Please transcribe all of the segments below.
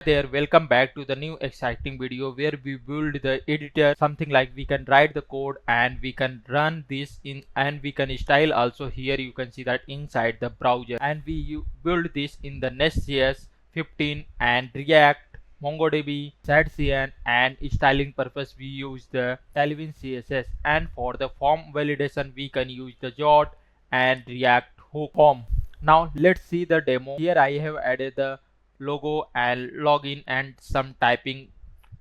There, welcome back to the new exciting video where we build the editor, something like we can write the code and we can run this in, and we can style also. Here you can see that inside the browser, and we build this in the Next.js 15 and React, MongoDB, Shadcn, and styling purpose we use the Tailwind CSS, and for the form validation we can use the Jot and React hook form. Now let's see the demo. Here I have added the logo and login and some typing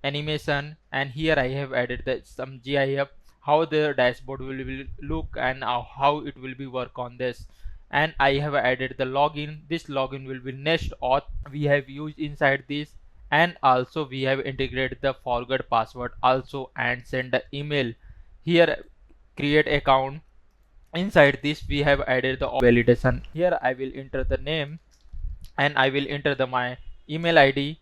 animation, and here I have added some GIF, how the dashboard will look and how it will be work on this. And I have added the login. This login will be Next-Auth we have used inside this, and also we have integrated the forgot password also and send the email. Here create account. Inside this we have added the validation. Here I will enter the name and I will enter my email ID.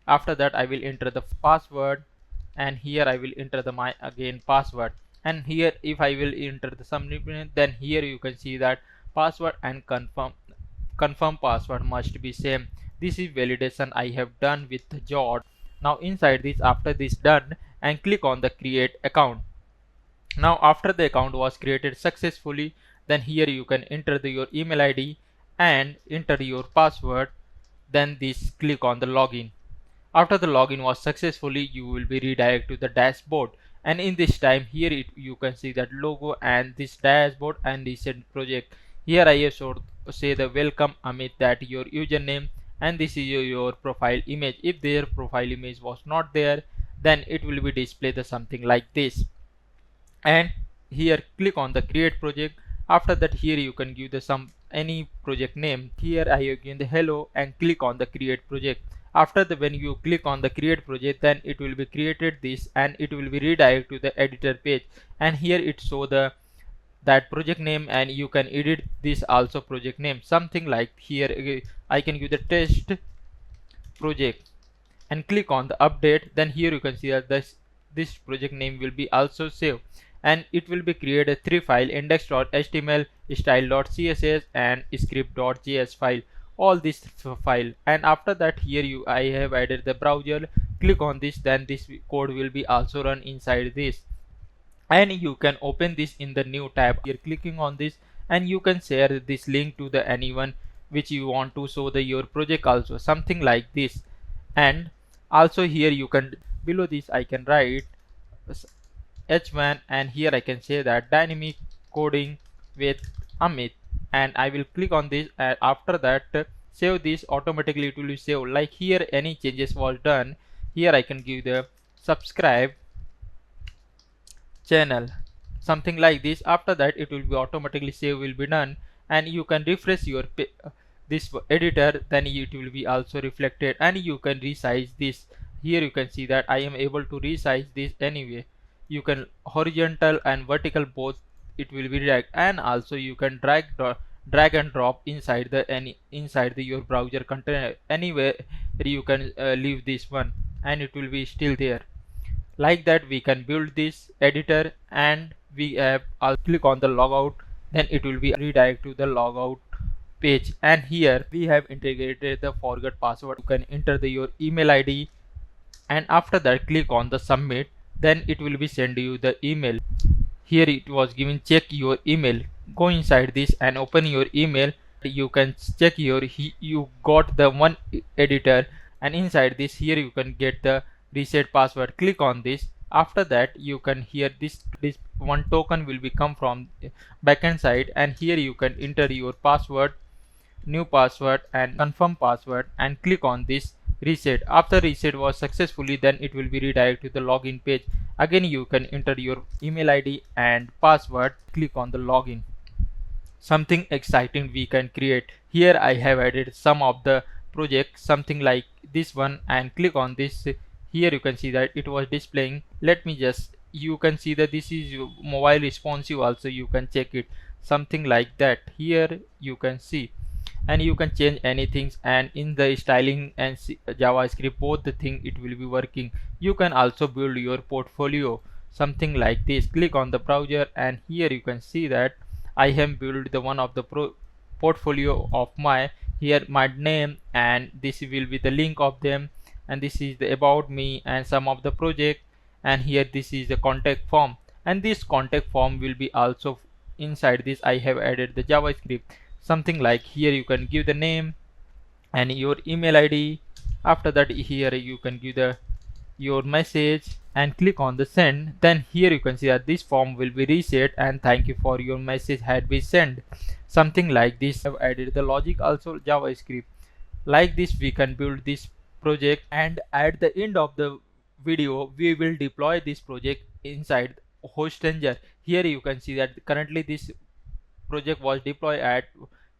After that I will enter the password, and here I will enter my again password. And here if I will enter the submit, then here you can see that password and confirm password must be same. This is validation I have done with Jot. Now inside this, after this done, and click on the create account. Now after the account was created successfully, then here you can enter your email ID and enter your password. Then this click on the login. After the login was successfully, you will be redirected to the dashboard, and in this time here you can see that logo and this dashboard and recent project. Here I have say the welcome Amit, that your username, and this is your profile image. If their profile image was not there, then it will be display the something like this. And here click on the create project. After that here you can give the any project name. Here I have given the hello and click on the create project. After when you click on the create project, then it will be created this and it will be redirect to the editor page, and here it show that project name, and you can edit this also project name, something like here I can give the test project and click on the update. Then here you can see that this project name will be also saved, and it will be created 3 file: index.html, style.css, and script.js file, all this file. And after that here I have added the browser. Click on this, then this code will be also run inside this, and you can open this in the new tab. Here clicking on this, and you can share this link to the anyone which you want to show your project also, something like this. And also here you can, below this I can write H1, and here I can say that dynamic coding with Amit, and I will click on this, and after that save this. Automatically it will be saved. Like here any changes was done, here I can give the subscribe channel, something like this. After that it will be automatically save will be done, and you can refresh your this editor, then it will be also reflected, and you can resize this. Here you can see that I am able to resize this anyway. You can horizontal and vertical both, it will be direct, and also you can drag and drop inside your browser container anywhere. You can leave this one and it will be still there. Like that we can build this editor, and we have, I'll click on the logout, then it will be redirect to the logout page. And here we have integrated the forgot password. You can enter your email ID, and after that click on the submit, then it will be send you the email. Here it was given check your email. Go inside this and open your email. You can check you got the one editor, and inside this here you can get the reset password. Click on this. After that you can, here this one token will be come from backend side, and here you can enter your password, new password, and confirm password, and click on this reset. After reset was successfully, then it will be redirected to the login page. Again you can enter your email ID and password. Click on the login. Something exciting we can create. Here I have added some of the project, something like this one, and click on this. Here you can see that it was displaying. Let me just, you can see that this is mobile responsive also, you can check it, something like that. Here you can see, and you can change anything, and in the styling and JavaScript both the thing it will be working. You can also build your portfolio, something like this. Click on the browser, and here you can see that I have built the one of the portfolio of my, here my name, and this will be the link of them, and this is the about me and some of the project, and here this is the contact form, and this contact form will be also inside this. I have added the JavaScript, something like here you can give the name and your email ID. After that here you can give the your message and click on the send. Then here you can see that this form will be reset and thank you for your message had been sent, something like this. I have added the logic also JavaScript. Like this we can build this project, and at the end of the video we will deploy this project inside Hostanger. Here you can see that currently this project was deployed at.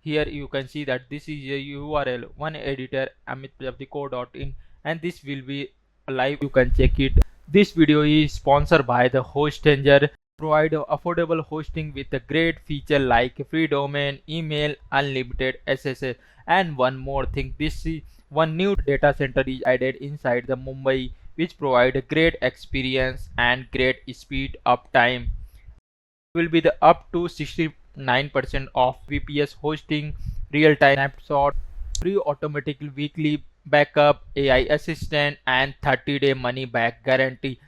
Here you can see that this is a URL one editor amitprajapti.co.in, and this will be live, you can check it. This video is sponsored by the Hostanger, provide affordable hosting with a great feature like free domain, email, unlimited SSL, and one more thing, this is one new data center is added inside the Mumbai, which provide a great experience and great speed up time. Will be the up to 69% of VPS hosting, real-time snapshot, free automatic weekly backup, AI assistant, and 30-day money back guarantee.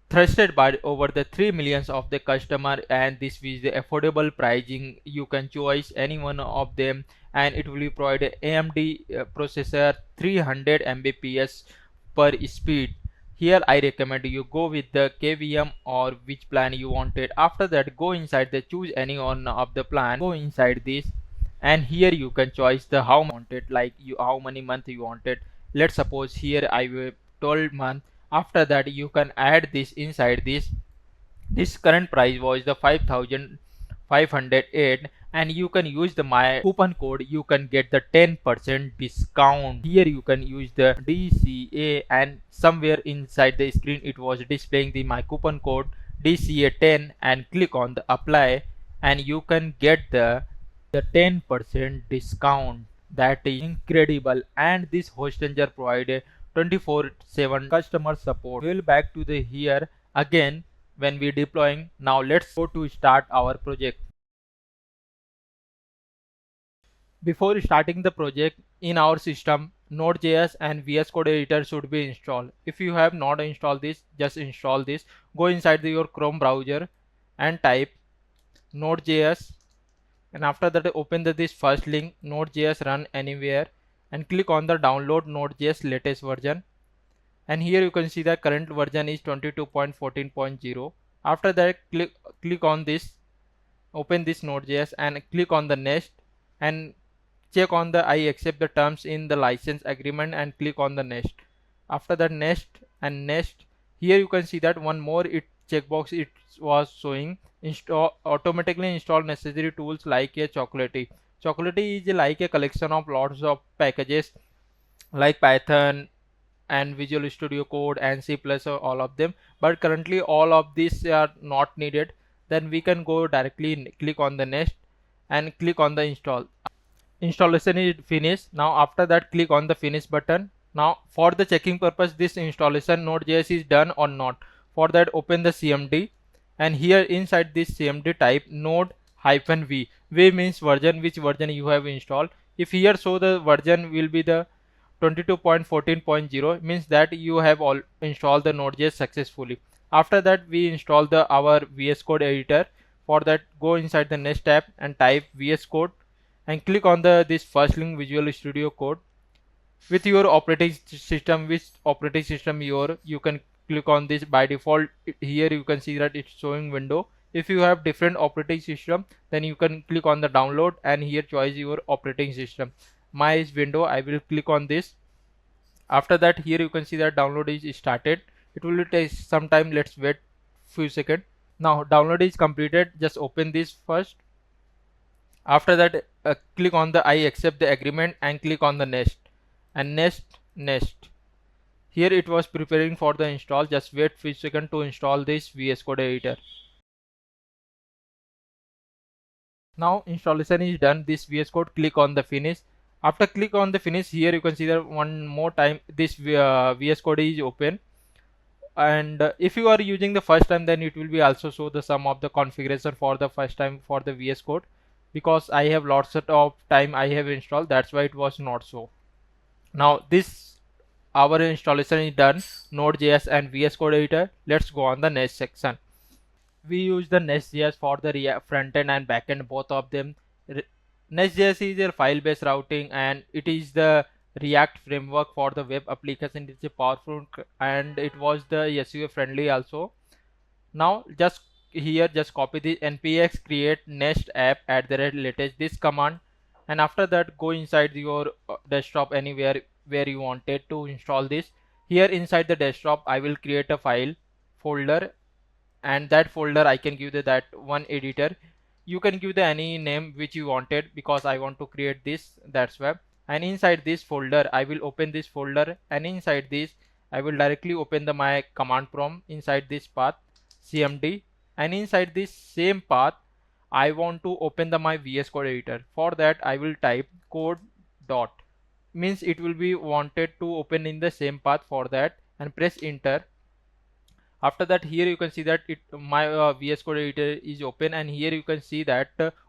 Trusted by over the 3 millions of the customer, and this is the affordable pricing. You can choose any one of them, and it will be provided AMD processor 300 Mbps per speed. Here I recommend you go with the KVM or which plan you wanted. After that go inside the choose any one of the plan, go inside this, and here you can choose the how wanted, like you how many month you wanted. Let's suppose here I will 12 month. After that you can add this inside this. This current price was the 5,508, and you can use the my coupon code, you can get the 10% discount. Here you can use the DCA, and somewhere inside the screen it was displaying the my coupon code DCA10, and click on the apply, and you can get the 10% discount. That is incredible, and this Hostanger provided 24/7 customer support. We'll back to the here again when we deploying. Now let's go to start our project. Before starting the project in our system, Node.js and VSCode editor should be installed. If you have not installed this, just install this. Go inside your Chrome browser and type Node.js, and after that open this first link, Node.js run anywhere, and click on the download Node.js latest version. And here you can see the current version is 22.14.0. After that click on this, open this Node.js and click on the next, and check on the I accept the terms in the license agreement, and click on the next. After that next and next, here you can see that one more it checkbox it was showing automatically install necessary tools like a Chocolatey. Chocolatey is like a collection of lots of packages like Python and Visual Studio Code and C++, all of them, but currently all of these are not needed. Then we can go directly click on the next and click on the install. Installation is finished. Now after that click on the finish button. Now for the checking purpose this installation Node.js is done or not, for that open the CMD, and here inside this CMD type node-v. V means version, which version you have installed. If here show the version will be the 22.14.0, means that you have all installed the Node.js successfully. After that we install the our VS Code editor. For that go inside the next tab and type VS Code, and click on the this first link Visual Studio Code. With your operating system, which operating system you can click on this. By default here you can see that it's showing window. If you have different operating system, then you can click on the download and here choose your operating system. My is window, I will click on this. After that here you can see that download is started. It will take some time, let's wait few seconds. Now download is completed, just open this first. After that click on the I accept the agreement and click on the next and next. Here it was preparing for the install, just wait few seconds to install this VS Code editor. Now installation is done, this VS Code, click on the finish. After click on the finish, here you can see that one more time this VS Code is open, and if you are using the first time, then it will be also show the sum of the configuration for the first time for the VS Code. Because I have lots of time I have installed, that's why it was not so. Now this our installation is done, Node.js and VSCode editor. Let's go on the next section. We use the Next.js for the front end and back end, both of them. Next.js is a file-based routing, and it is the React framework for the web application. It's a powerful and it was the SEO friendly also. Now just copy the npx create next app at the latest this command, and after that go inside your desktop anywhere where you wanted to install this. Here inside the desktop I will create a file folder, and that folder I can give that one editor. You can give the any name which you wanted, because I want to create this, that's why. And inside this folder I will open this folder, and inside this I will directly open the my command prompt inside this path cmd, and inside this same path I want to open the my VS Code editor. For that I will type code dot, means it will be wanted to open in the same path. For that, and press enter. After that, here you can see that my VS Code editor is open, and here you can see that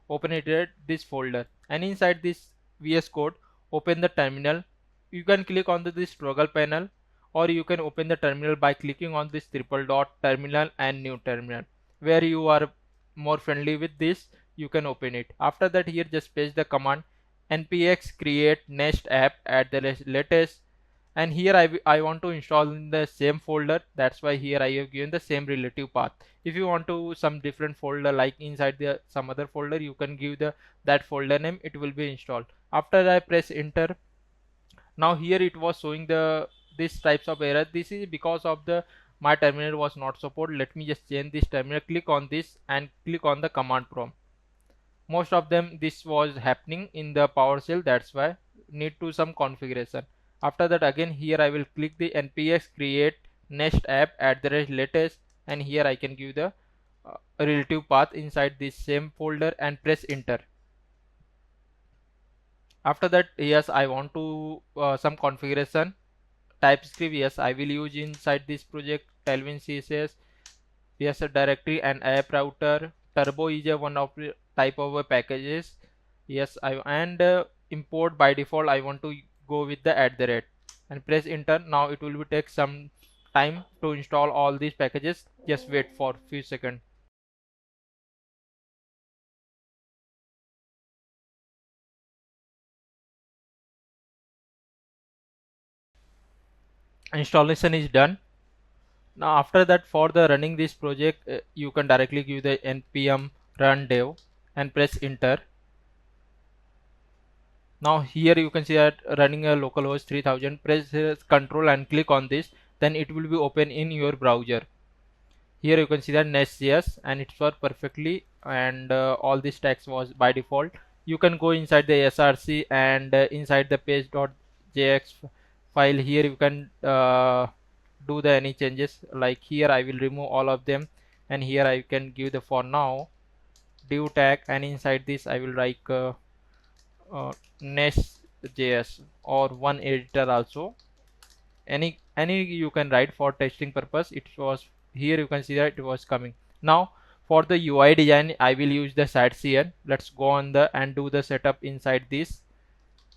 open editor this folder, and inside this VS Code open the terminal. You can click on this toggle panel, or you can open the terminal by clicking on this triple dot terminal and new terminal. Where you are more friendly with this, you can open it. After that, here just paste the command npx create next app at the latest, and here I want to install in the same folder. That's why here I have given the same relative path. If you want to some different folder, like inside the some other folder, you can give the that folder name, it will be installed. After I press enter, now here it was showing the this types of error. This is because of the my terminal was not support. Let me just change this terminal. Click on this and click on the command prompt. Most of them this was happening in the PowerShell, that's why need to some configuration. After that, again here I will click the npx create next app at the latest, and here I can give the relative path inside this same folder and press enter. After that, yes, I want to some configuration. TypeScript, yes, I will use inside this project. Tailwind CSS, yes, a directory and app router. Turbo is a one of the type of packages. Yes, and import by default I want to go with the @ and press enter. Now it will be take some time to install all these packages. Just wait for few seconds. Installation is done. Now after that, for the running this project, you can directly give the npm run dev and press enter. Now here you can see that running a localhost 3000. Press control and click on this, then it will be open in your browser. Here you can see that Next.js, and it worked perfectly, and all this text was by default. You can go inside the src, and inside the page.js file, here you can do the any changes. Like here I will remove all of them, and here I can give the for now div tag, and inside this I will write Next.js or one editor also. Any you can write for testing purpose. It was here you can see that it was coming. Now for the UI design I will use the Shadcn. Let's go on the and do the setup inside this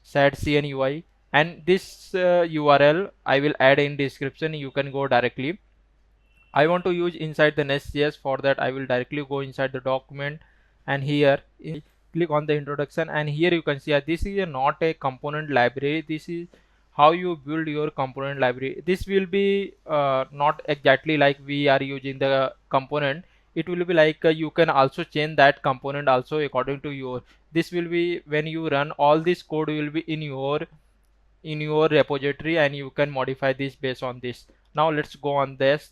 Shadcn UI, and this URL I will add in description. You can go directly. I want to use inside the Next.js. For that I will directly go inside the document, and here click on the introduction, and here you can see this is not a component library. This is how you build your component library. This will be not exactly like we are using the component. It will be like you can also change that component also according to your. This will be when you run, all this code will be in your repository, and you can modify this based on this. Now let's go on this.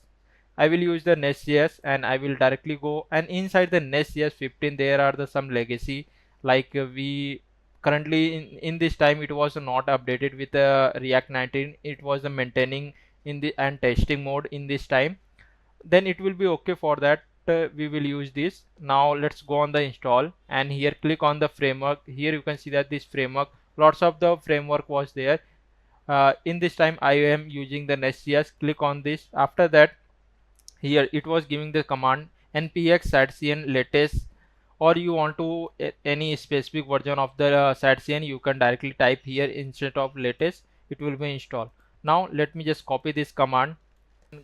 I will use the Next.js, and I will directly go, and inside the Next.js 15 there are the some legacy, like we currently in this time it was not updated with React 19. It was maintaining in the and testing mode in this time. Then it will be okay. For that we will use this. Now let's go on the install, and here click on the framework. Here you can see that this framework, lots of the framework was there. In this time I am using the Next.js. Click on this. After that, here it was giving the command npx Shadcn latest, or you want to any specific version of the Shadcn, you can directly type here instead of latest. It will be installed. Now let me just copy this command,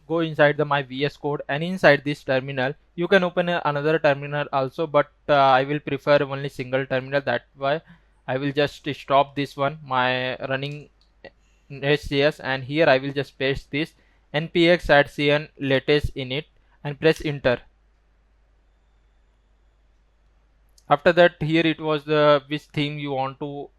go inside the my VS Code, and inside this terminal you can open another terminal also, but I will prefer only single terminal. That's why I will just stop this one, my running Next.js, and here I will just paste this npx Shadcn latest in it and press enter. After that, here it was the which theme you want to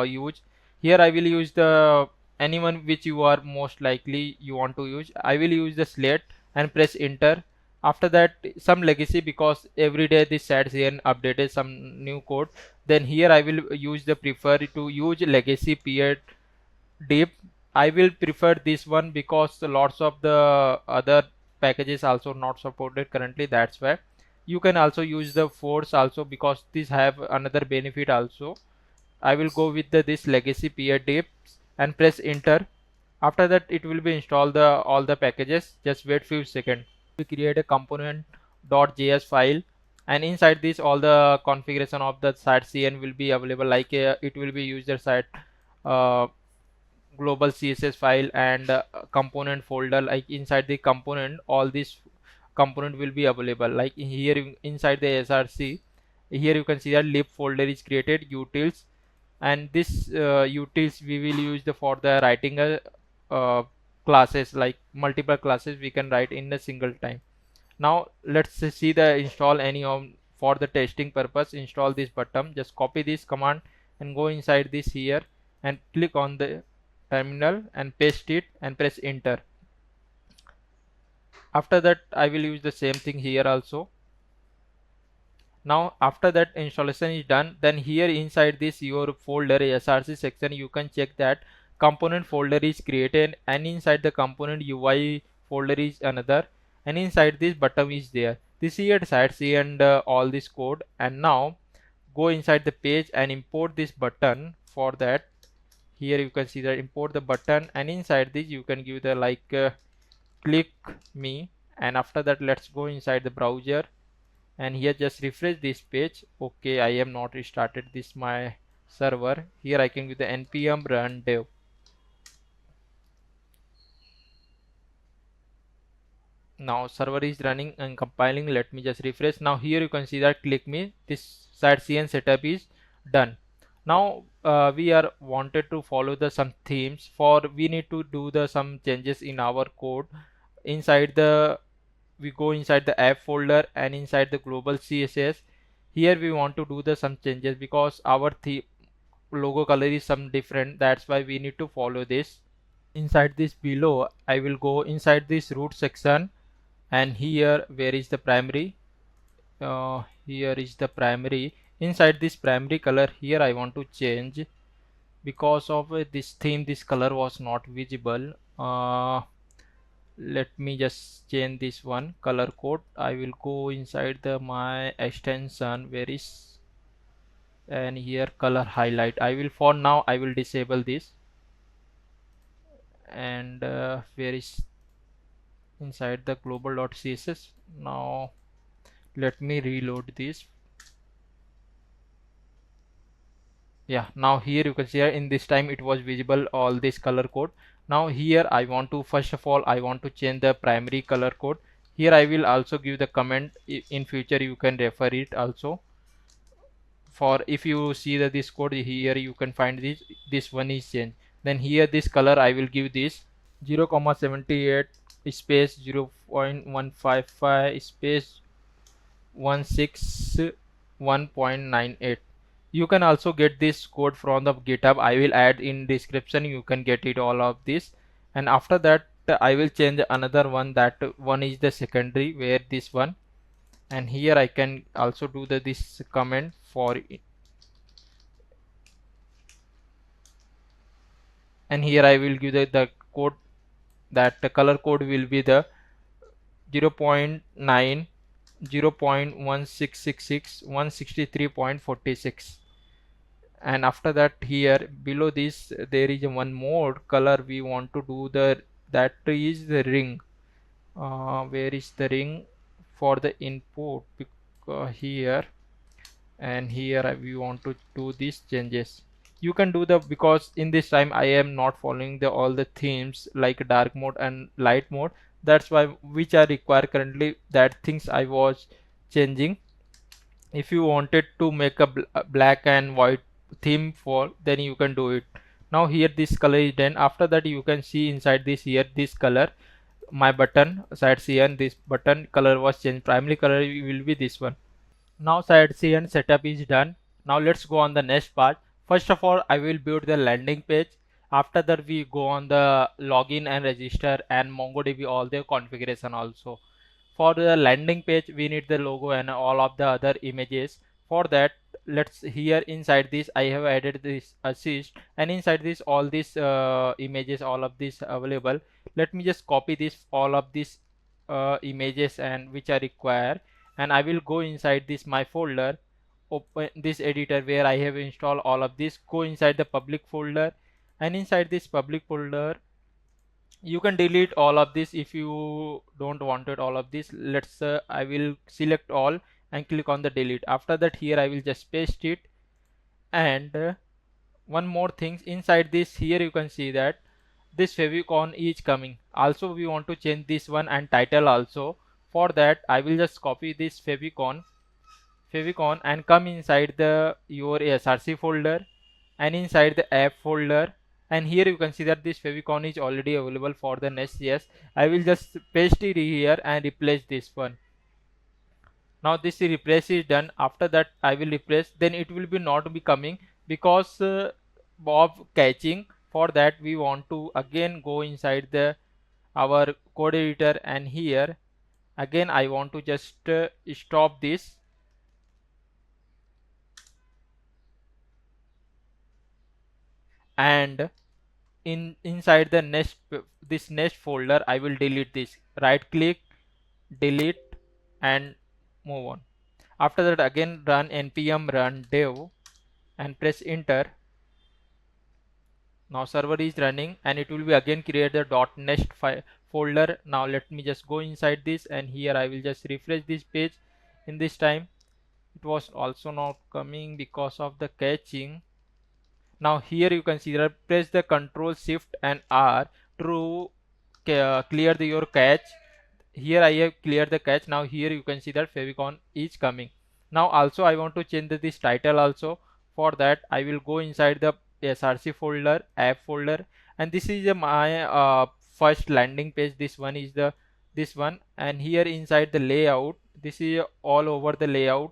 use. Here I will use the anyone which you are most likely you want to use. I will use the slate and press enter. After that, some legacy, because every day this Shadcn updated some new code. Then here I will use the prefer to use legacy period deep. I will prefer this one because lots of the other packages also not supported currently. That's why you can also use the force also, because this have another benefit also. I will go with this legacy period dips and press enter. After that, it will be install the all the packages. Just wait few seconds. We create a component.js file, and inside this all the configuration of the Shadcn will be available. Like it will be user side uh, global css file and component folder. Like inside the component, all this component will be available. Like here inside the src, here you can see that lib folder is created, utils, and this utils we will use for the writing uh, classes, like multiple classes we can write in a single time. Now let's see the install any of for the testing purpose. Install this button, just copy this command and go inside this here and click on the terminal and paste it and press enter. After that, I will use the same thing here also. Now after that installation is done, then here inside this your folder src section you can check that component folder is created, and inside the component ui folder is another, and inside this button is there. This here Shadcn and all this code. And now go inside the page and import this button. For that, here you can see that import the button, and inside this you can give the like click me. And after that, let's go inside the browser, and here just refresh this page. Okay, I am not restarted this my server. Here I can give the npm run dev. Now server is running and compiling. Let me just refresh. Now here you can see that click me, this Shadcn setup is done. Now we are wanted to follow the some themes. For we need to do the some changes in our code. Inside the, we go inside the app folder and inside the global css. Here we want to do the some changes because our logo color is some different. That's why we need to follow this. Inside this below, I will go inside this root section, and here where is the primary, here is the primary. Inside this primary color, here I want to change because of this theme this color was not visible. Let me just change this one color code. I will go inside the my extension, where is, and here color highlight. I will, for now I will disable this, and where is inside the global.css. Now let me reload this. Yeah, now here you can see in this time it was visible all this color code. Now here I want to, first of all I want to change the primary color code. Here I will also give the comment. In future you can refer it also. For if you see that this code here you can find this one is changed. Then here this color I will give this 0,78 space 0.155 space 161.98. You can also get this code from the GitHub. I will add in description. You can get it all of this. And after that I will change another one. That one is the secondary, where this one, and here I can also do this comment for it. And here I will give the code, that the color code will be the 0.9 0.1666 163.46. And after that, here below this there is one more color we want to do, that is the ring. Where is the ring for the input? Here, and here we want to do these changes. You can do the, because in this time I am not following the all the themes like dark mode and light mode. That's why which are required currently, that things I was changing. If you wanted to make a black and white theme for, then you can do it. Now here this color is done. After that you can see inside this, here this color, my button Sidebar, this button color was changed. Primary color will be this one. Now Sidebar setup is done. Now let's go on the next part. First of all, I will build the landing page. After that we go on the login and register and MongoDB all the configuration also. For the landing page we need the logo and all of the other images. For that, let's, here inside this I have added this assist, and inside this all these images, all of this available. Let me just copy this all of these images and which are required, and I will go inside this my folder, open this editor where I have installed all of this, go inside the public folder, and inside this public folder you can delete all of this if you don't wanted all of this. Let's I will select all and click on the delete. After that, here I will just paste it. And one more thing, inside this, here you can see that this favicon is coming. Also we want to change this one and title also. For that I will just copy this favicon and come inside the your src folder and inside the app folder, and here you can see that this favicon is already available for the Next.js. I will just paste it here and replace this one. Now this replace is done. After that I will replace, then it will be not be coming because of catching. For that we want to again go inside the our code editor, and here again I want to just stop this, and inside the next, this next folder I will delete this. Right click, delete, and move on. After that again run npm run dev and press enter. Now server is running and it will be again create the .nest file folder. Now let me just go inside this, and here I will just refresh this page. In this time it was also not coming because of the caching. Now here you can see that press the Control Shift and R to clear your cache. Here I have cleared the cache. Now here you can see that favicon is coming. Now also I want to change this title also. For that I will go inside the src folder, app folder, and this is my first landing page. This one is the this one, and here inside the layout, this is all over the layout,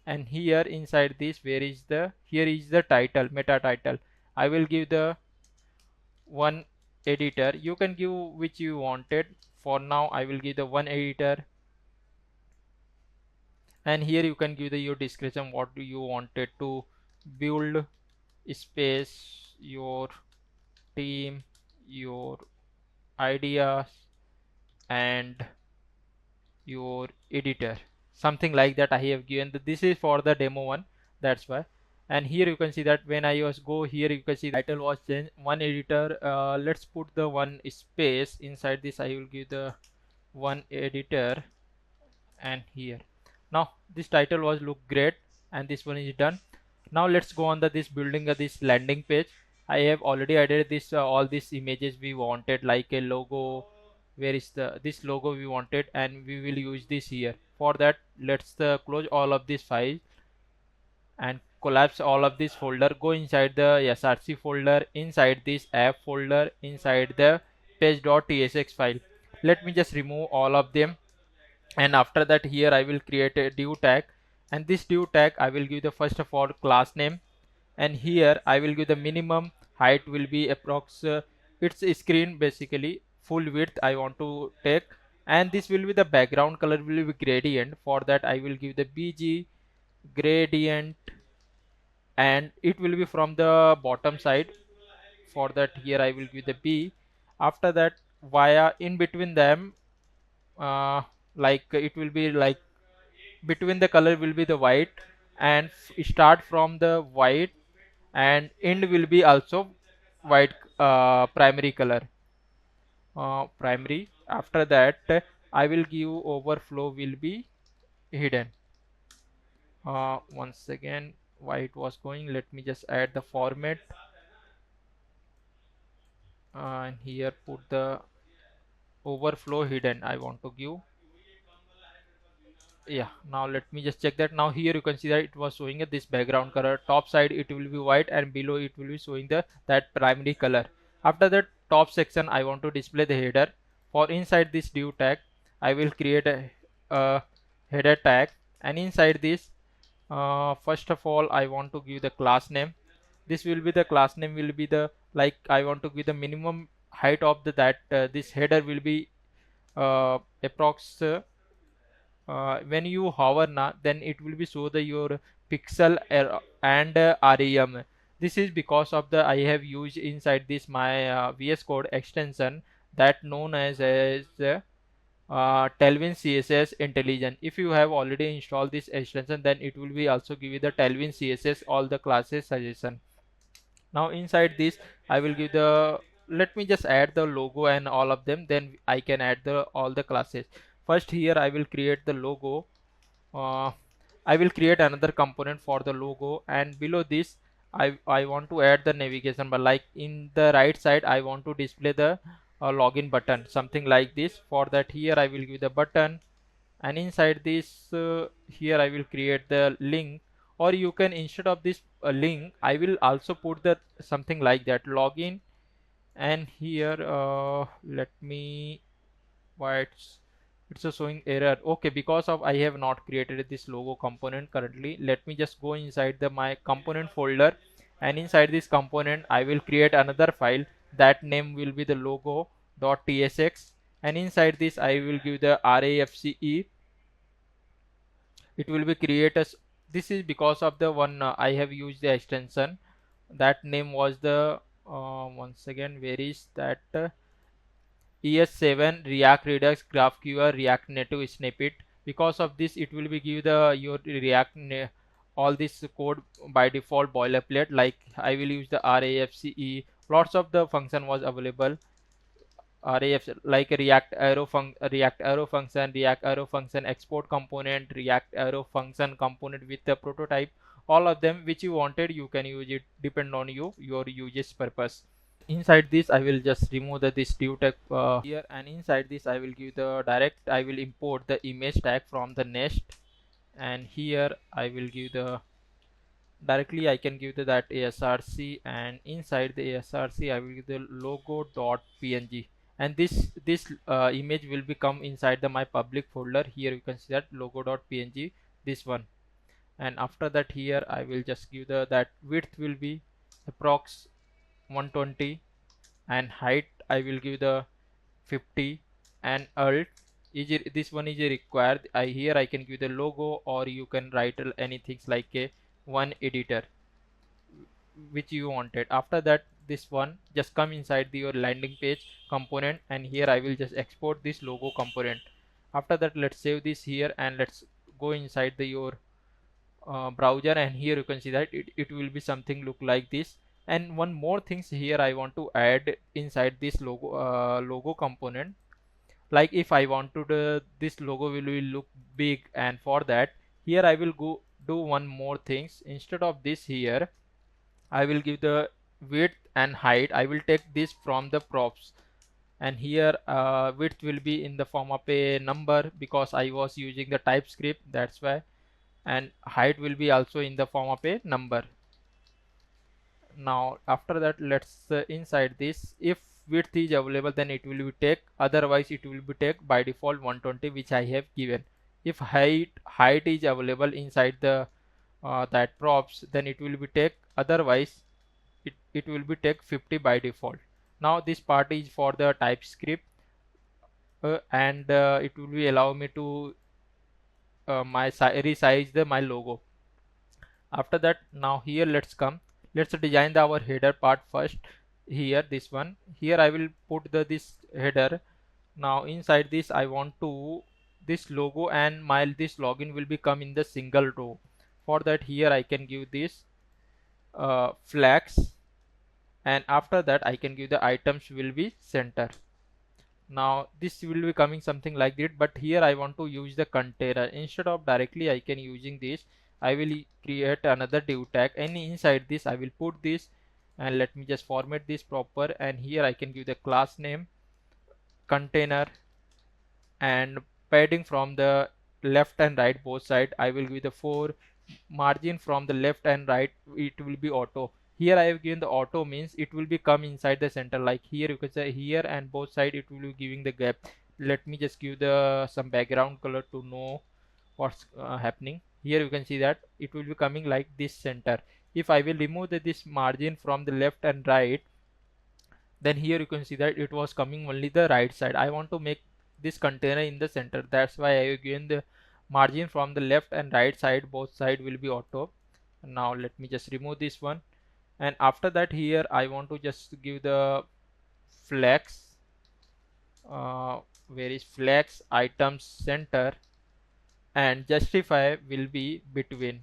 and here inside this, where is the, here is the title, meta title. I will give the one editor. You can give which you wanted. For now I will give the one editor, and here you can give the your description what you wanted to build, space, your team, your ideas, and your editor, something like that I have given. This is for the demo one, that's why. And here you can see that when I was go here, you can see title was changed, one editor. Let's put the one space inside this. I will give the one editor, and here now this title was look great, and this one is done. Now let's go on the this building this landing page. I have already added this all these images we wanted, like a logo. Where is the this logo we wanted, and we will use this here. For that, let's close all of these files and collapse all of this folder. Go inside the src folder, inside this app folder, inside the page.tsx file. Let me just remove all of them, and after that here I will create a div tag, and this div tag I will give the first of all class name, and here I will give the minimum height will be approx its screen, basically full width I want to take, and this will be the background color will be gradient. For that I will give the bg gradient, and it will be from the bottom side. For that here I will give the b. After that, via in between them, like it will be like between the color will be the white, and start from the white, and end will be also white, primary color, primary. After that I will give overflow will be hidden. Once again, why it was going. Let me just add the format, and here put the overflow hidden I want to give. Yeah, now let me just check that. Now here you can see that it was showing this background color. Top side it will be white, and below it will be showing the that primary color. After that top section I want to display the header. For inside this div tag I will create a header tag, and inside this first of all I want to give the class name. This will be the class name will be the, like, I want to give the minimum height of the that this header will be approx when you hover now, then it will be show the your pixel and rem. This is because of the I have used inside this my VSCode extension that known as Tailwind CSS Intelligent. If you have already installed this extension, then it will be also give you the Tailwind CSS all the classes suggestion. Now inside this I will give the, let me just add the logo and all of them, then I can add the all the classes. First here I will create the logo. I will create another component for the logo, and below this I want to add the navigation bar. Like in the right side I want to display the login button, something like this. For that here I will give the button, and inside this here I will create the link, or you can, instead of this link I will also put the something like that login. And here let me, why it's a showing error. Okay, because of I have not created this logo component currently. Let me just go inside the my component folder, and inside this component I will create another file. That name will be the logo.tsx, and inside this I will give the rafce. It will be create as, this is because of the one I have used the extension. That name was the once again, where is that ES7 React Redux GraphQL React Native Snippet. Because of this it will be give the your all this code by default boilerplate. Like I will use the RAFCE. Lots of the function was available. RAF like a React arrow function, React arrow function export component, React arrow function component with the prototype. All of them which you wanted you can use it, depend on you your uses purpose. Inside this I will just remove this div tag here, and inside this I will give the direct, I will import the image tag from the nest, and here I will give the directly I can give the that ASRC, and inside the ASRC I will give the logo.png, and this image will become inside the my public folder. Here you can see that logo.png, this one. And after that here I will just give the that width will be approx 120, and height I will give the 50, and alt this one is required. Here I can give the logo, or you can write anything like a one editor which you wanted. After that this one just come inside your landing page component, and here I will just export this logo component. After that let's save this here, and let's go inside your browser, and here you can see that it will be something look like this. And one more things here I want to add inside this logo component. Like if I want to this logo will look big, and for that here I will go do one more things. Instead of this here I will give the width and height. I will take this from the props, and here width will be in the form of a number because I was using the TypeScript, that's why. And height will be also in the form of a number. Now after that let's inside this, if width is available then it will be take, otherwise it will be take by default 120 which I have given. If height is available inside the that props, then it will be take, otherwise it will be take 50 by default. Now this part is for the TypeScript and it will be allow me to resize my logo. After that now here let's design our header part first. Here this one, here I will put this header. Now inside this I want to this logo and this login will become in the single row. For that here I can give this flags, and after that I can give the items will be center. Now this will be coming something like that, but here I want to use the container. Instead of directly I can using this, I will create another div tag, and inside this I will put this, and let me just format this proper, and here I can give the class name, container, and padding from the left and right both side. I will give the 4, margin from the left and right it will be auto. Here I have given the auto means it will be come inside the center, like here you can say here, and both side it will be giving the gap. Let me just give the some background color to know what's happening. Here you can see that it will be coming like this center. If I will remove this margin from the left and right, then here you can see that it was coming only the right side. I want to make this container in the center, that's why I have given the margin from the left and right side, both side will be auto. Now let me just remove this one, and after that here I want to just give the flex, where is flex items center, and justify will be between,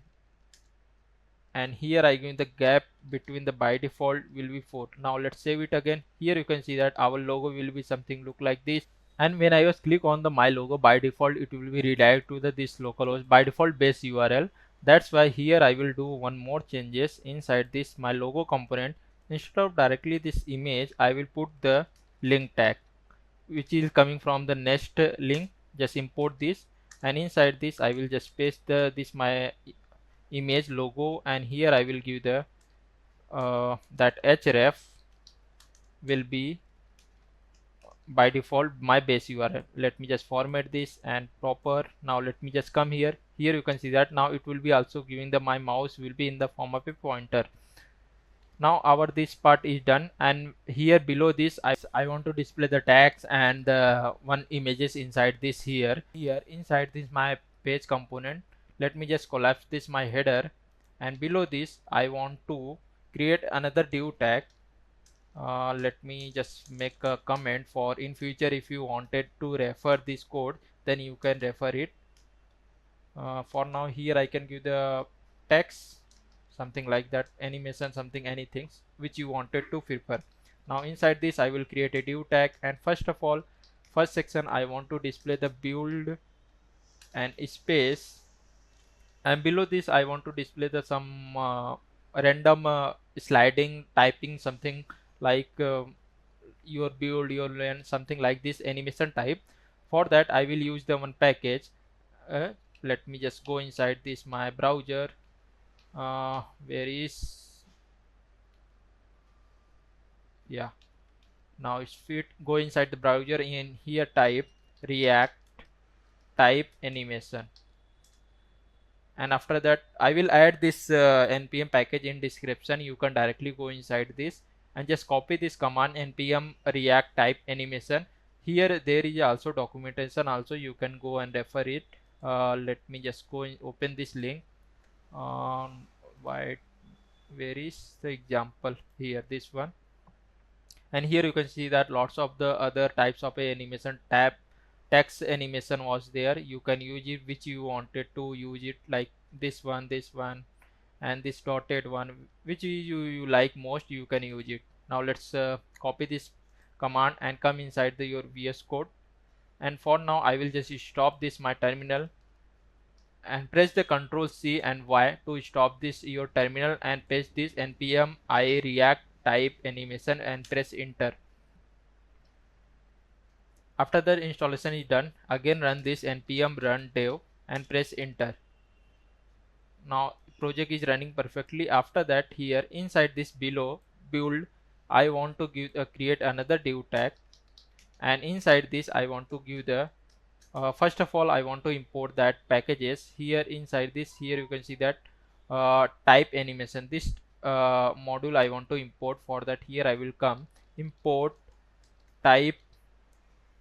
and here I give the gap between the by default will be 4. Now let's save it again. Here you can see that our logo will be something look like this, and when I was click on the my logo, by default it will be redirect to the this localhost by default base URL. That's why here I will do one more changes inside this my logo component. Instead of directly this image, I will put the link tag which is coming from the next link. Just import this, and inside this I will just paste the this my image logo, and here I will give the that href will be by default my base URL. Let me just format this and proper. Now let me just come here. Here you can see that now it will be also giving the my mouse will be in the form of a pointer. Now our this part is done, and here below this I want to display the tags and the one images inside this. Here inside this my page component, let me just collapse this my header, and below this I want to create another div tag. Let me just make a comment for in future, if you wanted to refer this code then you can refer it. For now here I can give the text something like that, animation, something, anything which you wanted to prefer. Now inside this I will create a div tag, and first of all, first section I want to display the build and space, and below this I want to display the some random sliding typing, something like your build, your learn, something like this animation type. For that I will use the one package. uh, Let me just go inside this my browser. Where is, yeah, now it's fit. Go inside the browser, in here type react type animation, and after that I will add this npm package in description. You can directly go inside this and just copy this command npm react type animation. Here there is also documentation also, you can go and refer it. Let me just go and open this link. Why, where is the example? Here, this one. And here you can see that lots of the other types of a animation tab text animation was there. You can use it which you wanted to use it, like this one, and this dotted one, which you like most, you can use it. Now let's copy this command and come inside your VS Code, and for now I will just stop this my terminal and press the Ctrl C and Y to stop this your terminal, and paste this npm I react type animation and press enter. After the installation is done, again run this npm run dev and press enter. Now project is running perfectly. After that, here inside this below build, I want to give create another div tag, and inside this I want to give the first of all I want to import that packages. Here inside this, here you can see that type animation, this module I want to import. For that, here I will come import type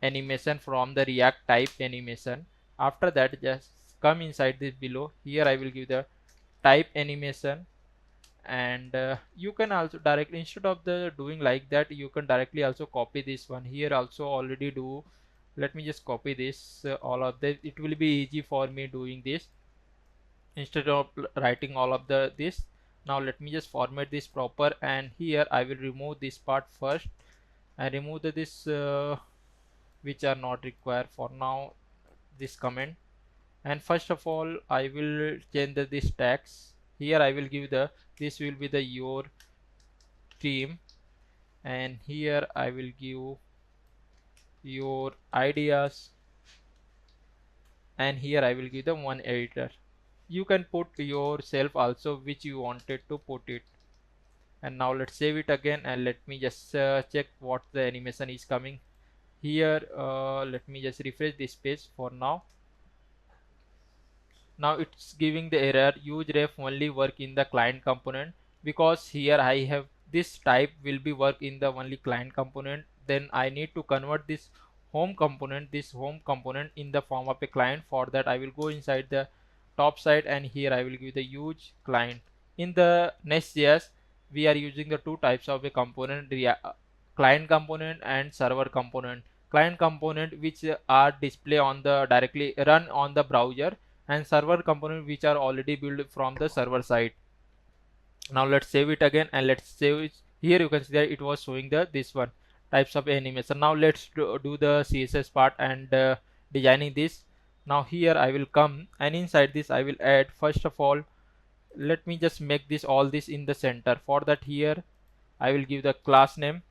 animation from the react type animation. After that, just come inside this below, here I will give the type animation, and you can also directly, instead of the doing like that, you can directly also copy this one. Here also already do. Let me just copy this all of this, it will be easy for me doing this instead of writing all of the this. Now let me just format this proper, and here I will remove this part first and remove this which are not required for now, this comment. And first of all I will change this tags. Here I will give the, this will be the your team, and here I will give your ideas, and here I will give the one editor. You can put yourself also which you wanted to put it. And now let's save it again, and let me just check what the animation is coming here. Let me just refresh this page for now. Now it's giving the error use ref only work in the client component, because here I have this type will be work in the only client component. Then I need to convert this home component, in the form of a client. For that I will go inside the top side, and here I will give the use client. In the Next.js we are using the two types of a component, client component and server component. Client component which are display on the directly run on the browser, and server component which are already built from the server side. Now let's save it again, and let's save it. Here you can see that it was showing the this one types of animation. Now let's do the CSS part and designing this. Now here I will come, and inside this I will add, first of all let me just make this all this in the center. For that here I will give the class name,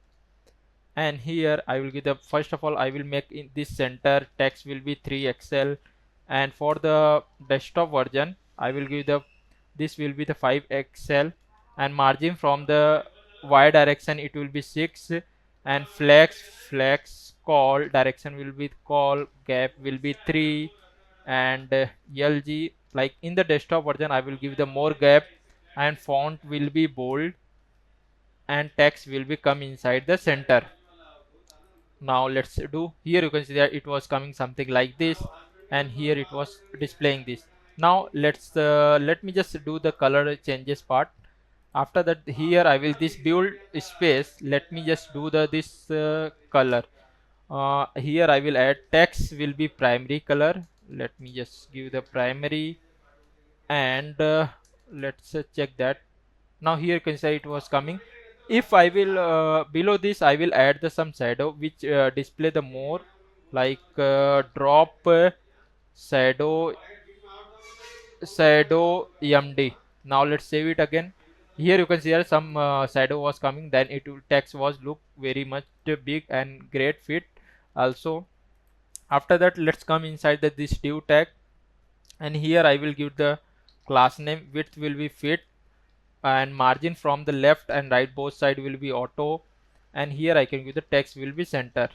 and here I will give the, first of all I will make in this center text will be 3XL, and for the desktop version I will give the, this will be the 5XL, and margin from the y direction it will be 6, and flex call direction will be, call gap will be 3, and LG, like in the desktop version I will give the more gap, and font will be bold, and text will be come inside the center. Now let's do, here you can see that it was coming something like this, and here it was displaying this. Now let's let me just do the color changes part. After that here I will this build space, let me just do the this color. Here I will add text will be primary color. Let me just give the primary, and let's check that. Now here you can say it was coming. If I will below this I will add the some shadow which display the more, like drop shadow emd. Now let's save it again. Here you can see that some shadow was coming, then it will text was look very much big and great fit also. After that let's come inside the this div tag, and here I will give the class name, width will be fit, and margin from the left and right both side will be auto, and here I can give the text will be center.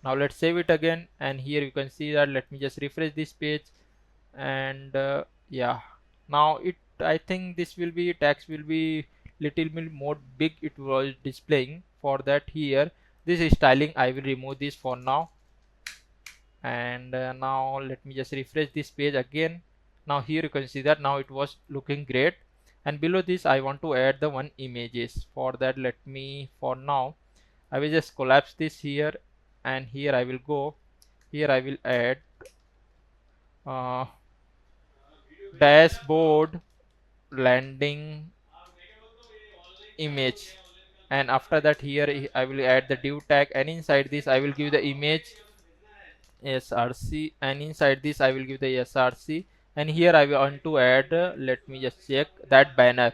Now let's save it again, and here you can see that, let me just refresh this page, and yeah, now it, I think this will be text will be little bit more big it was displaying. For that here this is styling I will remove this for now, and now let me just refresh this page again. Now here you can see that now it was looking great, and below this I want to add the one images. For that let me, for now I will just collapse this here, and here I will go, here I will add uh, dashboard landing image, and after that here I will add the div tag, and inside this I will give the image src, and inside this I will give the src, and here I want to add let me just check that banner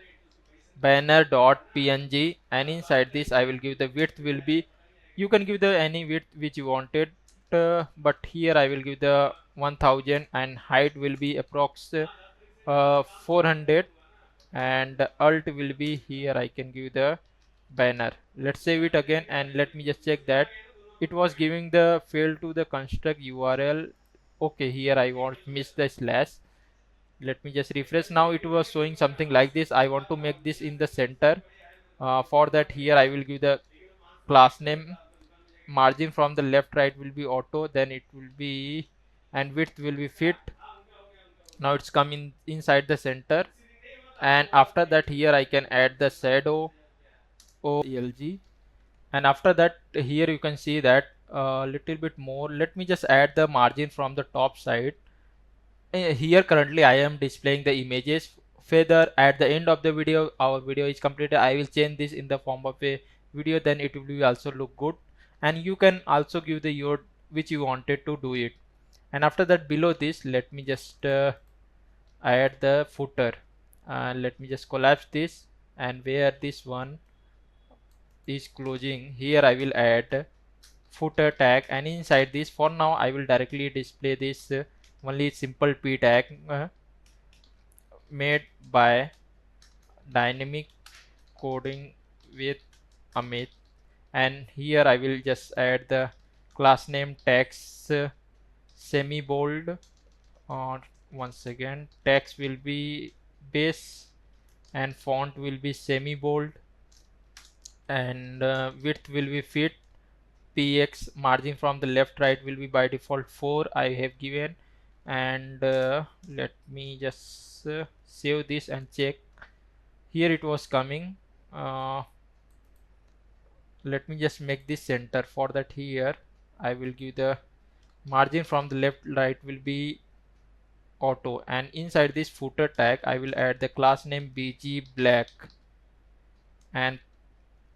dot png, and inside this I will give the width will be, you can give the any width which you wanted, but here I will give the 1000, and height will be approx 400, and alt will be, here I can give the banner. Let's save it again, and let me just check that it was giving the fail to the construct URL. Okay, here I want miss the slash. Let me just refresh. Now it was showing something like this. I want to make this in the center. For that here I will give the class name, margin from the left right will be auto, then it will be, and width will be fit. Now it's coming inside the center, and after that here I can add the shadow OLG, and after that here you can see that a little bit more. Let me just add the margin from the top side. Here currently I am displaying the images. Further at the end of the video, our video is completed, I will change this in the form of a video, then it will be also look good, and you can also give the your which you wanted to do it. And after that, below this, let me just add the footer. Let me just collapse this, and where this one is closing, here I will add footer tag, and inside this, for now I will directly display this only simple p tag made by dynamic coding with Amit. And here I will just add the class name text semi bold, or once again text will be base and font will be semi bold, and width will be fit. Px margin from the left right will be by default 4 I have given. And let me just save this and check. Here it was coming. Let me just make this center. For that, here I will give the margin from the left right will be auto, and inside this footer tag I will add the class name bg black and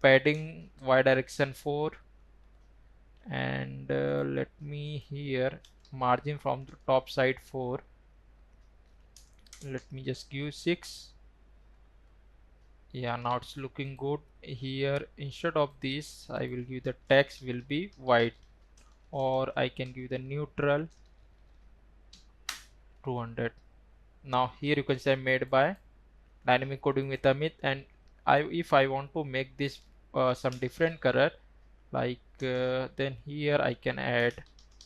padding y direction 4. And let me here margin from the top side 4. Let me just give 6. Yeah, now it's looking good. Here instead of this I will give the text will be white, or I can give the neutral 200. Now here you can say made by dynamic coding with Amit. And if I want to make this some different color, like then here I can add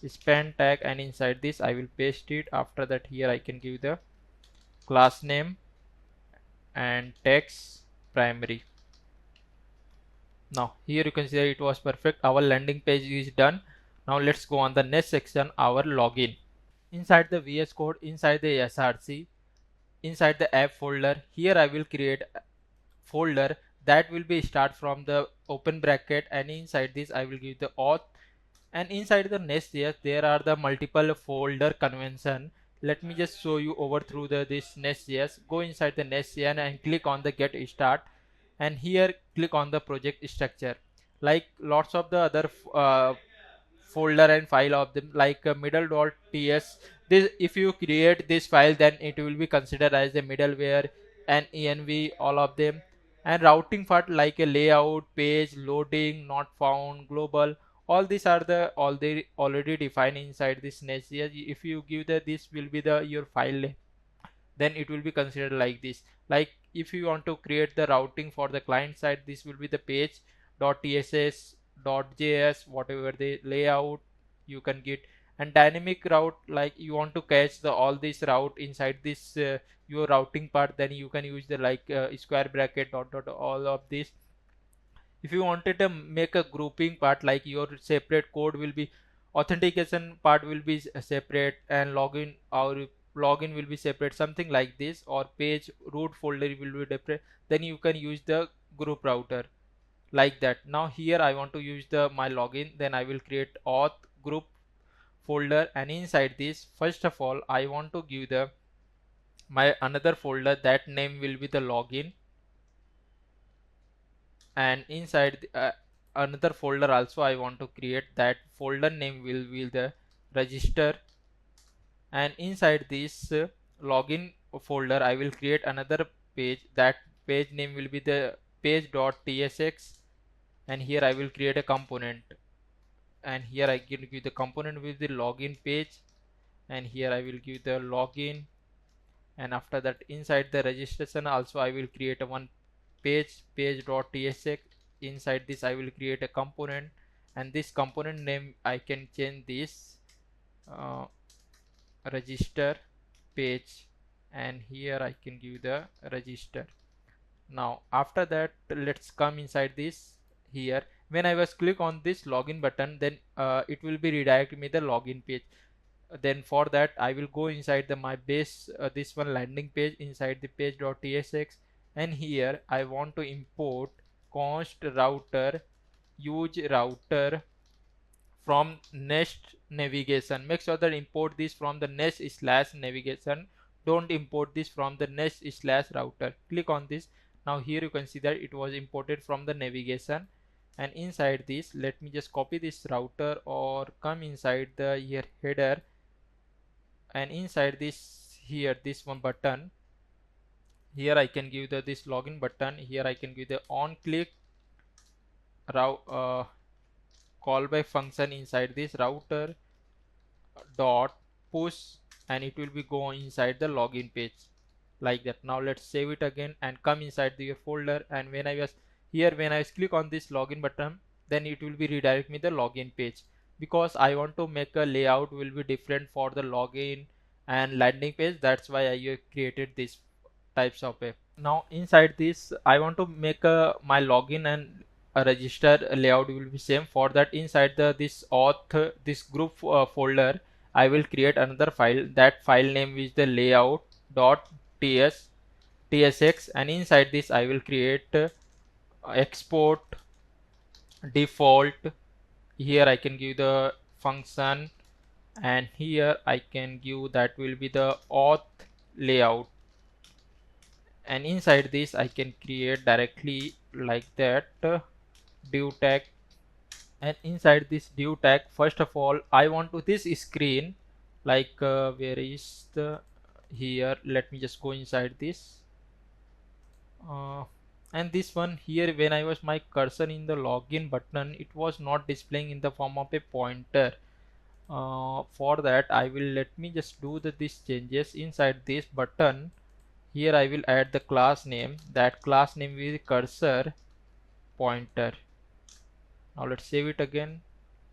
span tag, and inside this I will paste it. After that, here I can give the class name and text primary. Now here you can see that it was perfect. Our landing page is done. Now let's go on the next section, our login. Inside the VS Code, inside the SRC, inside the app folder, here I will create a folder that will be start from the open bracket, and inside this I will give the auth. And inside the Next.js there are the multiple folder convention. Let me just show you over through this Next.js. Go inside the Next.js and click on the get start, and here click on the project structure. Like lots of the other folder and file of them, like middle.ts. This, if you create this file, then it will be considered as a middleware and env, all of them. And routing part like a layout, page, loading, not found, global, all these are the already defined inside this Next.js. If you give the this will be the your file, then it will be considered like this. Like if you want to create the routing for the client side, this will be the page .tss .js, whatever the layout you can get. And dynamic route, like you want to catch the all this route inside this your routing part, then you can use the like square bracket dot all of this. If you wanted to make a grouping part, like your separate code will be authentication part will be separate, and login or login will be separate, something like this, or page root folder will be different, then you can use the group router like that. Now here I want to use the my login, then I will create auth group folder, and inside this first of all I want to give the my another folder that name will be the login, and inside another folder also I want to create that folder name will be the register. And inside this login folder I will create another page, that page name will be the page.tsx, and here I will create a component, and here I can give the component with the login page, and here I will give the login. And after that, inside the registration also I will create a one page.tsx. Inside this I will create a component, and this component name I can change this uh, register page, and here I can give the register. Now after that, let's come inside this. Here when I was click on this login button, then it will be redirect me the login page. Then for that I will go inside the my base this one landing page, inside the page.tsx, and here I want to import const router use router from Nest navigation. Make sure that import this from the Nest/navigation. Don't import this from the Nest/router. Click on this. Now here you can see that it was imported from the navigation, and inside this let me just copy this router, or come inside the here header and inside this here this one button, here I can give the this login button. Here I can give the on click call by function inside this router dot push, and it will be go inside the login page like that. Now let's save it again and come inside the folder, and when I was here, when I click on this login button, then it will be redirect me the login page, because I want to make a layout will be different for the login and landing page. That's why I created this types of app. Now inside this I want to make a my login and a register layout will be same. For that, inside the this auth this group folder, I will create another file. That file name is the layout dot tsx, and inside this I will create export default. Here I can give the function, and here I can give that will be the auth layout, and inside this I can create directly like that div tag. And inside this div tag, first of all I want to this screen like where is the here, let me just go inside this and this one here, when I was my cursor in the login button, it was not displaying in the form of a pointer. For that I will let me just do these changes inside this button. Here I will add the class name. That class name is cursor pointer. Now let's save it again.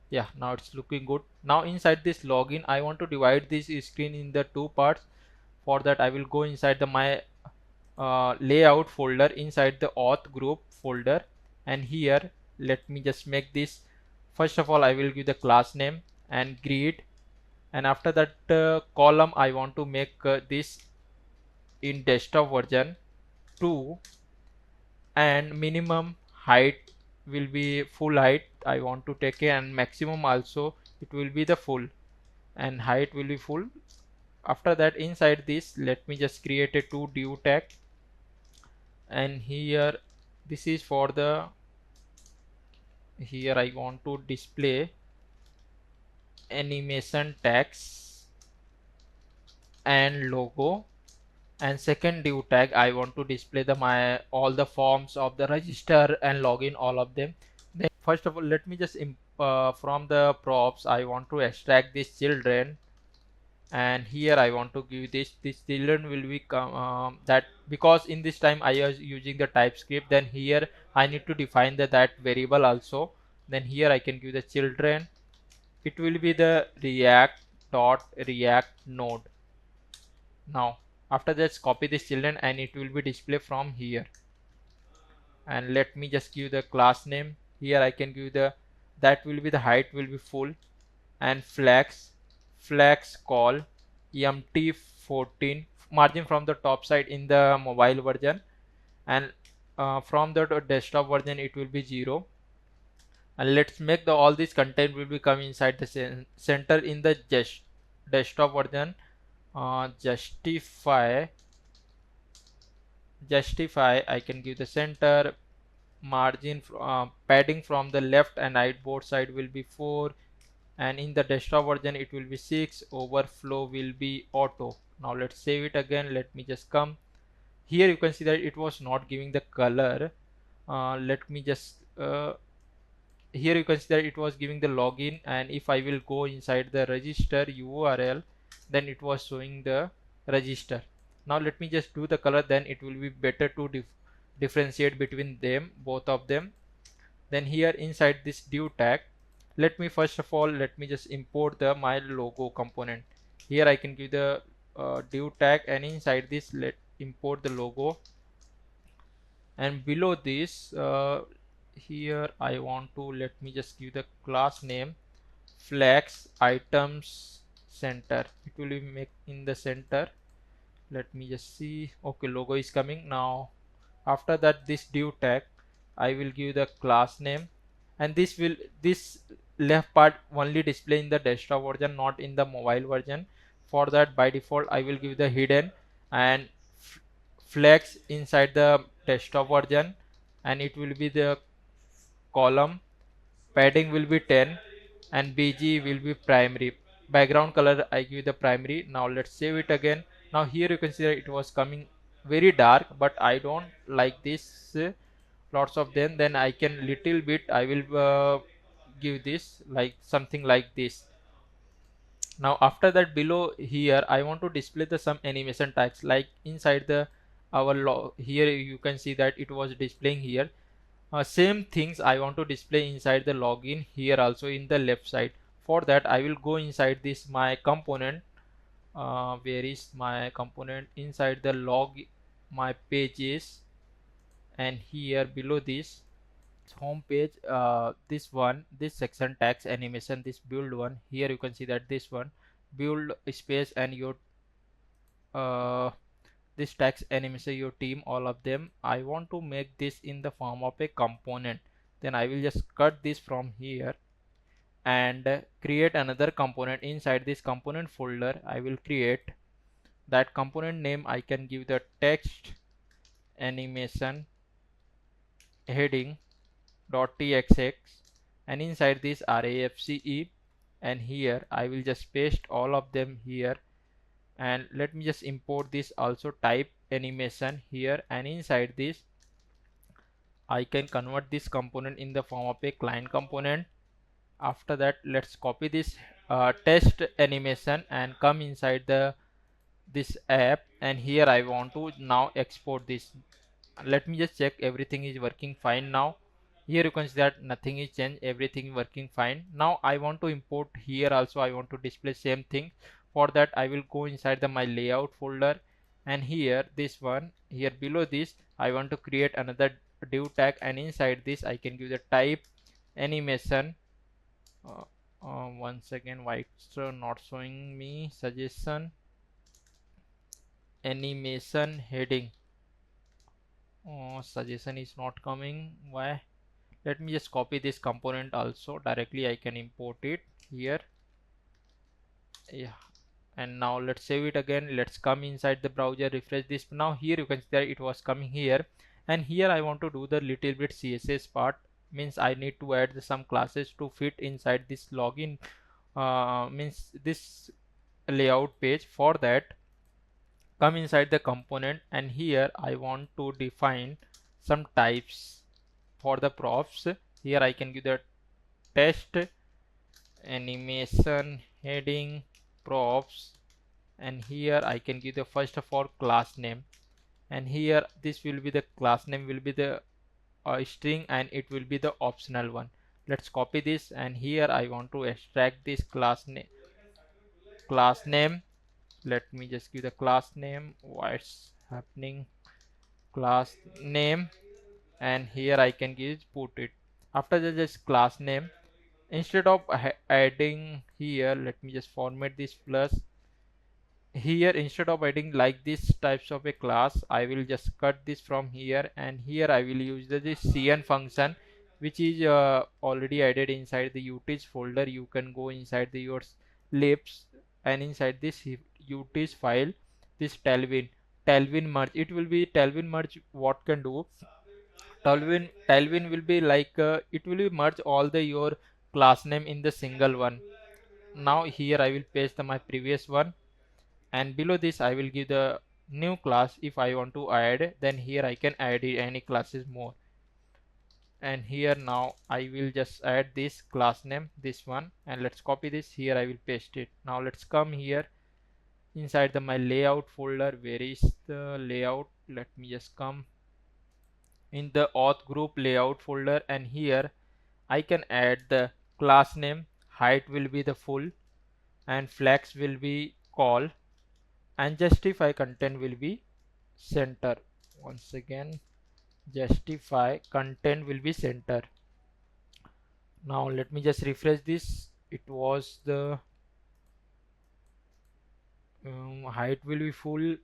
Yeah, now it's looking good. Now inside this login I want to divide this screen in the two parts. For that I will go inside the my layout folder inside the auth group folder, and here let me just make this. First of all I will give the class name and greet, and after that column I want to make this in desktop version 2, and minimum height will be full height I want to take it, and maximum also it will be the full, and height will be full. After that inside this let me just create a 2 div tag, and here this is for the here I want to display animation tags and logo, and second div tag I want to display the my all the forms of the register and login, all of them. Then first of all let me just from the props I want to extract this children, and here I want to give this children will be that because in this time I was using the TypeScript, then here I need to define that variable also. Then here I can give the children, it will be the react node. Now after that copy this children and it will be displayed from here, and let me just give the class name. Here I can give the that will be the height will be full, and flex call mt14 margin from the top side in the mobile version, and from the desktop version it will be 0. And let's make the all this content will be come inside the center in the desktop version. Justify I can give the center margin padding from the left and right both side will be 4, and in the desktop version it will be 6. Overflow will be auto. Now let's save it again. Let me just come here. You can see that it was not giving the color. Let me just here you can see that it was giving the login, and if I will go inside the register URL, then it was showing the register. Now let me just do the color, then it will be better to differentiate between them, both of them. Then here inside this div tag, let me first of all let me just import the my logo component. Here I can give the div tag, and inside this let import the logo, and below this here I want to let me just give the class name flex items center. It will be make in the center. Let me just see. Okay, logo is coming now. After that this div tag I will give the class name, and this left part only display in the desktop version, not in the mobile version. For that by default I will give the hidden and flex inside the desktop version, and it will be the column padding will be 10 and bg will be primary. background color I give the primary. Now let's save it again. Now here you can see that it was coming very dark, but I don't like this, lots of them. Then I can little bit I will give this like something like this. Now after that, below here I want to display the some animation tags like inside the our log. Here you can see that it was displaying here. Same things I want to display inside the login here also in the left side. For that I will go inside this my component. Where is my component? Inside the log my pages, and here below this home page, this one, this section tags animation, this build one, here you can see that this one build space and your this tags animation, your team, all of them I want to make this in the form of a component. Then I will just cut this from here and create another component. Inside this component folder I will create that component name. I can give the text animation heading .txx, and inside this RAFCE, and here I will just paste all of them here. And let me just import this also, type animation here, and inside this I can convert this component in the form of a client component. After that, let's copy this test animation and come inside the this app, and here I want to now export this. Let me just check everything is working fine. Now here you can see that nothing is changed, everything working fine. Now I want to import here also, I want to display same thing. For that I will go inside the my layout folder, and here this one, here below this I want to create another div tag, and inside this I can give the type animation. Once again, why it's not showing me suggestion animation heading. Suggestion is not coming, why? Let me just copy this component also, directly I can import it here. Yeah, and now let's save it again. Let's come inside the browser, refresh this. Now here you can see that it was coming here, and here I want to do the little bit CSS part. Means I need to add some classes to fit inside this login, means this layout page. For that, come inside the component, and here I want to define some types for the props. Here I can give the test animation heading props, and here I can give the first of all class name, and here this will be the class name will be the string, and it will be the optional one. Let's copy this, and here I want to extract this class name. Let me just give the class name. What's happening? Class name, and here I can give put it after just class name. Instead of adding here, let me just format this plus. Here instead of adding like this types of a class, I will just cut this from here, and here I will use this cn function, which is already added inside the utils folder. You can go inside your libs, and inside this utils file, this tailwind merge, it will be tailwind merge. What can do tailwind will be like it will be merge all the your class name in the single one. Now here I will paste my previous one, and below this I will give the new class. If I want to add, then here I can add any classes more, and here now I will just add this class name, this one, and let's copy this. Here I will paste it. Now let's come here inside my layout folder. Where is the layout? Let me just come in the auth group layout folder, and here I can add the class name. Height will be the full, and flex will be call, and justify content will be center. Once again, justify content will be center. Now let me just refresh this. It was the height will be full,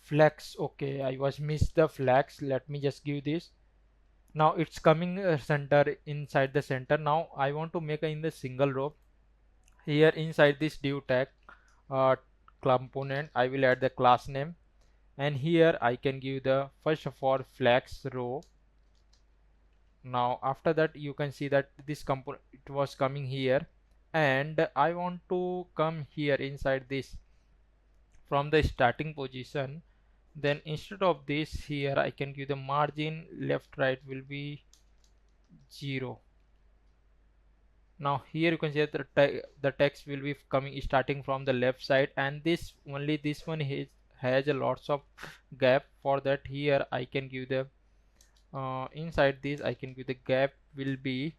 flex. Okay, I was missed the flex. Let me just give this. Now it's coming center, inside the center. Now I want to make in the single row. Here inside this div tag uh, component, I will add the class name, and here I can give the first of all flex row. Now after that you can see that this component, it was coming here, and I want to come here inside this from the starting position. Then instead of this, here I can give the margin left right will be 0. Now here you can see that the text will be coming starting from the left side, and this only this one has a lots of gap. For that, here I can give the inside this I can give the gap will be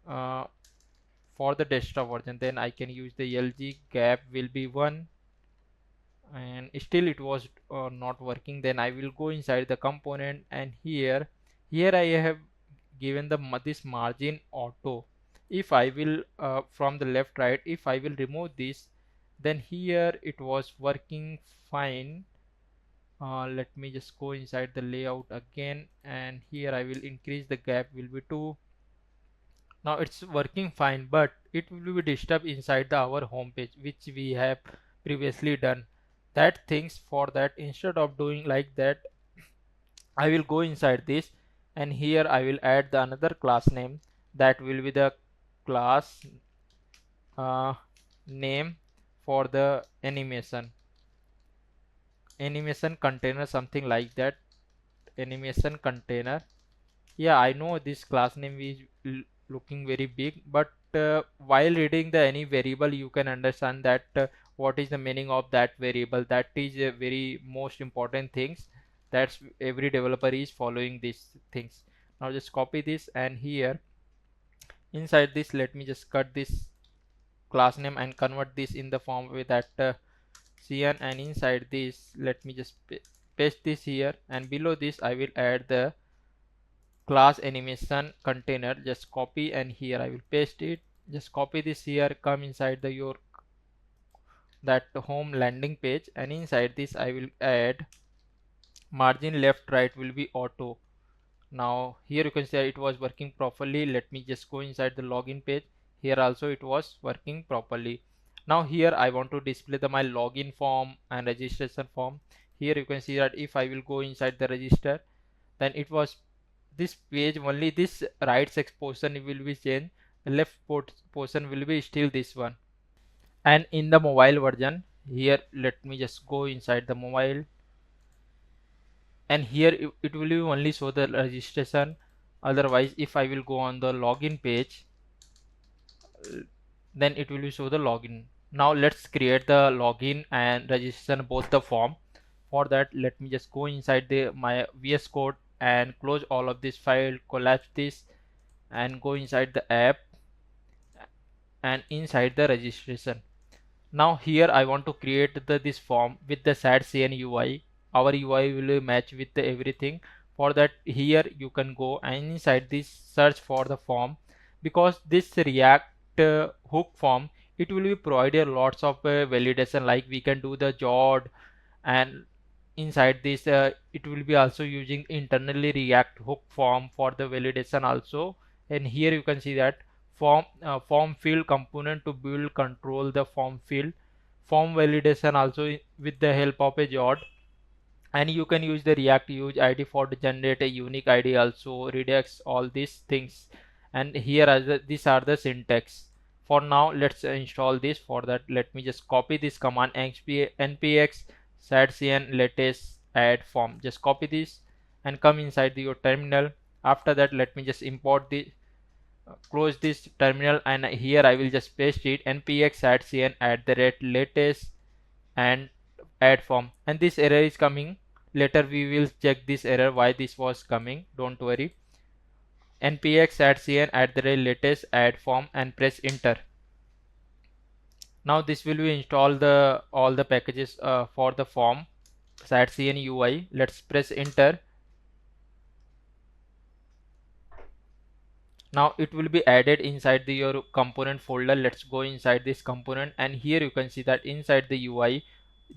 uh, for the desktop version. Then I can use the LG gap will be 1, and still it was not working. Then I will go inside the component, and here I have given the this margin auto. If I will from the left right, if I will remove this, then here it was working fine. Let me just go inside the layout again, and here I will increase the gap will be 2. Now it's working fine, but it will be disturbed inside the our home page, which we have previously done that things. For that, instead of doing like that, I will go inside this, and here I will add the another class name that will be the class uh, name for the animation container, something like that. Animation container. Yeah, I know this class name is looking very big, but while reading the any variable, you can understand that what is the meaning of that variable. That is a very most important things. That's every developer is following these things. Now just copy this, and here inside this, let me just cut this class name and convert this in the form with that cn, and inside this, let me just paste this here, and below this I will add the class animation container. Just copy, and here I will paste it. Just copy this here, come inside the your that home landing page, and inside this I will add margin left right will be auto. Now here you can see it was working properly. Let me just go inside the login page. Here also it was working properly. Now here I want to display my login form and registration form. Here you can see that if I will go inside the register, then it was this page only. This right sex portion will be changed, the left portion will be still this one. And in the mobile version, here let me just go inside the mobile, and here it will be only show the registration. Otherwise, if I will go on the login page, then it will show the login. Now let's create the login and registration both the form. For that, let me just go inside the my VSCode and close all of this file, collapse this, and go inside the app and inside the registration. Now here I want to create this form with the Shadcn UI. Our UI will match with everything. For that, here you can go and inside this search for the form, because this React hook form, it will be provided lots of validation, like we can do the JOD, and inside this it will be also using internally React hook form for the validation also. And here you can see that form field component to build control the form field, form validation also with the help of a JOD. And you can use the React use ID for to generate a unique ID also, redux all these things. And here as these are the syntax. For now, let's install this. For that, let me just copy this command npx shadcn latest add form. Just copy this and come inside your terminal. After that, let me just import the close this terminal, and here I will just paste it npx shadcn @latest and add form. And this error is coming. Later we will check this error why this was coming, don't worry. npx shadcn @latest add form and press enter. Now this will be install the all the packages for the form Shadcn UI. Let's press enter. Now it will be added inside your component folder. Let's go inside this component, and here you can see that inside the UI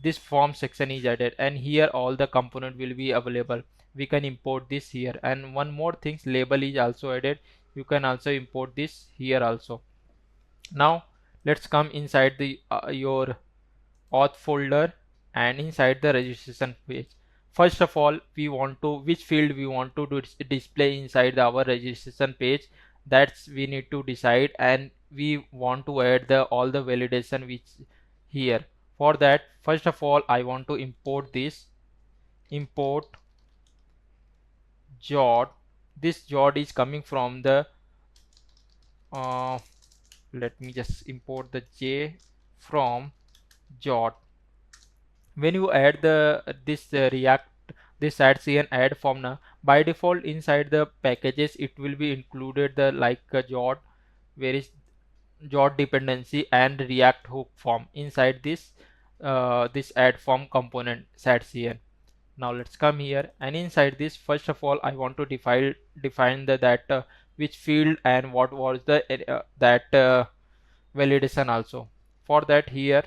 this form section is added, and here all the component will be available. We can import this here, and one more things, label is also added. You can also import this here also. Now let's come inside the your auth folder and inside the registration page. First of all, we want to which field we want to display inside our registration page. That's we need to decide, and we want to add the all the validation which here. For that, first of all, I want to import this, import jot. This jot is coming from the let me just import the j from jot. When you add the this react this Shadcn add form now, by default inside the packages it will be included the like jot, where is jot dependency and react hook form inside this this add form component Shadcn. Now let's come here, and inside this, first of all, I want to define the that which field and what was the that validation also. For that, here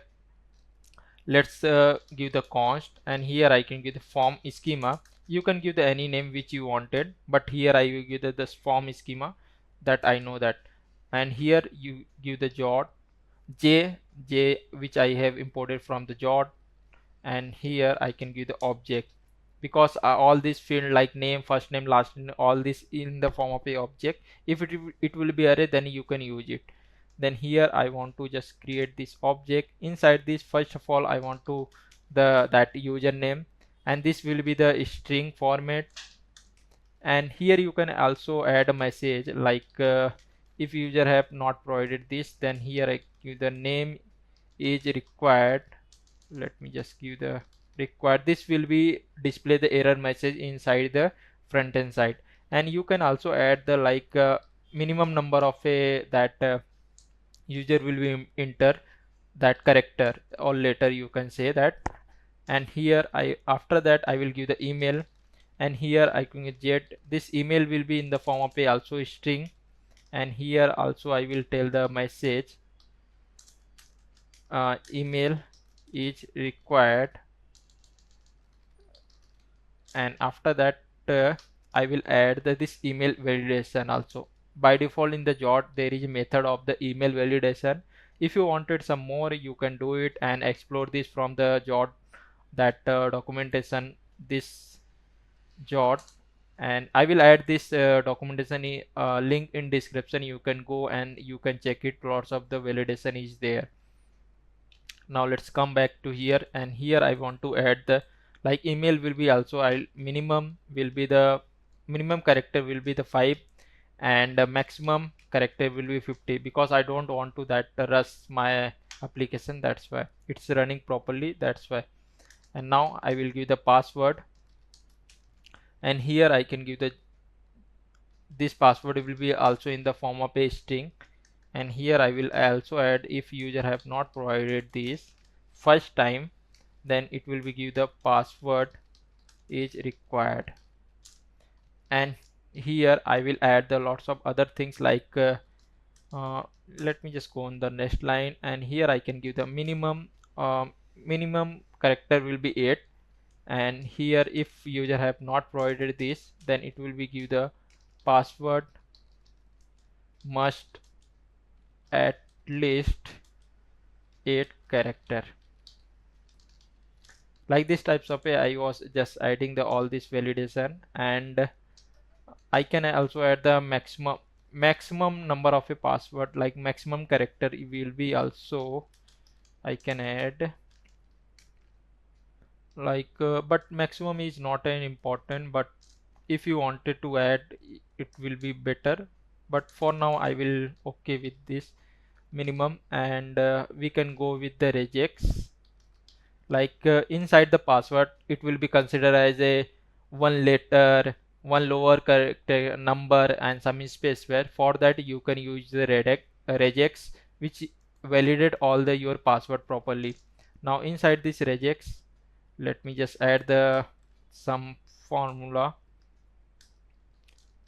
let's give the const, and here I can give the form schema. You can give the any name which you wanted, but here I will give the form schema that I know that. And here you give the jot j which I have imported from the jot, and here I can give the object, because all this field like name, first name, last name, all this in the form of a object. If it will be array, then you can use it. Then here I want to just create this object. Inside this, first of all, I want to that username, and this will be the string format. And here you can also add a message like if user have not provided this, then here I give the name is required. Let me just give the required. This will be display the error message inside the front end side. And you can also add the like minimum number of a that user will be enter that character, or later you can say that. And here I after that I will give the email, and here I can get this email will be in the form of a also string. And here also I will tell the message email is required, and after that I will add this email validation also. By default in the jot there is a method of the email validation. If you wanted some more, you can do it and explore this from the jot that documentation, this jot. And I will add this documentation link in description. You can go and you can check it. Lots of the validation is there. Now let's come back to here, and here I want to add the like email will be also I'll minimum will be the minimum character will be the 5, and the maximum character will be 50, because I don't want to that rush my application. That's why it's running properly, that's why. And now I will give the password, and here I can give the this password will be also in the form of a string. And here I will also add if user have not provided this first time, then it will be give the password is required. And here I will add the lots of other things like let me just go on the next line, and here I can give the minimum minimum character will be 8. And here if user have not provided this, then it will be give the password must at least 8 character. Like this types of I was just adding the all this validation. And I can also add the maximum number of a password, like maximum character will be also I can add like but maximum is not an important, but if you wanted to add it will be better. But for now I will okay with this minimum. And we can go with the regex, like inside the password it will be considered as a one letter, one lower character number, and some space. Where for that you can use the regex, which validate all the your password properly. Now inside this regex, let me just add the some formula.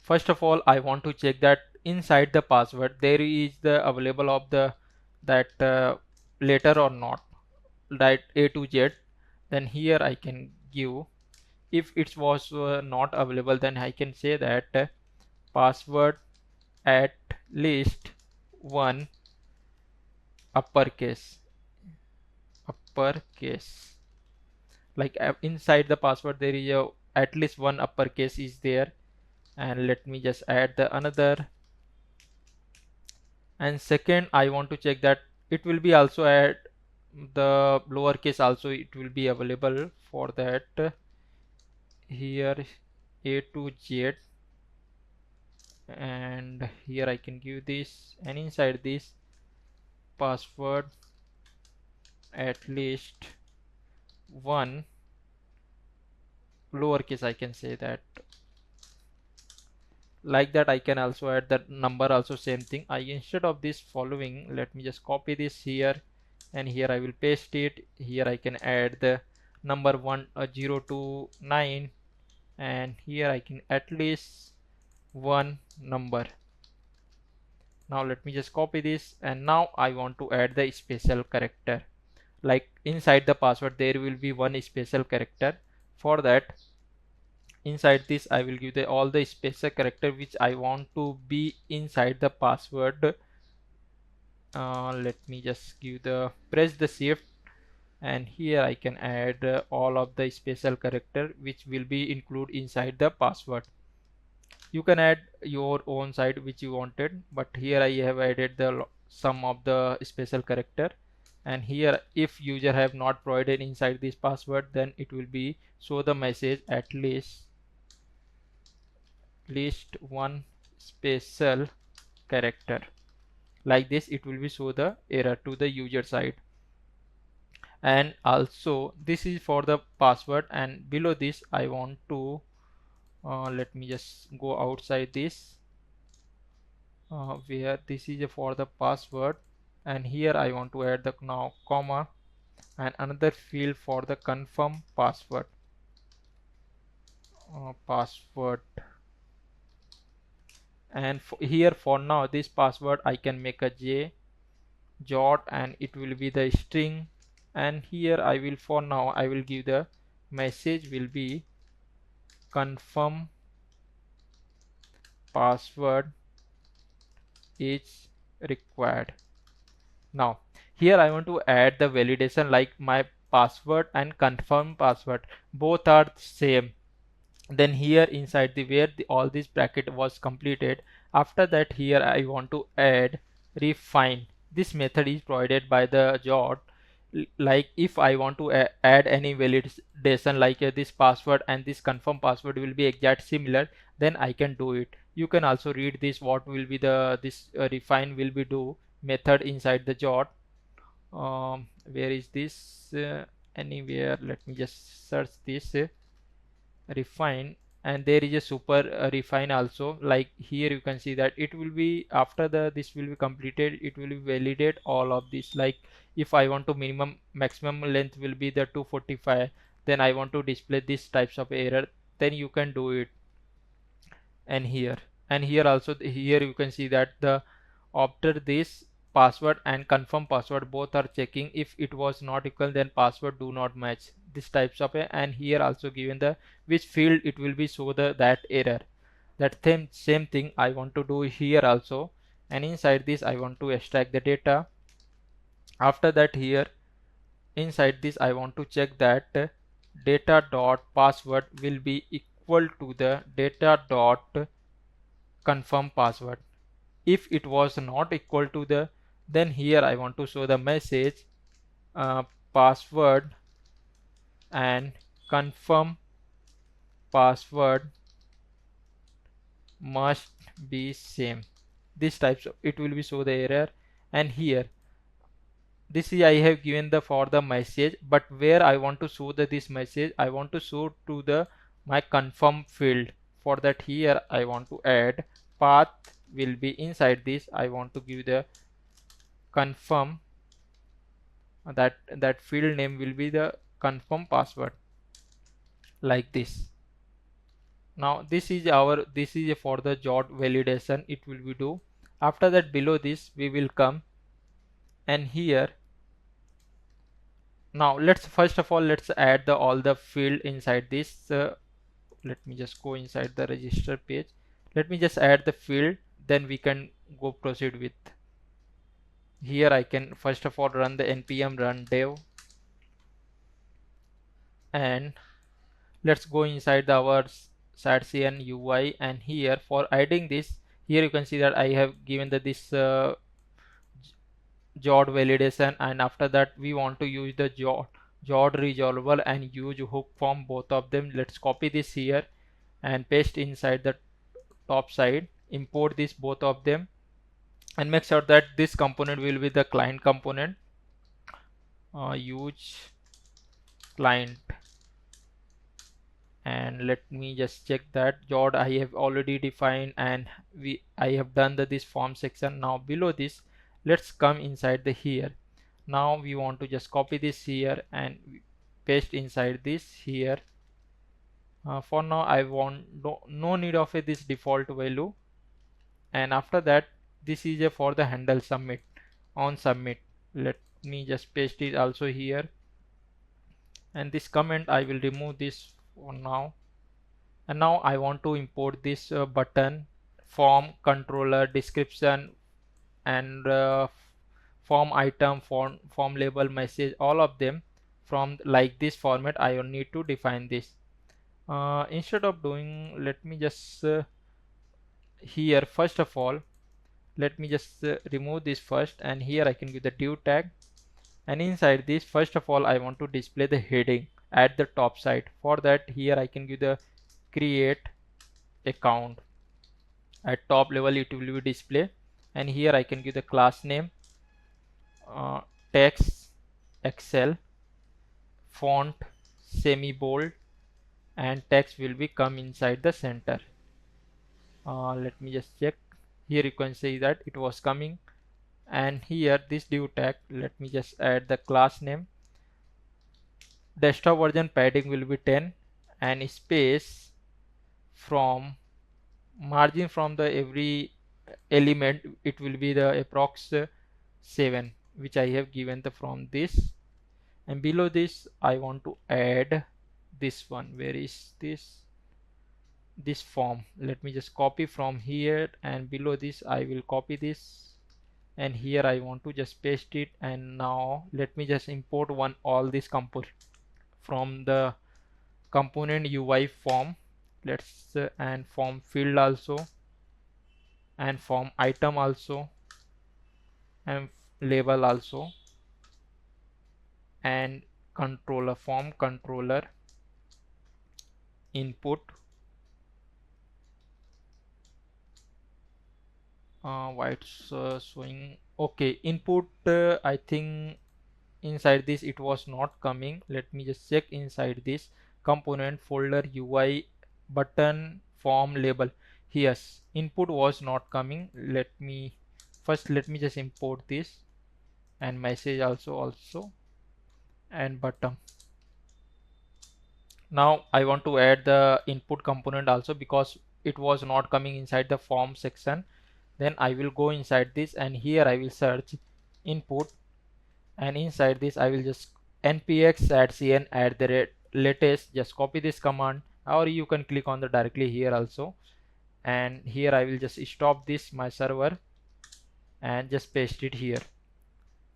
First of all, I want to check that inside the password there is the available of the that letter or not, that A to Z. Then here I can give, if it was not available, then I can say that password at least one uppercase like inside the password there is a at least one uppercase is there. And let me just add the another And second, I want to check that it will be also at the lowercase also it will be available. For that, here A to Z, and here I can give this, and inside this password at least one lowercase, I can say that. Like that, I can also add that number also, same thing. I, instead of this following, let me just copy this here, and here I will paste it. Here I can add the number 0 to 9, and here I can at least one number. Now let me just copy this, and now I want to add the special character. Like inside the password there will be one special character. For that, inside this I will give the all the special character which I want to be inside the password. Let me just give the press the shift, and here I can add all of the special character which will be include inside the password. You can add your own side which you wanted, but here I have added the some of the special character. And here if user have not provided inside this password, then it will be show the message at least one special character. Like this it will be show the error to the user side. And also this is for the password, and below this I want to let me just go outside this where this is for the password, and here I want to add the now comma and another field for the confirm password. And here for now this password I can make a jot, and it will be the string. And here I will, for now I will give the message will be confirm password is required. Now here I want to add the validation, like my password and confirm password both are same. Then here inside the where all this bracket was completed, after that here I want to add refine. This method is provided by the jot. Like if I want to add any validation, like this password and this confirm password will be exact similar, then I can do it. You can also read this what will be the this refine will be do method inside the jot. Where is this anywhere, let me just search this refine, and there is a super refine also. Like here you can see that it will be after the this will be completed, it will validate all of this. Like if I want to maximum length will be the 245, then I want to display this types of error, then you can do it. And here also, here you can see that the after this password and confirm password both are checking. If it was not equal, then password do not match, this types of and here also given the which field it will be show the that error. That same thing I want to do here also. And inside this I want to extract the data. After that here inside this I want to check that data dot password will be equal to the data dot confirm password. If it was not equal to the, then here I want to show the message password and confirm password must be same. This types of it will be show the error. And here this is I have given the for the message, but where I want to show the this message, I want to show to the my confirm field. For that here I want to add path will be inside this. I want to give the confirm, that field name will be the confirm password, like this. Now this is for the jot validation it will be do. After that below this we will come, and here now let's first of all let's add the all the field inside this. Let me just go inside the register page. Let me just add the field, then we can go proceed with. Here I can first of all run the npm run dev, and let's go inside our Shadcn UI. And here for adding this, here you can see that I have given the this jod validation, and after that we want to use the jod resolver and use hook form, both of them. Let's copy this here and paste inside the top side, import this both of them, and make sure that this component will be the client component. Use client, and let me just check that jod I have already defined, and I have done this form section. Now below this, let's come inside the here. Now we want to just copy this here and paste inside this here. For now I want no need of this default value, and after that this is a for the handle submit. On submit, let me just paste it also here, and this comment I will remove this for now. And now I want to import this button, form, controller, description, and form item, form label, message, all of them from like this format. I will need to define this. Instead of doing, let me just here first of all, let me just remove this first, and here I can give the div tag, and inside this first of all I want to display the heading at the top side. For that, here I can give the create account. At top level it will be display, and here I can give the class name, text excel, font semi bold, and text will be come inside the center. Let me just check. Here you can see that it was coming, and here this div tag, let me just add the class name. Desktop version padding will be 10, and space from margin from the every element it will be the approx 7, which I have given the from this. And below this I want to add this one. Where is this form? Let me just copy from here, and below this I will copy this, and here I want to just paste it. And now let me just import all this component from the component UI form. Let's and form field also, and form item also, and label also, and controller, form controller, input, why it's showing okay input. I think inside this it was not coming. Let me just check inside this component folder, UI, button, form, label. Yes, input was not coming. Let me just import this, and message also, and button. Now I want to add the input component also, because it was not coming inside the form section. Then I will go inside this, and here I will search input, and inside this I will just npx Shadcn at the latest. Just copy this command, or you can click on the directly here also, and here I will just stop this my server and just paste it here.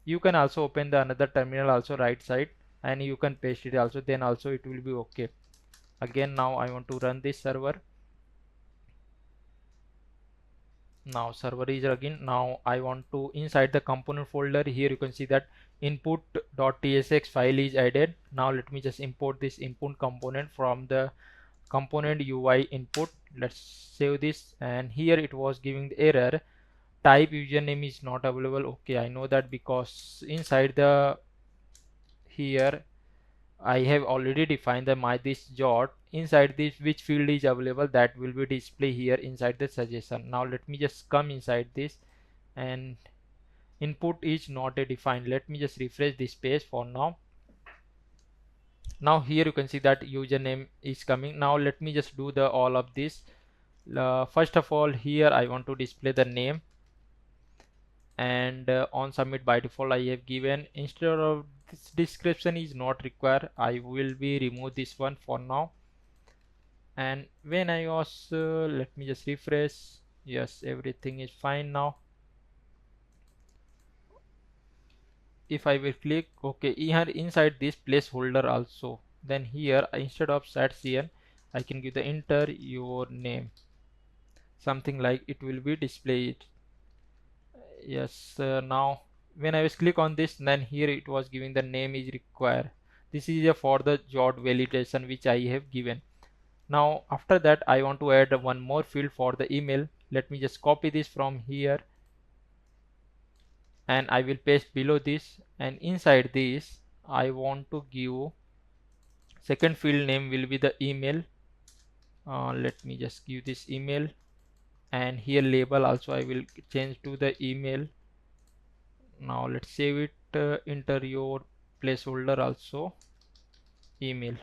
You can also open the another terminal also right side, and you can paste it also, then also it will be okay. Again, now I want to run this server. Now server is again. Now I want to inside the component folder, here you can see that input.tsx file is added. Now let me just import this input component from the component UI input. Let's save this, and here it was giving the error, type username is not available. Okay, I know that because inside the here I have already defined the this jod. Inside this which field is available, that will be display here inside the suggestion. Now let me just come inside this, and input is not a defined. Let me just refresh this page for now. Now here you can see that username is coming. Now let me just do the all of this. First of all, here I want to display the name, and on submit by default I have given, instead of this description is not required, I will be remove this one for now. And when I was let me just refresh. Yes, everything is fine now. If I will click okay, here inside this placeholder also, then here instead of Shadcn I can give the enter your name, something like it will be displayed. Yes, now when I was click on this, then here it was giving the name is required. This is a for the job validation which I have given. Now after that I want to add one more field for the email. Let me just copy this from here and I will paste below this, and inside this I want to give second field name will be the email. Let me just give this email, and here label also I will change to the email. Now let's save it, enter your placeholder also email.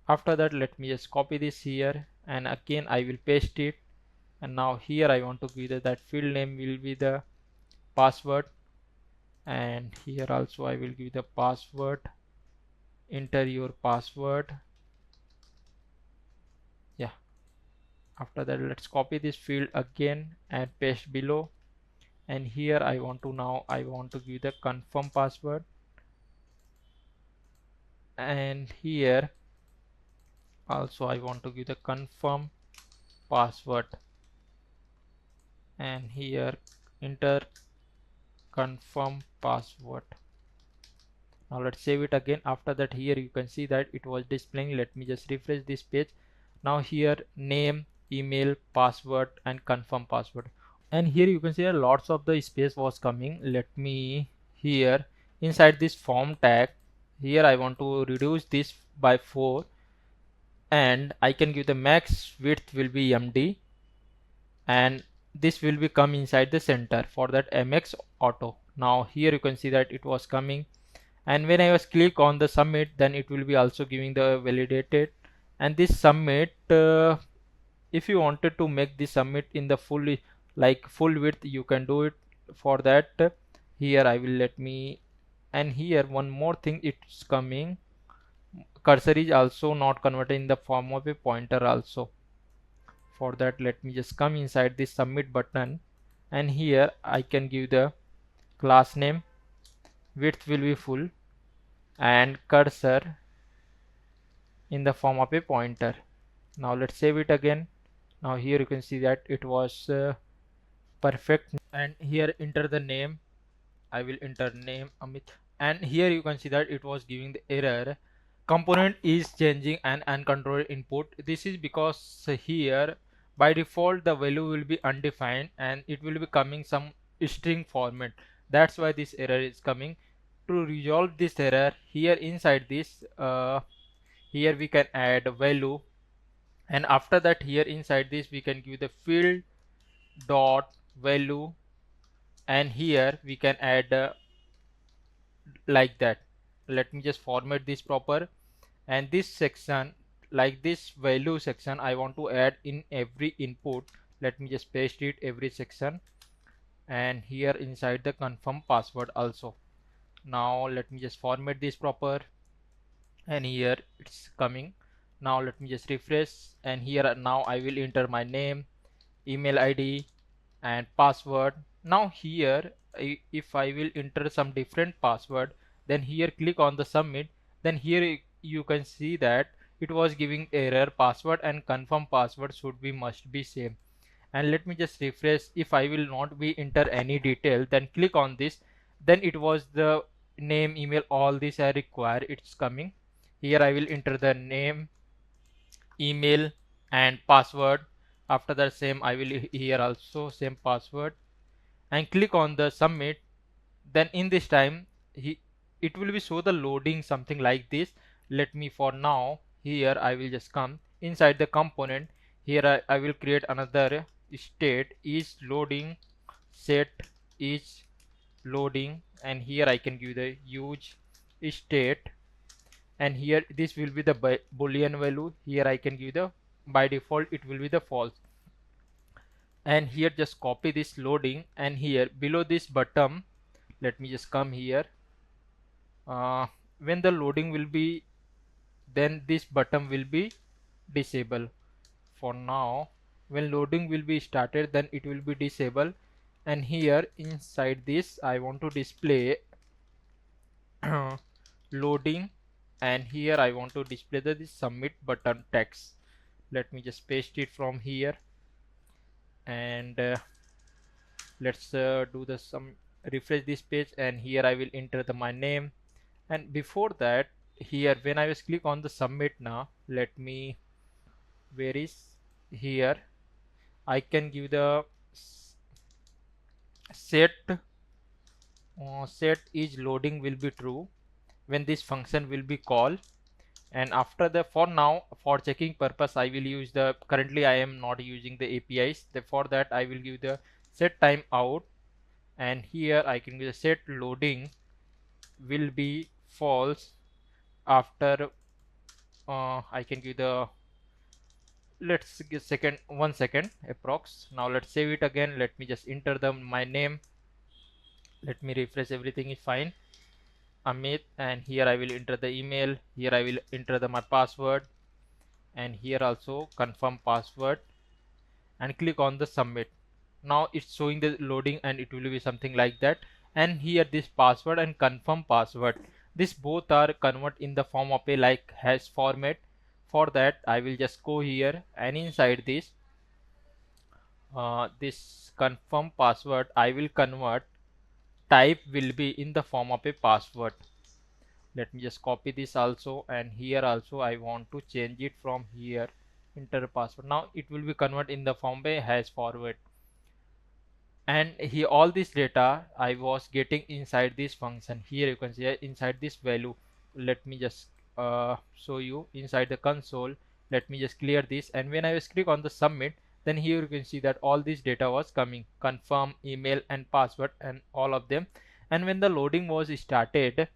After that let me just copy this here and again I will paste it, and now here I want to give that field name will be the password, and here also I will give the password, enter your password. Yeah, after that let's copy this field again and paste below, and here I want to give the confirm password, and here also I want to give the confirm password, and here enter confirm password. Now let's save it again. After that here you can see that it was displaying. Let me just refresh this page. Now here name, email, password and confirm password, and here you can see that lots of the space was coming. Let me here inside this form tag, here I want to reduce this by 4, and I can give the max width will be MD, and this will be come inside the center for that MX auto. Now here you can see that it was coming, and when I was click on the submit, then it will be also giving the validated. And this submit, if you wanted to make the submit in the fully like full width, you can do it. For that here I will let me, and here one more thing it's coming, cursor is also not converted in the form of a pointer also. For that let me just come inside this submit button, and here I can give the class name, width will be full, and cursor in the form of a pointer. Now let's save it again. Now here you can see that it was perfect, and here enter the name. I will enter name Amit, and here you can see that it was giving the error, component is changing an uncontrolled input. This is because here by default the value will be undefined and it will be coming some string format. That's why this error is coming. To resolve this error, here inside this here we can add value, and after that here inside this we can give the field dot value, and here we can add like that. Let me just format this proper, and this section, like this value section, I want to add in every input. Let me just paste it every section, and here inside the confirm password also. Now let me just format this proper, and here it's coming. Now let me just refresh, and here now I will enter my name, email ID and password. Now here if I will enter some different password, then here click on the submit, then here you can see that it was giving error, password and confirm password should be must be same. And let me just refresh. If I will not be enter any detail, then click on this, then it was the name, email, all these are required, it's coming. Here I will enter the name, email and password. After that same I will here also same password, and click on the submit. Then in this time it will be show the loading something like this. Let me for now here I will just come inside the component. Here I will create another state is loading, set is loading, and here I can give the use state, and here this will be the boolean value. Here I can give the by default it will be the false, and here just copy this loading, and here below this button let me just come here. When the loading will be, then this button will be disabled. For now when loading will be started, then it will be disabled, and here inside this I want to display loading, and here I want to display the submit button text. Let me just paste it from here, and let's do the sum. refresh this page, and here I will enter my name. And before that, here when I was click on the submit, now let me, where is here, I can give the set set is loading will be true when this function will be called. And after the, for now, for checking purpose, I will use the, currently I am not using the APIs, for that I will give the set timeout, and here I can give the set loading will be false after I can give the, let's give second, 1 second approx. Now let's save it again. Let me just enter my name. Let me refresh, everything is fine, Amit, and here I will enter the email. Here I will enter my password, and here also confirm password, and click on the submit. Now it's showing the loading, and it will be something like that. And here this password and confirm password, this both are convert in the form of a like hash format. For that I will just go here, and inside this this confirm password I will convert, type will be in the form of a password. Let me just copy this also, and here also I want to change it from here, enter password. Now it will be convert in the form by hash forward. And here all this data I was getting inside this function. Here you can see inside this value. Let me just show you inside the console. Let me just clear this, and when I was click on the submit, then here you can see that all this data was coming, confirm, email and password, and all of them. And when the loading was started,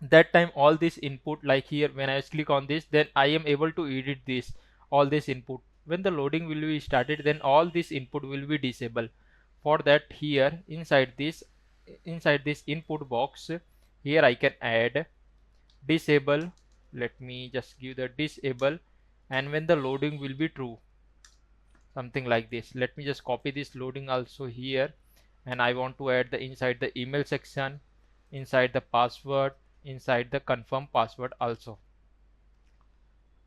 that time all this input, like here when I click on this, then I am able to edit this, all this input. When the loading will be started, then all this input will be disabled. For that, here inside this input box, here I can add disable. Let me just give the disable, and when the loading will be true, something like this. Let me just copy this loading also here, and I want to add the inside the email section, inside the password, inside the confirm password also.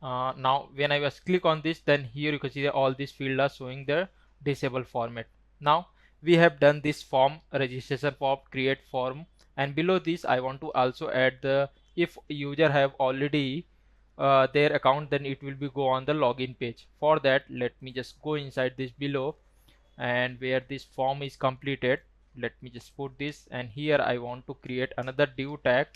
Now when I was click on this, then here you can see that all these fields are showing the disable format. Now we have done this form, registration form, create form, and below this I want to also add the, if user have already their account, then it will be go on the login page. For that, let me just go inside this below, and where this form is completed, let me just put this, and here I want to create another div tag,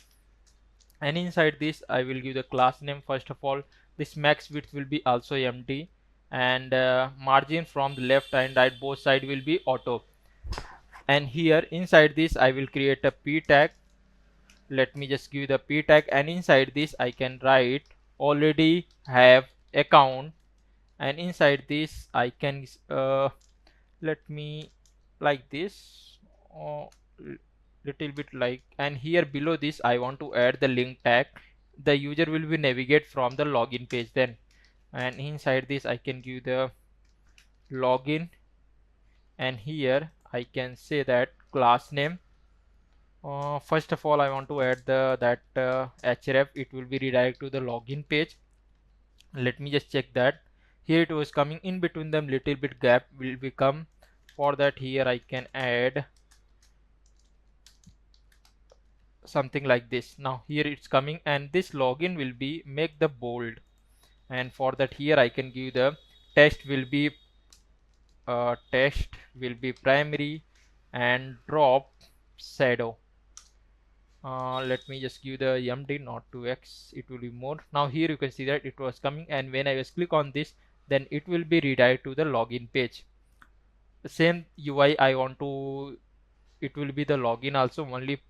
and inside this I will give the class name. First of all, this max width will be also empty, and margin from the left and right both side will be auto. And here inside this I will create a p tag. Let me just give the p tag, and inside this I can write already have account, and inside this I can let me like this, little bit like, and here below this I want to add the link tag. The user will be navigate from the login page then, and inside this I can give the login, and here I can say that class name. First of all I want to add the href, it will be redirect to the login page. Let me just check that. Here it was coming, in between them little bit gap will become. For that, here I can add something like this. Now here it's coming, and this login will be make the bold, and for that here I can give the text will be primary, and drop shadow. Let me just give the md not to x, it will be more. Now here you can see that it was coming, and when I was click on this, then it will be redirect to the login page. The same UI I want to, it will be the login also, only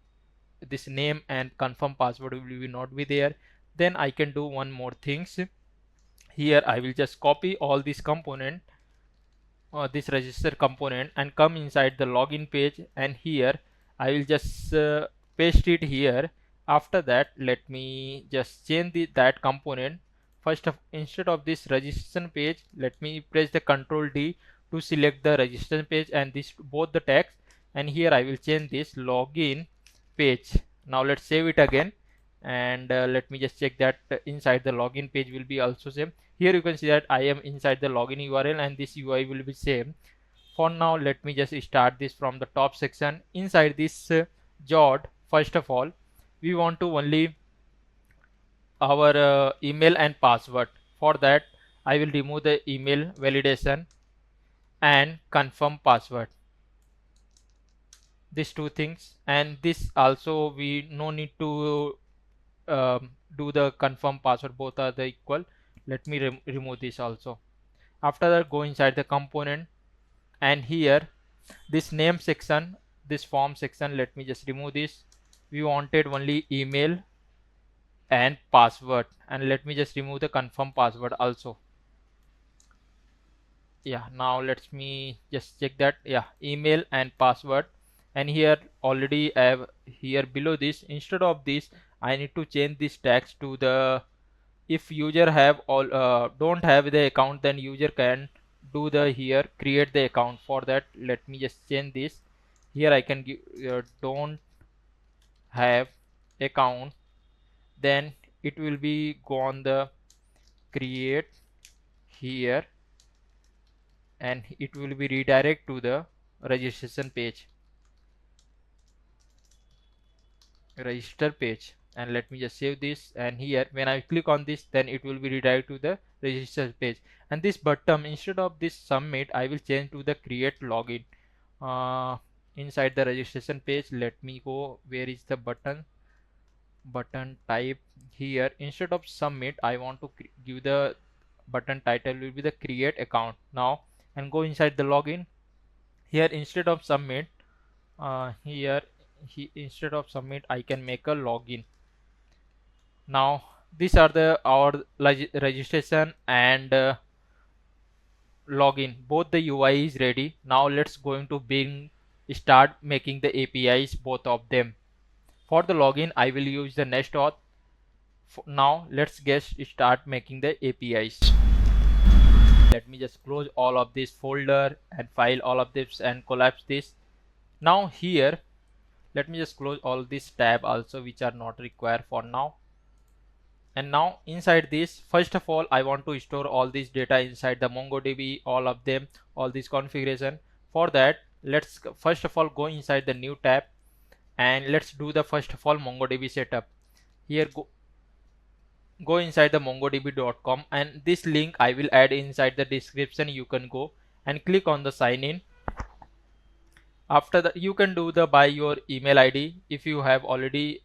this name and confirm password will be not be there. Then I can do one more things. Here I will just copy all this component, this register component, and come inside the login page, and here I will just paste it here. After that, let me just change that component. First of, instead of this registration page, let me press the Ctrl D to select the registration page and this both the text, and here I will change this login page. Now let's save it again, and let me just check that inside the login page will be also same. Here you can see that I am inside the login URL, and this UI will be same. For now, let me just start this from the top section. Inside this job, first of all, we want to only our email and password. For that, I will remove the email validation and confirm password, these two things. And this also we no need to do the confirm password, both are the equal. Let me remove this also. After that, go inside the component, and here this name section, this form section, let me just remove this. We wanted only email and password, and let me just remove the confirm password also. Yeah, now let me just check that. Yeah, email and password. And here already I have here below this, instead of this I need to change this tags to the, if user have all don't have the account, then user can do the here create the account. For that, let me just change this. Here I can give don't have account, then it will be go on the create here, and it will be redirect to the registration page, register page. And let me just save this, and here when I click on this, then it will be redirect to the register page. And this button, instead of this submit, I will change to the create login. Inside the registration page, let me go, where is the button type. Here instead of submit, I want to give the button title will be the create account now. And go inside the login. Here instead of submit, here instead of submit, I can make a login. Now these are the our registration and login, both the UI is ready. Now let's going to start making the APIs, both of them. For the login, I will use the Next.Auth. Now let's get start making the APIs. Let me just close all of this folder and file all of this and collapse this. Now here, let me just close all this tab also, which are not required for now. And now inside this, first of all, I want to store all this data inside the MongoDB, all of them, all this configuration. For that, let's first of all go inside the new tab, and let's do the first of all MongoDB setup. Here go inside the mongodb.com, and this link I will add inside the description. You can go and click on the sign in. After that, you can do the by your email ID. If you have already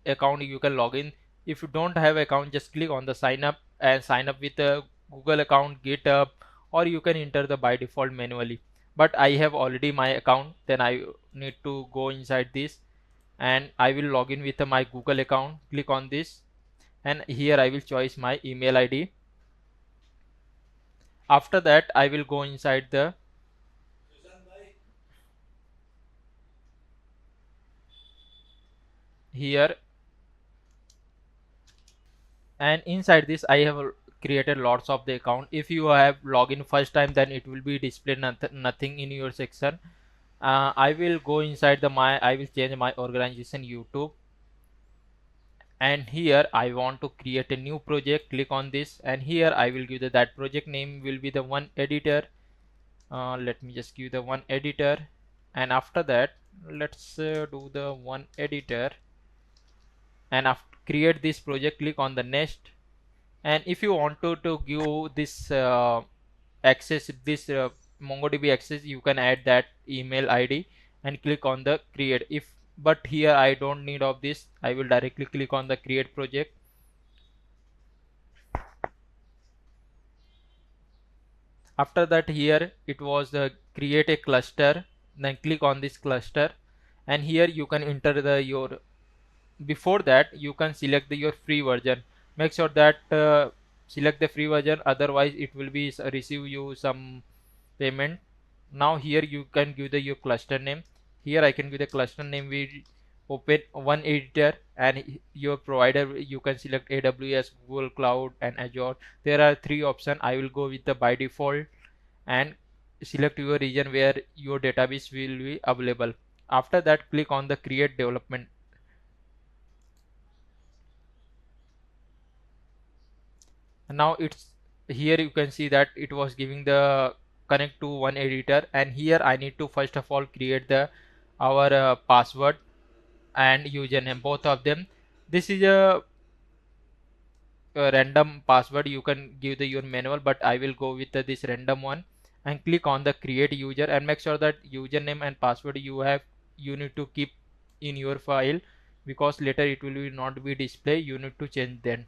account, you can log in. If you don't have account, just click on the sign up and sign up with a Google account, GitHub, or you can enter the by default manually. But I have already my account, then I need to go inside this, and I will log in with my Google account. Click on this, and here I will choose my email ID. After that, I will go inside the here, and inside this I have created lots of the account. If you have login first time, then it will be display nothing in your section. I will go inside the I will change my organization YouTube, and here I want to create a new project. Click on this, and here I will give that project name will be the one editor. Let me just give the one editor, and after that, let's do the one editor. And after create this project, click on the next. And if you want to give this access, this MongoDB access, you can add that email ID and click on the create. But here I don't need of this, I will directly click on the create project. After that, here it was the create a cluster, then click on this cluster, and here you can enter the your, before that you can select your free version. Make sure that select the free version, otherwise it will be receive you some payment. Now here you can give your cluster name. Here I can give the cluster name. We open one editor, and your provider you can select AWS, Google Cloud, and Azure. There are three options. I will go with the by default, and select your region where your database will be available. After that, click on the create development. And now it's here, you can see that it was giving the connect to one editor, and here I need to first of all create the our password and username, both of them. This is a random password. You can give the your manual, but I will go with this random one, and click on the create user, and make sure that username and password you need to keep in your file, because later it will not be display. You need to change then.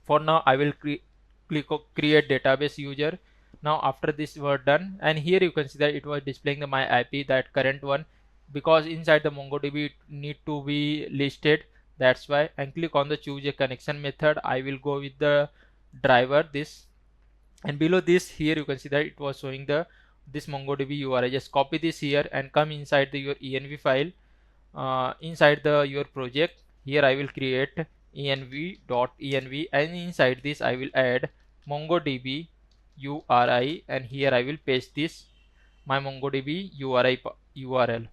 For now I will click on create database user. Now after this were done, and here you can see that it was displaying the my IP, that current one, because inside the MongoDB it need to be listed. That's why. And click on the choose a connection method. I will go with the driver this, and below this here you can see that it was showing the this MongoDB URI. Just copy this here and come inside your env file, inside the your project. Here I will create env.env, and inside this I will add MongoDB URI, and here I will paste this my MongoDB URI URL.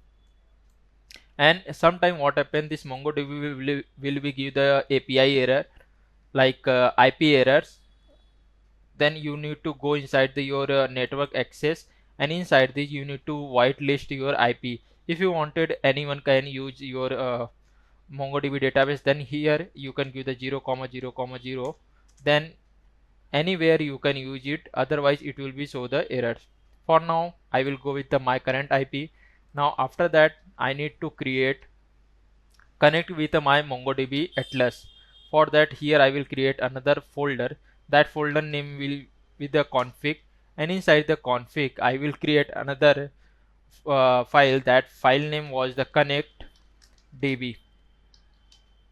And sometime what happen, this MongoDB will be give the API error, like IP errors. Then you need to go inside your network access, and inside this you need to whitelist your IP. If you wanted anyone can use your MongoDB database, then here you can give the 0,0,0. Then anywhere you can use it, otherwise it will be show the errors. For now I will go with the my current IP. Now after that I need to connect with my MongoDB Atlas. For that here I will create another folder. That folder name will be the config, and inside the config I will create another file. That file name was the connect db,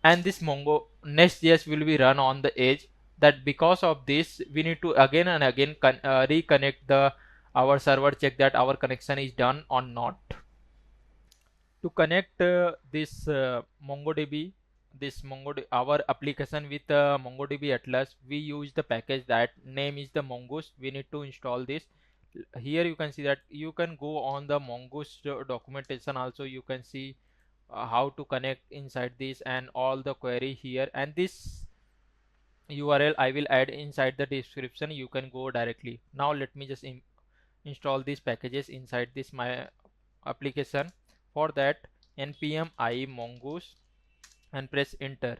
and this Mongo Next.js will be run on the edge. That because of this we need to again and again reconnect the our server, check that our connection is done or not. To connect this MongoDB, our application with MongoDB Atlas, we use the package that name is the Mongoose. We need to install this. Here you can see that you can go on the Mongoose documentation also. You can see how to connect inside this and all the query here, and this URL I will add inside the description. You can go directly. Now let me just install these packages inside this my application. For that, npm I mongoose and press enter.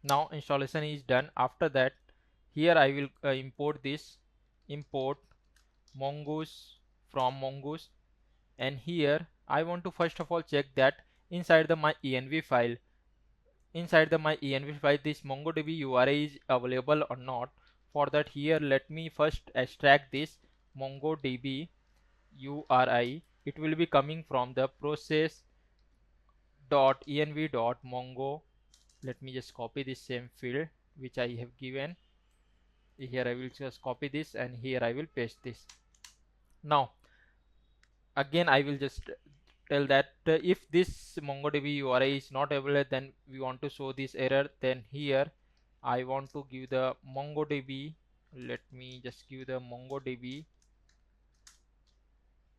Now installation is done. After that, here I will import mongoose from mongoose, and here I want to first of all check that inside the my env file, this MongoDB URI is available or not. For that, here let me first extract this MongoDB URI. It will be coming from the process.env.mongo. Let me just copy this same field which I have given. Here I will just copy this, and here I will paste this. Now again I will just tell that if this MongoDB URI is not available, then we want to show this error. Then here I want to give the MongoDB. Let me just give the MongoDB.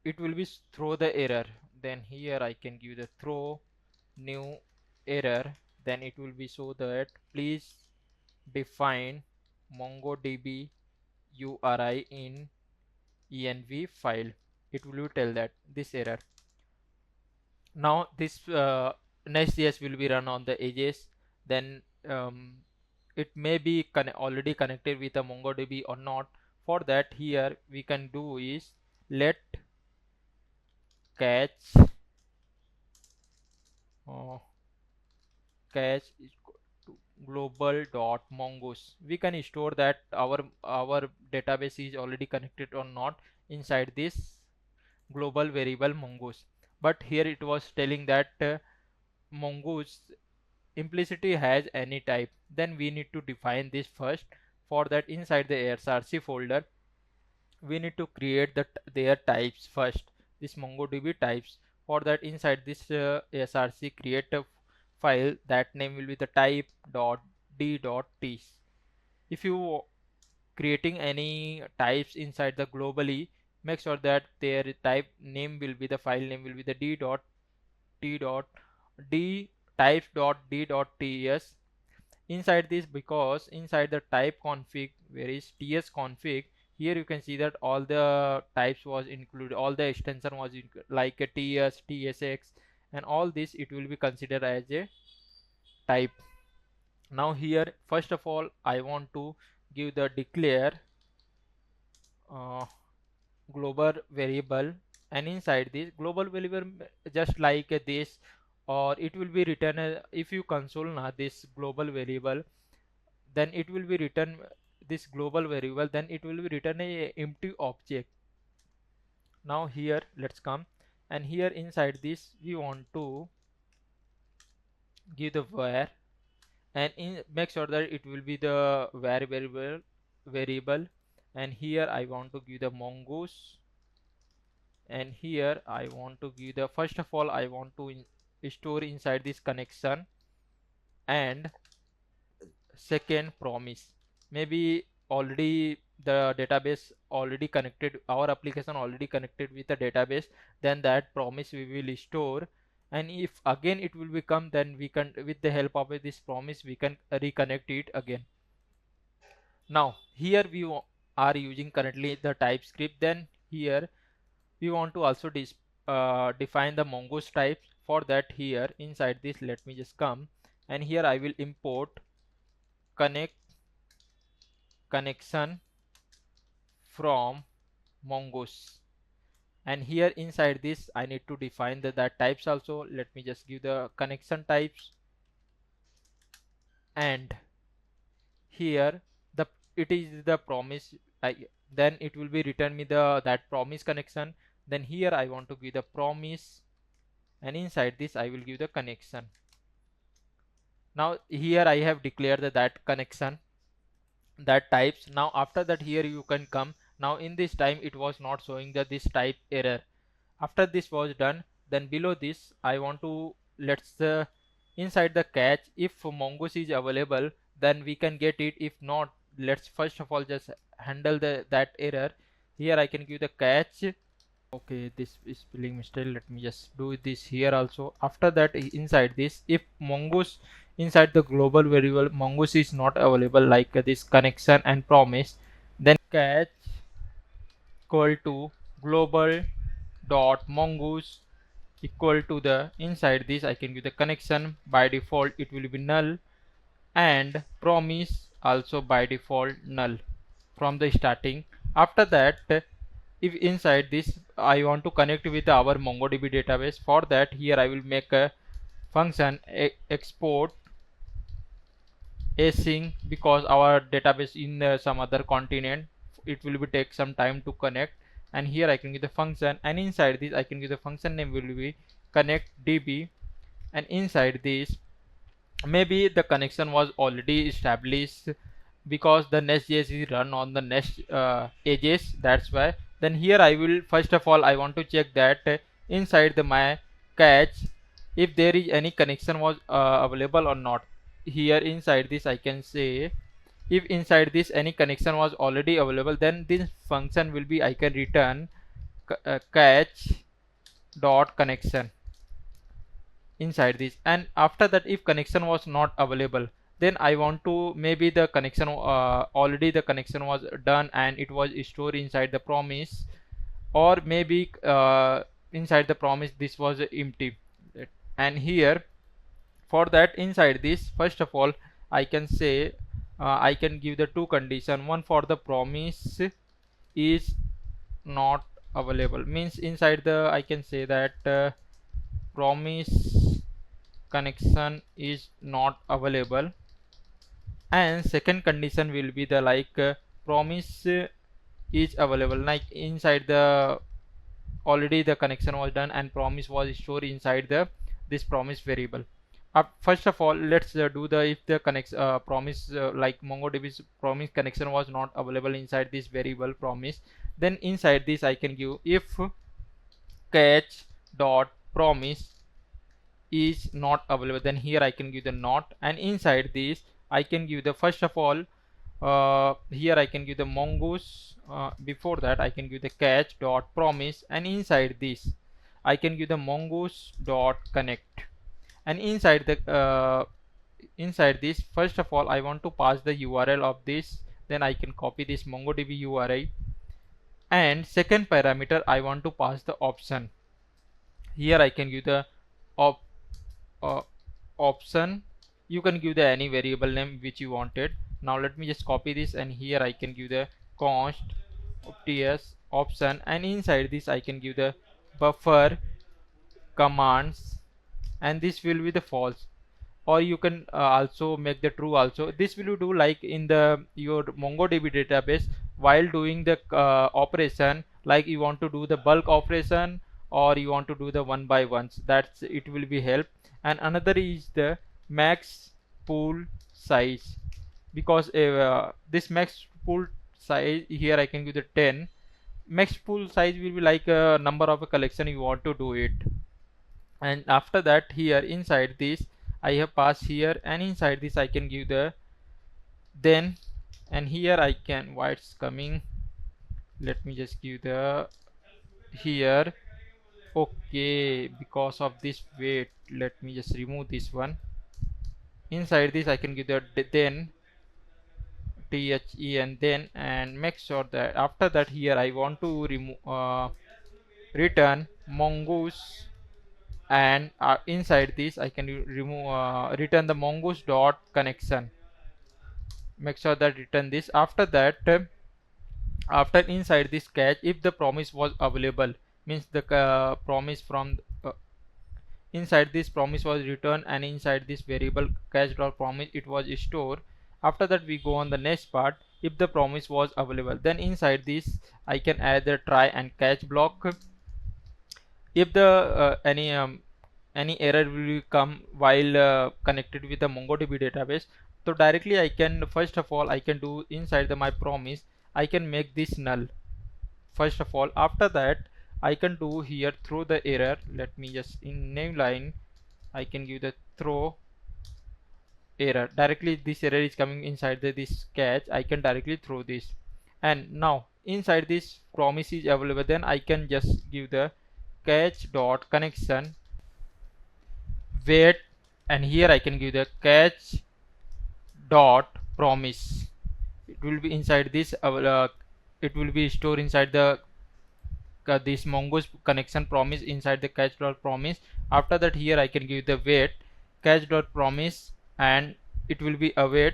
It will be throw the error. Then here I can give the throw new error. Then it will be so that please define MongoDB URI in env file. It will tell that this error. Now this Next.js will be run on the edges. Then it may be already connected with a MongoDB or not. For that, here we can do is let catch catch global.mongoose. We can store that our database is already connected or not inside this global variable mongoose. But here it was telling that mongoose implicitly has any type. Then we need to define this first. For that, inside the src folder we need to create their types first, this MongoDB types. For that, inside this src create a file, that name will be the type.d.t. If you creating any types inside the globally, make sure that their type name will be the file name will be the d.t.d types.d.ts, inside this, because inside the type config where is ts config, here you can see that all the types was included, all the extension was like a ts, tsx, and all this it will be considered as a type. Now here first of all I want to give the declare uh, global variable, and inside this global variable just like this, or it will be written if you console now this global variable, then it will be written this global variable, then it will be written a empty object. Now here let's come, and here inside this we want to give the var, and make sure that it will be the var variable, and here I want to give the mongoose, and here I want to give the first of all I want to store inside this connection, and second promise. Maybe already the database already connected, our application already connected with the database, then that promise we will store, and if again it will become, then we can with the help of this promise we can reconnect it again. Now here we are using currently the TypeScript, then here we want to also define the mongoose type. For that here inside this let me just come, and here I will import connection from mongoose, and here inside this I need to define that types also. Let me just give the connection types, and here the it is the promise. Then it will be return me the that promise connection, then here I want to give the promise, and inside this I will give the connection. Now here I have declared that connection, that types. Now after that here you can come, now in this time it was not showing that this type error. After this was done, then below this I want to let's inside the catch, if mongoose is available then we can get it, if not let's first of all just handle that error. Here I can give the catch. Okay, this is spelling mistake, let me just do this here also. After that inside this, if mongoose inside the global variable mongoose is not available like this connection and promise, then catch equal to global dot mongoose equal to the inside this I can give the connection, by default it will be null, and promise also by default null from the starting. After that if inside this I want to connect with our MongoDB database, for that here I will make a function export async, because our database in some other continent, it will be take some time to connect, and here I can give the function, and inside this I can give the function name will be connect db, and inside this maybe the connection was already established because the Next.js is run on the Next edges, that's why. Then here I will first of all I want to check that inside the my catch if there is any connection was available or not. Here inside this I can say if inside this any connection was already available, then this function will be I can return catch dot connection inside this, and after that if connection was not available, then I want to maybe the connection already the connection was done and it was stored inside the promise, or maybe inside the promise this was empty. And here for that inside this first of all I can say I can give the two condition, one for the promise is not available, means inside the I can say that promise connection is not available, and second condition will be the like promise is available, like inside the already the connection was done and promise was stored inside the this promise variable. First of all let's do the if the promise like MongoDB's promise connection was not available inside this variable promise, then inside this I can give if catch dot promise is not available, then here I can give the not, and inside this I can give the first of all here I can give the mongoose, before that I can give the catch dot promise, and inside this I can give the mongoose dot connect, and inside the inside this, first of all I want to pass the URL of this, then I can copy this MongoDB URI, and second parameter I want to pass the option. Here I can give the op uh, option. You can give the any variable name which you wanted. Now let me just copy this, and here I can give the const ts option, and inside this I can give the buffer commands, and this will be the false, or you can also make the true also. This will you do like in the your MongoDB database while doing the operation, like you want to do the bulk operation or you want to do the one by ones, that's it will be help. And another is the max pool size, because this max pool size here I can give the 10. Max pool size will be like a number of a collection you want to do it. And after that here inside this I have passed here, and inside this I can give the then, and here I can what's coming, let me just give the here. Okay, because of this, wait, let me just remove this one. Inside this I can give the then the and then, and make sure that after that here I want to remove return mongoose, and inside this I can remove return the mongoose dot connection. Make sure that return this. After that after inside this catch, if the promise was available, means the promise from inside this promise was returned, and inside this variable catch dot promise it was stored. After that we go on the next part. If the promise was available, then inside this I can add the try and catch block. If the any error will come while connected with the MongoDB database, so directly I can, first of all I can do inside the my promise, I can make this null first of all. After that I can do here throw the error. Let me just in name line I can give the throw error. Directly this error is coming inside this catch, I can directly throw this. And now inside this promise is available, then I can just give the catch dot connection wait, and here I can give the catch dot promise. It will be inside this it will be stored inside the this mongoose connection promise inside the catch dot promise. After that here I can give the wait catch dot promise, and it will be await,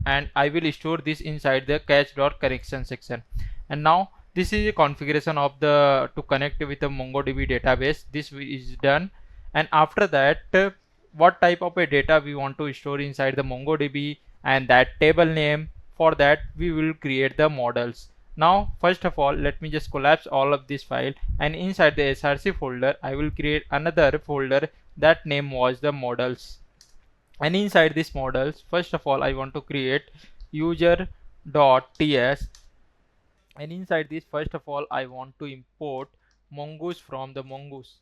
and I will store this inside the catch dot connection section. And now this is a configuration of the to connect with the MongoDB database. This is done. And after that what type of a data we want to store inside the MongoDB, and that table name, for that we will create the models. Now first of all let me just collapse all of this file, and inside the src folder I will create another folder that name was the models. And inside this models, first of all I want to create user.ts, and inside this first of all I want to import mongoose from the mongoose.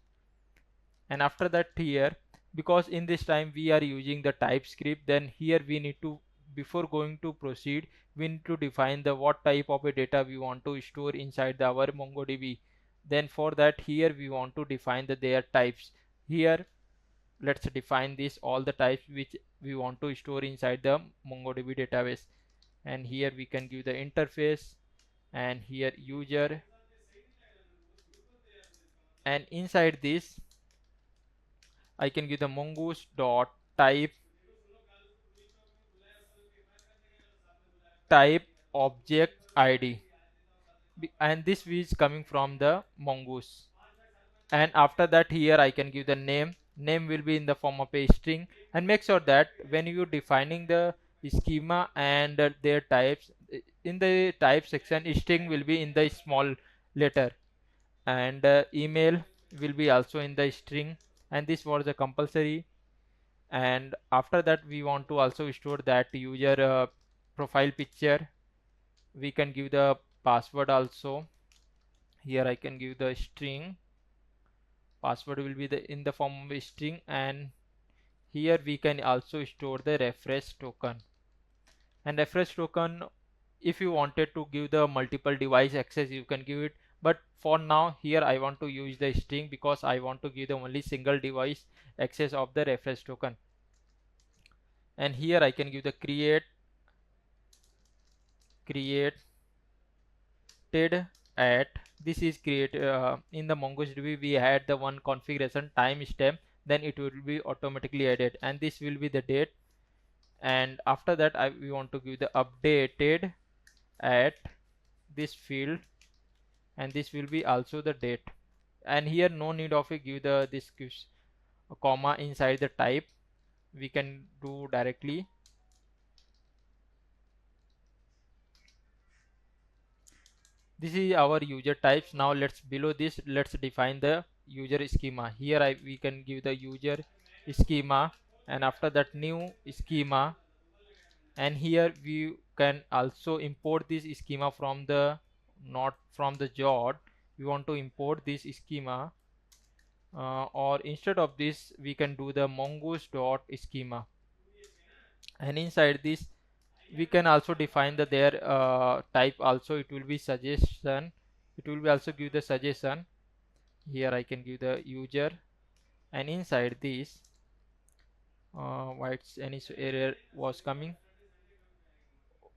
And after that here, because in this time we are using the TypeScript, then here we need to, before going to proceed, we need to define the what type of a data we want to store inside our MongoDB. Then for that here we want to define their types. Here let's define this all the types which we want to store inside the MongoDB database. And here we can give the interface, and here user, and inside this I can give the mongoose dot type object ID, and this is coming from the mongoose. And after that here I can give the name will be in the form of a string. And make sure that when you defining the schema and their types, in the type section string will be in the small letter, and email will be also in the string, and this was the compulsory. And after that we want to also store that user profile picture. We can give the password also. Here I can give the string, password will be in the form of a string, and here we can also store the refresh token. And refresh token, if you wanted to give the multiple device access you can give it, but for now here I want to use the string because I want to give the only single device access of the refresh token. and here I can give the created at, this is created in the MongoDB. We had the one configuration timestamp, then it will be automatically added, and this will be the date. And after that we want to give the updated at this field, and this will be also the date. And here no need of a give the this a comma inside the type, we can do directly. This is our user types. Now let's below this, let's define the user schema. Here we can give the user schema, and after that new schema, and here we can also import this schema from the, not from the jod. We want to import this schema, or instead of this we can do the mongoose dot schema, and inside this we can also define the their type also. It will be suggestion, it will be also give the suggestion. Here I can give the user, and inside this why it's any error was coming.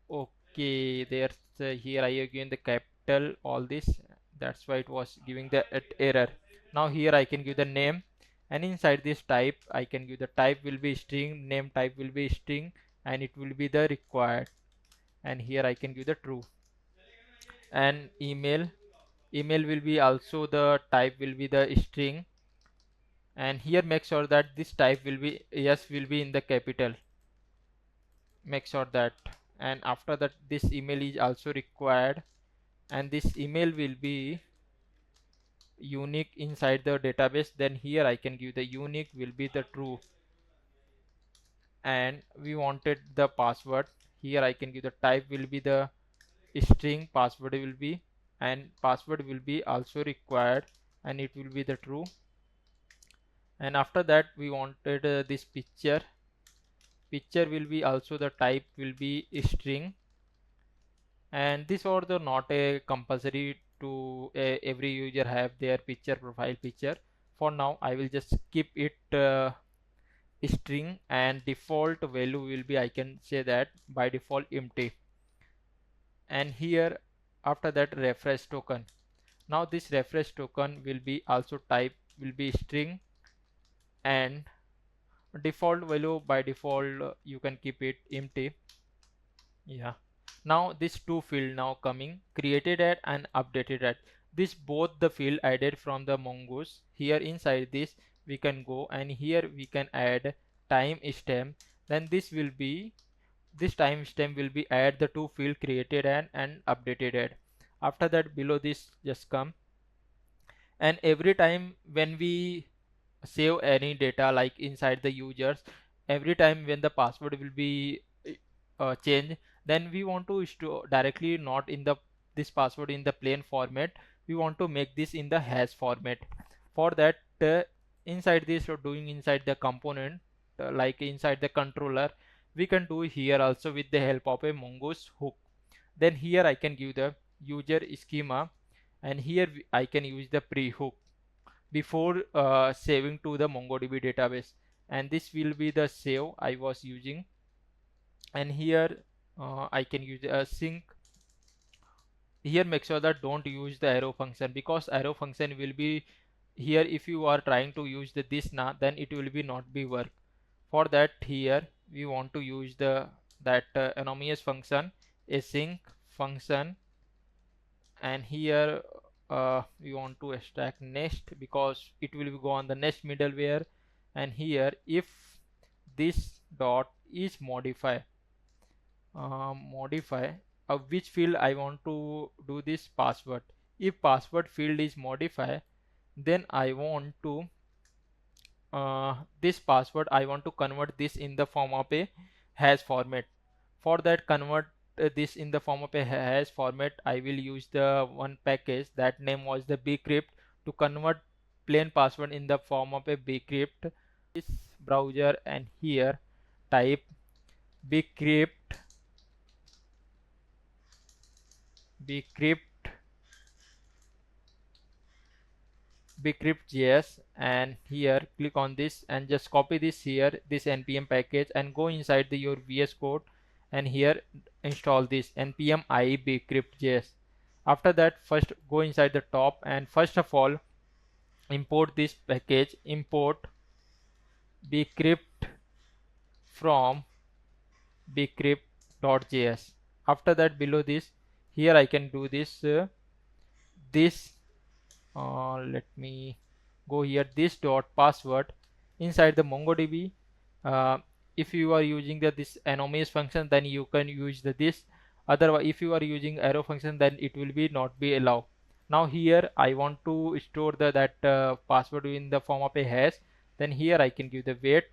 Okay, there's here I again the capital all this, that's why it was giving the error. Now here I can give the name, and inside this type I can give the type will be string, name type will be string, and it will be the required, and here I can give the true. And email will be also the type will be the string, and here make sure that this type will be yes will be in the capital, make sure that. And after that this email is also required, and this email will be unique inside the database. Then here I can give the unique will be the true, and we wanted the password. Here I can give the type will be the string, password will be, and password will be also required, and it will be the true. And after that we wanted this picture will be also the type will be string, and this are the not a compulsory to every user have their picture profile picture. For now I will just keep it string, and default value will be, I can say that by default empty. And here after that refresh token, now this refresh token will be also type will be string, and default value by default you can keep it empty. Yeah, now this two field now coming created at and updated at, this both the field added from the mongoose. Here inside this we can go, and here we can add timestamp, then this will be, this timestamp will be add the two field created and updated at. After that below this just come, and every time when we save any data like inside the users, every time when the password will be changed, then we want to store directly not in the this password in the plain format, we want to make this in the hash format. For that inside this or doing inside the component like inside the controller, we can do here also with the help of a mongoose hook. Then here I can give the user schema, and here I can use the pre-hook before saving to the MongoDB database, and this will be the save I was using. And here I can use a sync. Here make sure that don't use the arrow function, because arrow function will be here if you are trying to use the this now, then it will be not be work. For that here we want to use the that anonymous function async function, and here we want to extract next because it will go on the next middleware. And here if this dot is modify which field I want to do this password. If password field is modify, then I want to this password I want to convert this in the form of a hash format. For that convert this in the form of a hash format, I will use the one package that name was the bcrypt to convert plain password in the form of a bcrypt. This browser, and here type bcrypt bcrypt.js, and here click on this and just copy this here, this npm package, and go inside your VS Code, and here install this npm I bcrypt.js. After that, first go inside the top, and first of all import this package, import bcrypt from bcrypt.js. After that, below this, here I can do this let me go here, this dot password inside the MongoDB. uh, if you are using this anonymous function, then you can use this. Otherwise, if you are using arrow function, then it will be not be allowed. Now here I want to store that password in the form of a hash. Then here I can give the wait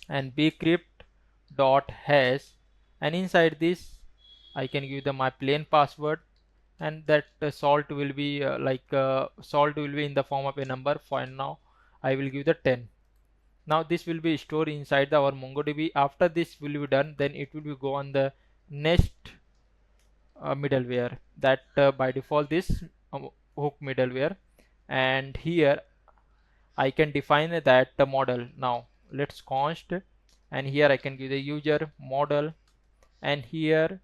and bcrypt dot hash, and inside this I can give my plain password, and that salt will be salt will be in the form of a number. For now I will give the 10. Now this will be stored inside our MongoDB. After this will be done, then it will be go on the next middleware, that by default this hook middleware, and here I can define that the model. Now let's const, and here I can give the user model, and here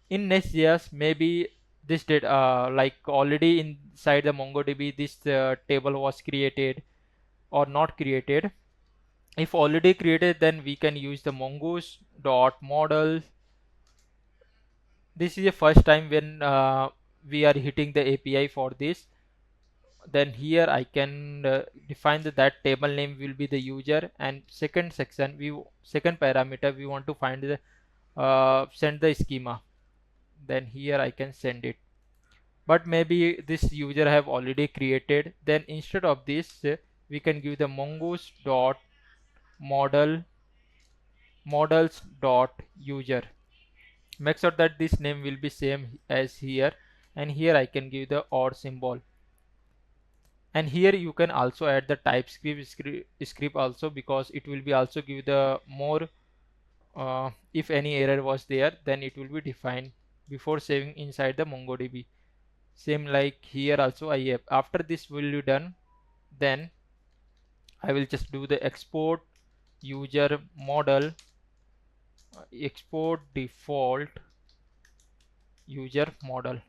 in Next.js maybe this did like already inside the MongoDB this table was created or not created. If already created, then we can use the mongoose dot model. This is the first time when we are hitting the API for this. Then here I can define that table name will be the user, and second section second parameter we want to find the send the schema. Then here I can send it, but maybe this user have already created. Then instead of this we can give the mongoose dot models dot user. Make sure that this name will be same as here, and here I can give the or symbol. And here you can also add the TypeScript script also, because it will be also give the more if any error was there, then it will be defined before saving inside the MongoDB. Same like here also I have. After this will be done, then I will just do the export user model, export default user model.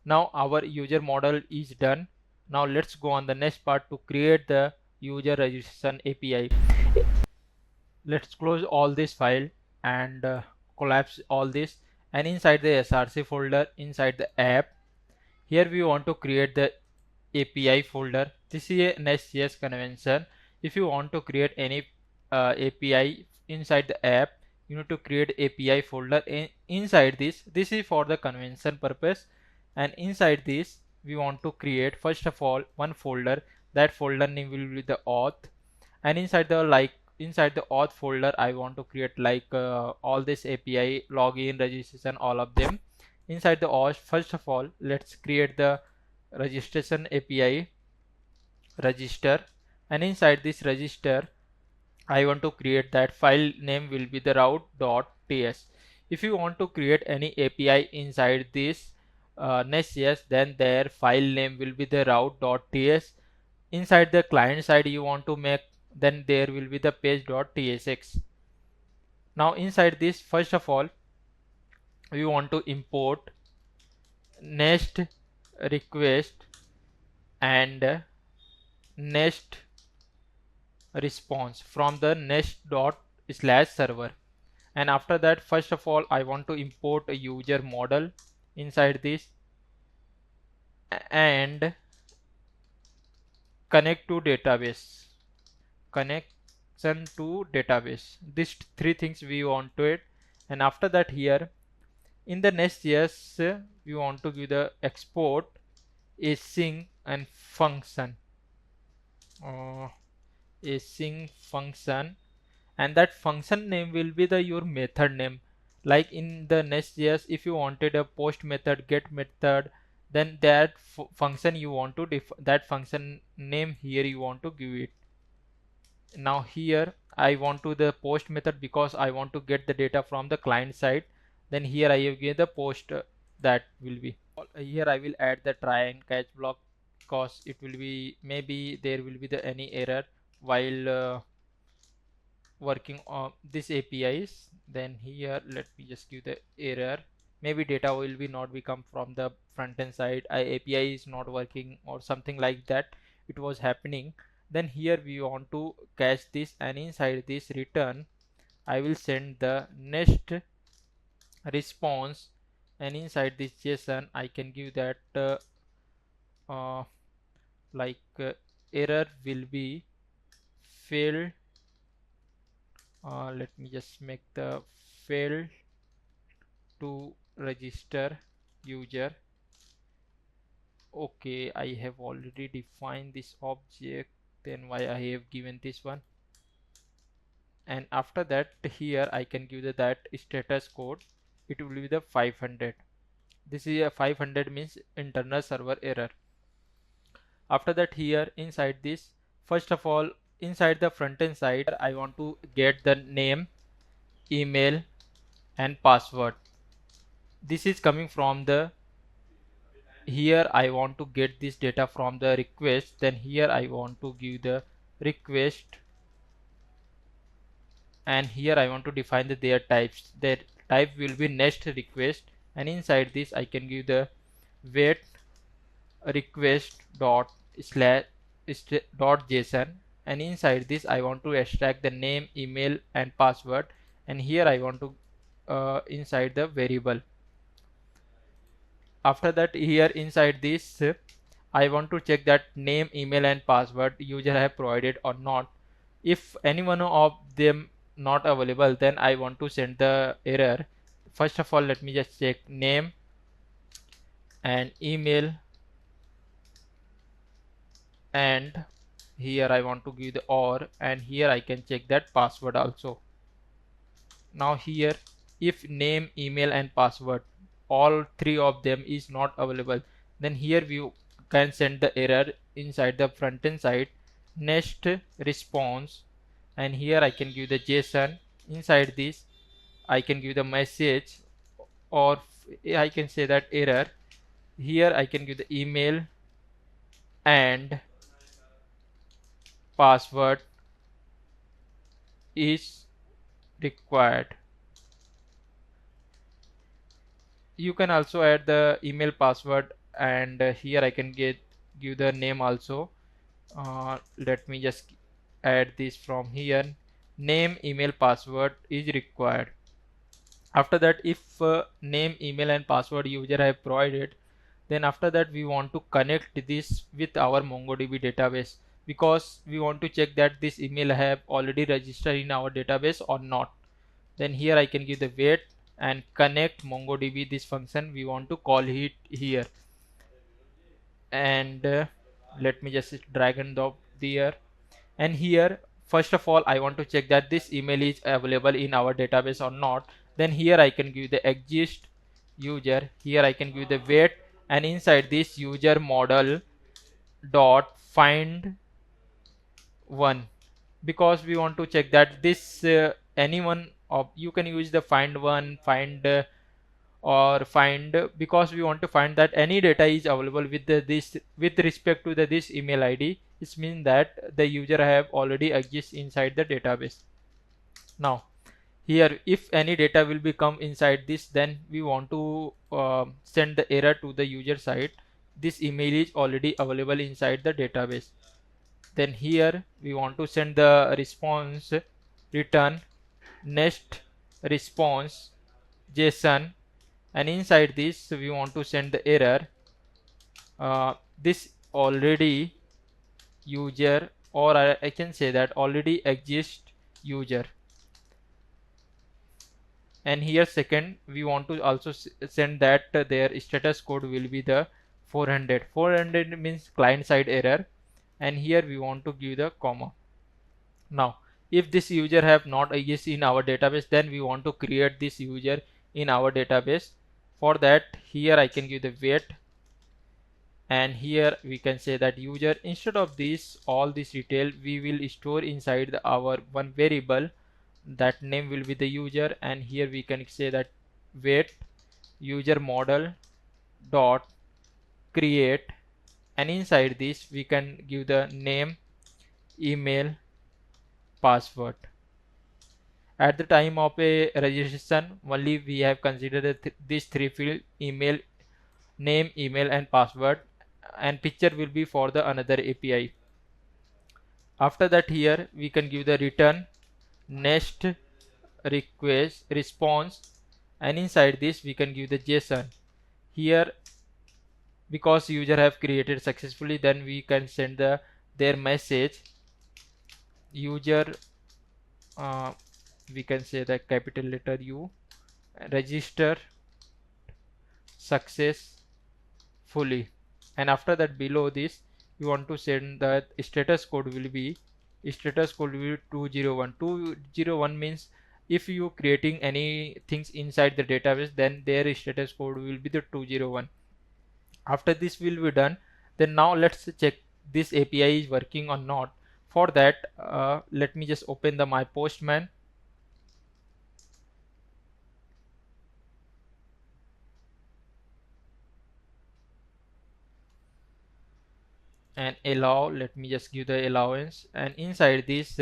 Now our user model is done. Now let's go on the next part to create the user registration API. Let's close all this file and collapse all this, and inside the src folder, inside the app, here we want to create the API folder. This is a Next.js convention. If you want to create any API inside the app, you need to create API folder. Inside this is for the convention purpose, and inside this we want to create first of all one folder. That folder name will be the auth, and inside the auth folder I want to create all this API login, registration, all of them. Inside the auth, first of all let's create the registration API register, and inside this register I want to create that file name will be the route.ts. If you want to create any API inside this Next.js, then their file name will be the route.ts. Inside the client side you want to make, then there will be the page.tsx. Now inside this, first of all we want to import next request and next response from the next./server. And after that, first of all I want to import a user model inside this and connect to database, connection to database. These three things we want to it. And after that, here in the Next.js we want to give the export async and function, async function, and that function name will be your method name. Like in the Next.js, if you wanted a post method, get method, then that function you want to that function name here you want to give it. Now here I want to the post method because I want to get the data from the client side. Then here I have given the post that will be here I will add the try and catch block cause it will be, maybe there will be the any error while working on this APIs. Then here let me just give the error, maybe data will be not become from the front end side, API is not working or something like that it was happening. Then here we want to catch this, and inside this return I will send the next response, and inside this JSON I can give that uh, error will be failed. Let me just make the failed to register user. Okay, I have already defined this object, then why I have given this one. And after that here I can give that status code, it will be the 500. This is a 500 means internal server error. After that here inside this, first of all inside the front end side I want to get the name, email and password. This is coming from the, here I want to get this data from the request. Then here I want to give the request, and here I want to define their types. Their type will be next request, and inside this I can give the wait request dot slash dot JSON, and inside this I want to extract the name, email and password, and here I want to inside the variable. After that here inside this I want to check that name, email and password user have provided or not. If any one of them not available, then I want to send the error. First of all let me just check name and email, and here I want to give the or, and here I can check that password also. Now here if name, email and password all three of them is not available, then here we can send the error inside the front end side next response, and here I can give the JSON. Inside this I can give the message, or I can say that error. Here I can give the email and password is required. You can also add the email password, and here I can give the name also. Let me just add this from here, name, email, password is required. After that if name, email and password user have provided, then after that we want to connect this with our MongoDB database, because we want to check that this email have already registered in our database or not. Then here I can give the wait and connect MongoDB, this function we want to call it here, and let me just drag and drop there. And here first of all I want to check that this email is available in our database or not. Then here I can give the exist user, here I can give the wait, and inside this user model dot find one, because we want to check that this anyone of you can use the find one, find or find, because we want to find that any data is available with this with respect to this email ID. It means that the user have already exist inside the database. Now here if any data will be come inside this, then we want to send the error to the user side, this email is already available inside the database. Then here we want to send the response return next response JSON, and inside this we want to send the error this already user, or I can say that already exist user. And here second we want to also send that their status code will be the 400. 400 means client side error, and here we want to give the comma. Now if this user have not exist in our database, then we want to create this user in our database. For that here I can give the wait, and here we can say that user, instead of this all this detail we will store inside our one variable, that name will be the user, and here we can say that wait user model dot create and inside this we can give the name, email, password. At the time of a registration only we have considered these three field: email, name, email and password, and picture will be for the another API. After that here we can give the return, next, request, response, and inside this we can give the JSON. Here because user have created successfully, then we can send their message user, we can say the capital letter U, register successfully. And after that below this we want to send that status code will be 201. 201 means if you creating any things inside the database, then their status code will be the 201. After this will be done, then now let's check this API is working or not. For that let me just open the my Postman and allow. Let me just give the allowance, and inside this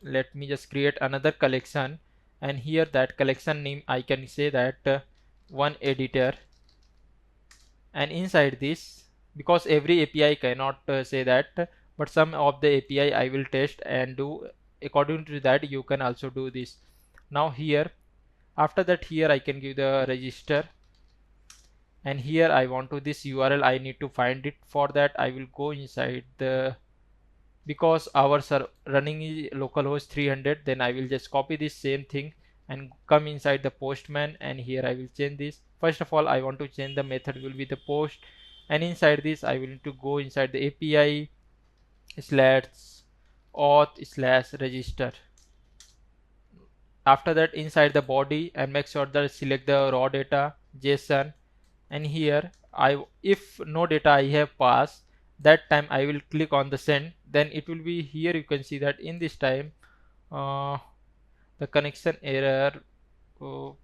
let me just create another collection, and here that collection name I can say that one editor. And inside this, because every API cannot say that, but some of the API I will test and do according to that. You can also do this. Now here, after that here I can give the register, and here I want to this URL I need to find it. For that I will go inside the, because our running is localhost 300, then I will just copy this same thing and come inside the Postman, and here I will change this. First of all I want to change the method will be the post, and inside this I will need to go inside the API slash auth slash register. After that inside the body, and make sure that select the raw data JSON, and here if no data I have passed, that time I will click on the send. Then it will be here, you can see that in this time the connection error. Oh,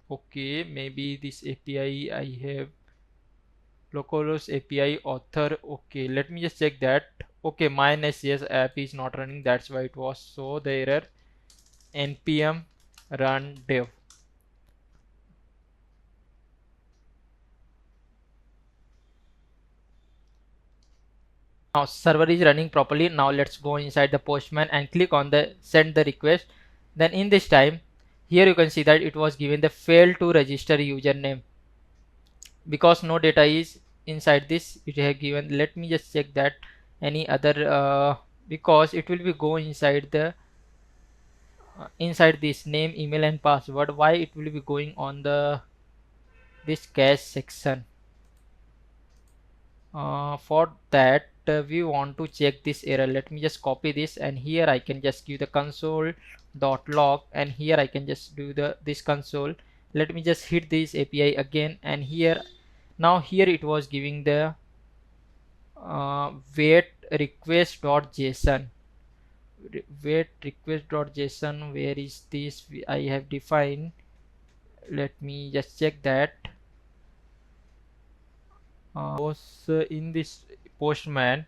okay, maybe this API I have localhost API author. Okay, let me just check that. Okay, my Next.js app is not running, that's why it was so the error. npm run dev. Now server is running properly. Now let's go inside the Postman and click on the send the request. Then in this time here you can see that it was given the fail to register username, because no data is inside this. It have given, let me just check that any other because it will be go inside the inside this name, email and password. Why it will be going on the this cache section? For that we want to check this error. Let me just copy this, and here I can just give the console.log, and here I can just do the this console. Let me just hit this API again, and here now here it was giving the wait request.json. Wait request.json, where is this? I have defined. Let me just check that. In this Postman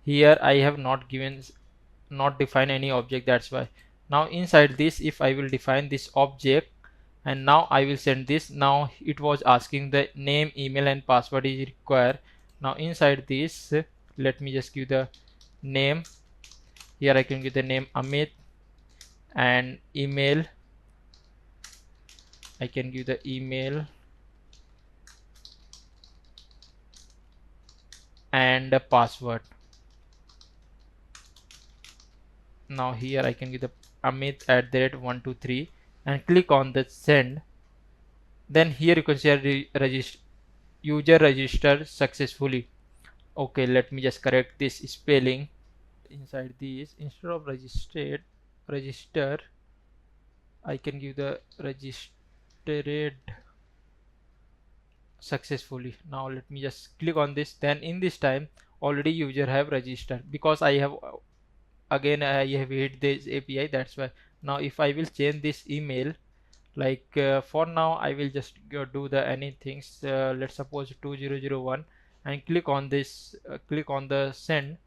here I have not defined any object, that's why. Now inside this, if I will define this object, and now I will send this. Now it was asking the name, email and password is required. Now inside this let me just give the name. Here I can give the name Amit, and email I can give the email and the password. Now here I can give the Amit@123 and click on the send. Then here you can see user registered successfully. Okay, let me just correct this spelling. Inside this, instead of register, I can give the registered successfully. Now let me just click on this. Then in this time already user have registered, because I have again I have hit this API, that's why. Now if I will change this email, Like for now I will just do the anything. Let's suppose 2001 and click on this, click on the send.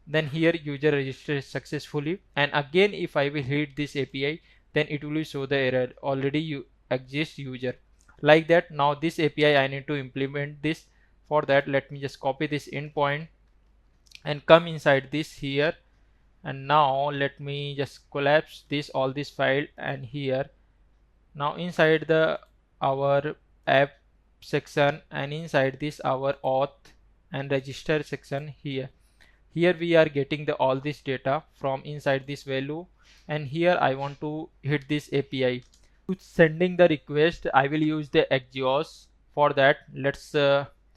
Then here user registered successfully, and again if I will hit this API, then it will show the error already you exist user, like that. Now this API I need to implement this. For that, let me just copy this endpoint and come inside this here. And now let me just collapse this all this file, and here now inside the our app section, and inside this our auth and register section, here we are getting the all this data from inside this value. And here I want to hit this API to sending the request. I will use the XGOS. For that, let's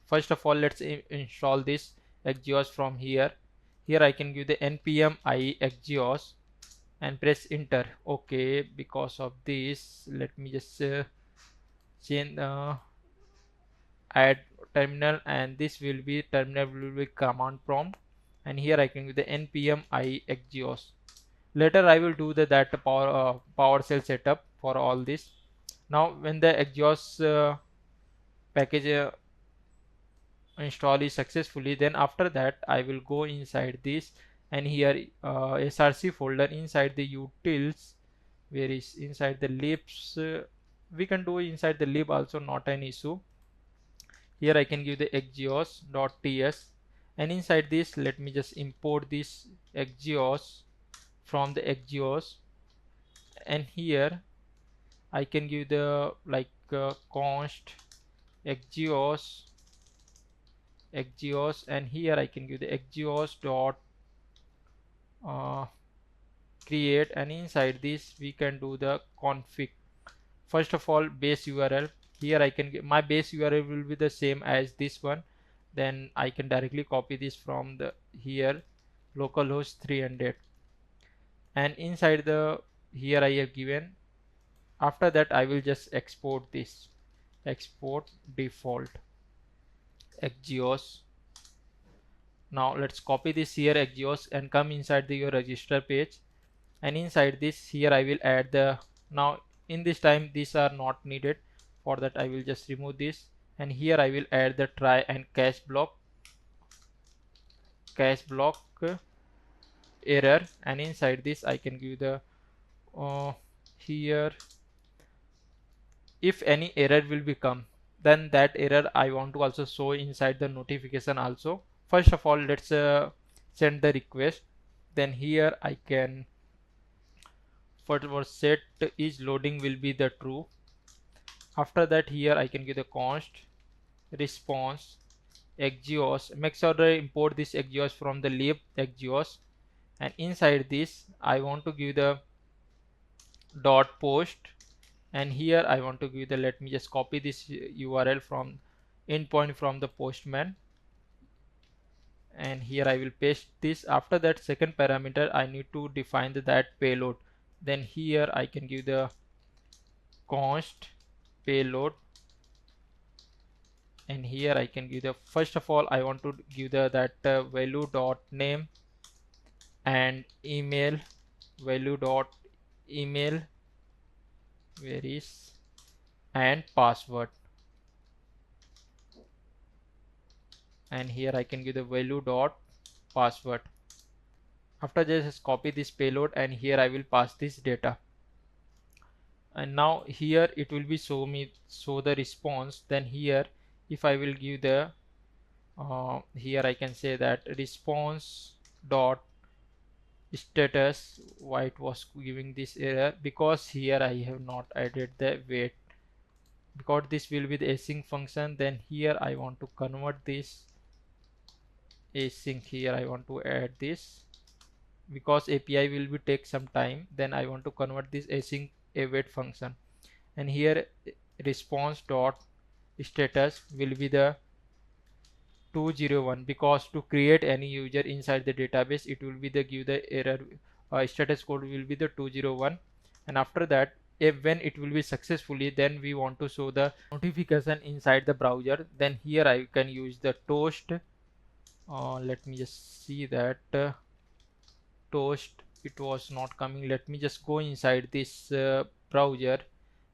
first of all let's install this XGOS from here. Here I can give the npm I XGOS and press enter. Okay, because of this let me just change add terminal, and this will be terminal will be command prompt. And here I can give the npm I XGOS. Later I will do that PowerShell setup for all this. Now when the XGOS package install is successfully, then after that I will go inside this, and here src folder inside the utils, where is inside the libs, we can do inside the lib also, not an issue. Here I can give the xgeos.ts, and inside this let me just import this xgeos from the xgeos. And here I can give the like const xgeos, and here I can give the xgeos dot create, and inside this we can do the config. First of all, base URL. Here I can get my base URL will be the same as this one. Then I can directly copy this from the here localhost 300, and inside the here I have given. After that I will just export this, export default xgeos. Now let's copy this here xgeos and come inside your register page, and inside this here I will add the, now in this time these are not needed. For that I will just remove this, and here I will add the try and catch block error. And inside this I can give the here if any error will become, then that error I want to also show inside the notification also. First of all let's send the request. Then here I can, for set is loading will be the true. After that here I can give the const response xgeos. Make sure I import this xgeos from the lib xgeos, and inside this I want to give the dot post, and here I want to give the, let me just copy this URL from endpoint from the postman, and here I will paste this. After that, second parameter I need to define that payload. Then here I can give the const payload, and here I can give the, first of all I want to give the that value dot name and email, value dot email, where is, and password. And here I can give the value dot password. After just copy this payload, and here I will pass this data. And now here it will be show the response. Then here if I will give the here I can say that response dot status, why it was giving this error, because here I have not added the wait, because this will be the async function. Then here I want to convert this async, here I want to add this, because API will be take some time. Then I want to convert this async await function, and here response dot status will be the 201, because to create any user inside the database it will be the give the error status code will be the 201. And after that, if when it will be successfully, then we want to show the notification inside the browser. Then here I can use the toast. Let me just see that toast, it was not coming. Let me just go inside this browser,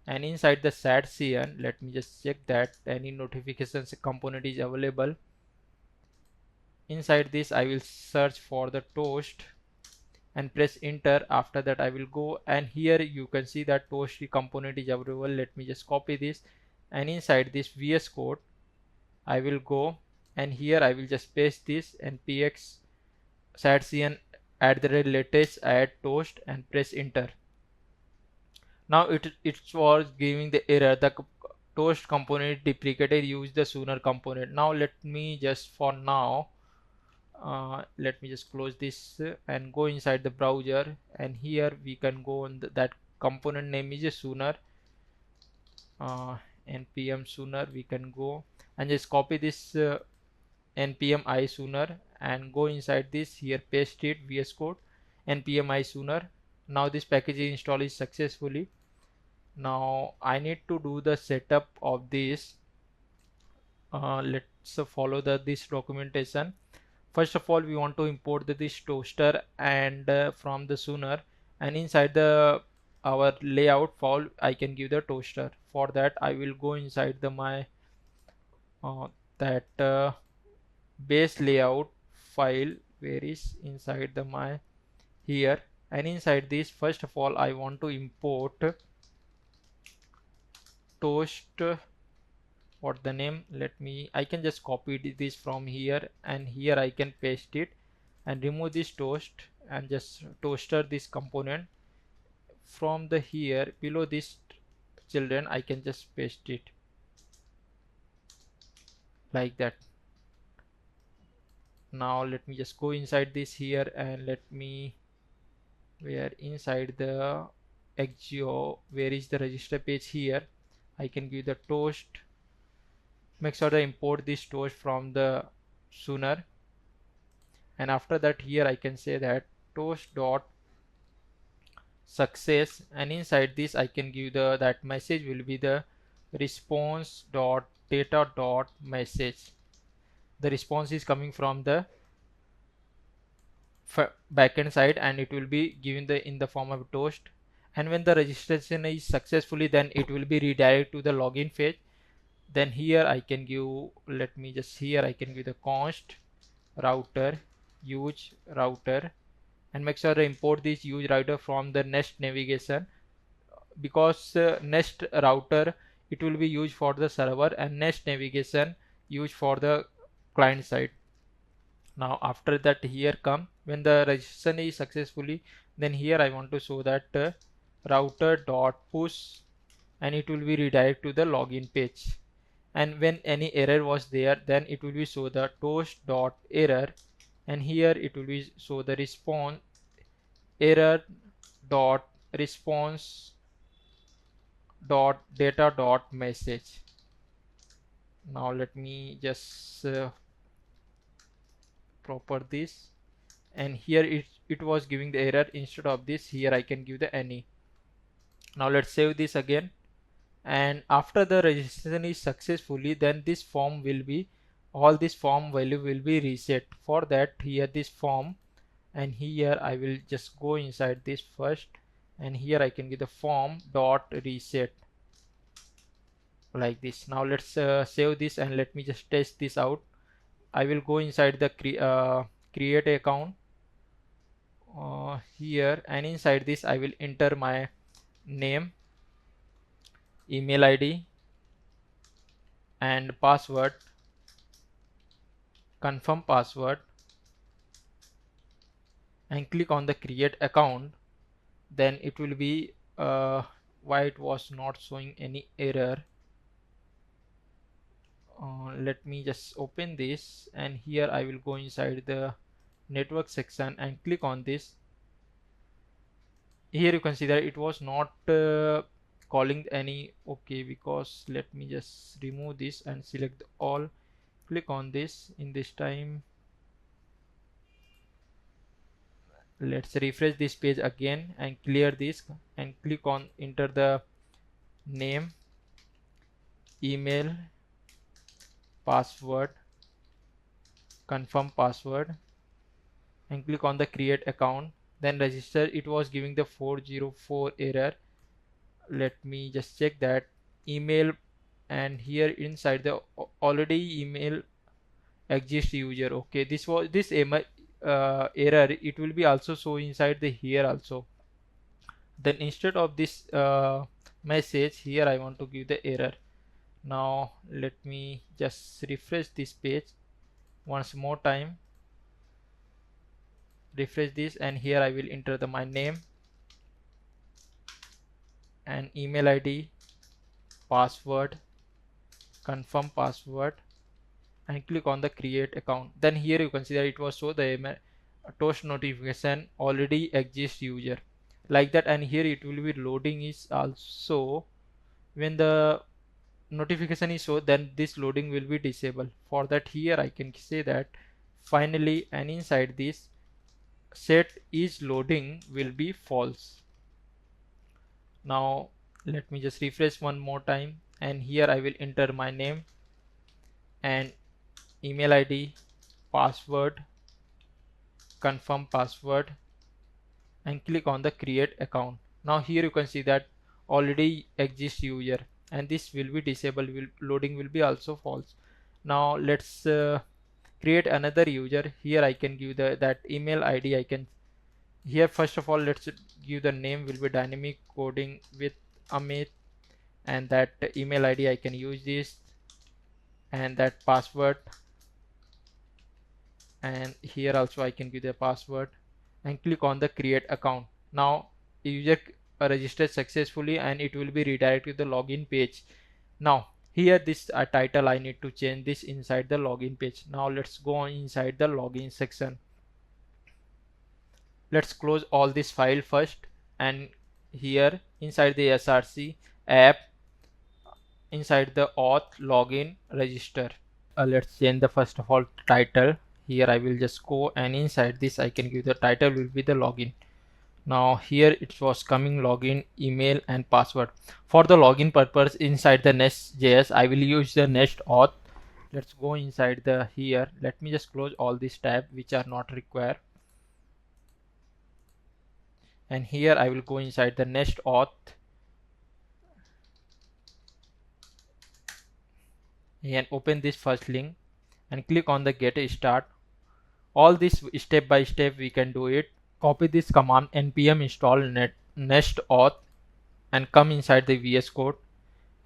and inside the Shadcn, let me just check that any notifications component is available. Inside this I will search for the toast and press enter. After that I will go, and here you can see that toast component is available. Let me just copy this, and inside this VSCode I will go, and here I will just paste this npx Shadcn @latest add toast and press enter. Now it was giving the error, the toast component deprecated, use the sooner component. Now let me just, for now, let me just close this and go inside the browser, and here we can go on that component name is a sooner, npm sooner. We can go and just copy this npm I sooner and go inside this, here paste it, VS Code npm I sooner. Now this package install is successfully. Now I need to do the setup of this. Let's follow this documentation. First of all, we want to import this toaster and from the sooner, and inside the our layout file I can give the toaster. For that I will go inside the my that base layout file, where is inside the my here, and inside this first of all I want to import toast. What the name, let me, I can just copy this from here, and here I can paste it and remove this toast and just toaster this component from the here below this children. I can just paste it like that. Now let me just go inside this here, and let me, where inside the xgeo, where is the register page, here I can give the toast. Make sure to import this toast from the sooner, and after that here I can say that toast dot success, and inside this I can give the that message will be the response dot data dot message. The response is coming from the backend side, and it will be given the in the form of toast. And when the registration is successfully, then it will be redirected to the login page. Then here I can give, let me just, here I can give the const router use router, and make sure to import this use router from the Nest navigation, because Nest router it will be used for the server and Nest navigation used for the client side. Now after that here come, when the registration is successfully, then here I want to show that router dot push, and it will be redirect to the login page. And when any error was there, then it will be show the toast dot error, and here it will be show the response error dot response dot data dot message. Now let me just proper this, and here it was giving the error. Instead of this, here I can give the any. Now let's save this again, and after the registration is successfully, then this form will be, all this form value will be reset. For that, here this form, and here I will just go inside this first, and here I can give the form dot reset like this. Now let's save this, and let me just test this out. I will go inside the create account here, and inside this I will enter my name, email ID and password, confirm password, and click on the create account. Then it will be why it was not showing any error. Let me just open this, and here I will go inside the network section and click on this. Here you can see that it was not calling any, okay, because let me just remove this and select all, click on this. In this time, let's refresh this page again and clear this, and click on enter the name, email, password, confirm password, and click on the create account. Then register. It was giving the 404 error. let me just check that email, and here inside the already email exists user. Okay, this was this error, it will be also show inside the here also. Then instead of this message here, I want to give the error. Now let me just refresh this page once more time, refresh this, and here I will enter my name and email ID, password, confirm password, and click on the create account. Then here you can see that it was show the toast notification already exists user, like that. And here it will be loading is also, when the notification is shown, then this loading will be disabled. For that, here I can say that finally, and inside this set is loading will be false. Now let me just refresh one more time, and here I will enter my name and email ID, password, confirm password, and click on the create account. Now here you can see that already exists user, and this will be disabled, loading will be also false. Now let's create another user. Here I can give that email ID. I can here, first of all, let's give the name will be dynamic coding with Amit, and that email ID I can use this, and that password, and here also I can give the password, and click on the create account. Now user registered successfully, and it will be redirected to the login page. Now here this title I need to change this inside the login page. Now let's go on inside the login section. Let's close all this file first, and here inside the src app, inside the auth login register, let's change the first of all title. Here I will just go, and inside this I can give the title will be the login. Now here it was coming login, email, and password. For the login purpose, inside the Next.js I will use the Next.Auth. Let's go inside the here. Let me just close all these tabs which are not required, and here I will go inside the Next.Auth and open this first link and click on the get start. All this step by step we can do it. Copy this command npm install Next-Auth and come inside the VSCode,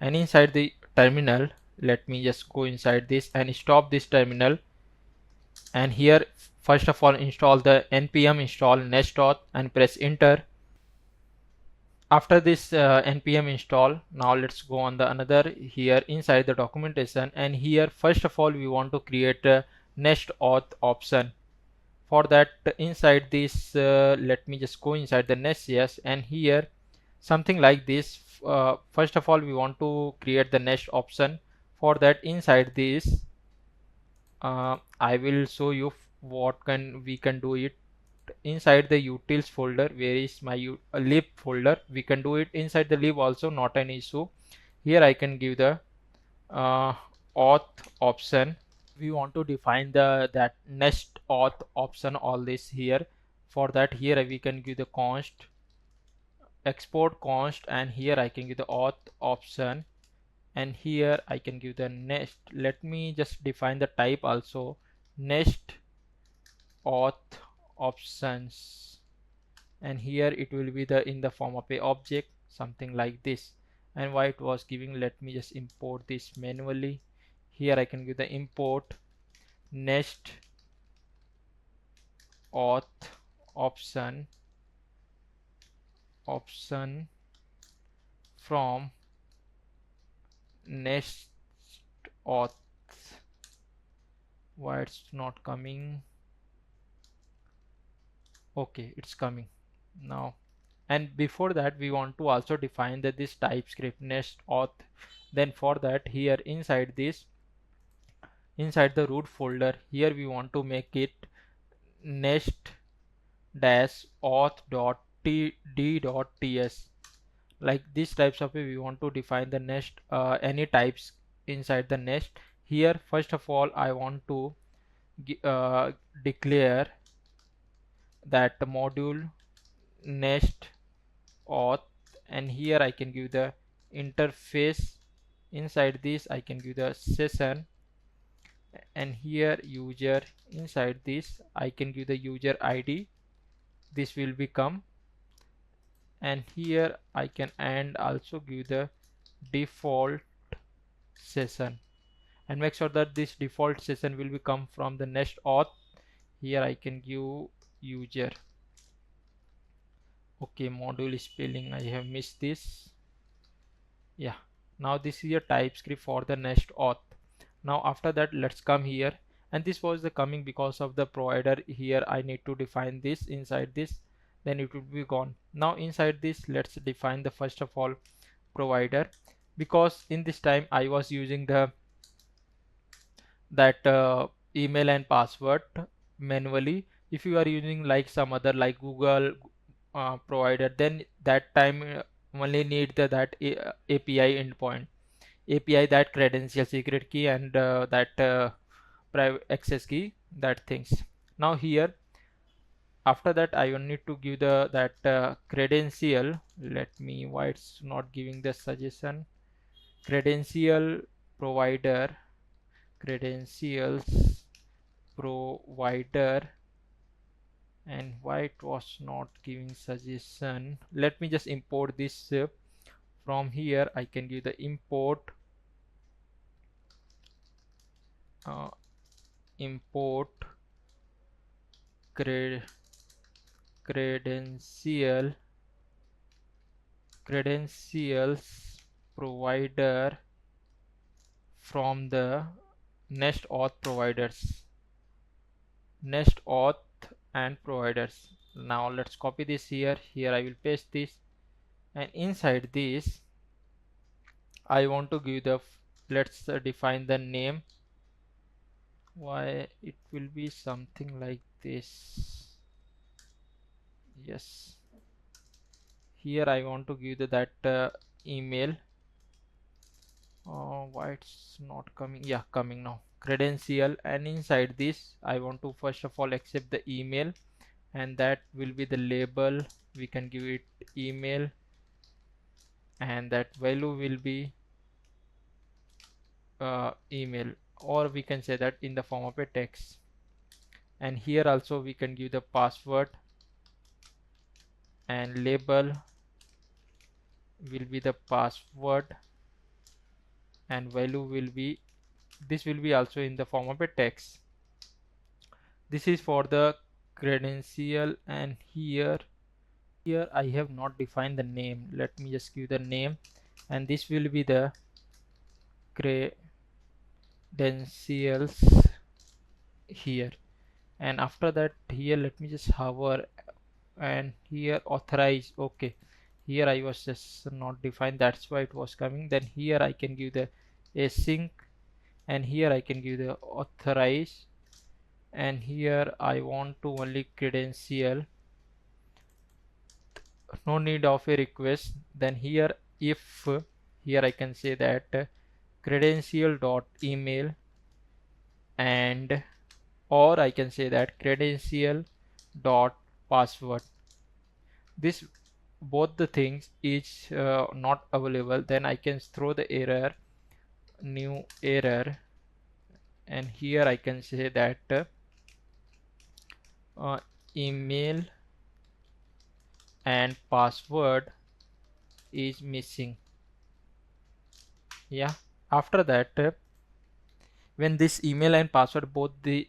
and inside the terminal, let me just go inside this and stop this terminal, and here first of all install the npm install Next-Auth and press enter. After this npm install, now let's go on the another here inside the documentation, and here first of all we want to create a Next-Auth option. For that, inside this let me just go inside the Next.js, and here something like this. First of all we want to create the next option. For that, inside this I will show you what we can do it. Inside the utils folder, where is my lib folder, we can do it inside the lib also, not an issue. Here I can give the auth option. We want to define that Next-Auth option, all this here. For that, here we can give the const, export const, and here I can give the auth option, and here I can give the next. Let me just define the type also, Next-Auth options, and here it will be the in the form of a object, something like this. And why it was giving, let me just import this manually. Here I can give the import Next-Auth option from Next-Auth. Why it's not coming? Okay, it's coming now. And before that, we want to also define that this TypeScript Next-Auth. Then for that, here inside this, inside the root folder, here we want to make it Next-Auth.d.ts. Like these types of we want to define the next any types inside the Next. Here first of all I want to declare that the module Next-Auth and here I can give the interface. Inside this I can give the session, and here user. Inside this I can give the user ID. This will become, and here I can and also give the default session, and make sure that this default session will be come from the Next.Auth. Here I can give user. Okay, module spelling I have missed this. Yeah, now this is a TypeScript for the Next.Auth. Now after that, let's come here, and this was the coming because of the provider. Here I need to define this inside this, then it will be gone. Now inside this, let's define the first of all provider, because in this time I was using the email and password manually. If you are using like some other like Google provider, then that time only need API endpoint, API, that credential secret key, and that private access key, that things. Now here after that I will need to give the credential. Let me, why it's not giving the suggestion, credential provider, credentials provider, and why it was not giving suggestion. Let me just import this from here. I can give the import import credentials provider from the Next.Auth providers, Next.Auth and providers. Now let's copy this here. Here I will paste this, and inside this I want to give the let's define the name. Why it will be something like this. Yes, here I want to give that email. Why it's not coming? Yeah, coming now. Credential, and inside this I want to first of all accept the email, and that will be the label. We can give it email, and that value will be email, or we can say that in the form of a text. And here also we can give the password, and label will be the password, and value will be, this will be also in the form of a text. This is for the credential, and here I have not defined the name. Let me just give the name, and this will be the credentials here. And after that, here let me just hover, and here authorize. Okay, here I was just not defined, that's why it was coming. Then here I can give the async, and here I can give the authorize, and here I want to only credential, no need of a request. Then here if here I can say that credential dot email, and or I can say that credential dot password. This both the things is not available, then I can throw the error, new error, and here I can say that email and password is missing. Yeah, after that when this email and password both the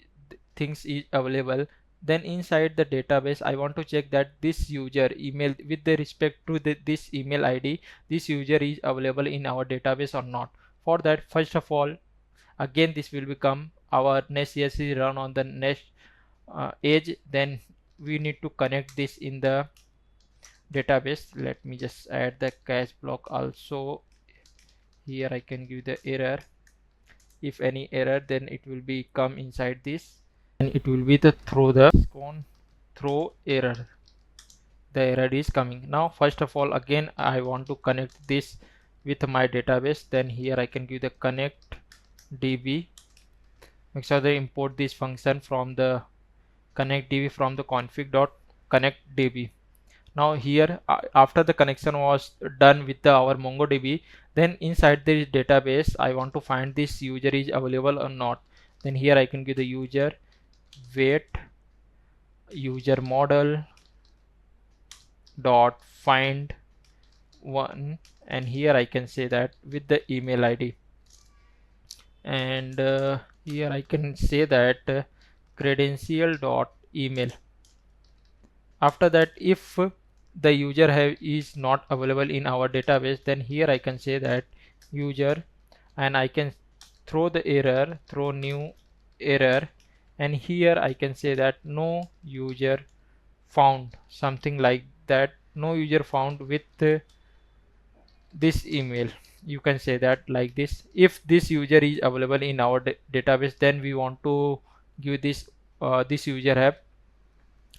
things is available, then inside the database I want to check that this user email with the respect to this email ID, this user is available in our database or not. For that, first of all, again this will become our Next.js is run on the next edge, then we need to connect this in the database. Let me just add the cache block also. Here I can give the error. If any error, then it will be come inside this, and it will be the throw error. The error is coming. Now first of all, again I want to connect this with my database. Then here I can give the connect db. Make sure they import this function from the connect db from the config.connect db. Now here after the connection was done with our MongoDB, then inside the database I want to find this user is available or not. Then here I can give the user wait user model dot find one, and here I can say that with the email ID, and here I can say that credential dot email. After that, if the user is not available in our database, then here I can say that user, and I can throw the error, throw new error, and here I can say that no user found, something like that, no user found with this email. You can say that like this. If this user is available in our database, then we want to give this this user have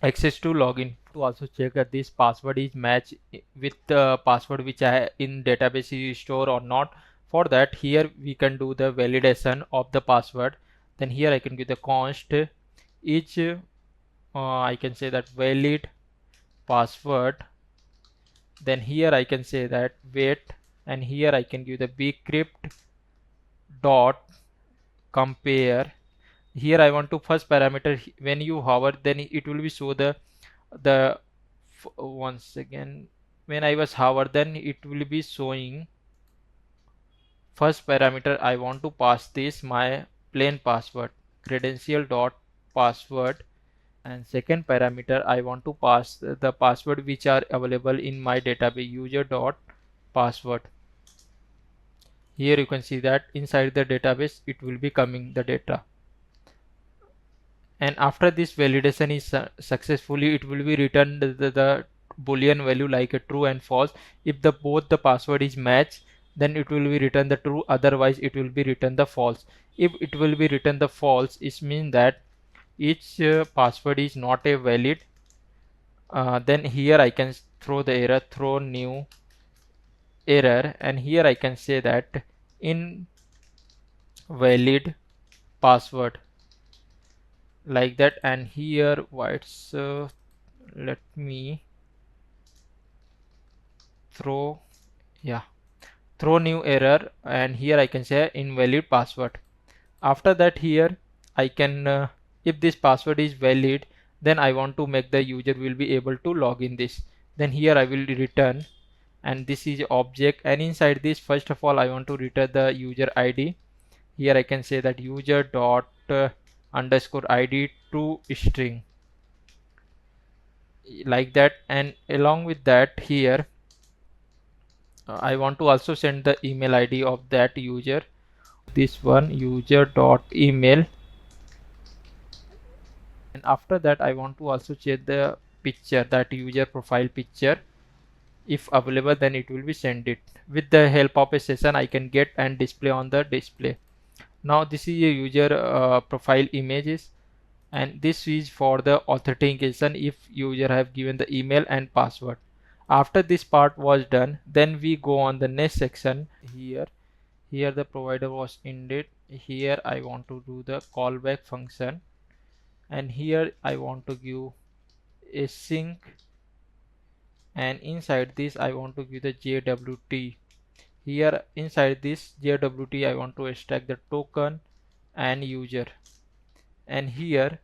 access to login. To also check that this password is matched with the password which I in database is stored or not. For that, here we can do the validation of the password. Then here I can give the const each I can say that valid password. Then here I can say that wait, and here I can give the bcrypt dot compare. Here I want to first parameter, when you hover, then it will be show the once again when I was hover, then it will be showing first parameter. I want to pass this my plain password, credential dot password, and second parameter I want to pass the password which are available in my database, user dot password. Here you can see that inside the database it will be coming the data, and after this validation is successfully, it will be returned the boolean value like a true and false. If the both the password is matched, then it will be return the true, otherwise it will be return the false. If it will be return the false, it means that each password is not a valid. Then here I can throw the error, throw new error, and here I can say that invalid password, like that. And here what's let me throw throw new error, and here I can say invalid password. After that, here I can if this password is valid, then I want to make the user will be able to log in this. Then here I will return, and this is object, and inside this first of all I want to return the user ID. Here I can say that user dot underscore ID to string, like that. And along with that, here I want to also send the email ID of that user, this one user dot email. And after that I want to also check the picture, that user profile picture. If available, then it will be sent it. With the help of a session I can get and display on the display. Now this is a user profile images, and this is for the authentication if user have given the email and password. After this part was done, then we go on the next section. Here the provider was ended. Here I want to do the callback function, and here I want to give async, and inside this I want to give the JWT. Here inside this JWT I want to extract the token and user, and here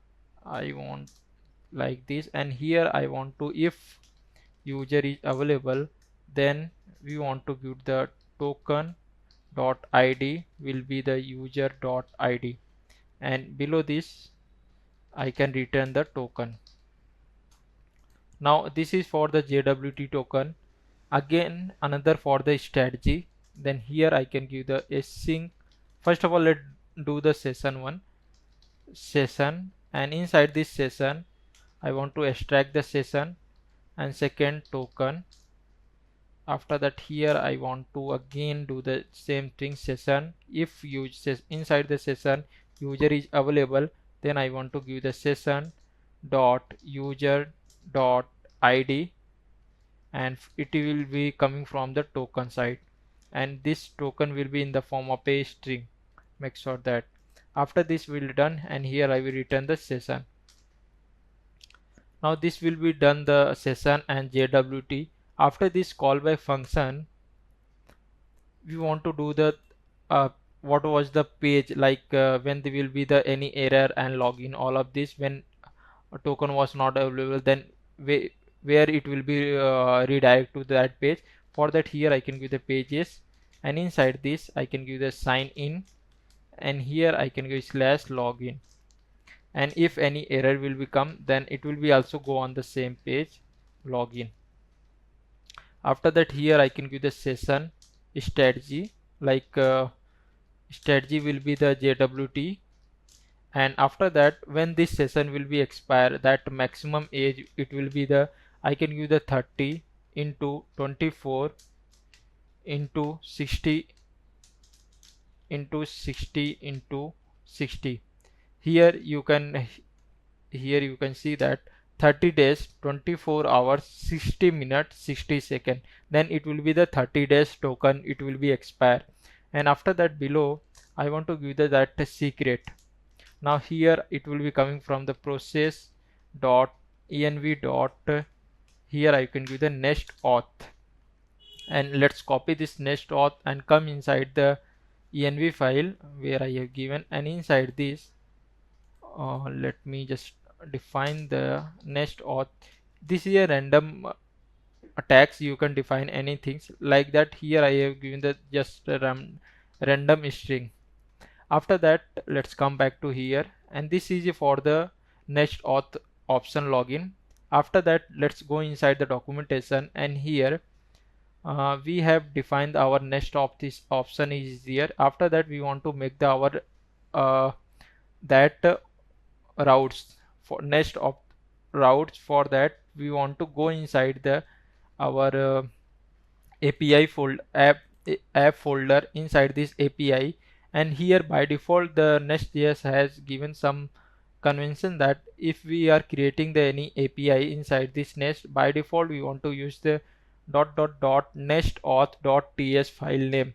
I want like this, and here I want to, if user is available, then we want to give the token dot id will be the user dot id, and below this I can return the token. Now this is for the JWT token. Again another for the strategy. Then here I can give the async. First of all, let's do the session, and inside this session I want to extract the session and second token. After that, here I want to again do the same thing, session. If inside the session user is available, then I want to give the session dot user dot id, and it will be coming from the token side, and this token will be in the form of a string. Make sure that after this will be done, and here I will return the session. Now this will be done the session and JWT. After this call by function, we want to do the what was the page, like when there will be the any error and login, all of this. When a token was not available, then where it will be redirect to that page. For that, here I can give the pages, and inside this I can give the sign in, and here I can give slash login. And if any error will become, then it will be also go on the same page, login. After that, here I can give the session strategy, like strategy will be the JWT. And after that, when this session will be expire, that maximum age it will be the, I can give the 30 into 24 into 60 into 60 into 60. Here you can see that 30 days, 24 hours, 60 minutes, 60 seconds. Then it will be the 30 days token, it will be expire. And after that, below I want to give that secret. Now here it will be coming from the process dot env dot, here I can give the Next.Auth, and let's copy this Next.Auth and come inside the env file where I have given, and inside this let me just define the Next.Auth. This is a random attacks, you can define anything like that. Here I have given the just a random string. After that, let's come back to here, and this is for the Next.Auth option login. After that, let's go inside the documentation, and here we have defined our Next.Auth. This option is here. After that, we want to make the our that routes for Next.Auth routes. For that, we want to go inside the our API folder, app folder. Inside this API, and here by default the Next.js has given some convention that if we are creating the any API inside this Nest, by default we want to use the .NextAuth.js file name.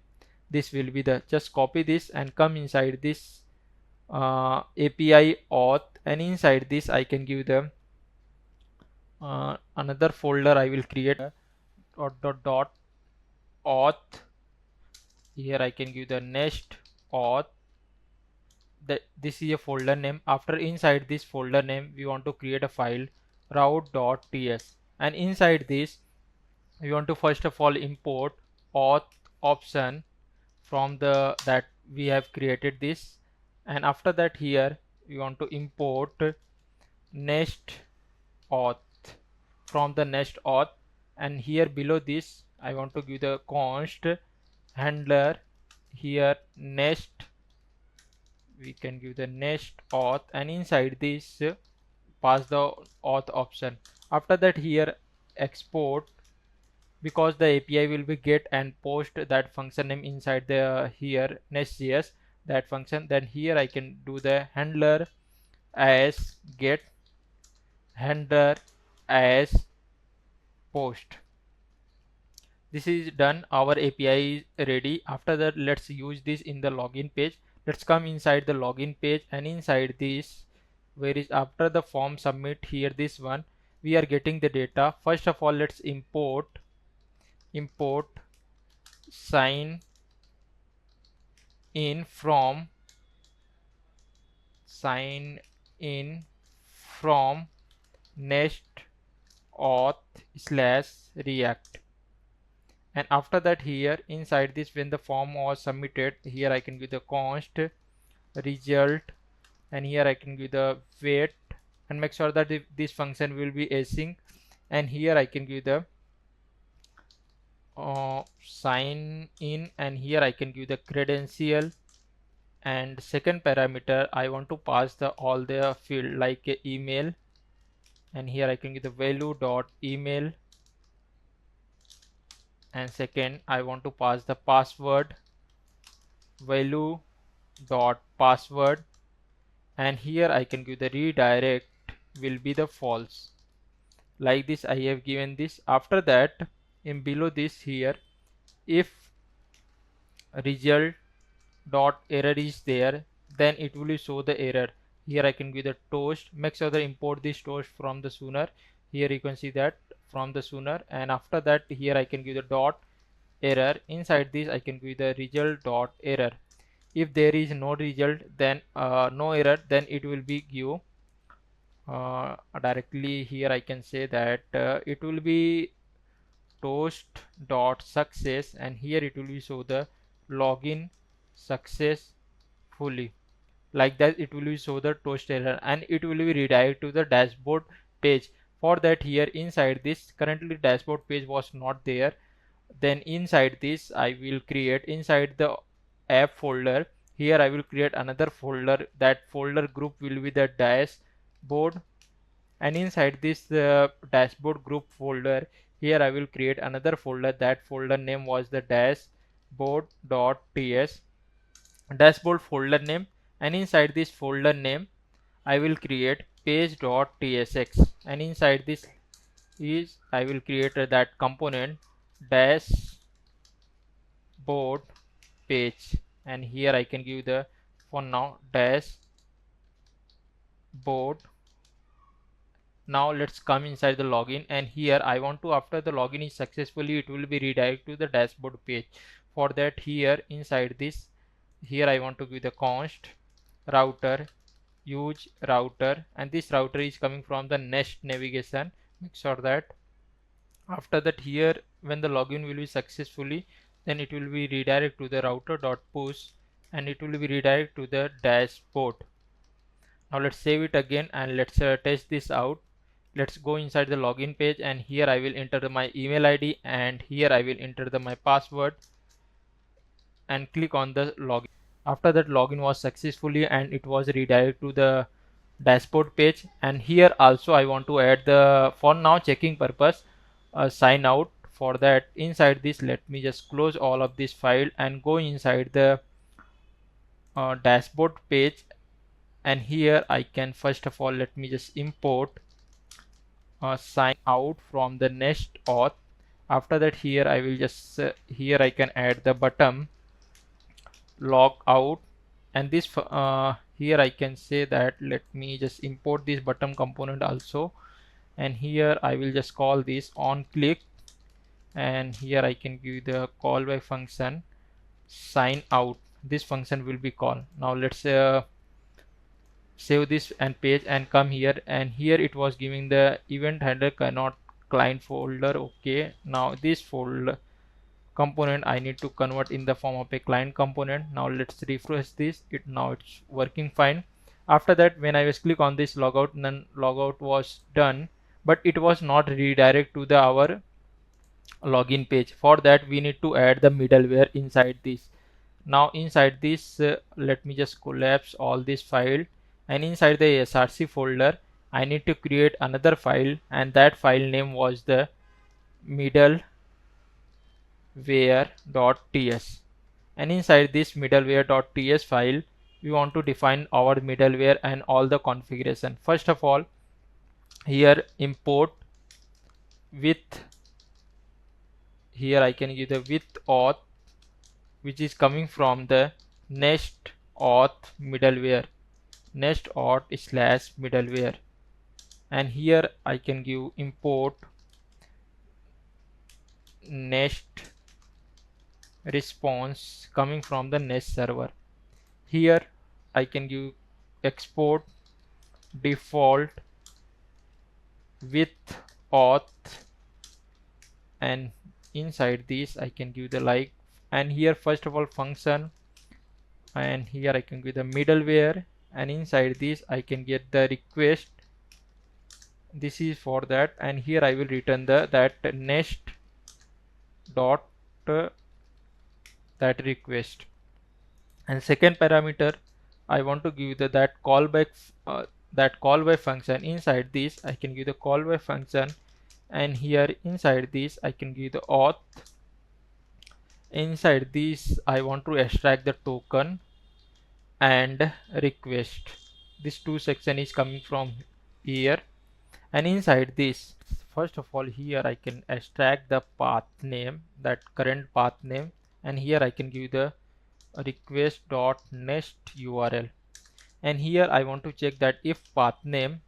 This will be the, just copy this and come inside this API auth, and inside this I can give the another folder I will create, .auth. Here I can give the Next.Auth. This is a folder name. After inside this folder name, we want to create a file route.ts, and inside this we want to first of all import auth option from the that we have created this. And after that, here we want to import Next.Auth from the Next.Auth, and here below this I want to give the const handler. Here next, we can give the Next.Auth, and inside this pass the auth option. After that, here export, because the API will be get and post that function name inside the here Next.js that function. Then here I can do the handler as get, handler as post. This is done, our API is ready. After that, let's use this in the login page. Let's come inside the login page, and inside this, where is after the form submit, here this one we are getting the data. First of all, let's import sign in from Next.Auth/React. And after that, here inside this, when the form was submitted, here I can give the const result, and here I can give the wait, and make sure that this function will be async. And here I can give the sign in, and here I can give the credential. And second parameter, I want to pass the all the field like email, and here I can give the value dot email. And second, I want to pass the password, value dot password, and here I can give the redirect will be the false. Like this I have given this. After that, in below this, here if result dot error is there, then it will show the error. here I can give the toast. Make sure that import this toast from the sooner. Here you can see that from the sooner, and after that here I can give the dot error. Inside this I can give the result dot error. If there is no result, then no error, then it will be give directly. Here I can say that it will be toast dot success, and here it will be show the login successfully. Like that it will be show the toast error, and it will be redirect to the dashboard page. For that, here inside this currently dashboard page was not there, then inside this I will create inside the app folder. Here I will create another folder. That folder group will be the dashboard, and inside this dashboard group folder, here I will create another folder. That folder name was the dashboard.ts, dashboard folder name, and inside this folder name I will create page.tsx, and inside this is I will create that component dashboard page, and here I can give the for now dashboard. Now let's come inside the login, and here I want to, after the login is successfully, it will be redirect to the dashboard page. For that, here inside this, here I want to give the const router use router, and this router is coming from the Nest navigation. Make sure that after that, here when the login will be successfully, then it will be redirect to the router dot push, and it will be redirect to the dashboard. Now let's save it again, and let's test this out. Let's go inside the login page, and here I will enter my email ID, and here I will enter my password, and click on the login. After that, login was successfully, and it was redirected to the dashboard page. And here also I want to add the, for now checking purpose, sign out. For that, inside this, let me just close all of this file and go inside the dashboard page, and here I can, first of all, let me just import sign out from the Next.Auth. After that, here I will just here I can add the button log out, and this here I can say that, let me just import this button component also, and here I will just call this on click, and here I can give the call by function sign out. This function will be called. Now let's save this and page and come here, and here it was giving the event handler cannot client folder. Okay, now this folder component I need to convert in the form of a client component. Now let's refresh this. Now it's working fine. After that, when I was click on this logout, then logout was done, but it was not redirect to the our login page. For that, we need to add the middleware inside this. Now inside this, let me just collapse all this file, and inside the src folder I need to create another file, and that file name was the middleware.ts, and inside this middleware.ts file we want to define our middleware and all the configuration. First of all, here import with, here I can give the with auth, which is coming from the Next.Auth middleware, Next.Auth / middleware, and here I can give import Nest response coming from the Nest server. Here I can give export default with auth, and inside this I can give the like, and here first of all function, and here I can give the middleware, and inside this I can get the request. This is for that, and here I will return the that Nest dot that request. And second parameter, I want to give the that callback that call by function. Inside this I can give the call by function, and here inside this I can give the auth. Inside this I want to extract the token and request. This two section is coming from here, and inside this, first of all, here I can extract the path name, that current path name, and here I can give the request.nest URL. and here I want to check that if path name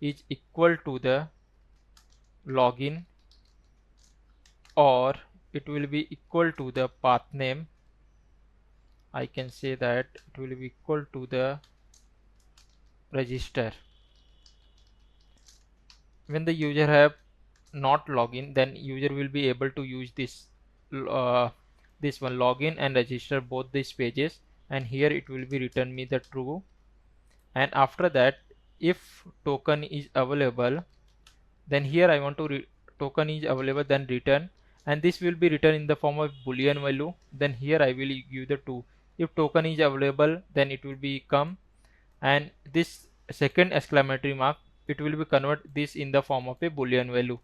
is equal to the login, or it will be equal to the path name. I can say that it will be equal to the register. When the user have not login, then user will be able to use uh, this one, login and register, both these pages, and here it will be return me the true. And after that, if token is available, then here I want to token is available, then return, and this will be written in the form of boolean value. Then here I will give the 2. If token is available, then it will be come, and this second exclamatory mark, it will be convert this in the form of a boolean value.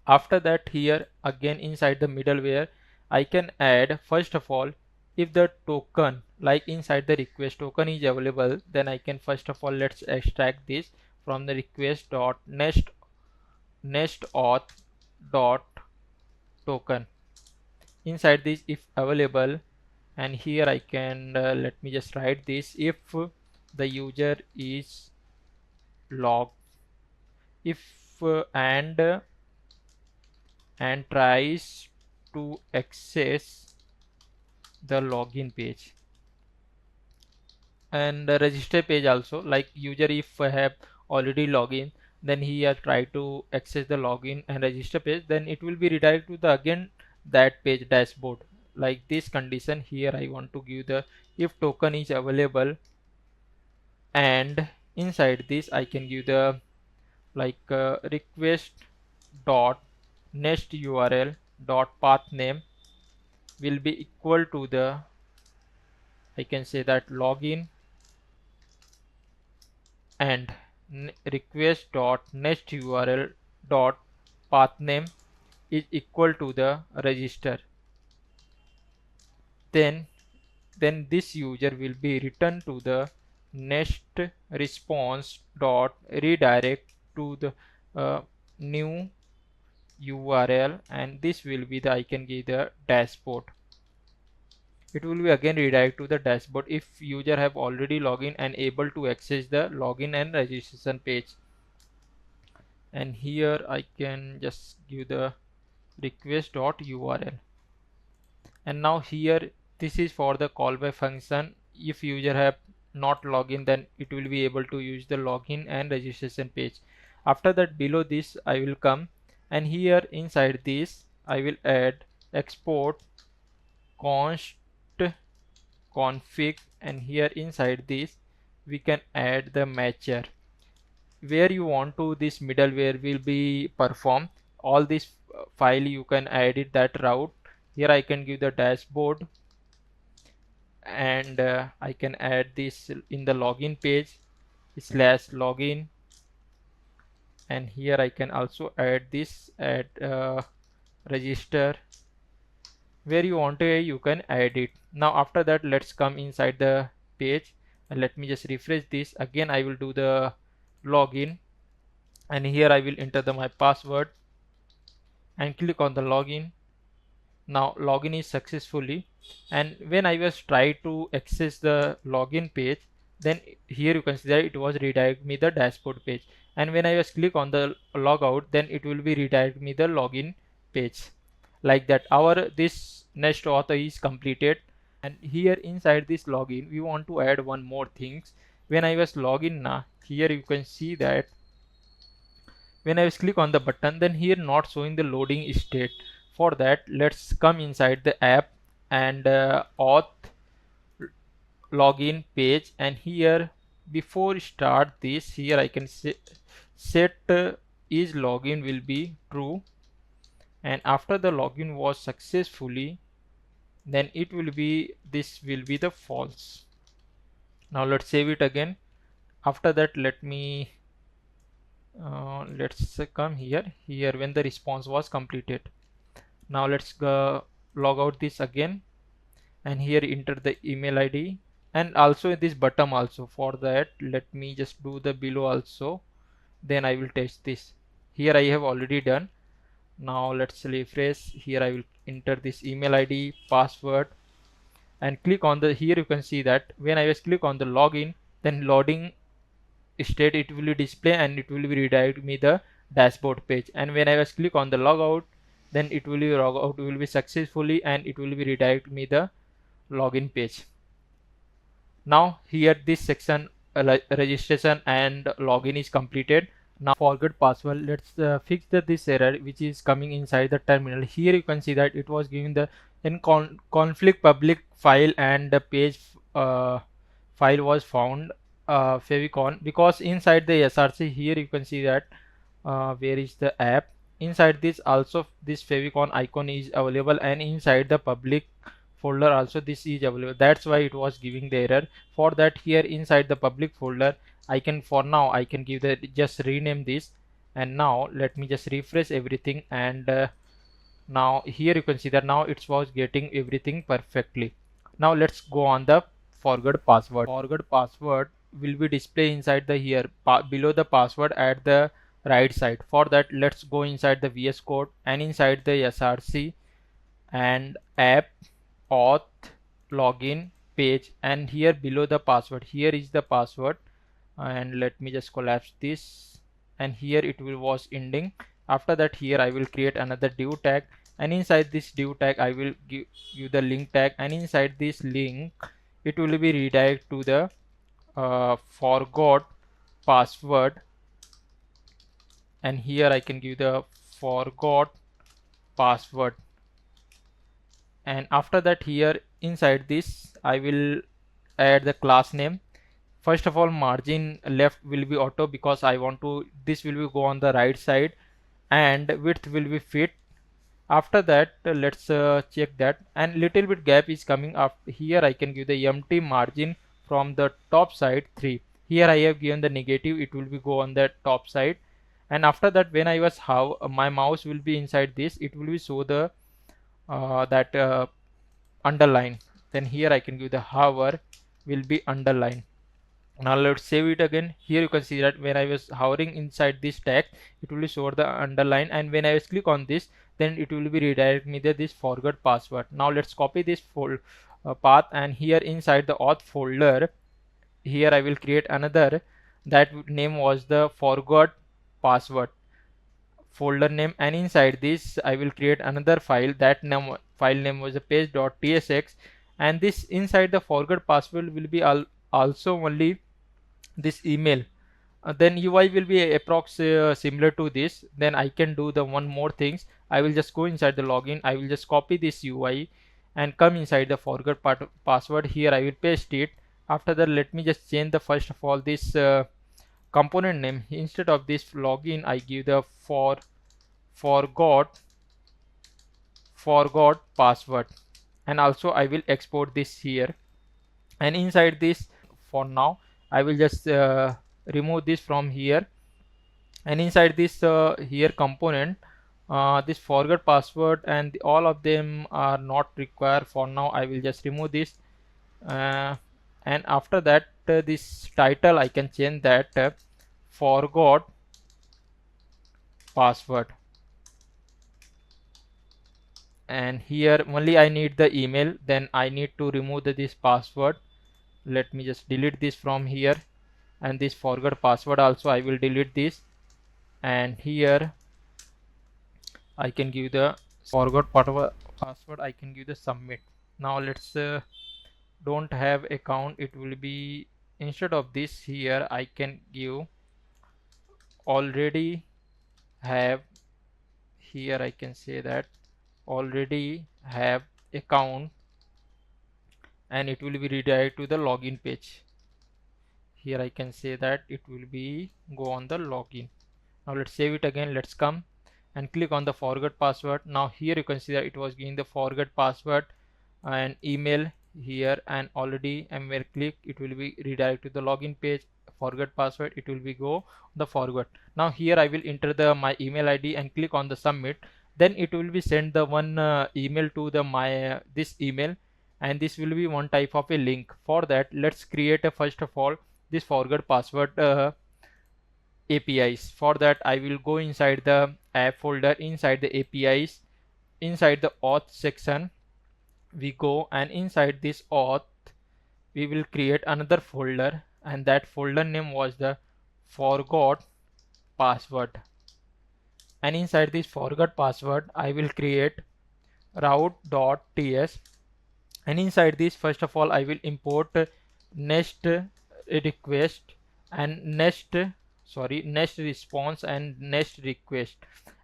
After that, here again inside the middleware, I can add, first of all, if the token, like inside the request, token is available, then I can first of all, let's extract this from the request dot Next.Auth dot token. Inside this, if available, and here I can let me just write this, if the user is log, if and tries to access the login page, and the register page also, like user if have already login, then he has tried to access the login and register page, then it will be redirected to the again that page dashboard. Like this condition, here I want to give the if token is available, and inside this I can give the like request dot next URL dot path name will be equal to the, I can say that login, and request dot next URL dot path name is equal to the register. Then this user will be returned to the next response dot redirect to the new URL, and this will be the, I can give the dashboard. It will be again redirect to the dashboard if user have already login and able to access the login and registration page. And here I can just give the request.url, and now here this is for the callback function. If user have not login, then it will be able to use the login and registration page. After that, below this I will come, and here inside this I will add export const config, and here inside this we can add the matcher where you want to this middleware will be performed. All this file you can edit that route. Here I can give the dashboard, and I can add this in the login page slash login, and here I can also add this at register. Where you want to, you can add it. Now after that, let's come inside the page, and let me just refresh this again. I will do the login, and here I will enter my password and click on the login. Now login is successfully, and when I was try to access the login page, then here you can see that it was redirect me the dashboard page, and when I was click on the logout, then it will be redirect me the login page. Like that, our this Next.Auth is completed. And here inside this login we want to add one more things. When I was login now, here you can see that when I click on the button, then here not showing the loading state. For that, let's come inside the app and auth login page, and here before start this, here I can set is login will be true, and after the login was successfully, then it will be, this will be the false. Now let's save it again. After that, let me let's come here when the response was completed. Now let's go log out this again, and here enter the email ID, and also this button also. For that, let me just do the below also, then I will test this. Here I have already done. Now let's refresh. Here I will enter this email ID, password, and click on the, here you can see that when I was click on the login, then loading state it will display and it will be redirect me the dashboard page. And when I was click on the logout, then it will be logout will be successfully and it will be redirect me the login page. Now here this section registration and login is completed. Now forget password. Let's fix this error which is coming inside the terminal. Here you can see that it was giving the conflict public file and the page file was found Favicon, because inside the src here you can see that where is the app, inside this also this Favicon icon is available, and inside the public folder also this is available. That's why it was giving the error. For that, here inside the public folder I can, for now I can give the just rename this. And now let me just refresh everything, and now here you can see that now it was getting everything perfectly. Now let's go on the forgot password. Forgot password will be displayed inside the here below the password at the right side. For that, let's go inside the VSCode and inside the src and app auth login page, and here below the password here is the password. And let me just collapse this, and here it will was ending. After that, here I will create another div tag, and inside this div tag I will give you the link tag, and inside this link it will be redirect to the forgot password, and here I can give the forgot password. And after that, here inside this I will add the class name. First of all, margin left will be auto because I want to, this will be go on the right side, and width will be fit. After that, let's check that, and little bit gap is coming up here. I can give the empty margin from the top side 3. Here I have given the negative, it will be go on the top side. And after that, when I was how my mouse will be inside this, it will be show the that underline. Then here I can give the hover will be underline. Now let's save it again. Here you can see that when I was hovering inside this tag, it will show the underline, and when I was click on this, then it will be redirect me to this forgot password. Now let's copy this path, and here inside the auth folder, here I will create another, that name was the forgot password folder name, and inside this I will create another file, that file name was a page.tsx, and this inside the forgot password will be also only this email. Then UI will be approx similar to this. Then I can do the one more things. I will just go inside the login, I will just copy this UI and come inside the forgot password. Here I will paste it. After that, let me just change the first of all this component name. Instead of this login, I give the forgot password, and also I will export this here. And inside this, for now I will just remove this from here, and inside this here component, this forgot password and all of them are not required. For now I will just remove this, and after that this title I can change that forgot password, and here only I need the email. Then I need to remove this password. Let me just delete this from here, and this forgot password also I will delete this, and here I can give the forgot password, I can give the submit. Now let's don't have account, it will be instead of this here I can give already have, here I can say that already have account, and it will be redirect to the login page. Here I can say that it will be go on the login. Now let's save it again. Let's come and click on the forgot password. Now here you can see that it was giving the forgot password and email here, and already and where click it will be redirect to the login page. Forgot password, it will be go the forgot. Now here I will enter the my email ID and click on the submit. Then it will be send the one email to the my this email, and this will be one type of a link. For that, let's create a first of all this forgot password APIs. For that, I will go inside the app folder, inside the APIs, inside the auth section we go, and inside this auth we will create another folder, and that folder name was the forgot password. And inside this forgot password I will create route.ts, and inside this first of all I will import next request and next response and next request.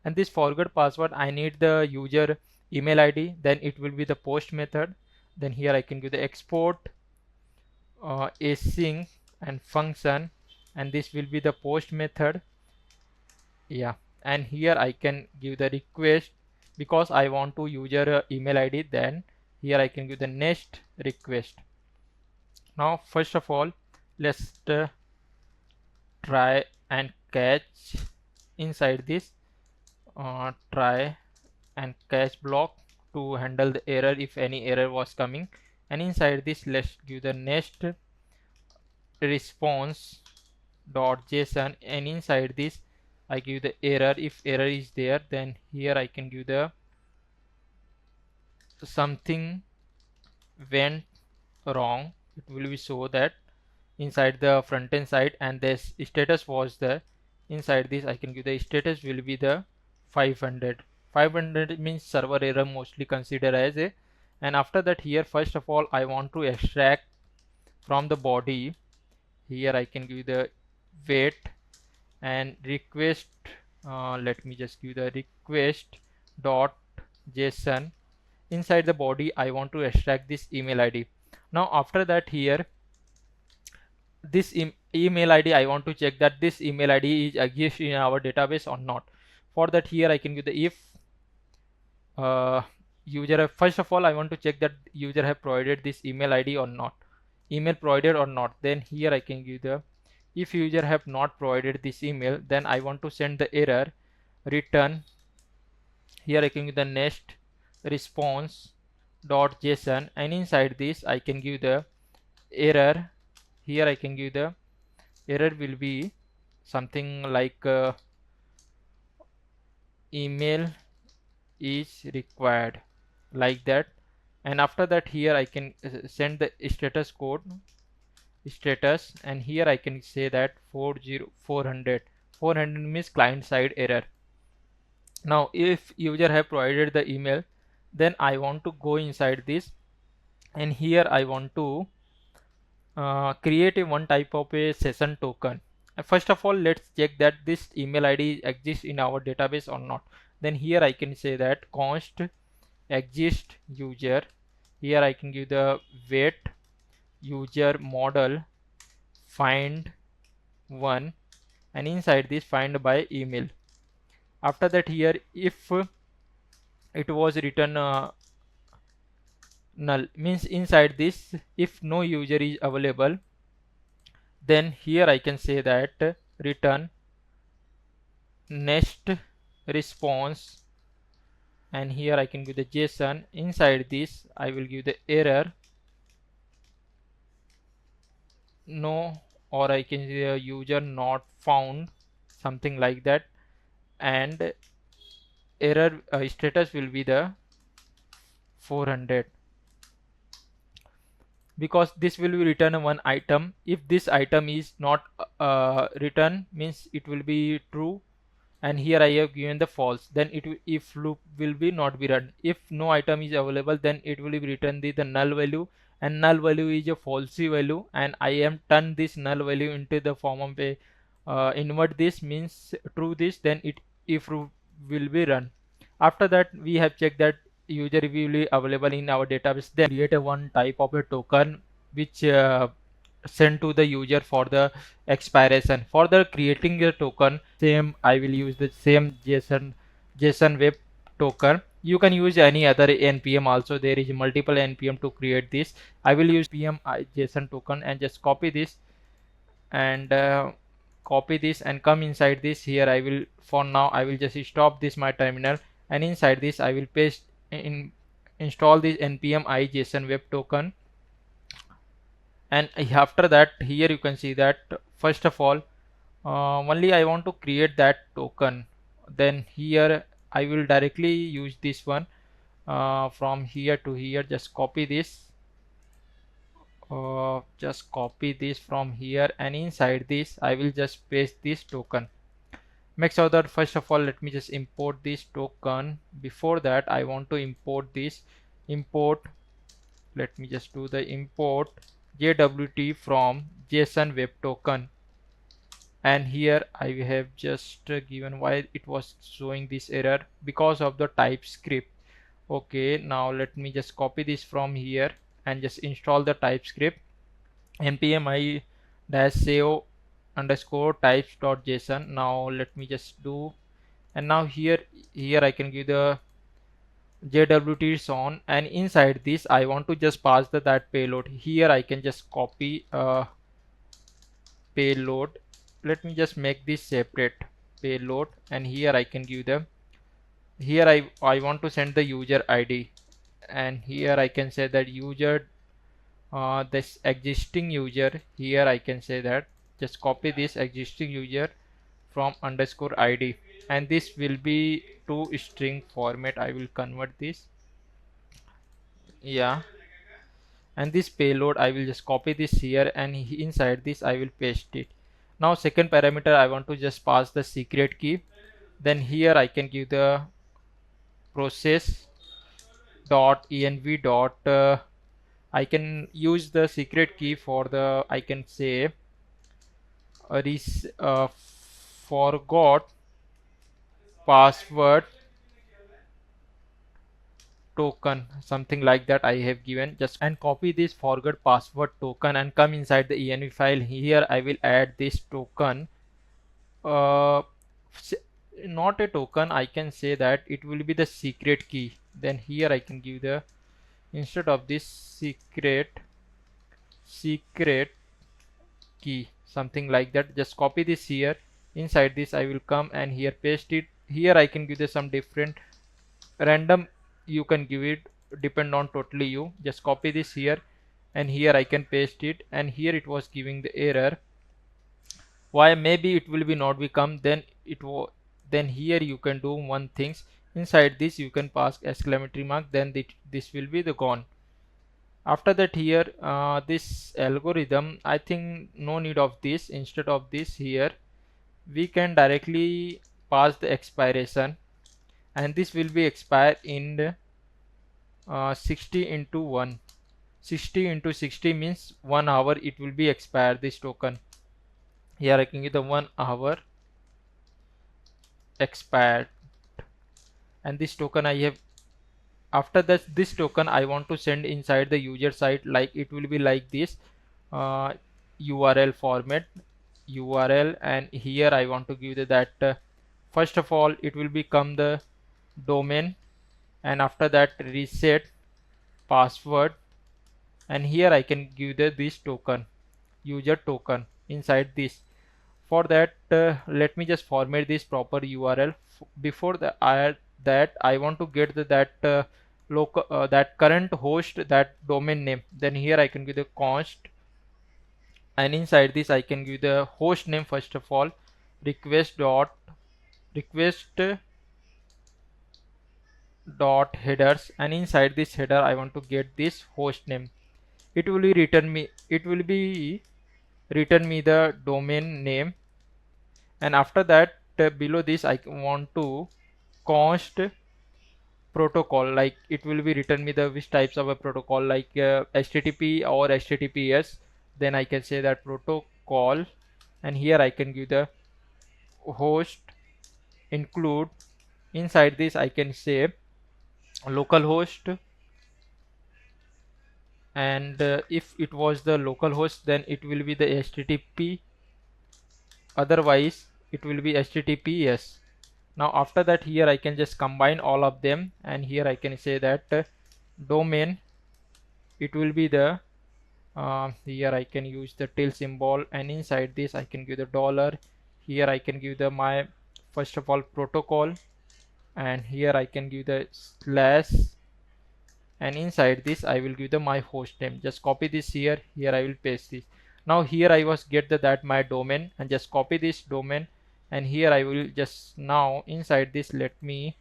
And this forgot password I need the user email ID, then it will be the post method, then here I can give the export async and function, and this will be the post method. Yeah, and here I can give the request because I want to user email ID, then here I can give the next request. Now first of all let's try and catch inside this try and catch block to handle the error if any error was coming. And inside this let's give the next response dot json, and inside this I give the error. If error is there, then here I can give the something went wrong. It will be show that inside the front end side, and this status was the inside this I can give the status will be the 500. 500 means server error mostly considered as a. And after that here first of all I want to extract from the body. Here I can give the wait and request. Let me just give the request dot json. Inside the body I want to extract this email ID. Now after that here this email ID I want to check that this email ID is exists in our database or not. For that here I can give the if user first of all I want to check that user have provided this email ID or not, email provided or not. Then here I can give the if user have not provided this email, then I want to send the error return. Here I can give the next response dot json, and inside this I can give the error. Here I can give the error will be something like email is required, like that. And after that here I can send the status code status, and here I can say that 400 means client side error. Now if user have provided the email, then I want to go inside this, and here I want to create a one type of a session token. First of all let's check that this email ID exists in our database or not. Then here I can say that const exist user. Here I can give the wait user model find one, and inside this find by email. After that here if it was written null means inside this if no user is available, then here I can say that return next response, and here I can give the JSON. Inside this I will give the error no, or I can say user not found, something like that. And error status will be the 400, because this will be return one item. If this item is not returned means it will be true, and here I have given the false, then it will, if loop will be not be run. If no item is available, then it will be return the null value, and null value is a falsy value, and I am turn this null value into the form of a invert this means true this, then it if loop will be run. After that we have checked that user will be available in our database, then create a one type of a token which sent to the user for the expiration. For the creating a token, same I will use the same JSON web token. You can use any other npm also, there is multiple npm to create this. I will use npm JSON token and just copy this and copy this and come inside this. Here I will, for now I will just stop this my terminal, and inside this I will paste in install this npm JSON web token. And after that here you can see that first of all only I want to create that token. Then here I will directly use this one from here to here, just copy this just copy this from here, and inside this I will just paste this token. Make sure that first of all let me just import this token. Before that I want to import this let me just do the import JWT from JSON web token, and here I have just given why it was showing this error because of the TypeScript. Okay, now let me just copy this from here and just install the TypeScript. npm i -save underscore types.json. Now let me just do, and now here I can give the JWT is on, and inside this I want to just pass that payload. Here I can just copy payload. Let me just make this separate payload, and here I can give them, here I want to send the user ID, and here I can say that user this existing user. Here I can say that just copy this existing user from underscore ID, and this will be to string format. I will convert this, yeah, and this payload I will just copy this here, and inside this I will paste it. Now second parameter I want to just pass the secret key. Then here I can give the process dot env dot I can use the secret key for the, I can say forgot password token, something like that I have given. Just and copy this forgot password token and come inside the env file. Here I will add this token, uh, not a token, I can say that it will be the secret key. Then here I can give the, instead of this secret key, something like that. Just copy this here. Inside this I will come and here paste it. Here I can give this some different random, you can give it, depend on totally you. Just copy this here, and here I can paste it, and here it was giving the error. Why? Maybe it will be not become, then then here you can do one things. Inside this you can pass exclamatory mark, then this will be the gone. After that here this algorithm, I think no need of this. Instead of this, here we can directly pass the expiration, and this will be expire in 60 into 1. 60 into 60 means 1 hour it will be expired, this token. Here I can give the 1 hour expired, and this token I have. After that, this token I want to send inside the user side, like it will be like this URL format, URL, and here I want to give that first of all it will become the domain, and after that reset password, and here I can give this token, user token, inside this. For that let me just format this proper URL. Before that I want to get that local that current host, that domain name. Then here I can give the const, and inside this I can give the host name. First of all, request dot headers, and inside this header I want to get this host name. It will be return me the domain name, and after that below this I want to const protocol, like it will be return me the which types of a protocol, like HTTP or HTTPS. Then I can say that protocol, and here I can give the host include. Inside this I can say localhost, and if it was the localhost then it will be the HTTP, otherwise it will be HTTPS. Now after that here I can just combine all of them, and here I can say that domain, it will be the here I can use the tilde symbol, and inside this I can give the dollar. Here I can give the my first of all protocol, and here I can give the slash, and inside this I will give the my host name. Just copy this here, here I will paste this. Now here I was get that my domain, and just copy this domain, and here I will just now inside this let me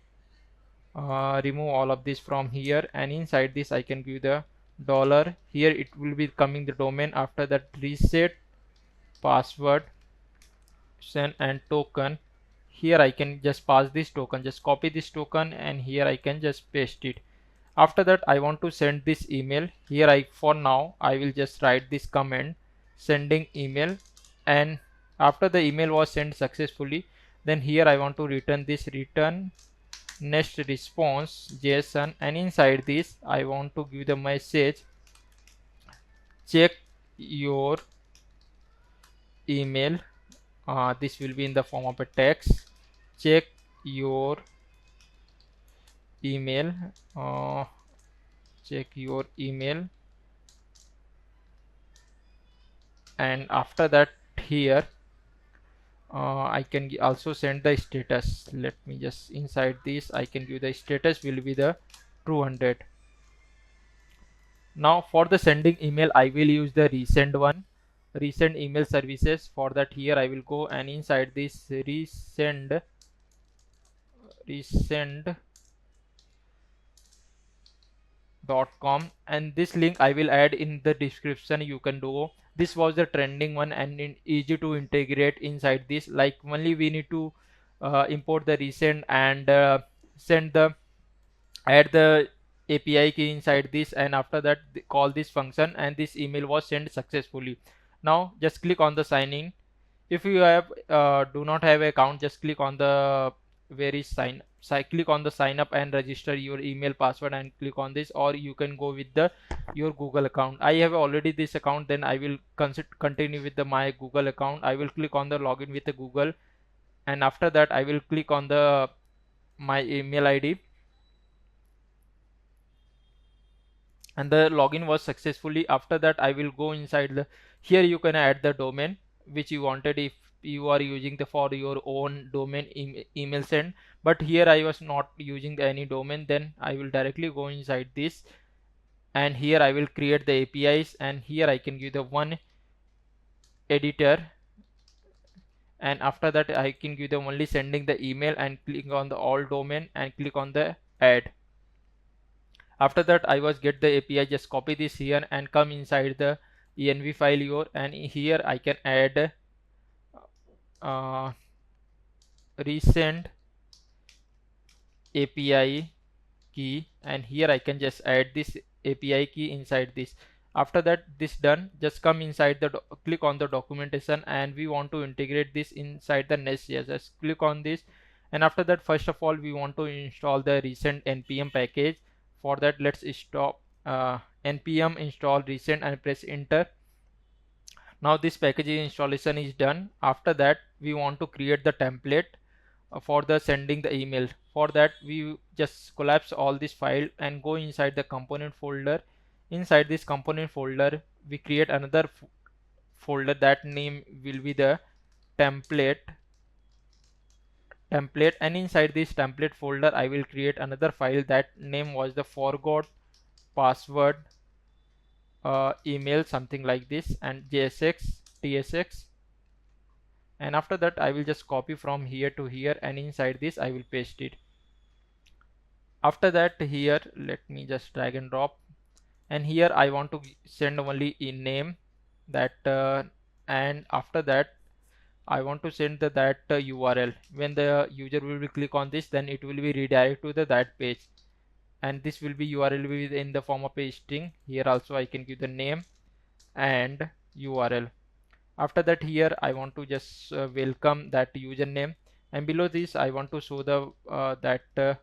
remove all of this from here, and inside this I can give the dollar. Here it will be coming the domain. After that, reset password, send, and token. Here I can just pass this token, just copy this token, and here I can just paste it. After that, I want to send this email. Here for now I will just write this command, sending email, and after the email was sent successfully, then here I want to return this, return next response JSON, and inside this I want to give the message, check your email. This will be in the form of a text, check your email, uh, check your email. And after that, here I can also send the status. Let me just, inside this I can give the status will be the true 100. Now for the sending email I will use the resend one, resend email services. For that, here I will go and inside this resend .com, and this link I will add in the description. You can do, this was the trending one and easy to integrate inside this. Like only we need to import the resend and send the, add the API key inside this, and after that call this function, and this email was sent successfully. Now just click on the sign in. If you have do not have account, just click on the where is click on the sign up and register your email password, and click on this, or you can go with the your Google account. I have already this account, then I will continue with the my Google account. I will click on the login with the Google, and after that I will click on the my email ID, and the login was successfully. After that I will go inside the, here you can add the domain which you wanted if you are using the for your own domain email send, but here I was not using any domain, then I will directly go inside this, and here I will create the APIs, and here I can give the one editor, and after that I can give them only sending the email, and click on the all domain and click on the add. After that I was get the API, just copy this here and come inside the env file here, and here I can add resend API key, and here I can just add this API key inside this. After that this done, just come inside the click on the documentation, and we want to integrate this inside the Next.js. Just click on this, and after that first of all we want to install the recent npm package. For that, let's stop npm install recent and press enter. Now this package installation is done. After that we want to create the template for the sending the email. For that we just collapse all this file and go inside the component folder. Inside this component folder we create another folder, that name will be the template, and inside this template folder I will create another file, that name was the forgot password email, something like this, and tsx, and after that I will just copy from here to here, and inside this I will paste it. After that, here let me just drag and drop, and here I want to send only in name that and after that I want to send that URL. When the user will click on this, then it will be redirect to the that page, and this will be URL will be in the form of a string. Here also I can give the name and URL. After that, here I want to just welcome that username, and below this I want to show the that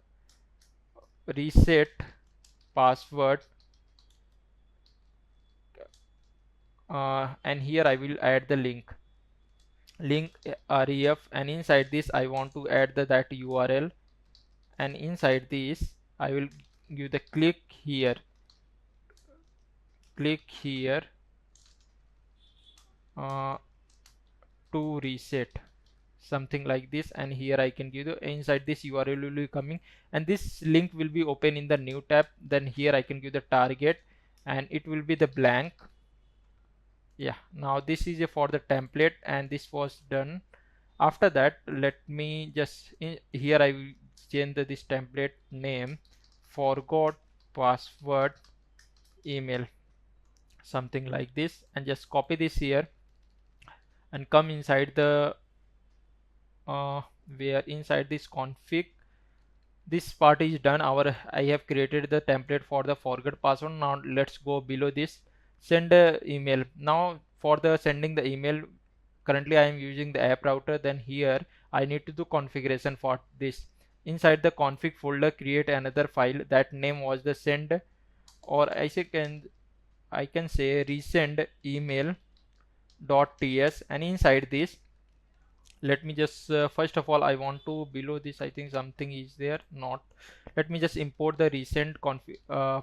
reset password, and here I will add the link ref, and inside this I want to add that URL, and inside this I will give the click here to reset, something like this, and here I can give the inside this URL will be coming, and this link will be open in the new tab. Then here I can give the target, and it will be the blank. Yeah, now this is for the template, and this was done. After that, let me just here I will change this template name, forgot password email, something like this, and just copy this here and come inside the where inside this config. This part is done. I have created the template for the forget password. Now let's go below this, send a email. Now for the sending the email, currently I am using the app router. Then here I need to do configuration for this. Inside the config folder, create another file. That name was the send, or I can say resend email .ts, and inside this let me just first of all I want to below this, I think something is there not. Let me just import the recent config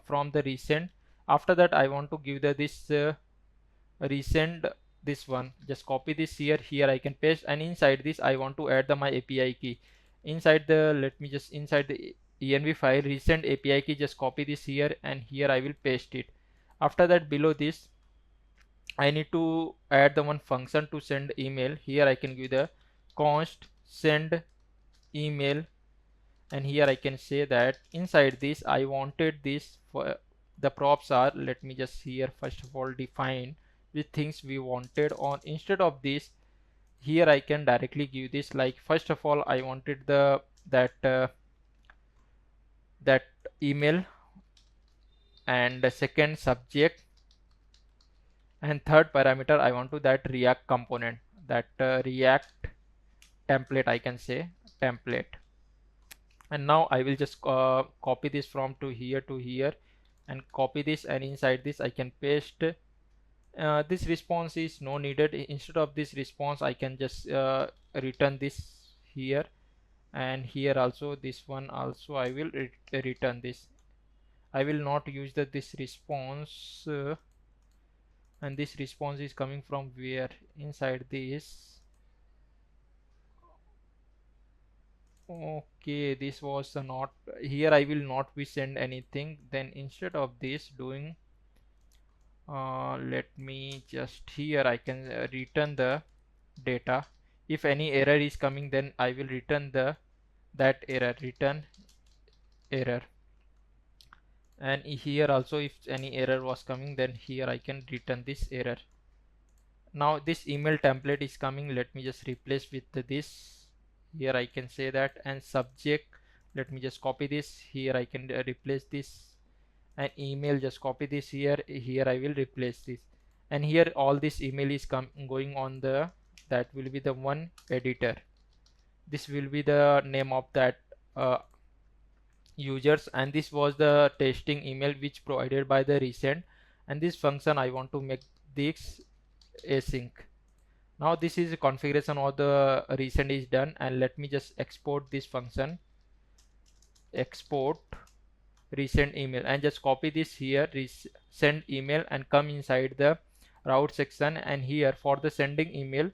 from the recent. After that I want to give the this recent, this one, just copy this here I can paste, and inside this I want to add the my API key inside the, let me just inside the env file recent API key, just copy this here and here I will paste it. After that below this I need to add the one function to send email. Here I can give the const send email, and here I can say that inside this I wanted this for the props are, let me just here first of all define the things we wanted on. Instead of this, here I can directly give this, like first of all I wanted the that email, and the second subject, and third parameter I want to that React component, that React template, I can say template. And now I will just copy this from to here and copy this, and inside this I can paste this response is no needed. Instead of this response I can just return this here, and here also this one also I will return this. I will not use this response and this response is coming from where, inside this. Okay, this was not here. I will not be send anything. Then instead of this doing let me just here I can return the data. If any error is coming, then I will return that error, return error. And here also if any error was coming, then here I can return this error. Now this email template is coming, let me just replace with this. Here I can say that, and subject, let me just copy this here, I can replace this, and email, just copy this here I will replace this, and here all this email is going on the, that will be the one editor. This will be the name of that users, and this was the testing email which provided by the recent, and this function I want to make this async. Now this is a configuration of the recent is done, and let me just export this function, export recent email, and just copy this here send email, and come inside the route section. And here for the sending email,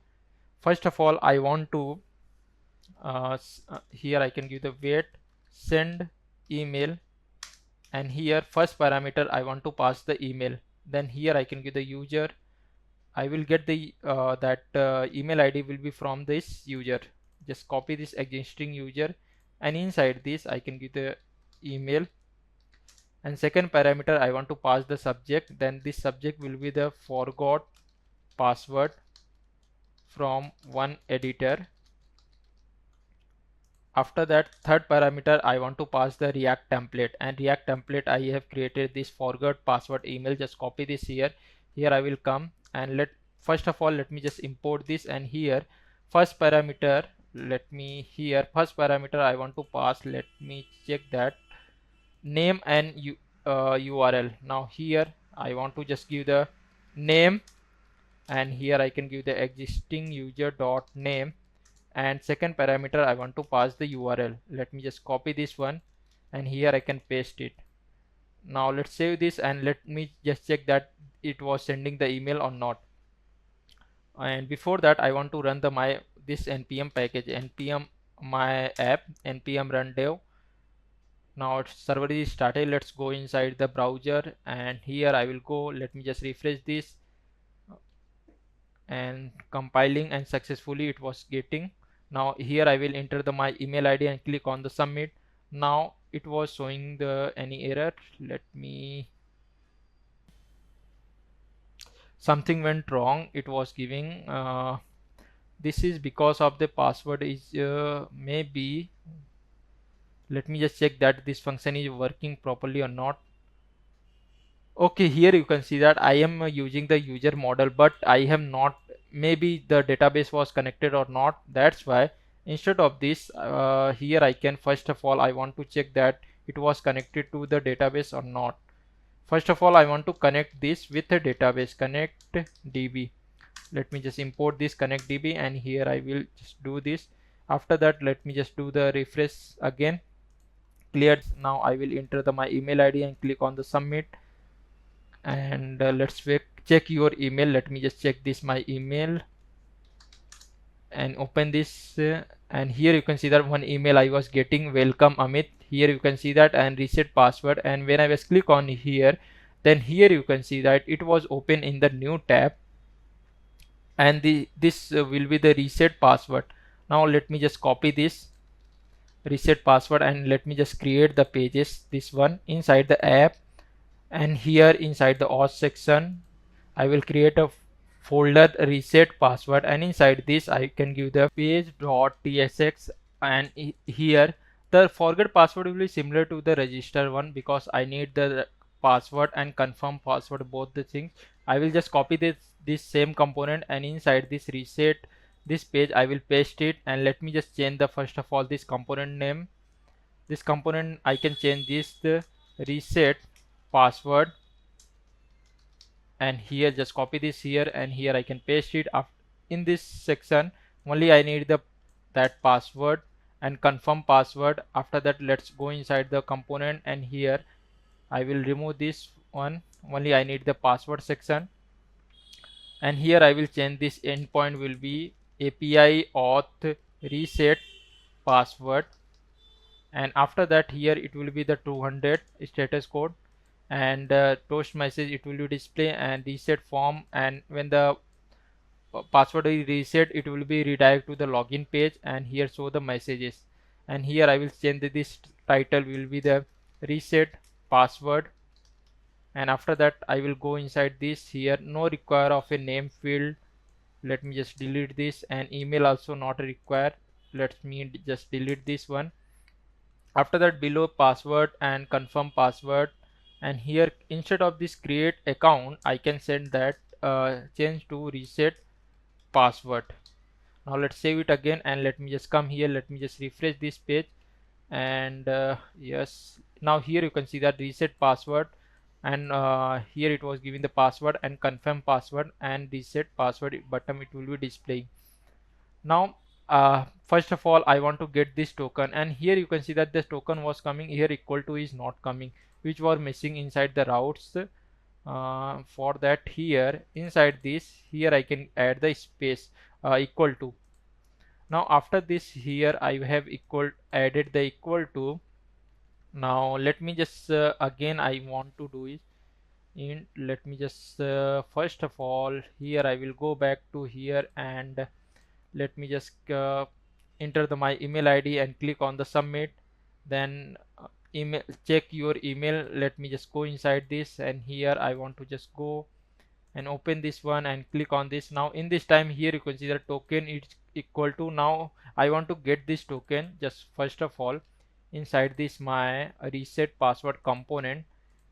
first of all I want to here I can give the wait send email, and here first parameter I want to pass the email. Then here I can give the user, I will get the email ID will be from this user. Just copy this existing user, and inside this I can give the email, and second parameter I want to pass the subject. Then this subject will be the forgot password from one editor. After that, third parameter I want to pass the React template, and React template I have created this forgot password email. Just copy this here I will come, and first of all let me just import this, and here first parameter, let me here first parameter I want to pass, let me check that name and URL. Now here I want to just give the name, and here I can give the existing user dot name, and second parameter I want to pass the URL. Let me just copy this one, and here I can paste it. Now let's save this, and let me just check that it was sending the email or not. And before that I want to run the this npm package, npm my app, npm run dev. Now server is started. Let's go inside the browser, and here I will go, let me just refresh this, and compiling, and successfully it was getting. Now here I will enter my email ID and click on the submit. Now it was showing the any error. Let me something went wrong. It was giving this is because of the password is maybe, let me just check that this function is working properly or not. Okay, here you can see that I am using the user model, but I have not, maybe the database was connected or not. That's why instead of this here I can, first of all I want to check that it was connected to the database or not. First of all I want to connect this with a database, connect db. Let me just import this connect db, and here I will just do this. After that, let me just do the refresh again, clear. Now I will enter my email id and click on the submit, and let's check your email. Let me just check this my email and open this, and here you can see that one email I was getting, welcome Amit. Here you can see that, and reset password. And when I was click on here, then here you can see that it was open in the new tab, and this will be the reset password. Now let me just copy this reset password, and let me just create the pages, this one inside the app, and here inside the auth section I will create a folder reset password, and inside this I can give the page.tsx, and here the forget password will be similar to the register one, because I need the password and confirm password, both the things. I will just copy this same component, and inside this reset this page I will paste it. And let me just change the, first of all, this component name. This component I can change this the reset password, and here just copy this here, and here I can paste it up in this section. Only I need the that password and confirm password. After that, let's go inside the component, and here I will remove this one. Only I need the password section, and here I will change this endpoint will be API auth reset password. And after that, here it will be the 200 status code, and toast message it will be display, and reset form, and when the password is reset it will be redirect to the login page, and here show the messages. And here I will change this title will be the reset password. And after that I will go inside this, here no require of a name field. Let me just delete this, and email also not required. Let me just delete this one. After that, below password and confirm password, and here instead of this create account I can send that change to reset password. Now let's save it again, and let me just come here, let me just refresh this page, and yes, now here you can see that reset password, and here it was giving the password and confirm password and reset password button it will be displaying. Now first of all I want to get this token, and here you can see that this token was coming, here equal to is not coming, which were missing inside the routes. For that, here inside this, here I can add the space equal to. Now after this, here I have added the equal to. Now let me just again I want to do is in, let me just first of all here I will go back to here, and let me just enter my email id and click on the submit. Then email, check your email. Let me just go inside this, and here I want to just go and open this one and click on this. Now in this time, here you can see the token is equal to. Now I want to get this token. Just first of all, inside this my reset password component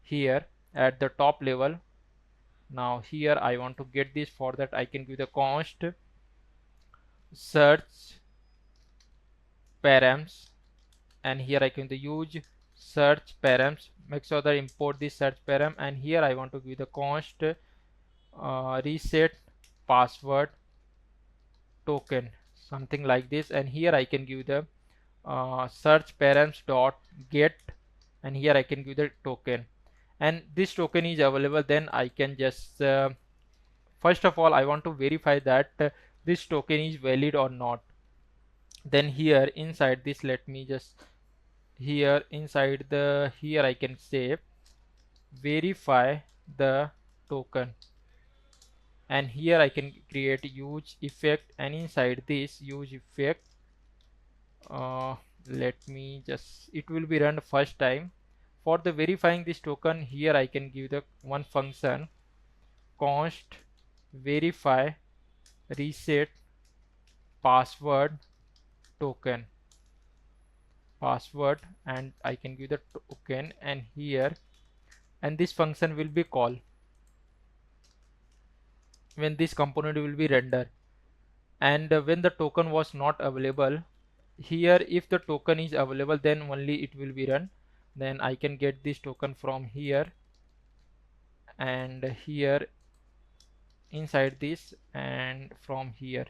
here at the top level. Now here I want to get this. For that I can give the const search params, and here I can use search params. Make sure that import this search param, and here I want to give the const reset password token, something like this. And here I can give the search params dot get, and here I can give the token, and this token is available. Then I can just first of all I want to verify that this token is valid or not. Then here inside this, let me just here inside the, here I can say verify the token, and here I can create use effect, and inside this use effect let me just, it will be run first time. For the verifying this token, here I can give the one function const verify reset password token password, and I can give the token, and here, and this function will be called when this component will be rendered. And when the token was not available, here if the token is available then only it will be run. Then I can get this token from here, and here inside this, and from here.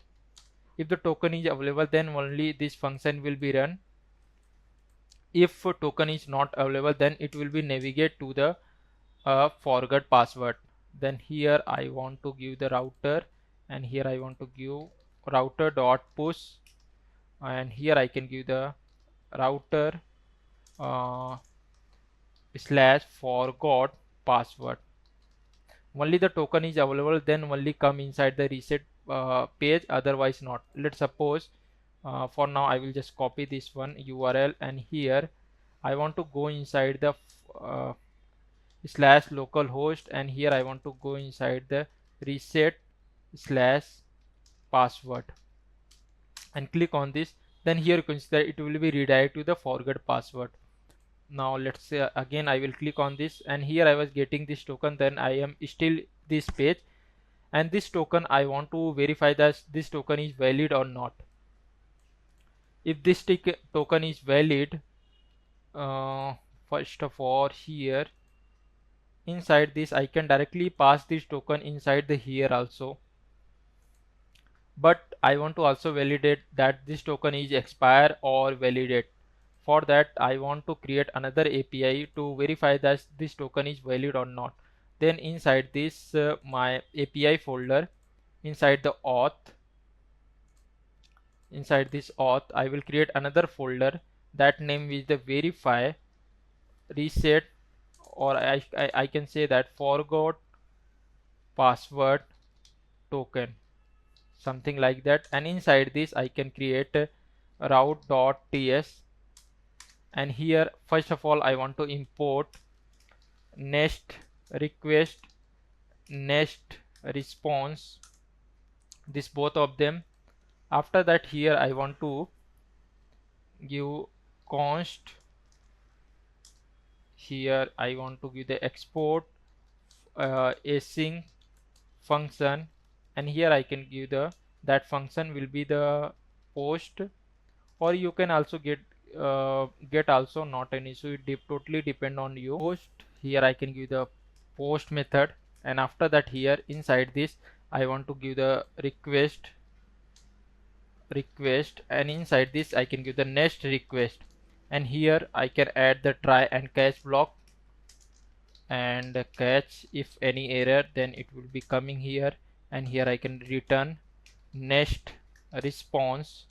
If the token is available then only this function will be run. If a token is not available then it will be navigate to the forgot password. Then here I want to give the router, and here I want to give router dot push, and here I can give the router slash forgot password. Only the token is available then only come inside the reset page, otherwise not. Let's suppose for now I will just copy this one URL, and here I want to go inside the slash localhost, and here I want to go inside the reset slash password and click on this. Then here you can see that it will be redirect to the forgot password. Now let's say again I will click on this, and here I was getting this token, then I am still this page, and this token I want to verify that this token is valid or not. If this token is valid, first of all here inside this I can directly pass this token inside the here also, but I want to also validate that this token is expire or validate. For that I want to create another API to verify that this token is valid or not. Then inside this my API folder, inside the auth, inside this auth I will create another folder, that name is the verify reset, or I can say that forgot password token, something like that. And inside this I can create route.ts, and here first of all I want to import next request, next response, this both of them. After that here I want to give const, here I want to give the export async function, and here I can give the that function will be the post, or you can also get also not an issue, it totally depend on you. Post, here I can give the post method, and after that here inside this I want to give the request, and inside this I can give the next request, and here I can add the try and catch block, and catch if any error then it will be coming here, and here I can return next response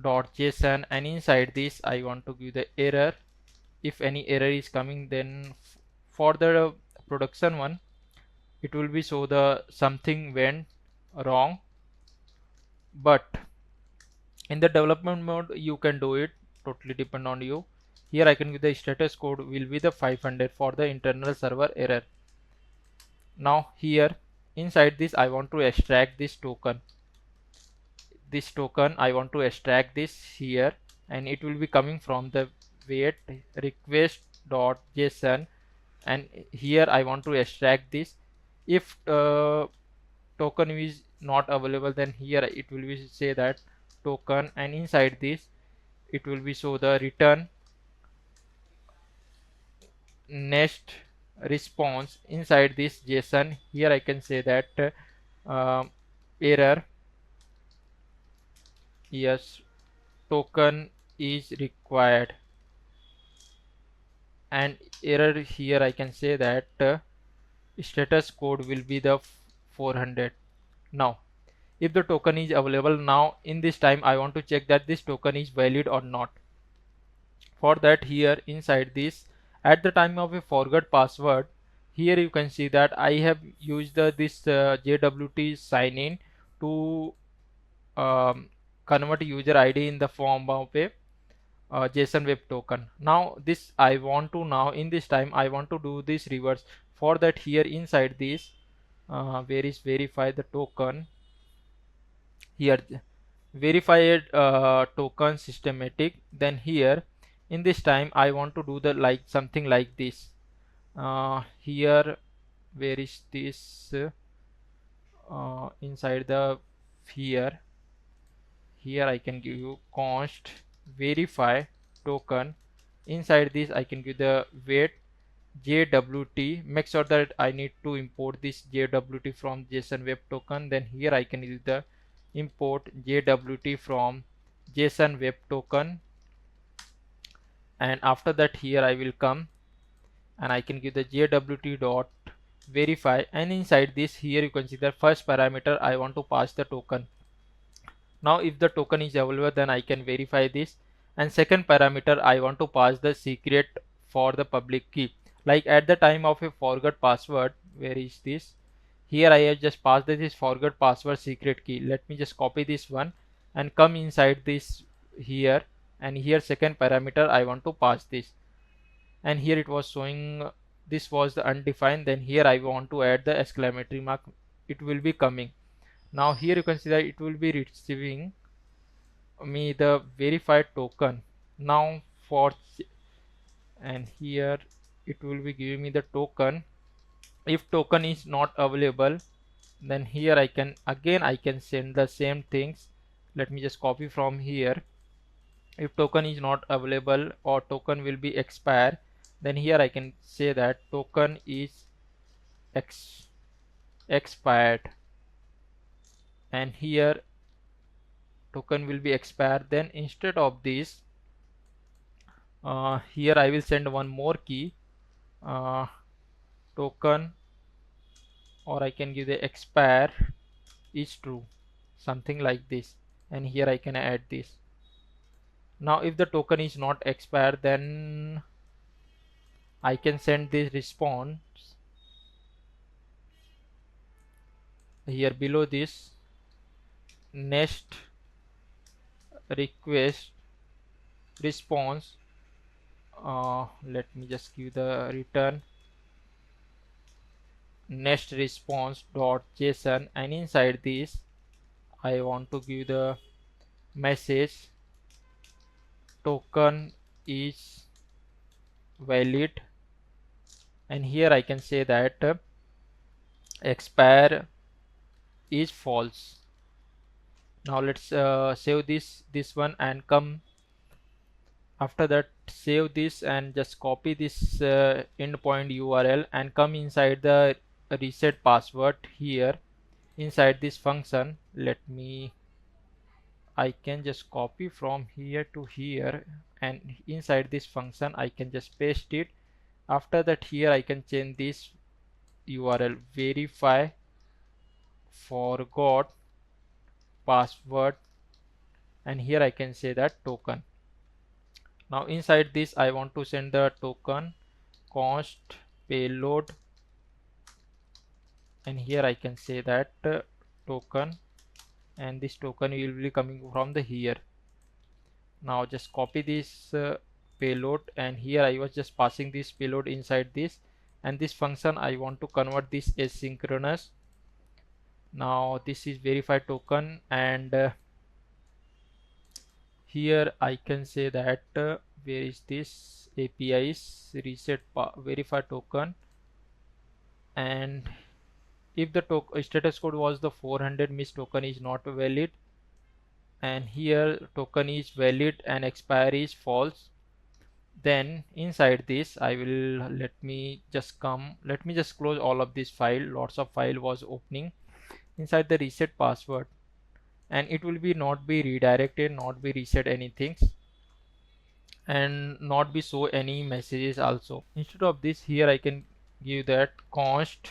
dot json, and inside this I want to give the error. If any error is coming, then for the production one it will be show the something went wrong, but in the development mode you can do it, totally depend on you. Here I can give the status code will be the 500 for the internal server error. Now here inside this I want to extract this token, I want to extract this here, and it will be coming from the wait request.json, and here I want to extract this. If token is not available, then here it will be say that token, and inside this it will be show the return next response. Inside this JSON here I can say that error, yes, token is required, and error here I can say that status code will be the 400. Now if the token is available, now in this time I want to check that this token is valid or not. For that here inside this, at the time of a forgot password, here you can see that I have used this JWT sign in to convert user ID in the form of a JSON web token. Now this I want to, now in this time I want to do this reverse. For that here inside this where is verify the token? Here, verified token systematic. Then here in this time I want to do the like something like this. Here, where is this? Inside the here I can give you const verify token. Inside this I can give the weight JWT. Make sure that I need to import this JWT from JSON web token. Then here I can use the import JWT from JSON web token, and after that here I will come and I can give the JWT dot verify, and inside this here you can see the first parameter I want to pass the token. Now if the token is available, then I can verify this, and second parameter I want to pass the secret for the public key. Like at the time of a forgot password, where is this? Here I have just passed this forgot password secret key. Let me just copy this one and come inside this here, and here second parameter I want to pass this, and here it was showing this was the undefined. Then here I want to add the exclamatory mark. It will be coming. Now here you can see that it will be receiving me the verified token. Now for and here it will be giving me the token. If token is not available, then here I can send the same things. Let me just copy from here. If token is not available or token will be expire, then here I can say that token is expired, and here token will be expired. Then instead of this, here I will send one more key, token, or I can give the expire is true, something like this, and here I can add this. Now if the token is not expired, then I can send this response here below this next request response. Let me just give the return next response dot JSON, and inside this I want to give the message token is valid, and here I can say that expire is false. Now let's save this one and come after that, save this and just copy this endpoint URL and come inside the reset password here inside this function. I can just copy from here to here, and inside this function I can just paste it. After that, here I can change this URL verify forgot password, and here I can say that token. Now inside this I want to send the token const payload, and here I can say that token, and this token will be coming from the here. Now just copy this payload, and here I was just passing this payload inside this, and this function I want to convert this asynchronous. Now this is verified token, and here I can say that where is this APIs reset verify token, and if the status code was the 400 means token is not valid, and here token is valid and expire is false. Then inside this I will let me just close all of this file. Lots of file was opening inside the reset password, and it will be not be redirected, not be reset anything, and not be show any messages also. Instead of this, here I can give that const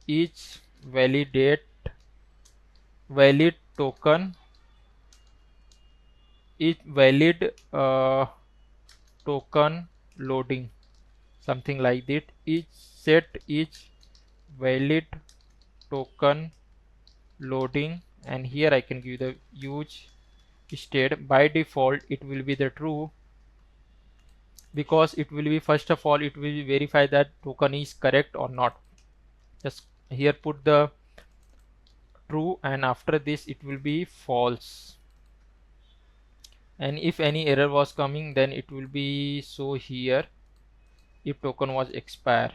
each valid token, each valid token loading, something like that. Each valid token loading, and here I can give the use state. By default it will be the true, because it will be first of all it will verify that token is correct or not. Just here put the true, and after this it will be false. And if any error was coming, then it will be so here if token was expire.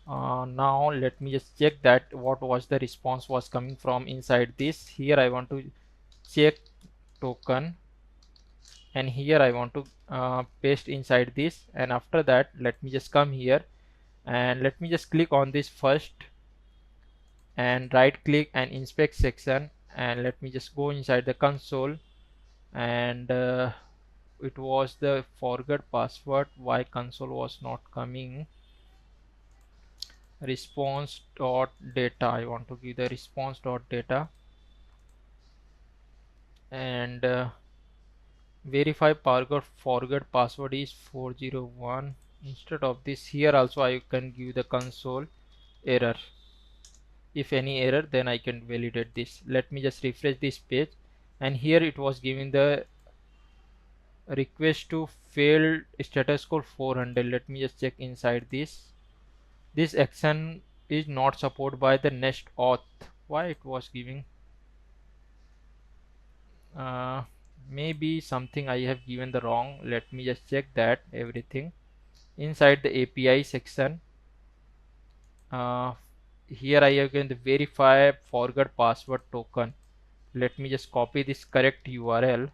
Now let me just check that what was the response was coming from inside this. Here I want to check token, and here I want to paste inside this, and after that let me just come here and let me just click on this first and right click and inspect section, and let me just go inside the console, and it was the forgot password. Why console was not coming? Response dot data, I want to give the response dot data, and verify forgot password is 401. Instead of this, here also I can give the console error. If any error, then I can validate this. Let me just refresh this page, and here it was giving the request to failed status code 400. Let me just check inside this action is not supported by the Next-Auth. Why it was giving? uh, Maybe something I have given the wrong. Let me just check that everything inside the API section. uh, Here I have given the verify forgot password token. Let me just copy this correct URL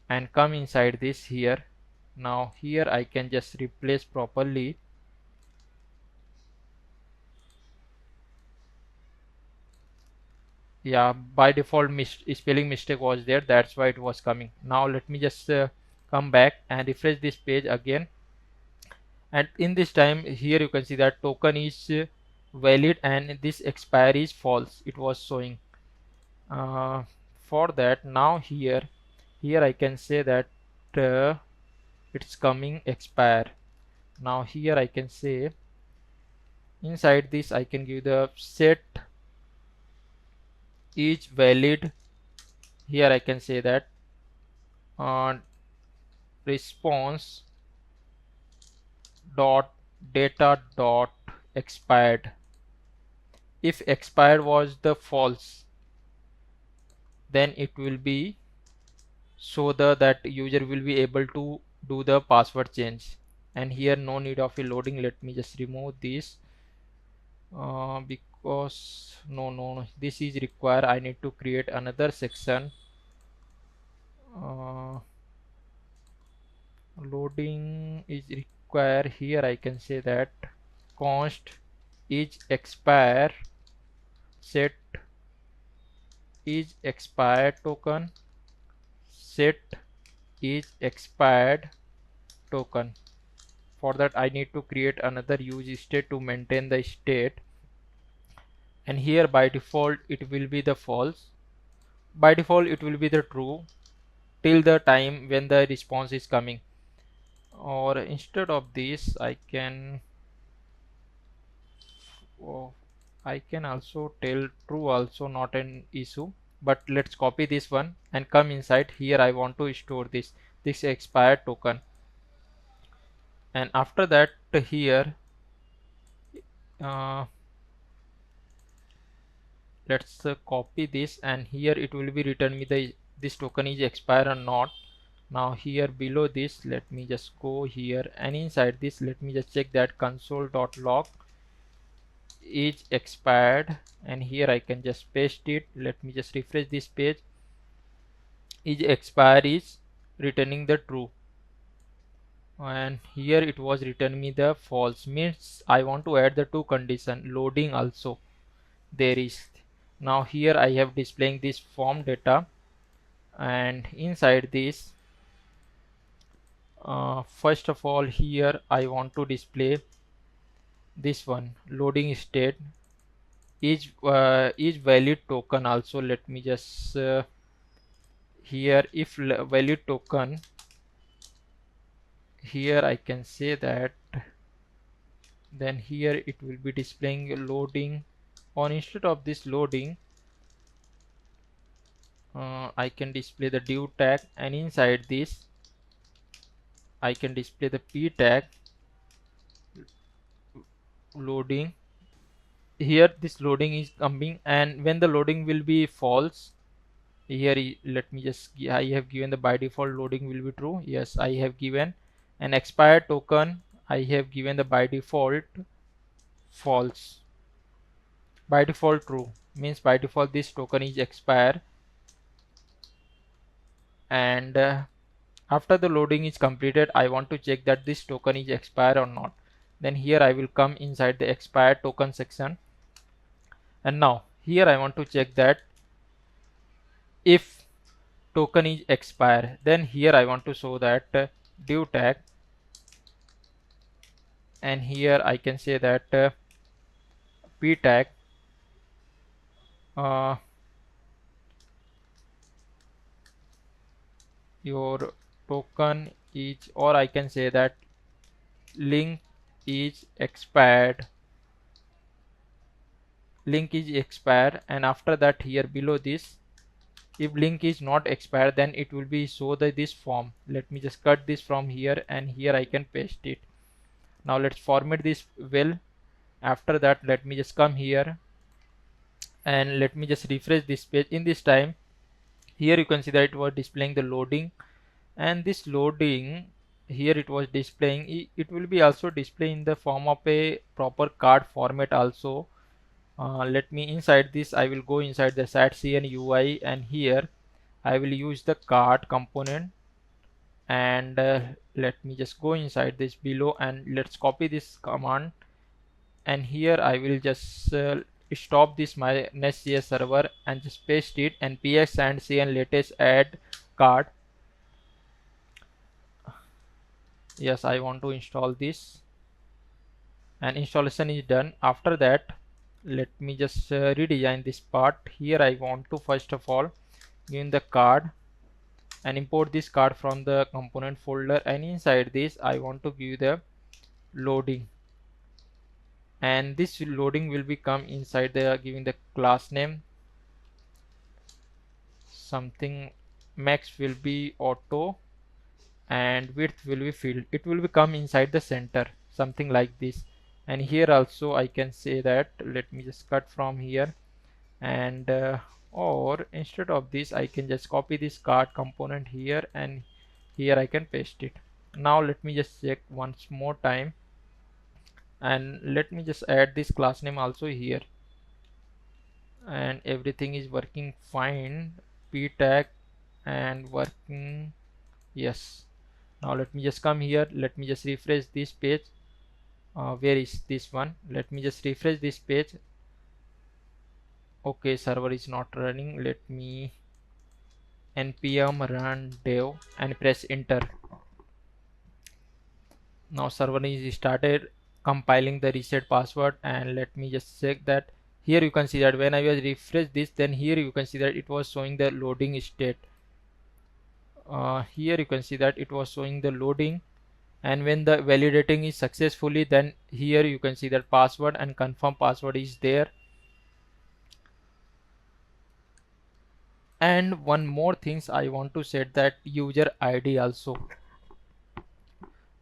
and come inside this here. Now here I can just replace properly. Yeah, by default spelling mistake was there, that's why it was coming. Now let me just come back and refresh this page again, and in this time here you can see that token is valid and this expire is false, it was showing. For that, now here I can say that it's coming expire. Now here I can say inside this I can give the set is valid. Here I can say that response dot data dot expired. If expired was the false, then it will be so that user will be able to do the password change. And here no need of a loading. Let me just remove this because no, this is required. I need to create another section. Loading is required. Here I can say that const is expire set is expired token set is expired token. For that I need to create another use state to maintain the state, and here by default it will be the false. By default it will be the true till the time when the response is coming. Or instead of this oh, I can also tell true also, not an issue. But let's copy this one and come inside here. I want to store this expired token, and after that here uh, let's copy this, and here it will be return me the this token is expired or not. Now here below this let me just go here, and inside this let me just check that console.log is expired, and here I can just paste it. Let me just refresh this page. Is expired is returning the true, and here it was return me the false, means I want to add the two condition loading also there is. Now here I have displaying this form data, and inside this first of all here I want to display this one loading state is valid token also. Let me just here if valid token, here I can say that, then here it will be displaying loading, or instead of this loading I can display the div tag, and inside this I can display the p tag loading, here this loading is coming, and when the loading will be false, here let me just, I have given the by default loading will be true. Yes, I have given an expired token, I have given the by default false. By default true means by default this token is expired, and after the loading is completed, I want to check that this token is expired or not. Then here I will come inside the expired token section, and now here I want to check that if token is expired, then here I want to show that div tag, and here I can say that p tag uh, your token is, or I can say that link is expired, and after that here below this, if link is not expired, then it will be show this form. Let me just cut this from here, and here I can paste it. Now let's format this well. After that, let me just come here and let me just refresh this page. In this time, here you can see that it was displaying the loading, and this loading here it was displaying, it will be also display in the form of a proper card format also. Let me inside this, I will go inside the Shadcn UI, and here I will use the card component, and let me just go inside this below, and let's copy this command, and here I will just stop this my Next.js server and just paste it, and px and cn latest add card. Yes, I want to install this, and installation is done. After that, let me just redesign this part. Here I want to first of all give in the card and import this card from the component folder, and inside this I want to give the loading, and this loading will become inside the giving the class name something, max will be auto, and width will be filled. It will become inside the center, something like this. And here also I can say that, let me just cut from here, and or instead of this I can just copy this card component here, and here I can paste it. Now let me just check once more time, and let me just add this class name also here, and everything is working fine. P tag and working, yes. Now let me just come here, let me just refresh this page. Where is this one? Let me just refresh this page. Okay, server is not running. Let me npm run dev and press enter. Now server is started compiling the reset password, and let me just check that. Here you can see that when I was refresh this, then here you can see that it was showing the loading state. Here you can see that it was showing the loading, and when the validating is successfully, then here you can see that password and confirm password is there. And one more things I want to set that user ID also,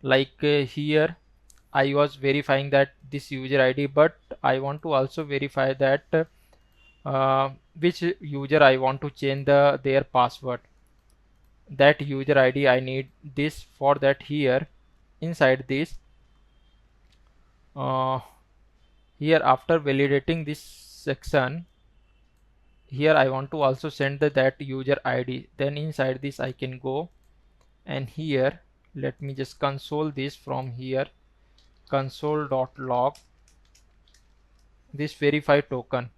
like here I was verifying that this user ID, but I want to also verify that which user I want to change their password, that user ID I need this. For that, here inside this here after validating this section, here I want to also send that user ID. Then inside this I can go, and here let me just console this from here, console.log this verify token.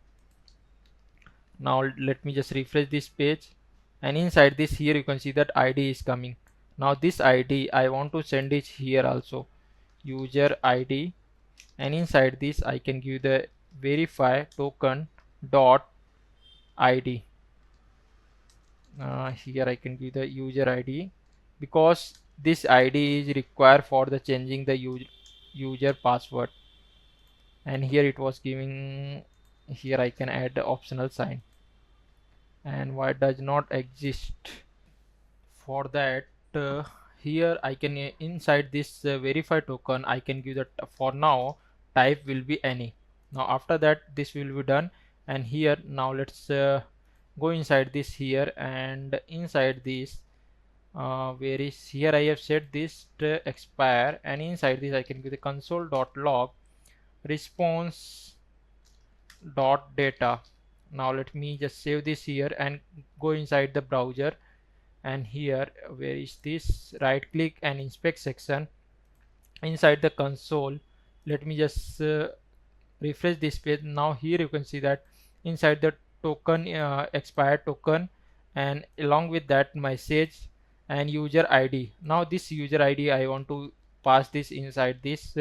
Now let me just refresh this page, and inside this here you can see that ID is coming. Now this ID I want to send it here also, user ID, and inside this I can give the verify token dot ID. Here I can give the user ID, because this ID is required for the changing the user password, and here it was giving, here I can add the optional sign, and why does not exist. For that, here I can inside this verify token I can give that for now type will be any. Now after that this will be done, and here now let's go inside this here, and inside this where is here I have set this to expire, and inside this I can give the console.log response dot data. Now let me just save this here and go inside the browser, and here where is this, right click and inspect section. Inside the console, let me just refresh this page. Now here you can see that inside the token expired token, and along with that message and user ID. Now this user ID I want to pass this inside this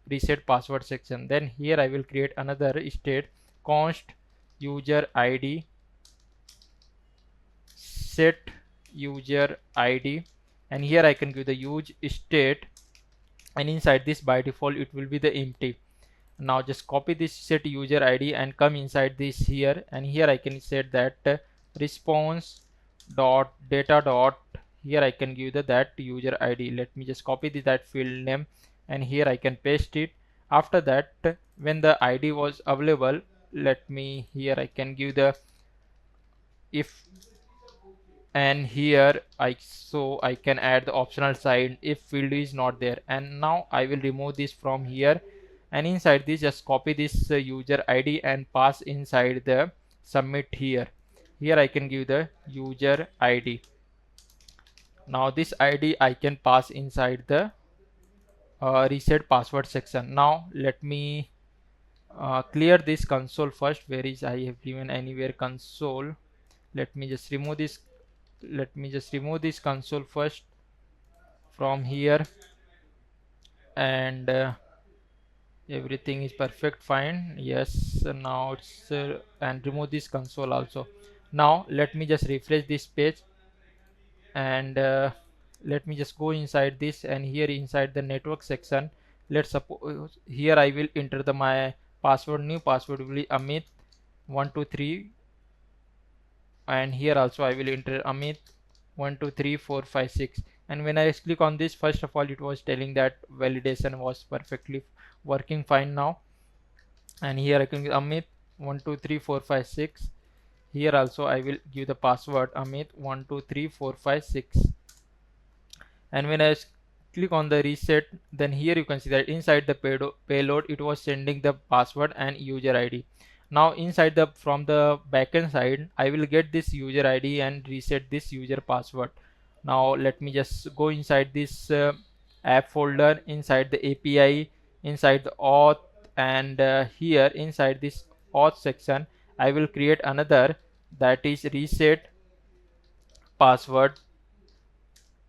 reset password section. Then here I will create another state, const user ID set user ID, and here I can give the use state, and inside this by default it will be the empty. Now just copy this set user ID and come inside this here, and here I can set that response dot data dot, here I can give that user ID. Let me just copy that field name, and here I can paste it. After that, when the ID was available, let me here I can give the if, and here I can add the optional side if field is not there. And now I will remove this from here, and inside this just copy this user ID and pass inside the submit here. Here I can give the user ID. Now this ID I can pass inside the reset password section. Now let me clear this console first. Where is I have given anywhere console. Let me just remove this console first from here, and everything is perfect fine. Yes, now it's and remove this console also. Now let me just refresh this page, and let me just go inside this, and here inside the network section, let's suppose here I will enter my password. New password will be Amit 123, and here also I will enter Amit 123456. And when I click on this, first of all it was telling that validation was perfectly working fine now, and here I can give Amit 123456. Here also I will give the password Amit 123456, and when I click on the reset, then here you can see that inside the payload it was sending the password and user ID. Now inside the from the backend side I will get this user ID and reset this user password. Now let me just go inside this app folder, inside the API, inside the auth, and here inside this auth section I will create another, that is reset password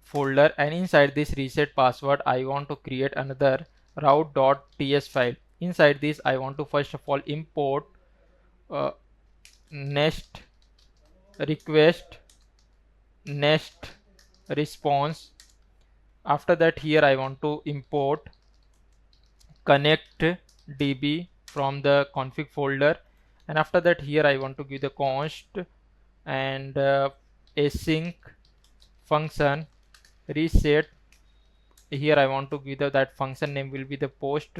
folder, and inside this reset password I want to create another route.ts file. Inside this I want to first of all import next request next response. After that here I want to import connect db from the config folder, and after that here I want to give the const and async function reset. Here I want to give that function name will be the post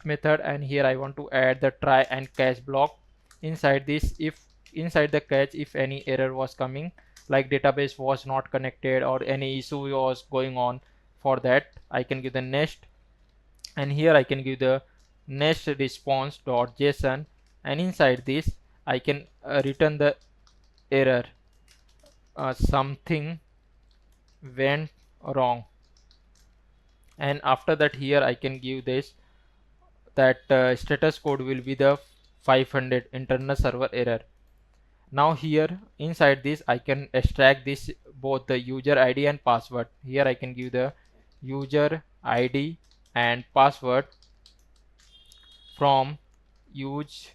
method, and here I want to add the try and catch block. Inside this, if inside the catch if any error was coming, like database was not connected or any issue was going on, for that I can give the next, and here I can give the next response.json, and inside this I can return the error something went wrong. And after that here I can give this that status code will be the 500 internal server error. Now here inside this I can extract this both the user ID and password. Here I can give the user ID and password from use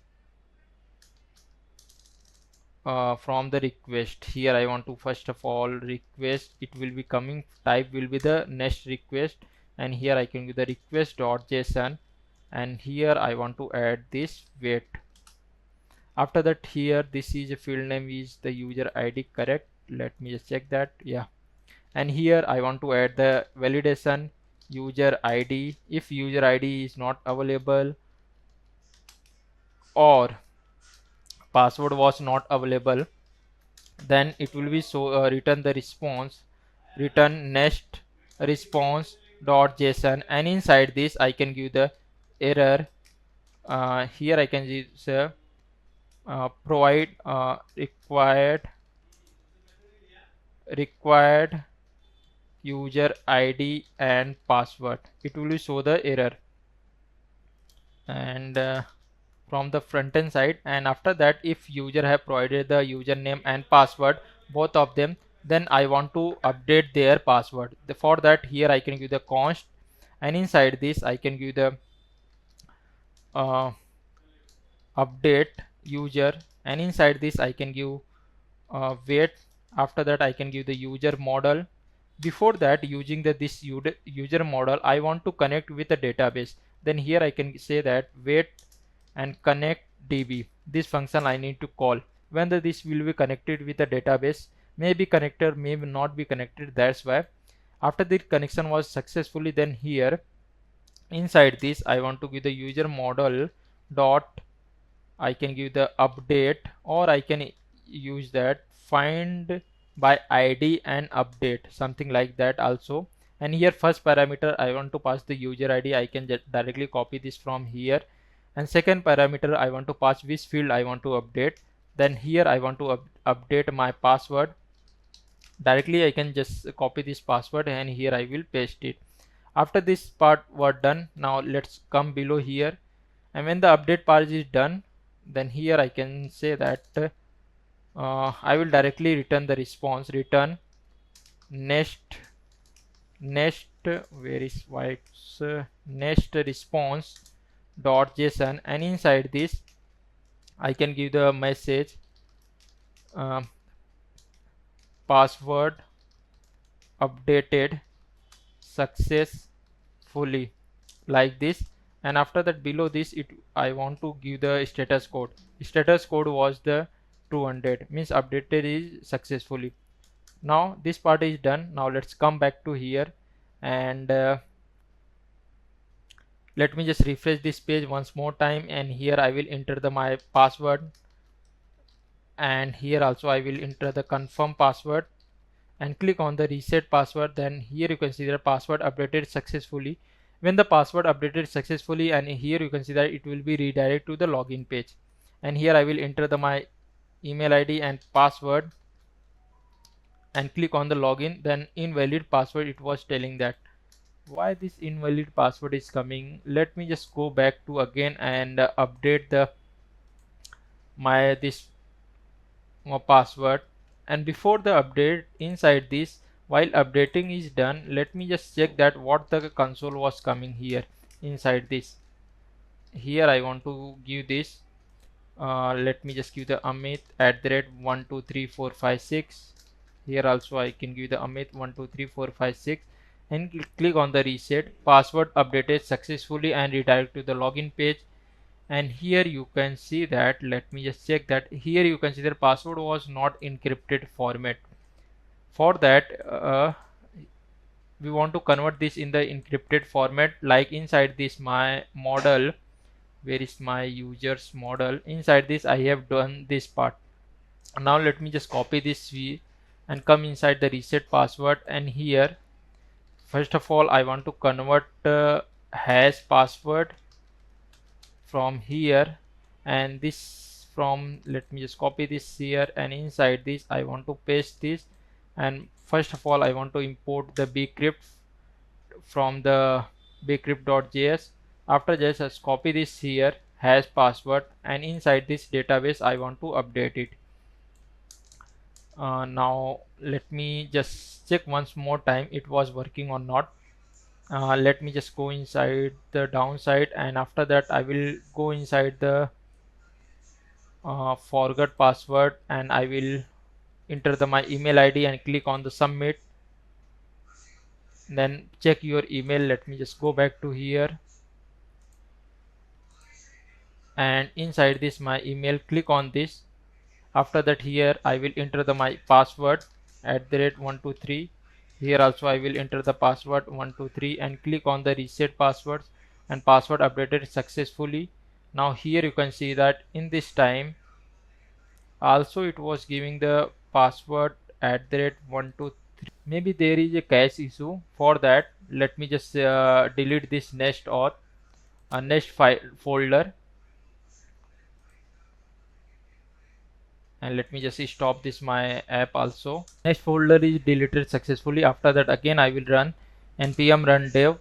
from the request. Here I want to first of all request, it will be coming, type will be the next request, and here I can give the request.json, and here I want to add this wait. After that here this is a field name is the user ID correct. Let me just check that, yeah. And here I want to add the validation user ID. If user ID is not available, or password was not available, then it will be return the response, return next response dot json, and inside this I can give the error. Here I can use provide required user ID and password. It will show the error, and from the front end side. And after that, if user have provided the username and password, both of them, then I want to update their password. For that, here I can give the const, and inside this I can give the uh, update user, and inside this I can give wait. After that I can give the user model. Before that, using this user model, I want to connect with a database. Then here I can say that wait and connect db. This function I need to call when this will be connected with a database. Maybe connected, maybe not be connected. That's why after the connection was successfully, then here inside this I want to give the user model dot, I can give the update, or I can use that find by ID and update, something like that also. And here first parameter I want to pass the user ID. I can just directly copy this from here. And second parameter I want to pass which field I want to update. Then here I want to update my password. Directly I can just copy this password and here I will paste it. After this part was done, now let's come below here. And when the update part is done, then here I can say that I will directly return the response, return next where is white's next response dot json, and inside this I can give the message password updated successfully, like this. And after that, below this I want to give the status code. Status code was the 200, means updated is successfully. Now this part is done. Now let's come back to here, and let me just refresh this page once more time, and here I will enter my password, and here also I will enter the confirm password and click on the reset password. Then here you can see the password updated successfully. When the password updated successfully, and here you can see that it will be redirected to the login page, and here I will enter my email ID and password and click on the login. Then invalid password, it was telling that. Why this invalid password is coming? Let me just go back to again and update this password. And before the update, inside this, while updating is done, let me just check that what the console was coming here inside this. Here I want to give this let me just give the Amit @12345 here. Also I can give the Amit 12345 and click on the reset. Password updated successfully and redirect to the login page. And here you can see that, let me just check that, here you can see the password was not encrypted format. For that we want to convert this in the encrypted format, like inside this my model. Where is my users model? Inside this I have done this part. Now let me just copy this and come inside the reset password, and here first of all I want to convert hash password from here, and this from, let me just copy this here, and inside this I want to paste this. And first of all I want to import the bcrypt from the bcrypt.js. After just copy this here hash password, and inside this database I want to update it. Now let me just check once more time it was working or not. Let me just go inside the downside, and after that I will go inside the forgot password, and I will enter my email ID and click on the submit. Then check your email. Let me just go back to here, and inside this my email, click on this. After that here I will enter my password @123. Here also I will enter the password 123 and click on the reset passwords, and password updated successfully. Now here you can see that in this time also it was giving the password @123. Maybe there is a cache issue. For that, let me just delete this Next.Auth nest file folder, and let me just stop this my app also. Next folder is deleted successfully. After that, again I will run npm run dev,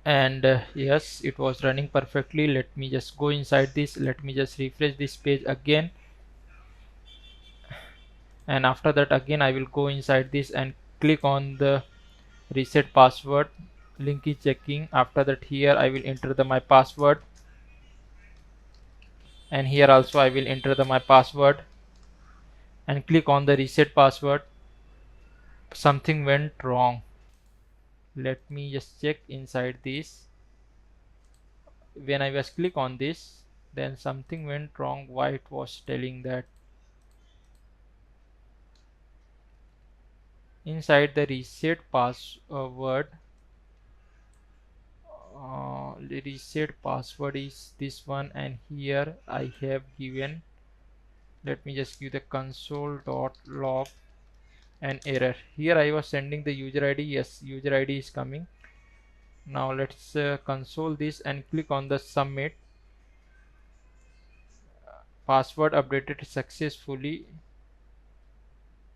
and yes, it was running perfectly. Let me just go inside this. Let me just refresh this page again, and after that again I will go inside this and click on the reset password. Link is checking. After that, here I will enter my password, and here also I will enter my password and click on the reset password. Something went wrong. Let me just check inside this. When I was click on this, then something went wrong. Why it was telling that inside the reset password, the reset password is this one, and here I have given, let me just give the console.log an error. Here I was sending the user ID. Yes, user ID is coming. Now let's console this and click on the submit. Password updated successfully,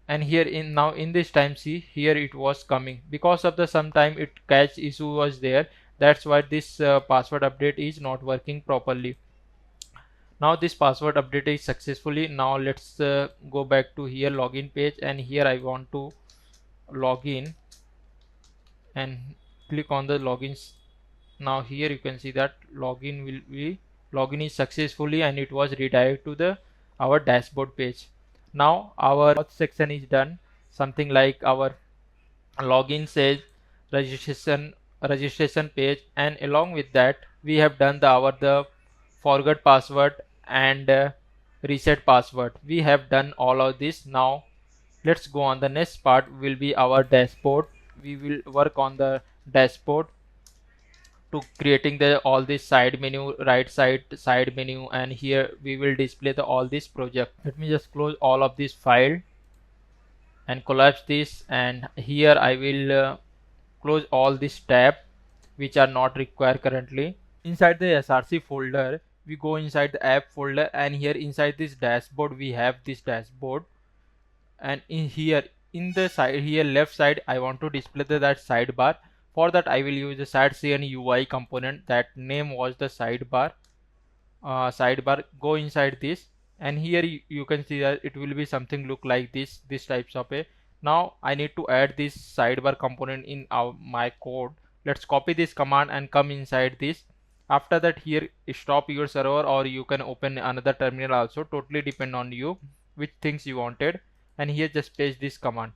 and here in now in this time, see here it was coming because of the sometime it cache issue was there. That's why this password update is not working properly. Now this password update is successfully. Now let's go back to here login page, and here I want to log in and click on the logins. Now here you can see that login is successfully, and it was redirected to the our dashboard page. Now our auth section is done. Something like our login says registration page, and along with that we have done the forgot password and reset password. We have done all of this. Now let's go on. The next part will be our dashboard. We will work on the dashboard to creating the all this side menu, right side menu, and here we will display the all this project. Let me just close all of this file and collapse this, and here I will close all this tab which are not required currently. Inside the src folder, we go inside the app folder, and here inside this dashboard we have this dashboard, and in here in the side here left side I want to display that sidebar. For that I will use the Shadcn UI component. That name was the sidebar. Sidebar, go inside this, and here you can see that it will be something look like this types of a. Now I need to add this sidebar component in my code. Let's copy this command and come inside this. After that, here stop your server, or you can open another terminal also, totally depend on you which things you wanted, and here just paste this command.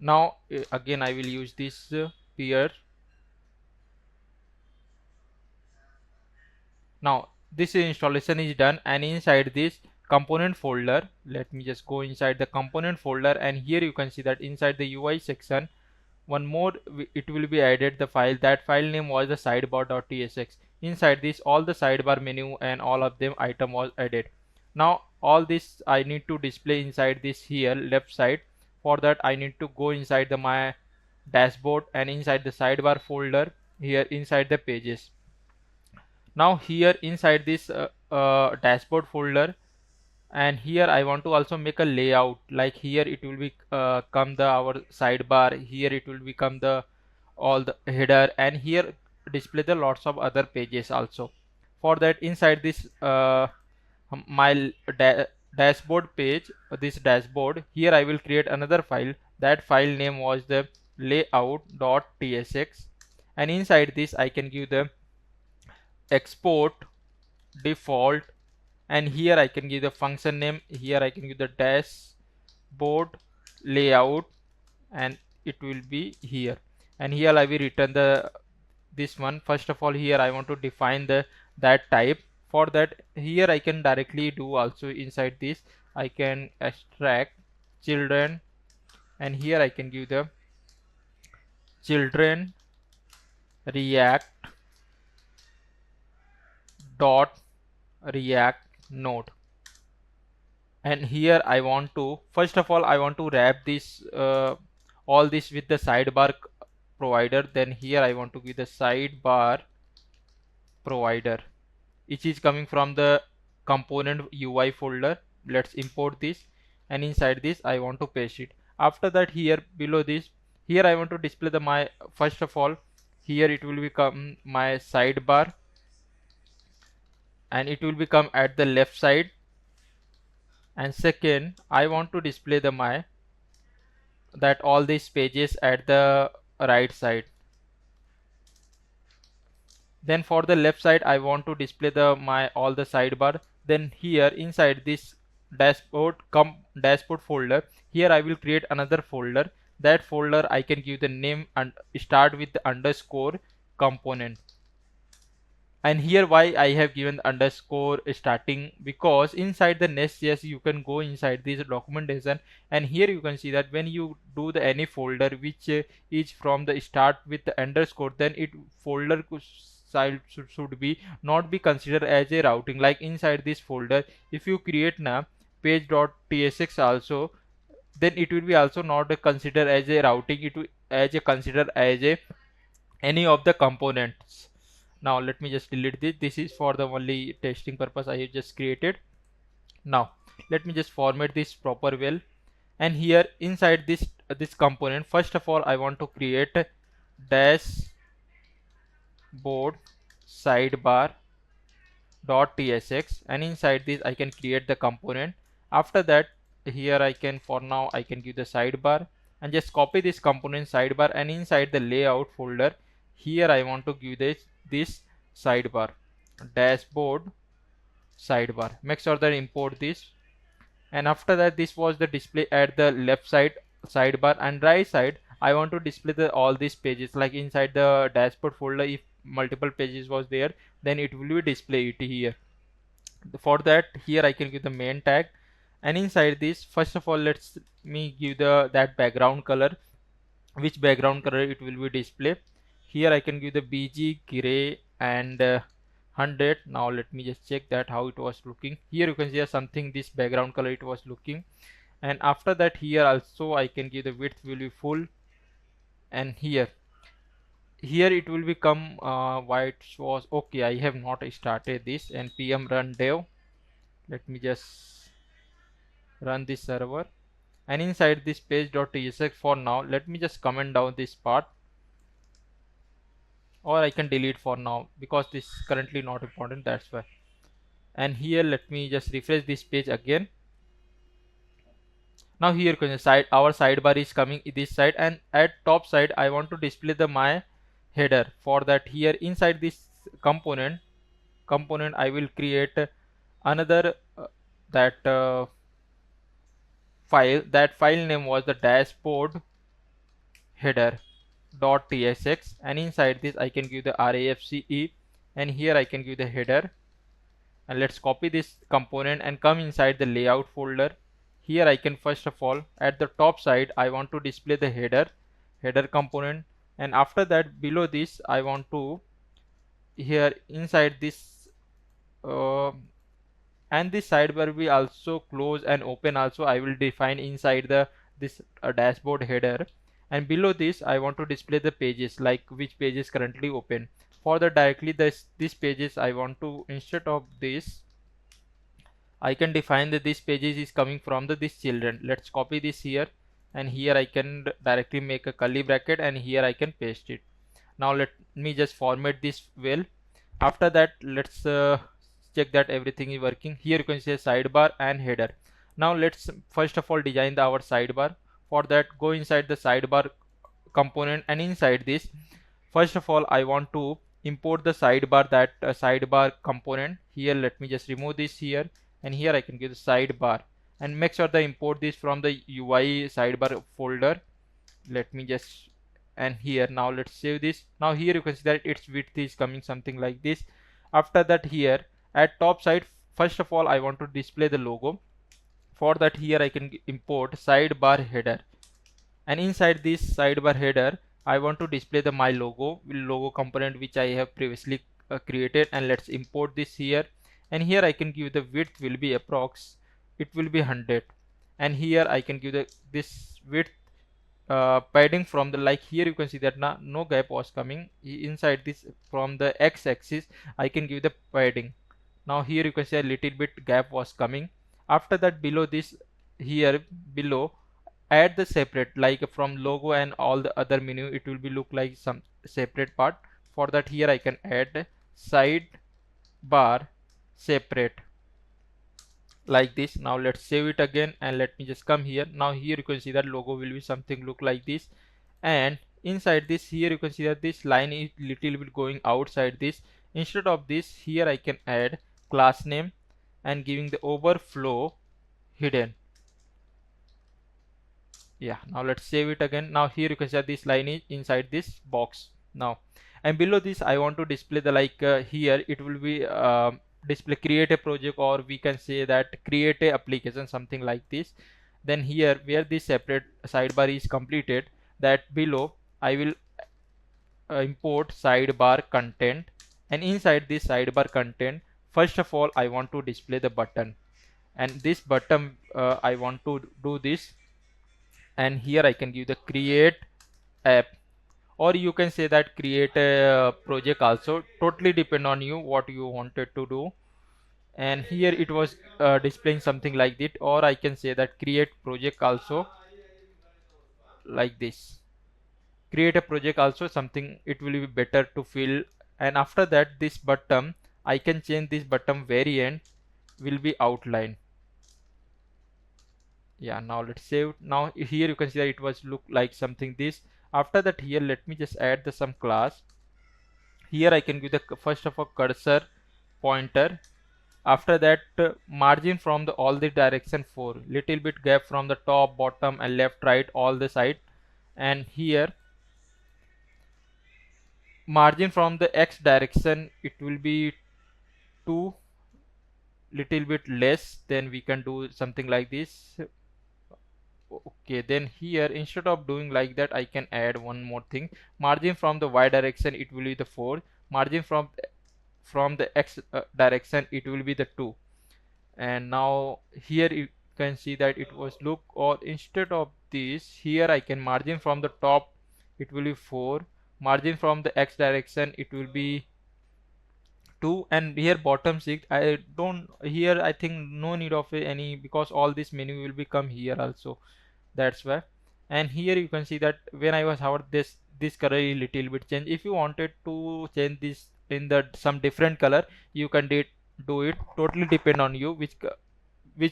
Now again I will use this peer. Now this installation is done, and inside this component folder, let me just go inside the component folder, and here you can see that inside the UI section one more it will be added the file. That file name was the sidebar.tsx. Inside this all the sidebar menu and all of them item was added. Now all this I need to display inside this here left side. For that I need to go inside the my dashboard, and inside the sidebar folder, here inside the pages. Now here inside this dashboard folder, and here I want to also make a layout. Like here it will be come the our sidebar, here it will become the all the header, and here display the lots of other pages also. For that, inside this my dashboard page, this dashboard, here I will create another file. That file name was the layout.tsx, and inside this I can give the export default, and here I can give the function name. Here I can give the dashboard layout, and it will be here, and here I will return the this one. First of all, here I want to define the that type. For that, here I can directly do also inside this. I can extract children, and here I can give the children react dot react node. And here I want to, first of all I want to wrap this all this with the sidebar provider. Then here I want to give the sidebar provider, which is coming from the component UI folder. Let's import this, and inside this I want to paste it. After that, here below this, here I want to display the my, first of all here it will become my sidebar, and it will become at the left side. And second, I want to display the my, that all these pages at the right side. Then for the left side I want to display the my all the sidebar. Then here inside this dashboard folder, here I will create another folder. That folder I can give the name and start with the underscore component. And here why I have given underscore starting, because inside the Next.js you can go inside this documentation, and here you can see that when you do the any folder which is from the start with the underscore, then it folder should be not be considered as a routing. Like inside this folder, if you create now page.tsx also, then it will be also not considered as a routing. It will as a considered as a any of the components. Now let me just delete this. This is for the only testing purpose I have just created. Now let me just format this proper well. And here inside this component, first of all I want to create dashboard sidebar dot tsx, and inside this I can create the component. After that, here I can, for now I can give the sidebar, and just copy this component sidebar, and inside the layout folder, here I want to give this sidebar dashboard sidebar. Make sure that import this. And after that, this was the display at the left side sidebar, and right side I want to display the all these pages. Like inside the dashboard folder, if multiple pages was there, then it will be display it here. For that, here I can give the main tag, and inside this, first of all let's me give the that background color, which background color it will be display. Here I can give the bg gray and 100. Now let me just check that how it was looking. Here you can see something this background color it was looking. And after that, here also I can give the width will be full, and here it will become white was okay. I have not started this. npm run dev. Let me just run this server, and inside this page.tsx, for now let me just comment down this part, or I can delete for now because this is currently not important, that's why. And here let me just refresh this page again. Now here you can see our sidebar is coming this side, and at top side I want to display the my header. For that, here inside this component I will create another file. That file name was the dashboard header dot tsx, and inside this I can give the rafce, and here I can give the header. And let's copy this component and come inside the layout folder. Here I can, first of all at the top side I want to display the header component, and after that below this I want to, here inside this and this sidebar we also close and open also I will define inside the this dashboard header. And below this I want to display the pages, like which page is currently open. For the directly this pages I want to, instead of this I can define that this pages is coming from this children. Let's copy this here, and here I can directly make a curly bracket, and here I can paste it. Now let me just format this well. After that, let's check that everything is working. Here you can see sidebar and header. Now let's first of all design our sidebar. For that, go inside the sidebar component, and inside this, first of all I want to import the sidebar, that sidebar component. Here let me just remove this here, and here I can give the sidebar, and make sure to import this from the UI sidebar folder. Let me just, and here now let's save this. Now here you can see that its width is coming something like this. After that, here at top side, first of all I want to display the logo. For that, here I can import sidebar header, and inside this sidebar header I want to display the my logo component which I have previously created, and let's import this here. And here I can give the width will be approx, it will be 100, and here I can give the this width padding from the, like here you can see that no gap was coming inside this. From the x-axis I can give the padding. Now here you can see a little bit gap was coming. After that, below this, here below, add the separate, like from logo and all the other menu, it will be look like some separate part. For that, here I can add sidebar separate, like this. Now let's save it again, and let me just come here. Now here you can see that logo will be something look like this, and inside this, here you can see that this line is little bit going outside this. Instead of this, here I can add class name and giving the overflow hidden. Yeah, now let's save it again. Now here you can see that this line is inside this box now. And below this I want to display the, like here it will be display create a project, or we can say that create a application, something like this. Then here where this separate sidebar is completed, that below I will import sidebar content, and inside this sidebar content, first of all I want to display the button, and this button I want to do this. And here I can give the create app, or you can say that create a project also, totally depend on you what you wanted to do. And here it was displaying something like that, or I can say that create project also, like this. Create a project also, something it will be better to fill. And after that, this button I can change, this button variant will be outline. Yeah, now let's save. Now here you can see that it was look like something this. After that, here let me just add the some class. Here I can give the first of all cursor pointer. After that, margin from the all the direction 4, little bit gap from the top, bottom and left, right, all the side. And here margin from the x direction, it will be 2, little bit less. Then we can do something like this. Okay, then here instead of doing like that, I can add one more thing. Margin from the y direction, it will be the 4. Margin from the x direction, it will be the 2. And now here you can see that it was look, or instead of this, here I can margin from the top, it will be 4. Margin from the x direction, it will be 2. And here bottom 6, I don't, here I think no need of any, because all this menu will become here also, that's why. And here you can see that when I was hover, this color is little bit change. If you wanted to change this in the some different color, you can do it, totally depend on you which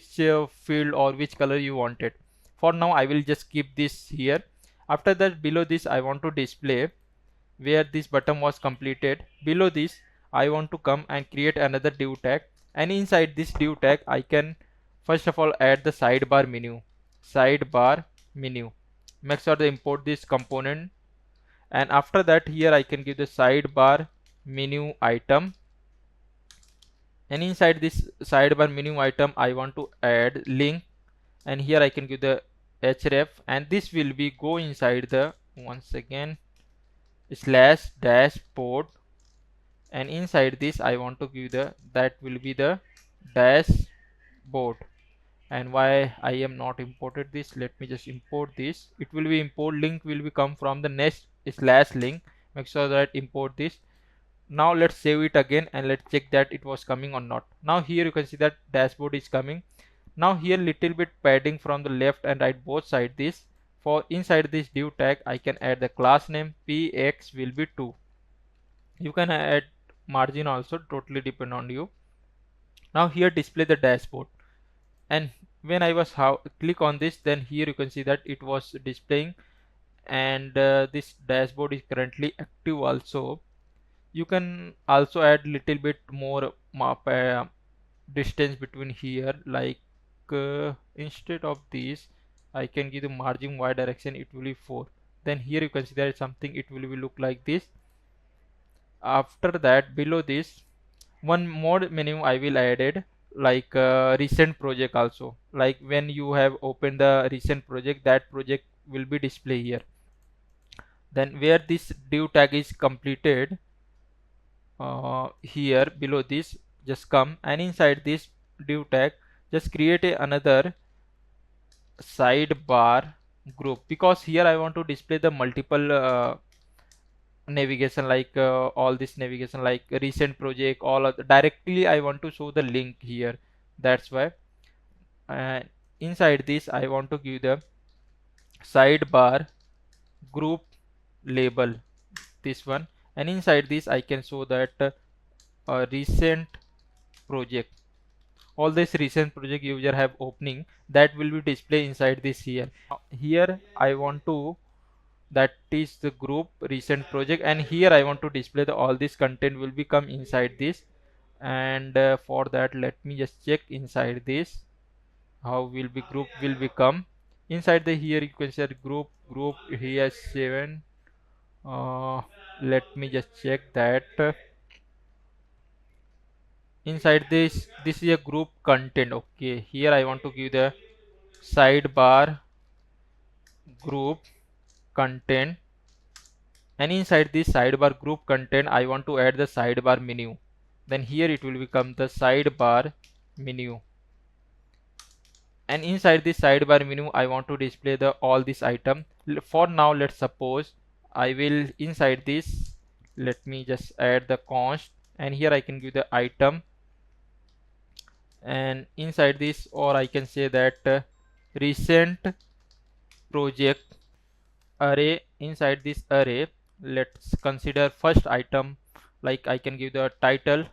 field or which color you wanted. For now I will just keep this here. After that, below this I want to display where this button was completed. Below this I want to come and create another div tag, and inside this div tag I can first of all add the sidebar menu. Make sure to import this component, and after that, here I can give the sidebar menu item, and inside this sidebar menu item I want to add link, and here I can give the href, and this will be go inside the, once again, slash dashboard, and inside this I want to give the, that will be the dashboard. And why I am not imported this, let me just import this. It will be import link will be come from the next slash link. Make sure that import this. Now let's save it again, and let's check that it was coming or not. Now here you can see that dashboard is coming. Now here little bit padding from the left and right both side this. For inside this div tag I can add the class name, px will be 2. You can add margin also, totally depend on you. Now here display the dashboard, and when I was click on this, then here you can see that it was displaying, and this dashboard is currently active also. You can also add little bit more distance between here, like instead of this I can give the margin y direction, it will be 4. Then here you can see that something it will be look like this. After that, below this one more menu I will added, like recent project also, like when you have opened the recent project, that project will be display here. Then where this div tag is completed, here below this, just come and inside this div tag just create another sidebar group, because here I want to display the multiple navigation, like all this navigation like recent project, all of directly I want to show the link here. That's why, and inside this I want to give the sidebar group label, this one, and inside this I can show that recent project, all this recent project user have opening, that will be displayed inside this here. Here I want to, that is the group recent project, and here I want to display the all this content will become inside this. And for that let me just check inside this how will be group will become inside the, here you can say group here 7. Let me just check that inside this is a group content. Okay, here I want to give the sidebar group content, and inside this sidebar group content I want to add the sidebar menu. Then here it will become the sidebar menu, and inside this sidebar menu I want to display the all this item. For now let's suppose I will inside this, let me just add the const, and here I can give the item, and inside this, or I can say that recent project array. Inside this array let's consider first item, like I can give the title,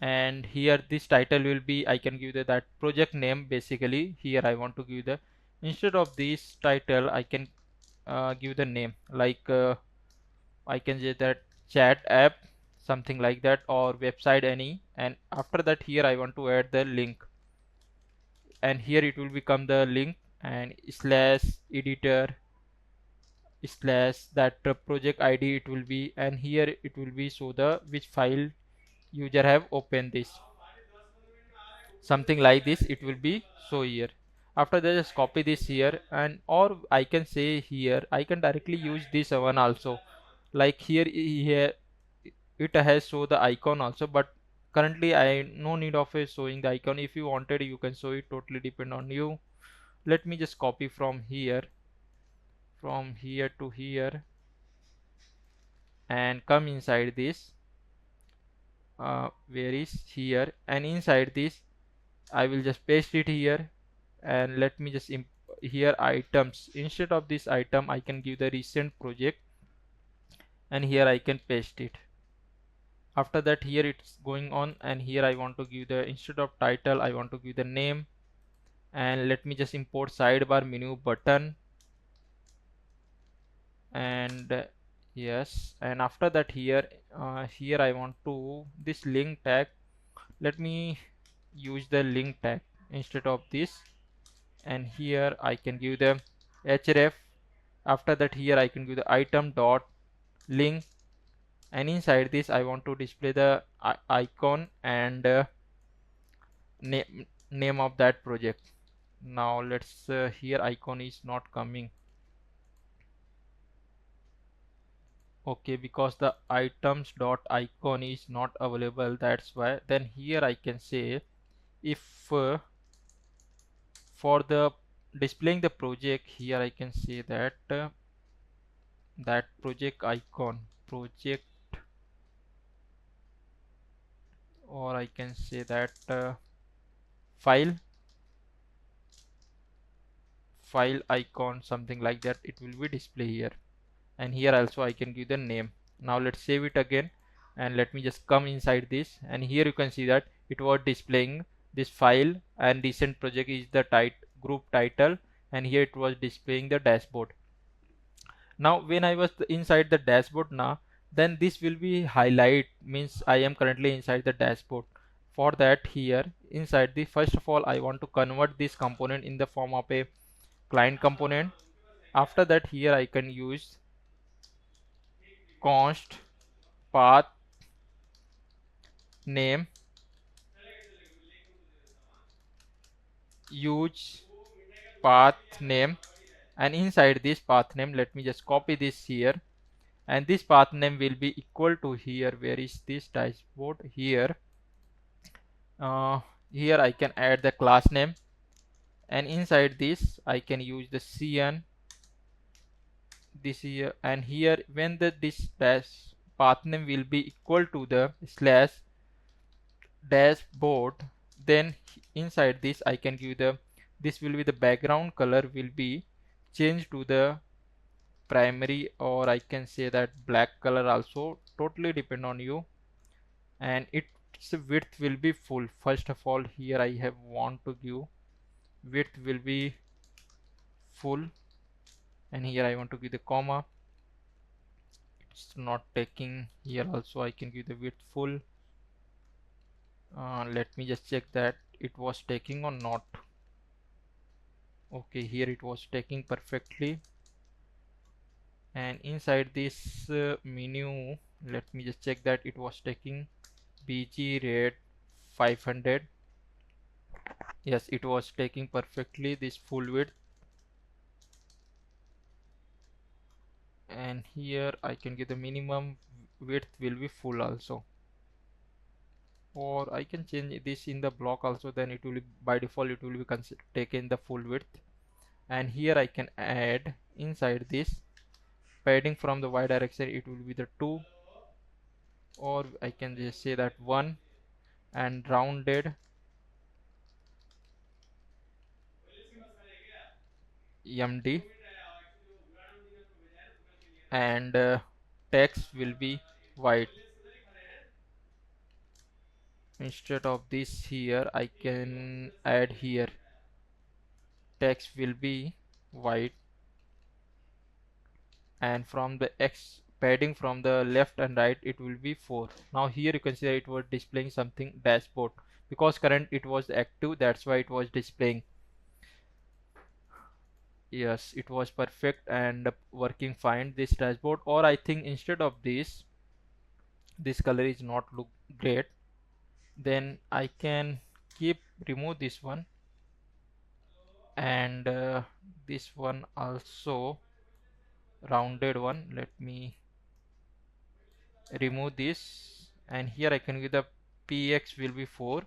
and here this title will be, I can give that project name. Basically here I want to give the, instead of this title I can give the name, like I can say that chat app, something like that, or website any, and after that here I want to add the link, and here it will become the link, and slash editor slash that project ID it will be, and here it will be show the which file user have opened this, something like this it will be show here. After that just copy this here, and or I can say here I can directly use this one also, like here it has show the icon also, but currently I no need of a showing the icon. If you wanted you can show it, totally depend on you. Let me just copy from here to here and come inside this, where is here, and inside this I will just paste it here, and let me just here items, instead of this item I can give the recent project, and here I can paste it. After that here it's going on, and here I want to give the, instead of title I want to give the name, and let me just import sidebar menu button, and yes, and after that here here I want to this link tag, let me use the link tag instead of this, and here I can give them href. After that here I can give the item dot link, and inside this I want to display the icon and name of that project. Now let's here icon is not coming. Okay, because the items dot icon is not available, that's why. Then here I can say if for the displaying the project, here I can say that that project icon project, or I can say that file icon, something like that, it will be display here, and here also I can give the name. Now let's save it again, and let me just come inside this, and here you can see that it was displaying this file, and recent project is the group title, and here it was displaying the dashboard. Now when I was inside the dashboard now, then this will be highlight, means I am currently inside the dashboard. For that here inside the, first of all I want to convert this component in the form of a client component. After that here I can use const path name, use path name, and inside this path name, let me just copy this here, and this path name will be equal to here. Where is this dashboard? Here. Here I can add the class name, and inside this I can use the cn this here, and here when this dash path name will be equal to the slash dashboard, then inside this I can give the, this will be the background color will be changed to the primary, or I can say that black color also, totally depend on you. And its width will be full. First of all, here I have want to give width will be full, and here I want to give the comma. It's not taking. Here also I can give the width full. Let me just check that it was taking or not. Okay, here it was taking perfectly. And inside this menu, let me just check that it was taking bg rate 500. Yes, it was taking perfectly this full width. And here I can give the minimum width will be full also, or I can change this in the block also, then it will be, by default it will be taken the full width. And here I can add inside this padding from the y direction, it will be the 2, or I can just say that 1, and rounded md, and text will be white. Instead of this, here I can add here text will be white, and from the x padding from the left and right it will be 4. Now here you can see that it was displaying something dashboard, because current it was active, that's why it was displaying. Yes, it was perfect and working fine, this dashboard. Or I think instead of this color is not look great, then I can remove this one, and this one also rounded one. Let me remove this, and here I can give the px will be 4,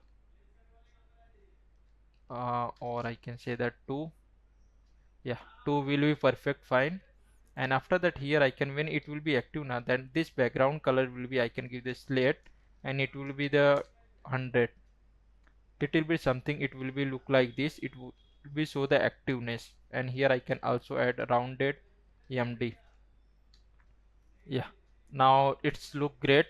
or I can say that 2. Yeah, 2 will be perfect fine. And after that, here I can, when it will be active now, then this background color will be, I can give the slate, and it will be the 100. Little bit something, it will be look like this, it will be show the activeness. And here I can also add rounded md. Yeah, now it's look great,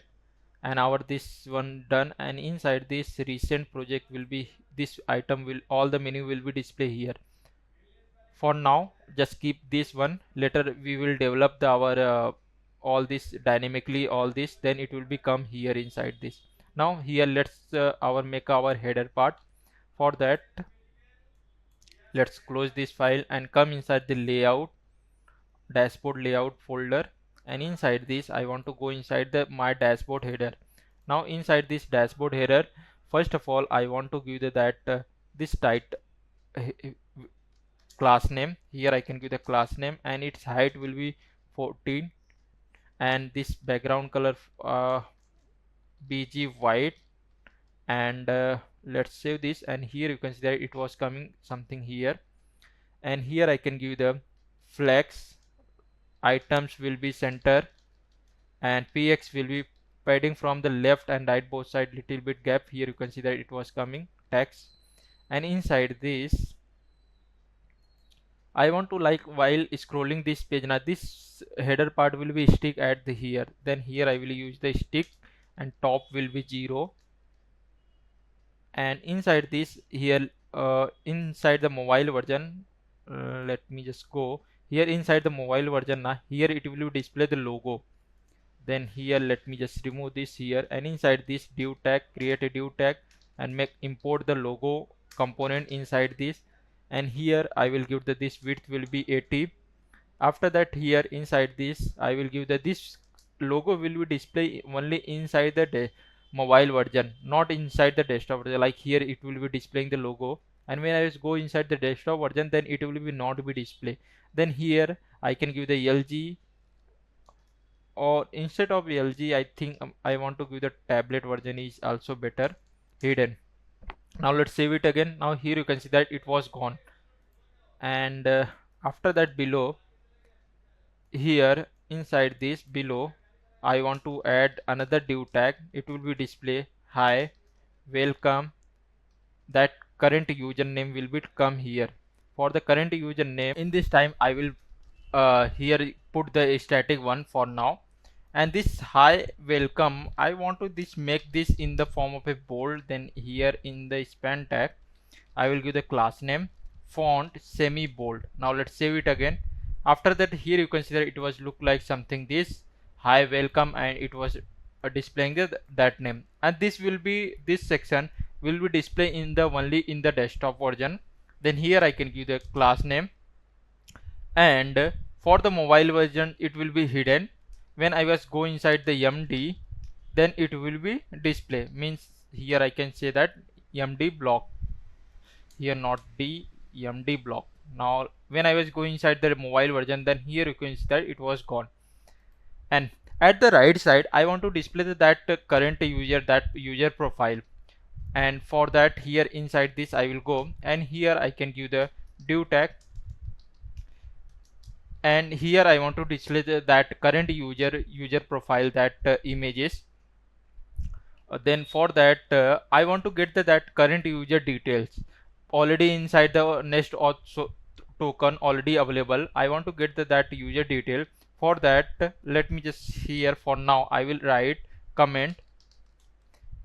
and our this one done. And inside this recent project will be, this item will, all the menu will be displayed here. For now just keep this one, later we will develop our all this dynamically, all this, then it will become here inside this. Now here let's our make our header part. For that, let's close this file and come inside the layout, dashboard layout folder, and inside this I want to go inside the my dashboard header. Now inside this dashboard header, first of all I want to give that this title class name. Here I can give the class name, and its height will be 14, and this background color bg white. And let's save this, and here you can see that it was coming something here. And here I can give the flex items will be center, and px will be padding from the left and right both side, little bit gap. Here you can see that it was coming text. And inside this I want to, like, while scrolling this page, now this header part will be stick at the here, then here I will use the stick, and top will be 0. And inside this here inside the mobile version, let me just go here inside the mobile version. Now here it will display the logo. Then here let me just remove this here, and inside this div tag, create a div tag and make import the logo component inside this. And here I will give that this width will be 80. After that, here inside this I will give that this logo will be display only inside the mobile version, not inside the desktop version. Like here it will be displaying the logo, and when I just go inside the desktop version, then it will be not be display. Then here I can give the LG, or instead of LG I think I want to give the tablet version is also better, hidden. Now let's save it again. Now here you can see that it was gone. And after that, below here inside this below, I want to add another div tag. It will be display hi welcome. That current username will be come here. For the current username, in this time I will here put the static one for now. And this hi welcome, I want to this make this in the form of a bold. Then here in the span tag I will give the class name font semi bold. Now let's save it again. After that, here you consider it was look like something this hi welcome, and it was displaying that name. And this will be, this section will be displayed in the only in the desktop version. Then here I can give the class name, and for the mobile version it will be hidden. When I was go inside the MD, then it will be display, means here I can say that MD block, here not D, MD block. Now when I was going inside the mobile version, then here you can see that it was gone. And at the right side I want to display that current user, that user profile. And for that, here inside this I will go, and here I can give the div tag, and here I want to display that current user profile, that images. Then for that I want to get that current user details already inside the Next.Auth token already available. I want to get that user detail. For that, let me just here for now I will write comment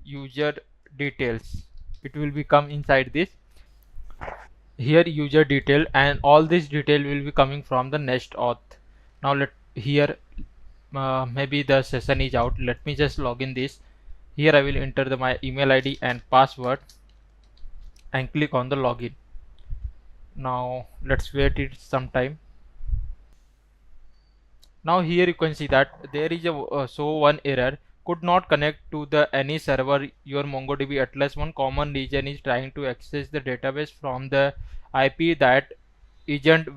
user details. It will become inside this here user detail, and all this detail will be coming from the Next.Auth. Now let here maybe the session is out. Let me just log in this. Here I will enter my email ID and password and click on the login. Now let's wait it some time. Now here you can see that there is a show one error, could not connect to the any server your MongoDB Atlas. One common reason is trying to access the database from the IP that isn't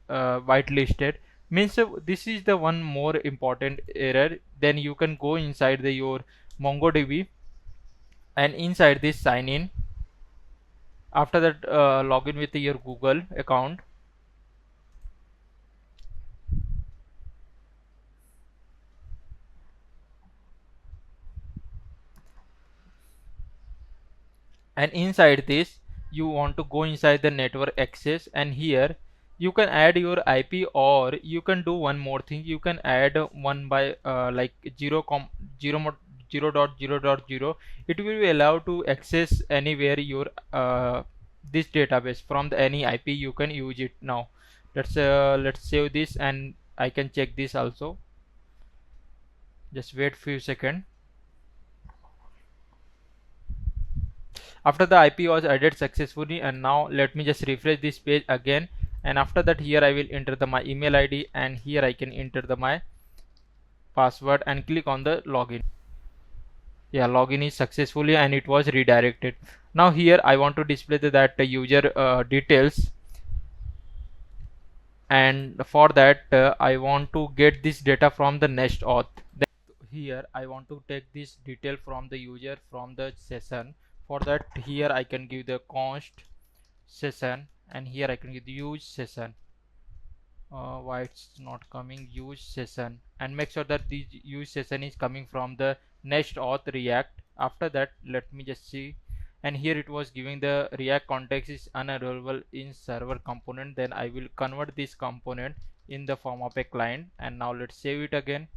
whitelisted. Means this is the one more important error. Then you can go inside your MongoDB, and inside this sign in. After that, login with your Google account. And inside this you want to go inside the network access, and here you can add your IP, or you can do one more thing. You can add one by like 0.0.0.0. It will be allowed to access anywhere your this database from the any IP. You can use it. Now let's save this, and I can check this also. Just wait few seconds. After the IP was added successfully, and now let me just refresh this page again. And after that, here I will enter my email ID, and here I can enter my password and click on the login. Yeah, login is successfully, and it was redirected. Now here I want to display that user details, and for that I want to get this data from the Next.Auth. Here I want to take this detail from the user from the session. For that, here I can give the const session, and here I can give the use session. Why it's not coming? Use session, and make sure that the use session is coming from the Next.Auth React. After that, let me just see, and here it was giving the React context is unavailable in server component. Then I will convert this component in the form of a client, and now let's save it again.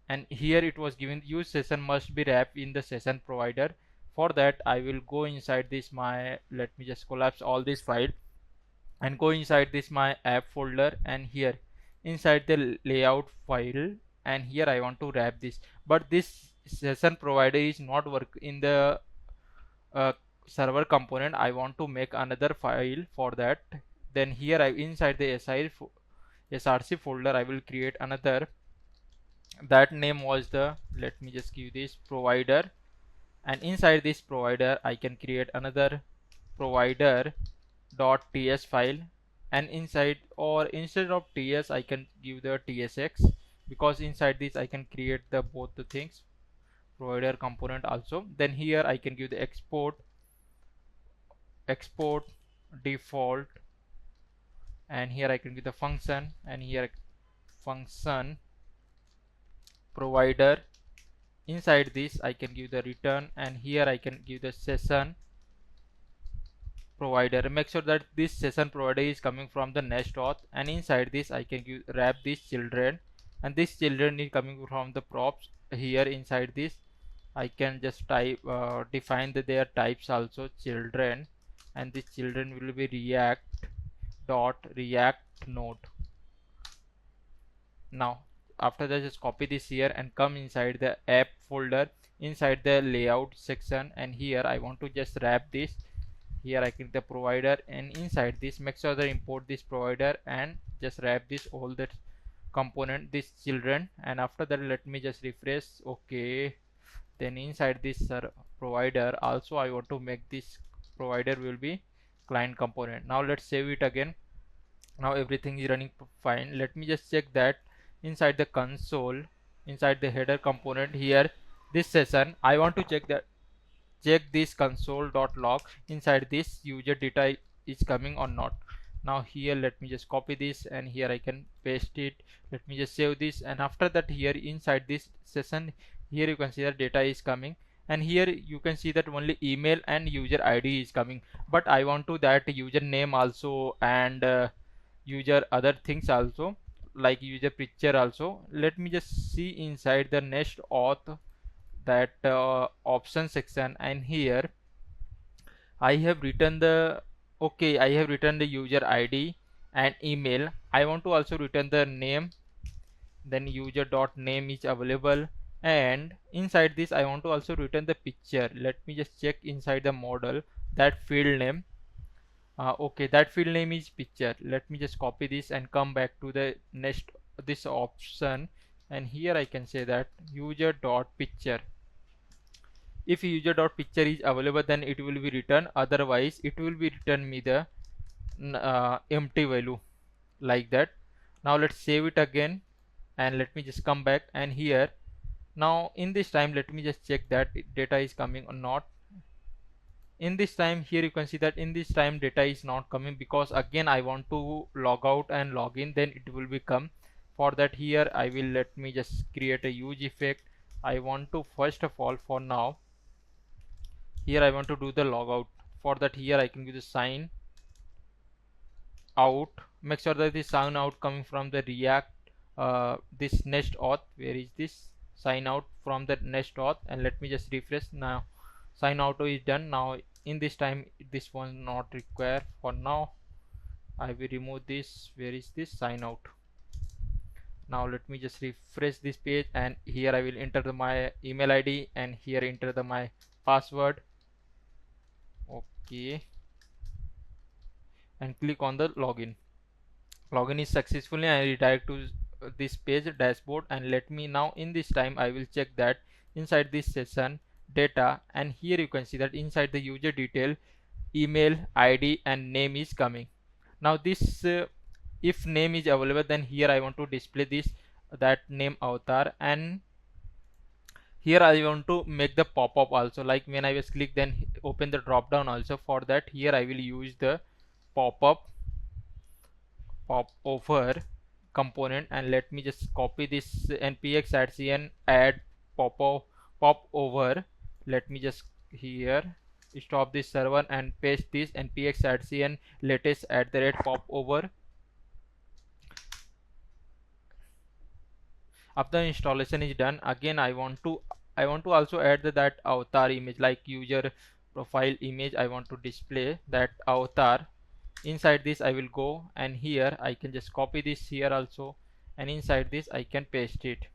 And here it was given use session must be wrapped in the session provider. For that, I will go inside this let me just collapse all this file and go inside this my app folder, and here inside the layout file, and here I want to wrap this. But this session provider is not work in the server component. I want to make another file for that. Then here inside the src folder I will create another. That name was the, let me just give this provider, and inside this provider I can create another provider.ts file, and inside, or instead of ts, I can give the tsx, because inside this I can create the both the things, provider component also. Then here I can give the export default, and here I can give the function, and here function provider. Inside this I can give the return, and here I can give the session provider. Make sure that this session provider is coming from the Next.Auth, and inside this I can give wrap these children, and this children is coming from the props. Here inside this I can just type define their types also, children, and this children will be react node. Now after that, just copy this here and come inside the app folder, inside the layout section, and here I want to just wrap this. Here I click the provider, and inside this make sure that import this provider and just wrap this all the component, this children, and after that let me just refresh. Okay, then inside this provider also I want to make this provider will be client component. Now let's save it again. Now everything is running fine. Let me just check that inside the console, inside the header component, here this session I want to check this console.log, inside this user data is coming or not. Now here let me just copy this, and here I can paste it. Let me just save this, and after that here inside this session, here you can see that data is coming, and here you can see that only email and user ID is coming, but I want to that username also, and user other things also, like user picture also. Let me just see inside the Next.Auth that option section, and here I have written the I have written the user ID and email. I want to also return the name, then user dot name is available, and inside this I want to also return the picture. Let me just check inside the model that field name. That field name is picture. Let me just copy this and come back to the next this option, and here I can say that user dot picture. If user.picture is available, then it will be returned, otherwise it will be return me the empty value, like that. Now let's save it again, and let me just come back, and here now in this time let me just check that data is coming or not. In this time, here you can see that in this time data is not coming, because again I want to log out and log in, then it will become. For that, here I will let me just create a huge effect. I want to first of all, for now, here I want to do the logout. For that, here I can give the sign out. Make sure that this sign out coming from the React this Next.Auth. Where is this sign out from the Next.Auth? And let me just refresh. Now sign auto is done. Now in this time this one not required. For now I will remove this. Where is this sign out? Now let me just refresh this page, and here I will enter my email ID, and here enter my password. Okay, and click on the login. Login is successfully, and redirect to this page dashboard. And let me now in this time I will check that inside this session data, and here you can see that inside the user detail, email ID and name is coming. Now this if name is available, then here I want to display this that name avatar, and here I want to make the pop-up also, like when I was click then open the drop down also. For that, here I will use the pop over component, and let me just copy this npx Shadcn add pop over. Let me just here stop this server and paste this npx Shadcn latest @pop over. After installation is done, again I want to also add that avatar image, like user profile image. I want to display that avatar. Inside this I will go, and here I can just copy this here also, and inside this I can paste it.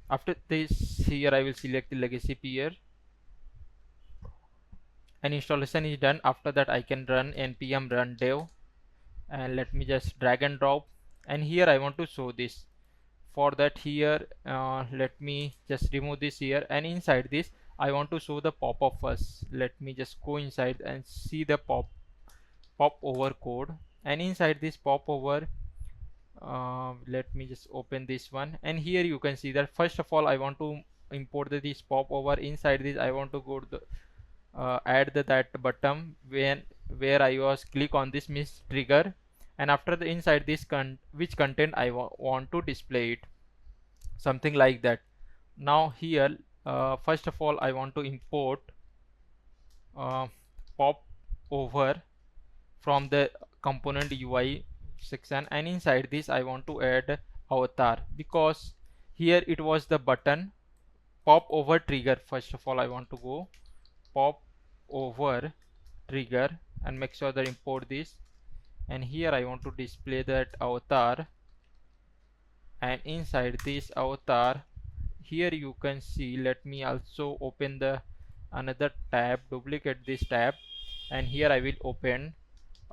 After this, here I will select the legacy peer, and installation is done. After that I can run npm run dev, and let me just drag and drop, and here I want to show this. For that, here let me just remove this here, and inside this I want to show the pop-up first. Let me just go inside and see the pop over code, and inside this pop over, let me just open this one, and here you can see that first of all I want to import this pop over. Inside this I want to go to the add that button when where I was click on this miss trigger, and after the inside this which content I want to display it, something like that. Now here first of all I want to import uh, pop over from the component UI section, and inside this I want to add avatar, because here it was the button pop over trigger. First of all I want to go pop over trigger and make sure that import this, and here I want to display that avatar, and inside this avatar here you can see, let me also open the another tab, duplicate this tab, and here I will open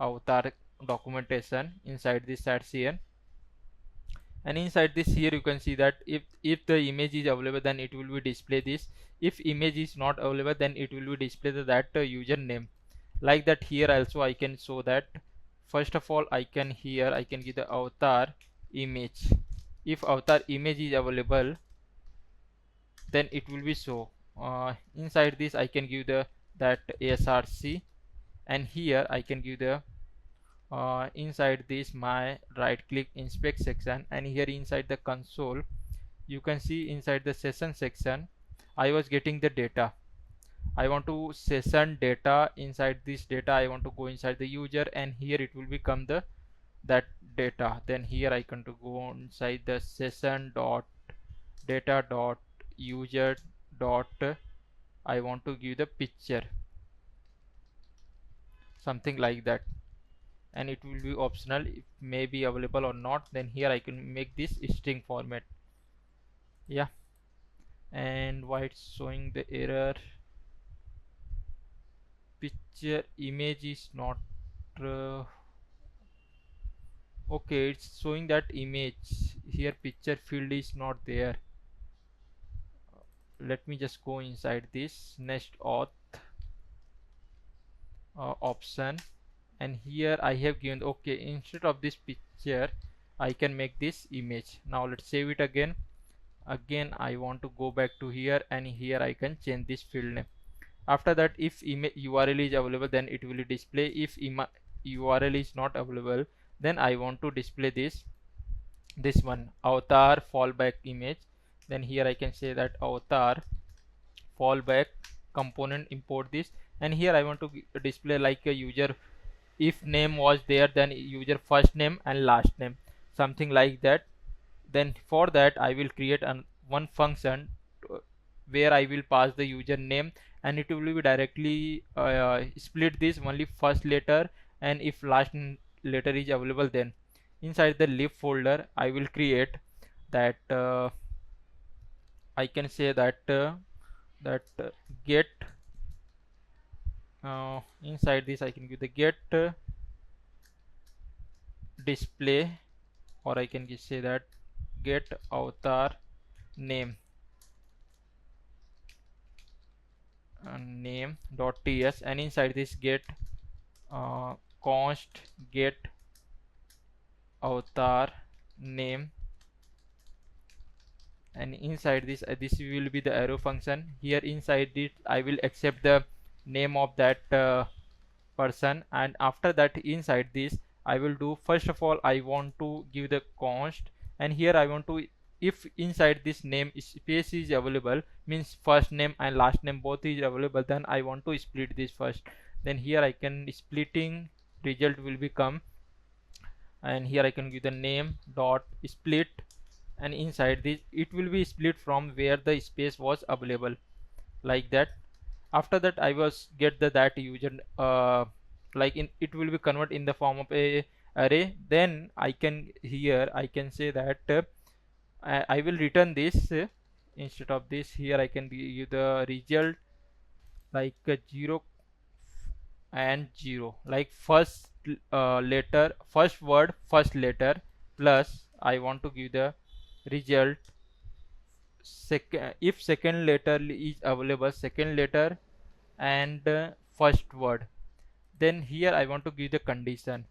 avatar documentation inside this Shadcn, and inside this here you can see that if the image is available then it will be display this, if image is not available then it will be display that username, like that. Here also I can show that first of all I can here I can give the avatar image. If avatar image is available then it will be show. Inside this I can give the that src, and here I can give the inside this my right click inspect section, and here inside the console you can see inside the session section I was getting the data. I want to session data. Inside this data I want to go inside the user, and here it will become the that data. Then here I can to go inside the session dot data dot user dot I want to give the picture, something like that, and it will be optional if may be available or not. Then here I can make this string format. Yeah, and why it's showing the error, picture image is not okay, it's showing that image here, picture field is not there. Let me just go inside this Next.Auth option, and here I have given okay, instead of this picture I can make this image. Now let's save it again. I want to go back to here, and here I can change this field name. After that, if image URL is available then it will display. If URL is not available then I want to display this one avatar fallback image. Then here I can say that avatar fallback component, import this, and here I want to display like a user, if name was there then user first name and last name, something like that. Then for that I will create one function where I will pass the username, and it will be directly split this only first letter, and if last letter is available then inside the lib folder I will create that I can say that get inside this I can give the get display, or I can just say that get avatar name name.ts, and inside this get const get avatar name, and inside this this will be the arrow function. Here inside it I will accept the name of that person, and after that inside this I will do, first of all I want to give the const, and here I want to, if inside this name space is available, means first name and last name both is available, then I want to split this first. Then here I can splitting result will become, and here I can give the name dot split, and inside this it will be split from where the space was available, like that. After that I was get that user like in it will be convert in the form of a array. Then I can here I can say that I will return this instead of this. Here I can give the result like 0 and 0, like first letter, first word, first letter, plus I want to give the result if second letter is available, second letter and first word, then here I want to give the condition.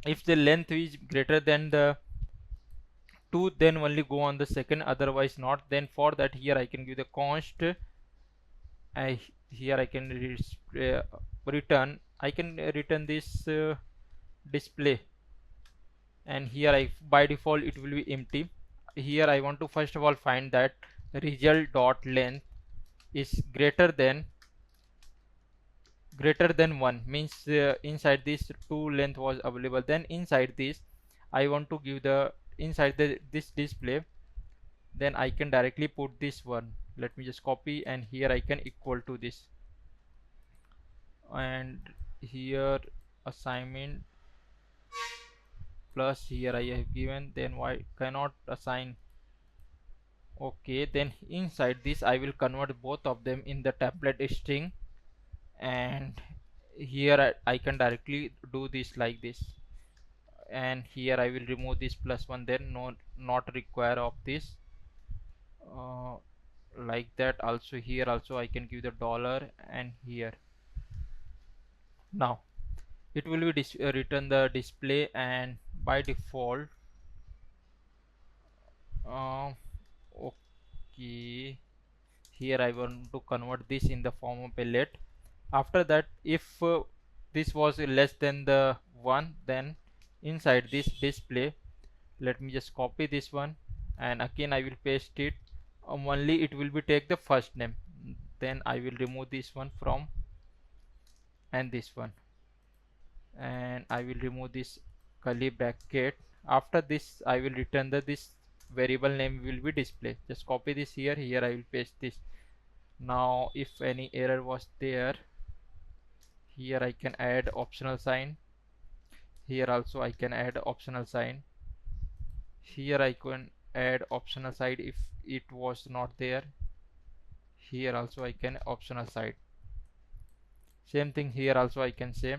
If the length is greater than the 2, then only go on the second, otherwise not. Then for that here I can give the const. Here I can return, I can return this display, and here I by default it will be empty. Here I want to first of all find that result dot length is greater than 1, means inside this 2 length was available. Then inside this I want to give the inside this display, then I can directly put this one. Let me just copy, and here I can equal to this, and here assignment plus here I have given, then why cannot assign. Okay, then inside this I will convert both of them in the template string, and here I can directly do this like this, and here I will remove this plus one, then not require of this, uh, like that. Also here also I can give the dollar, and here now it will be return the display. And by default uh, okay, here I want to convert this in the form of a let. After that, if this was less than the 1, then inside this display, let me just copy this one, and again I will paste it. Only it will be take the first name, then I will remove this one from, and this one, and I will remove this curly bracket. After this I will return the this variable name will be display. Just copy this here, here I will paste this. Now if any error was there, here I can add optional sign, here also I can add optional sign, here I can add optional side if it was not there, here also I can optional side. Same thing here also I can say,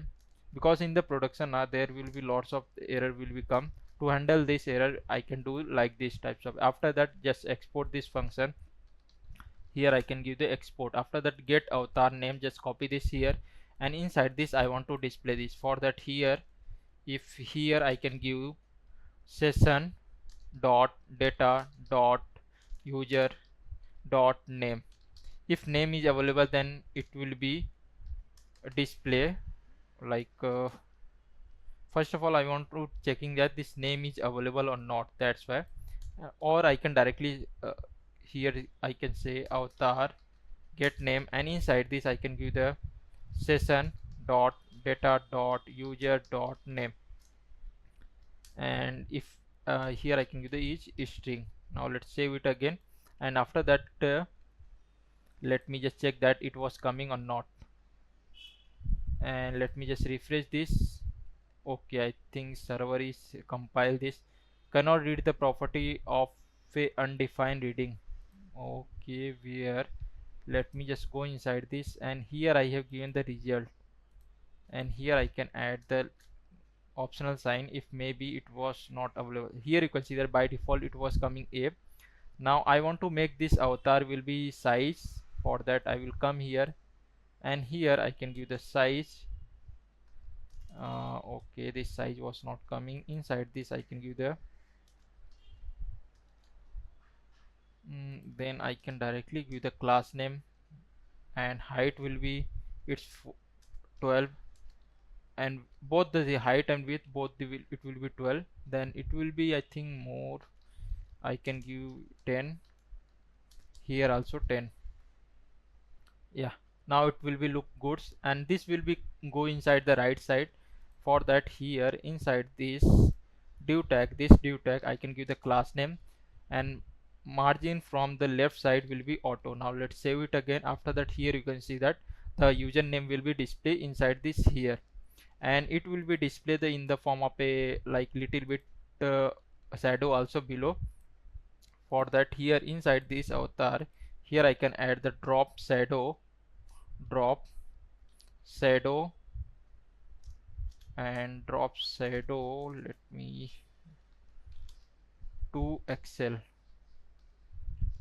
because in the production there will be lots of error will be come. To handle this error I can do like this types of. After that just export this function, here I can give the export. After that get avatar name, just copy this here, and inside this I want to display this. For that here, if here I can give session dot data dot user dot name. If name is available, then it will be a display like first of all I want to checking that this name is available or not, that's why. Or I can directly here I can say avatar get name, and inside this I can give the session dot data dot user dot name, and if here I can give the each string. Now let's save it again, and after that let me just check that it was coming or not, and let me just refresh this. Okay, I think server is compile this, cannot read the property of a undefined reading. Okay, where, let me just go inside this, and here I have given the result, and here I can add the optional sign if maybe it was not available. Here you can see that by default it was coming a. Now I want to make this avatar will be size. For that I will come here, and here I can give the size. Okay, this size was not coming. Inside this I can give the then I can directly give the class name, and height will be it's 12, and both the height and width both it will be 12. Then it will be I think more, I can give 10, here also 10. Yeah, now it will be look good, and this will be go inside the right side. For that here inside this div tag I can give the class name, and margin from the left side will be auto. Now let's save it again. After that here you can see that the username will be displayed inside this here, and it will be displayed in the form of a like little bit shadow also below. For that here inside this avatar, here I can add the drop shadow and drop shadow, let me to Excel.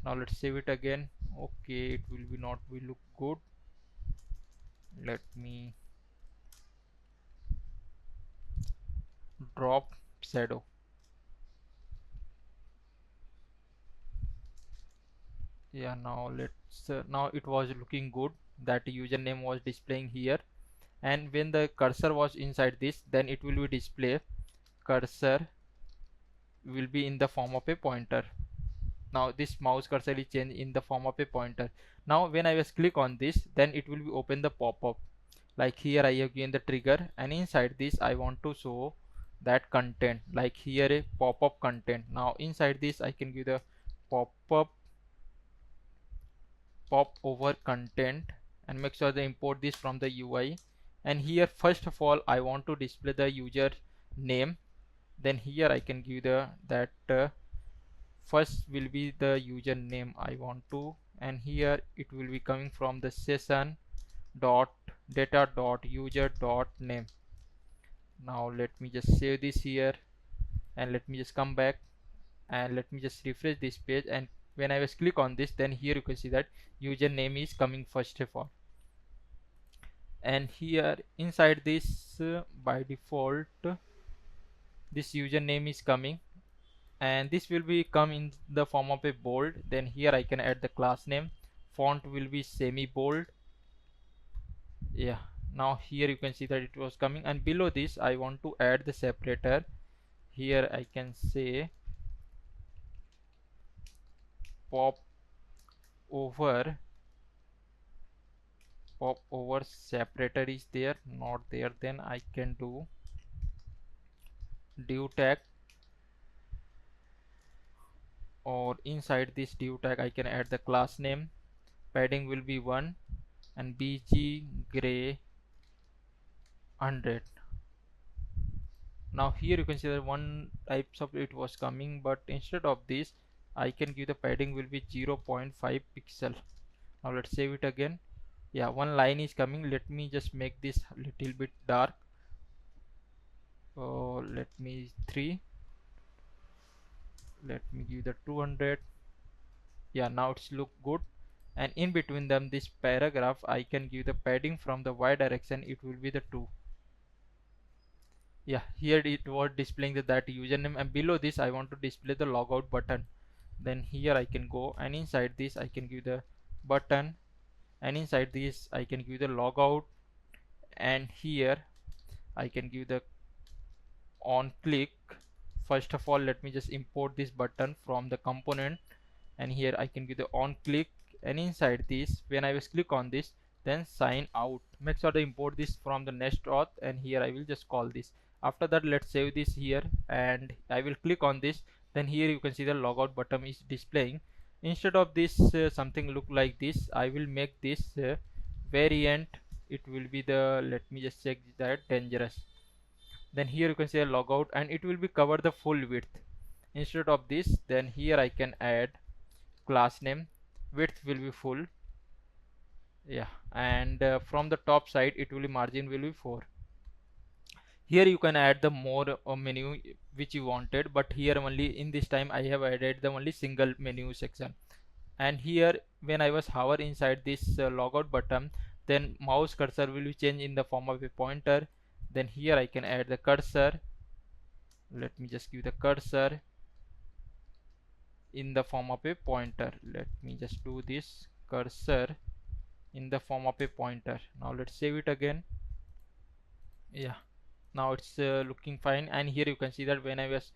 Now let's save it again. Okay, it will be not be look good. Let me drop shadow. Yeah, now let's now it was looking good that username was displaying here, and when the cursor was inside this, then it will be display cursor will be in the form of a pointer. Now this mouse cursor is changed in the form of a pointer. Now when I was click on this, then it will be open the pop-up. Like here I have given the trigger, and inside this I want to show that content, like here a pop-up content. Now inside this I can give the pop-up pop over content, and make sure they import this from the UI. And here first of all I want to display the user name. Then here I can give the that first will be the username I want to, and here it will be coming from the session dot data dot user dot name. Now let me just save this here, and let me just come back, and let me just refresh this page. And when I was click on this, then here you can see that username is coming first of all. And here inside this by default this username is coming, and this will be come in the form of a bold. Then here I can add the class name, font will be semi bold. Yeah, now here you can see that it was coming, and below this I want to add the separator. Here I can say pop over separator is there, not there, then I can do div tag, or inside this div tag I can add the class name. Padding will be 1 and bg gray 100. Now here you can see that one types of it was coming, but instead of this I can give the padding will be 0.5 pixel. Now let's save it again. Yeah, one line is coming. Let me just make this a little bit dark. Let me 3. Let me give the 200. Yeah, now it's look good. And in between them this paragraph I can give the padding from the y direction, it will be the 2. Yeah, here it was displaying that username, and below this I want to display the logout button. Then here I can go, and inside this I can give the button, and inside this I can give the logout, and here I can give the on click. First of all let me just import this button from the component, and here I can give the on click, and inside this when I was click on this, then sign out. Make sure to import this from the Next.Auth, and here I will just call this. After that let's save this here, and I will click on this. Then here you can see the logout button is displaying. Instead of this something look like this, I will make this variant. It will be the, let me just check that, dangerous. Then here you can see a logout, and it will be cover the full width. Instead of this, then here I can add class name, width will be full. Yeah, and from the top side it will be margin will be 4. Here you can add the more menu which you wanted, but here only in this time I have added the only single menu section. And here when I was hover inside this logout button, then mouse cursor will be changed in the form of a pointer. Then here I can add the cursor. Let me just give the cursor in the form of a pointer. Let me just do this, cursor in the form of a pointer. Now let's save it again. Yeah, now it's looking fine. And here you can see that when I was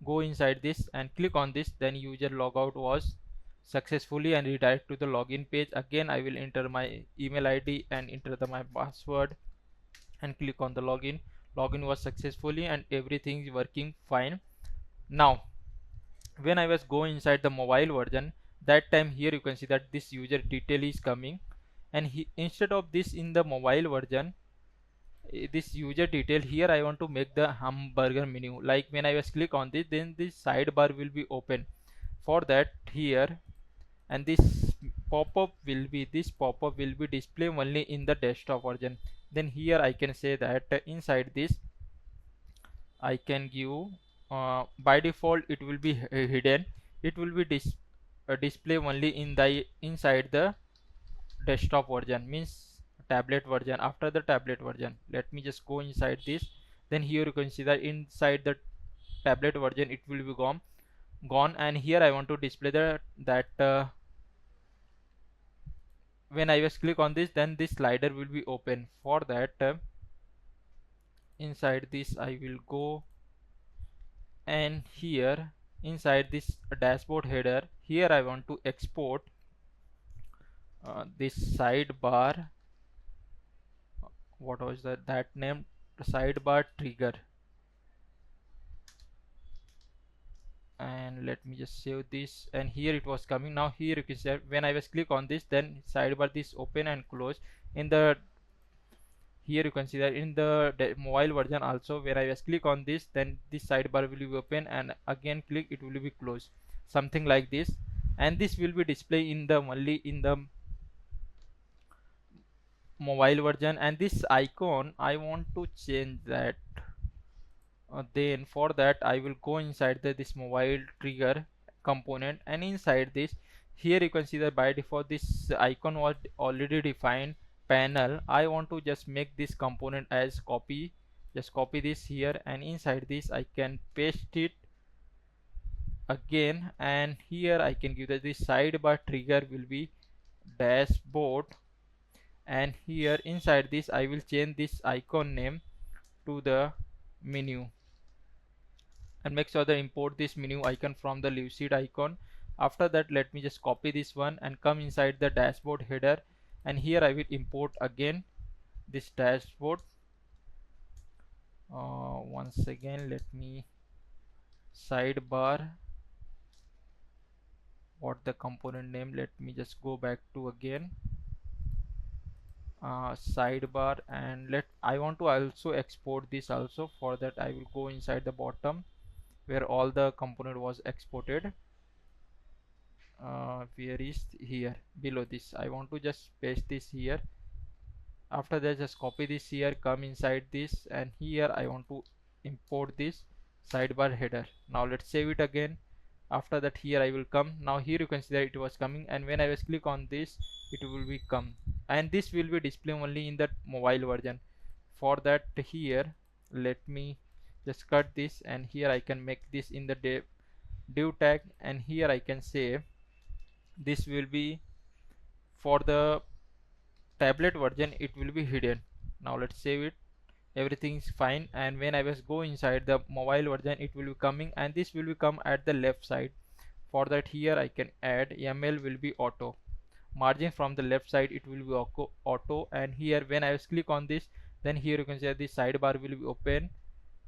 go inside this and click on this, then user logout was successfully and redirect to the login page. Again I will enter my email ID and enter my password and click on the login. Login was successfully and everything is working fine. Now when I was going inside the mobile version, that time here you can see that this user detail is coming, and instead of this in the mobile version, this user detail, here I want to make the hamburger menu. Like when I was click on this, then this sidebar will be open. For that here, and this pop-up will be display only in the desktop version. Then here I can say that inside this I can give by default it will be hidden. It will be display only in the inside the desktop version, means tablet version. After the tablet version, let me just go inside this. Then here you can see that inside the tablet version it will be gone. And here I want to display the that when I was click on this, then this slider will be open. For that inside this I will go, and here inside this dashboard header, here I want to export this sidebar. What was that name? Sidebar trigger. And let me just save this, and here it was coming. Now here you can see when I was click on this, then sidebar this open and close. In the here you can see that in the mobile version also, when I was click on this, then this sidebar will be open, and again click it will be closed, something like this. And this will be display in the only in the mobile version. And this icon I want to change that. Then for that I will go inside this mobile trigger component, and inside this, here you can see that by default this icon was already defined panel. I want to just make this component as copy. Just copy this here, and inside this I can paste it again. And here I can give that this sidebar trigger will be dashboard. And here inside this I will change this icon name to the menu, and make sure that import this menu icon from the Lucid icon. After that, let me just copy this one and come inside the dashboard header, and here I will import again this dashboard. Once again, let me sidebar, what the component name, let me just go back to again sidebar. And I want to also export this also. For that I will go inside the bottom where all the component was exported. Where is here below this, I want to just paste this here. After that, just copy this here, come inside this, and here I want to import this sidebar header. Now let's save it again. After that, here I will come. Now here you can see that it was coming, and when I was click on this, it will be come, and this will be display only in the mobile version. For that, here let me just cut this, and here I can make this in the div tag, and here I can say this will be for the tablet version, it will be hidden. Now let's save it. Everything is fine, and when I was go inside the mobile version, it will be coming, and this will become at the left side. For that, here I can add ML will be auto margin from the left side, it will be auto. And here when I was click on this, then here you can see this sidebar will be open,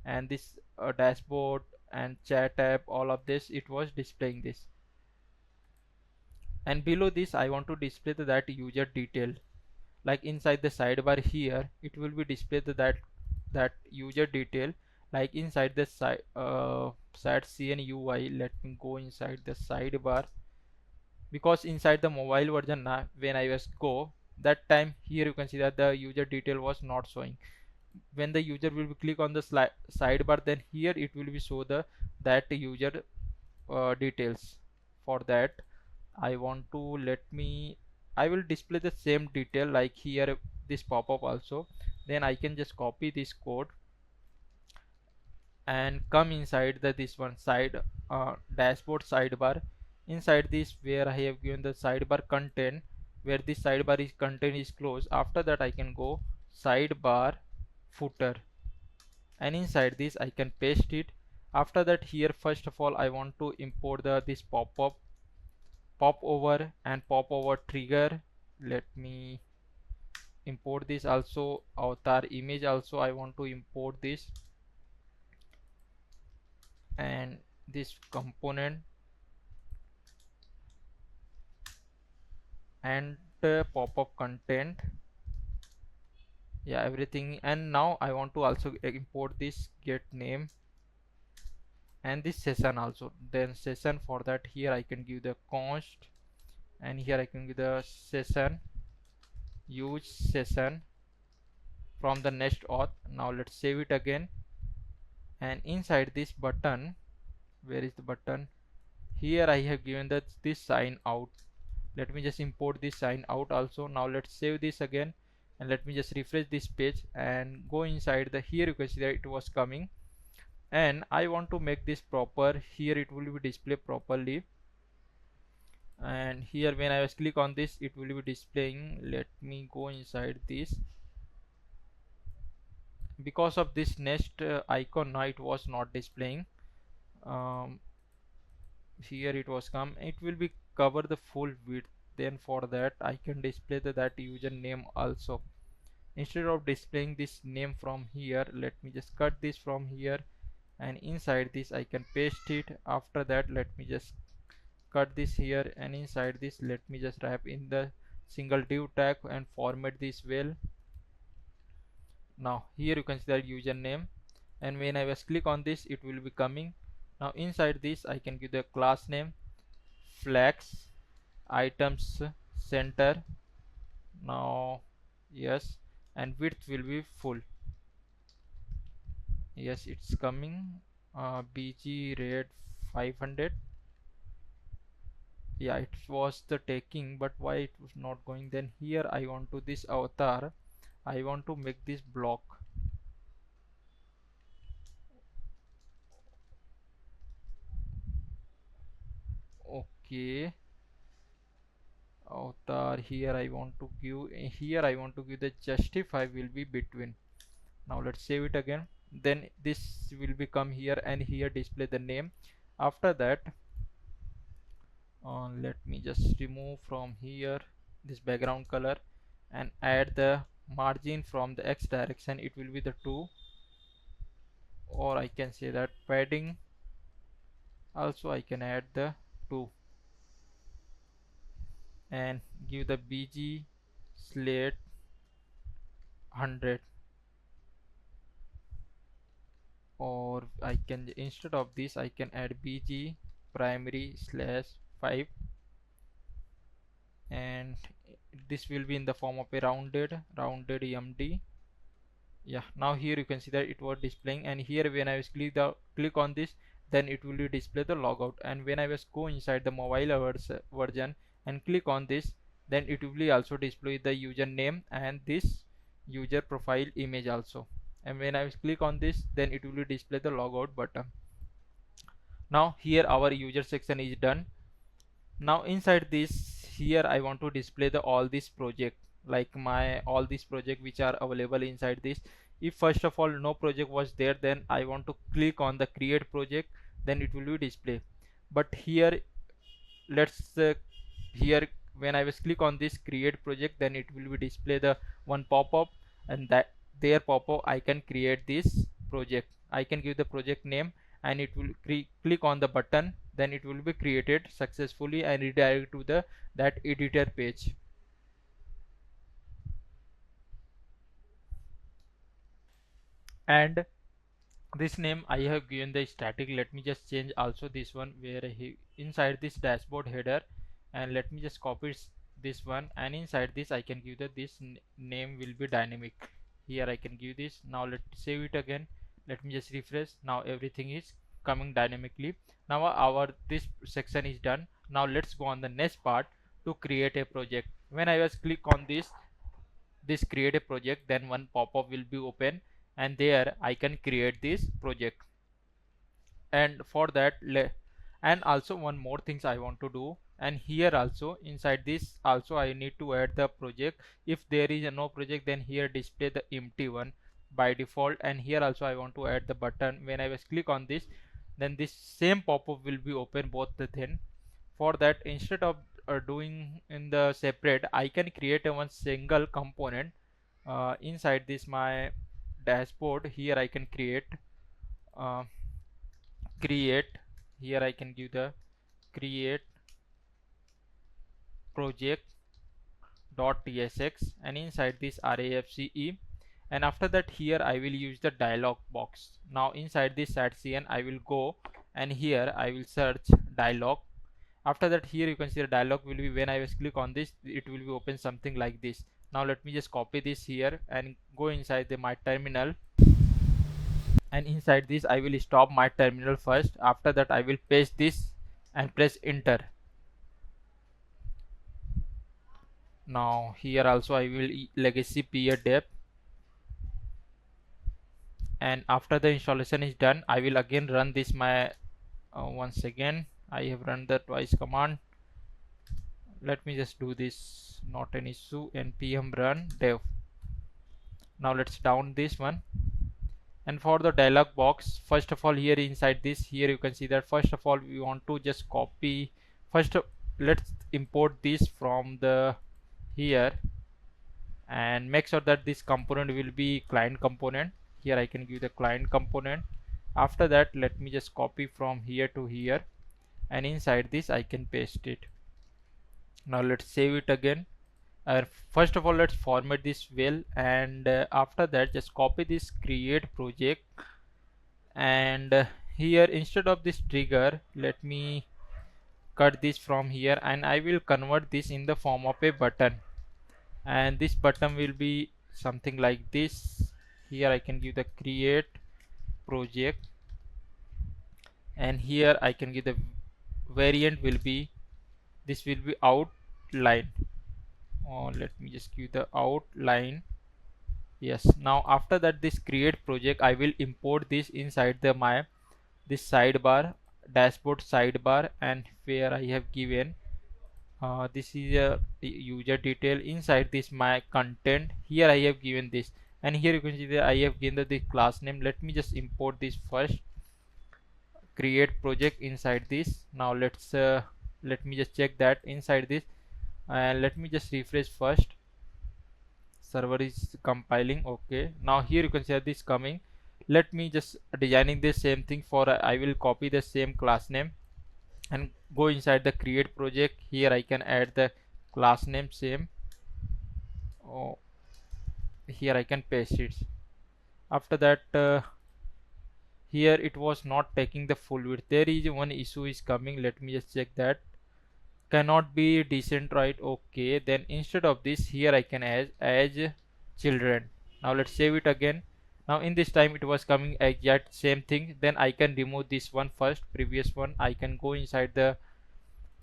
and this dashboard and chat app, all of this it was displaying this. And below this I want to display that user detail, like inside the sidebar here it will be displayed that user detail, like inside the Shadcn UI. Let me go inside the sidebar, because inside the mobile version when I was go that time, here you can see that the user detail was not showing. When the user will be click on the sidebar, then here it will be show the that user details. For that I want to I will display the same detail like here this pop-up also. Then I can just copy this code and come inside this one side dashboard sidebar. Inside this, where I have given the sidebar content, where this sidebar is content is closed. After that I can go sidebar footer, and inside this I can paste it. After that, here first of all I want to import this pop over and pop over trigger. Let me import this also. Avatar image also I want to import this, and this component and pop-up content, yeah, everything. And now I want to also import this get name and this session also. Then session, for that here I can give the const, and here I can give the session use session from the Next-Auth. Now let's save it again, and inside this button, where is the button? here I have given that this sign out. Let me just import this sign out also. Now let's save this again, and let me just refresh this page and go inside the, here you can see that it was coming, and I want to make this proper. Here it will be displayed properly, and here when I was click on this it will be displaying. Let me go inside this. Because of this nest icon, now it was not displaying. um, Here it was come, it will be cover the full width. Then for that I can display that username also. Instead of displaying this name from here, let me just cut this from here, and inside this I can paste it. After that let me just cut this here, and inside this let me just wrap in the single div tag and format this well. Now here you can see that username, and when I was click on this it will be coming. Now inside this I can give the class name flex items center. Now yes, and width will be full. Yes, it's coming. BG rate 500. Yeah, it was the taking, but why it was not going? Then here I want to this avatar, I want to make this block. Okay, avatar, here I want to give, here I want to give the justify will be between. Now let's save it again. Then this will become here, and here display the name. After that let me just remove from here this background color and add the margin from the x direction. It will be the 2, or I can say that padding also I can add the 2, and give the bg slate 100, or I can, instead of this I can add bg primary slash 5, and this will be in the form of a rounded emd. Yeah, now here you can see that it was displaying, and here when I was click on this, then it will display the logout. And when I was go inside the mobile version and click on this, then it will also display the username and this user profile image also. And when I was click on this, then it will display the logout button. Now here our user section is done. Now inside this, here I want to display the all this project, like my all these project which are available inside this. If first of all no project was there, then I want to click on the create project, then it will be display. But here let's here when I was click on this create project, then it will be display the one pop-up, and that there pop-up I can create this project. I can give the project name, and it will click on the button, then it will be created successfully and redirect to the that editor page. And this name I have given the static. Let me just change also this one, where inside this dashboard header, and let me just copy this one, and inside this I can give that this name will be dynamic. Here I can give this. Now let's save it again. Let me just refresh. Now everything is coming dynamically. Now our this section is done. Now let's go on the next part to create a project. When I was click on this create a project, then one pop-up will be open, and there I can create this project. And for that and also one more things I want to do, and here also inside this also I need to add the project. If there is no project, then here display the empty one by default. And here also I want to add the button. When I was click on this, then this same pop-up will be open both the thing. For that, instead of doing in the separate, I can create a one single component inside this my dashboard. Here I can uh, create, here I can give the create project dot tsx, and inside this rafce, and after that here I will use the dialog box. Now inside this Shadcn I will go, and here I will search dialog. After that, here you can see the dialog will be, when I was click on this, it will be open something like this. Now let me just copy this here and go inside my terminal, and inside this I will stop my terminal first. After that I will paste this and press enter. Now here also I will legacy peer dep, and after the installation is done I will again run this my once again. I have run the twice command. Let me just do this, not an issue, npm run dev. Now let's down this one, and for the dialog box, first of all here inside this, here you can see that first of all we want to just copy first. Let's import this from the here and make sure that this component will be client component. Here I can give the client component. After that let me just copy from here to here, and inside this I can paste it. Now let's save it again. First of all let's format this well, and after that just copy this create project, and here instead of this trigger let me cut this from here, and I will convert this in the form of a button, and this button will be something like this. Here I can give the create project, and here I can give the variant will be, this will be outline. Let me just give the outline. Yes, now after that this create project I will import this inside the my this sidebar, dashboard sidebar, and where I have given this is a user detail. Inside this my content, here I have given this, and here you can see that I have given the class name. Let me just import this first, create project inside this. Now let me just check that inside this, and let me just refresh first. Server is compiling. Okay, now here you can see this coming. Let me just designing the same thing for I will copy the same class name and go inside the create project. Here I can add the class name same. Here I can paste it. After that here it was not taking the full width. There is one issue is coming. Let me just check that. Cannot be decent, right? Okay, then instead of this here I can add as children. Now let's save it again. Now in this time it was coming exact same thing. Then I can remove this one first, previous one. I can go inside the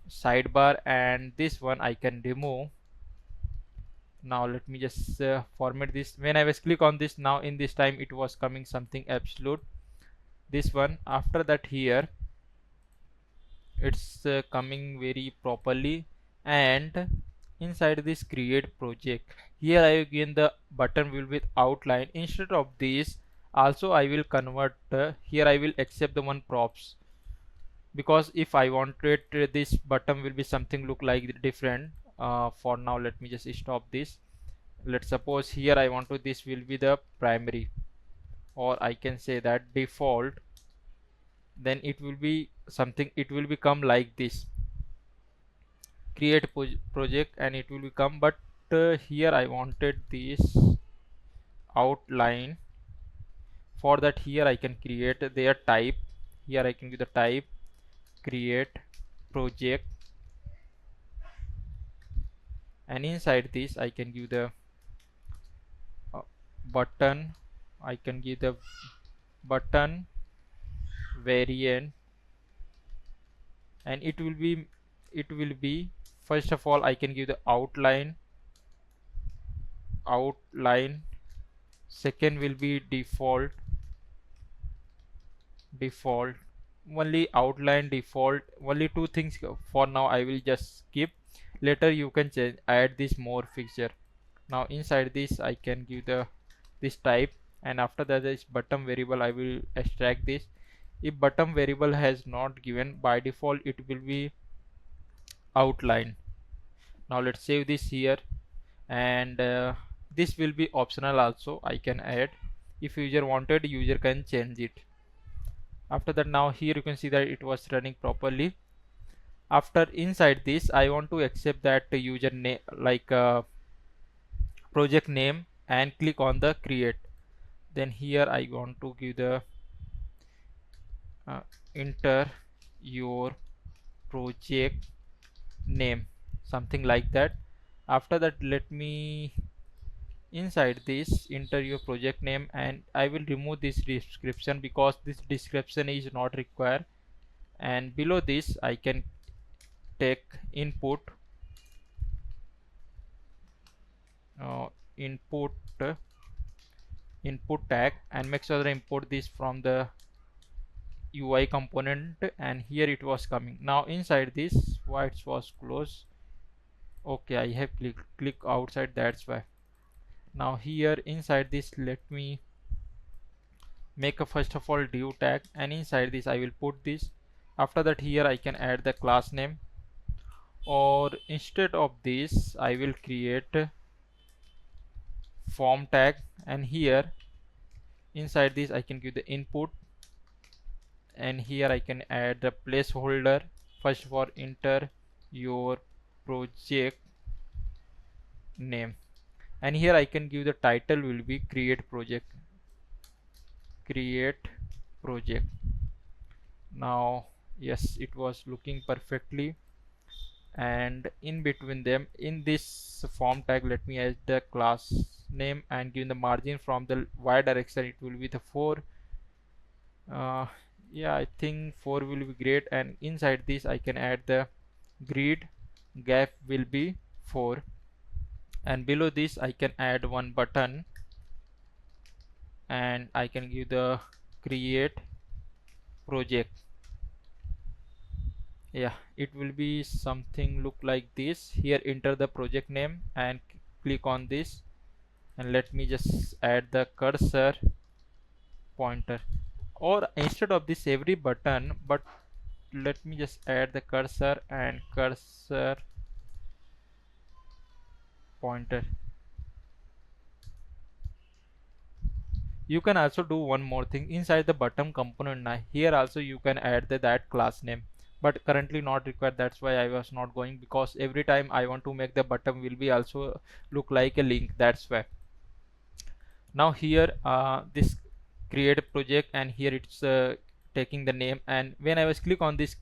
sidebar, and this one I can remove. Now let me just format this. When I was click on this, now in this time it was coming something absolute, this one. After that here it's coming very properly, and inside this create project here I again the button will be outline. Instead of this also I will convert here I will accept the one props, because if I wanted this button will be something look like different. For now let me just stop this. Let's suppose here I want to this will be the primary, or I can say that default. Then it will be something, it will become like this, create project, and it will become, but here I wanted this outline. For that here I can create their type. Here I can give the type create project, and inside this I can give the button. I can give the button variant, and it will be first of all I can give the outline. Second will be default only. Outline default only, two things for now I will just skip. Later you can change, add this more feature. Now inside this I can give the this type, and after that this button variable I will extract this. If button variable has not given, by default it will be outline. Now let's save this here, and this will be optional also, I can add. If user wanted, user can change it. After that now here you can see that it was running properly. After inside this I want to accept that user name like project name, and click on the create. Then here I want to give the enter your project name, something like that. After that let me inside this enter your project name, and I will remove this description because this description is not required. and below this I can take input uh, input input tag and make sure that I import this from the UI component, and here it was coming. Now inside this, why it was closed? Okay, I have click outside, that's why. Now here inside this, let me make a first of all div tag, and inside this I will put this. After that here I can add the class name, or instead of this I will create form tag, and here inside this I can give the input, and here I can add a placeholder. First of all, enter your project name, and here I can give the title will be create project. Now yes, it was looking perfectly, and in between them in this form tag, let me add the class name and give the margin from the y direction. It will be the 4. Yeah, I think 4 will be great, and inside this I can add the grid gap will be 4, and below this I can add one button, and I can give the create project. Yeah, it will be something look like this. Here enter the project name and click on this, and let me just add the cursor pointer, or instead of this every button, but let me just add the cursor and cursor pointer. You can also do one more thing inside the button component. Now here also you can add that class name, but currently not required. That's why I was not going, because every time I want to make the button will be also look like a link. That's why. Now here this create a project, and here it's taking the name, and when I was click on this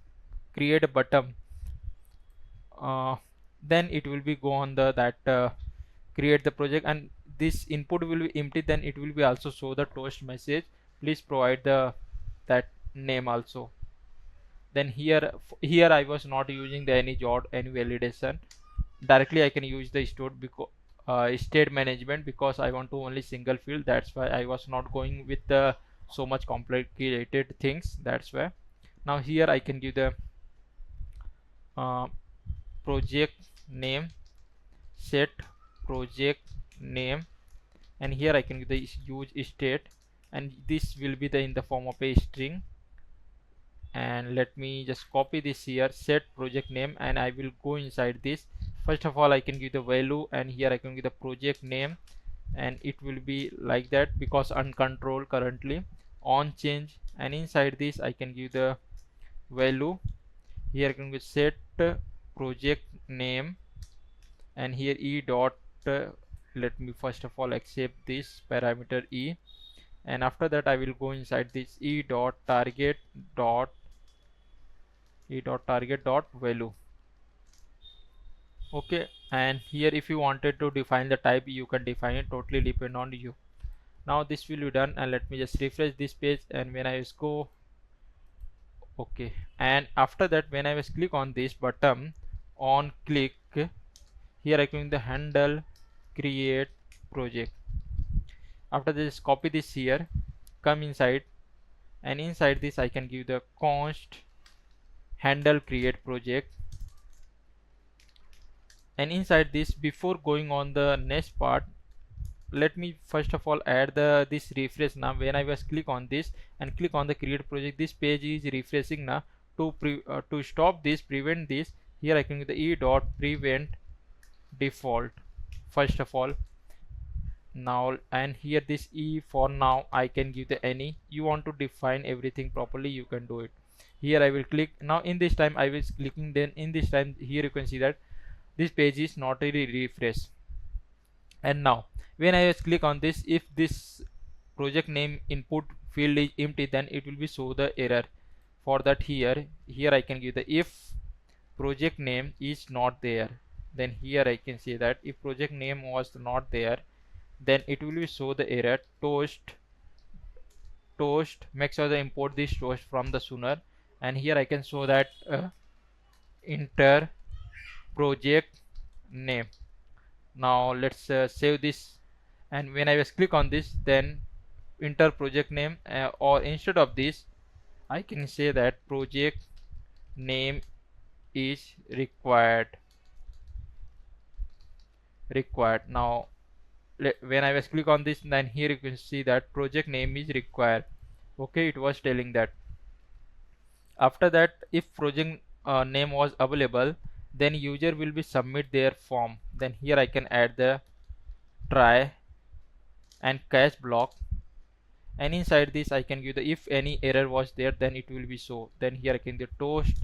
create a button, then it will be go on the that create the project, and this input will be empty. Then it will be also show the toast message, please provide the that name also. Then here I was not using the any jot any validation. Directly I can use the stored because state management, because I want to only single field. That's why I was not going with the so much complicated things. That's why. Now here I can give the uh, project name, set project name, and here I can give the use state, and this will be the in the form of a string. And let me just copy this here, set project name, and I will go inside this. First of all I can give the value, and here I can give the project name, and it will be like that because uncontrolled currently on change. And inside this I can give the value. Here I can give set project name, and here e dot let me first of all accept this parameter e, and after that I will go inside this e dot target dot value. Okay, and here if you wanted to define the type, you can define it, totally depend on you. Now this will be done, and let me just refresh this page, and when I just go okay, and after that when I was click on this button on click, here I can the handle create project. After this copy this here, come inside, and inside this I can give the const handle create project. And inside this, before going on the next part, let me first of all add the this refresh. Now when I was click on this and click on the create project, this page is refreshing now. To stop this, prevent this, here I can give the e dot prevent default first of all. Now and here this e for now I can give the any. You want to define everything properly, you can do it. Here I will click. Now in this time I was clicking, then in this time here you can see that this page is not really refreshed. And now when I just click on this, if this project name input field is empty, then it will be show the error. For that here I can give the if project name is not there, then here I can say that if project name was not there, then it will be show the error toast. Make sure to import this toast from the sooner, and here I can show that enter project name. Now let's save this, and when I just click on this, then enter project name, or instead of this I can say that project name is required. Now when I was click on this, then here you can see that project name is required. Okay, it was telling that. After that, if project name was available, then user will be submit their form. Then here I can add the try and catch block, and inside this I can give the if any error was there, then it will be show. Then here I can give toast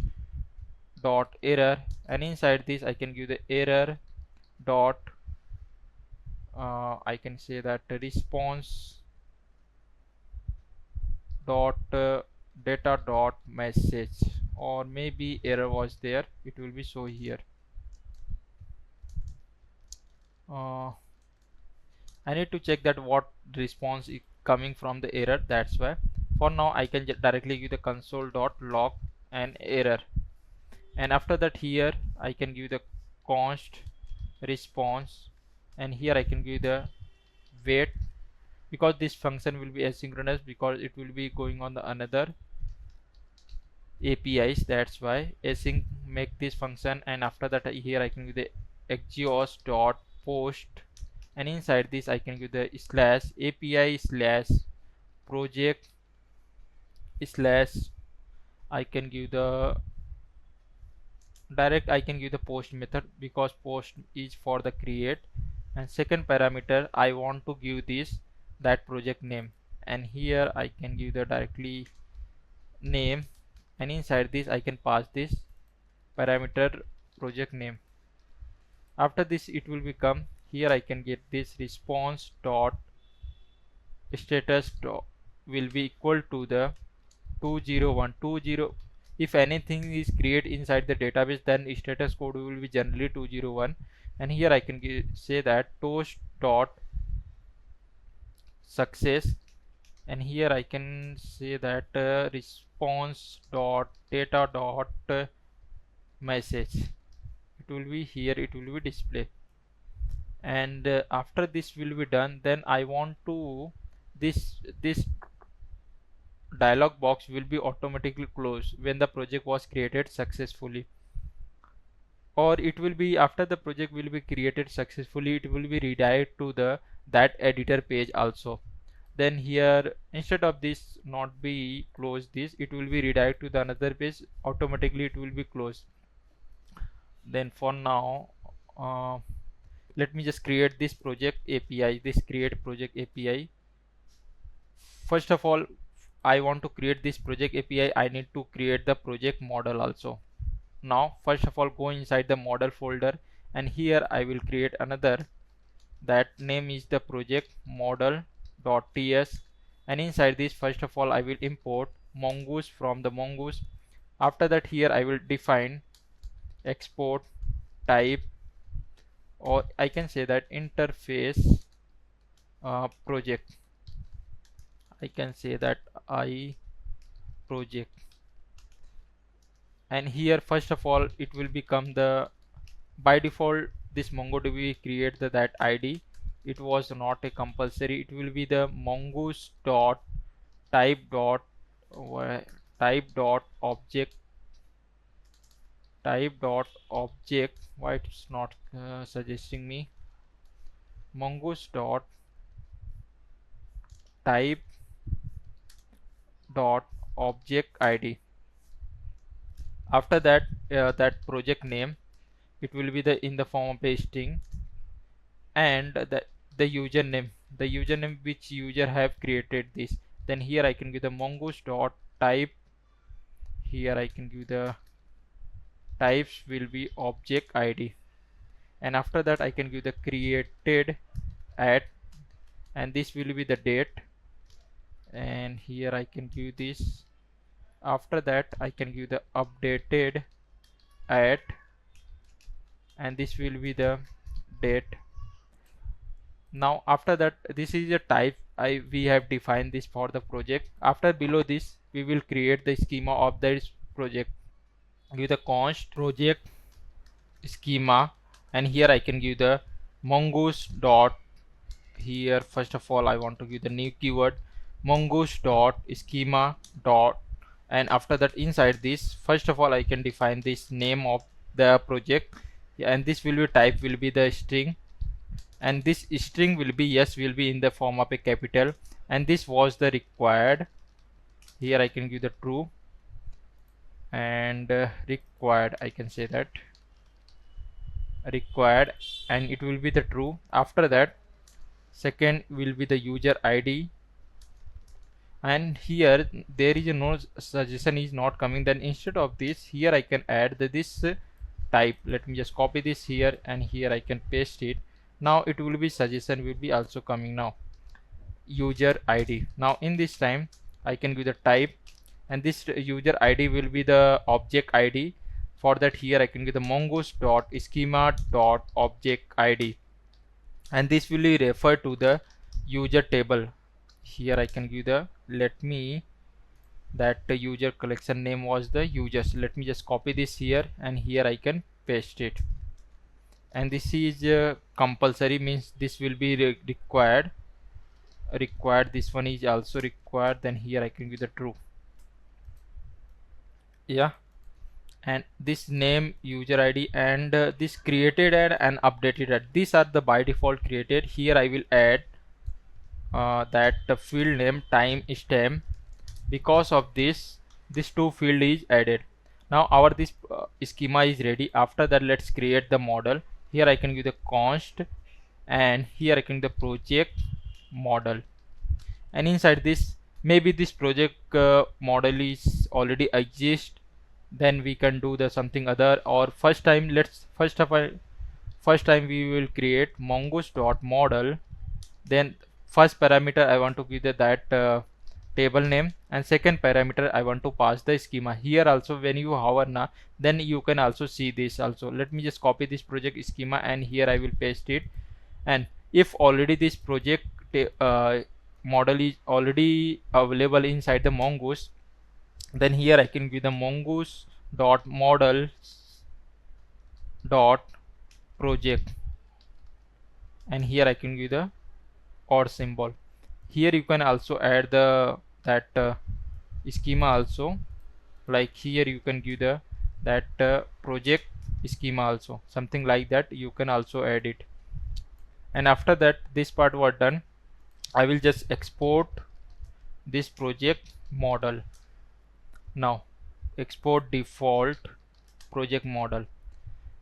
dot error, and inside this I can give the error dot I can say that response dot data dot message, or maybe error was there, it will be show here. I need to check that what response is coming from the error, that's why. For now I can directly give the console dot log an error, and after that here I can give the const response, and here I can give the wait, because this function will be asynchronous, because it will be going on the another APIs, that's why async make this function. And after that here I can give the exhaust dot post, and inside this I can give the slash API slash project slash I can give the direct I can give the post method, because post is for the create. And second parameter I want to give this that project name, and here I can give the directly name, and inside this I can pass this parameter project name. After this it will become, here I can get this response dot status dot will be equal to the 20120. If anything is created inside the database, then status code will be generally 201. And here I can say that toast dot success, and here I can say that response dot data dot message, it will be here, it will be display. And after this will be done, then I want to this dialog box will be automatically closed when the project was created successfully, or it will be after the project will be created successfully, it will be redirect to the that editor page also. Then here instead of this not be close this, it will be redirect to the another page, automatically it will be closed. Then for now let me just create this project API, this create project API. First of all, I want to create this project API, I need to create the project model also. Now first of all go inside the model folder, and here I will create another, that name is the project model.ts, and inside this first of all I will import mongoose from the mongoose. After that here I will define export type, or I can say that interface project, I can say that I project. And here first of all it will become the, by default this MongoDB create that ID, it was not a compulsory, it will be the mongoose dot type dot object type dot object, why it's not suggesting me, mongoose dot type dot object ID. After that that project name, it will be the in the form of a string, and the username which user have created this. Then here I can give the mongoose dot type, here I can give the types will be object ID, and after that I can give the created at, and this will be the date, and here I can give this. After that I can give the updated at, and this will be the date. Now after that this is a type we have defined this for the project. After below this we will create the schema of this project, give the const project schema, and here I can give the mongoose dot. Here first of all I want to give the new keyword mongoose dot schema dot, and after that inside this first of all I can define this name of the project, and this will be type will be the string, and this string will be yes will be in the form of a capital, and this was the required. Here I can give the true, and required I can say that required, and it will be the true. After that second will be the user ID, and here there is a no suggestion is not coming, then instead of this here I can add this type. Let me just copy this here, and here I can paste it. Now it will be suggestion will be also coming now user ID. Now in this time I can give the type, and this user ID will be the object ID. For that here I can give the mongoose dot schema dot object ID, and this will be refer to the user table. Here I can give the let me that the user collection name was the users. Let me just copy this here, and here I can paste it, and this is compulsory means this will be required. This one is also required, then here I can give the true. Yeah, and this name user ID, and this created and updated, these are the by default created. Here I will add that field name time stamp. Because of this two field is added. Now our this schema is ready. After that let's create the model. Here I can give the const, and here I can give the project model, and inside this maybe this project model is already exist, then we can do the something other, or first time let's first time we will create mongoose dot model. Then first parameter I want to give that table name, and second parameter I want to pass the schema. Here also when you hover now, then you can also see this also. Let me just copy this project schema, and here I will paste it. And if already this project model is already available inside the mongoose, then here I can give the mongoose dot model dot project, and here I can give the or symbol. Here you can also add the that schema also, like here you can give the that project schema also, something like that you can also add it. And after that this part was done, I will just export this project model. Now export default project model.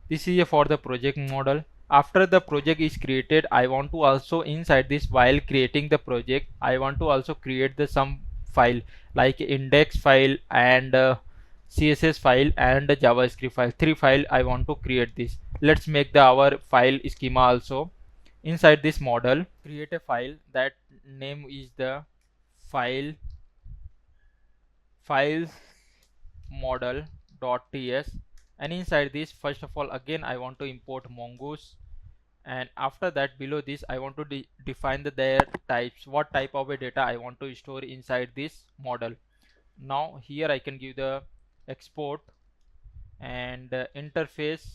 This is for the project model. After the project is created, I want to also inside this, while creating the project, I want to also create the some file like index file and CSS file and a JavaScript file. 3 file I want to create this. Let's make the our file schema also. Inside this model, create a file that name is the files model.ts, and inside this first of all again I want to import mongoose, and after that below this I want to define their types, what type of a data I want to store inside this model. Now here I can give the export and interface,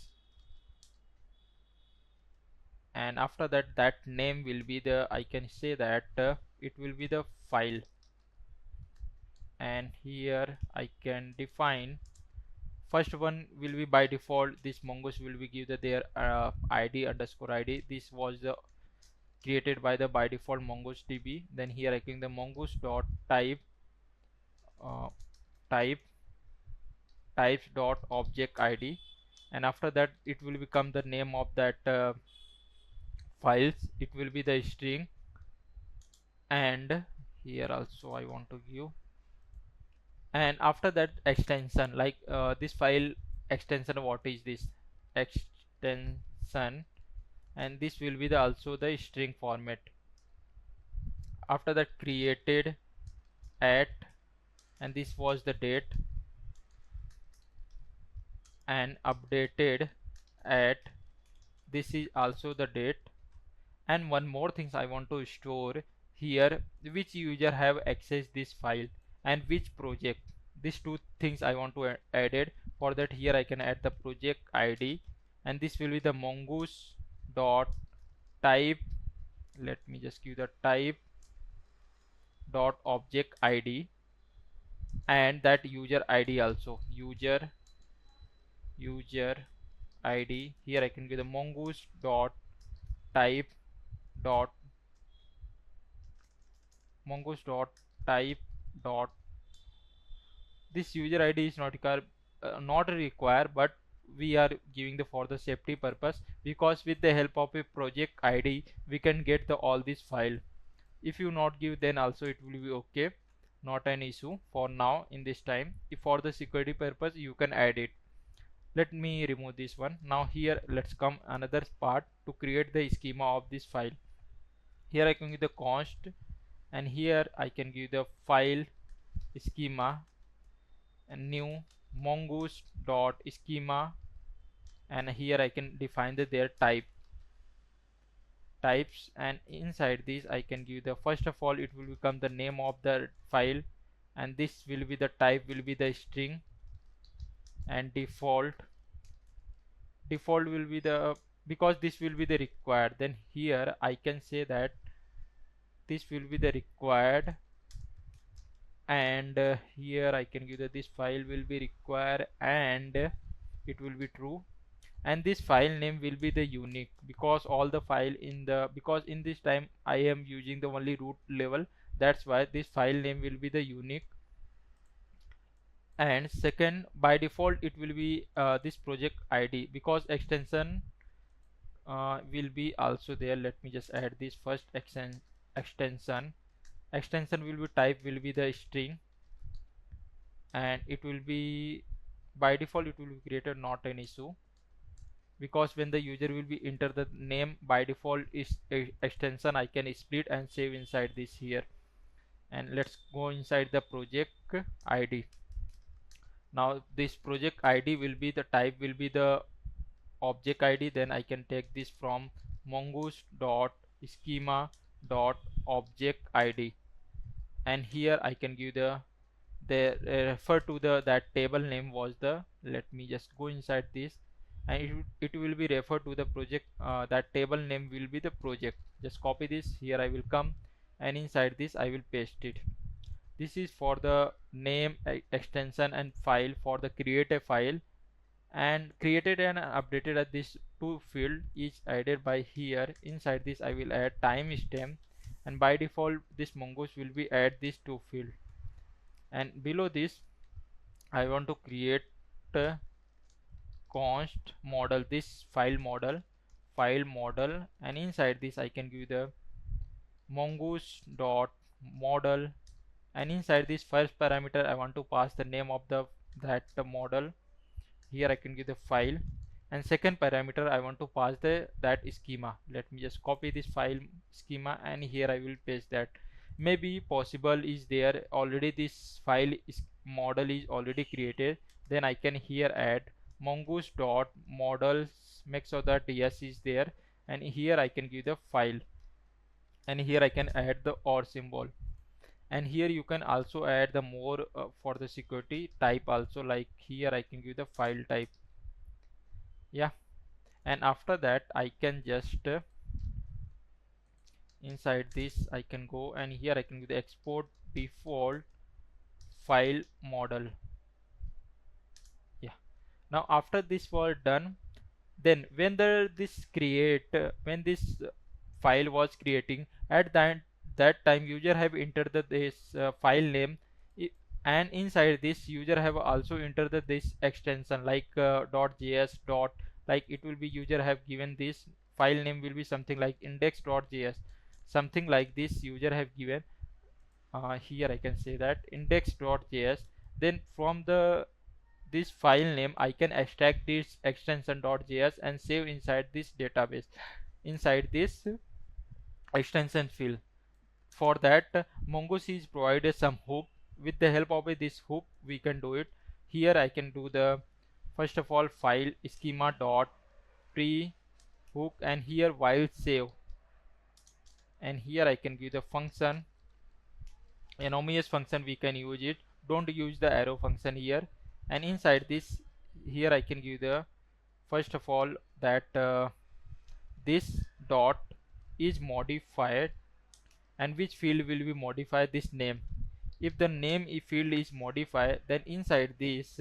and after that name will be the I can say that it will be the file, and here I can define first one will be by default this mongoose will be give their id underscore id. This was created by the by default MongoDB. Then here I can the mongoose dot type uh, type types dot object id, and after that it will become the name of that files. It will be the string, and here also I want to give, and after that extension like this file extension, what is this extension, and this will be the also the string format. After that created at, and this was the date, and updated at, this is also the date. And one more things I want to store here, which user have accessed this file and which project. these two things I want to add it. For that, here I can add the project ID, and this will be the mongoose dot type. Let me just give the type dot object ID, and that user ID also, user ID. Here I can give the mongoose dot type dot mongoose dot type dot. This user ID is not required, but we are giving the for the safety purpose, because with the help of a project ID we can get the all this file. If you not give, then also it will be okay, not an issue for now in this time. If for the security purpose you can add it. Let me remove this one. Now here let's come another part to create the schema of this file. Here I can give the const, and here I can give the file schema and new mongoose dot schema, and here I can define their types, and inside this I can give the, first of all it will become the name of the file, and this will be the type will be the string, and default will be the, because this will be the required, then here I can say that this will be the required, and here I can give that this file will be required, and it will be true, and this file name will be the unique, because all the file in the, because in this time I am using the only root level, that's why this file name will be the unique. And second, by default it will be this project ID, because extension will be also there. Let me just add this first extension. Extension will be type will be the string, and it will be, by default it will be created, not an issue, because when the user will be enter the name, by default is a extension I can split and save inside this here. And let's go inside the project ID. Now this project ID will be the type will be the object ID, then I can take this from mongoose dot schema dot object ID, and here I can give the refer to the that table name was the, let me just go inside this, and it will be referred to the project, that table name will be the project. Just copy this, here I will come, and inside this I will paste it. This is for the name, extension and file for the create a file, and created and updated at this two field is added by here. Inside this I will add timestamp, and by default this mongoose will be add this two field, and below this I want to create a const model, this file model, and inside this I can give the mongoose dot model, and inside this first parameter I want to pass the name of the model. Here I can give the file, and second parameter I want to pass the that schema. Let me just copy this file schema, and here I will paste that. Maybe possible is there already this file is model is already created, then I can here add mongoose dot models, make sure that yes is there, and here I can give the file, and here I can add the or symbol, and here you can also add the more for the security type also, like here I can give the file type. Yeah, and after that I can just inside this I can go, and here I can give the export default file model. Yeah, now after this was done, then when this create when this file was creating, at that time user have entered this file name, and inside this user have also entered this extension like .js dot, like it will be user have given this file name will be something like index.js, something like this user have given. Here I can say that index.js, then from the this file name I can extract this extension.js and save inside this database, inside this extension field. For that, mongoose is provided some hook. With the help of this hook we can do it. Here I can do the, first of all, file schema dot pre hook, and here while save, and here I can give the function, anonymous function we can use it, don't use the arrow function here. And inside this, here I can give the first of all that this dot is modified, and which field will be modified? This name. If the name field is modified, then inside this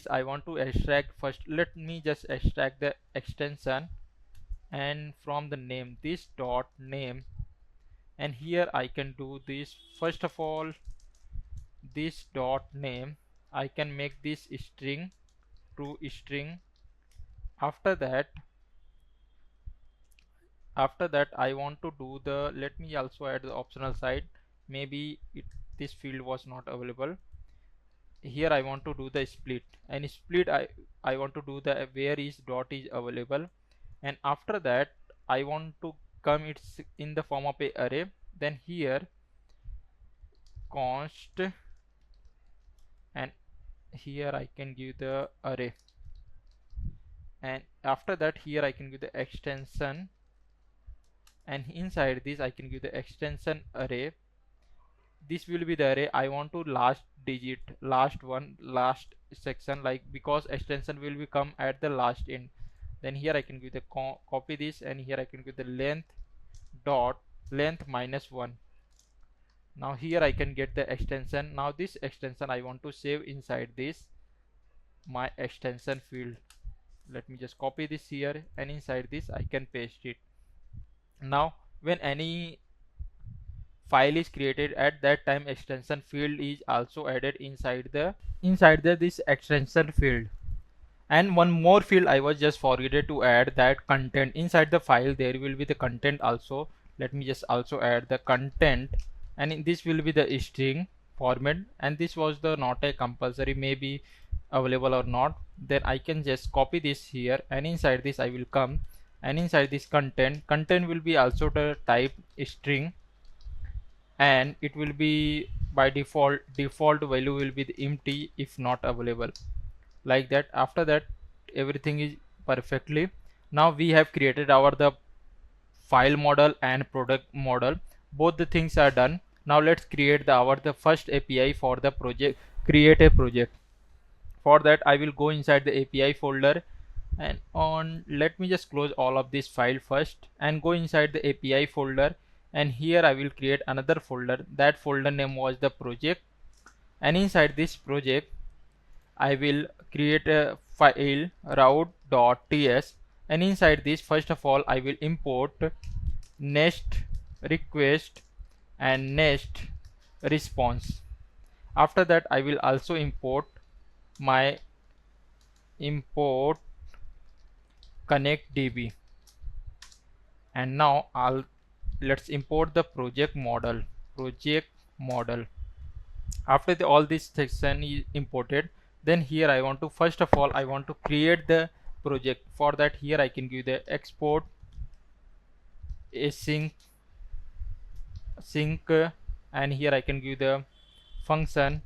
I want to extract first. Let me just extract the extension, and from the name, this dot name, and here I can do this. First of all, this dot name, I can make this string to string. After that I want to do the, let me also add the optional side. Maybe this field was not available. Here I want to do the split, and split I want to do the where is dot is available. And after that I want to come it's in the form of a array. Then here const, and here I can give the array, and after that here I can give the extension, and inside this I can give the extension array. This will be the array I want to last digit, last one, last section, like because extension will be come at the last end. Then here I can give the copy this, and here I can give the length dot length -1. Now here I can get the extension. Now this extension I want to save inside this my extension field. Let me just copy this here, and inside this I can paste it. Now when any file is created, at that time extension field is also added inside the this extension field. And one more field I was just forgetted to add, that content. Inside the file there will be the content also. Let me just also add the content, and in this will be the string format, and this was the not a compulsory, maybe available or not. Then I can just copy this here, and inside this I will come, and inside this content will be also the type string, and it will be by default value will be the empty if not available, like that. After that everything is perfectly. Now we have created our the file model and product model, both the things are done. Now let's create the first API for the project. Create a project. For that I will go inside the API folder, and let me just close all of this file first and go inside the API folder, and here I will create another folder. That folder name was the project, and inside this project I will create a file route.ts, and inside this first of all I will import next request and next response. After that I will also import my import ConnectDB, and now let's import the project model. After all this section is imported, then here I want to first of all I want to create the project. For that here I can give the export async sync, and here I can give the function.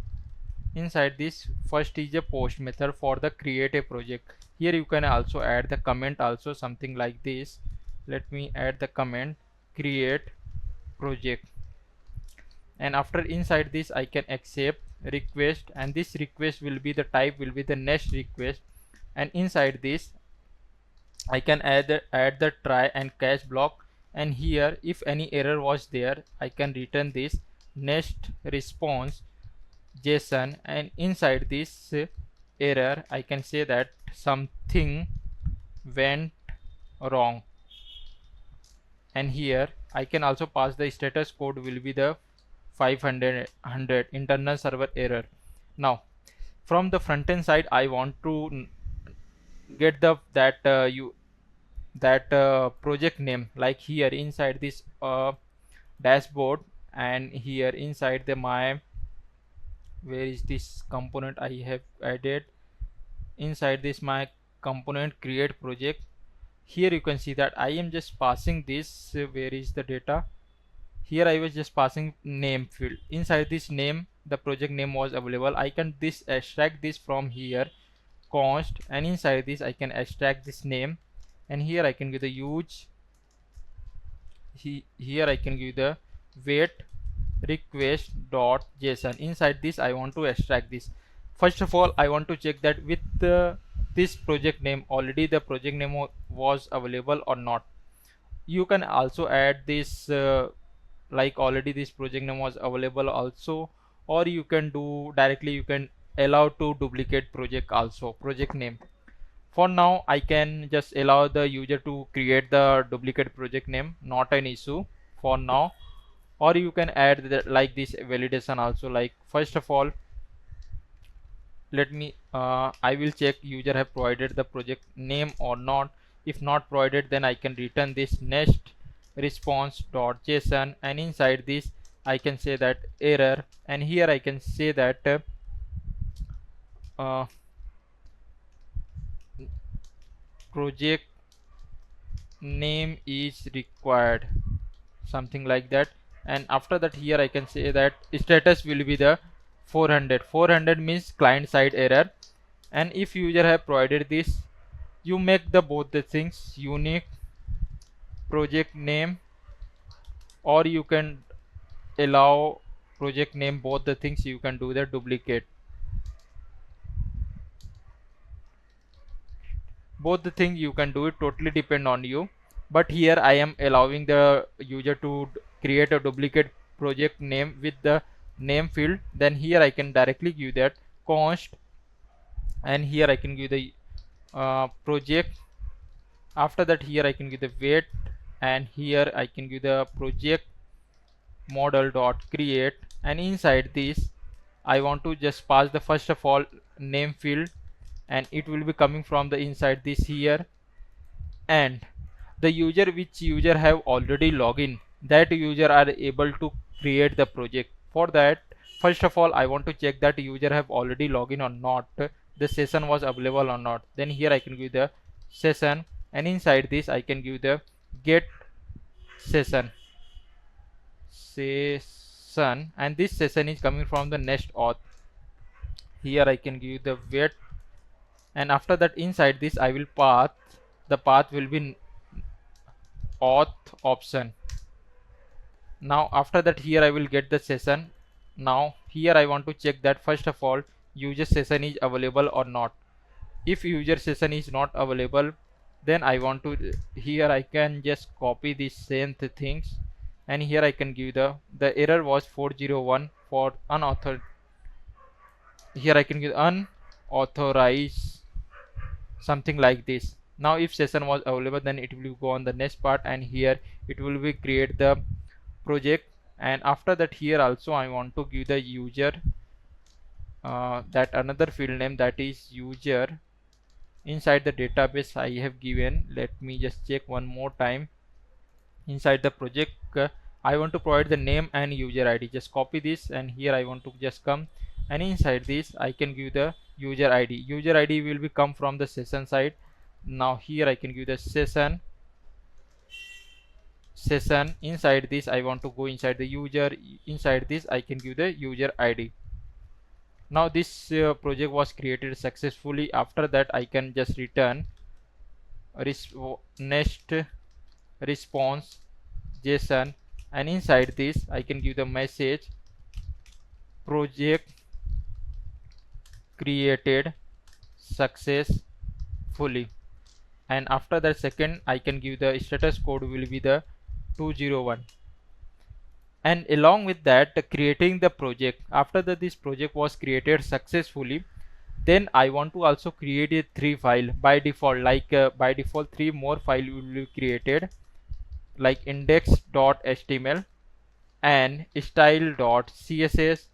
Inside this first is a post method for the create a project. Here you can also add the comment also, something like this. Let me add the comment create project, and after inside this I can accept request, and this request will be the type will be the next request, and inside this I can add the try and catch block, and here if any error was there I can return this next response JSON, and inside this error I can say that something went wrong, and here I can also pass the status code will be the 500 internal server error. Now from the front end side I want to get that project name, like here inside this dashboard, and here inside the my where is this component I have added, inside this my component create project. Here you can see that I am just passing this where is the data. Here I was just passing name field. Inside this name the project name was available. I can extract this from here const, and inside this I can extract this name, and here I can give the use here I can give the weight request.json. Inside this I want to extract this. First of all, I want to check that with this project name already the project name was available or not. You can also add this like already this project name was available also, or you can do directly, you can allow to duplicate project also, project name. For now I can just allow the user to create the duplicate project name, not an issue for now. Or you can add the, like this validation also, like first of all let me I will check user have provided the project name or not. If not provided, then I can return this next response.json, and inside this I can say that error, and here I can say that uh, project name is required, something like that. And after that here I can say that status will be the 400 means client side error. And if user have provided this, you make the both the things unique project name, or you can allow project name, both the things you can do the duplicate, both the thing you can do it, totally depend on you. But here I am allowing the user to create a duplicate project name with the name field. Then here I can directly give that const, and here I can give the project. After that here I can give the weight, and here I can give the project model dot create, and inside this I want to just pass the first of all name field, and it will be coming from the inside this here. And the user which user have already login, that user are able to create the project. For that, first of all I want to check that user have already login or not, the session was available or not. Then here I can give the session, and inside this I can give the get session, and this session is coming from the Next.Auth. Here I can give the weight, and after that inside this I will path, the path will be auth option. Now after that here I will get the session. Now here I want to check that first of all user session is available or not. If user session is not available, then I want to, here I can just copy these same things, and here I can give the error was 401 for unauthorized. Here I can give unauthorized, something like this. Now if session was available, then it will go on the next part, and here it will be create the project. And after that here also I want to give the user that another field name, that is user. Inside the database I have given, let me just check one more time. Inside the project I want to provide the name and user ID. Just copy this, and here I want to just come, and inside this I can give the user ID. User ID will be come from the session side. Now here I can give the session. Inside this I want to go inside the user. Inside this I can give the user ID. Now this project was created successfully. After that I can just return next response JSON, and inside this I can give the message project created successfully. And after that second I can give the status code will be the 201. And along with that, creating the project, after that this project was created successfully, then I want to also create a 3 file by default. Like by default 3 more file will be created, like index.html and style.css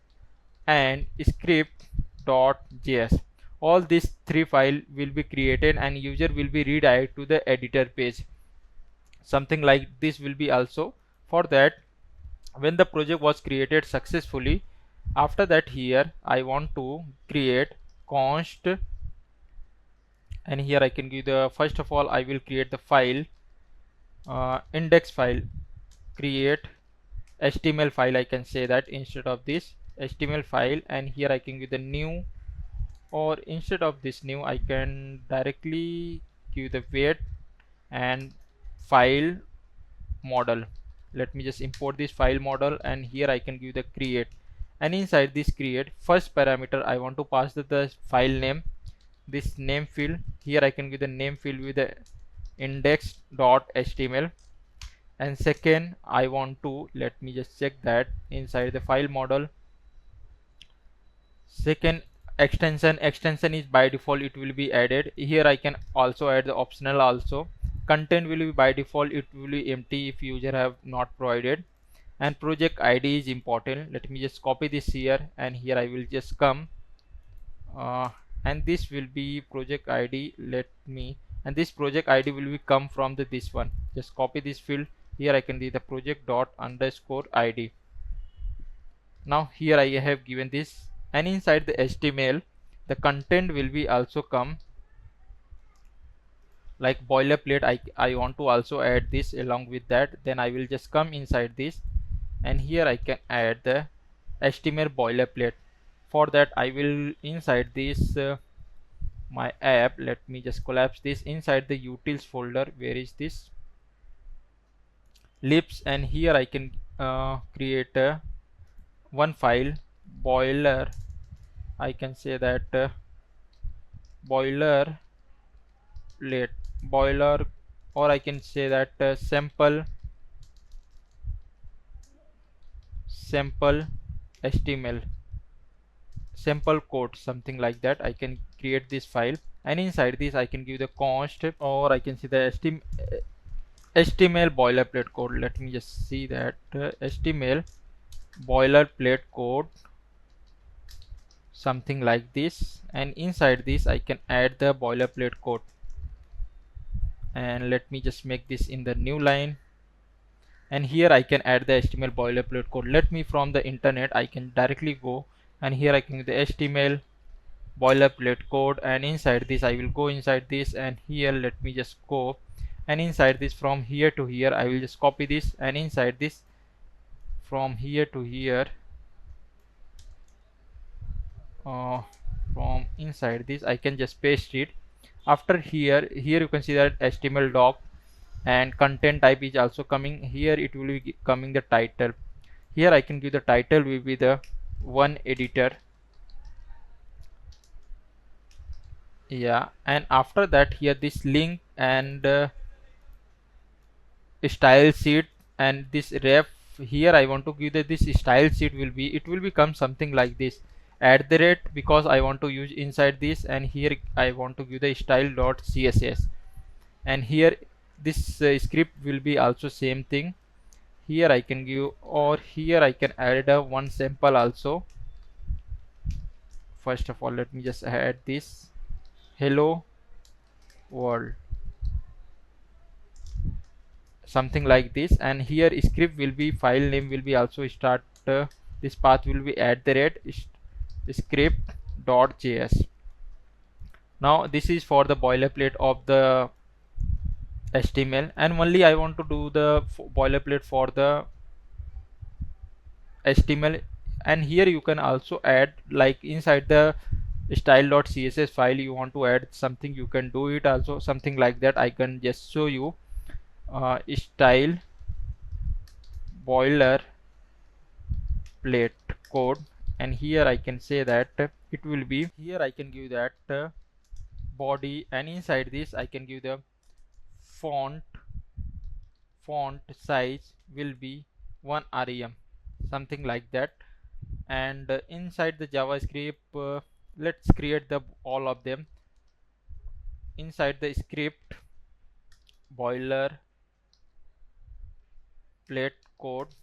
and script.js. All these 3 file will be created, and user will be redirected to the editor page. Something like this will be also. For that, when the project was created successfully, after that here I want to create const, and here I can give the, first of all I will create the file index file, create HTML file, I can say that instead of this HTML file. And here I can give the new, or instead of this new I can directly give the weight and file model. let me just import this file model, and here I can give the create, and inside this create first parameter I want to pass the file name, this name field. Here I can give the name field with the index.html, and second I want to, let me just check that inside the file model, second extension is by default, it will be added. Here I can also add the optional also. Content will be by default, it will be empty if user have not provided, and project ID is important. Let me just copy this here, and here I will just come and this will be project ID. Let me, and this project ID will be come from this one. Just copy this field. Here I can do the project dot underscore ID. Now here I have given this, and inside the HTML the content will be also come like boilerplate. I want to also add this along with that. Then I will just come inside this, and here I can add the HTML boilerplate. For that I will inside this my app, let me just collapse this inside the utils folder. Where is this libs, and here I can create one file boiler, I can say that boiler plate boiler, or I can say that sample HTML sample code, something like that. I can create this file, and inside this I can give the const, or I can see the HTML boilerplate code. Let me just see that HTML boilerplate code, something like this, and inside this I can add the boilerplate code. And let me just make this in the new line, and here I can add the HTML boilerplate code. Let me from the internet I can directly go, and here I can do the HTML boilerplate code, and inside this I will go inside this, and here let me just go, and inside this from here to here I will just copy this, and inside this from here to here from inside this I can just paste it. After here you can see that HTML doc, and content type is also coming here. It will be coming the title. Here I can give the title will be the one editor, yeah, and after that here this link and style sheet, and this ref. Here I want to give that this style sheet will be, it will become something like this @ because I want to use inside this, and here I want to give the style.css, and here this script will be also same thing. Here I can give, or here I can add a one sample also. First of all let me just add this hello world, something like this, and here script will be, file name will be also start this path will be @script.js. now this is for the boilerplate of the HTML, and only I want to do the boilerplate for the HTML, and here you can also add like inside the style.css file you want to add something, you can do it also, something like that. I can just show you style boiler plate code, and here I can say that it will be, here I can give that body, and inside this I can give the font size will be 1 rem, something like that. And inside the JavaScript let's create the all of them. Inside the script boiler plate code,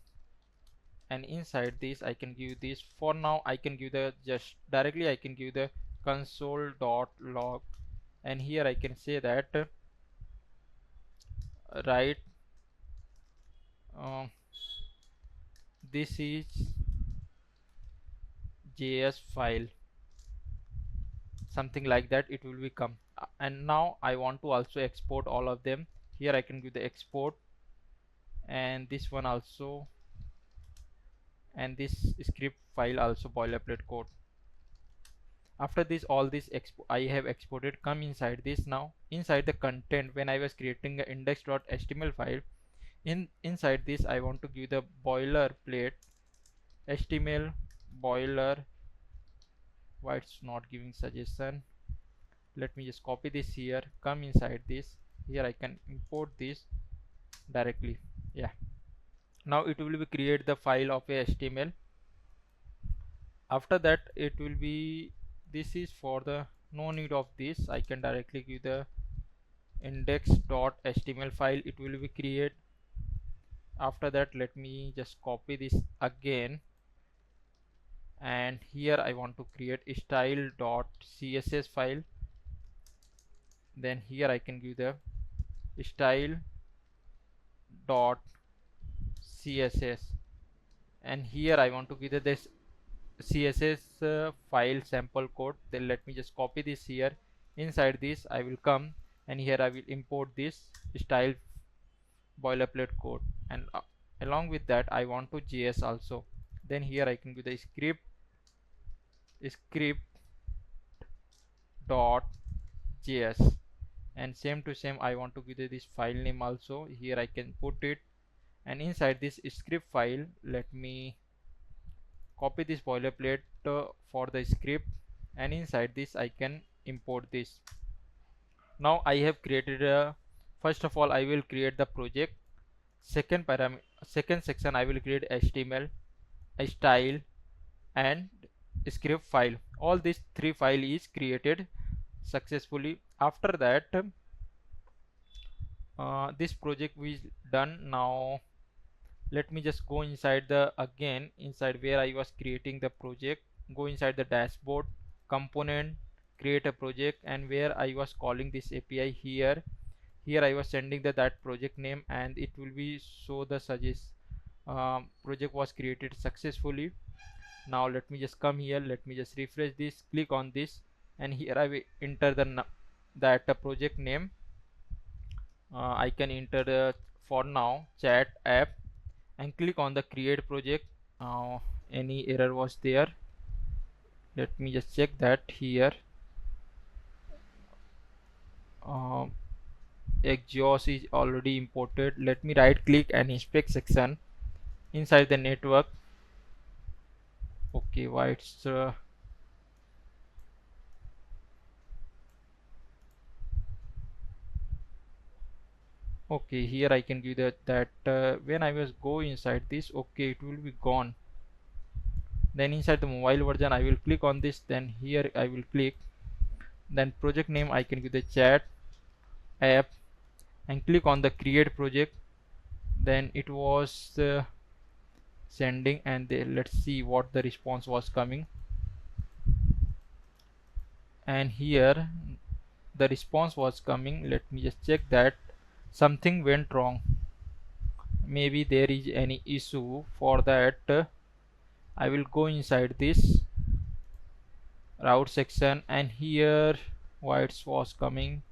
and inside this I can give this, for now I can give the just directly I can give the console.log, and here I can say that write this is JS file, something like that it will become. And now I want to also export all of them. Here I can give the export, and this one also, and this script file also boilerplate code. After this all this I have exported, come inside this. Now inside the content, when I was creating the index.html file, Inside this I want to give the boilerplate HTML boiler. Why it's not giving suggestion? Let me just copy this here, come inside this. Here I can import this directly. Yeah, now it will be create the file of a HTML. After that it will be, this is for the no need of this, I can directly give the index.html file, it will be create. After that let me just copy this again, and here I want to create a style.css file. Then here I can give the style.css, and here I want to give this CSS file sample code. Then let me just copy this here. Inside this I will come, and here I will import this style boilerplate code, and along with that I want to JS also. Then here I can give the script dot JS, and same to same I want to give this file name also. Here I can put it, and inside this script file let me copy this boilerplate for the script, and inside this I can import this. Now I have created first of all I will create the project. Second section I will create HTML, a style, and script file. All these three file is created successfully. After that this project is done. Now let me just go inside the again inside where I was creating the project, go inside the dashboard, component, create a project, and where I was calling this API here I was sending that project name, and it will be show the suggest project was created successfully. Now let me just come here, let me just refresh this, click on this, and here I will enter that project name. I can enter for now chat app, and click on the create project. Any error was there, let me just check that here. exhaust is already imported. Let me right click and inspect section inside the network. Okay, why it's okay, here I can give that when I was go inside this, okay, it will be gone. Then inside the mobile version I will click on this, then here I will click, then project name I can give the chat app, and click on the create project. Then it was sending, and let's see what the response was coming, and here the response was coming. Let me just check that something went wrong, maybe there is any issue. For that I will go inside this route section, and here why it was coming,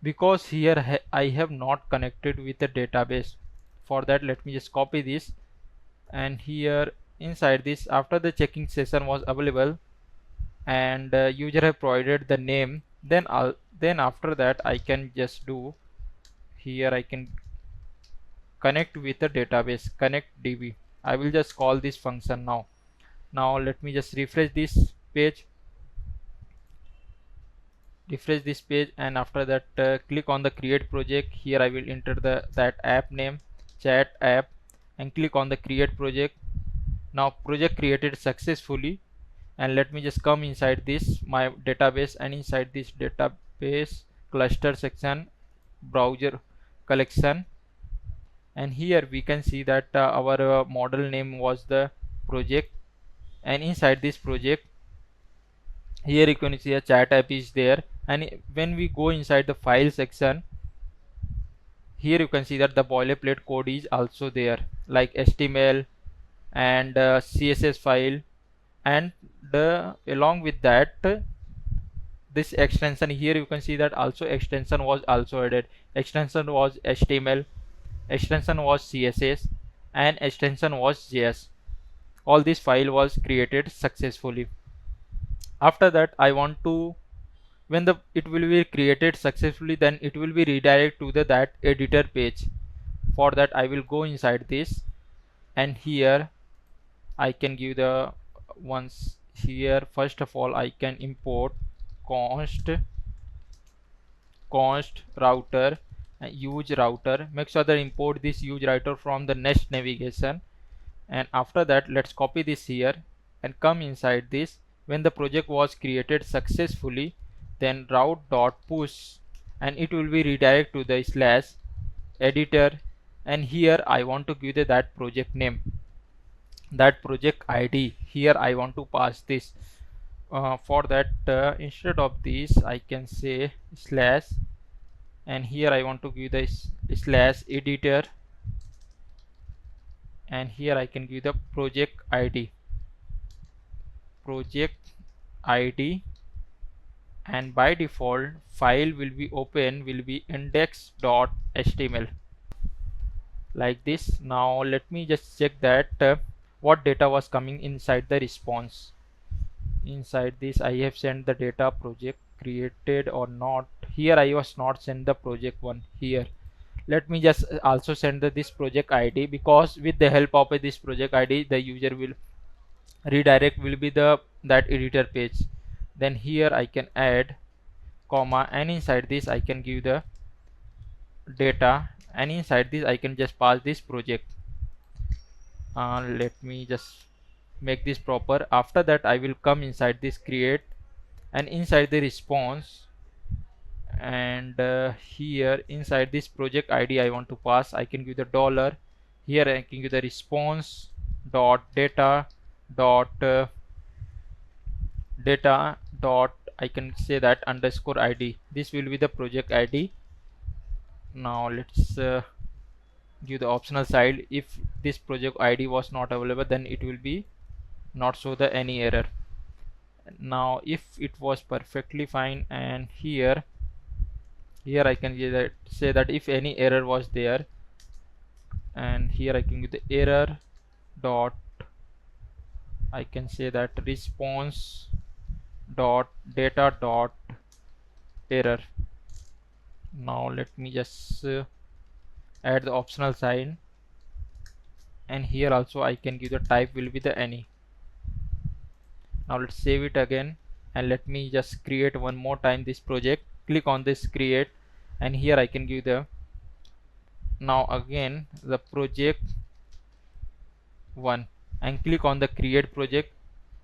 because here I have not connected with the database. For that let me just copy this, and here inside this, after the checking session was available and user have provided the name, then after that I can just do here, I can connect with the database, connect DB. I will just call this function now. Now let me just refresh this page, and after that click on the create project. Here I will enter that app name, chat app, and click on the create project. Now project created successfully, and let me just come inside this my database, and inside this database cluster section, browser collection, and here we can see that our model name was the project, and inside this project here you can see a chat app is there. And when we go inside the file section, here you can see that the boilerplate code is also there, like HTML and CSS file, and along with that this extension, here you can see that also extension was also added. Extension was HTML, extension was CSS, and extension was JS. All this file was created successfully. After that I want to, when it will be created successfully, then it will be redirect to that editor page. For that I will go inside this, and here I can give the once here. First of all, I can import const router and use router. Make sure that import this use router from the Nest navigation, and after that let's copy this here and come inside this. When the project was created successfully, then route dot push, and it will be redirect to the slash editor, and here I want to give that project name, that project ID. Here I want to pass this. For that instead of this I can say slash, and here I want to give the slash editor, and here I can give the project ID, and by default file will be open will be index.html, like this. Now let me just check that what data was coming inside the response. Inside this I have sent the data project created or not. Here I was not sent the project one. Here let me just also send this project ID, because with the help of this project ID the user will redirect will be the that editor page. Then here I can add comma, and inside this I can give the data, and inside this I can just pass this project. Let me just make this proper. After that I will come inside this create, and inside the response, and here inside this project ID I want to pass, I can give the dollar. Here I can give the response dot data dot I can say that underscore ID. This will be the project ID. Now let's give the optional side. If this project ID was not available, then it will be not show the any error. Now if it was perfectly fine, and here I can say that if any error was there, and here I can give the error dot I can say that response dot data dot error. Now let me just add the optional sign, and here also I can give the type will be the any. Now let's save it again, and let me just create one more time this project. Click on this create, and here I can give the now again the project 1, and click on the create project.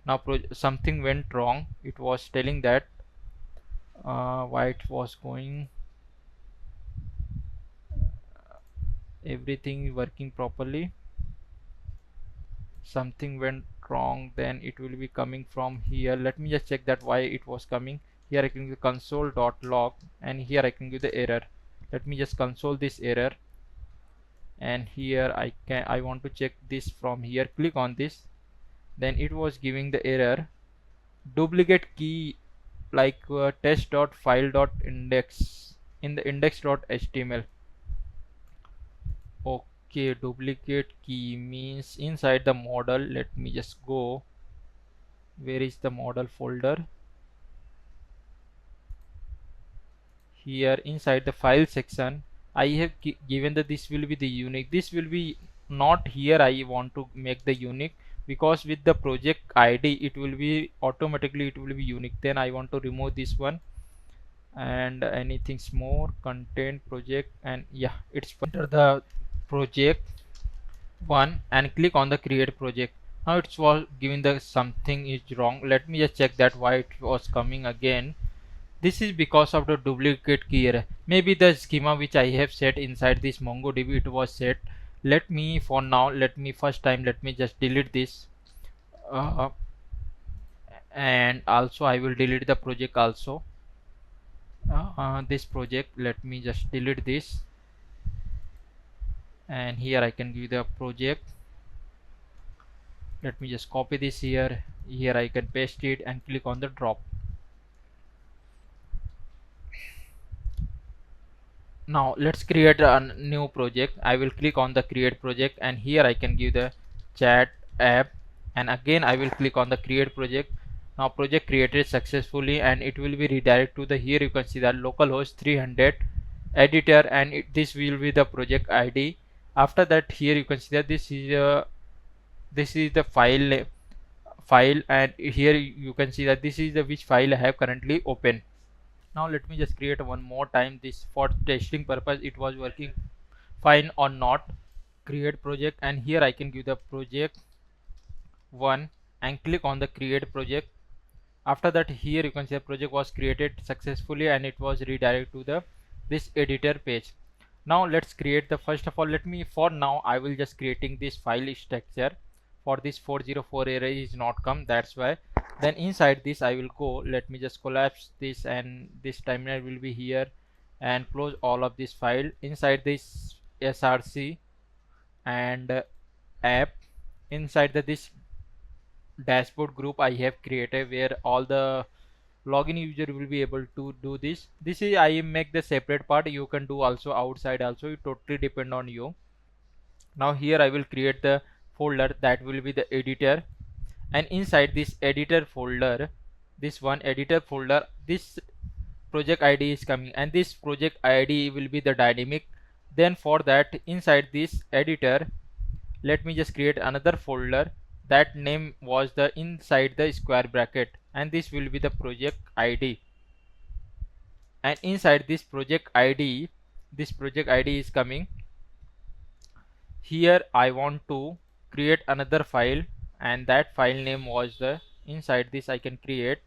Now something went wrong. It was telling that why it was going everything working properly, something went wrong, then it will be coming from here. Let me just check that why it was coming. Here I can give console.log, and here I can give the error. Let me just console this error, and here I want to check this from here. Click on this, then it was giving the error duplicate key, like test.file.index in the index.html. Okay, duplicate key means inside the model. Let me just go, where is the model folder? Here inside the file section I have given that this will be the unique. This will be not here. I want to make the unique, because with the project ID it will be automatically it will be unique. Then I want to remove this one, and anything more content project, and yeah, it's enter the project 1 and click on the create project. Now it was giving the something is wrong. Let me just check that why it was coming again. This is because of the duplicate key error. Maybe the schema which I have set inside this MongoDB it was set. Let me for now, let me just delete this, and also I will delete the project also. This project, let me just delete this, and here I can give the project. Let me just copy this here. Here I can paste it and click on the drop. Now let's create a new project. I will click on the create project, and here I can give the chat app, and again I will click on the create project. Now project created successfully, and it will be redirect to the, here you can see that localhost 300 editor, and this will be the project ID. After that, here you can see that this is the file, and here you can see that this is the which file I have currently open. Now let me just create one more time this for testing purpose it was working fine or not. Create project, and here I can give the project 1 and click on the create project. After that, here you can see the project was created successfully and it was redirected to the this editor page. Now let's create the first of all, let me for now I will just creating this file structure. For this 404 error is not come, that's why. Then inside this I will go, let me just collapse this, and this terminal will be here, and close all of this file. Inside this src and app, inside this dashboard group I have created where all the login user will be able to do this. This is I make the separate part, you can do also outside also, it totally depend on you. Now here I will create the folder that will be the editor, and inside this editor folder, this one editor folder, this project ID is coming, and this project ID will be the dynamic. Then for that, inside this editor, let me just create another folder that name was the inside the square bracket, and this will be the project ID. And inside this project ID, this project ID is coming here. I want to create another file, and that file name was the inside this I can create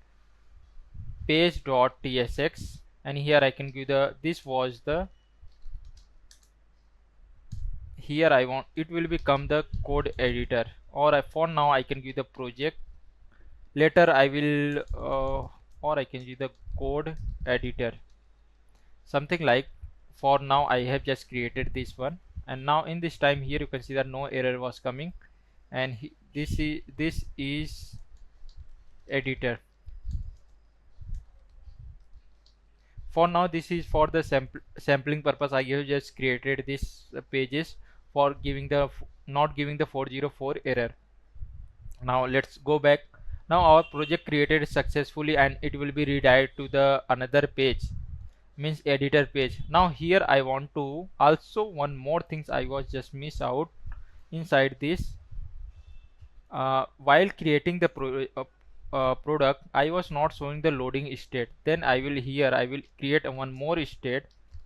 page.tsx, and here I can give the this was the here I want it will become the code editor, or for now I can give the project. Later I will or I can give the code editor, something like. For now I have just created this one, and now in this time here you can see that no error was coming, and this is editor. For now this is for the sampling purpose, I have just created this pages for giving the not giving the 404 error. Now let's go back. Now our project created successfully and it will be redirected to the another page, means editor page. Now here I want to also one more things I was just miss out inside this. While creating the product, I was not showing the loading state. Then I will here I will create one more state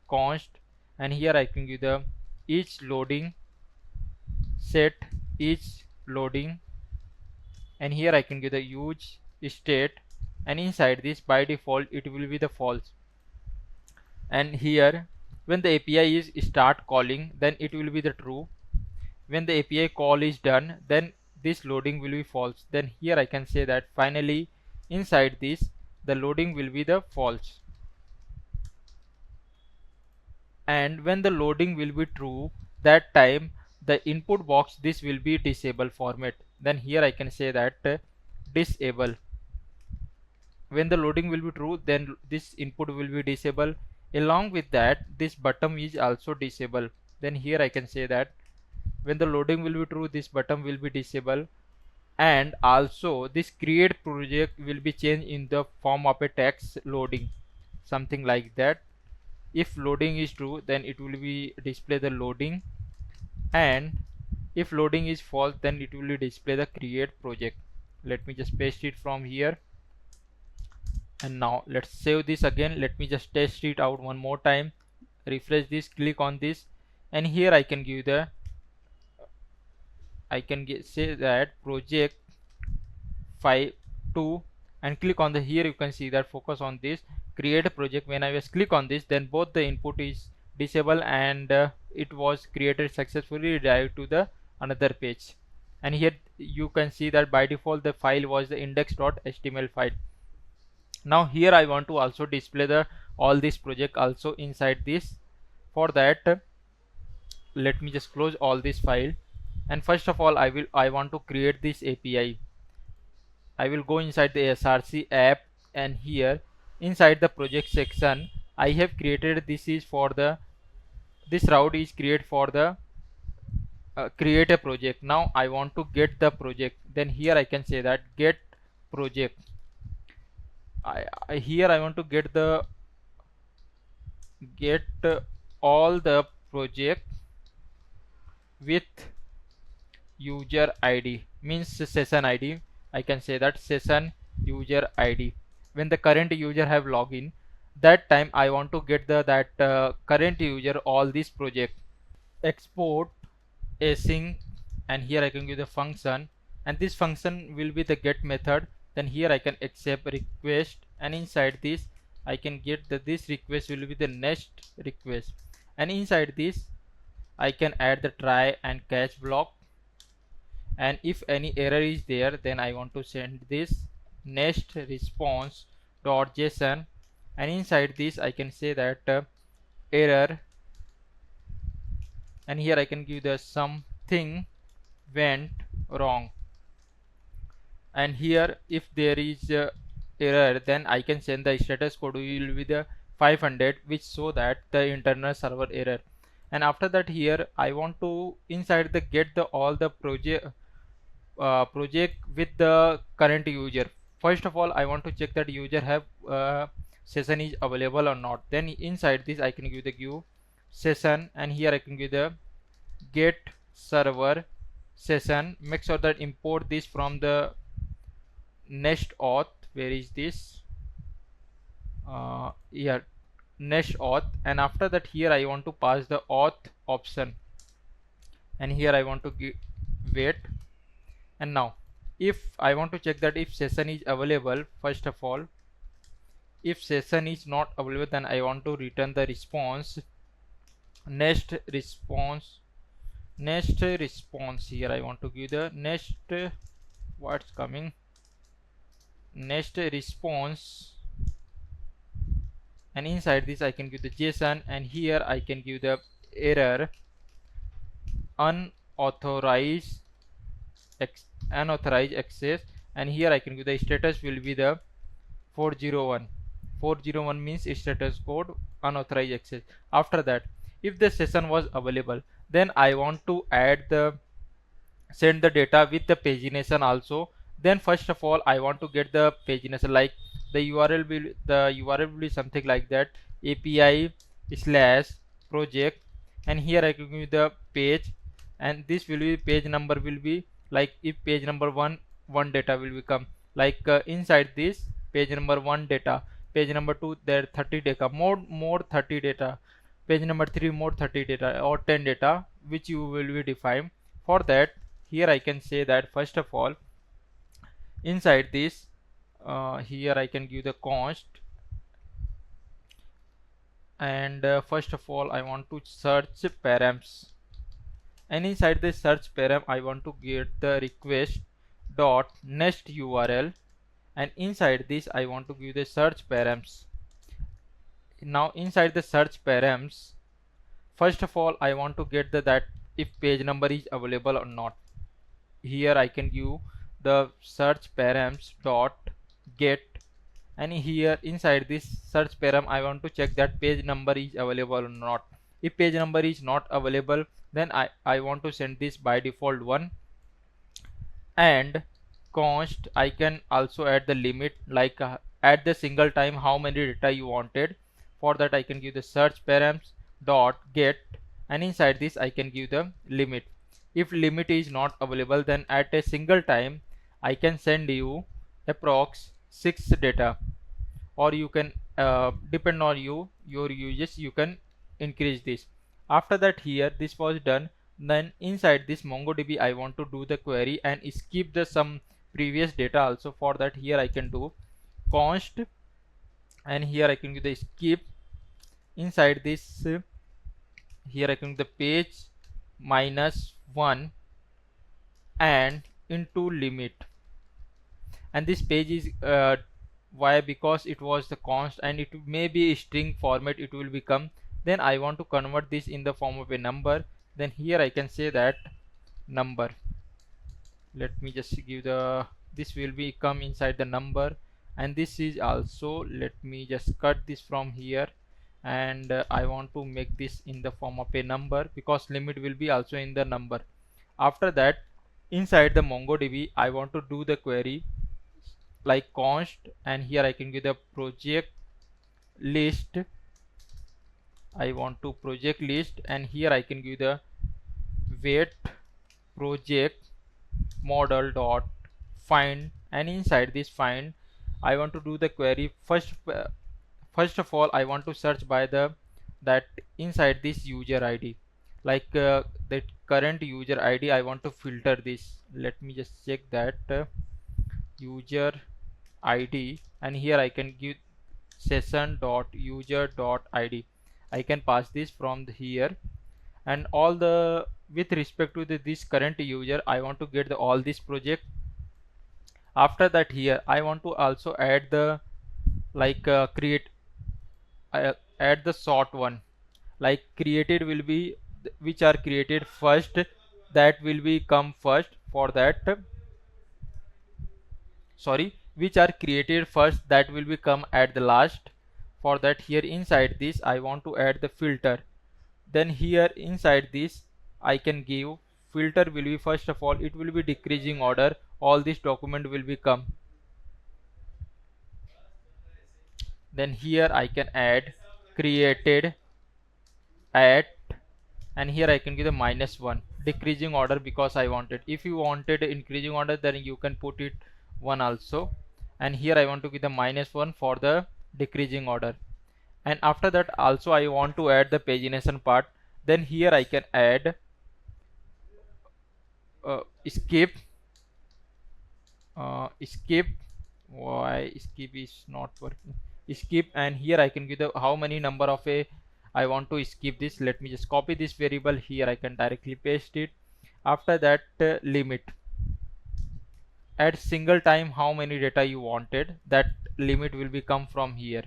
const, and here I can give the each loading set each loading, and here I can give the use state, and inside this by default it will be the false. And here when the API is start calling, then it will be the true. When the API call is done, then this loading will be false. Then here I can say that finally inside this the loading will be the false, and when the loading will be true, that time the input box this will be disable format. Then here I can say that disable. When the loading will be true, then this input will be disable. Along with that, this button is also disable. Then here I can say that when the loading will be true, this button will be disable, and also this create project will be changed in the form of a text loading, something like that. If loading is true, then it will be display the loading, and if loading is false, then it will display the create project. Let me just paste it from here, and now let's save this again. Let me just test it out one more time. Refresh this, click on this, and here I can give the say that project 2, and click on the here you can see that focus on this create a project. When I was click on this, then both the input is disabled, and it was created successfully direct to the another page. And here you can see that by default the file was the index.html file. Now here I want to also display the all this project also inside this. For that, let me just close all this file, and first of all I want to create this API. I will go inside the src app, and here inside the project section I have created this is for the this route is create for the create a project. Now I want to get the project, then here I can say that get project. Here I want to get all the project with user ID means session ID. I can say that session user ID. When the current user have login, that time I want to get the current user all this project. Export async, and here I can give the function, and this function will be the get method. Then here I can accept request, and inside this I can get the this request will be the next request, and inside this I can add the try and catch block, and if any error is there then I want to send this next response dot json, and inside this I can say that error, and here I can give the something went wrong, and here if there is error then I can send the status code will be the 500, which show that the internal server error. And after that here I want to inside the get the all the project with the current user. First of all I want to check that user have session is available or not. Then inside this I can give the give session, and here I can give the get server session. Make sure that import this from the Next.Auth. Where is this? Here Next.Auth, and after that here I want to pass the auth option, and here I want to give wait. And now if I want to check that if session is available, first of all if session is not available then I want to return the response next response. Here I want to give the next what's coming next response, and inside this I can give the JSON, and here I can give the error unauthorized access, and here I can give the status will be the 401. 401 means status code unauthorized access. After that if the session was available then I want to add the send the data with the pagination also. Then first of all I want to get the pagination, like the URL will be something like that API slash project, and here I can give the page, and this will be page number will be like if page number 1 data will become like inside this page number 1 data, page number 2 there 30 data, more 30 data, page number 3 more 30 data or 10 data, which you will be define. For that here I can say that first of all inside this here I can give the const, and first of all I want to search params, and inside the search param I want to get the request dot next URL, and inside this I want to give the search params. Now inside the search params first of all I want to get the that if page number is available or not. Here I can give the search params dot get, and here inside this search param I want to check that page number is available or not. If page number is not available then I want to send this by default 1, and const I can also add the limit, like add the single time how many data you wanted. For that I can give the search params dot get, and inside this I can give the limit. If limit is not available then at a single time I can send you approx 6 data, or you can depend on your uses you can increase this. After that here this was done, then inside this MongoDB I want to do the query and skip the some previous data also. For that here I can do const, and here I can do the skip. Inside this here I can do the page -1 and into limit, and this page is why, because it was the const and it may be a string format it will become. Then I want to convert this in the form of a number, then here I can say that number. Let me just give the this will be come inside the number, and this is also, let me just cut this from here, and I want to make this in the form of a number because limit will be also in the number. After that inside the MongoDB I want to do the query like const, and here I can give the project list. I want to project list, and here I can give the wait project model dot find, and inside this find I want to do the query first of all I want to search by the that inside this user ID, like that current user ID I want to filter this. Let me just check that user ID, and here I can give session.user.id. I can pass this from here, and all the with respect to this current user I want to get all this project. After that here I want to also add the like add the sort one, like created will be which are created first, that will be come first. For that sorry, which are created first that will become at the last. For that here inside this I want to add the filter. Then here inside this I can give filter will be first of all it will be decreasing order, all this document will become. Then here I can add created at, and here I can give the -1 decreasing order because I wanted. If you wanted increasing order then you can put it 1 also, and here I want to give the -1 for the decreasing order. And after that also I want to add the pagination part. Then here I can add skip skip, why skip is not working, skip, and here I can give the how many number of a I want to skip this. Let me just copy this variable here, I can directly paste it. After that limit, at single time how many data you wanted, that limit will be come from here.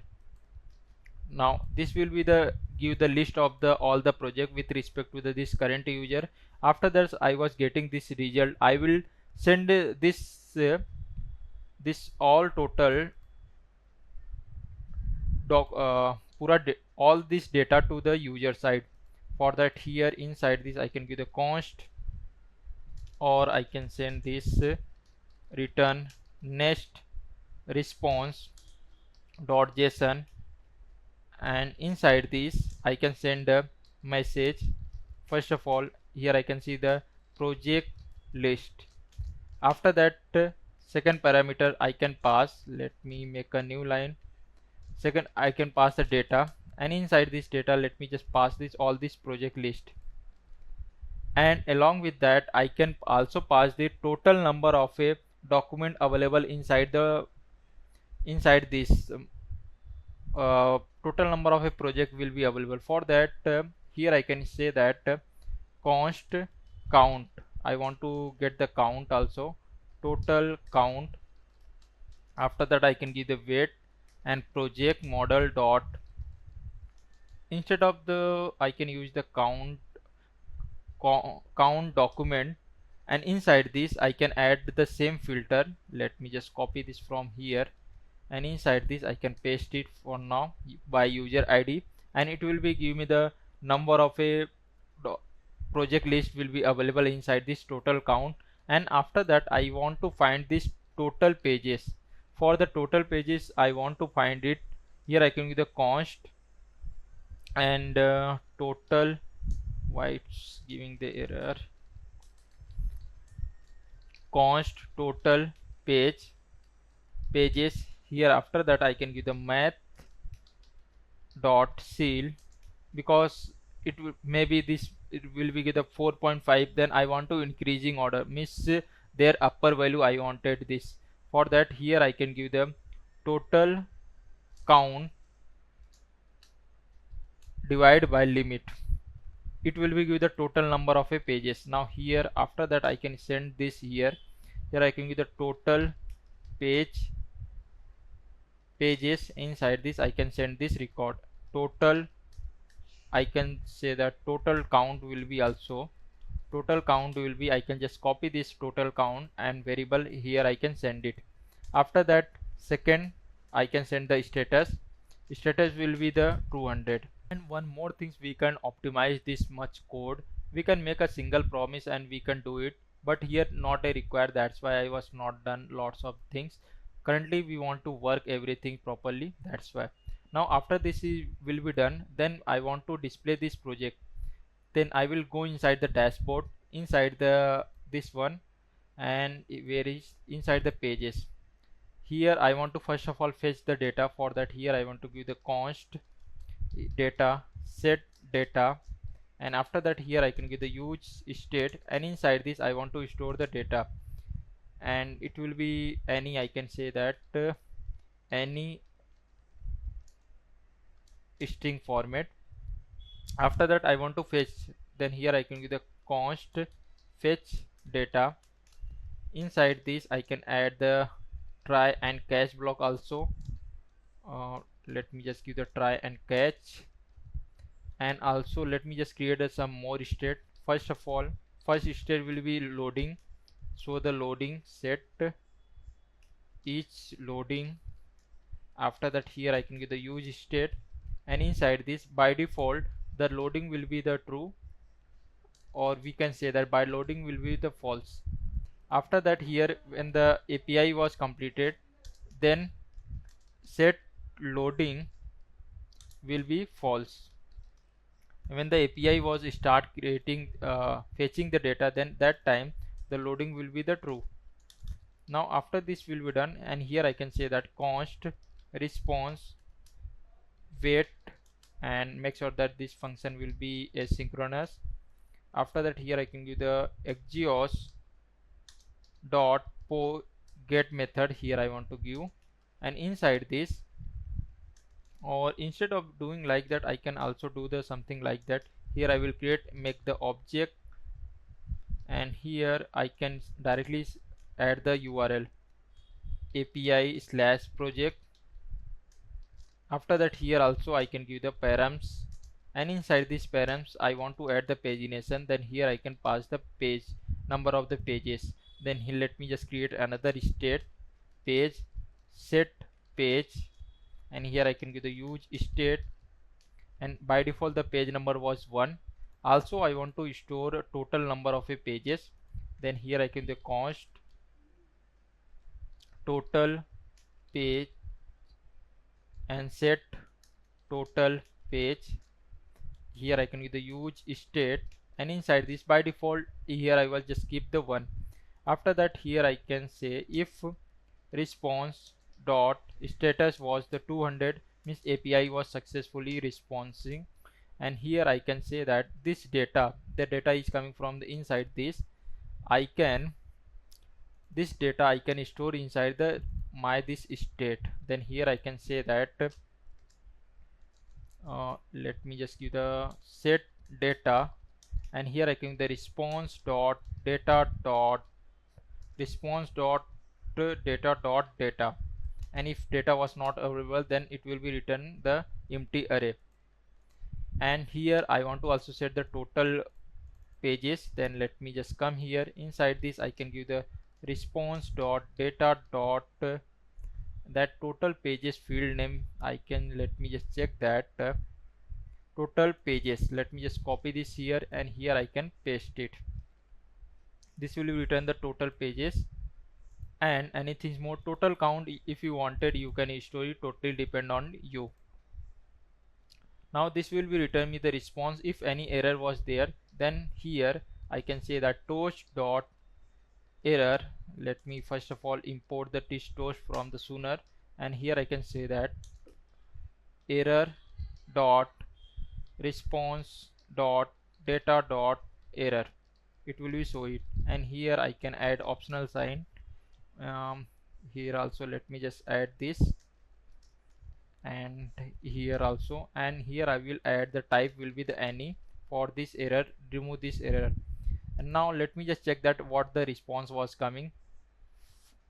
Now this will be the give the list of the all the project with respect to this current user. After that I was getting this result, I will send this all total all this data to the user side. For that here inside this I can give the const, or I can send this return next response dot json, and inside this I can send a message. First of all here I can see the project list. After that second parameter I can pass, let me make a new line. Second I can pass the data, and inside this data let me just pass this all this project list, and along with that I can also pass the total number of a document available inside the inside this total number of a project will be available. For that here I can say that const count, I want to get the count also, total count. After that I can give the weight and project model dot, instead of the I can use the count document, and inside this I can add the same filter. Let me just copy this from here, and inside this I can paste it for now by user ID, and it will be give me the number of a project list will be available inside this total count. And after that I want to find this total pages. For the total pages I want to find it, here I can give the const and total, why it's giving the error, const total pages. Here after that I can give the math dot seal, because it will maybe this it will be the 4.5, then I want to increasing order, means their upper value I wanted this. For that here I can give them total count divide by limit, it will be give the total number of a pages. Now here after that I can send this here I can give the total pages. Inside this I can send this record total, I can say that total count will be also total count will be, I can just copy this total count and variable here I can send it. After that second I can send the status will be the 200. And one more things, we can optimize this much code, we can make a single promise and we can do it, but here not a required, that's why I was not done lots of things. Currently we want to work everything properly, that's why. Now after this will be done, then I want to display this project, then I will go inside the dashboard, inside the this one, and where is inside the pages. Here I want to first of all fetch the data. For that, here I want to give the const data set data, and after that here I can give the use state, and inside this I want to store the data, and it will be any, I can say that any string format. After that I want to fetch, then here I can give the const fetch data. Inside this I can add the try and catch block also. Let me just give the try and catch, and also let me just create some more state. First of all, first state will be loading, so the loading set each loading. After that here I can give the use state, and inside this by default the loading will be the true, or we can say that by loading will be the false. After that here when the API was completed, then set loading will be false. When the API was start creating fetching the data, then that time the loading will be the true. Now after this will be done, and here I can say that const response wait, and make sure that this function will be asynchronous. After that here I can give the exhaust dot get method, here I want to give, and inside this, or instead of doing like that I can also do the something like that. Here I will make the object, and here I can directly add the URL API/project. After that here also I can give the params, and inside these params I want to add the pagination. Then here I can pass the page number of the pages. Then here let me just create another state page set page, and here I can give the use state, and by default the page number was 1. Also I want to store a total number of pages. Then here I can give the const total page and set total page. Here I can give the use state, and inside this by default here I will just keep the 1. After that here I can say if response dot status was the 200, means API was successfully responding. And here I can say that this data, the data is coming from the inside this data I can store inside the this state. Then here I can say that let me just give the set data, and here I can give the response dot data dot response dot data, and if data was not available then it will be written the empty array. And here I want to also set the total pages. Then let me just come here, inside this I can give the response dot data dot that total pages field name. I can, let me just check that total pages. Let me just copy this here, and here I can paste it. This will return the total pages. And anything more, total count, if you wanted you can store it, totally depend on you. Now this will be return me the response. If any error was there, then here I can say that toast dot error. Let me first of all import the toast from the sooner, and here I can say that error dot response dot data dot error, it will be show it. And here I can add optional sign. Here also let me just add this, and here also, and here I will add the type will be the any. For this error, remove this error. And now let me just check that what the response was coming.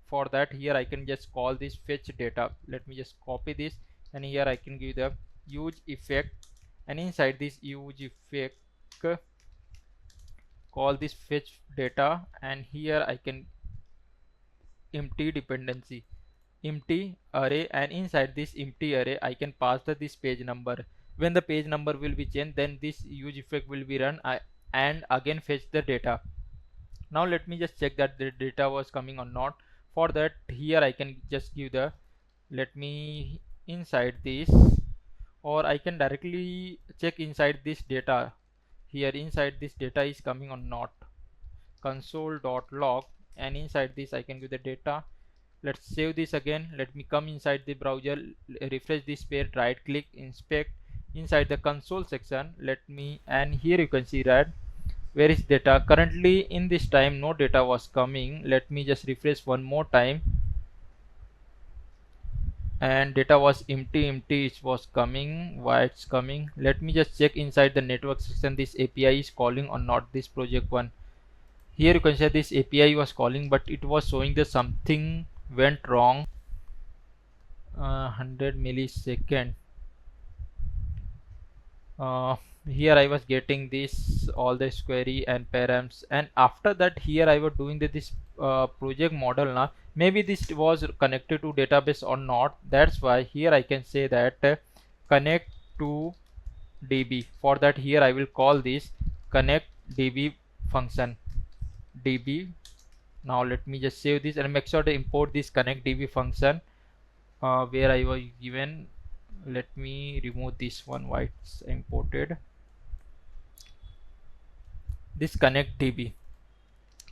For that, here I can just call this fetch data. Let me just copy this, and here I can give the use effect, and inside this use effect call this fetch data, and here I can empty dependency empty array, and inside this empty array I can pass this page number. When the page number will be changed, then this use effect will be run and again fetch the data. Now let me just check that the data was coming or not. For that, here I can just give the, let me inside this, or I can directly check inside this data. Here inside this data is coming or not. console.log, and inside this I can give the data. Let's save this again. Let me come inside the browser, refresh this page, right click, inspect. Inside the console section, let me, and here you can see that where is data. Currently in this time no data was coming. Let me just refresh one more time, and data was empty, it was coming. Why it's coming? Let me just check inside the network section, this API is calling or not, this project one. Here you can see this API was calling, but it was showing that something went wrong. 100 millisecond. Here I was getting this all this query and params, and after that here I was doing this project model. Now maybe this was connected to database or not, that's why here I can say that connect to DB. For that here I will call this connect DB function, DB. Now let me just save this and make sure to import this connect DB function where I was given. Let me remove this one, why it's imported, this connect DB.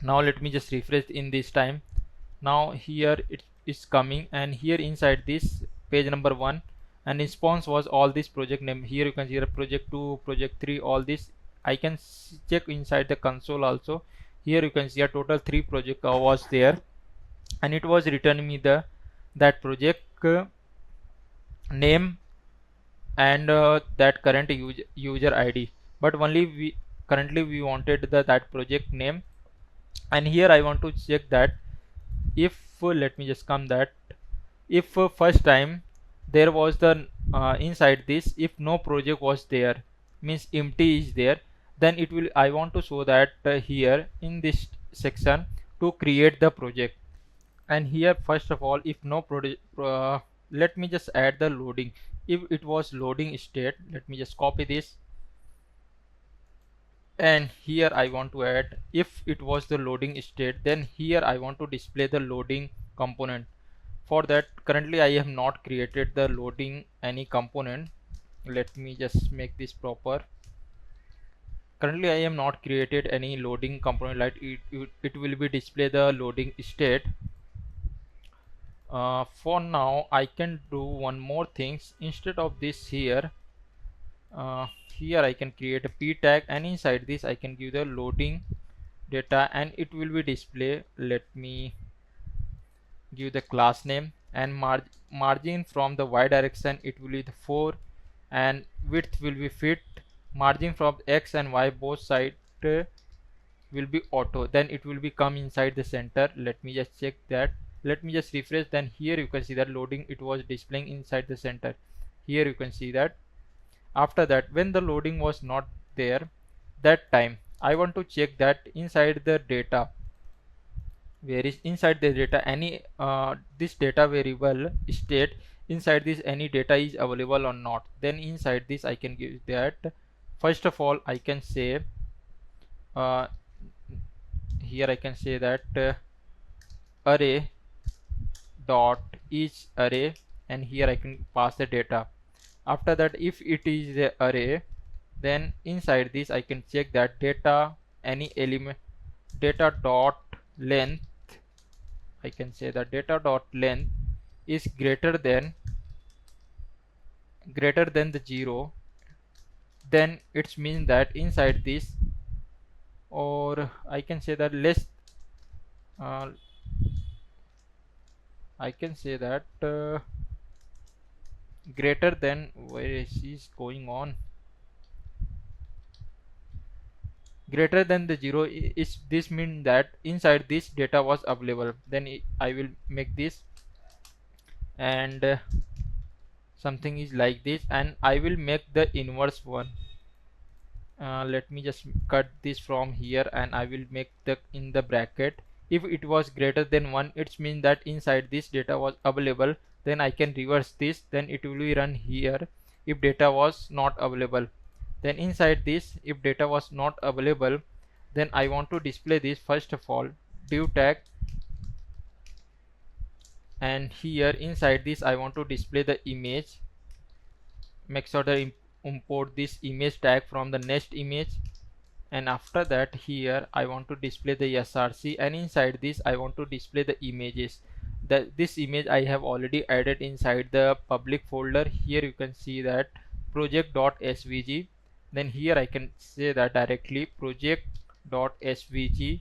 Now let me just refresh in this time. Now here it is coming, and here inside this page number 1 and response was all this project name. Here you can see the project 2, project 3, all this I can check inside the console also. Here you can see a total 3 project was there, and it was returning me the that project name and that current user ID, but only we currently we wanted that project name. And here I want to check that if let me just come that if first time there was the inside this, if no project was there, means empty is there, then it will, I want to show that here in this section to create the project. And here first of all, if no project, let me just add the loading. If it was loading state, let me just copy this, and here I want to add if it was the loading state, then here I want to display the loading component. For that currently I have not created the loading any component. Let me just make this proper. Currently I am not created any loading component, like it will be display the loading state. For now I can do one more things. Instead of this here, here I can create a p tag, and inside this I can give the loading data, and it will be display. Let me give the class name, and margin from the y direction it will be the 4, and width will be fit. Margin from x and y both side will be auto, then it will be come inside the center. Let me just check that. Let me just refresh, then here you can see that loading it was displaying inside the center. Here you can see that. After that, when the loading was not there, that time I want to check that inside the data, where is inside the data any this data variable state, inside this any data is available or not. Then inside this I can give that. First of all I can say here I can say that array dot each array, and here I can pass the data. After that, if it is the array, then inside this I can check that data any element, data dot length, I can say that data dot length is greater than the 0, then it means that inside this, or I can say that less I can say that greater than, where is going on, greater than the 0 is, this means that inside this data was available. Then I will make this, and something is like this, and I will make the inverse one. Let me just cut this from here, and I will make the in the bracket. If it was greater than 1, it means that inside this data was available. Then I can reverse this, then it will be run here if data was not available. Then inside this, if data was not available, then I want to display this. First of all, div tag, and here inside this I want to display the image. Make sure that import this image tag from the next image, and after that here I want to display the src, and inside this I want to display the images. This image I have already added inside the public folder. Here you can see that project.svg. then here I can say that directly project.svg,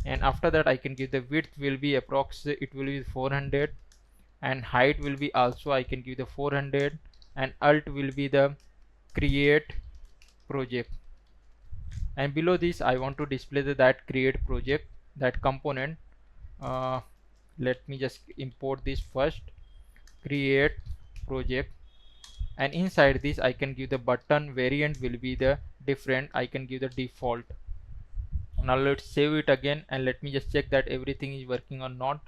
and after that I can give the width will be approx, it will be 400, and height will be also I can give the 400, and alt will be the create project, and below this I want to display that create project, that component. uh, Let me just import this first, create project, and inside this I can give the button variant will be the different, I can give the default. Now let's save it again, and let me just check that everything is working or not.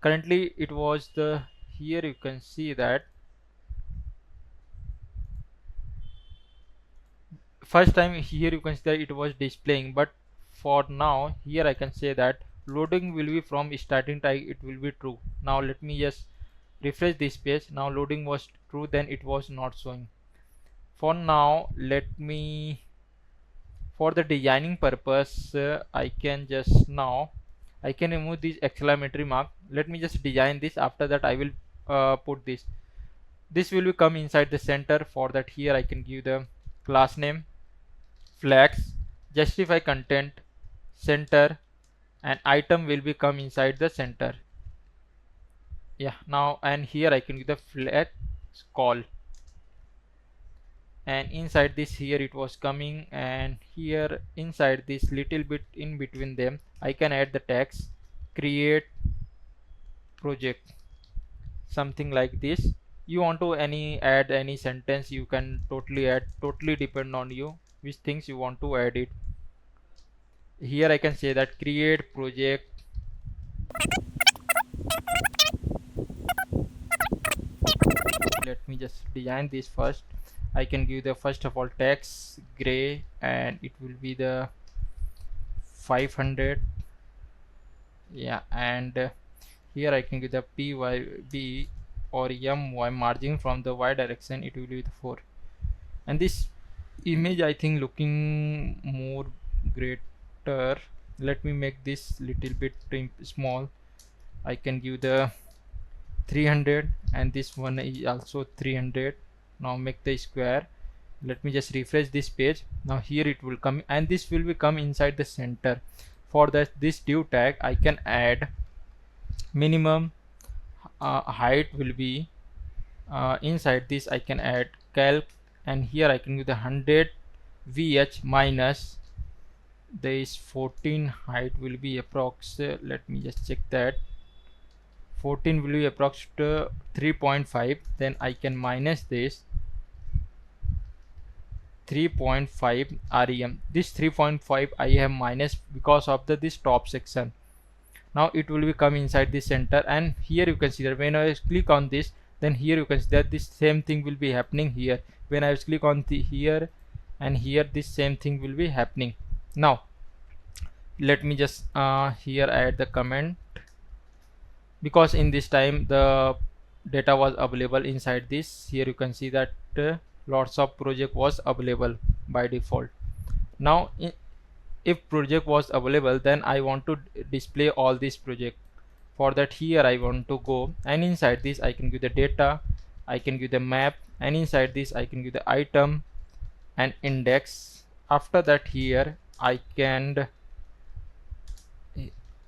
Currently it was the, here you can see that first time here you can see that it was displaying, but for now here I can say that loading will be from starting tag, it will be true. Now let me just refresh this page. Now loading was true, then it was not showing. For now let me, for the designing purpose, I can just, now I can remove this exclamatory mark. Let me just design this. After that I will put this will come inside the center. For that here I can give the class name, flags, justify content, center, and item will be come inside the center. Yeah, now and here I can give the flex call, and inside this here it was coming, and here inside this little bit in between them I can add the text create project, something like this. You want to add any sentence, you can totally add, totally depend on you which things you want to add it. Here I can say that create project, let me just design this first. I can give the first of all text gray, and it will be the 500. Yeah, and here I can give the pyb or my margin from the y direction, it will be the 4. And this image I think looking more greater. Let me make this little bit small. I can give the 300, and this one is also 300. Now make the square. Let me just refresh this page. Now here it will come, and this will be come inside the center. For that, this div tag I can add minimum height will be inside this I can add calc, and here I can give the 100 vh minus this 14 height will be approx, let me just check that, 14 will be approx 3.5. then I can minus this 3.5 rem. This 3.5 I have minus because of this top section. Now it will be come inside the center, and here you can see that when I click on this, then here you can see that this same thing will be happening here. When I click on the here and here, this same thing will be happening. Now let me just here add the comment, because in this time the data was available inside this. Here you can see that lots of project was available by default. Now if project was available, then I want to display all these project. For that here I want to go, and inside this I can give the data, I can give the map, and inside this I can give the item and index. After that here I can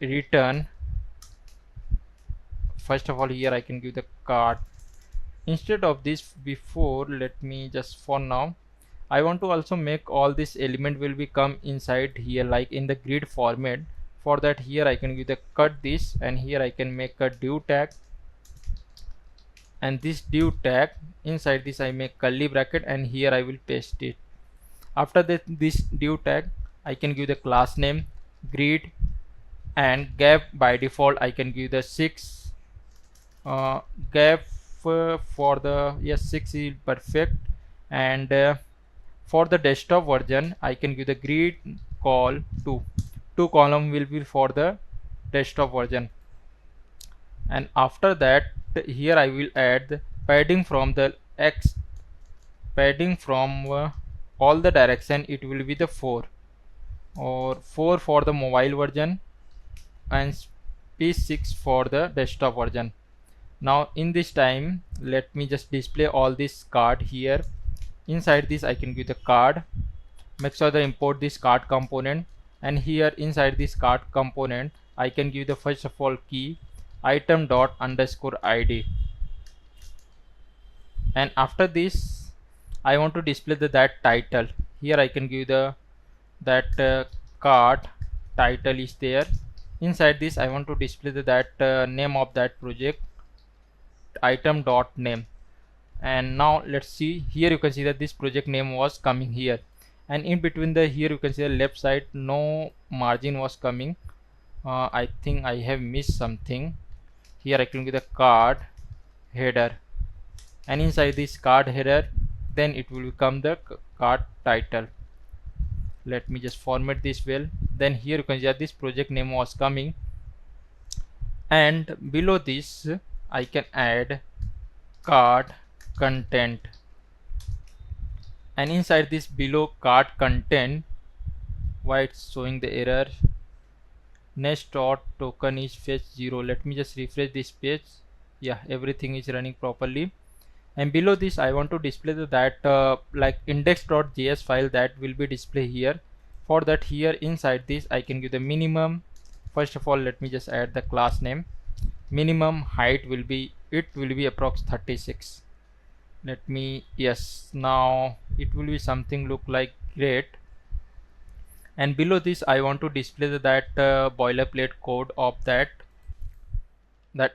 return, first of all here I can give the card. Instead of this before, let me just, for now I want to also make all this element will be come inside here like in the grid format. For that here I can give the cut this, and here I can make a div tag, and this div tag inside this I make curly bracket, and here I will paste it. After that this div tag I can give the class name grid, and gap by default I can give the 6 gap for the, yes, 6 is perfect. And for the desktop version I can give the grid call 2 column will be for the desktop version. And after that here I will add the padding from the padding from all the direction, it will be the 4. or 4 for the mobile version and P6 for the desktop version. Now in this time, let me just display all this card here. Inside this I can give the card, make sure to import this card component, and here inside this card component I can give the first of all key item dot underscore id, and after this I want to display that title. Here I can give the that card title is there. Inside this I want to display that name of that project, item dot name. And now let's see, here you can see that this project name was coming here, and in between the here you can see the left side no margin was coming. I think I have missed something. Here I can give the card header, and inside this card header then it will become the card title. Let me just format this well. Then here you can see that this project name was coming, and below this I can add card content, and inside this below card content, why it's showing the error, Next.Auth token is fetch 0. Let me just refresh this page. Yeah, everything is running properly. And below this I want to display that like index.js file that will be displayed here. For that, here inside this I can give the minimum. First of all, let me just add the class name. Minimum height will be, it will be approx 36. Let me, yes, now it will be something look like great. And below this I want to display that boilerplate code of that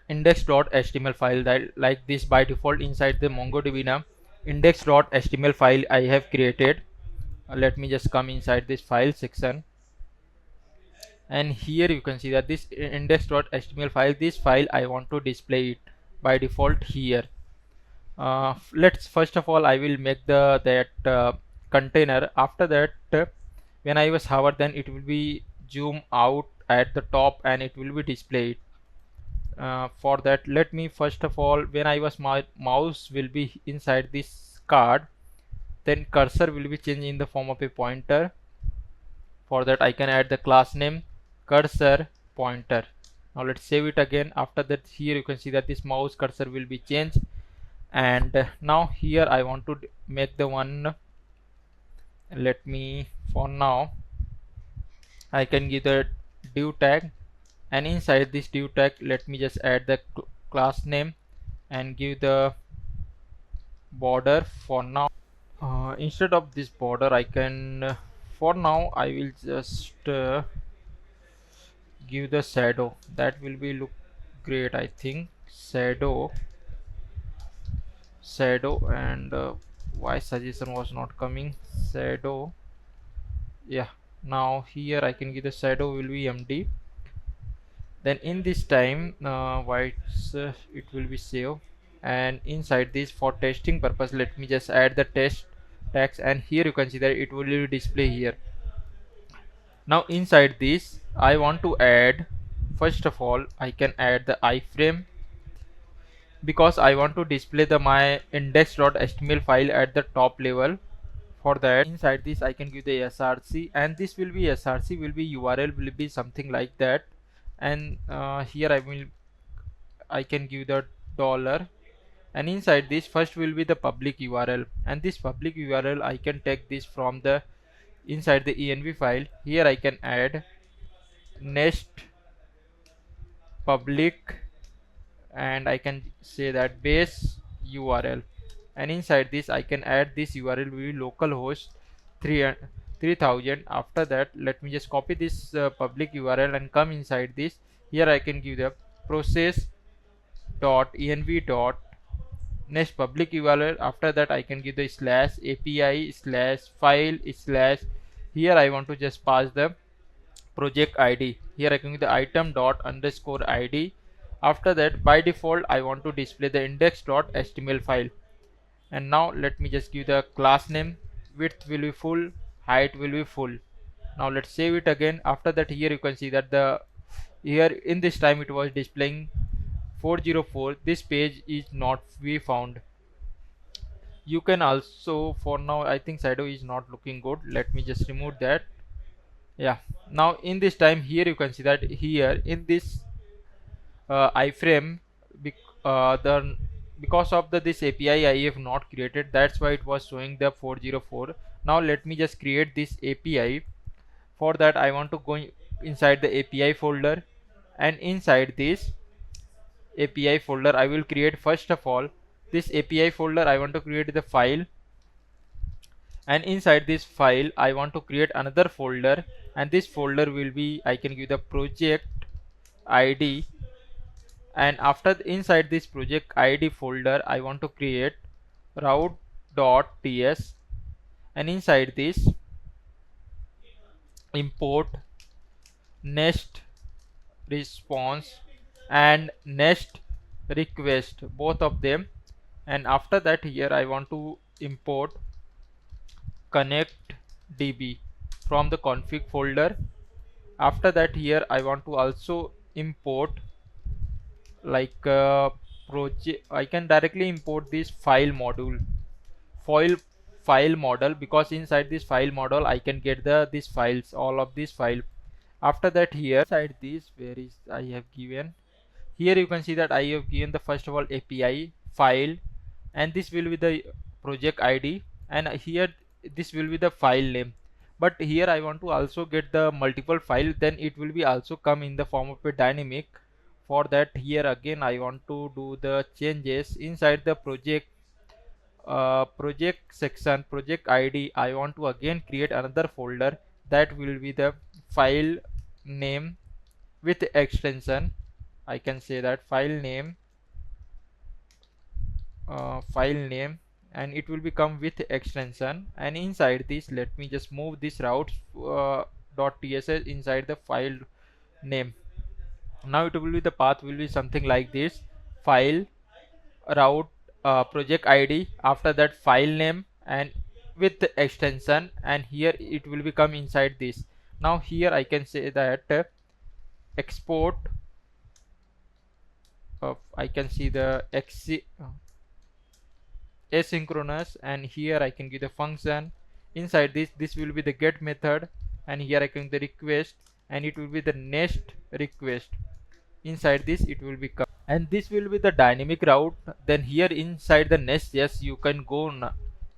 index.html file, that like this by default inside the MongoDB now index.html file I have created. Let me just come inside this file section, and here you can see that this index.html file, this file I want to display it by default here. Let's first of all I will make that container. After that, when I was hover, then it will be zoom out at the top and it will be displayed. For that, let me first of all, when I was my mouse will be inside this card, then cursor will be changed in the form of a pointer. For that I can add the class name cursor pointer. Now let's save it again. After that, here you can see that this mouse cursor will be changed, and now here I want to make the one, let me, for now I can give the div tag, and inside this div tag let me just add the class name and give the border. For now, instead of this border I can for now I will just give the shadow. That will be look great, I think. Shadow, and why suggestion was not coming, shadow. Yeah, now here I can give the shadow will be empty. Then in this time it will be saved, and inside this for testing purpose let me just add the test tags, and here you can see that it will be display here. Now inside this I want to add, first of all I can add the iframe, because I want to display the my index.html file at the top level. For that, inside this I can give the src, and this will be src will be url will be something like that. And here I can give the dollar, and inside this first will be the public url, and this public url I can take this from the inside the env file. Here I can add nest public, and I can say that base url, and inside this I can add this url will be localhost 3000. After that, let me just copy this public url and come inside this. Here I can give the process dot env dot next public url. After that I can give the slash api slash file slash, here I want to just pass the project id. Here I can give the item dot underscore id. After that, by default I want to display the index.html file, and now let me just give the class name, width will be full, height will be full. Now let's save it again. After that, here you can see that the here in this time it was displaying 404. This page is not be found. You can also, for now I think shadow is not looking good, let me just remove that. Yeah, now in this time here you can see that here in this iframe, bec the because of this API I have not created, that's why it was showing the 404. Now let me just create this API. For that I want to go inside the API folder, and inside this API folder I will create, first of all, this API folder I want to create the file, and inside this file I want to create another folder, and this folder will be, I can give the project ID, and after inside this project ID folder I want to create route.ts, and inside this import next response and next request, both of them. And after that here I want to import connect db from the config folder. After that here I want to also import like project, I can directly import this file file model, because inside this file model I can get the these files, all of these file. After that here inside this, where is I have given, here you can see that I have given the first of all API file, and this will be the project ID, and here this will be the file name. But here I want to also get the multiple file, then it will be also come in the form of a dynamic. For that here again I want to do the changes inside the project section, project ID. I want to again create another folder, that will be the file name with extension. I can say that file name, and it will become with extension. And inside this let me just move this routes .tss inside the file name. Now it will be, the path will be something like this: file route project ID, after that file name and with the extension, and here it will become inside this. Now here I can say that export of, I can see the asynchronous, and here I can give the function. Inside this will be the get method, and here I can the request, and it will be the next request. Inside this it will become, and this will be the dynamic route. Then here inside the Next.js you can go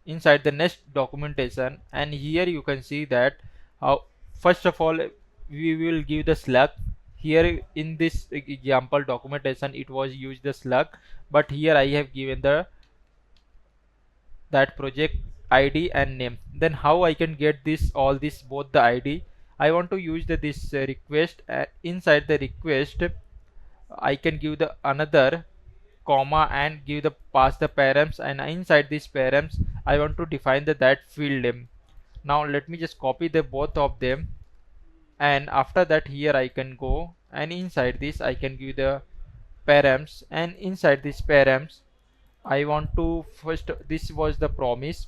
inside the Nest documentation, and here you can see that how, first of all, we will give the slug. Here in this example documentation it was used the slug, but here I have given the that project ID and name. Then how I can get this, all this, both the ID, I want to use this request. Inside the request I can give the another comma and give the pass the params, and inside these params I want to define the that field name. Now let me just copy the both of them, and after that here I can go, and inside this I can give the params, and inside these params I want to first, this was the promise,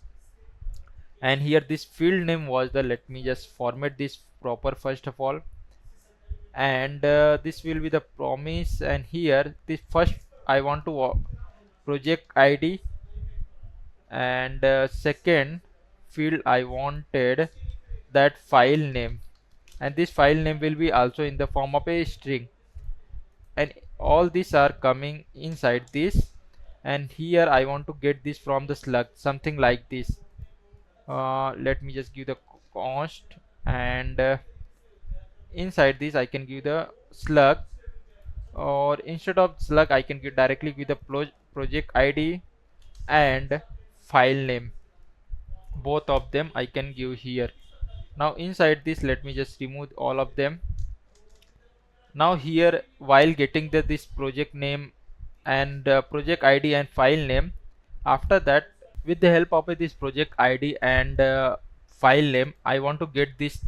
and here this field name was the, let me just format this proper first of all, and this will be the promise, and here this first I want to project ID, and second field I wanted that file name, and this file name will be also in the form of a string, and all these are coming inside this. And here I want to get this from the slug, something like this. Let me just give the const, and inside this I can give the slug, or instead of slug I can give directly with the project ID and file name, both of them I can give here. Now inside this let me just remove all of them. Now here, while getting this project name and project ID and file name, after that with the help of this project ID and file name I want to get this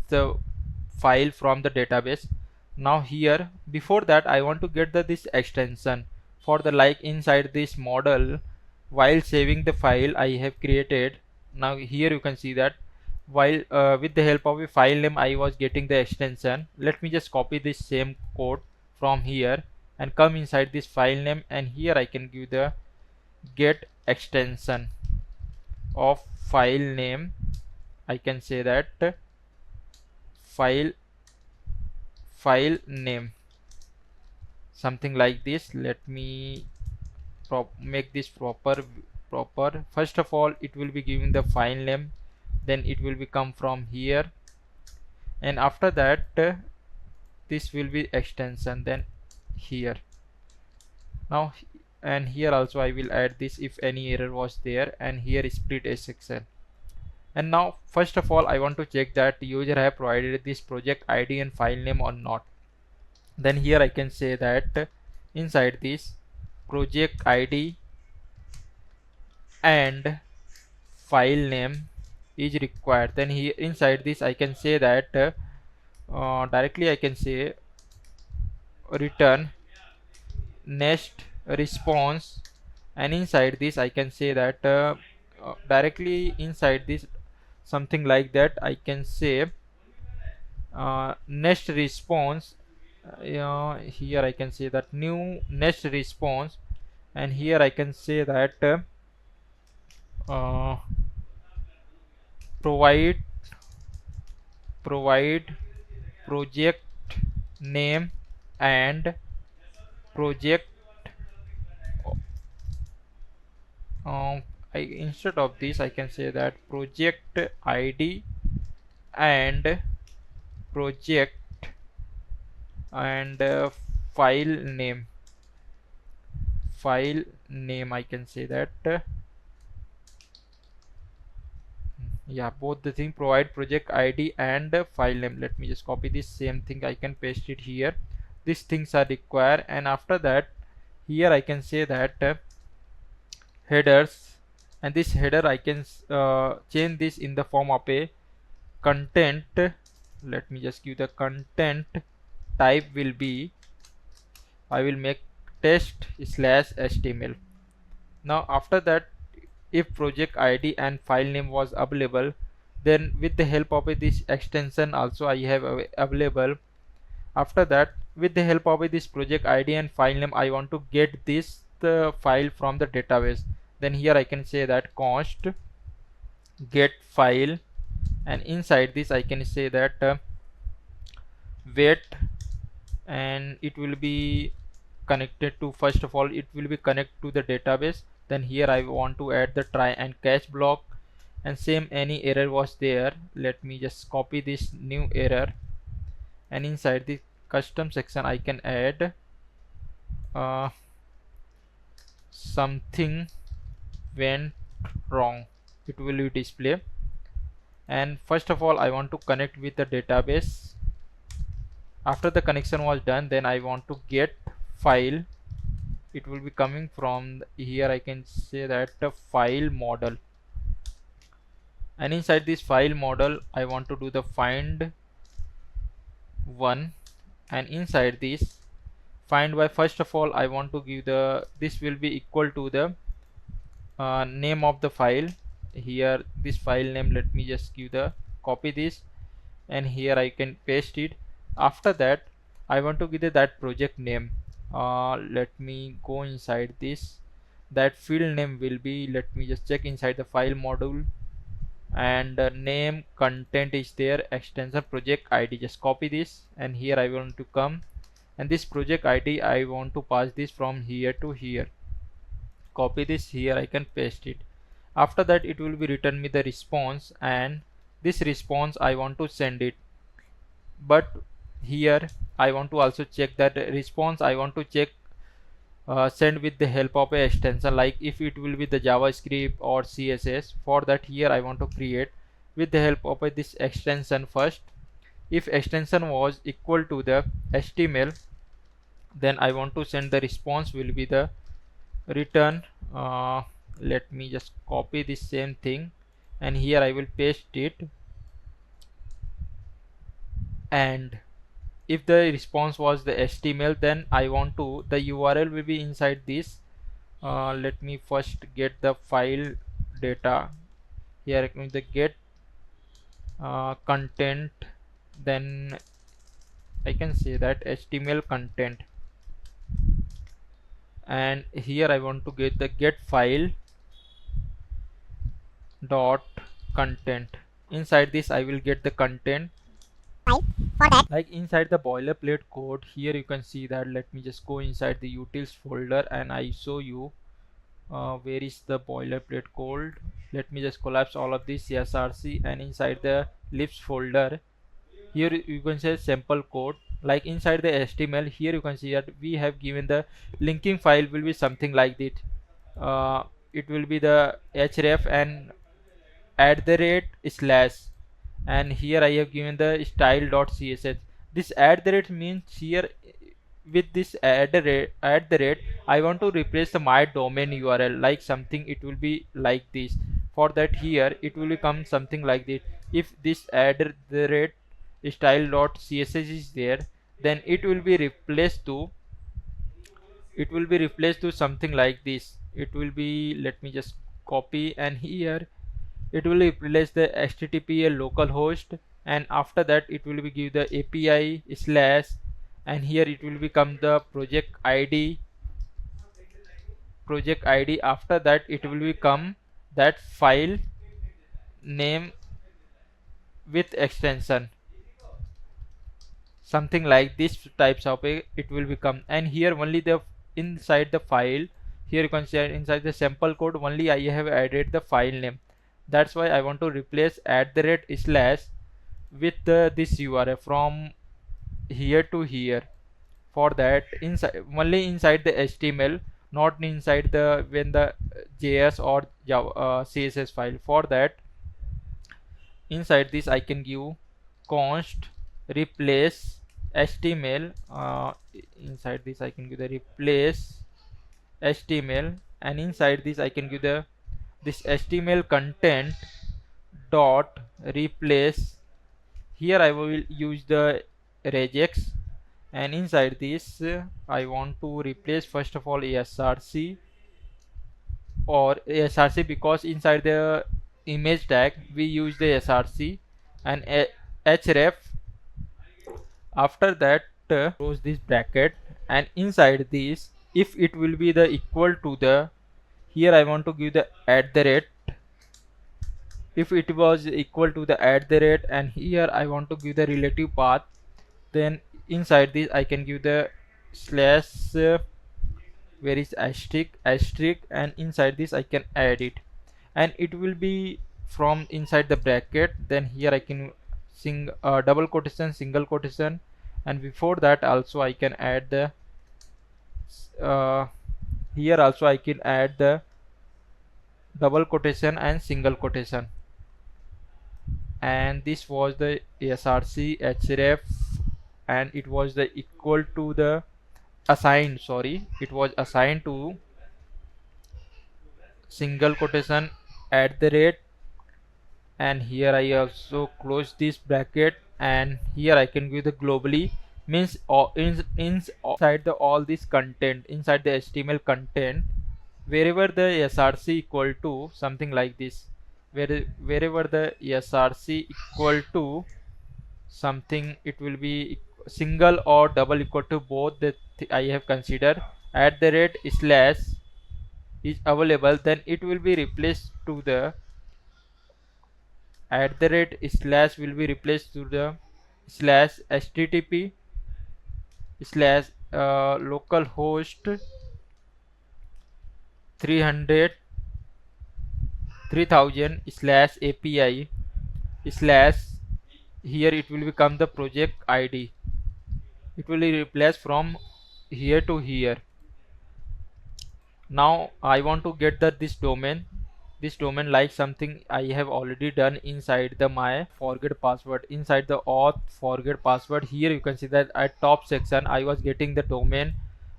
file from the database. Now here, before that I want to get this extension for the, like inside this model, while saving the file I have created. Now here you can see that while with the help of a file name I was getting the extension. Let me just copy this same code from here and come inside this file name, and here I can give the get extension of file name. I can say that file name, something like this. Let me make this proper. First of all, it will be giving the file name, then it will be come from here, and after that this will be extension, then here. Now, and here also I will add this if any error was there, and here is split SXL. And now first of all I want to check that user have provided this project ID and file name or not. Then here I can say that inside this project ID and file name is required. Then here inside this I can say that directly I can say return next response, and inside this I can say that directly inside this something like that I can say next response. Here I can say that new next response, and here I can say that uh, provide project name and project instead of this I can say that project ID and project and file name I can say that yeah, both the thing provide project ID and file name. Let me just copy this same thing, I can paste it here. These things are required, and after that here I can say that headers, and this header I can change this in the form of a content. Let me just give the content type will be, I will make test/html. Now after that, if project ID and file name was available, then with the help of this extension also I have available. After that, with the help of this project ID and file name, I want to get this the file from the database. Then here I can say that const get file, and inside this I can say that wait, and it will be connected to, first of all it will be connect to the database. Then here I want to add the try and catch block, and same any error was there, let me just copy this new error, and inside the custom section I can add something went wrong, it will be display. And first of all I want to connect with the database. After the connection was done, then I want to get file, it will be coming from here, I can say that the file model, and inside this file model I want to do the find one, and inside this find by, first of all I want to give the, this will be equal to the name of the file. Here this file name, let me just give the copy this, and here I can paste it. After that I want to give the, that project name. Let me go inside this, that field name will be, let me just check inside the file module, and name content is there, extension project ID, just copy this, and here I want to come, and this project ID I want to pass this from here to here, copy this, here I can paste it. After that it will be return me the response, and this response I want to send it, but here I want to also check that response I want to check send with the help of a extension, like if it will be the JavaScript or CSS. For that here I want to create with the help of this extension first. If extension was equal to the HTML, then I want to send the response will be the return let me just copy this same thing, and here I will paste it, and if the response was the HTML, then I want to, the URL will be inside this. Let me first get the file data. Here I can the get content, then I can say that HTML content, and here I want to get the get file dot content. Inside this I will get the content, Like inside the boilerplate code, here you can see that. Let me just go inside the utils folder and I show you where is the boilerplate code. Let me just collapse all of this src, and inside the libs folder, here you can say sample code. Like inside the HTML, here you can see that we have given the linking file will be something like this. It will be the href and @ and here I have given the style.css. This means here with this @ I want to replace the my domain URL like something. It will be like this. For that, here it will become something like this. If this @ style.css is there, then it will be replaced to something like this. It will be, let me just copy, and here it will replace the http localhost, and after that it will be give the API / and here it will become the project ID. After that it will become that file name with extension, something like this types of it will become. And here only the inside the file, here you can see inside the sample code only I have added the file name. That's why I want to replace @ with this URL from here to here. For that, inside only inside the HTML, not inside the when the JS or Java, CSS file. For that, inside this I can give const replace HTML. Inside this I can give the replace HTML, and inside this I can give the this HTML content dot replace. Here I will use the regex, and inside this I want to replace first of all src because inside the image tag we use the src and href. After that, close this bracket, and inside this, if it will be the equal to the, here I want to give the @. If it was equal to the @ and here I want to give the relative path, then inside this I can give the slash where is asterisk, and inside this I can add it, and it will be from inside the bracket. Then here I can double quotation, single quotation, and before that also I can add the here also I can add the double quotation and single quotation. And this was the src href, and it was the equal to the assigned, sorry, it was assigned to single quotation @ and here I also close this bracket, and here I can give the globally, means inside the all this content, inside the HTML content, wherever the src equal to something like this, wherever the src equal to something, it will be single or double equal to both the I have considered @ is available, then it will be replaced to the @ will be replaced to the /http /localhost 300 3000 /API / here it will become the project ID. It will be replaced from here to here. Now I want to get this domain like something I have already done inside the my forget password. Inside the auth forget password, here you can see that at top section I was getting the domain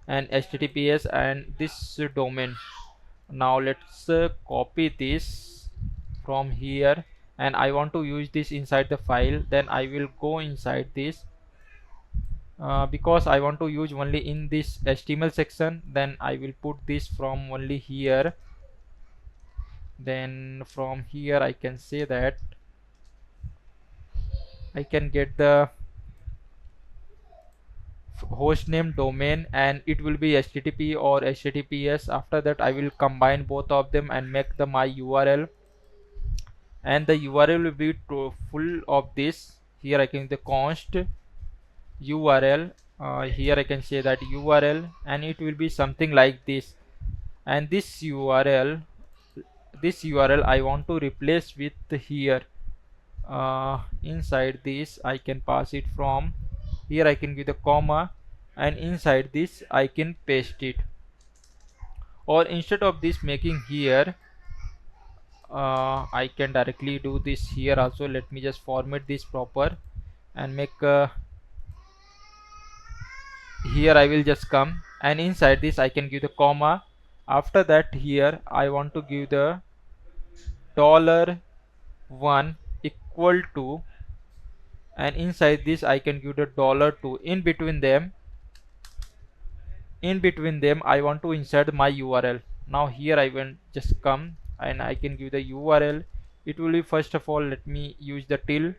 and https and this domain. Now let's copy this from here, and I want to use this inside the file. Then I will go inside this because I want to use only in this HTML section. Then I will put this from only here. Then from here I can say that I can get the hostname domain, and it will be http or https. After that I will combine both of them and make the my URL, and the URL will be full of this here I can the const URL. Here I can say that URL, and it will be something like this. And this URL I want to replace with here. Inside this I can pass it from here. I can give the comma, and inside this I can paste it. Or instead of this making here, I can directly do this here also. Let me just format this proper and make here I will just come, and inside this I can give the comma. After that here I want to give the $1 equal to, and inside this I can give the $2. In between them I want to insert my URL. Now here I will just come and I can give the URL. It will be, first of all, let me use the till,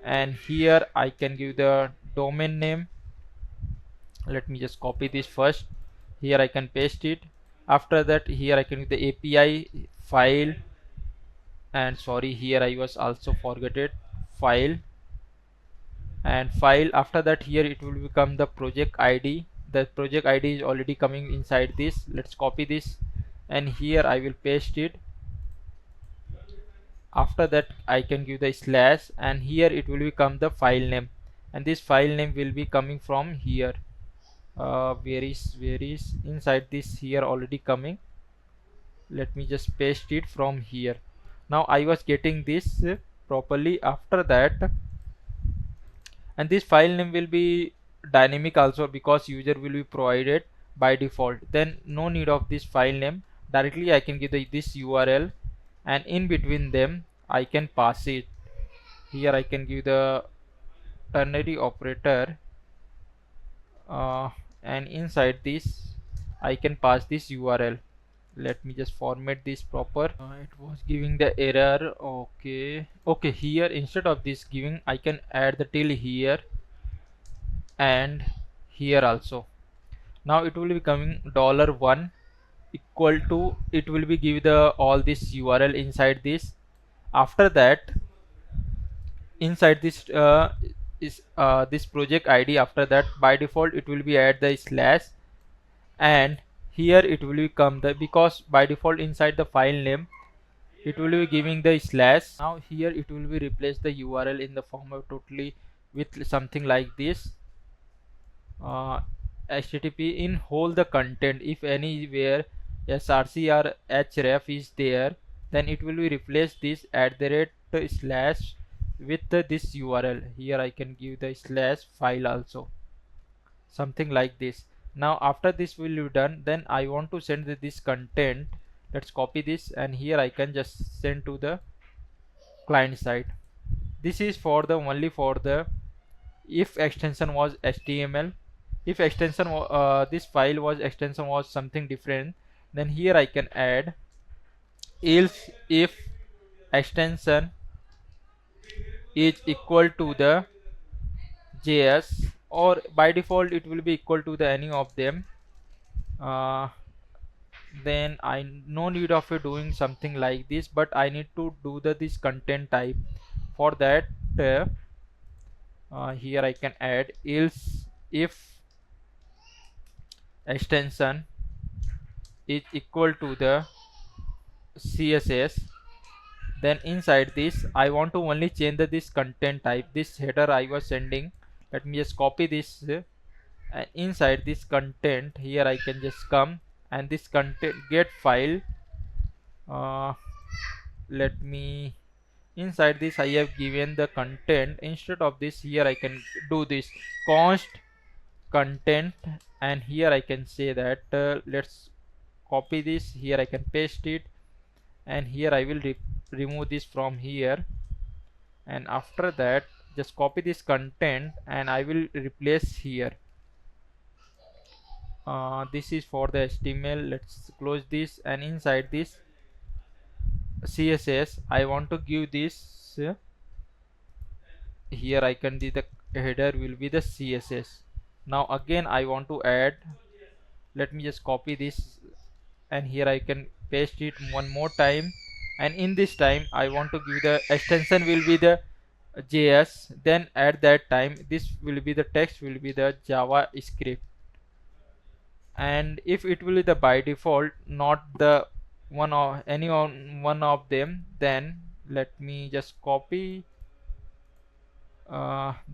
and here I can give the domain name. Let me just copy this first. Here I can paste it. After that here I can give the API file, and sorry, here I was also forget it, file and file. After that here it will become the project ID. The project ID is already coming inside this. Let's copy this, and here I will paste it. After that I can give the slash, and here it will become the file name, and this file name will be coming from here. Where is inside this here already coming. Let me just paste it from here. Now I was getting this properly. After that, and this file name will be dynamic also, because user will be provided by default. Then no need of this file name. Directly I can give this URL, and in between them I can pass it. Here I can give the ternary operator, and inside this I can pass this URL. Let me just format this proper. It was giving the error. Okay, here instead of this giving I can add the till here and here also. Now it will be coming $1 equal to, it will be give the all this URL inside this. After that, inside this is this project ID. After that, by default it will be add the slash, and here it will become the, because by default inside the file name it will be giving the slash. Now here it will be replace the URL in the form of totally with something like this. HTTP in whole the content, if anywhere src or href is there, then it will be replace this @ with this URL. Here I can give the slash file also, something like this. Now after this will be done, then I want to send this content. Let's copy this, and here I can just send to the client side. This is for the only for the if extension was HTML. If extension this file was extension was something different, then here I can add else if extension is equal to the JS, or by default it will be equal to the any of them. Then I no need of doing something like this, but I need to do this content type. For that here I can add else if extension is equal to the CSS. Then inside this I want to only change this content type, this header I was sending. Let me just copy this, and inside this content here I can just come, and this content get file. Let me, inside this I have given the content. Instead of this, here I can do this const content, and here I can say that let's copy this. Here I can paste it, and here I will remove this from here, and after that just copy this content and I will replace here. This is for the HTML. Let's close this, and inside this CSS I want to give this here I can do the header will be the CSS. Now again I want to add, let me just copy this, and here I can paste it one more time, and in this time I want to give the extension will be the JS, then at that time this will be the text will be the JavaScript, and if it will be the by default not the one of them, then let me just copy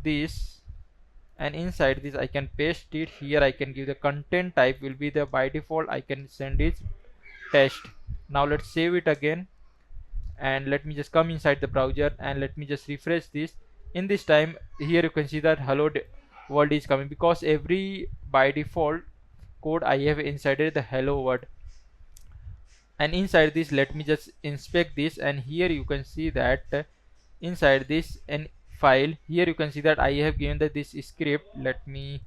this, and inside this I can paste it here. I can give the content type will be the by default, I can send it test. Now let's save it again, and let me just come inside the browser and let me just refresh this. In this time here you can see that world is coming, because every by default code I have inserted the hello world. And inside this let me just inspect this, and here you can see that inside this and file, here you can see that I have given that this script. Let me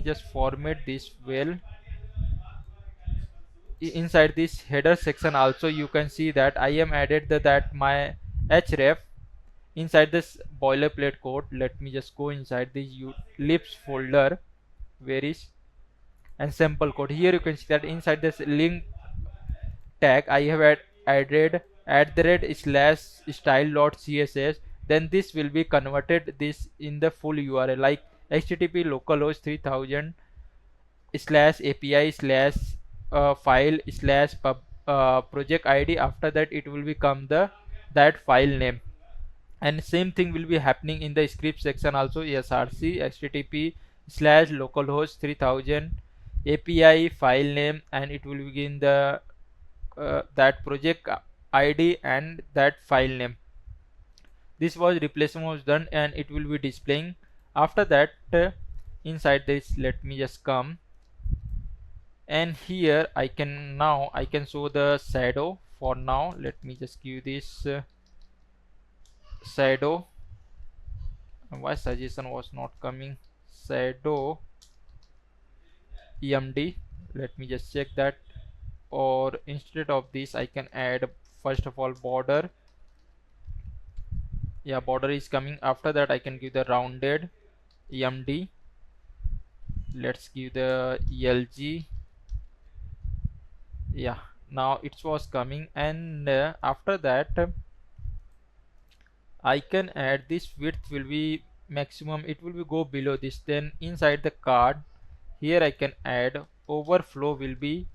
just format this well. Inside this header section also you can see that I am added that my href inside this boilerplate code. Let me just go inside this lips folder, where is, and sample code. Here you can see that inside this link tag I have added @style.css. Then this will be converted this in the full URL like http localhost 3000 slash API slash file slash project ID. After that it will become the that file name, and same thing will be happening in the script section also. src http slash localhost 3000 API file name, and it will begin the that project ID and that file name. This was replacement was done, and it will be displaying. After that inside this let me just come, and here I can show the shadow. For now let me just give this shadow. Why suggestion was not coming? Shadow emd. Let me just check that. Or instead of this I can add first of all border. Yeah, border is coming. After that I can give the rounded emd. Let's give the elg. Yeah, now it was coming, and after that I can add this width will be maximum, it will be go below this. Then inside the card here I can add overflow will be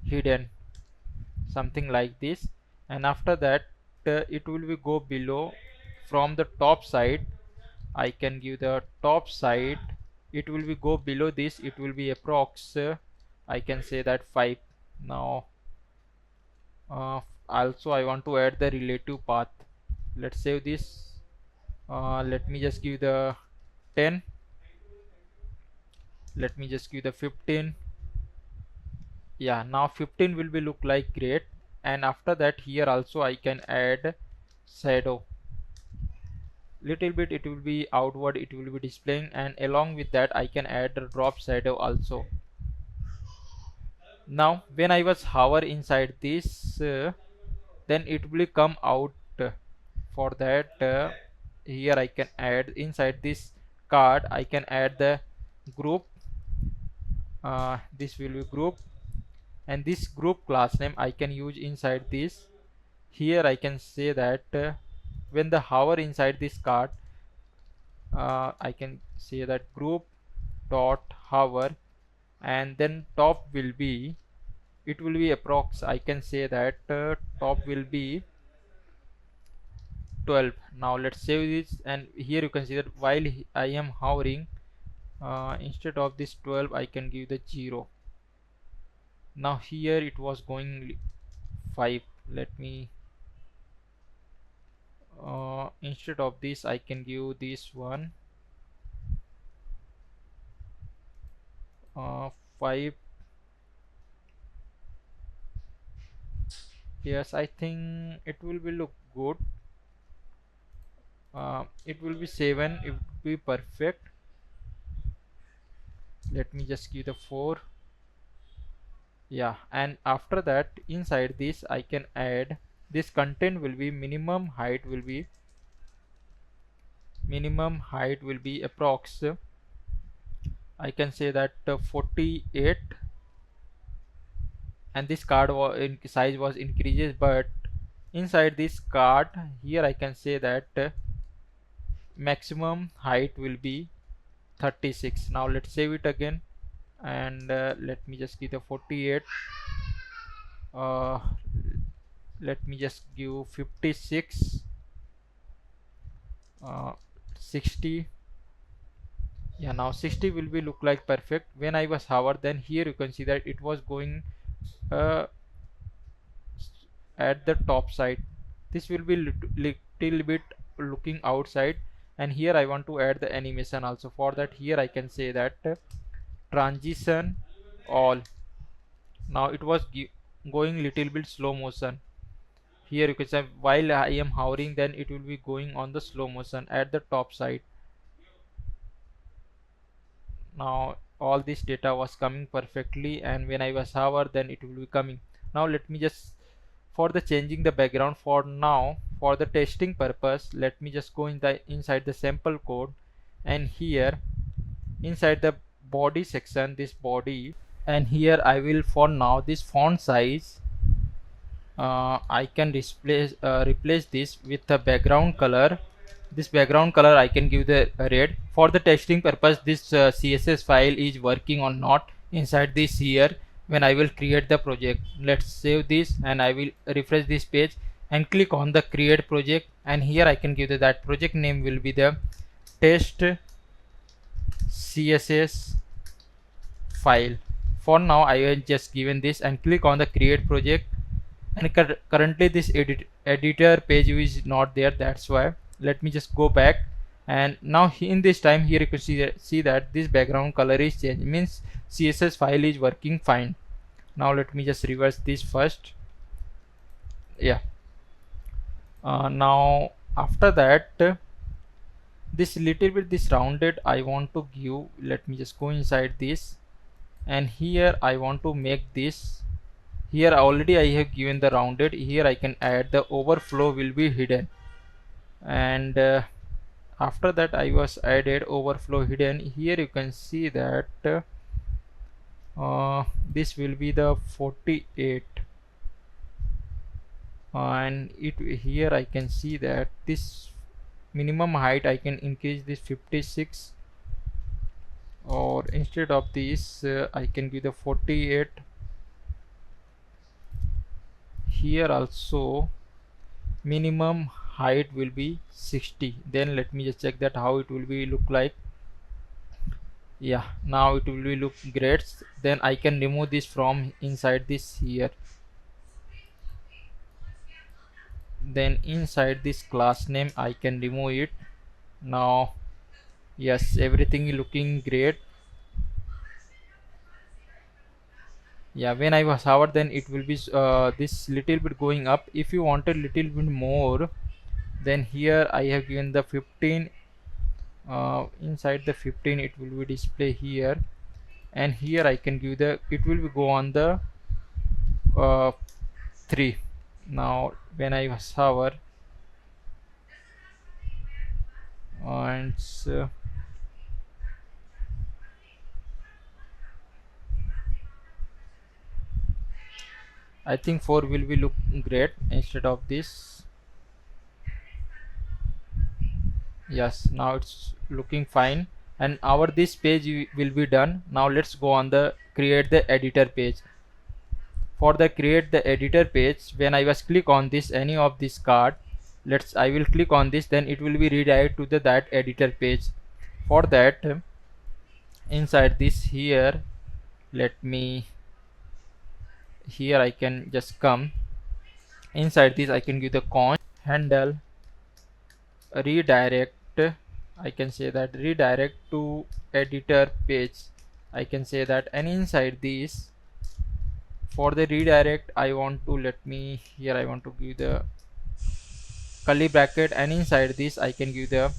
hidden, something like this. And after that it will be go below from the top side. I can give the top side, it will be go below this, it will be approx I can say that 5. Now also I want to add the relative path. Let's save this. Let me just give the 10. Let me just give the 15. Yeah, now 15 will be look like great. And after that here also I can add shadow little bit, it will be outward, it will be displaying, and along with that I can add the drop shadow also. Now when I was hover inside this then it will come out. For that here I can add inside this card, I can add the group. This will be group, and this group class name I can use inside this. Here I can say that when the hover inside this card I can say that group dot hover, and then top will be, it will be approx I can say that top will be 12. Now let's save this, and here you can see that while I am hovering instead of this 12 I can give the 0. Now here it was going 5. Let me instead of this I can give this one 5. Yes, I think it will be look good. It will be 7, it will be perfect. Let me just give the 4. Yeah, and after that inside this I can add this content will be minimum height will be approx I can say that 48, and this card in size was increases, but inside this cart here I can say that maximum height will be 36. Now let's save it again, and let me just give the 48. uh, let me just give 56, 60. Yeah, now 60 will be look like perfect. When I was hover, then here you can see that it was going uh, at the top side. This will be little bit looking outside, and here I want to add the animation also. For that, here I can say that transition all. Now it was going little bit slow motion. Here you can say while I am hovering, then it will be going on the slow motion at the top side. Now all this data was coming perfectly, and when I was hover, then it will be coming. Now let me just, for the changing the background, for now for the testing purpose, let me just go in the inside the sample code, and here inside the body section, this body, and here I will, for now, this font size I can replace this with the background color. This background color I can give the red. For the testing purpose, this CSS file is working or not inside this here when I will create the project. Let's save this, and I will refresh this page and click on the create project, and here I can give that project name will be the test CSS file. For now I will just given this and click on the create project, and currently this editor page is not there, that's why. Let me just go back, and now in this time here you can see that this background color is changed, means CSS file is working fine. Now let me just reverse this first. Yeah, now after that this little bit this rounded I want to give. Let me just go inside this, and here I want to make this. Here already I have given the rounded. Here I can add the overflow will be hidden, and after that I was added overflow hidden. Here you can see that this will be the 48, and it here I can see that this minimum height I can increase this 56, or instead of this I can give the 48. Here also minimum height will be 60. Then let me just check that how it will be look like. Yeah, now it will be look great. Then I can remove this from inside this here. Then inside this class name I can remove it. Now yes, everything is looking great. Yeah, when I was hover, then it will be this little bit going up. If you want a little bit more, then here I have given the 15. Inside the 15 it will be display here, and here I can give the, it will be go on the 3. Now when I was hover, and I think 4 will be look great instead of this. Yes, now it's looking fine, and our this page will be done. Now let's go on the create the editor page. For the create the editor page, when I was click on this any of this card, I will click on this, then it will be redirect to the that editor page. For that, inside this here, let me, here I can just come inside this, I can give the const handle redirect. I can say that redirect to editor page, I can say that. And inside this, for the redirect I want to, let me, here I want to give the curly bracket, and inside this I can give the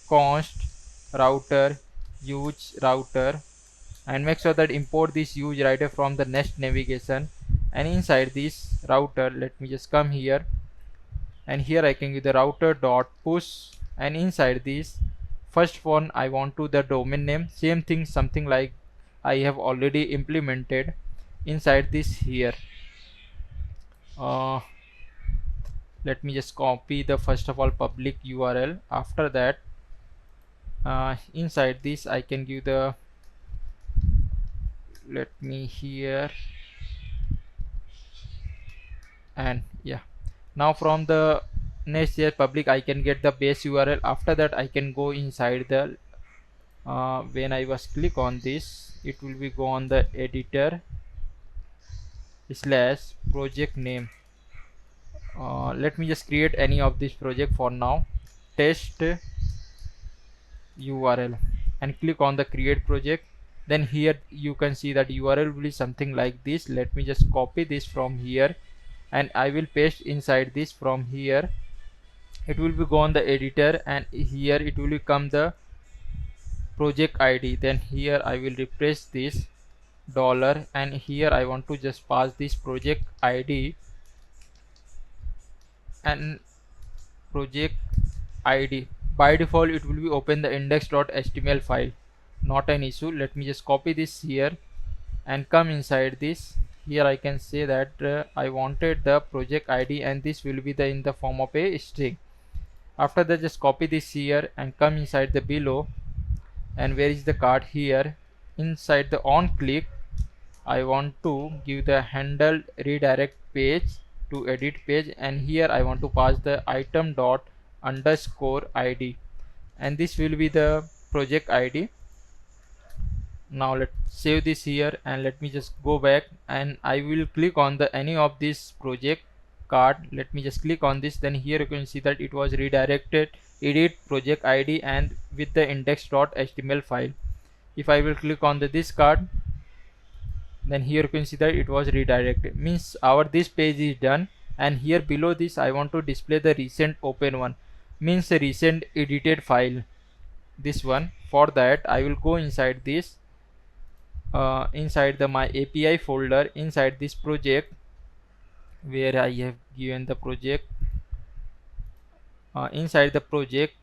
const router use router, and make sure that import this use router from the next navigation. And inside this router, let me just come here, and here I can give the router dot push, and inside this first one I want to the domain name, same thing, something like I have already implemented inside this here. let me just copy the first of all public URL. After that inside this I can give the, let me here, and yeah, now from the Next.js public I can get the base URL. After that I can go inside the when I was click on this, it will be go on the editor slash project name. Let me just create any of this project for now, test URL, and click on the create project. Then here you can see that URL will be something like this. Let me just copy this from here and I will paste inside this. From here it will be go on the editor, and here it will become the project ID. Then here I will replace this dollar, and here I want to just pass this project ID and project ID. By default it will be open the index.html file, not an issue. Let me just copy this here and come inside this. Here I can say that I wanted the project ID, and this will be the in the form of a string. After that just copy this here and come inside the below, and where is the card? Here inside the on click I want to give the handle redirect page to edit page, and here I want to pass the item dot underscore ID, and this will be the project ID. Now let's save this here and let me just go back, and I will click on the any of this project card. Let me just click on this. Then here you can see that it was redirected edit project ID and with the index.html file. If I will click on this card, then here you can see that it was redirected, means our this page is done. And here below this I want to display the recent open one, means the recent edited file, this one. For that I will go inside this inside the my API folder, inside this project where I have given the project, inside the project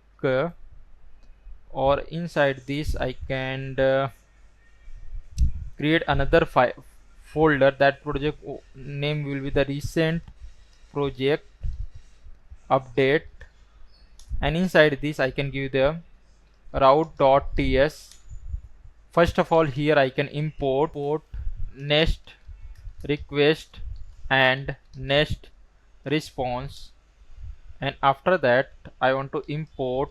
or inside this I can create another file folder. That project name will be the recent project update, and inside this I can give the route.ts. First of all here I can import next request and next response, and after that I want to import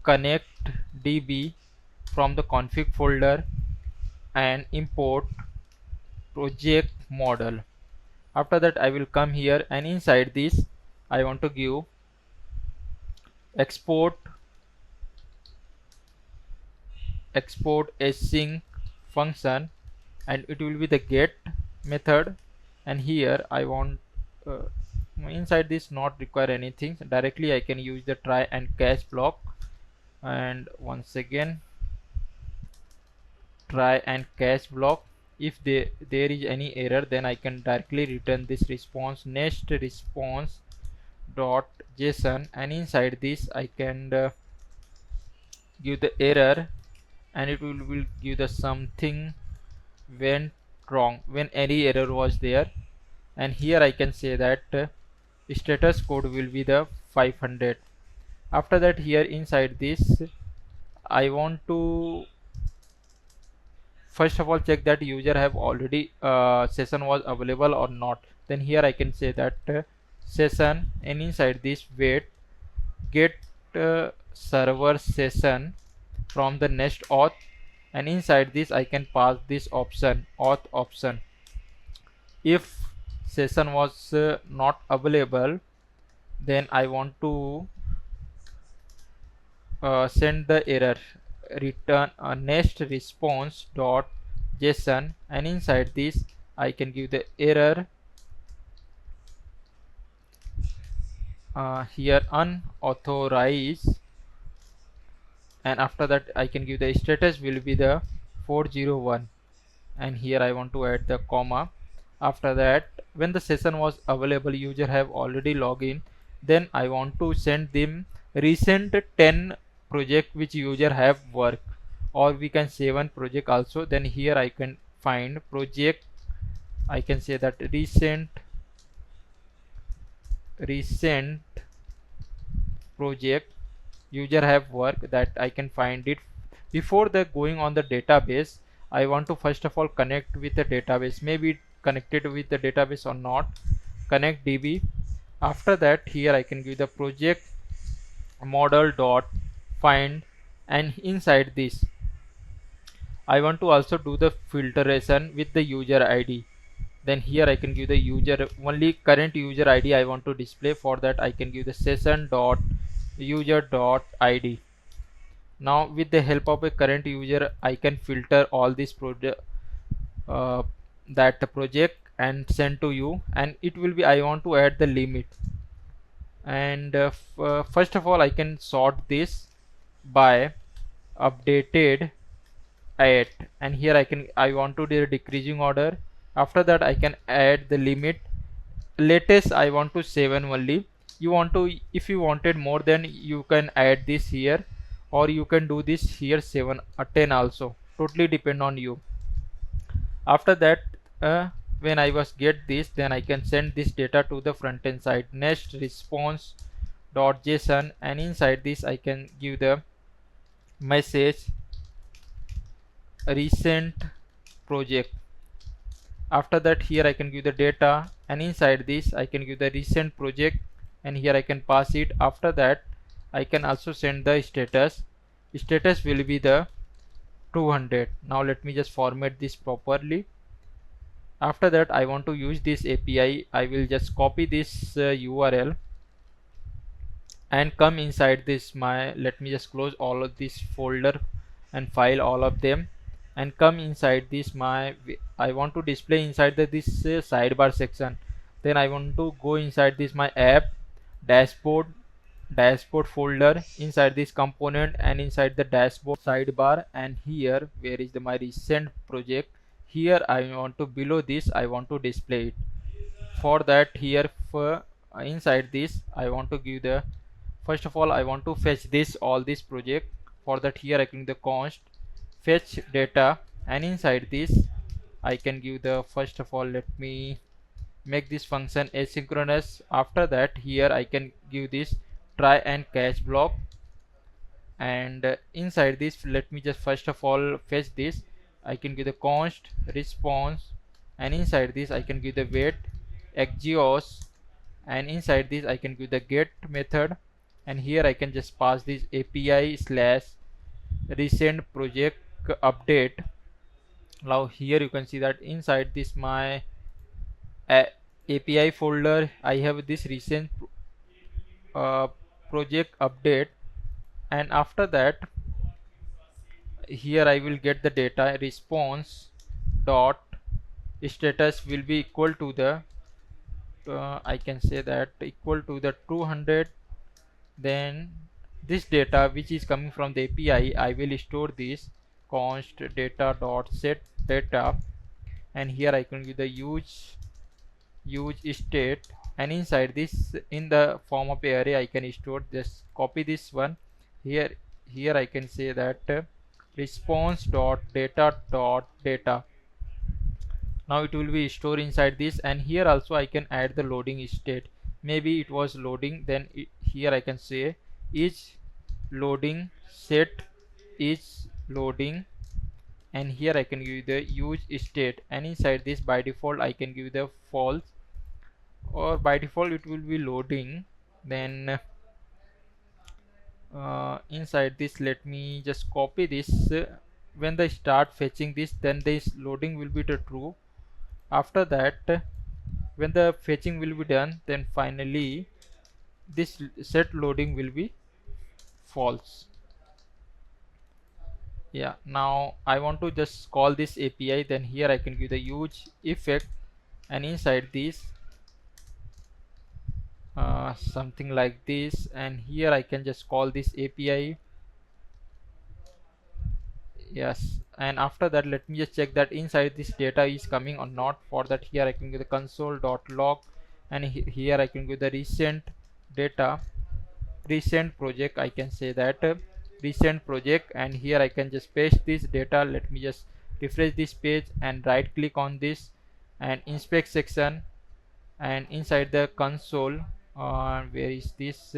connect db from the config folder and import project model. After that I will come here, and inside this I want to give export async function, and it will be the get method. And here I want inside this not require anything, directly I can use the try and catch block. And once again try and catch block. If there is any error, then I can directly return this response next response dot json, and inside this I can give the error, and it will give the something went wrong when any error was there. And here I can say that status code will be the 500. After that here inside this I want to first of all check that user have already session was available or not. Then here I can say that session, and inside this wait get server session from the Next.Auth, and inside this I can pass this option auth option. If session was not available, then I want to send the error return a next response dot json, and inside this I can give the error here unauthorized, and after that I can give the status will be the 401, and here I want to add the comma. After that when the session was available, user have already logged in, then I want to send them recent 10 project which user have worked, or we can say one project also. Then here I can find project, I can say that recent recent project user have work, that I can find it. Before the going on the database, I want to first of all connect with the database, maybe connected with the database or not. Connect db. After that, here I can give the project model dot find, and inside this I want to also do the filtration with the user ID. Then here I can give the user only current user ID I want to display. For that I can give the session dot user dot ID. Now with the help of a current user, I can filter all this project uh, that project and send to you, and it will be, I want to add the limit. And first of all I can sort this by updated at, and here I want to do the decreasing order. After that I can add the limit. Latest I want to 7 only. You want to, if you wanted more, then you can add this here, or you can do this here 7 or 10 also, totally depend on you. After that, when I was get this, then I can send this data to the front end side, next response dot json, and inside this I can give the message recent project. After that, here I can give the data, and inside this I can give the recent project, and here I can pass it. After that I can also send the status. Status will be the 200. Now let me just format this properly. After that I want to use this API. I will just copy this URL and come inside this my, let me just close all of this folder and file all of them, and come inside this my, I want to display inside this sidebar section. Then I want to go inside this my app dashboard folder, inside this component, and inside the dashboard sidebar, and here where is my recent project, here I want to, below this I want to display it. For that, here for inside this I want to give the, first of all I want to fetch this all this project. For that, here I can give the const fetch data, and inside this I can give the, first of all let me make this function asynchronous. After that, here I can give this try and catch block, and inside this let me just first of all fetch this. I can give the const response, and inside this I can give the wait exeos, and inside this I can give the get method, and here I can just pass this API slash recent project update. Now here you can see that inside this my API folder I have this recent uh, project update, and after that here I will get the data response dot status will be equal to the I can say that equal to the 200. Then this data which is coming from the API, I will store this const data dot set data, and here I can give the use state, and inside this in the form of array I can store, just copy this one here. Here I can say that response dot data. Now it will be stored inside this, and here also I can add the loading state. Maybe it was loading, then here I can say is loading set is loading, and here I can give the use state, and inside this by default I can give the false, or by default it will be loading. Then inside this let me just copy this, when they start fetching this, then this loading will be the true. After that, when the fetching will be done, then finally this set loading will be false. Yeah, now I want to just call this API, then here I can give the use effect, and inside this something like this, and here I can just call this API. Yes, and after that let me just check that inside this data is coming or not. For that, here I can give the console.log, and here I can give the recent data, recent project, I can say that recent project, and here I can just paste this data. Let me just refresh this page and right click on this and inspect section, and inside the console where is this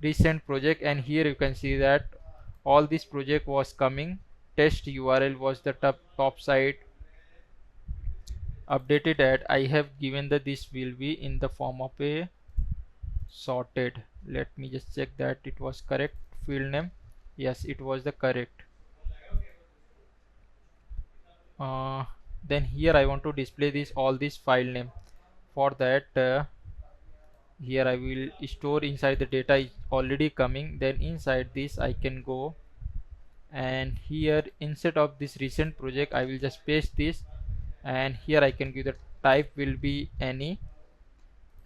recent project, and here you can see that all this project was coming. Test URL was the top side. Updated at, I have given that this will be in the form of a sorted. Let me just check that it was correct field name. Yes, it was the correct. uh, then here I want to display this all this file name. For that here I will store inside the data is already coming. Then inside this I can go, and here instead of this recent project I will just paste this, and here I can give the type will be any,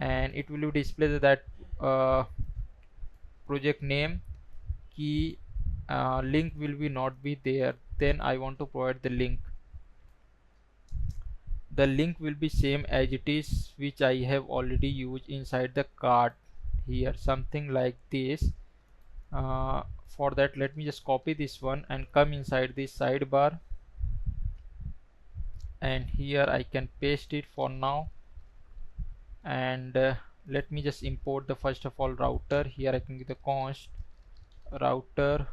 and it will display that uh, project name key. Link will be not be there. Then I want to provide the link. The link will be same as it is which I have already used inside the card here, something like this. For that let me just copy this one and come inside this sidebar, and here I can paste it for now. And let me just import the first of all router. Here I can give the const router,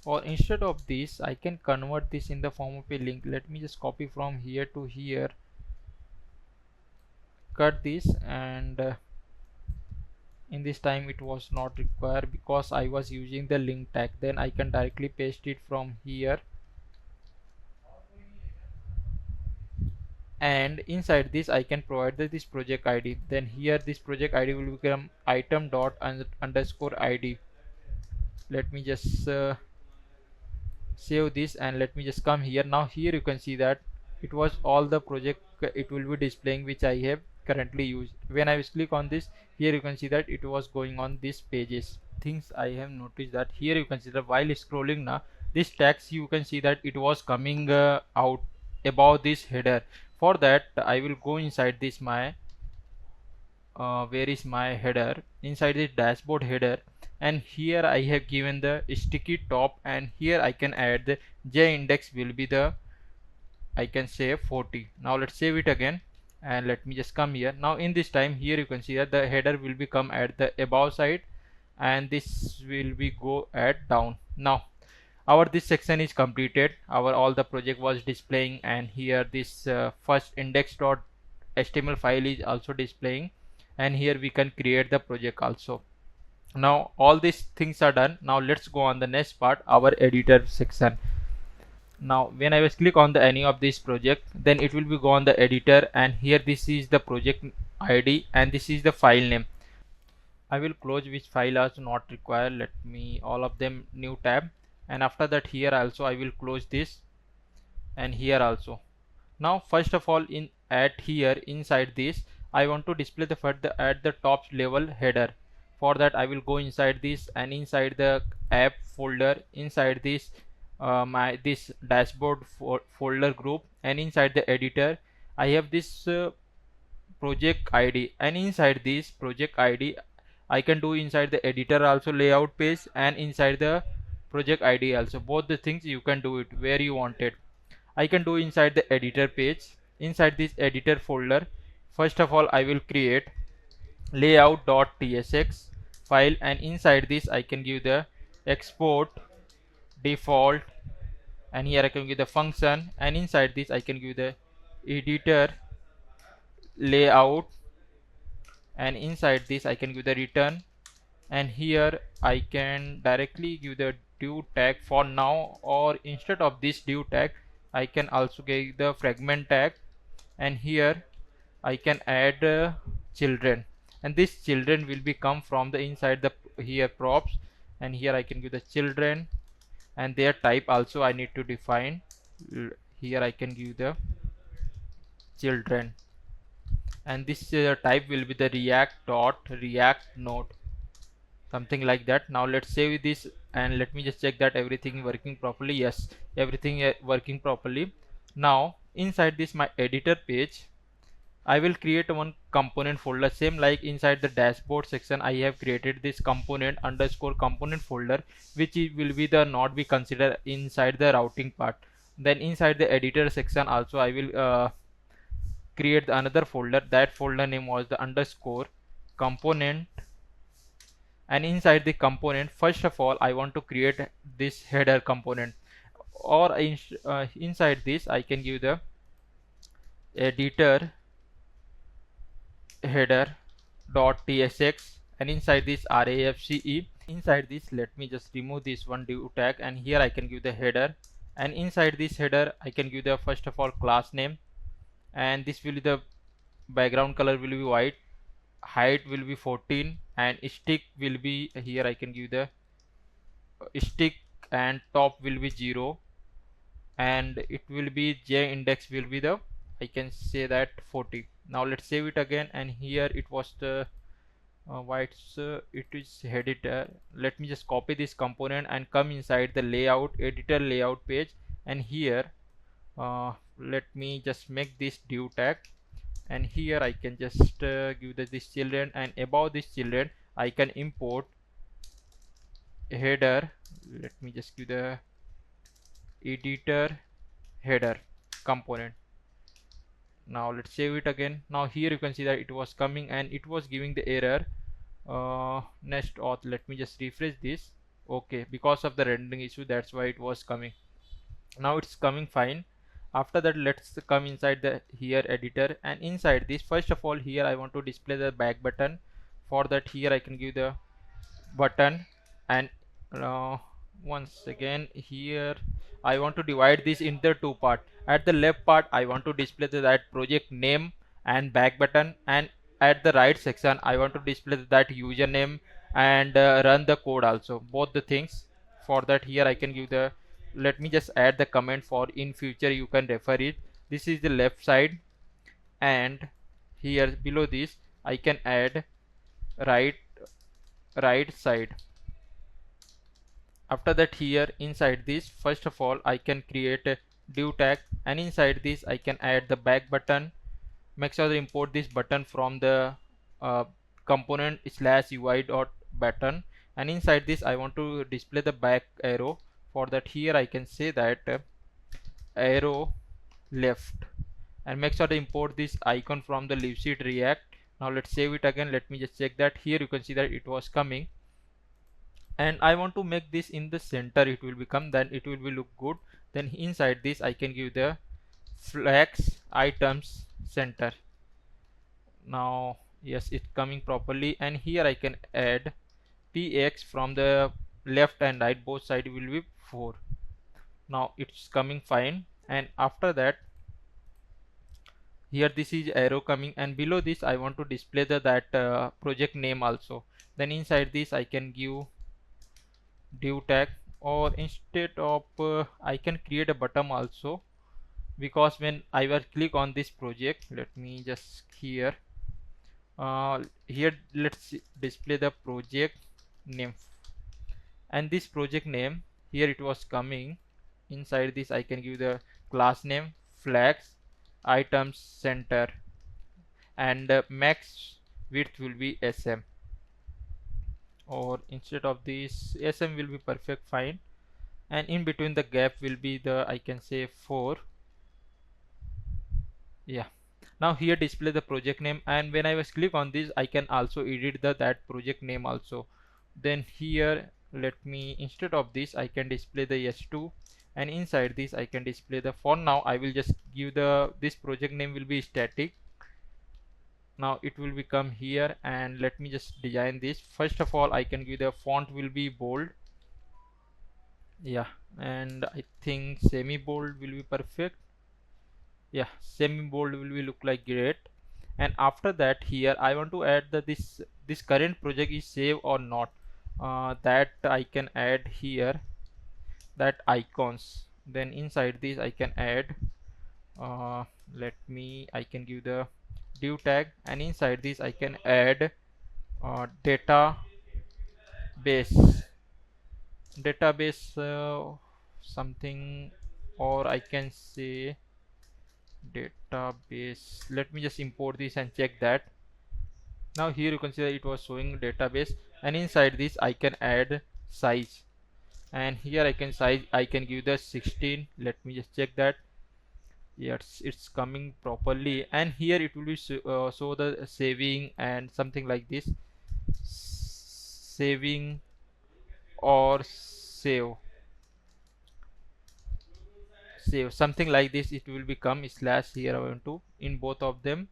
or instead of this I can convert this in the form of a link. Let me just copy from here to here, cut this, and in this time it was not required because I was using the link tag. Then I can directly paste it from here, and inside this I can provide this project ID. Then here this project ID will become item dot underscore ID. Let me just save this, and let me just come here. Now here you can see that it was all the project it will be displaying which I have currently used. When I click on this, here you can see that it was going on these pages. Things I have noticed that here you can see that while scrolling now, this text you can see that it was coming out above this header. For that I will go inside this my where is my header, inside this dashboard header, and here I have given the sticky top, and here I can add the j index will be the, I can say 40. Now let's save it again, and let me just come here. Now in this time here you can see that the header will become at the above side, and this will be go at down. Now our this section is completed. Our all the project was displaying, and here this first index.html file is also displaying, and here we can create the project also. Now all these things are done. Now let's go on the next part, our editor section. Now when I was click on the any of this project, then it will be go on the editor, and here this is the project ID and this is the file name. I will close which file are not required. Let me all of them new tab, and after that here also I will close this, and here also. Now first of all in at here inside this I want to display the at the top level header. For that I will go inside this, and inside the app folder, inside this my this dashboard folder group, and inside the editor I have this project ID, and inside this project ID I can do inside the editor also layout page, and inside the project ID also. Both the things you can do it where you want it. I can do inside the editor page. Inside this editor folder, first of all I will create layout.tsx file, and inside this I can give the export default, and here I can give the function, and inside this I can give the editor layout, and inside this I can give the return, and here I can directly give the div tag for now, or instead of this div tag I can also give the fragment tag, and here I can add children, and this children will be come from the inside the here props, and here I can give the children, and their type also I need to define. Here I can give the children, and this type will be the react node, something like that. Now let's save this, and let me just check that everything working properly. Yes, everything working properly. Now inside this my editor page I will create one component folder, same like inside the dashboard section I have created this component underscore component folder, which will be the not be considered inside the routing part. Then inside the editor section also I will create another folder. That folder name was the underscore component, and inside the component, first of all I want to create this header component, or inside this I can give the editor header dot tsx, and inside this rafce. Inside this, let me just remove this one div tag, and here I can give the header, and inside this header I can give the first of all class name, and this will be the background color will be white, height will be 14, and stick will be here I can give the stick, and top will be 0, and it will be j index will be the I can say that 40. Now let's save it again, and here it was the it is headed. Let me just copy this component and come inside the layout editor layout page, and here let me just make this div tag, and here I can just give this children, and above this children I can import header. Let me just give the editor header component. Now let's save it again. Now here you can see that it was coming and it was giving the error Next.Auth. Let me just refresh this. Okay, because of the rendering issue, that's why it was coming. Now it's coming fine. After that, let's come inside the here editor, and inside this, first of all, here I want to display the back button. For that, here I can give the button, and once again here I want to divide this into two part. At the left part I want to display that project name and back button, and at the right section I want to display that username and run the code also, both the things. For that, here I can give the, let me just add the comment for in future you can refer it. This is the left side, and here below this I can add right side. After that, here inside this, first of all I can create a div tag, and inside this I can add the back button. Make sure to import this button from the component slash UI dot button, and inside this I want to display the back arrow. For that, here I can say that arrow left, and make sure to import this icon from the Livesheet React. Now let's save it again. Let me just check that. Here you can see that it was coming, and I want to make this in the center, it will become, then it will be look good. Then inside this I can give the flex items center. Now yes, it's coming properly, and here I can add px from the left and right, both side will be 4. Now it's coming fine, and after that, here this is arrow coming, and below this I want to display the project name also. Then inside this I can give div tag, or instead of I can create a button also, because when I will click on this project, let me just here let's display the project name, and this project name here it was coming. Inside this I can give the class name, flags, items center, and max width will be SM, or instead of this SM will be perfect fine, and in between the gap will be the I can say 4. Yeah, now here display the project name, and when I was click on this I can also edit that project name also. Then here let me, instead of this I can display the S2, and inside this I can display the, for now I will just give the this project name will be static. Now it will become here, and let me just design this. First of all I can give the font will be bold, yeah, and I think semi bold will be perfect. Yeah, semi bold will be look like great. And after that, here I want to add that this current project is save or not, that I can add here that icons. Then inside this I can add let me, I can give the div tag, and inside this I can add database something, or I can say database. Let me just import this and check that. Now here you can see that it was showing database, and inside this I can add size, and here I can give the 16. Let me just check that. Yes, it's coming properly, and here it will be show the saving and something like this, saving or save something like this. It will become slash here. I want to in both of them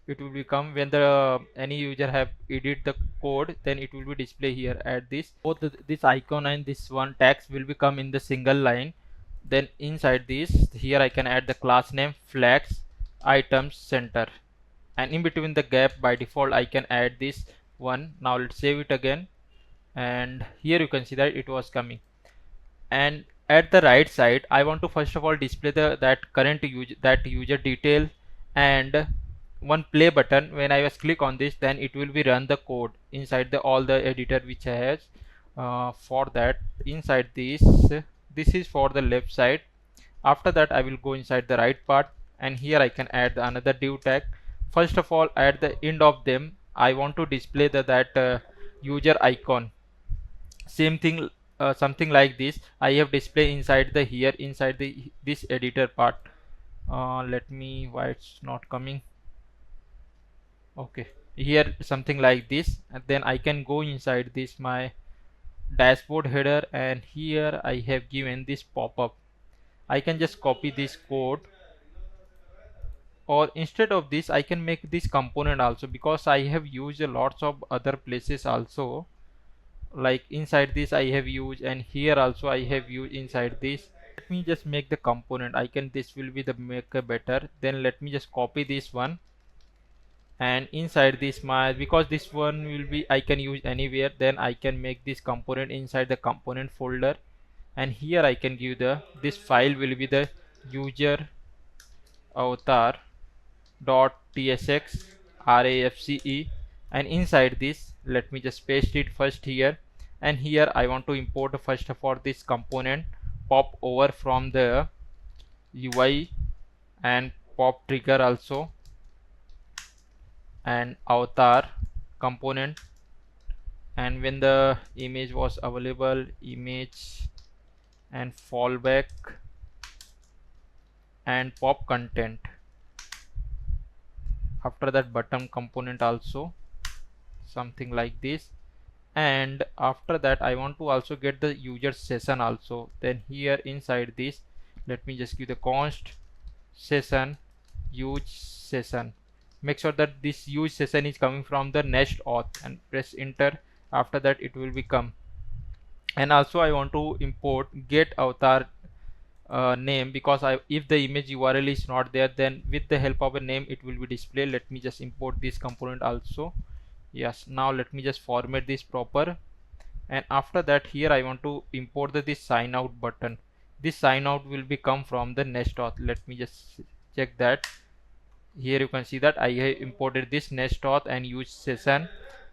it will become when the any user have edit the code, then it will be display here at this both this icon and this one text will become in the single line. Then inside this here I can add the class name flex items center, and in between the gap by default I can add this one. Now let's save it again, and here you can see that it was coming. And at the right side I want to first of all display the that current user detail and one play button. When I was click on this, then it will be run the code inside the all the editor which has for that inside this is for the left side. After that I will go inside the right part, and here I can add another div tag. First of all at the end of them I want to display that user icon. Same thing, something like this I have display inside the here inside the this editor part. Let me, why it's not coming. Okay, here something like this, and then I can go inside this my dashboard header, and here I have given this pop-up. I can just copy this code, or instead of this I can make this component also, because I have used a lots of other places also, like inside this I have used, and here also I have used inside this. Let me just make the component. I can, this will be the make a better. Then let me just copy this one, and inside this my, because this one will be I can use anywhere, then I can make this component inside the component folder, and here I can give the this file will be the user avatar dot tsx rafce, and inside this let me just paste it first here, and here I want to import first of all this component pop over from the UI, and pop trigger also, and avatar component, and when the image was available image, and fallback, and pop content. After that button component also, something like this, and after that I want to also get the user session also. Then here inside this let me just give the const session use session. Make sure that this use session is coming from the Next.Auth, and press enter. After that it will become, and also I want to import get avatar name, because if the image URL is not there, then with the help of a name it will be displayed. Let me just import this component also. Yes, now let me just format this proper, and after that here I want to import this sign out button. This sign out will be come from the Next.Auth. Let me just check that. Here you can see that I have imported this Next.Auth and use session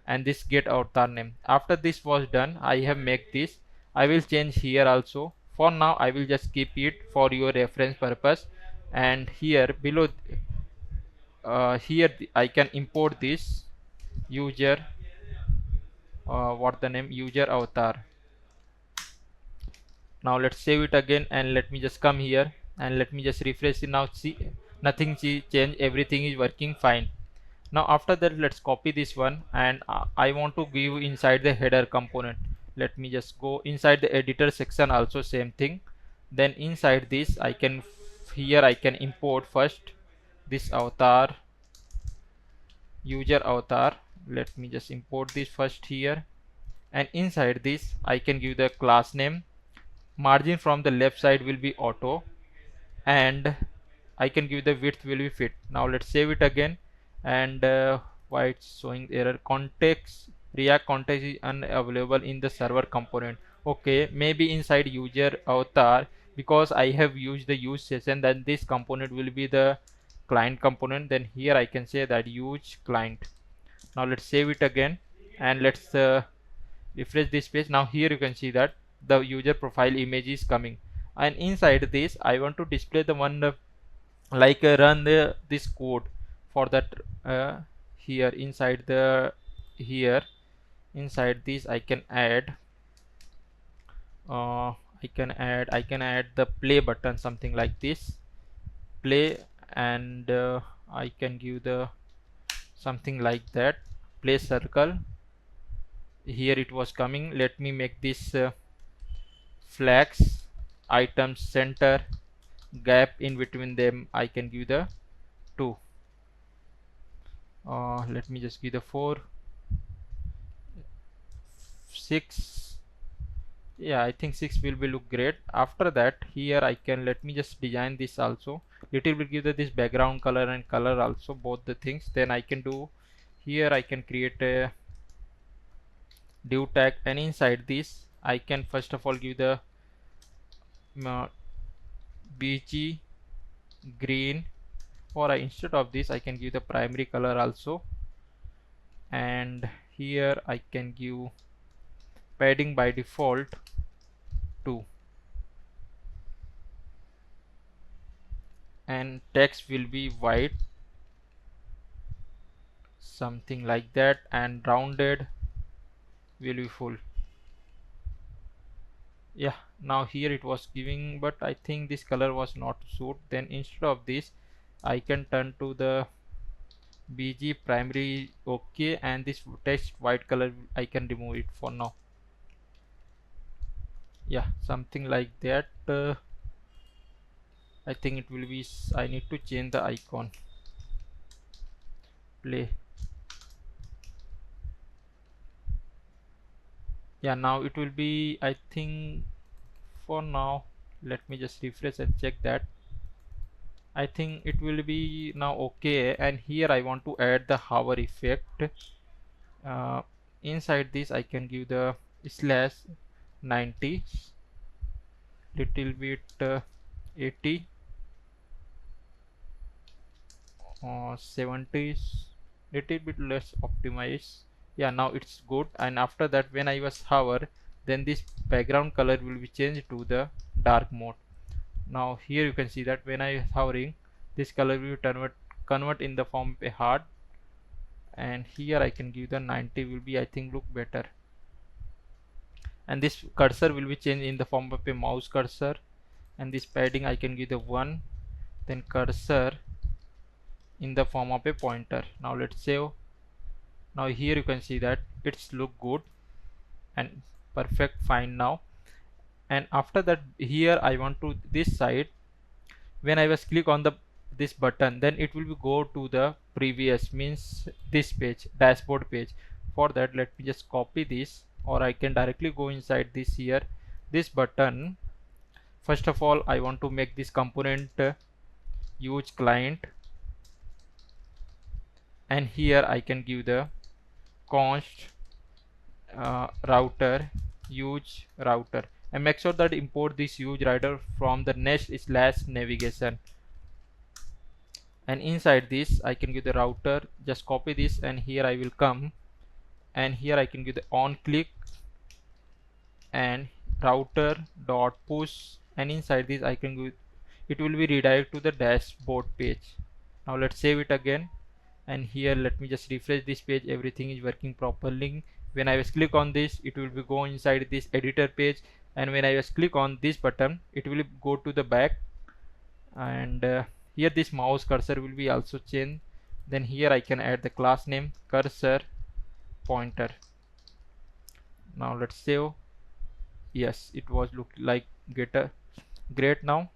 and this get avatar name. After this was done, I have make this. I will change here also. For now I will just keep it for your reference purpose, and here below here I can import this user what the name user avatar. Now let's save it again, and let me just come here and let me just refresh it. Now see, nothing change, everything is working fine. Now after that let's copy this one, and I want to give inside the header component. Let me just go inside the editor section also, same thing. Then inside this I can, here I can import first this avatar user avatar. Let me just import this first here, and inside this I can give the class name. Margin from the left side will be auto, and I can give the width will be fit. Now let's save it again, and why it's showing error, context react context is unavailable in the server component. Okay, maybe inside user avatar, because I have used the use session, then this component will be the client component. Then here I can say that use client. Now let's save it again, and let's refresh this page. Now here you can see that the user profile image is coming, and inside this I want to display the one run this code. For that here inside the here inside this I can add I can add the play button, something like this. play, and I can give the something like that, play circle. Here it was coming. Let me make this flags, items center, gap in between them I can give the 2. Let me just give the 4, 6. Yeah, I think 6 will be look great. After that, here I can, let me just design this also, little bit give the this background color and color also, both the things. Then I can do here, I can create a div tag, and inside this I can first of all give the bg green, or instead of this I can give the primary color also, and here I can give padding by default 2, and text will be white, something like that, and rounded will be full. Yeah, now here it was giving, but I think this color was not suit. Then instead of this I can turn to the bg primary, okay, and this text white color I can remove it for now. Yeah, something like that. I think it will be, I need to change the icon, play. Yeah, now it will be, I think for now, let me just refresh and check that. I think it will be now okay, and here I want to add the hover effect. Inside this I can give the slash 90, little bit 80, 70s, little bit less optimized. Yeah, now it's good. And after that, when I was hover, then this background color will be changed to the dark mode. Now here you can see that when I was hovering, this color will convert in the form of a heart, and here I can give the 90 will be, I think, look better. And this cursor will be changed in the form of a mouse cursor, and this padding I can give the 1, then cursor in the form of a pointer. Now let's save. Now here you can see that it's look good and perfect fine now. And after that, here I want to this side, when I was click on the this button, then it will be go to the previous, means this page, dashboard page. For that, let me just copy this, or I can directly go inside this here, this button. First of all, I want to make this component use client, and here I can give the const router use router, and make sure that import this use router from the Next/navigation. And inside this I can give the router, just copy this, and here I will come, and here I can give the on click and router dot push, and inside this I can give, it will be redirect to the dashboard page. Now let's save it again, and here let me just refresh this page. Everything is working properly. When I was click on this, it will be go inside this editor page, and when I was click on this button, it will go to the back. And here this mouse cursor will be also changed. Then here I can add the class name cursor pointer. Now let's save. Yes, it was look like great now.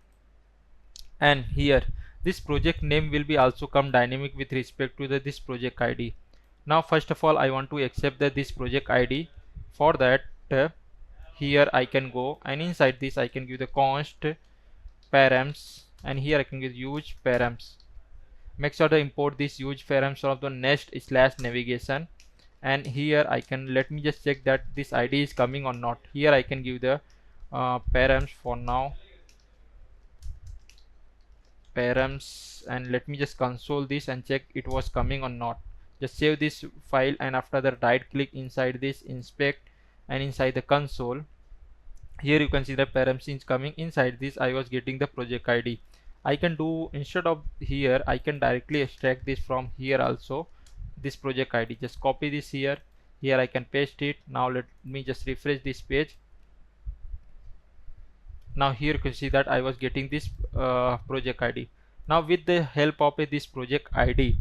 And here this project name will be also come dynamic with respect to the this project ID. Now first of all, I want to accept that this project ID. For that, here I can go, and inside this I can give the const params, and here I can give use params. Make sure to import this use params of the Next/navigation, and here I can, let me just check that this ID is coming or not. Here I can give the params for now, params, and let me just console this and check it was coming or not. Just save this file, and after that right click inside this inspect, and inside the console, here you can see the params is coming. Inside this I was getting the project ID. I can do, instead of here, I can directly extract this from here also, this project ID. Just copy this here, I can paste it. Now let me just refresh this page. Now here you can see that I was getting this project ID. Now with the help of this project ID,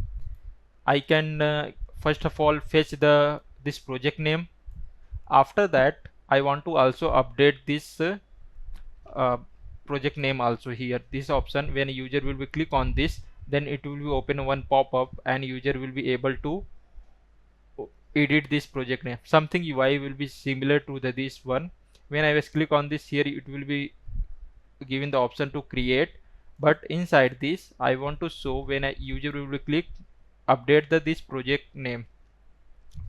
I can first of all fetch this project name. After that, I want to also update this uh, project name also here. This option, when a user will be click on this, then it will be open one pop-up and user will be able to edit this project name. Something UI will be similar to this one. When I was click on this here, it will be given the option to create, but inside this I want to show when a user will be click update this project name.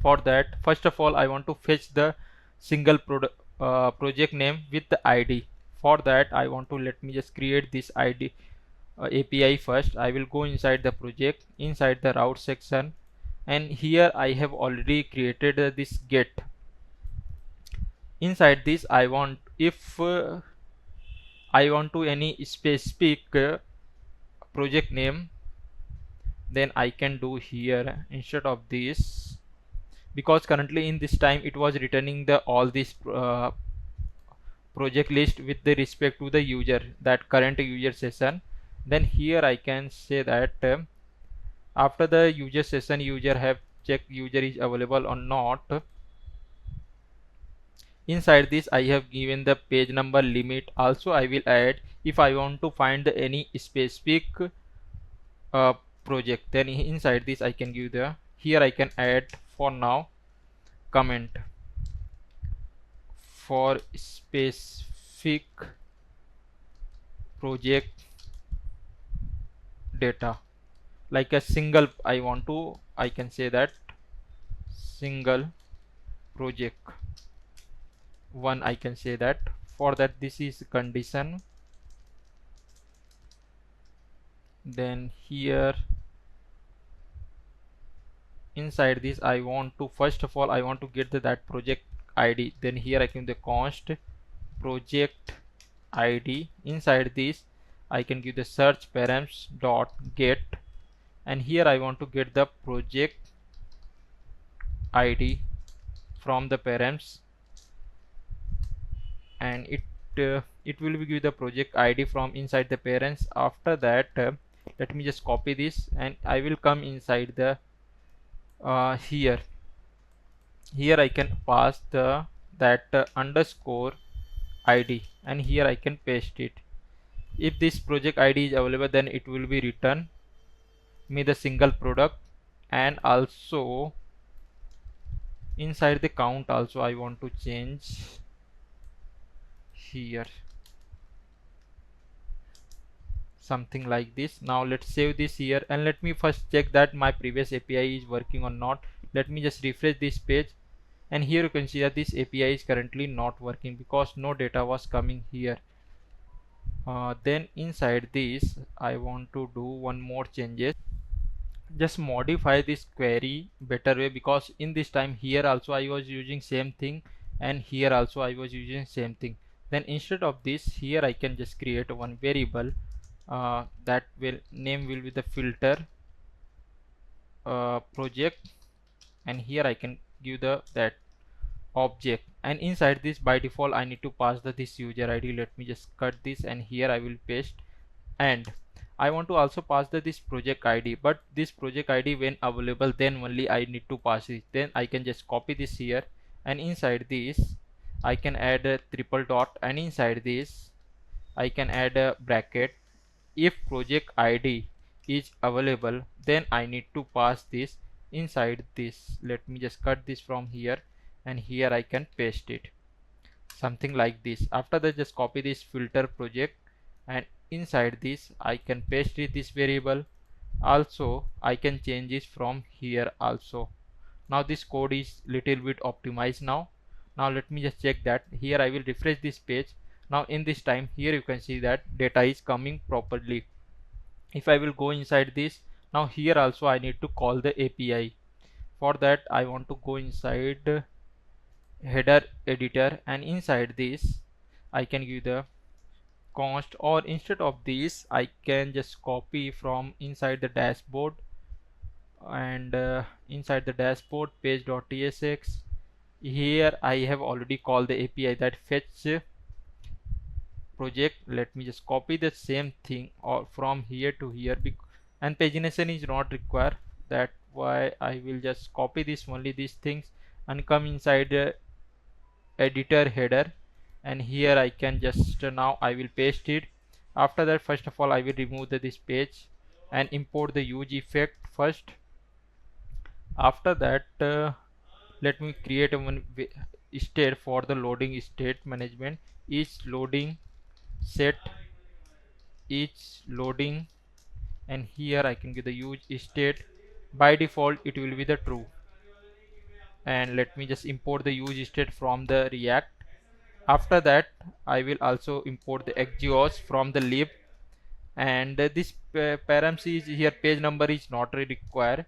For that, first of all, I want to fetch the single project name with the ID. For that, I want to let me just create this ID API first. I will go inside the project, inside the route section, and here I have already created this get. Inside this, I want, if I want to any specific project name, then I can do here instead of this, because currently in this time it was returning the all this project list with the respect to the user, that current user session. Then here I can say that after the user session, user have checked user is available or not. Inside this I have given the page number limit. Also I will add, if I want to find any specific uh, project, then inside this I can give the, here I can add for now comment for specific project data, like a single, I can say that single project one, I can say that. For that, this is condition. Then here inside this I want to, first of all I want to get that project ID. Then here I can the const project ID. Inside this I can give the search params dot get, and here I want to get the project ID from the params, and it will give the project ID from inside the parents. After that, let me just copy this and I will come inside the here I can pass that underscore ID, and here I can paste it. If this project ID is available, then it will be return me the single product. And also inside the count also I want to change here something like this. Now let's save this here, and let me first check that my previous API is working or not. Let me just refresh this page, and here you can see that this API is currently not working because no data was coming here. Then inside this I want to do one more changes, just modify this query better way, because in this time here also I was using same thing and here also I was using same thing. Then instead of this, here I can just create one variable that will name will be the filter project, and here I can give that object, and inside this by default I need to pass this user ID. Let me just cut this, and here I will paste. And I want to also pass this project ID, but this project ID when available, then only I need to pass it. Then I can just copy this here, and inside this I can add a triple dot, and inside this I can add a bracket. If project ID is available, then I need to pass this inside this. Let me just cut this from here, and here I can paste it something like this. After that, just copy this filter project, and inside this I can paste it this variable. Also I can change this from here also. Now this code is little bit optimized now. Now let me just check that. Here I will refresh this page. Now in this time, here you can see that data is coming properly. If I will go inside this, now here also I need to call the API. For that I want to go inside header editor, and inside this I can give the const, or instead of this I can just copy from inside the dashboard, and inside the dashboard page.tsx, here I have already called the API that fetch project. Let me just copy the same thing or from here to here, and pagination is not required. That why I will just copy this only these things and come inside the editor header, and here I can just now I will paste it. After that, first of all I will remove this page and import the use effect first. After that, let me create a one state for the loading state management. Each loading set each loading, and here I can give the use state. By default it will be the true, and let me just import the use state from the React. After that I will also import the exhaust from the lib, and this params is here, page number is not required.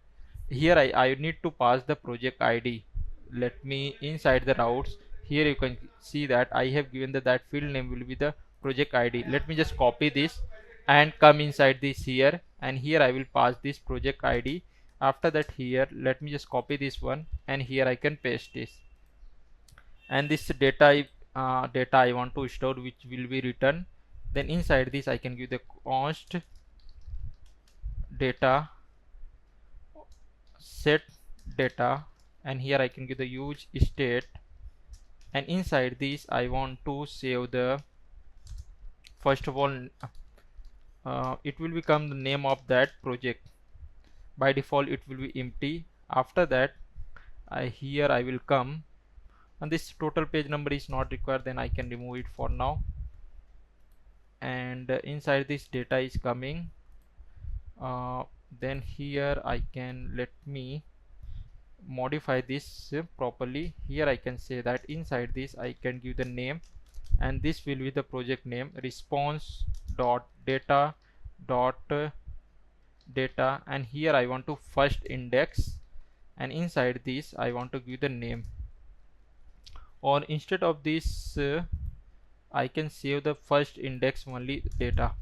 Here I need to pass the project ID. Let me inside the routes, here you can see that I have given that field name will be the project ID. Let me just copy this and come inside this here, and here I will pass this project ID. After that, here let me just copy this one, and here I can paste this, and this data I want to store which will be written. Then inside this I can give the const data set data, and here I can give the use state, and inside this I want to save the, first of all, it will become the name of that project. By default it will be empty. After that, here I will come, and this total page number is not required, then I can remove it for now. And inside this data is coming, then here I can, let me modify this properly. Here I can say that inside this I can give the name, and this will be the project name, response dot data dot data, and here I want to first index, and inside this I want to give the name. Or instead of this, I can save the first index only data.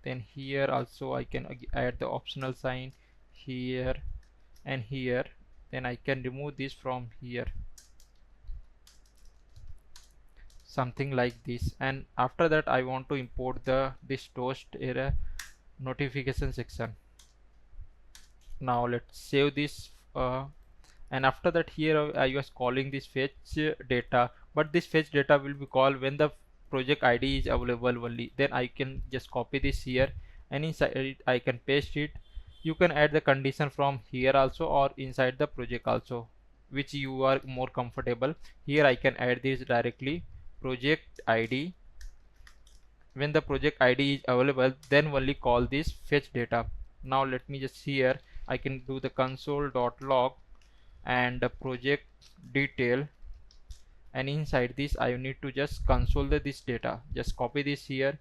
Then here also I can add the optional sign here and here. Then I can remove this from here, something like this. And after that I want to import this toast error notification section. Now let's save this, and after that, here I was calling this fetch data, but this fetch data will be called when the project ID is available only. Then I can just copy this here, and inside it I can paste it. You can add the condition from here also, or inside the project also, which you are more comfortable. Here I can add this directly, project ID. When the project ID is available, then only call this fetch data. Now let me just here I can do the console.log and the project detail, and inside this I need to just console this data. Just copy this here.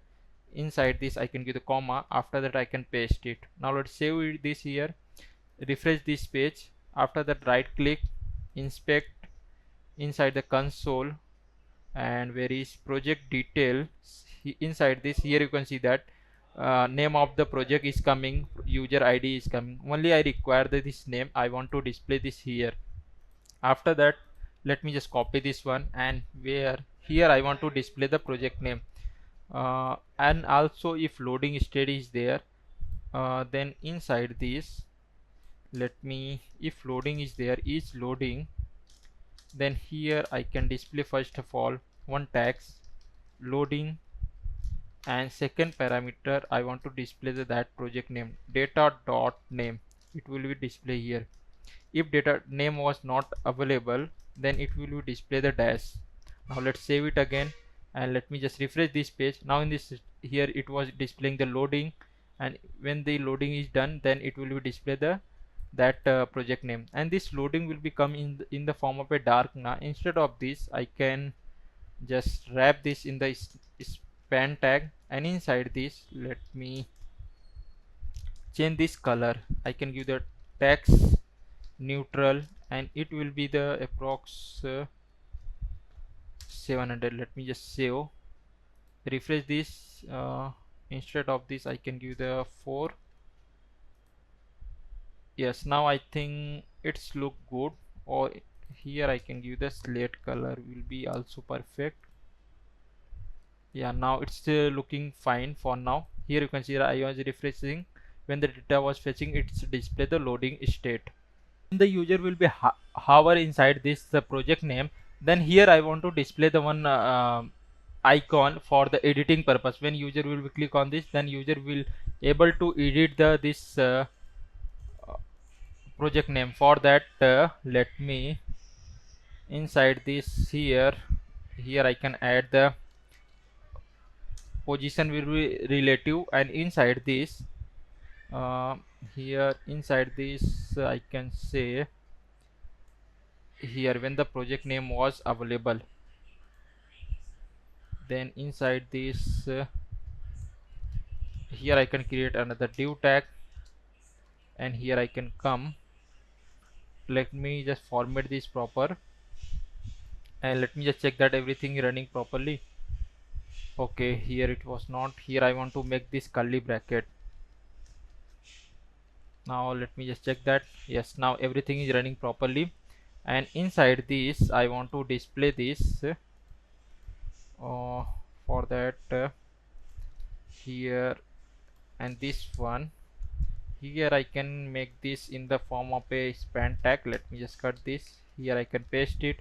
Inside this I can give the comma. After that I can paste it. Now let's save this here, refresh this page. After that, right click, inspect inside the console, and where is project detail, inside this here you can see that name of the project is coming, user ID is coming. Only I require this name, I want to display this here. After that, let me just copy this one, and where here I want to display the project name, and also if loading state is there, then inside this, let me, if loading is there, is loading, then here I can display first of all one tags loading, and second parameter I want to display that project name, data dot name. It will be display here. If data name was not available, then it will be display the dash. Now let's save it again, and let me just refresh this page. Now in this here it was displaying the loading, and when the loading is done, then it will be display that project name, and this loading will become in the form of a dark. Now instead of this I can just wrap this in the span tag, and inside this let me change this color. I can give the text neutral, and it will be the approx 700. Let me just save, refresh this. Instead of this I can give the 4. Yes, now I think it's look good. Or here I can give the slate color, will be also perfect. Yeah, now it's looking fine for now. Here you can see that I was refreshing. When the data was fetching, it's display the loading state. The user will be hover inside this project name. Then here I want to display the one icon for the editing purpose. When user will be click on this, then user will able to edit the this project name. For that let me inside this here I can add the position will be relative, and inside this uh, here inside this I can say here when the project name was available. Then inside this here I can create another div tag, and here I can come, let me just format this proper, and let me just check that everything is running properly. Okay, here it was not. Here I want to make this curly bracket. Now let me just check that. Yes, now everything is running properly, and inside this I want to display this for that here, and this one here I can make this in the form of a span tag. Let me just cut this. Here I can paste it.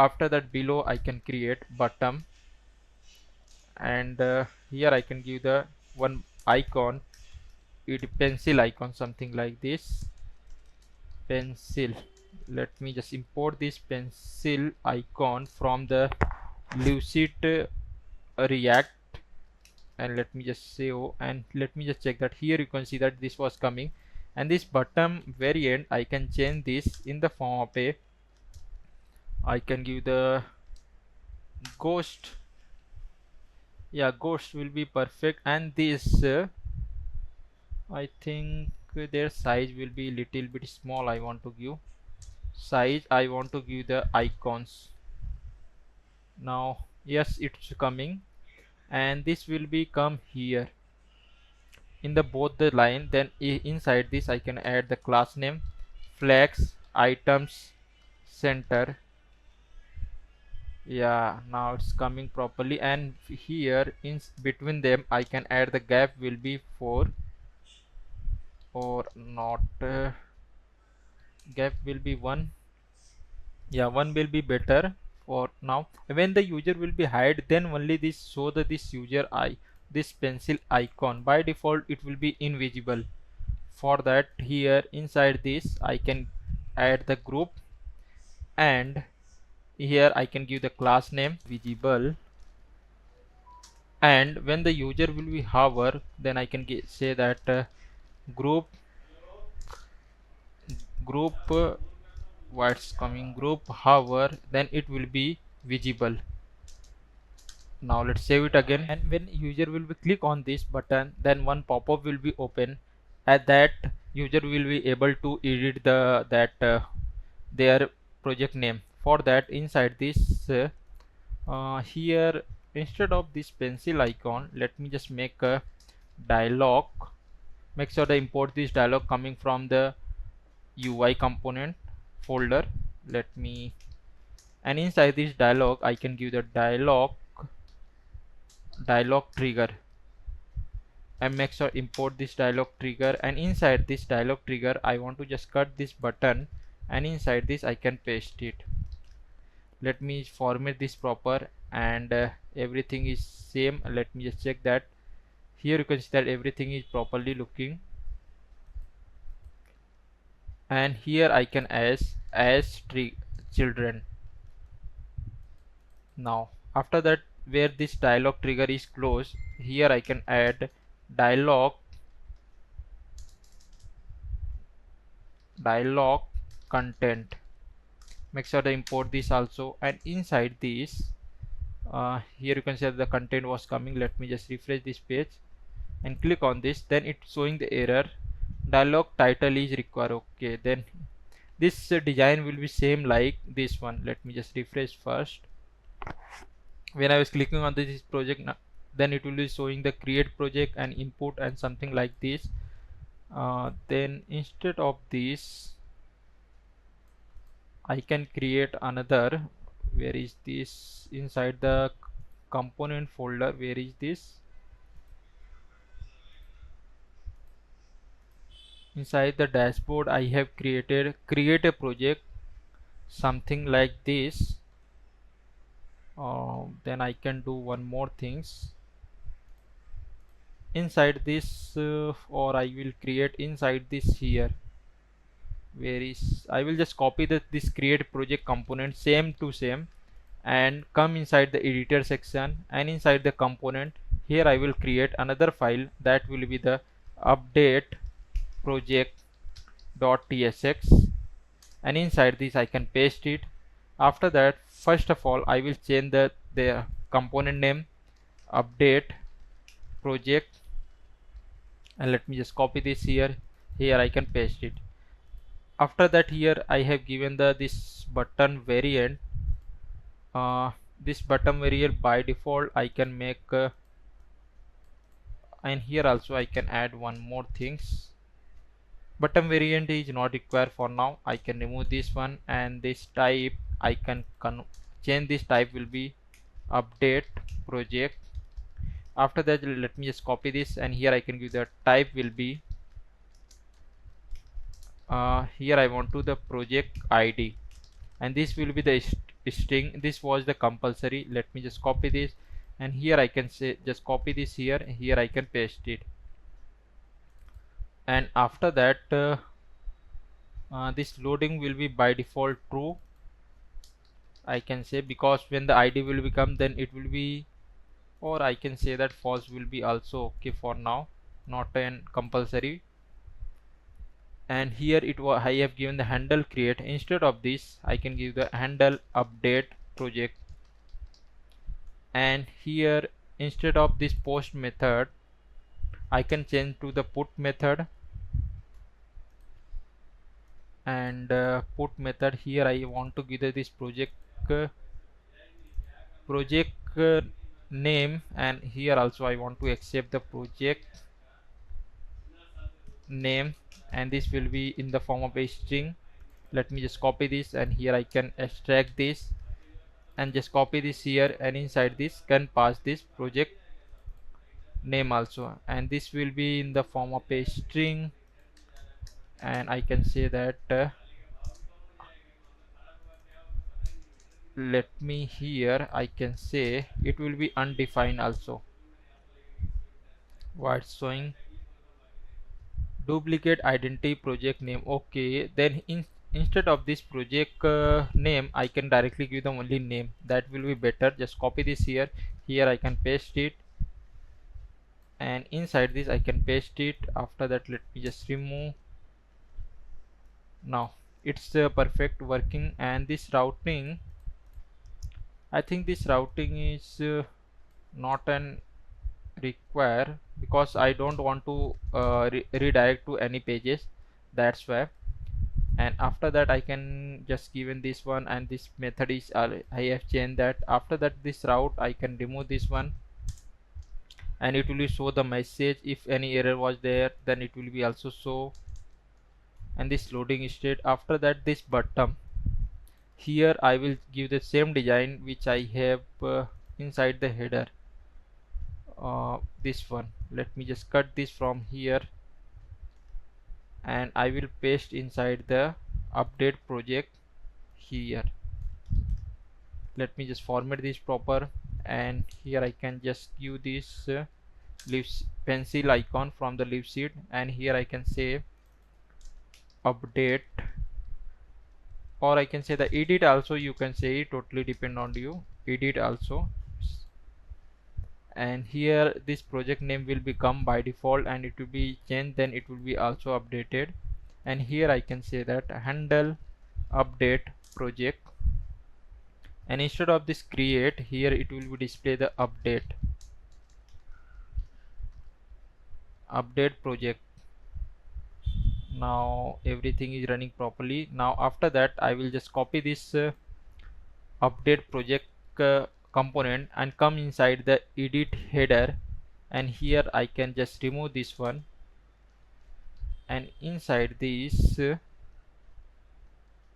After that below I can create bottom, and here I can give the one icon, pencil icon, something like this, pencil. Let me just import this pencil icon from the Lucid React, and let me just save, and let me just check that. Here you can see that this was coming, and this bottom variant I can change this in the form of a, I can give the ghost. Yeah, ghost will be perfect, and this I think their size will be little bit small. I want to give size, I want to give the icons. Now yes, it's coming, and this will be come here in the both the line. Then inside this I can add the class name, flex, items, center. Yeah, now it's coming properly, and here in between them I can add the gap will be 4 or not, gap will be 1. Yeah, 1 will be better for now. When the user will be hide, then only this show the this user eye, this pencil icon. By default it will be invisible. For that here inside this I can add the group, and here I can give the class name visible, and when the user will be hover, then I can say that group what's coming, group hover, then it will be visible. Now let's save it again, and when user will be click on this button, then one pop-up will be open. At that user will be able to edit the their project name. For that inside this here instead of this pencil icon, let me just make a dialog. Make sure to import this dialog coming from the UI component folder. Let me, and inside this dialog I can give the dialog trigger, and make sure import this dialog trigger, and inside this dialog trigger I want to just cut this button, and inside this I can paste it. Let me format this proper, and everything is same. Let me just check that. Here you can see that everything is properly looking, and here I can as children. Now after that, where this dialog trigger is closed, here I can add dialog content. Make sure to import this also, and inside this here you can see the content was coming. Let me just refresh this page and click on this, then it's showing the error, dialog title is required. Okay, then this design will be same like this one. Let me just refresh first. When I was clicking on this project, then it will be showing the create project and input and something like this. Then instead of this I can create another where is this? Inside the component folder, where is this? Inside the dashboard I have create a project, something like this. Then I can do one more things inside this, or I will create inside this here. Where is, I will just copy this create project component same to same and come inside the editor section, and inside the component here I will create another file that will be the update project.tsx, and inside this I can paste it. After that, first of all I will change the component name update project, and let me just copy this here I can paste it. After that, here I have given this button variant. This button variant by default I can make, and here also I can add one more things. Button variant is not required for now. I can remove this one, and this type I can change. This type will be update project. After that, let me just copy this, and here I can give the type will be, here I want to the project ID, and this will be the string. This was the compulsory. Let me just copy this, and here I can say just copy this here I can paste it. And after that, this loading will be by default true, I can say, because when the ID will become, then it will be, or I can say that false will be also okay for now, not an compulsory. And here I have given the handle create. Instead of this I can give the handle update project, and here instead of this post method I can change to the put method. And put method, here I want to give this project name, and here also I want to accept the project name, and this will be in the form of a string. Let me just copy this, and here I can extract this and just copy this here, and inside this can pass this project name also, and this will be in the form of a string. And I can say that, let me here I can say it will be undefined also. What's showing duplicate identity project name. Okay, then instead of this project name I can directly give them only name. That will be better. Just copy this here I can paste it, and inside this I can paste it. After that, let me just remove. Now it's perfect working. And this routing, I think this routing is not an require, because I don't want to redirect to any pages, that's why. And after that I can just given this one, and this method is I have changed that. After that, this route I can remove this one, and it will show the message. If any error was there, then it will be also show, and this loading state. After that, this bottom, here I will give the same design which I have inside the header, this one. Let me just cut this from here, and I will paste inside the update project here. Let me just format this proper, and here I can just give this pencil icon from the leaf sheet, and here I can say update, or I can say the edit also, you can say it, totally depend on you, edit also. And here this project name will become by default, and it will be changed, then it will be also updated. And here I can say that handle update project, and instead of this create, here it will be display the update project. Now everything is running properly. Now after that, I will just copy this update project component and come inside the edit header, and here I can just remove this one, and inside this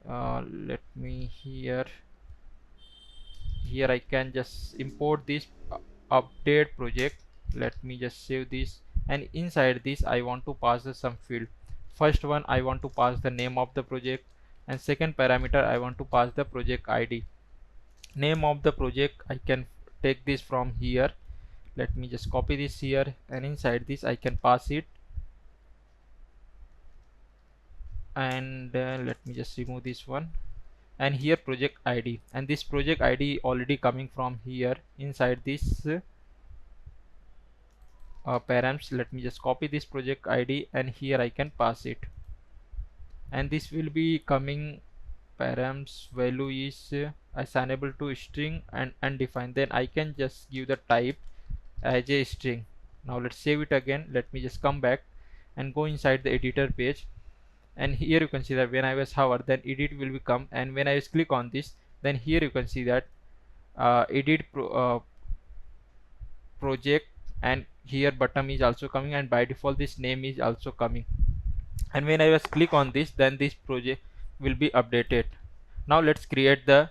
let me here here I can just import this update project. Let me just save this, and inside this I want to pass some field. First one, I want to pass the name of the project, and second parameter I want to pass the project ID. Name of the project I can take this from here. Let me just copy this here, and inside this I can pass it. And let me just remove this one, and here project ID, and this project ID already coming from here inside this params. Let me just copy this project ID, and here I can pass it, and this will be coming params value is assignable to string and undefined. Then I can just give the type as a string. Now let's save it again. Let me just come back and go inside the editor page, and here you can see that when I was hover, then edit will become, and when I was click on this, then here you can see that project, and here button is also coming, and by default this name is also coming. And when I was click on this, then this project will be updated. Now let's create the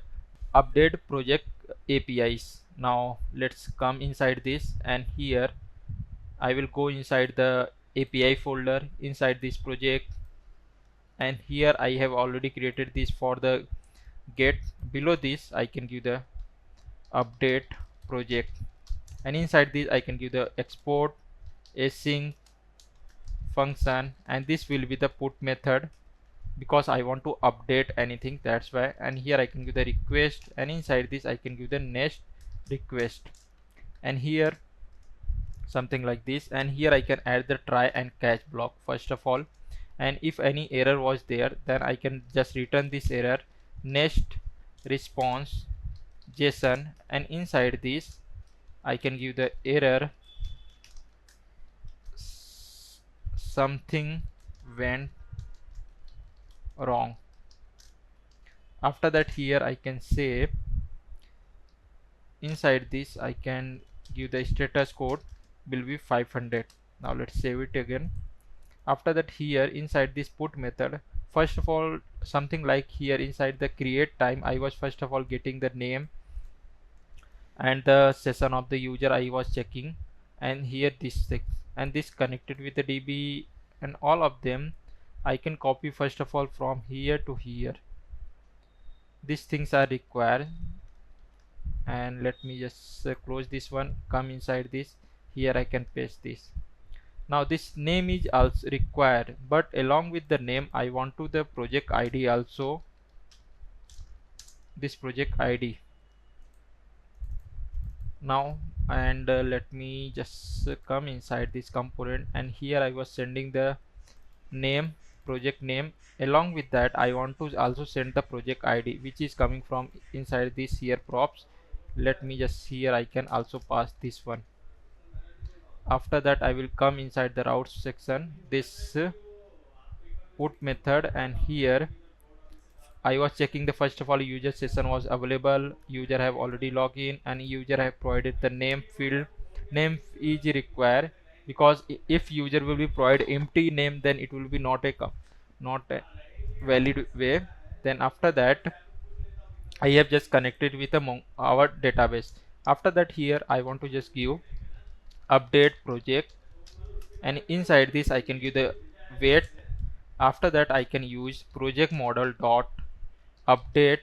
update project APIs. Now let's come inside this, and here I will go inside the API folder inside this project, and here I have already created this for the get. Below this I can give the update project, and inside this I can give the export async function, and this will be the put method because I want to update anything, that's why. And here I can give the request, and inside this I can give the next request, and here something like this. And here I can add the try and catch block first of all, and if any error was there, then I can just return this error next response JSON, and inside this I can give the error something went wrong. After that, here I can say inside this I can give the status code will be 500. Now let's save it again. After that, here inside this put method, first of all, something like here inside the create time, I was first of all getting the name and the session of the user I was checking, and here this thing, and this connected with the DB, and all of them I can copy first of all from here to here. These things are required, and let me just close this one, come inside this, here I can paste this. Now this name is also required, but along with the name I want to the project ID also, this project ID. Now, and let me just come inside this component, and here I was sending the name, project name. Along with that I want to also send the project ID, which is coming from inside this here props. Let me just, here I can also pass this one. After that I will come inside the routes section, this put method, and here I was checking the first of all user session was available, user have already logged in, and user have provided the name field. Name is required because if user will be provide empty name, then it will be not a valid way. Then after that I have just connected with our database. After that, here I want to just give update project, and inside this I can give the wait. After that I can use project model dot update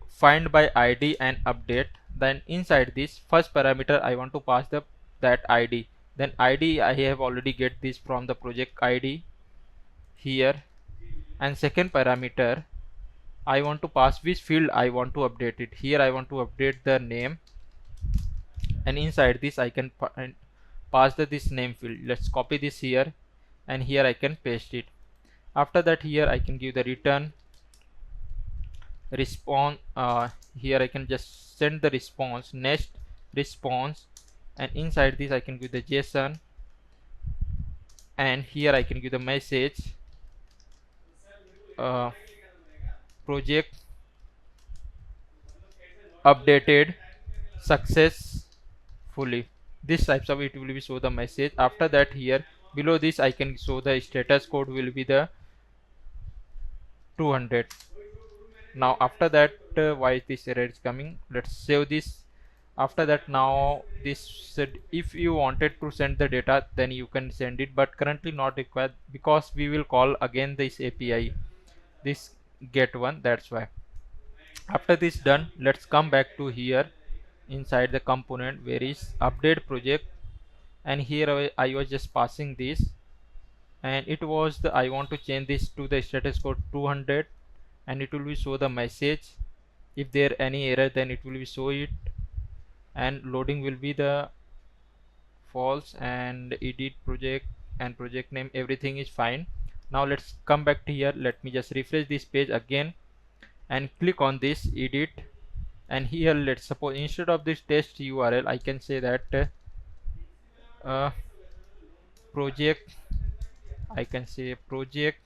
find by ID and update. Then inside this first parameter I want to pass that ID. Then ID I have already get this from the project ID here, and second parameter I want to pass which field I want to update it. Here I want to update the name, and inside this I can pass this name field. Let's copy this here, and here I can paste it. After that, here I can give the return response. Here I can just send the response next response, and inside this I can give the JSON, and here I can give the message project updated successfully. This types of it will be show the message. After that, here below this I can show the status code will be the 200. Now after that why this error is coming. Let's save this. After that, now this said if you wanted to send the data, then you can send it, but currently not required because we will call again this API, this get one. That's why. After this done, let's come back to here inside the component where is update project, and here I was just passing this, and it was the I want to change this to the status code 200, and it will be show the message. If there any error, then it will be show it, and loading will be the false, and edit project and project name, everything is fine. Now let's come back to here. Let me just refresh this page again and click on this edit, and here let's suppose instead of this test URL I can say that project, I can say project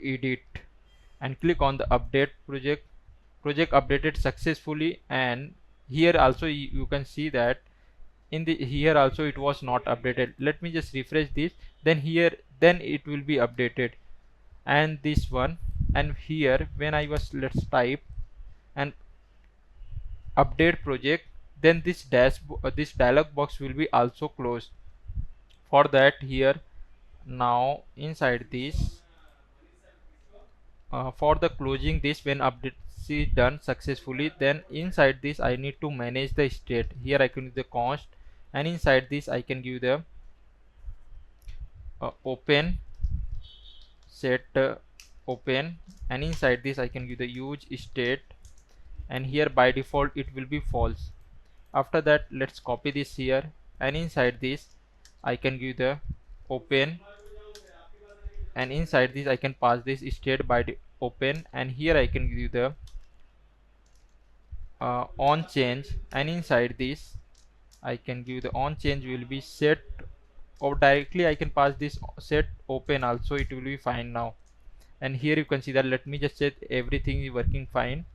edit, and click on the update project. Project updated successfully, and here also you can see that in the here also it was not updated. Let me just refresh this, then here then it will be updated, and this one, and here when I was let's type and update project, then this this dialog box will be also closed. For that, here now inside this for the closing this, when update is done successfully, then inside this I need to manage the state. Here I can use the const, and inside this I can give the open set open, and inside this I can give the use state, and here by default it will be false. After that, let's copy this here, and inside this I can give the open, and inside this I can pass this state by the open, and here I can give the on change, and inside this I can give the on change will be set, or directly I can pass this set open also, it will be fine now. And here you can see that, let me just check everything is working fine.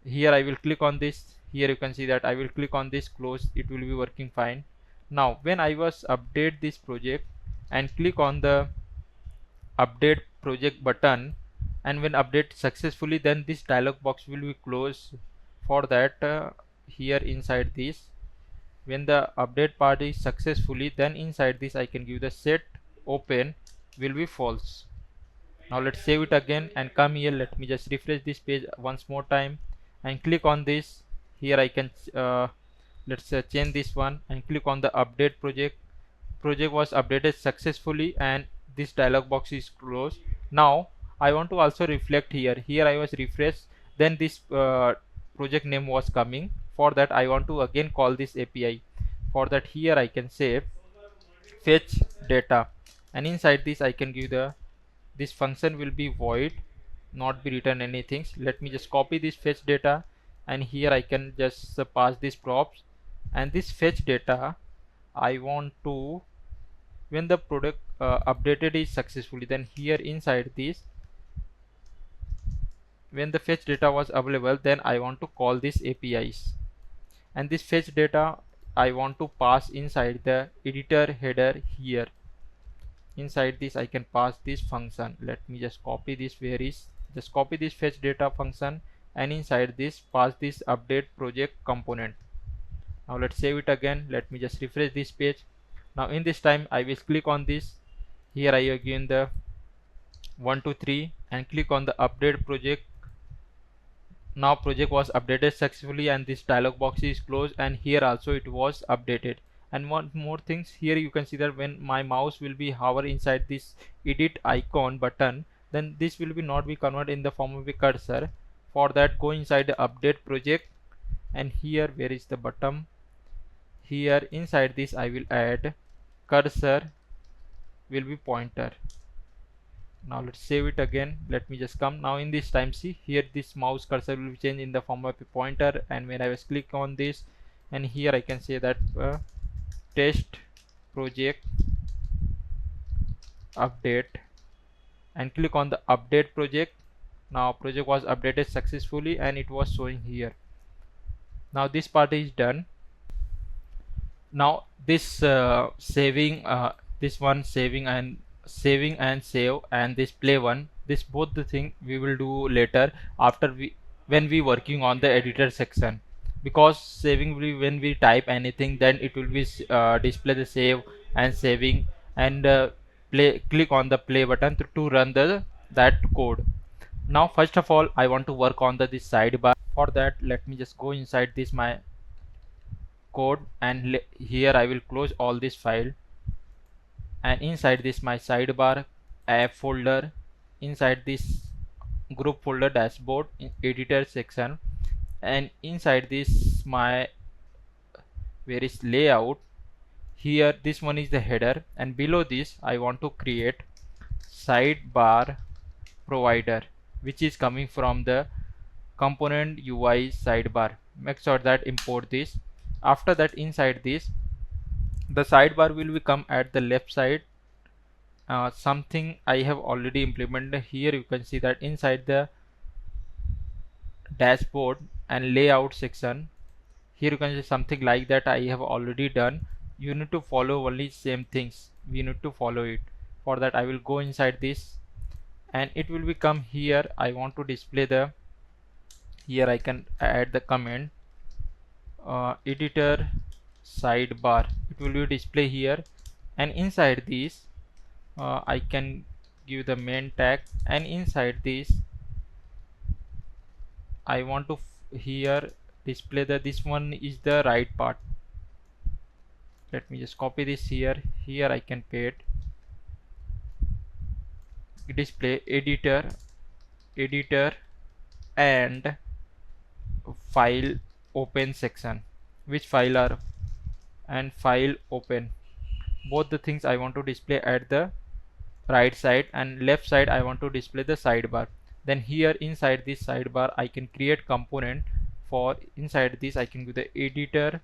Here I will click on this, here you can see that I will click on this close, it will be working fine. Now when I was update this project and click on the update project button, and when update successfully, then this dialog box will be closed. For that, here inside this, when the update part is successfully, then inside this I can give the set open will be false. Now let's save it again and come here. Let me just refresh this page once more time and click on this. Here I can let's change this one and click on the update project. Project was updated successfully, and this dialog box is closed. Now I want to also reflect here. Here I was refreshed, then this project name was coming. For that, I want to again call this API. For that, here I can say fetch data, and inside this I can give the this function will be void, not be written anything. Let me just copy this fetch data, and here I can just pass this props, and this fetch data I want to, when the product updated is successfully, then here inside this, when the fetch data was available, then I want to call this APIs, and this fetch data I want to pass inside the editor header here. Inside this I can pass this function. Let me just copy this, where is just copy this fetch data function, and inside this pass this update project component. Now let's save it again. Let me just refresh this page. Now in this time I will click on this. Here I again the 1 2 3 and click on the update project. Now project was updated successfully, and this dialog box is closed, and here also it was updated. And one more things, here you can see that when my mouse will be hover inside this edit icon button, then this will be not be converted in the form of a cursor. For that, go inside the update project, and here where is the button, here inside this I will add cursor will be pointer. Now let's save it again. Let me just come. Now in this time, see here this mouse cursor will change in the form of a pointer, and when I was click on this, and here I can say that test project update, and click on the update project. Now project was updated successfully, and it was showing here. Now this part is done. Now this saving this one saving and save, and this play one, this both the thing we will do later after we when we working on the editor section, because saving will, when we type anything, then it will be display the save and saving, and click on the play button to run the that code. Now first of all I want to work on this sidebar. For that, let me just go inside this my code, and here I will close all this file, and inside this my sidebar app folder, inside this group folder dashboard in editor section, and inside this my where is layout, here this one is the header, and below this I want to create sidebar provider, which is coming from the component UI sidebar. Make sure that import this. After that, inside this the sidebar will become at the left side. Something I have already implemented here. You can see that inside the dashboard and layout section, here you can see something like that I have already done. You need to follow only same things, we need to follow it. For that I will go inside this, and it will become here. I want to display the, here I can add the comment editor sidebar, it will be display here, and inside this I can give the main tag, and inside this I want to here display the, this one is the right part. Let me just copy this here. Here I can paste display editor and file open section, which file are, and file open, both the things I want to display at the right side, and left side I want to display the sidebar. Then here inside this sidebar I can create component. For inside this I can do the editor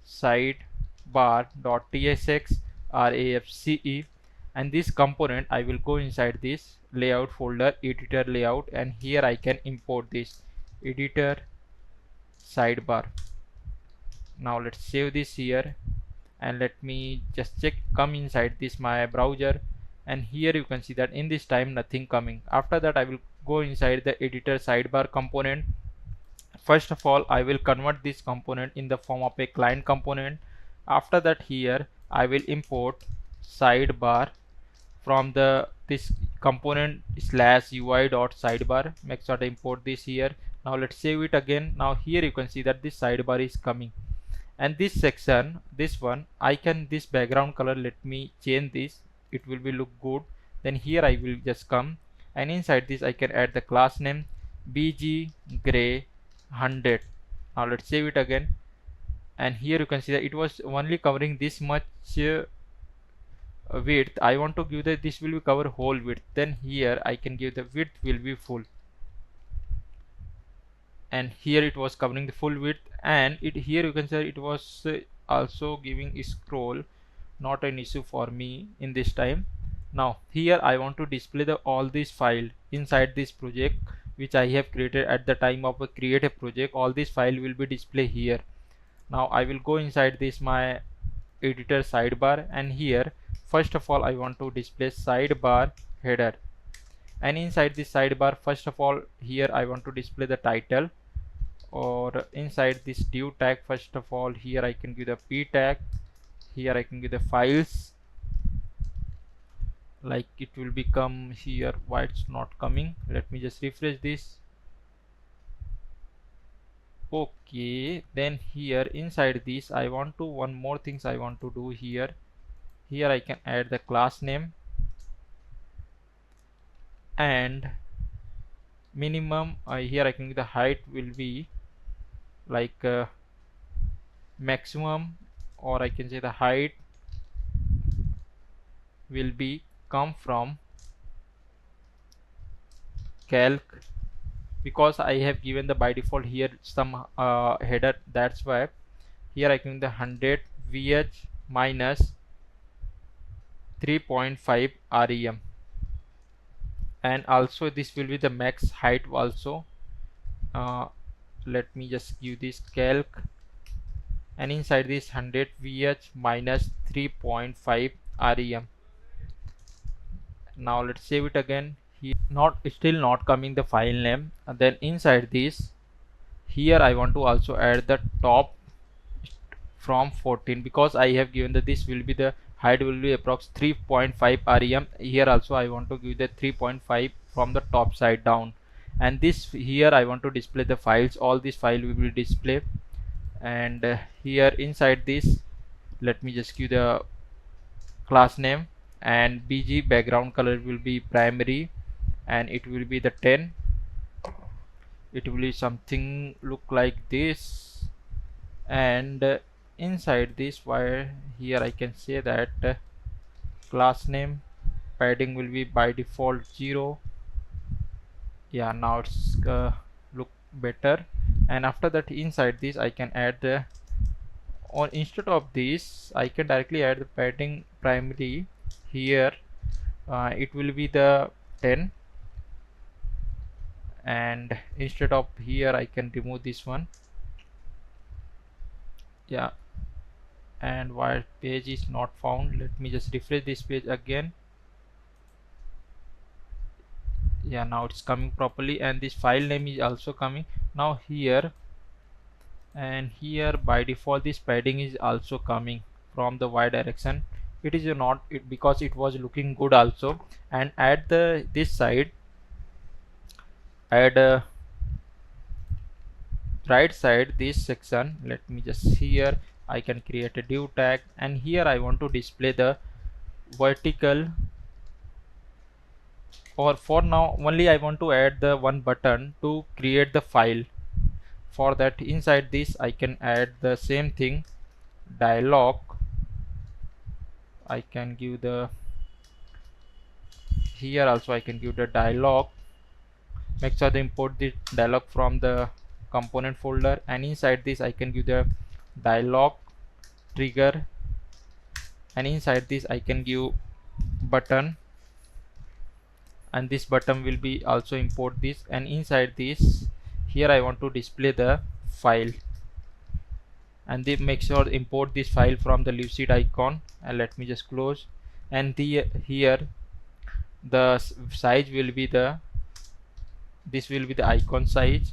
sidebar.tsx rafce, and this component I will go inside this layout folder, editor layout, and here I can import this editor sidebar. Now let's save this here, and let me just check, come inside this my browser, and here you can see that in this time nothing coming. After that I will go inside the editor sidebar component. First of all I will convert this component in the form of a client component. After that, here I will import sidebar from the this component slash ui.sidebar. Make sure to import this here. Now let's save it again. Now here you can see that this sidebar is coming, and this section, this one I can, this background color, let me change this, it will be look good. Then here I will just come, and inside this I can add the class name bg gray 100. Now let's save it again, and here you can see that it was only covering this much width. I want to give that this will be cover whole width. Then here I can give the width will be full, and here it was covering the full width, and it here you can see it was also giving a scroll, not an issue for me in this time. Now here I want to display the all this file inside this project which I have created at the time of a create a project. All this file will be displayed here. Now I will go inside this my editor sidebar, and here first of all I want to display sidebar header, and inside this sidebar first of all here I want to display the title, or inside this div tag first of all here I can give the p tag, here I can give the files, like it will become here. Why it's not coming? Let me just refresh this. Okay, then here inside this I want to, one more things I want to do here. Here I can add the class name, and minimum here I can give the height will be like maximum, or I can say the height will be come from calc, because I have given the by default here some header, that's why here I can the 100 vh minus 3.5 rem, and also this will be the max height also. Let me just give this calc, and inside this 100 vh minus 3.5 rem. Now let's save it again. Here not still not coming the file name, and then inside this here I want to also add the top from 14, because I have given that this will be the height will be approx 3.5 rem. Here also I want to give the 3.5 from the top side down, and this here I want to display the files. All these file will be display, and here inside this let me just give the class name, and bg background color will be primary, and it will be the 10. It will be something look like this, and inside this wire here I can say that class name padding will be by default 0. Yeah, now it's look better. And after that inside this I can add the, or instead of this I can directly add the padding primary here. It will be the 10, and instead of here I can remove this one. Yeah, and while page is not found, let me just refresh this page again. Yeah, now it's coming properly, and this file name is also coming now here, and here by default this padding is also coming from the y direction. It is not it because it was looking good also. And at the this side, add right side this section, let me just here I can create a div tag, and here I want to display the vertical, or for now only I want to add the one button to create the file. For that inside this I can add the same thing, dialog. I can give the here also I can give the dialog. Make sure to import the dialog from the component folder, and inside this I can give the dialog trigger, and inside this I can give button, and this button will be also import this, and inside this here I want to display the file, and they make sure to import this file from the lucid icon, and let me just close. And the here the size will be the, this will be the icon size,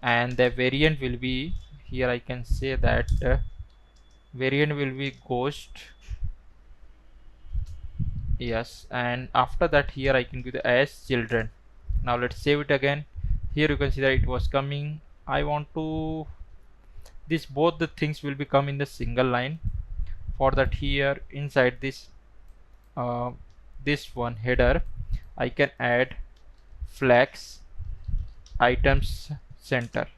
and the variant will be here I can say that variant will be ghost. Yes, and after that here I can give the as children. Now let's save it again. Here you can see that it was coming. I want to this both the things will become in the single line. For that here inside this this one header I can add flex items center.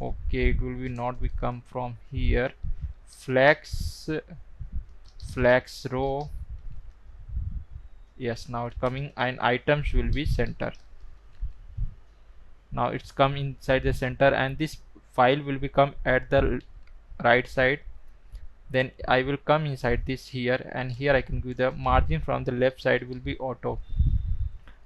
Okay, it will be not become from here, flex row. Yes, now it's coming, and items will be center. Now it's come inside the center, and this file will become at the right side. Then I will come inside this here, and here I can give the margin from the left side will be auto.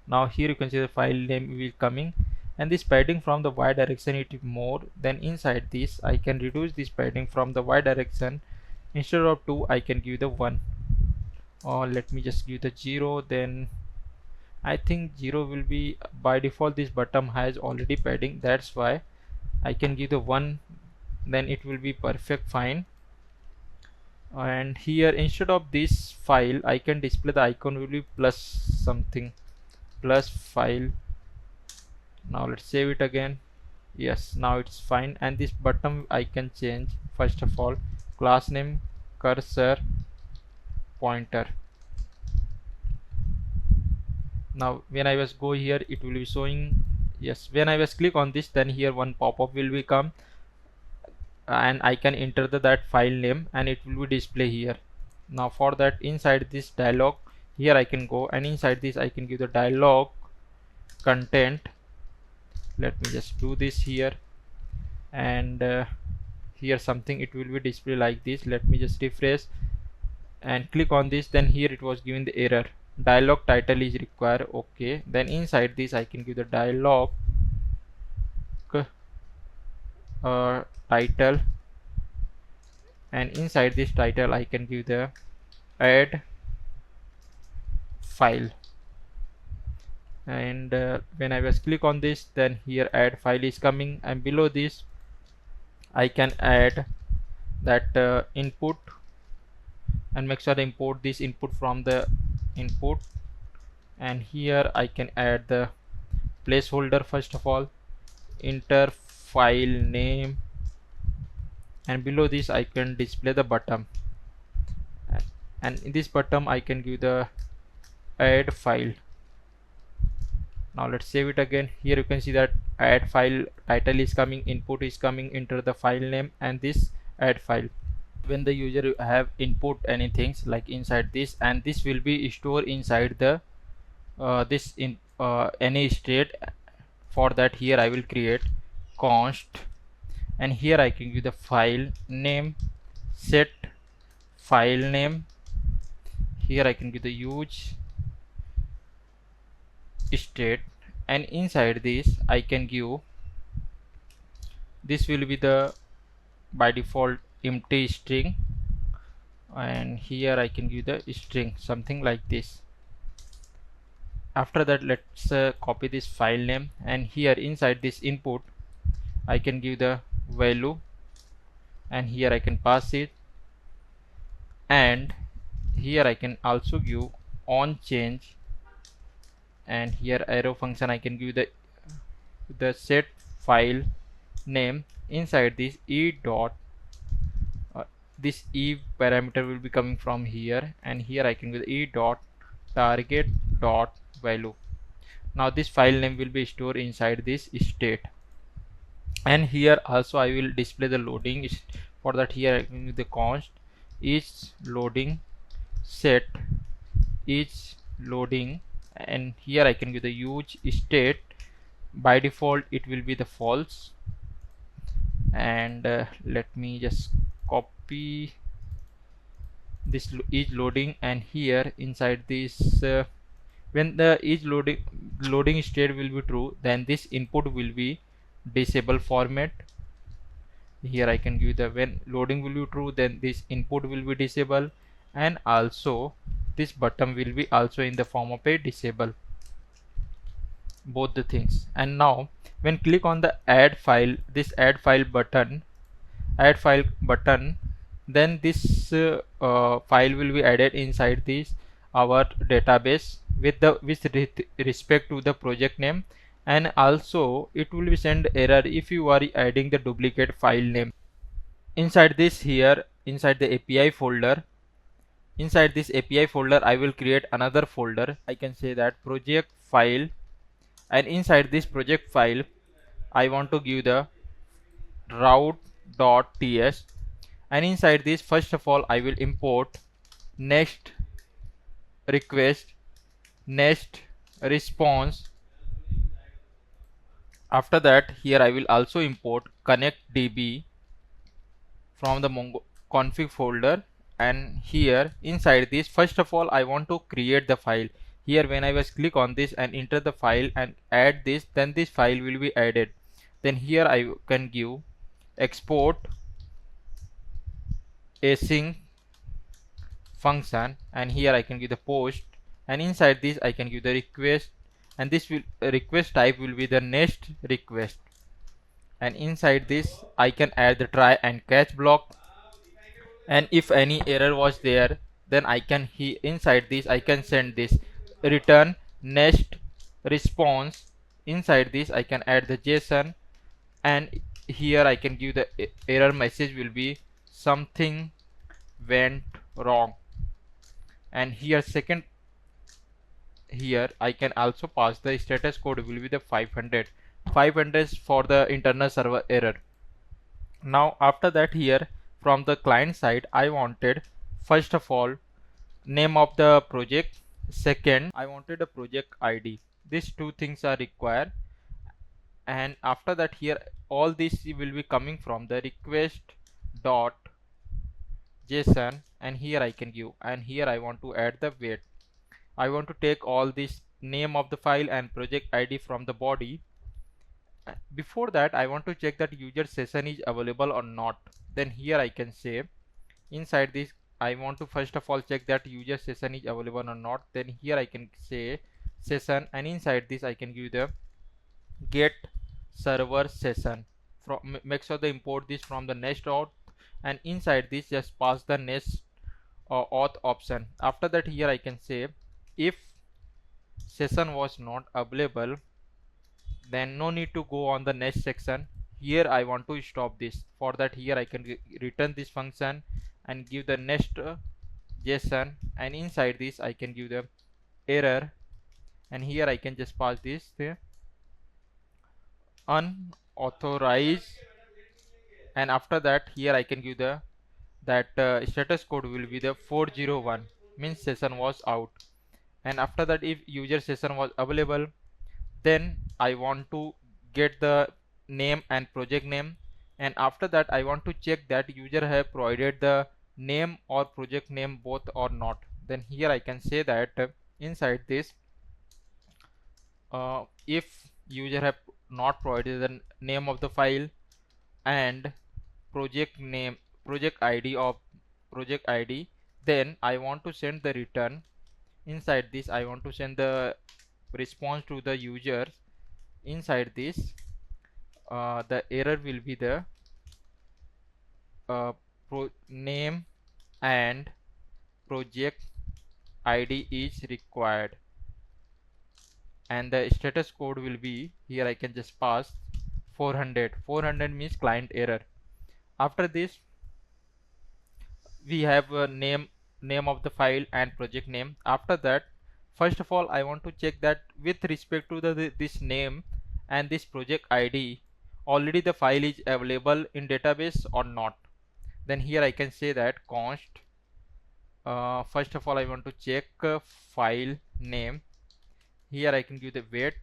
Now here you can see the file name will coming, and this padding from the y direction it is more. Then inside this I can reduce this padding from the y direction. Instead of 2 I can give the 1, or let me just give the 0. Then I think 0 will be by default, this bottom has already padding, that's why I can give the 1, then it will be perfect fine. And here instead of this file I can display the icon will be plus something, plus file. Now let's save it again. Yes, now it's fine. And this button I can change, first of all, class name cursor pointer. Now when I was go here it will be showing. Yes, when I was click on this, then here one pop-up will become, and I can enter that file name, and it will be display here. Now for that inside this dialog here I can go, and inside this I can give the dialog content. Let me just do this here, and here something it will be display like this. Let me just refresh and click on this, then here it was giving the error, dialog title is required. Okay, then inside this I can give the dialog title, and inside this title I can give the add file. and when I was click on this, then here add file is coming, and below this I can add that input, and make sure I import this input from the input, and here I can add the placeholder. First of all, enter file name, and below this I can display the button, and in this button I can give the add file. Now let's save it again. Here you can see that add file title is coming, input is coming, enter the file name, and this add file. When the user have input anything like inside this, and this will be stored inside the this in any state. For that, here I will create const, and here I can give the file name, set file name. Here I can give the use state, and inside this I can give, this will be the by default empty string, and here I can give the string something like this. After that, let's copy this file name, and here inside this input I can give the value, and here I can pass it, and here I can also give on change, and here arrow function I can give the set file name. Inside this e dot this e parameter will be coming from here, and here I can give the e dot target dot value. Now this file name will be stored inside this state, and here also I will display the loading. For that, here I can give the const is loading, set is loading, and here I can give the use state. By default it will be the false, and let me just copy this is loading, and here inside this when the is loading state will be true, then this input will be disable format. Here I can give the when loading will be true, then this input will be disable, and also this button will be also in the form of a disable, both the things. And now when click on the add file, this add file button, then this file will be added inside this our database with respect to the project name, and also it will be send error if you are adding the duplicate file name. Inside this, here inside the API folder, inside this API folder I will create another folder. I can say that project file, and inside this project file I want to give the route.ts, and inside this first of all I will import next request, next response. After that, here I will also import connectdb from the Mongo config folder, and here inside this first of all I want to create the file. Here when I was click on this and enter the file and add this, then this file will be added. Then here I can give export async function, and here I can give the post, and inside this I can give the request, and this will request type will be the next request, and inside this I can add the try and catch block, and if any error was there, then I can inside this I can send this return next response. Inside this I can add the JSON, and here I can give the error message will be something went wrong, and here second, here I can also pass the status code will be the 500 for the internal server error. Now after that, here from the client side I wanted first of all name of the project, second I wanted a project ID. These two things are required, and after that here all this will be coming from the request dot JSON, and here I can give, and here I want to add the weight. I want to take all this name of the file and project ID from the body. Before that I want to check that user session is available or not. Then here I can say inside this I want to first of all check that user session is available or not. Then here I can say session, and inside this I can give the get server session. From make sure they import this from the Next.Auth, and inside this just pass the Next-Auth option. After that, here I can say if session was not available, then no need to go on the next section. Here I want to stop this. For that, here I can return this function and give the next JSON, and inside this I can give the error, and here I can just pass this the unauthorized, and after that here I can give the status code will be the 401, means session was out. And after that, if user session was available, then I want to get the name and project name, and after that I want to check that user have provided the name or project name both or not. Then here I can say that inside this if user have not provided the name of the file and project name, project ID of project ID, then I want to send the return. Inside this I want to send the response to the user. Inside this the error will be the name and project ID is required, and the status code will be, here I can just pass 400. 400 means client error. After this we have a name of the file and project name. After that, first of all I want to check that with respect to this name and this project ID, already the file is available in database or not. Then here I can say that const first of all I want to check file name. Here I can give the wait,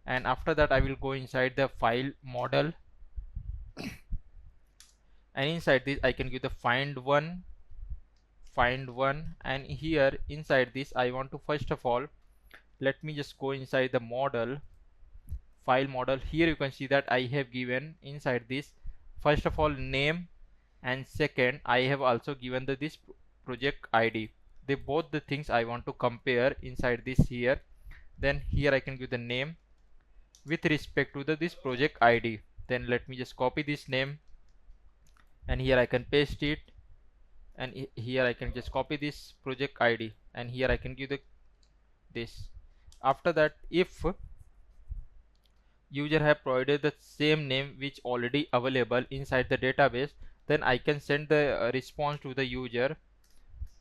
and after that I will go inside the file model, and inside this I can give the find one, and here inside this I want to, first of all let me just go inside the model, file model. Here you can see that I have given inside this first of all name, and second I have also given this project ID. They both the things I want to compare inside this here. Then here I can give the name with respect to this project ID. Then let me just copy this name, and here I can paste it, and here I can just copy this project ID, and here I can give this. After that, if user have provided the same name which already available inside the database, then I can send the response to the user.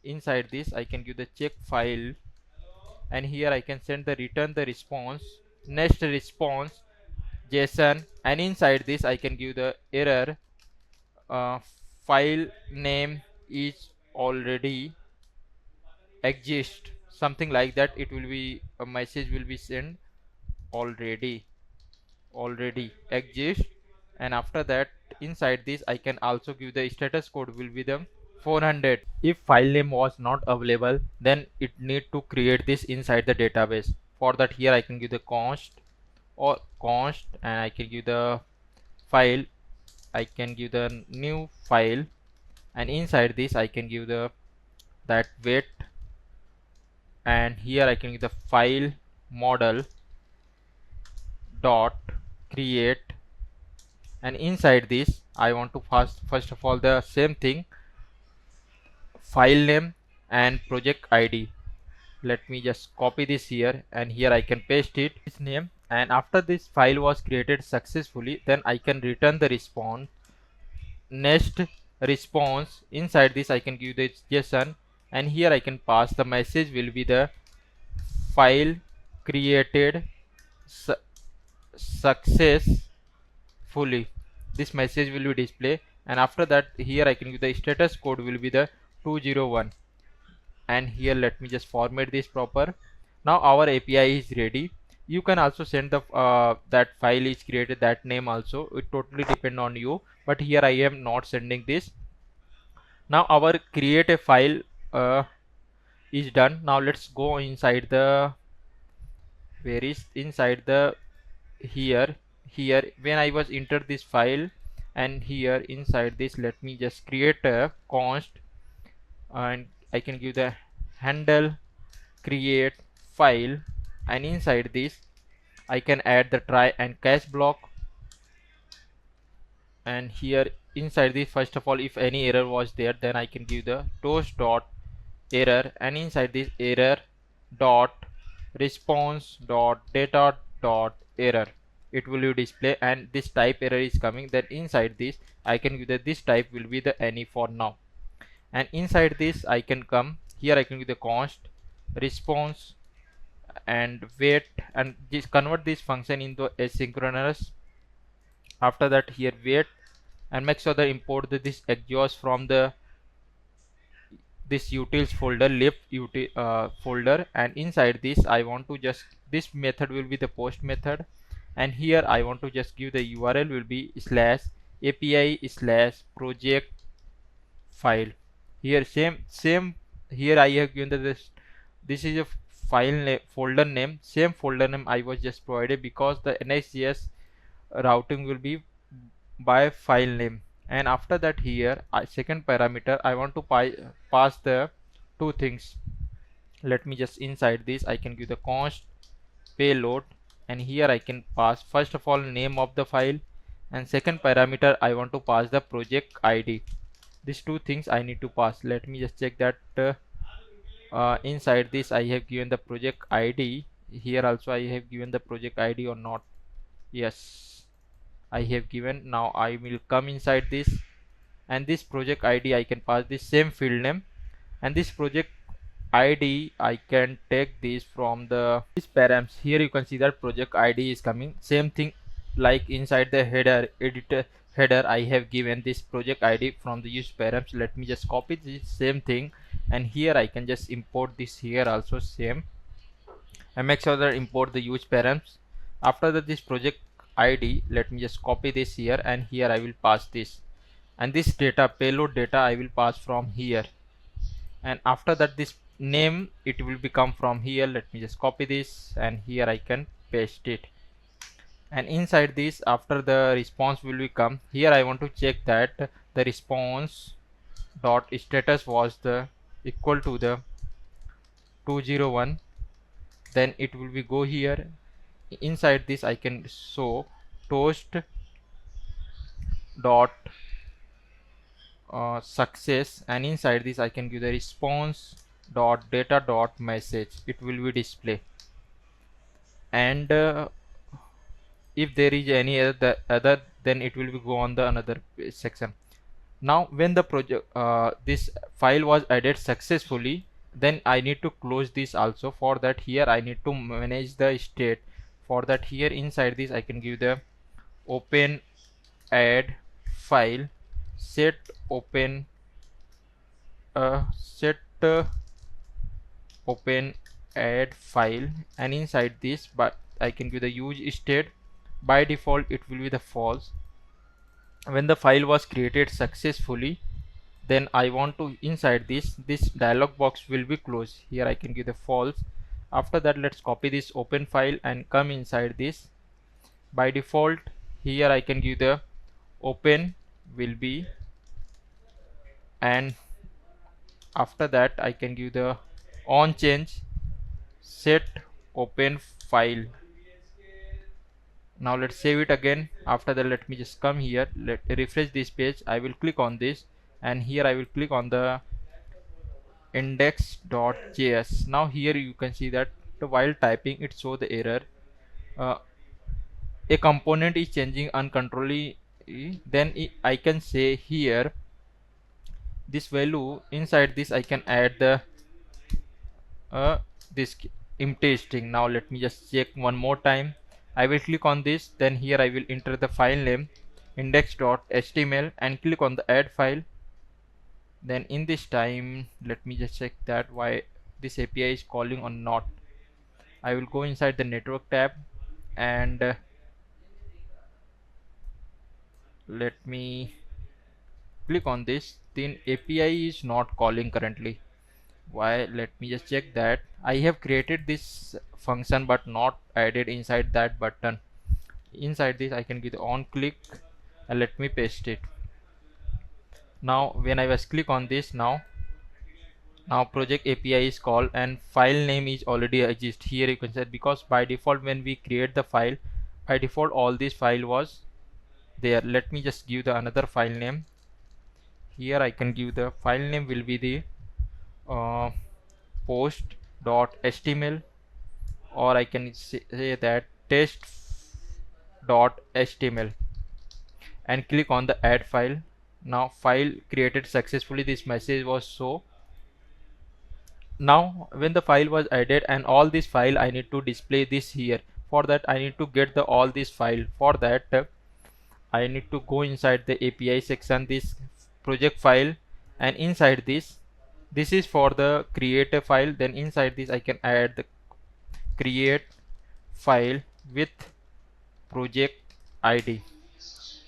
Inside this I can give the check file, and here I can send the return the response, next response JSON, and inside this I can give the error file name is already exist, something like that. It will be a message will be sent already exist, and after that inside this I can also give the status code will be the 400. If file name was not available, then it need to create this inside the database. For that, here I can give the const, and I can give the file, I can give the new file, and inside this I can give the wait, and here I can give the file model dot create, and inside this I want to first of all the same thing, file name and project ID. Let me just copy this here, and here I can paste it, this name, and after this file was created successfully, then I can return the response, next response. Inside this I can give the JSON, and here I can pass the message will be the file created successfully. This message will be displayed, and after that here I can give the status code will be the 201, and here let me just format this proper. Now our API is ready. You can also send the that file is created, that name also, it totally depend on you, but here I am not sending this. Now our create a file is done. Now let's go inside the, where is inside the here when I was enter this file, and here inside this let me just create a const, and I can give the handle create file, and inside this I can add the try and catch block. And here inside this, first of all, if any error was there, then I can give the toast dot error, and inside this error dot response dot data dot error, it will be display, and this type error is coming. Then inside this I can give that this type will be the any for now. And inside this I can come here, I can give the const response and wait, and just convert this function into asynchronous. After that, here wait, and make sure that import this exhaust from the this utils folder, lib folder, and inside this I want to just, this method will be the post method, and here I want to just give the URL will be slash API slash project file. Here same here I have given the this is a file name, folder name, same folder name I was just provided, because the Next.js routing will be by file name. And after that, here second parameter I want to pass the two things. Let me just inside this I can give the const payload, and here I can pass first of all name of the file, and second parameter I want to pass the project ID. These two things I need to pass. Let me just check that inside this I have given the project ID. Here also I have given the project ID or not. Yes, I have given. Now I will come inside this, and this project ID I can pass this same field name, and this project ID I can take this from the these params. Here you can see that project ID is coming. Same thing like inside the header editor header I have given this project ID from the use params. Let me just copy this same thing, and here I can just import this here also same, and make sure that import the use params. After that, this project ID, let me just copy this here, and here I will pass this, and this data payload data I will pass from here. And after that, this name it will become from here. Let me just copy this, and here I can paste it. And inside this, after the response will become here, I want to check that the response dot status was the equal to the 201. Then it will be go here. Inside this I can show toast dot success, and inside this I can give the response dot data dot message. It will be display, and if there is any other, then it will be go on the another section. Now when the project this file was added successfully, then I need to close this also. For that, here I need to manage the state. For that, here inside this I can give the open add file set open open add file, and inside this but I can give the use state. By default it will be the false. When the file was created successfully, then I want to inside this dialog box will be closed. Here I can give the false. After that, let's copy this open file and come inside this. By default, here I can give the open will be, and after that I can give the on change set open file. Now let's save it again. After that, let me just come here, let refresh this page. I will click on this, and here I will click on the index.js. now here you can see that while typing it show the error, a component is changing uncontrollably. Then I can say here this value. Inside this I can add the this empty string. Now let me just check one more time. I will click on this, then here I will enter the file name index.html and click on the add file. Then in this time, let me just check that why this API is calling or not. I will go inside the network tab, and let me click on this. Then API is not calling currently. Why? Let me just check that. I have created this function but not added inside that button. Inside this I can give the on click, and let me paste it. Now when I was click on this, now Now project API is called and file name is already exist. Here you can set, because by default when we create the file, by default all this file was there. Let me just give the another file name. Here I can give the file name will be the post.html, or I can say that test.html, and click on the add file. Now file created successfully, this message was show. Now when the file was added and all this file, I need to display this here. For that I need to get the all this file. For that I need to go inside the API section, this project file, and inside this is for the create a file. Then inside this I can add the create file with project ID,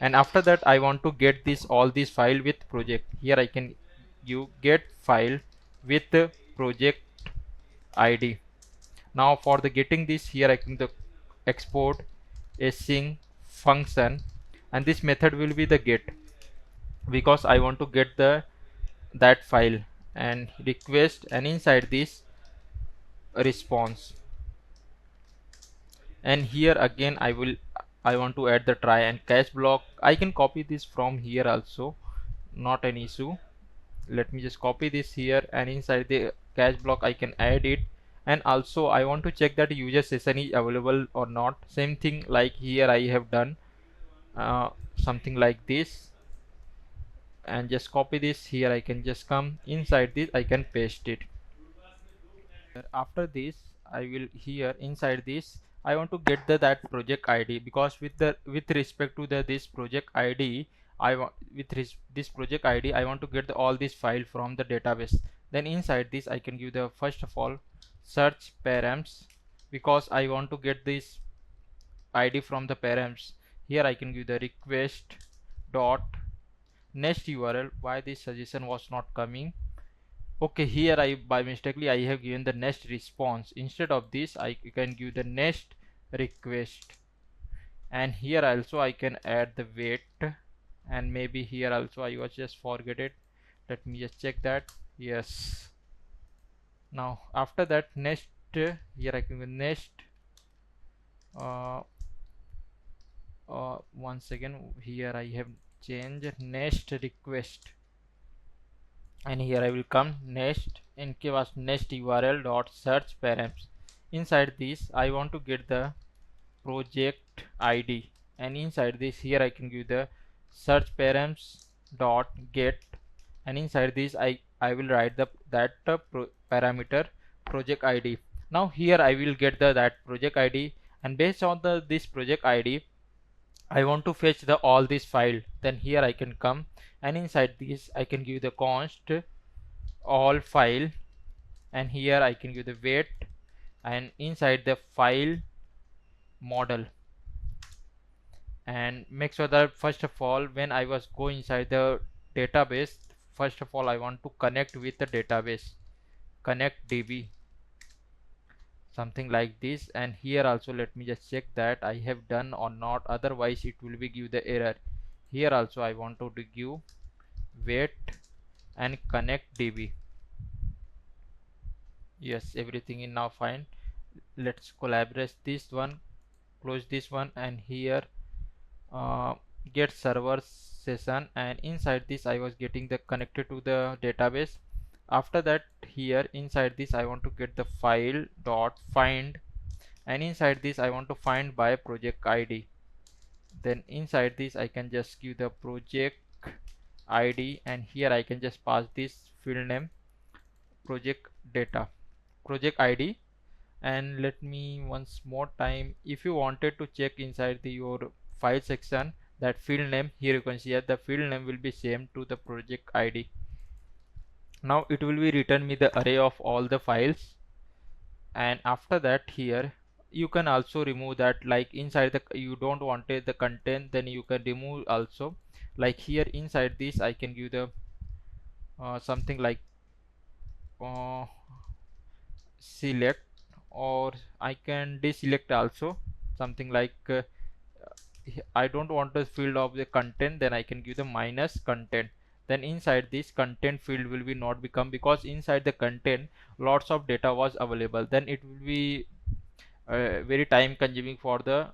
and after that I want to get this all this file with project. Here I can you get file with project ID. Now for the getting this, here I can the export a sing function, and this method will be the get, because I want to get the that file, and request, and inside this response. And here again I want to add the try and catch block. I can copy this from here also, not an issue. Let me just copy this here, and inside the catch block I can add it. And also I want to check that user session is available or not. Same thing like here I have done something like this, and just copy this here. I can just come inside this, I can paste it. After this I will here inside this I want to get the that project ID, because with respect to the this project ID I want this project ID I want to get the all this file from the database. Then inside this I can give the first of all search params, because I want to get this ID from the params. Here I can give the request dot next URL. Why this suggestion was not coming? Okay, here I by mistakenly I have given the next response. Instead of this I can give the next request, and here also I can add the wait, and maybe here also I was just forget it. Let me just check that. Yes. Now after that next, here I can give next once again here I have changed next request, and here I will come next in was next URL dot search params. Inside this I want to get the project ID, and inside this here I can give the search params dot get, and inside this I will write the that parameter project ID. Now here I will get the that project ID, and based on the this project ID I want to fetch the all this file. Then here I can come, and inside this I can give the const all file, and here I can give the wait, and inside the file model, and make sure that first of all when I was go inside the database, first of all I want to connect with the database, connect DB, something like this. And here also let me just check that I have done or not, otherwise it will be give the error. Here also I want to give wait and connect DB. Yes, everything is now fine. Let's collaborate this one, close this one, and here get server session, and inside this I was getting the connected to the database. After that here inside this I want to get the file dot find, and inside this I want to find by project ID. Then inside this I can just give the project ID, and here I can just pass this field name project data project ID. And let me once more time, if you wanted to check inside your file section that field name, here you can see that the field name will be same to the project ID. Now it will be return me the array of all the files, and after that here you can also remove that, like inside the you don't want it the content, then you can remove also. Like here inside this I can give the something like select, or I can deselect also, something like I don't want the field of the content, then I can give the minus content. then inside this content field will be not become, because inside the content lots of data was available, then it will be very time consuming for the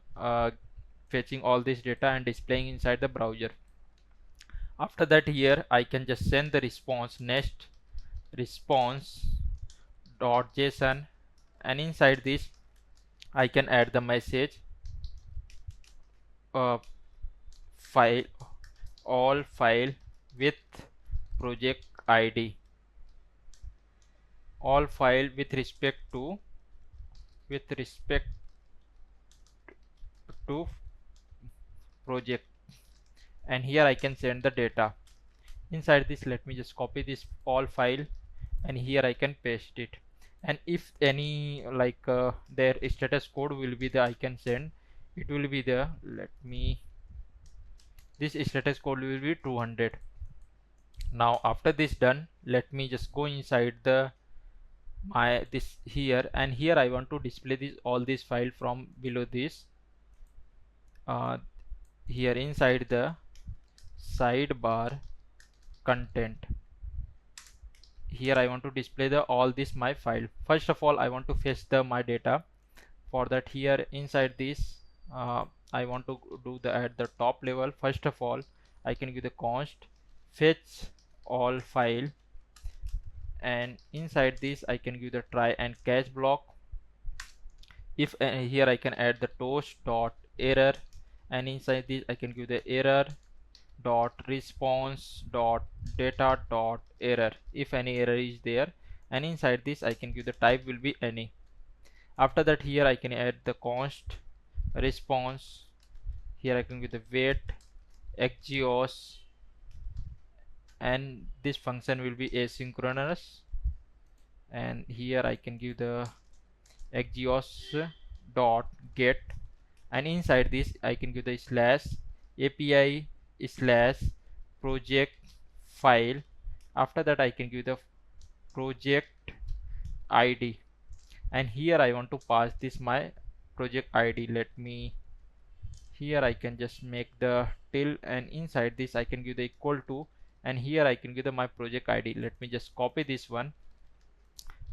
fetching all this data and displaying inside the browser. After that, here I can just send the response next response.json, and inside this I can add the message uh, file all file with project ID, all file with respect to project, and here I can send the data. Inside this, let me just copy this all file, and here I can paste it. And if any like their status code will be the I can send, it will be the, let me, this status code will be 200. Now after this done, let me just go inside the my this here, and here I want to display this all this file from below this here inside the sidebar content. Here I want to display the all this my file. First of all, I want to fetch the my data. For that, here inside this I want to do the at the top level. First of all, I can give the const fetch all file, and inside this I can give the try and catch block. If here I can add the toast dot error, and inside this I can give the error dot response dot data dot error if any error is there, and inside this I can give the type will be any. After that, here I can add the const response. Here I can give the wait exeos, and this function will be asynchronous, and here I can give the exeos dot get, and inside this I can give the slash API slash project file. After that, I can give the project ID, and here I want to pass this my project ID. Let me, here I can just make the till, and inside this I can give the equal to, and here I can give the my project ID. Let me just copy this one,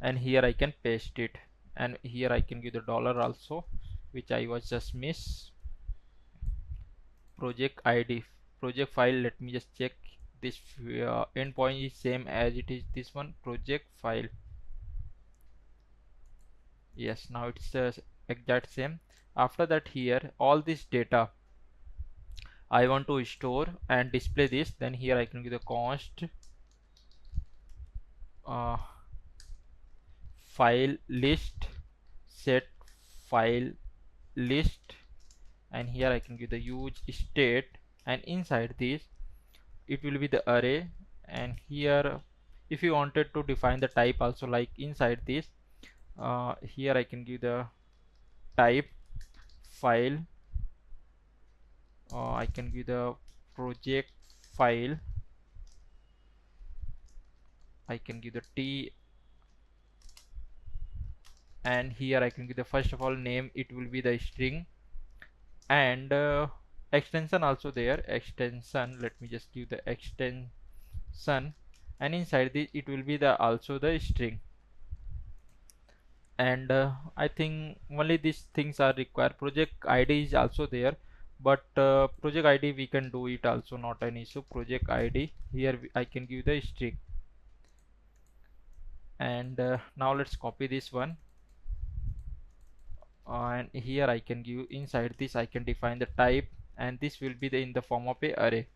and here I can paste it, and here I can give the dollar also, which I was just miss. Project ID project file, let me just check this endpoint is same as it is this one project file. Yes, now it's the exact same. After that, here all this data I want to store and display this, then here I can give the const file list set file list, and here I can give the use state, and inside this it will be the array. And here if you wanted to define the type also, like inside this here I can give the type file, I can give the project file, I can give the t, and here I can give the first of all name, it will be the string, and extension also there, extension, let me just give the extension, and inside this it will be the also the string. And I think only these things are required. Project ID is also there, but project ID we can do it also, not an issue. Project ID, here I can give the string, and now let's copy this one, and here I can give inside this I can define the type, and this will be the in the form of a array.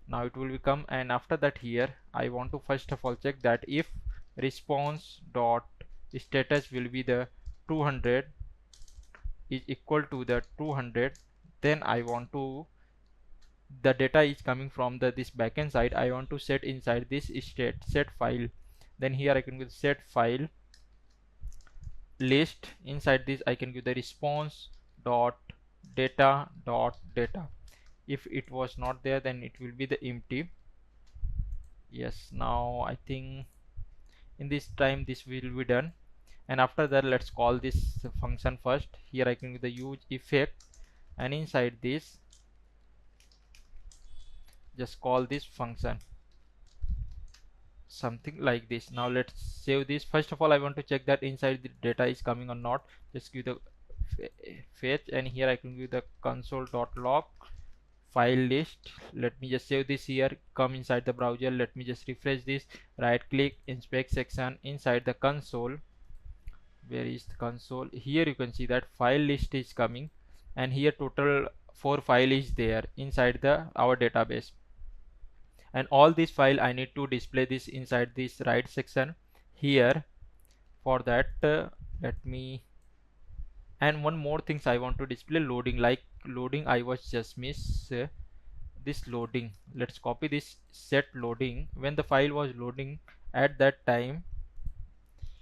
Now it will become, and after that here I want to first of all check that if response dot status will be the 200 is equal to the 200, then I want to, the data is coming from the this backend side, I want to set inside this state set file. Then here I can give set file list. Inside this I can give the response dot data dot data. If it was not there, then it will be the empty. Yes, now I think in this time this will be done, and after that let's call this function first. Here I can give the use effect, and inside this just call this function. something like this. Now let's save this. First of all, I want to check that inside the data is coming or not. Just give the fetch, and here I can give the console.log file list. Let me just save this here, come inside the browser. Let me just refresh this, right click, inspect section, inside the console. Where is the console? Here you can see that file list is coming, and here total 4 file is there inside the our database. And all this file I need to display this inside this right section here. For that let me, and one more things I want to display loading, like loading I was just miss this loading. Let's copy this set loading. When the file was loading at that time,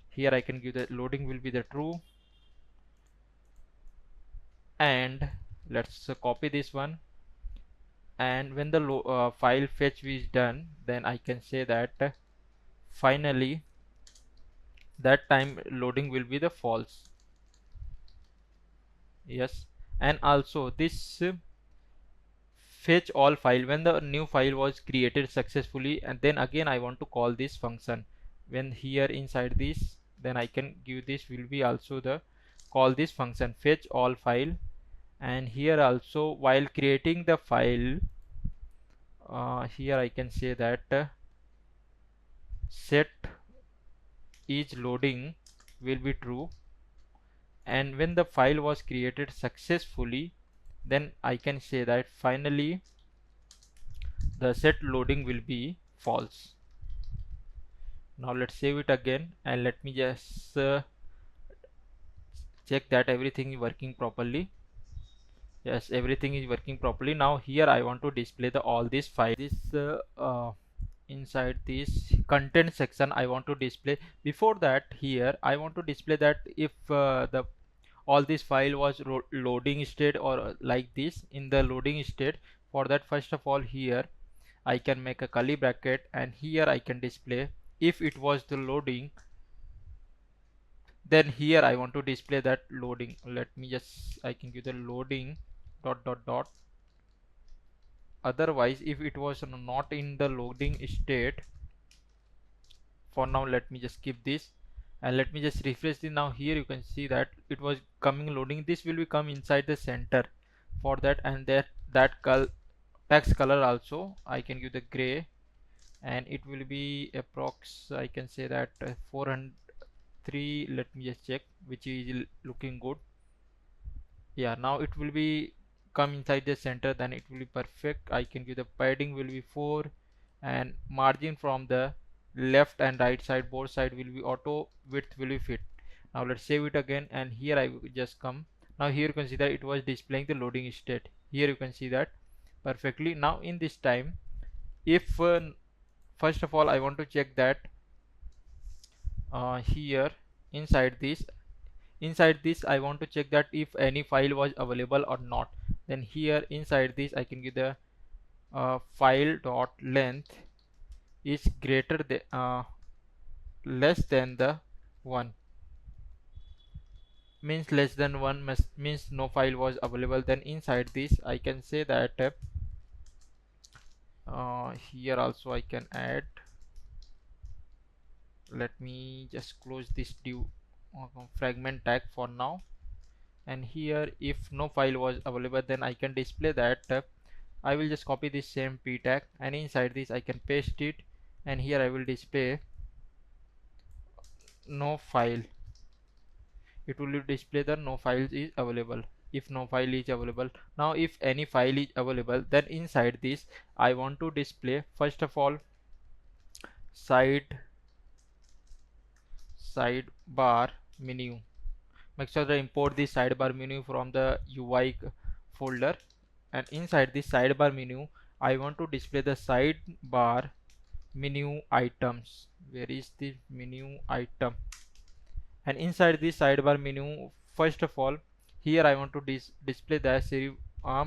here I can give the loading will be the true, and let's copy this one. And when the file fetch is done, then I can say that finally that time loading will be the false. Yes, and also this fetch all file when the new file was created successfully, and then again I want to call this function. When here inside this, then I can give this will be also the call this function fetch all file. And here also while creating the file, here I can say that set is loading will be true, and when the file was created successfully, then I can say that finally the set loading will be false. Now let's save it again, and let me just check that everything is working properly. Yes, everything is working properly. Now here I want to display the all these files. This inside this content section I want to display. Before that, here I want to display that if the all this file was loading state or like this in the loading state. For that, first of all, here I can make a curly bracket, and here I can display if it was the loading, then here I want to display that loading. Let me just, I can give the loading dot dot dot. Otherwise, if it was not in the loading state, for now let me just skip this, and let me just refresh this. Now here you can see that it was coming loading. This will be come inside the center. For that, and that text color also I can give the gray, and it will be approx, I can say that 403. Let me just check which is looking good. Yeah, now it will be come inside the center, then it will be perfect. I can give the padding will be 4, and margin from the left and right side both side will be auto, width will be fit. Now let's save it again, and here I will just come. Now here you can see that it was displaying the loading state. Here you can see that perfectly. Now in this time, if first of all I want to check that here inside this I want to check that if any file was available or not. Then here inside this I can give the file dot length is greater than less than the 1, means less than 1 means no file was available. Then inside this I can say that here also I can add, let me just close this div fragment tag for now. And here if no file was available, then I can display that I will just copy this same p tag, and inside this I can paste it, and here I will display no file. It will display the no files is available if no file is available. Now if any file is available, then inside this I want to display first of all sidebar menu. Make sure to import the sidebar menu from the UI folder, and inside this sidebar menu I want to display the sidebar menu items. Where is the menu item? And inside this sidebar menu, first of all, here I want to display the save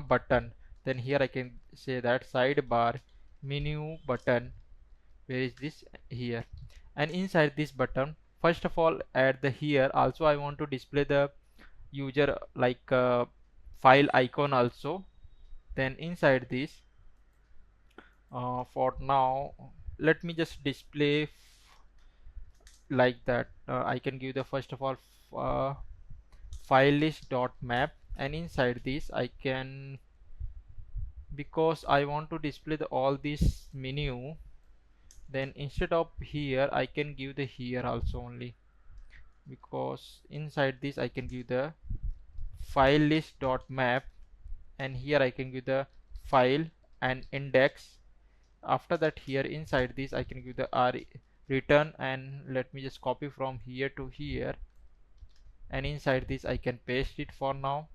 button. Then here I can say that sidebar menu button. Where is this? Here. And inside this button, first of all, at the here also I want to display the user like file icon also. Then inside this for now let me just display like that. I can give the first of all file list dot map, and inside this I can, because I want to display all this menu, then instead of here I can give the here also only, because inside this I can give the file list dot map, and here I can give the file and index. After that, here inside this I can give the r return, and let me just copy from here to here, and inside this I can paste it for now.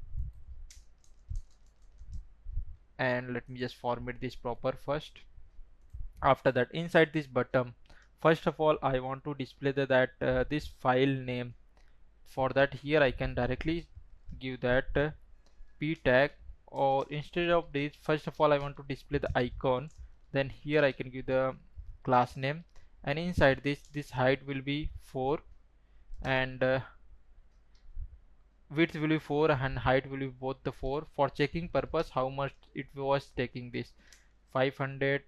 And let me just format this proper first. After that, inside this button, first of all I want to display that this file name. For that, here I can directly give that p tag, or instead of this, first of all I want to display the icon, then here I can give the class name, and inside this height will be 4, and width will be 4, and height will be both the 4. For checking purpose how much it was taking this 500,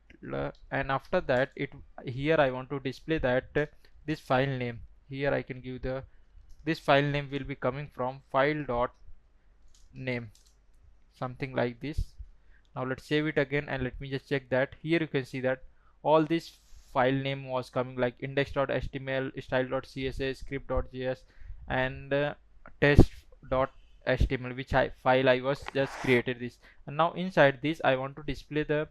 and after that, it here I want to display that this file name. Here I can give the this file name will be coming from file dot name, something like this. Now let's save it again, and let me just check that. Here you can see that all this file name was coming like index.html, style.css, script.js, and test.html, which file I was just created this. And now inside this I want to display the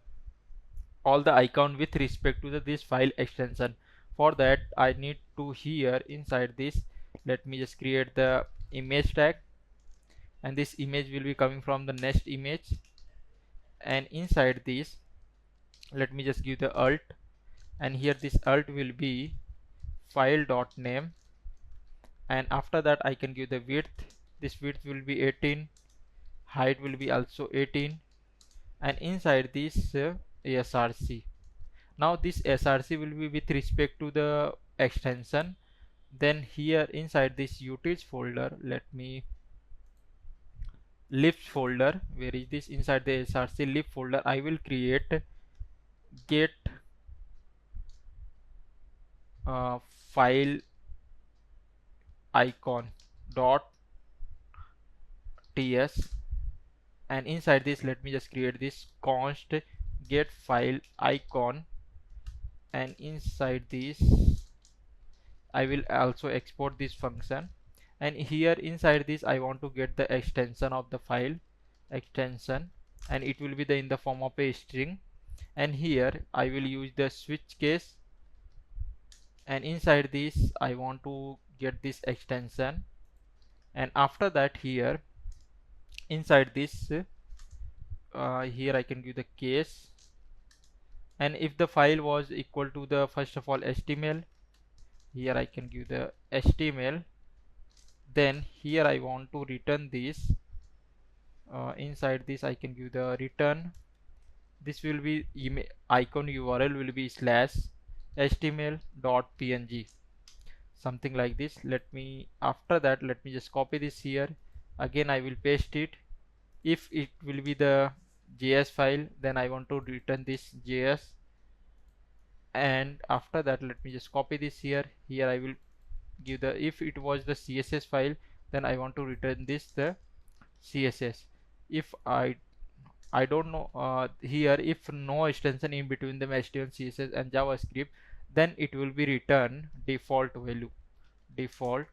all the icon with respect to this file extension. For that, I need to here inside this, let me just create the image tag, and this image will be coming from the next image. And inside this, let me just give the alt, and here this alt will be file dot name, and after that I can give the width. This width will be 18, height will be also 18, and inside this src. Now this src will be with respect to the extension. Then here inside this utils folder, let me lib folder, where is this? Inside the src lib folder I will create get file icon dot ts, and inside this let me just create this const get file icon, and inside this I will also export this function. And here inside this I want to get the extension of the file extension, and it will be in the form of a string. And here I will use the switch case, and inside this I want to get this extension. And after that, here inside this here I can give the case, and if the file was equal to the first of all HTML, here I can give the HTML. Then here I want to return this, inside this I can give the return. This will be icon URL will be slash html.png, something like this. Let me, after that, let me just copy this here. Again I will paste it. If it will be the JS file, then I want to return this JS. And after that, let me just copy this here. Here I will give the, if it was the CSS file, then I want to return this the CSS. If I don't know here, if no extension in between them HTML, CSS and JavaScript, then it will be return default value, default,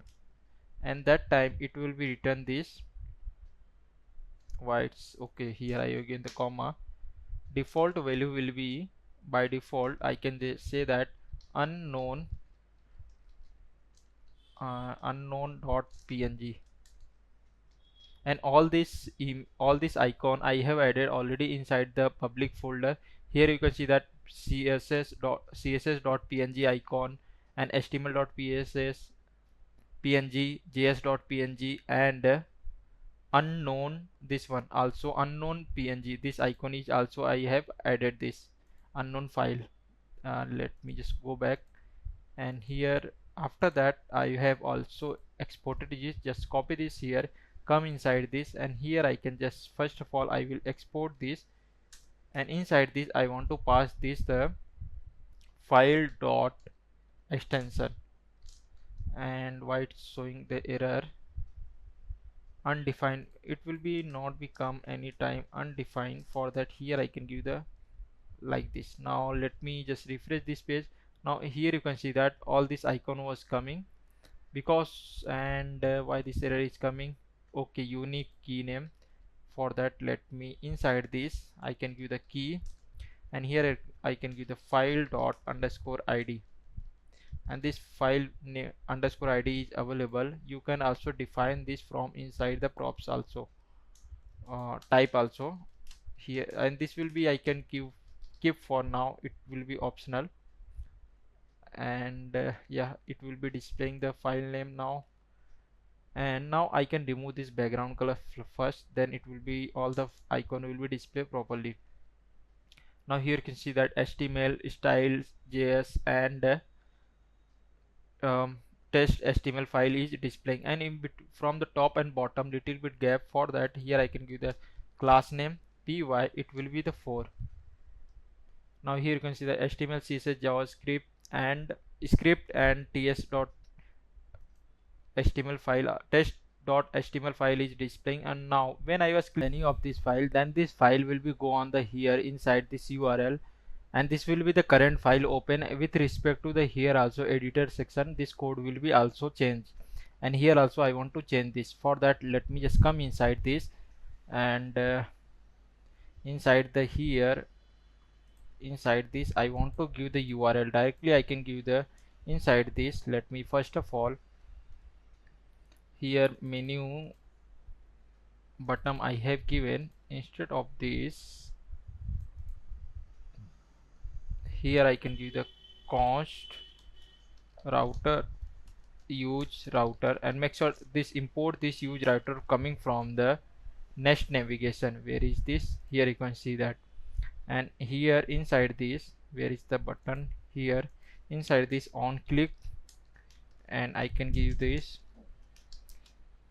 and that time it will be return this whites. Okay, here I again the comma. Default value will be, by default I can say that unknown unknown.png. and all this icon I have added already inside the public folder. Here you can see that css.png icon, and html.pss, png, js.png, and unknown, this one also unknown png. This icon is also I have added this unknown file. Let me just go back, and here after that I have also exported it. Just copy this here, come inside this, and here I can just, first of all I will export this, and inside this I want to pass this the file dot extension. And why it's showing the error undefined, it will be not become anytime undefined. For that, here I can give the like this. Now let me just refresh this page. Now here you can see that all this icon was coming because, and why this error is coming. Okay, unique key name. For that, let me inside this I can give the key, and here I can give the file dot underscore id, and this file name underscore id is available. You can also define this from inside the props also, type also here, and this will be I can keep for now, it will be optional. And yeah, it will be displaying the file name now. And now I can remove this background color first, then it will be all the icon will be displayed properly. Now here you can see that HTML styles JS and test HTML file is displaying, and from the top and bottom little bit gap. For that, here I can give the class name py, it will be the 4. Now here you can see the HTML CSS JavaScript and script and ts.html file, test.html file is displaying. And now when I was clicking any of this file, then this file will be go on the here inside this URL, and this will be the current file open. With respect to the here also editor section, this code will be also changed, and here also I want to change this. For that, let me just come inside this, and inside the here, inside this I want to give the URL directly. I can give the inside this. Let me first of all here menu button I have given, instead of this here I can give the const router use router, and make sure this import this use router coming from the next navigation. Where is this? Here you can see that. And here inside this, where is the button? Here inside this on click, and I can give this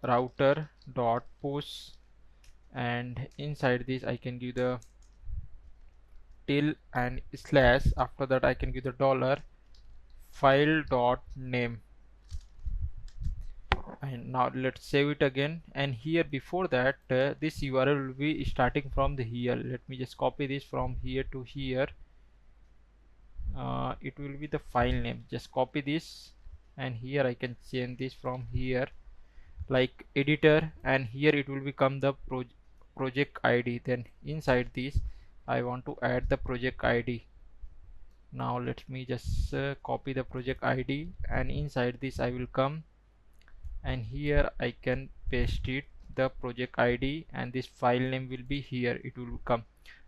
router dot push, and inside this I can give the till and slash. After that I can give the dollar file dot name, and now let's save it again. And here before that, this URL will be starting from the here. Let me just copy this from here to here. It will be the file name. Just copy this, and here I can change this from here like editor, and here it will become the project ID. Then inside this I want to add the project ID. Now let me just copy the project ID, and inside this I will come, and here I can paste it the project ID, and this file name will be here, it will come.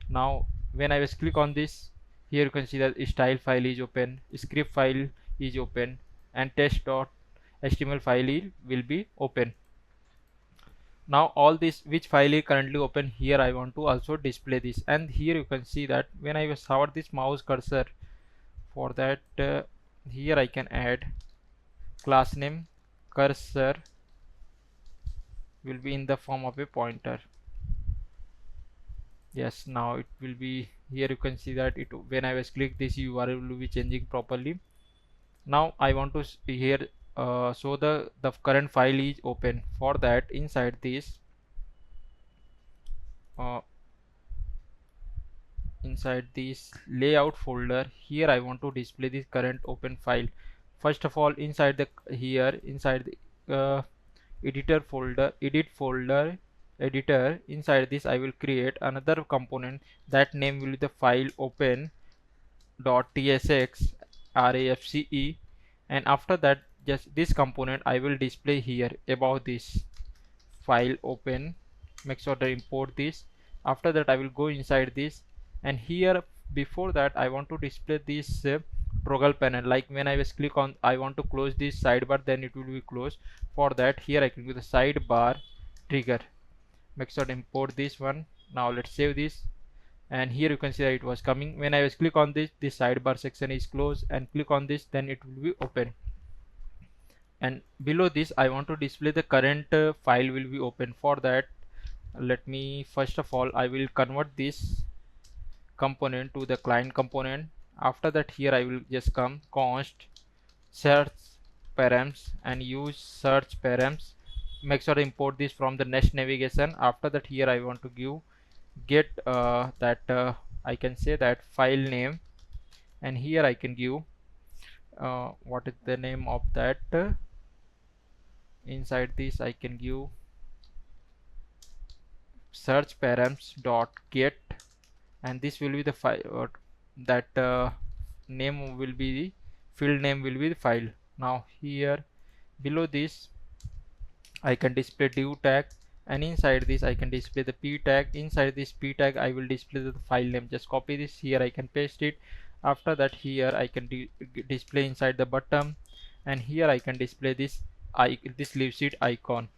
Now when I was click on this, here you can see that style file is open, script file is open, and test.html file will be open. Now all this which file is currently open, here I want to also display this. And here you can see that when I was hover this mouse cursor, for that here I can add class name cursor will be in the form of a pointer. Yes, now it will be here. You can see that it when I was click this URL will be changing properly. Now I want to here so the current file is open. For that, inside this layout folder, here I want to display this current open file. First of all, inside the here inside the editor folder, editor, inside this I will create another component. That name will be the file open dot tsx rafce, and after that just this component I will display here above this file open. Make sure to import this. After that I will go inside this, and here before that I want to display this toggle panel. Like when I was click on I want to close this sidebar, then it will be closed. For that, here I can do the sidebar trigger. Make sure to import this one. Now let's save this, and here you can see that it was coming. When I was click on this sidebar section is closed, and click on this, then it will be open. And below this I want to display the current file will be open. For that, let me first of all I will convert this component to the client component. After that here I will just come const search params and use search params. Make sure to import this from the Nest navigation. After that here I want to give get I can say that file name, and here I can give what is the name of that. Inside this I can give search params dot get, and this will be the file that name will be the field name will be the file. Now here below this I can display div tag, and inside this I can display the p tag. Inside this p tag I will display the file name. Just copy this here, I can paste it. After that here I can display inside the button, and here I can display this this leave sheet icon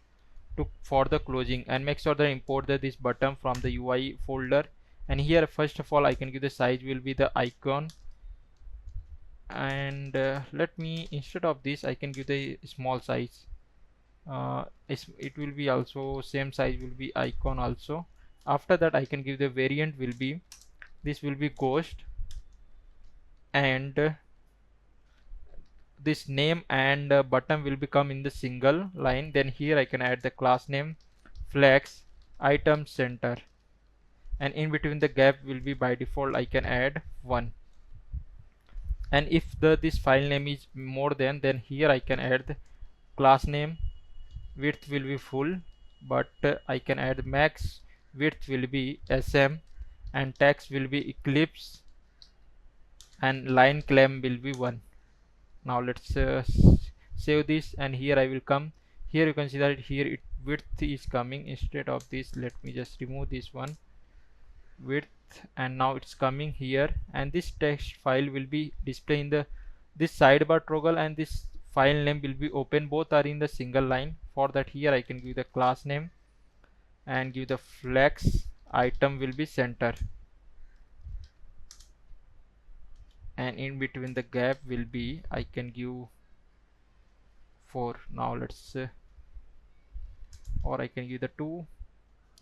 for the closing, and make sure that import this button from the UI folder. And here first of all I can give the size will be the icon, and let me, instead of this I can give the small size. It will be also same size will be icon also. After that I can give the variant will be, this will be ghost, and this name and button will become in the single line. Then here I can add the class name flex item center, and in between the gap will be by default I can add 1. And if this file name is more than, then here I can add the class name width will be full, but I can add max width will be SM, and text will be eclipse, and line claim will be 1. Now let's save this, and here I will come. Here you can see that here width is coming. Instead of this, let me just remove this one, width, and now it's coming here. And this text file will be displayed in the this sidebar toggle, and this file name will be open. Both are in the single line. For that here I can give the class name and give the flex item will be center, and in between the gap will be I can give 4. Now let's or I can give the 2.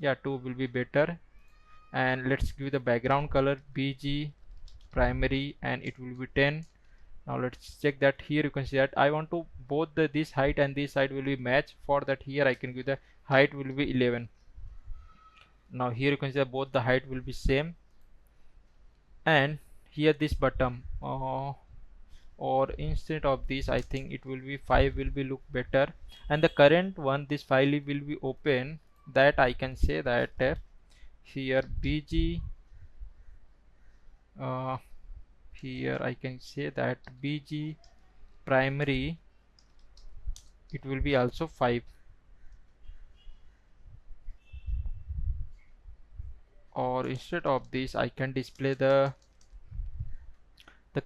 Yeah, 2 will be better. And let's give the background color BG primary, and it will be 10. Now let's check that. Here you can see that I want to both this height and this height will be match. For that here I can give the height will be 11. Now here you can see that both the height will be same, and here this button or instead of this I think it will be 5 will be look better. And the current one, this file will be open, that I can say that here BG here I can say that BG primary it will be also 5, or instead of this I can display the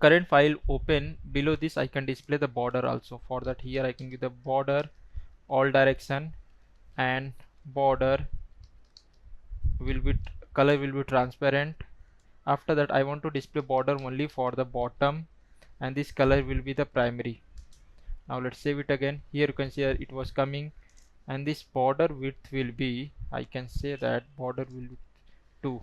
current file open. Below this I can display the border also. For that here I can give the border all direction, and border will be color will be transparent. After that I want to display border only for the bottom, and this color will be the primary. Now let's save it again. Here you can see it was coming, and this border width will be, I can say that border will be 2.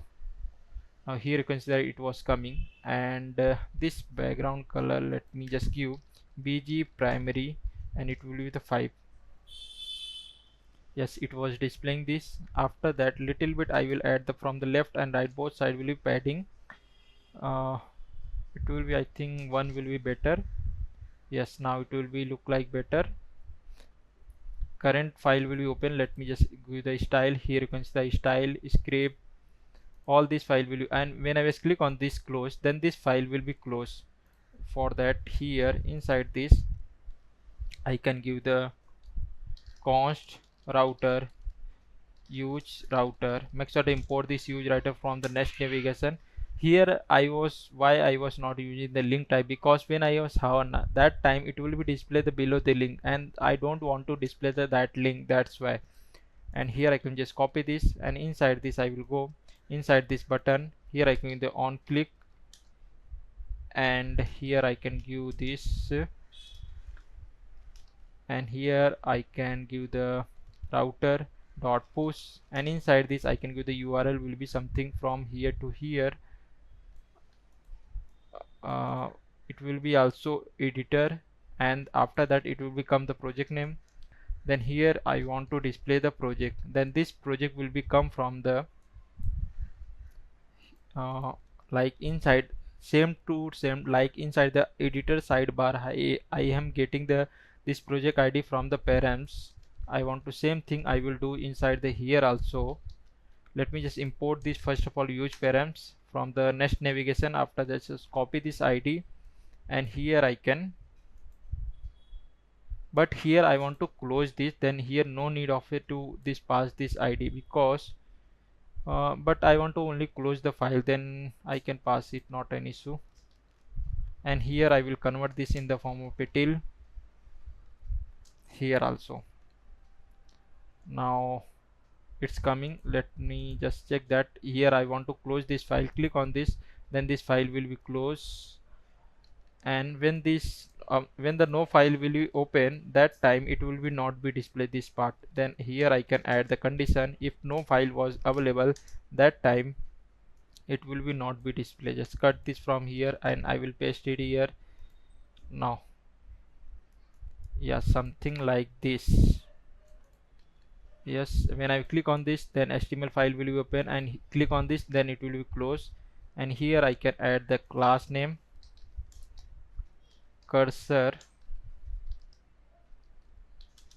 Now here you can see that it was coming, and this background color, let me just give BG primary, and it will be the 5. Yes, it was displaying this. After that little bit I will add the from the left and right both side will be padding. It will be, I think 1 will be better. Yes, now it will be look like better. Current file will be open. Let me just give the style. Here you can see the style, script, all this file will be, and when I was click on this close, then this file will be closed. For that here inside this I can give the const router use router. Make sure to import this use router from the Nest navigation. Here why I was not using the link type, because when I was on that time it will be displayed the below the link, and I don't want to display that link, that's why. And here I can just copy this, and inside this I will go inside this button. Here I can give the on click, and here I can give this, and here I can give the router dot push, and inside this I can give the URL will be something from here to here. it will be also editor, and after that it will become the project name. Then here I want to display the project, then this project will become from the like inside same to same, like inside the editor sidebar I am getting the this project ID from the params. I want to same thing I will do inside the here also. Let me just import this first of all, use params from the next navigation. After that just copy this ID, and here I can, but here I want to close this, then here no need of it to this pass this ID, because but I want to only close the file, then I can pass it, not an issue. And here I will convert this in the form of a till here also. Now it's coming. Let me just check that. Here I want to close this file, click on this, then this file will be closed. And when this when the no file will be open, that time it will be not be display this part. Then here I can add the condition, if no file was available, that time it will be not be display. Just cut this from here and I will paste it here. Now yeah, something like this. Yes, when I click on this, then HTML file will be open, and click on this, then it will be closed. And here I can add the class name, cursor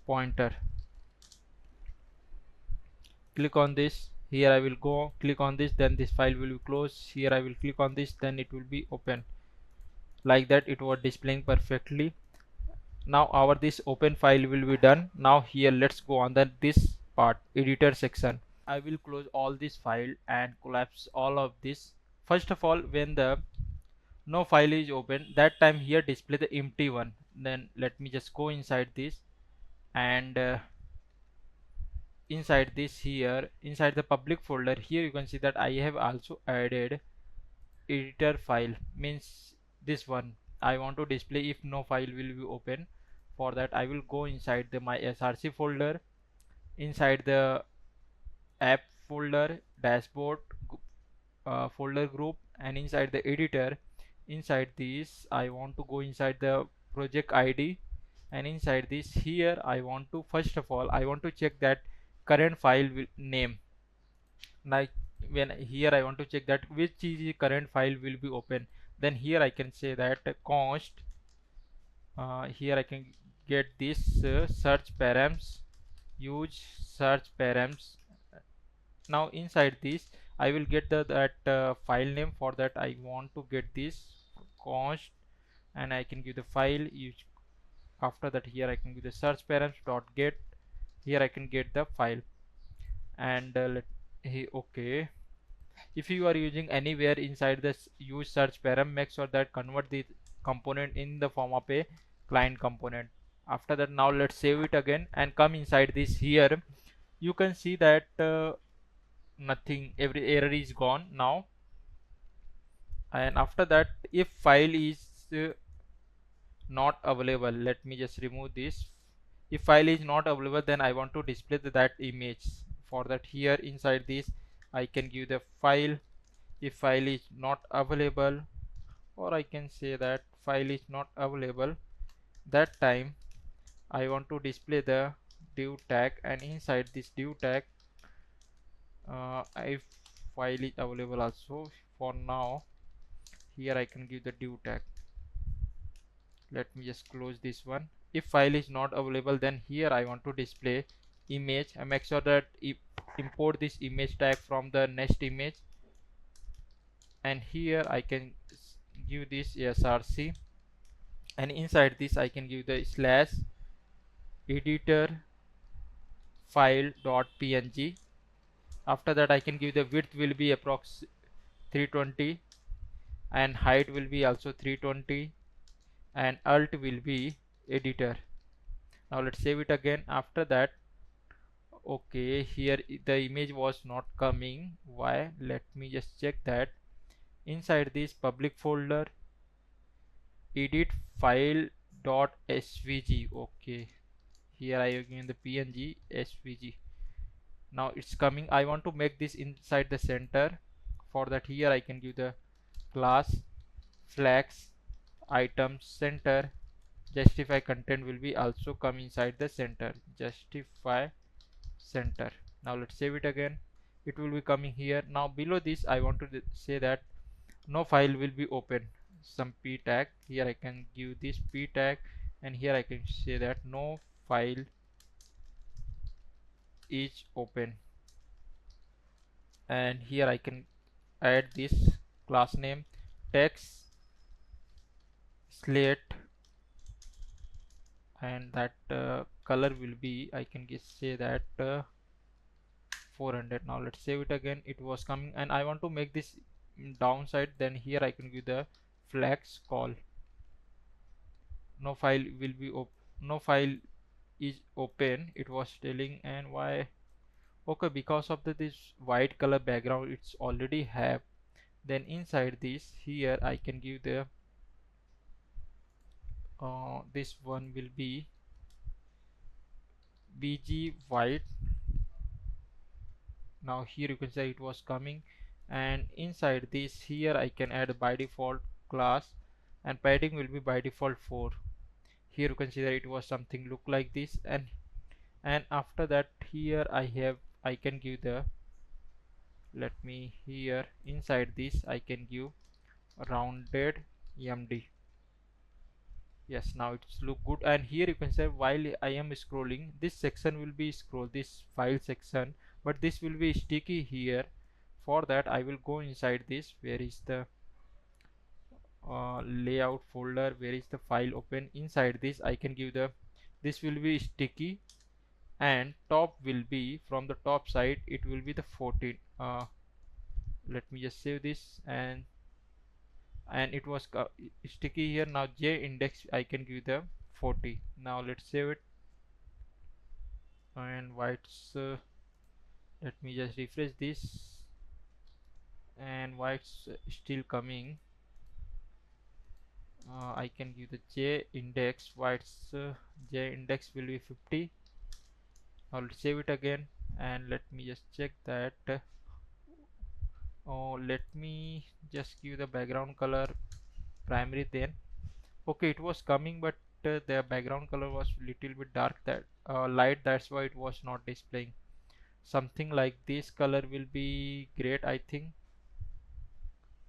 pointer. Click on this, here I will go, click on this, then this file will be closed. Here I will click on this, then it will be open. Like that it was displaying perfectly. Now our this open file will be done. Now here let's go on this part, editor section. I will close all this file and collapse all of this. First of all, when the no file is open, that time here display the empty one. Then let me just go inside this, and inside this here, inside the public folder, here you can see that I have also added editor file, means this one I want to display if no file will be open. For that I will go inside the my src folder, inside the app folder, dashboard folder group, and inside the editor, inside this I want to go inside the project ID, and inside this here I want to, first of all I want to check that current file name. Like when here I want to check that which is the current file will be open, then here I can say that const here I can get this search params, use search params. Now inside this I will get that file name. For that I want to get this const, and I can give the file use. After that here I can give the search params dot get, here I can get the file. And okay, if you are using anywhere inside this use search param, make sure that convert the component in the form of a client component. After that, now let's save it again and come inside this here. You can see that nothing, every error is gone now. And after that, if file is not available, let me just remove this. If file is not available, then I want to display that image. For that here inside this I can give the file, if file is not available, or I can say that file is not available, that time I want to display the div tag, and inside this div tag if file is available also. For now here I can give the div tag. Let me just close this one. If file is not available, then here I want to display image, and make sure that import this image tag from the next image, and here I can give this src, and inside this I can give the slash editor file dot png. After that I can give the width will be approx 320, and height will be also 320, and alt will be editor. Now let's save it again. After that, okay, here the image was not coming. Why? Let me just check that. Inside this public folder, edit file dot svg. Okay, here I have given the png svg. Now it's coming. I want to make this inside the center. For that here I can give the class flags items center justify content will be also come inside the center, justify center. Now let's save it again. It will be coming here. Now below this I want to say that no file will be open, some p tag. Here I can give this p tag, and here I can say that no file is open, and here I can add this class name text slate, and that color will be, I can say that 400. Now let's save it again. It was coming, and I want to make this downside. Then here I can give the flags call. No file will be no file is open, it was telling. And why? Okay, because of this white color background it's already have. Then inside this here I can give the this one will be bg white. Now here you can say it was coming, and inside this here I can add by default class, and padding will be by default 4. Here you can see that it was something look like this, and after that here I can give the, let me here inside this I can give rounded md. Yes, now it's look good. And here you can say while I am scrolling, this section will be scroll, this file section, but this will be sticky here. For that I will go inside this, where is the layout folder, where is the file open. Inside this I can give the, this will be sticky, and top will be, from the top side it will be the 14. Let me just save this, and it was sticky here. Now j index I can give the 40. Now let's save it, and white's let me just refresh this, and white's still coming. I can give the j index, white's j index will be 50. Now let's save it again, and let me just check that. Let me just give the background color primary. Then okay, it was coming, but the background color was little bit dark, that light, that's why it was not displaying. Something like this color will be great, I think.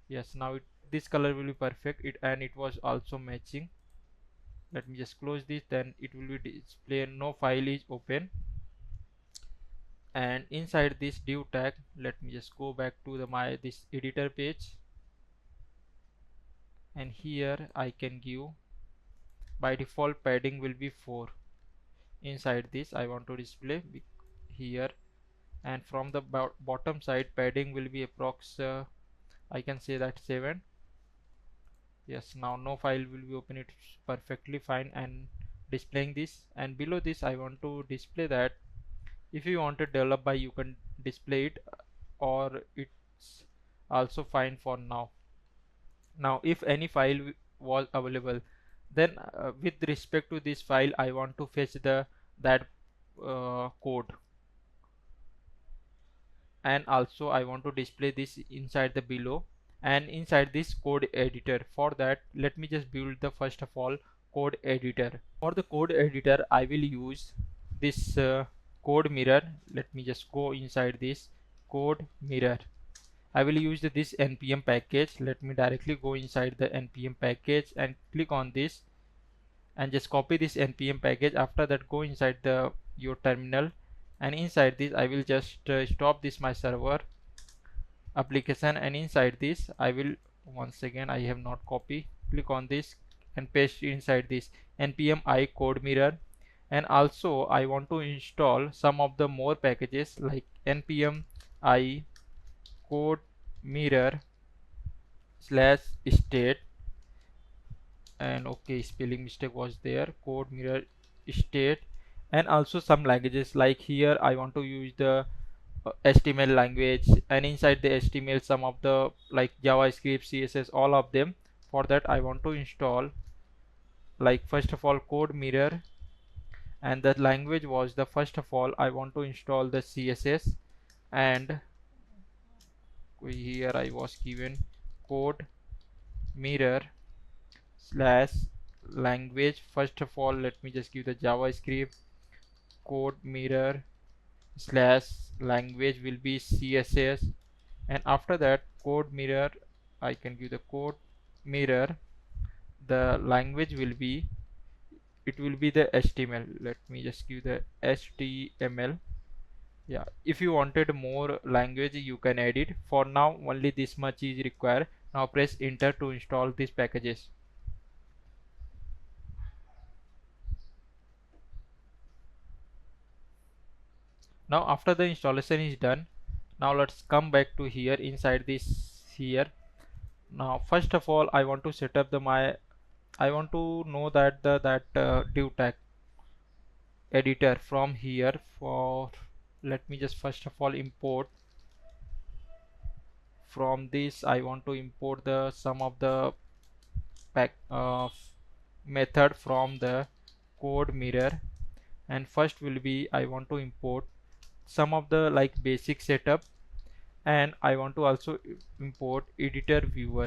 Yes, now this color will be perfect, and it was also matching. Let me just close this, then it will be display no file is open. And inside this div tag, let me just go back to the this editor page, and here I can give by default padding will be 4. Inside this I want to display here, and from the bottom side padding will be approx I can say that 7. Yes, now no file will be open, it's perfectly fine and displaying this. And below this I want to display that if you want to develop by, you can display it, or it's also fine for now. Now if any file was available, then with respect to this file I want to fetch that code, and also I want to display this inside the below and inside this code editor. For that, let me just build the first of all code editor. For the code editor I will use this code mirror. Let me just go inside this code mirror. I will use this npm package. Let me directly go inside the npm package and click on this and just copy this npm package. After that, go inside your terminal, and inside this I will just stop this my server application, and inside this I will, once again I have not copy, click on this and paste inside this npm I code mirror. And also I want to install some of the more packages like npm I code mirror / state, and okay, spelling mistake was there, code mirror state. And also some languages, like here I want to use the HTML language, and inside the HTML some of the like JavaScript, CSS, all of them. For that I want to install, like first of all code mirror, and the language was the first of all I want to install the CSS, and here I was given code mirror slash language. First of all, let me just give the JavaScript code mirror slash language will be CSS, and after that code mirror I can give the code mirror, the language will be, it will be the HTML. Let me just give the HTML. Yeah, if you wanted more language you can add it. For now only this much is required. Now press enter to install these packages. Now after the installation is done, now let's come back to here inside this here. Now first of all I want to set up the I want to know that div tag editor from here. For let me just first of all import from this. I want to import the some of the pack method from the code mirror, and first will be I want to import some of the like basic setup, and I want to also import editor viewer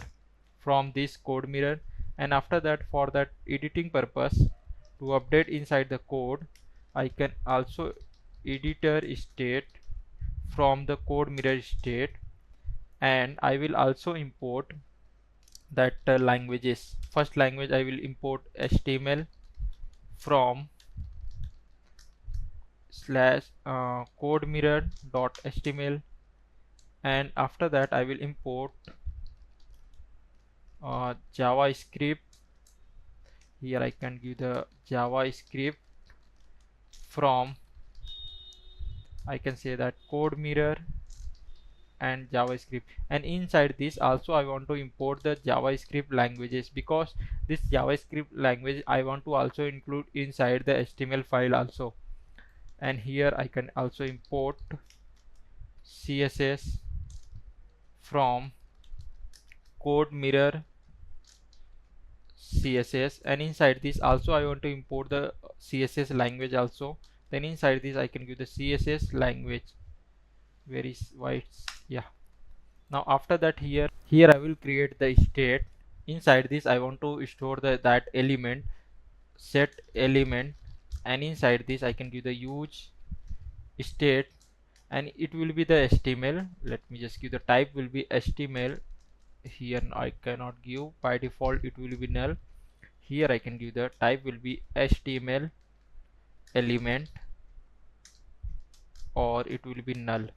from this code mirror. And after that, for that editing purpose, to update inside the code, I can also editor state from the code mirror state, and I will also import that languages. First language I will import HTML from slash code mirror dot HTML, and after that I will import JavaScript. Here I can give the JavaScript from, I can say that code mirror and JavaScript, and inside this also I want to import the JavaScript languages, because this JavaScript language I want to also include inside the HTML file also. And here I can also import CSS from code mirror CSS, and inside this also I want to import the CSS language also. Then inside this I can give the CSS language. Where is whites? Yeah. Now after that, here I will create the state. Inside this I want to store that element, set element, and inside this I can give the use state, and it will be the HTML. Let me just give the type will be HTML. Here I cannot give, by default it will be null. Here I can give the type will be HTML element, or it will be null.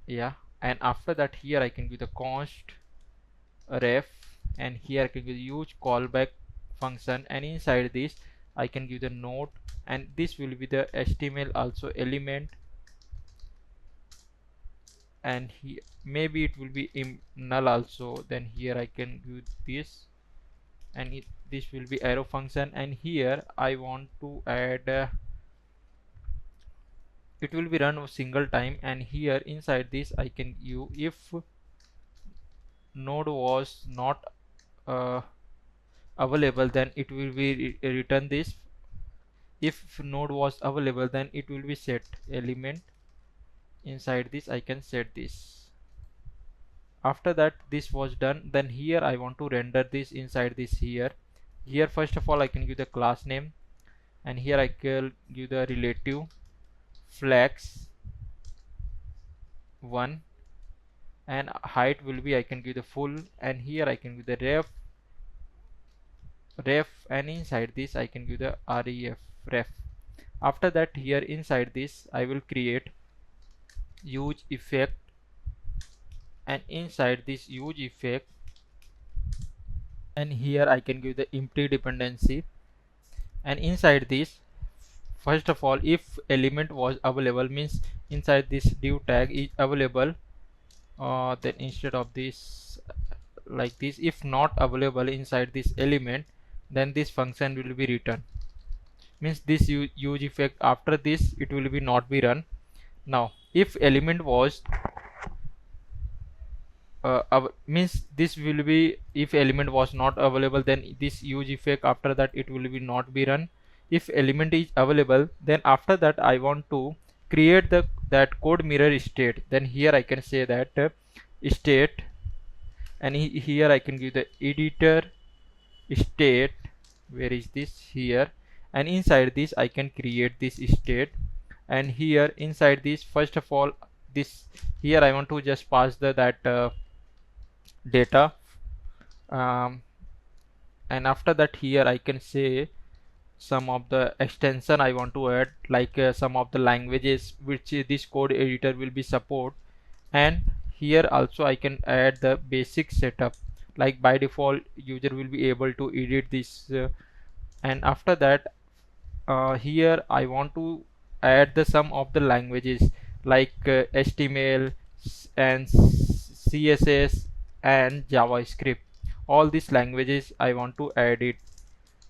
Yeah, and after that here I can give the const ref, and here I can give the use callback function, and inside this I can give the node, and this will be the HTML also element, and here maybe it will be null also. Then here I can give this, and this will be arrow function, and here I want to add it will be run a single time, and here inside this I can give if node was not available, then it will be return this. If node was available, then it will be set element. Inside this I can set this. After that this was done, then here I want to render this inside this here. Here first of all I can give the class name, and here I can give the relative flex 1, and height will be I can give the full, and here I can give the ref, and inside this I can give the ref. After that, here inside this I will create use effect, and inside this use effect, and here I can give the empty dependency, and inside this first of all if element was available, means inside this div tag is available, then instead of this like this, if not available inside this element, then this function will be returned, means this use effect after this it will be not be run. Now if element was means this will be, if element was not available, then this use effect after that it will be not be run. If element is available, then after that I want to create that code mirror state. Then here I can say that state and here I can give the editor state. Where is this? Here. And inside this I can create this state, and here inside this, first of all, this here I want to just pass the that data, um, and after that here I can say some of the extension I want to add, like some of the languages which this code editor will be support. And here also I can add the basic setup, like by default user will be able to edit this, and after that here I want to add the some of the languages like HTML and CSS and JavaScript. All these languages I want to add it.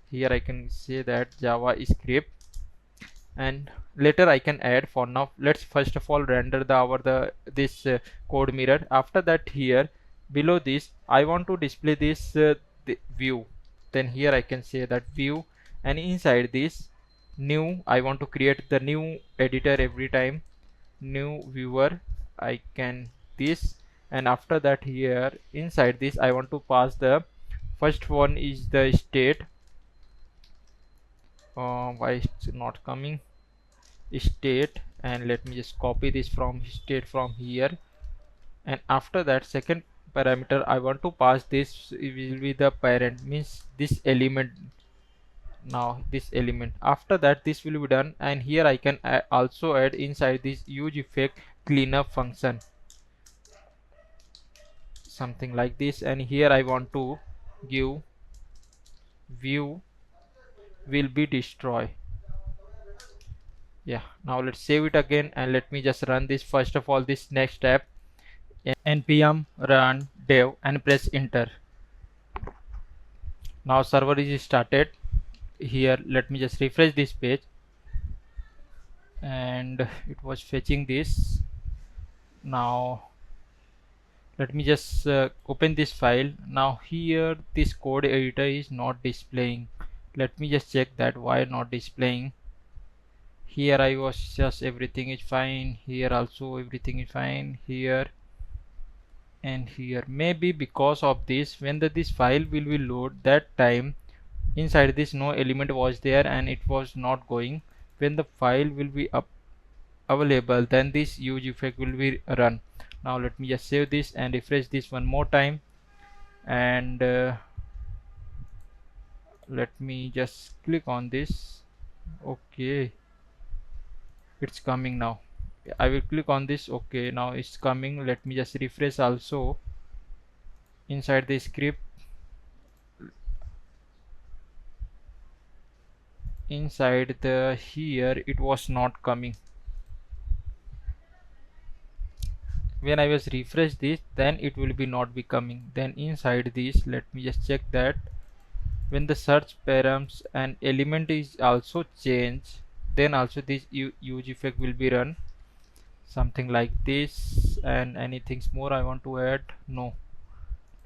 Here I can say that JavaScript, and later I can add. For now, let's first of all render the this code mirror. After that, here below this I want to display this the view. Then here I can say that view, and inside this new I want to create the new editor every time, new viewer. I can this, and after that here inside this I want to pass the first one is the state. Why it's not coming? State, and let me just copy this from state from here, and after that second parameter I want to pass this will be the parent, means this element. Now this element, after that this will be done, and here I can also add inside this use effect cleanup function, something like this. And here I want to give view will be destroy. Yeah, now let's save it again, and let me just run this. First of all, this next app, npm run dev, and press enter. Now server is started. Here let me just refresh this page, and it was fetching this. Now let me just open this file. Now here this code editor is not displaying. Let me just check that why not displaying. Here I was just everything is fine, here also everything is fine, here and here. Maybe because of this, when this file will be load, that time inside this no element was there and it was not going. When the file will be available, then this use effect will be run. Now let me just save this and refresh this one more time, and let me just click on this. Okay, it's coming now. I will click on this. Okay, now it's coming. Let me just refresh also inside the script. Inside the here it was not coming. When I was refresh this, then it will be not be coming. Then inside this, let me just check that when the search params and element is also changed, then also this use effect will be run, something like this. And anything more I want to add? No.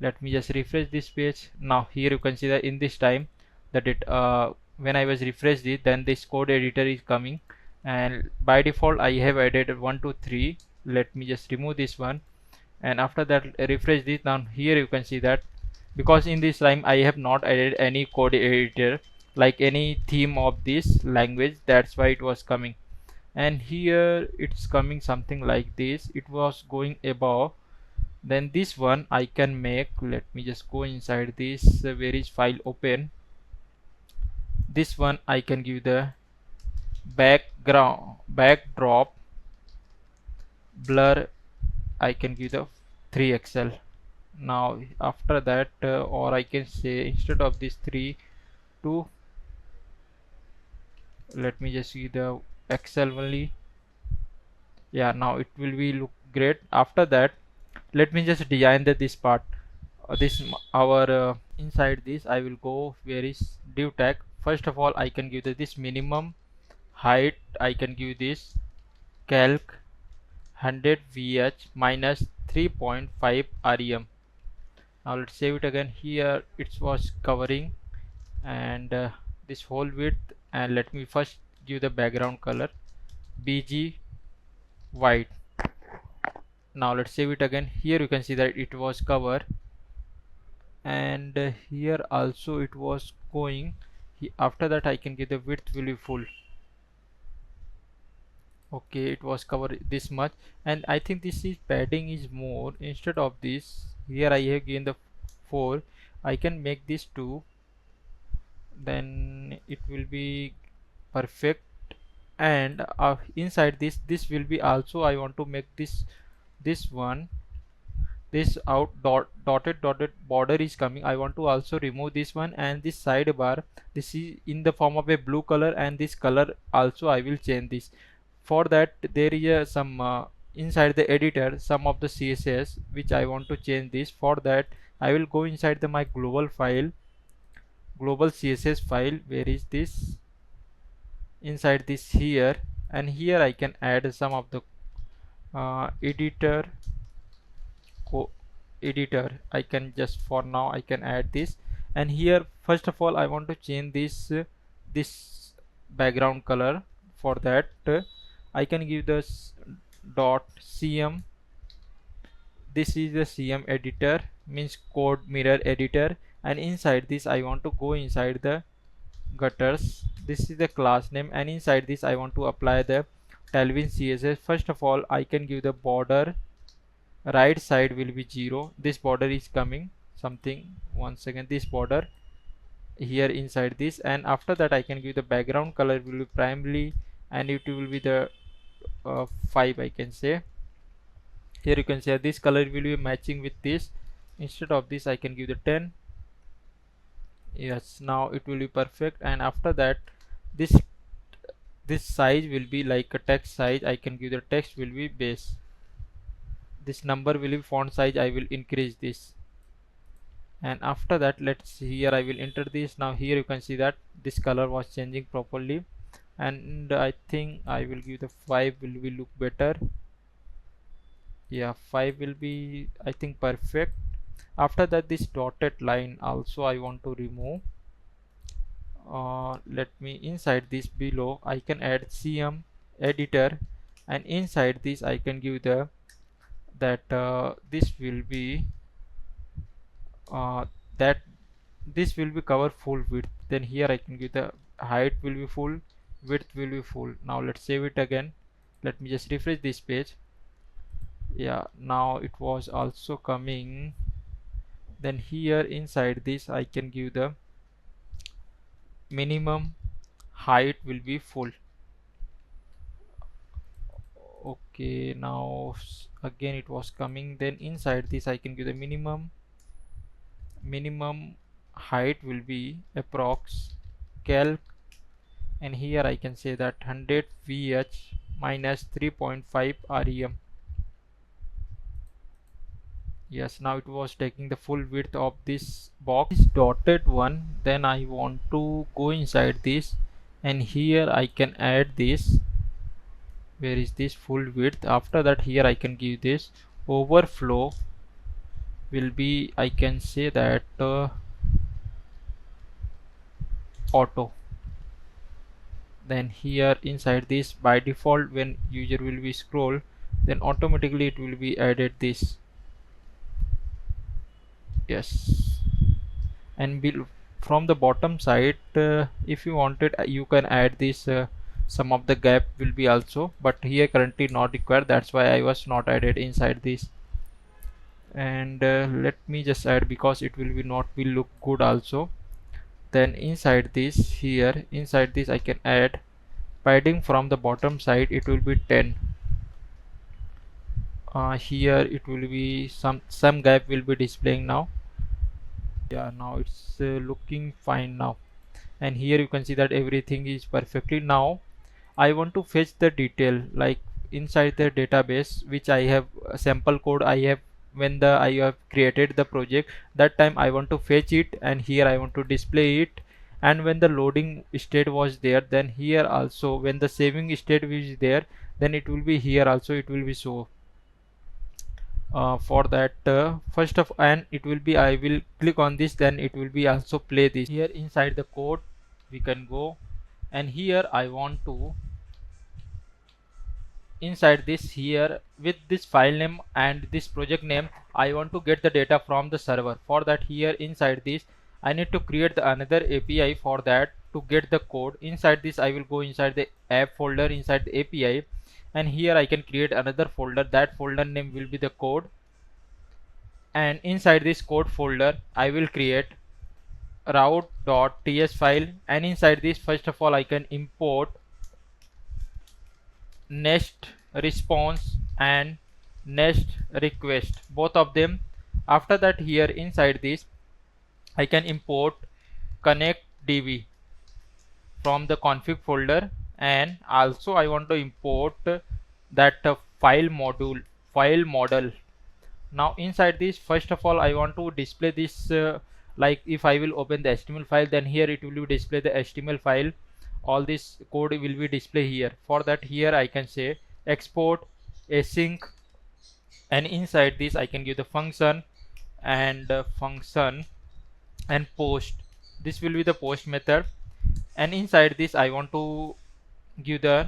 Let me just refresh this page. Now here you can see that in this time that it when I was refreshed it, then this code editor is coming, and by default I have added 1 2 3. Let me just remove this one, and after that refresh this. Now here you can see that because in this time I have not added any code editor, like any theme of this language, that's why it was coming. And here it's coming something like this. It was going above. Then this one I can make. Let me just go inside this. Where is file open? This one I can give the backdrop blur. I can give the 3xl. Now after that or I can say instead of this 3 2, let me just see the xl only. Yeah, now it will be look great. After that, let me just design this part. This our inside this I will go where is div tag. First of all I can give this minimum height. I can give this calc 100 vh minus 3.5 rem. Now let's save it again. Here it was covering, and this whole width, and let me first give the background color bg white. Now let's save it again. Here you can see that it was cover, and here also it was going. After that I can give the width will be full. Okay, it was cover this much, and I think this is padding is more. Instead of this, here I have given the 4. I can make this 2, then it will be perfect. And inside this will be also, I want to make this one, this dotted border is coming. I want to also remove this one, and this sidebar, this is in the form of a blue color, and this color also I will change this. For that there is some inside the editor some of the CSS which I want to change this. For that I will go inside the my global CSS file. Where is this? Inside this here, and here I can add some of the editor I can just, for now I can add this. And here first of all I want to change this background color. For that I can give this dot cm. This is the cm editor, means code mirror editor, and inside this I want to go inside the gutters. This is the class name, and inside this I want to apply the Tailwind CSS. First of all I can give the border right side will be 0. This border is coming something, one second, this border here inside this. And after that I can give the background color will be primarily, and it will be the 5 I can say. Here you can see this color will be matching with this. Instead of this I can give the 10. Yes, now it will be perfect. And after that this size will be like a text size. I can give the text will be base. This number will be font size. I will increase this. And after that let's see, here I will enter this. Now here you can see that this color was changing properly, and I think I will give the 5 will be look better. Yeah, 5 will be I think perfect. After that this dotted line also I want to remove. Let me inside this below I can add cm editor, and inside this I can give the this will be that this will be cover full width. Then here I can give the height will be full, width will be full. Now let's save it again. Let me just refresh this page. Yeah, now it was also coming. Then here inside this I can give the minimum height will be full. Okay, now again it was coming. Then inside this I can give the minimum height will be approx calc, and here I can say that 100 vh minus 3.5 rem. Yes, now it was taking the full width of this box, this dotted one. Then I want to go inside this, and here I can add this. Where is this full width? After that here I can give this overflow will be, I can say that auto. Then here inside this by default when user will be scroll, then automatically it will be added this. Yes, and from the bottom side if you wanted you can add this some of the gap will be also, but here currently not required. That's why I was not added inside this. And let me just add because it will be not be look good also. Then inside this here, inside this I can add padding from the bottom side. It will be 10. Here it will be some gap will be displaying now. Yeah, now it's looking fine now. And here you can see that everything is perfectly. Now I want to fetch the detail like inside the database which I have sample code I have when I have created the project. That time I want to fetch it, and here I want to display it. And when the loading state was there, then here also when the saving state is there, then it will be here also it will be so. For that first of and it will be, I will click on this, then it will be also play this. Here inside the code we can go, and here I want to inside this here with this file name and this project name I want to get the data from the server. For that, here inside this I need to create the another API. For that, to get the code inside this, I will go inside the app folder inside the API, and here I can create another folder. That folder name will be the code, and inside this code folder I will create route.ts file, and inside this first of all I can import next response and next request, both of them. After that, here inside this I can import connectdb from the config folder, and also I want to import that file model. Now inside this, first of all I want to display this like if I will open the HTML file, then here it will display the HTML file. All this code will be displayed here. For that, here I can say export async, and inside this I can give the function and function and post. This will be the post method, and inside this I want to give the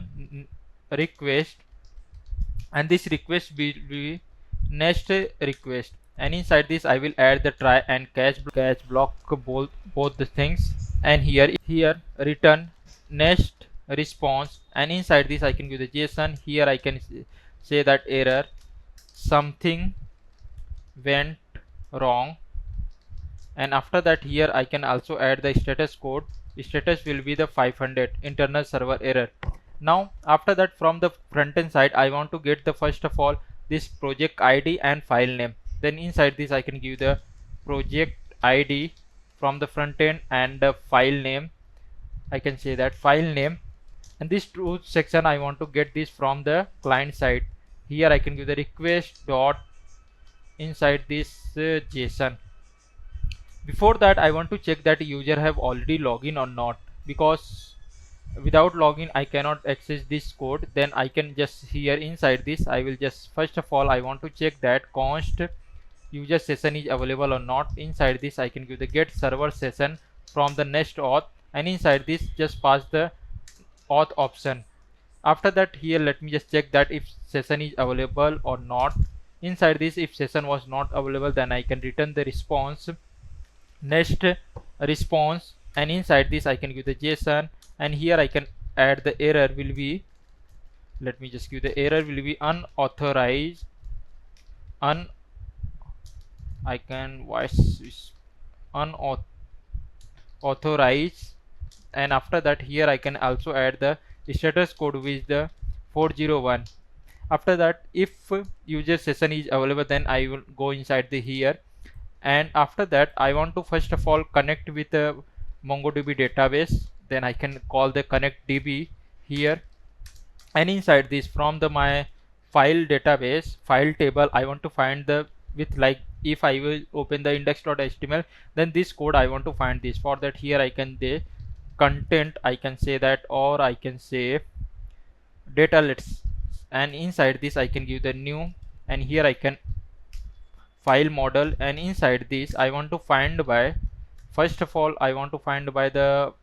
request, and this request will be next request, and inside this I will add the try and catch block, both the things, and here return next response, and inside this I can give the JSON. Here I can say that error something went wrong, and after that here I can also add the status code. Status will be the 500 internal server error. Now after that, from the front end side I want to get the first of all this project ID and file name. Then inside this I can give the project ID from the front end and the file name. I can say that file name, and this truth section I want to get this from the client side. Here I can give the request dot inside this JSON. Before that, I want to check that user have already login or not, because without login I cannot access this code. Then I can just here inside this I will just first of all I want to check that const user session is available or not. Inside this I can give the get server session from the Next.Auth, and inside this just pass the auth option. After that, here let me just check that if session is available or not. Inside this, if session was not available, then I can return the response next response, and inside this I can give the JSON, and here I can add the error will be, let me just give the error will be unauthorized I can voice unauthorized, and after that here I can also add the status code with the 401. After that, if user session is available, then I will go inside the here, and after that I want to first of all connect with the MongoDB database. Then I can call the connectdb here, and inside this from the my file database file table I want to find the with like if I will open the index.html, then this code I want to find this. For that, here I can the content I can say that, or I can say data lets, and inside this I can give the new, and here I can file model, and inside this I want to find by first of all I want to find by the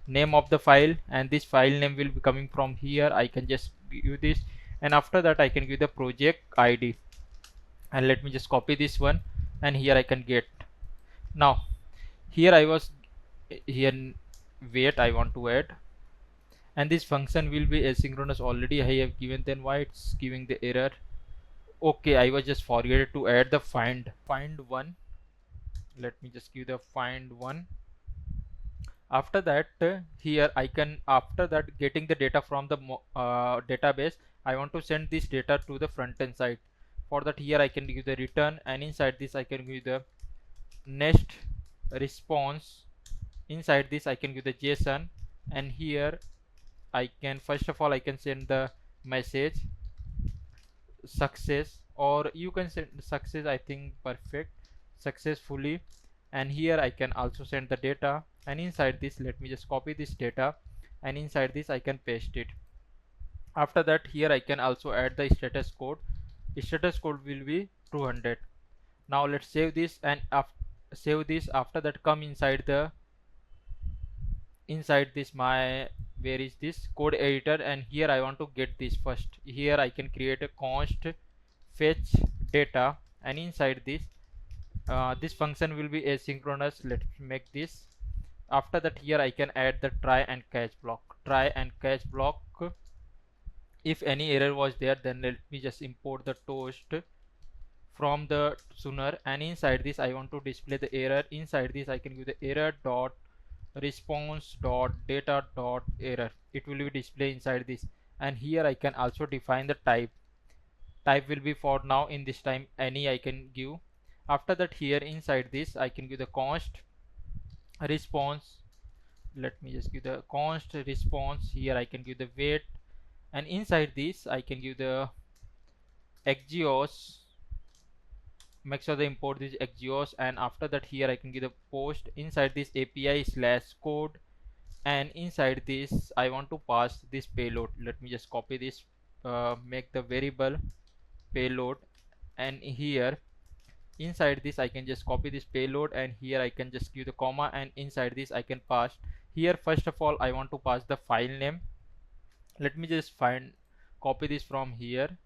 name of the file, and this file name will be coming from here. I can just give this, and after that I can give the project ID, and let me just copy this one, and here I can get. Now here I was here wait I want to add, and this function will be asynchronous already I have given, then why it's giving the error? Okay, I was just forget to add the find one. Let me just give the find one. After that, here I can, after that getting the data from the database, I want to send this data to the front end side. For that, here I can give the return, and inside this I can give the next response. Inside this I can give the JSON, and here I can first of all I can send the message success, or you can send success, I think perfect successfully, and here I can also send the data, and inside this let me just copy this data, and inside this I can paste it. After that, here I can also add the status code. Status code will be 200. Now let's save this, and save this. After that, come inside this my where is this code editor, and here I want to get this first. Here I can create a const fetch data, and inside this this function will be asynchronous. Let's make this. After that, here I can add the try and catch block. Try and catch block, if any error was there, then let me just import the toast from the sooner, and inside this I want to display the error. Inside this I can give the error dot response dot data dot error. It will be displayed inside this, and here I can also define the type. Type will be for now in this time any I can give. After that, here inside this I can give the const response. Let me just give the const response. Here I can give the weight, and inside this I can give the Axios. Make sure they import this Axios, and after that here I can give the post. Inside this API slash code, and inside this I want to pass this payload. Let me just copy this, make the variable payload, and here inside this I can just copy this payload, and here I can just give the comma, and inside this I can pass. Here first of all I want to pass the file name. Let me just copy this from here.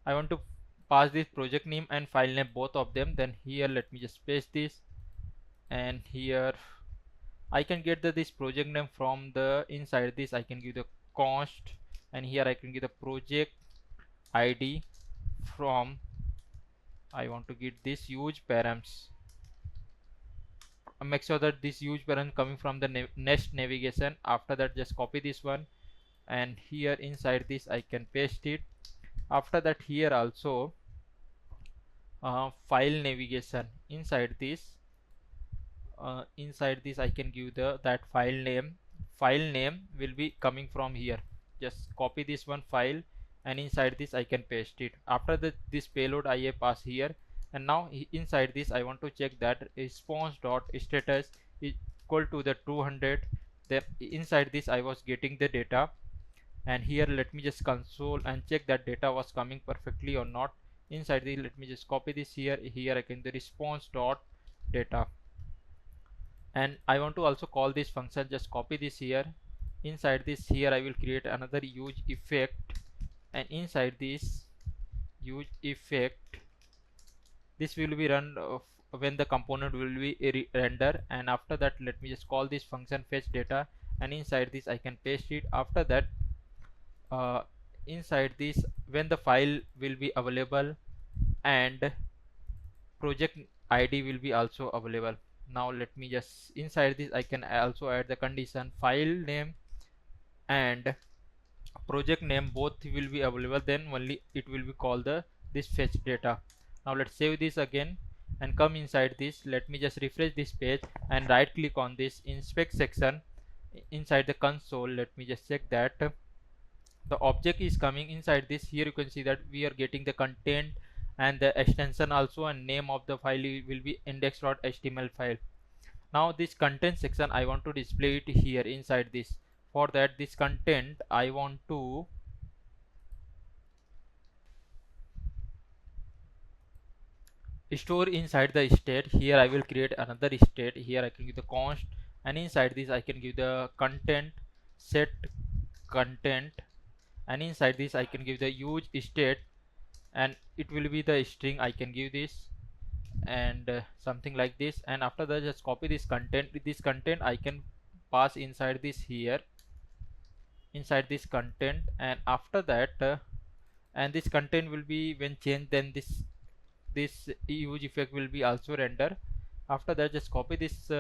I want to pass this project name and file name, both of them. Then here let me just paste this, and here I can get this project name from the inside this I can give the const, and here I can give the project ID from, I want to get this huge params. Make sure that this huge parent coming from the nest navigation. After that, just copy this one, and here inside this I can paste it. After that, here also file navigation. Inside this I can give that file name. File name will be coming from here. Just copy this one file, and inside this I can paste it. After this payload I pass here, and now inside this I want to check that response dot status is equal to the 200. Then inside this I was getting the data, and here let me just console and check that data was coming perfectly or not. Inside this let me just copy this here. Here I can the response dot data, and I want to also call this function. Just copy this here. Inside this here I will create another huge effect, and inside this huge effect this will be run when the component will be render. And after that let me just call this function fetch data, and inside this I can paste it. After that inside this when the file will be available and project ID will be also available. Now let me just inside this I can also add the condition file name and project name both will be available, then only it will be called this fetch data. Now let's save this again and come inside this. Let me just refresh this page and right click on this inspect section inside the console. Let me just check that the object is coming inside this. Here you can see that we are getting the content and the extension also, and name of the file will be index.html file. Now this content section I want to display it here inside this. For that, this content I want to store inside the state. Here I will create another state. Here I can give the const, and inside this I can give the content set content, and inside this I can give the use state, and it will be the string. I can give this and something like this, and after that just copy this content. This content I can pass inside this here, inside this content, and after that and this content will be when changed, then this huge effect will be also render. After that just copy this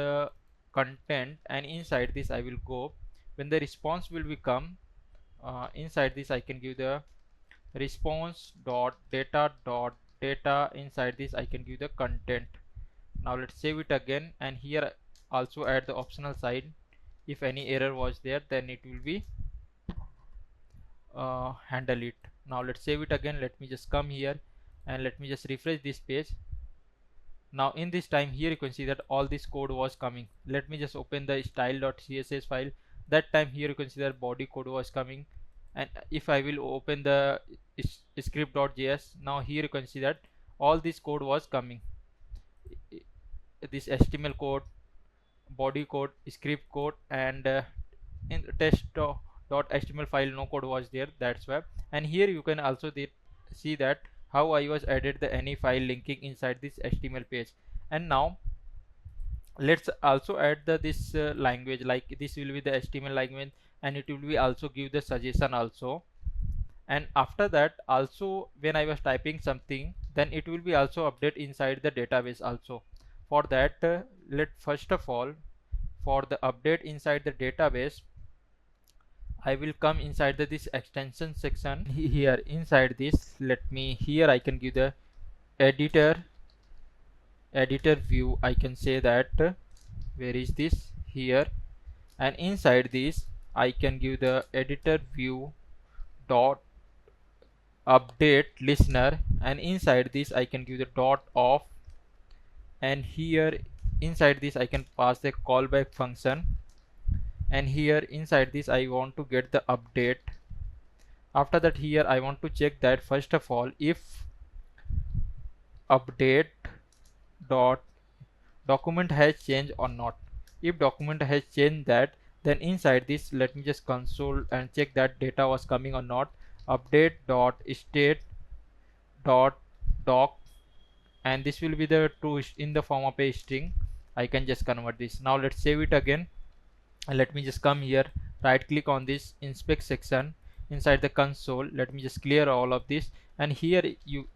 content, and inside this I will go when the response will become inside this I can give the response dot data dot data. Inside this I can give the content. Now let's save it again, and here also add the optional side. If any error was there, then it will be handle it. Now let's save it again. Let me just come here and let me just refresh this page. Now in this time here you can see that all this code was coming. Let me just open the style.css file. That time here you can see that body code was coming, and if I will open the script.js, now here you can see that all this code was coming. This HTML code, body code, script code, and in test.html file no code was there, that's why. And here you can also see that how I was added the any file linking inside this HTML page. And now let's also add this language, like this will be the HTML language, and it will be also give the suggestion also. And after that also when I was typing something, then it will be also update inside the database also. For that let first of all, for the update inside the database, I will come inside this extension section. Here inside this, let me, here I can give the editor view. I can say that where is this, here, and inside this I can give the editor view dot update listener, and inside this I can give the dot off, and here inside this I can pass the callback function, and here inside this I want to get the update. After that here I want to check that first of all if update dot document has changed or not. If document has changed that, then inside this let me just console and check that data was coming or not. Update dot state dot doc, and this will be the true in the form of a string. I can just convert this. Now let's save it again, and let me just come here, right click on this inspect section inside the console. Let me just clear all of this, and here you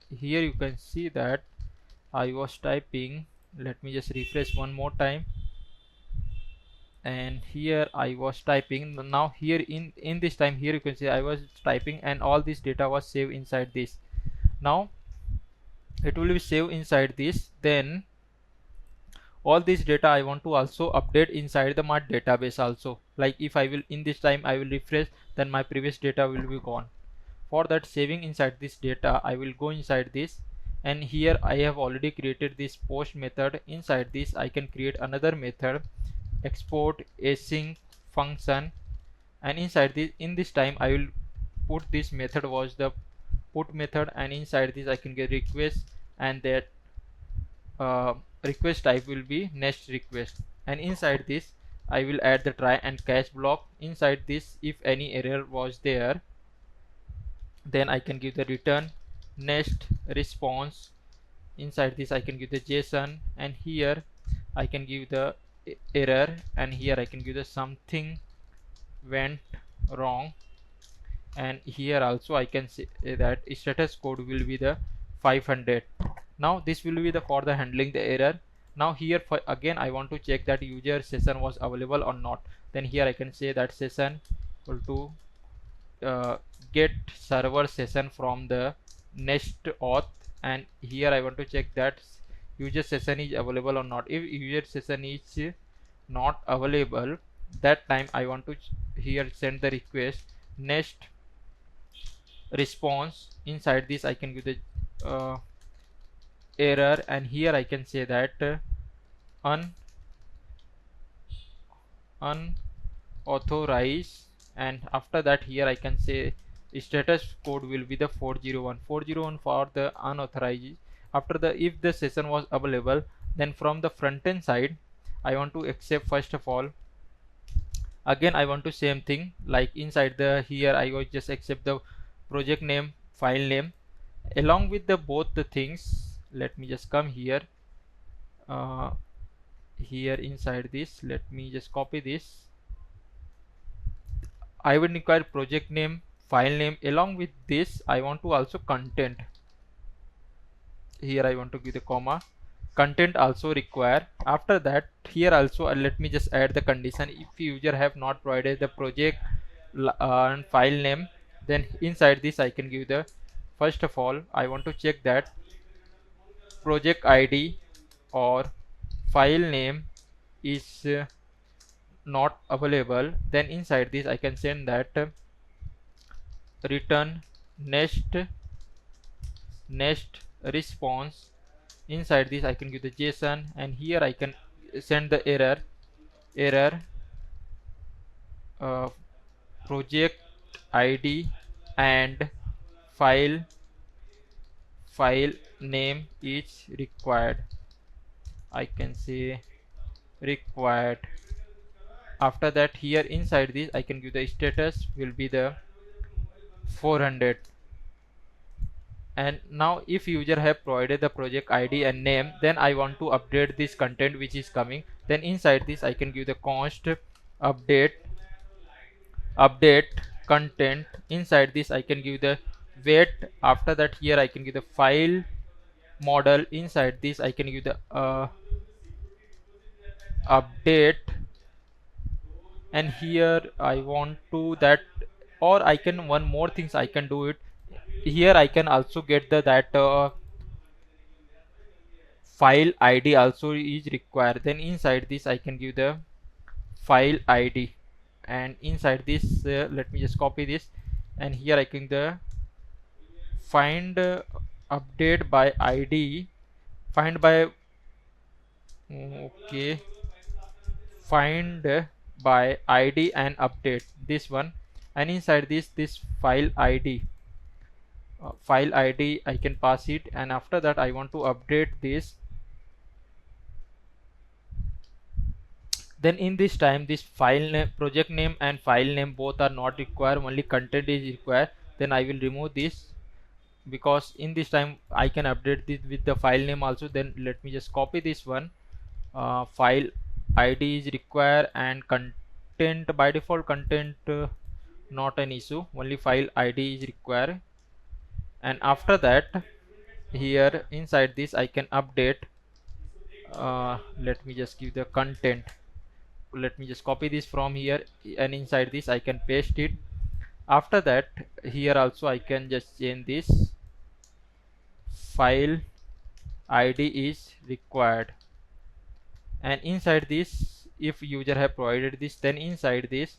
can see that I was typing. Let me just refresh one more time, and here I was typing. Now here in this time, here you can see I was typing and all this data was saved inside this. Now it will be saved inside this. Then all this data I want to also update inside the my database also. Like if I will in this time I will refresh, then my previous data will be gone. For that saving inside this data, I will go inside this, and here I have already created this post method. Inside this I can create another method, export async function, and inside this in this time I will put this method was the put method, and inside this I can get request, and that request type will be next request. And inside this I will add the try and catch block. Inside this if any error was there, then I can give the return next response. Inside this I can give the JSON, and here I can give the error, and here I can give the something went wrong, and here also I can say that status code will be the 500. Now this will be the for the handling the error. Now here for again I want to check that user session was available or not. Then here I can say that session equal to get server session from the Next.Auth, and here I want to check that user session is available or not. If user session is not available, that time I want to here send the request next response. Inside this I can give the error, and here I can say that unauthorized, and after that here I can say status code will be the 401 for the unauthorized. After the if the session was available, then from the front end side I want to accept first of all. Again I want to same thing, like inside the here I will just accept the project name, file name, along with the both the things. Let me just come here, here inside this let me just copy this. I will require project name, file name, along with this I want to also content. Here I want to give the comma, content also require. After that here also let me just add the condition, if user have not provided the project and file name, then inside this I can give the first of all I want to check that project ID or file name is not available. Then inside this I can send that return next response. Inside this I can give the JSON, and here I can send the error project ID and file name is required. I can say required After that, here inside this I can give the status will be the 400. And now if user have provided the project ID and name, then I want to update this content which is coming. Then inside this I can give the const update content. Inside this I can give the weight. After that, here I can give the file model. Inside this I can give the update, and here I want to that, or I can one more things I can do it. Here I can also get the that file ID also is required. Then inside this I can give the file ID, and inside this let me just copy this, and here I can the find update by ID, find by okay, find by ID and update this one. And inside this file ID, I can pass it, and after that I want to update this. Then in this time, this file name, project name and file name both are not required, only content is required. Then I will remove this, because in this time I can update this with the file name also. Then let me just copy this one. File ID is required, and content by default content not an issue, only file ID is required. And after that, here inside this I can update. Let me just give the content. Let me just copy this from here, and inside this I can paste it. After that, here also I can just change this file ID is required. And inside this, if user have provided this, then inside this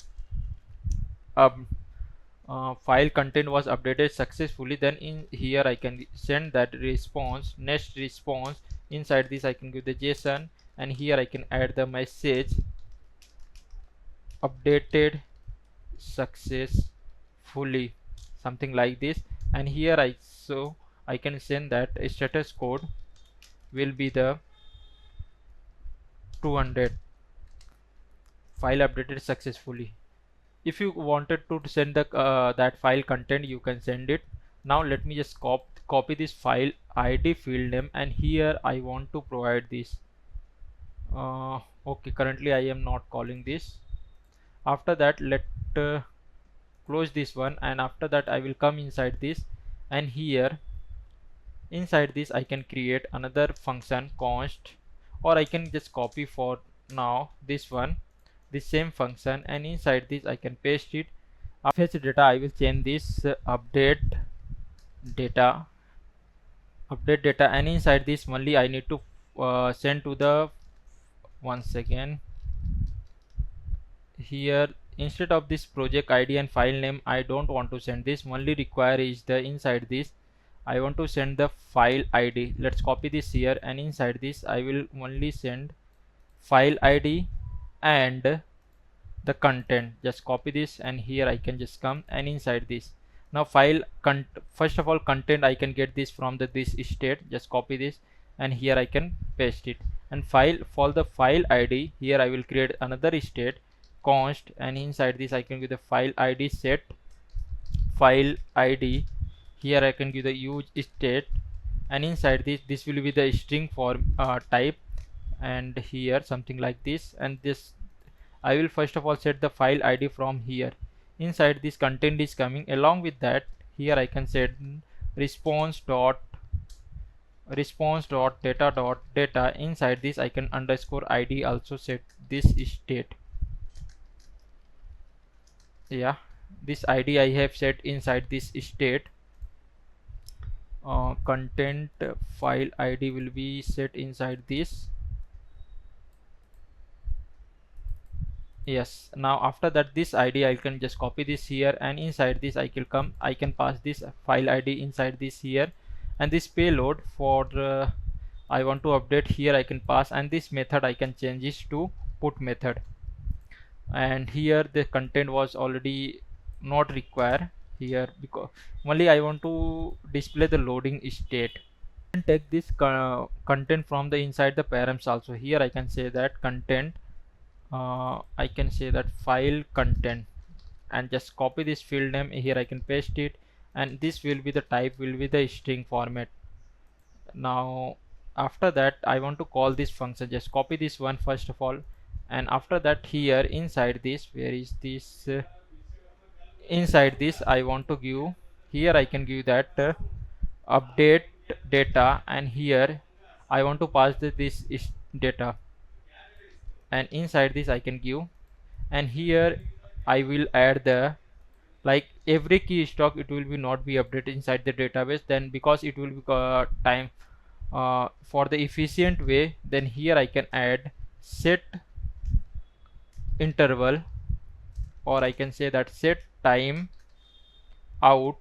file content was updated successfully. Then in here I can send that response, next response. Inside this I can give the JSON, and here I can add the message updated successfully, something like this. And here I can send that status code will be the 200, file updated successfully. If you wanted to send the that file content, you can send it. Now let me just copy this file ID field name, and here I want to provide this. Okay, currently I am not calling this. After that, let close this one, and after that I will come inside this, and here inside this I can create another function const, or I can just copy for now this one, this same function, and inside this I can paste it. Fetch data, I will change this update data, and inside this only I need to send to the once again. Here instead of this project ID and file name, I don't want to send this, only require is the inside this I want to send the file ID. Let's copy this here, and inside this I will only send file ID and the content. Just copy this, and here I can just come, and inside this now first of all content I can get this from this state. Just copy this, and here I can paste it. And file, for the file ID, here I will create another state const, and inside this I can give the file ID set file ID. Here I can give the use state, and inside this will be the string for type, and here something like this. And this I will first of all set the file ID from here. Inside this content is coming. Along with that, here I can set response dot data. Inside this I can underscore ID also set this state. Yeah, this ID I have set inside this state. Content file ID will be set inside this. Yes, now after that, this ID I can just copy this here, and inside this I can pass this file ID inside this here. And this payload for I want to update, here I can pass, and this method I can change this to put method. And here the content was already not required here, because only I want to display the loading state. And take this content from the inside the params also. Here I can say that content I can say that file content, and just copy this field name here. I can paste it, and this will be the type, will be the string format. Now after that I want to call this function. Just copy this one first of all, and after that here inside this, where is this, inside this I want to give, here I can give that update data, and here I want to pass this is data, and inside this I can give, and here I will add the, like every key stock, it will be not be updated inside the database, then because it will be time for the efficient way, then here I can add set interval, or I can say that set time out,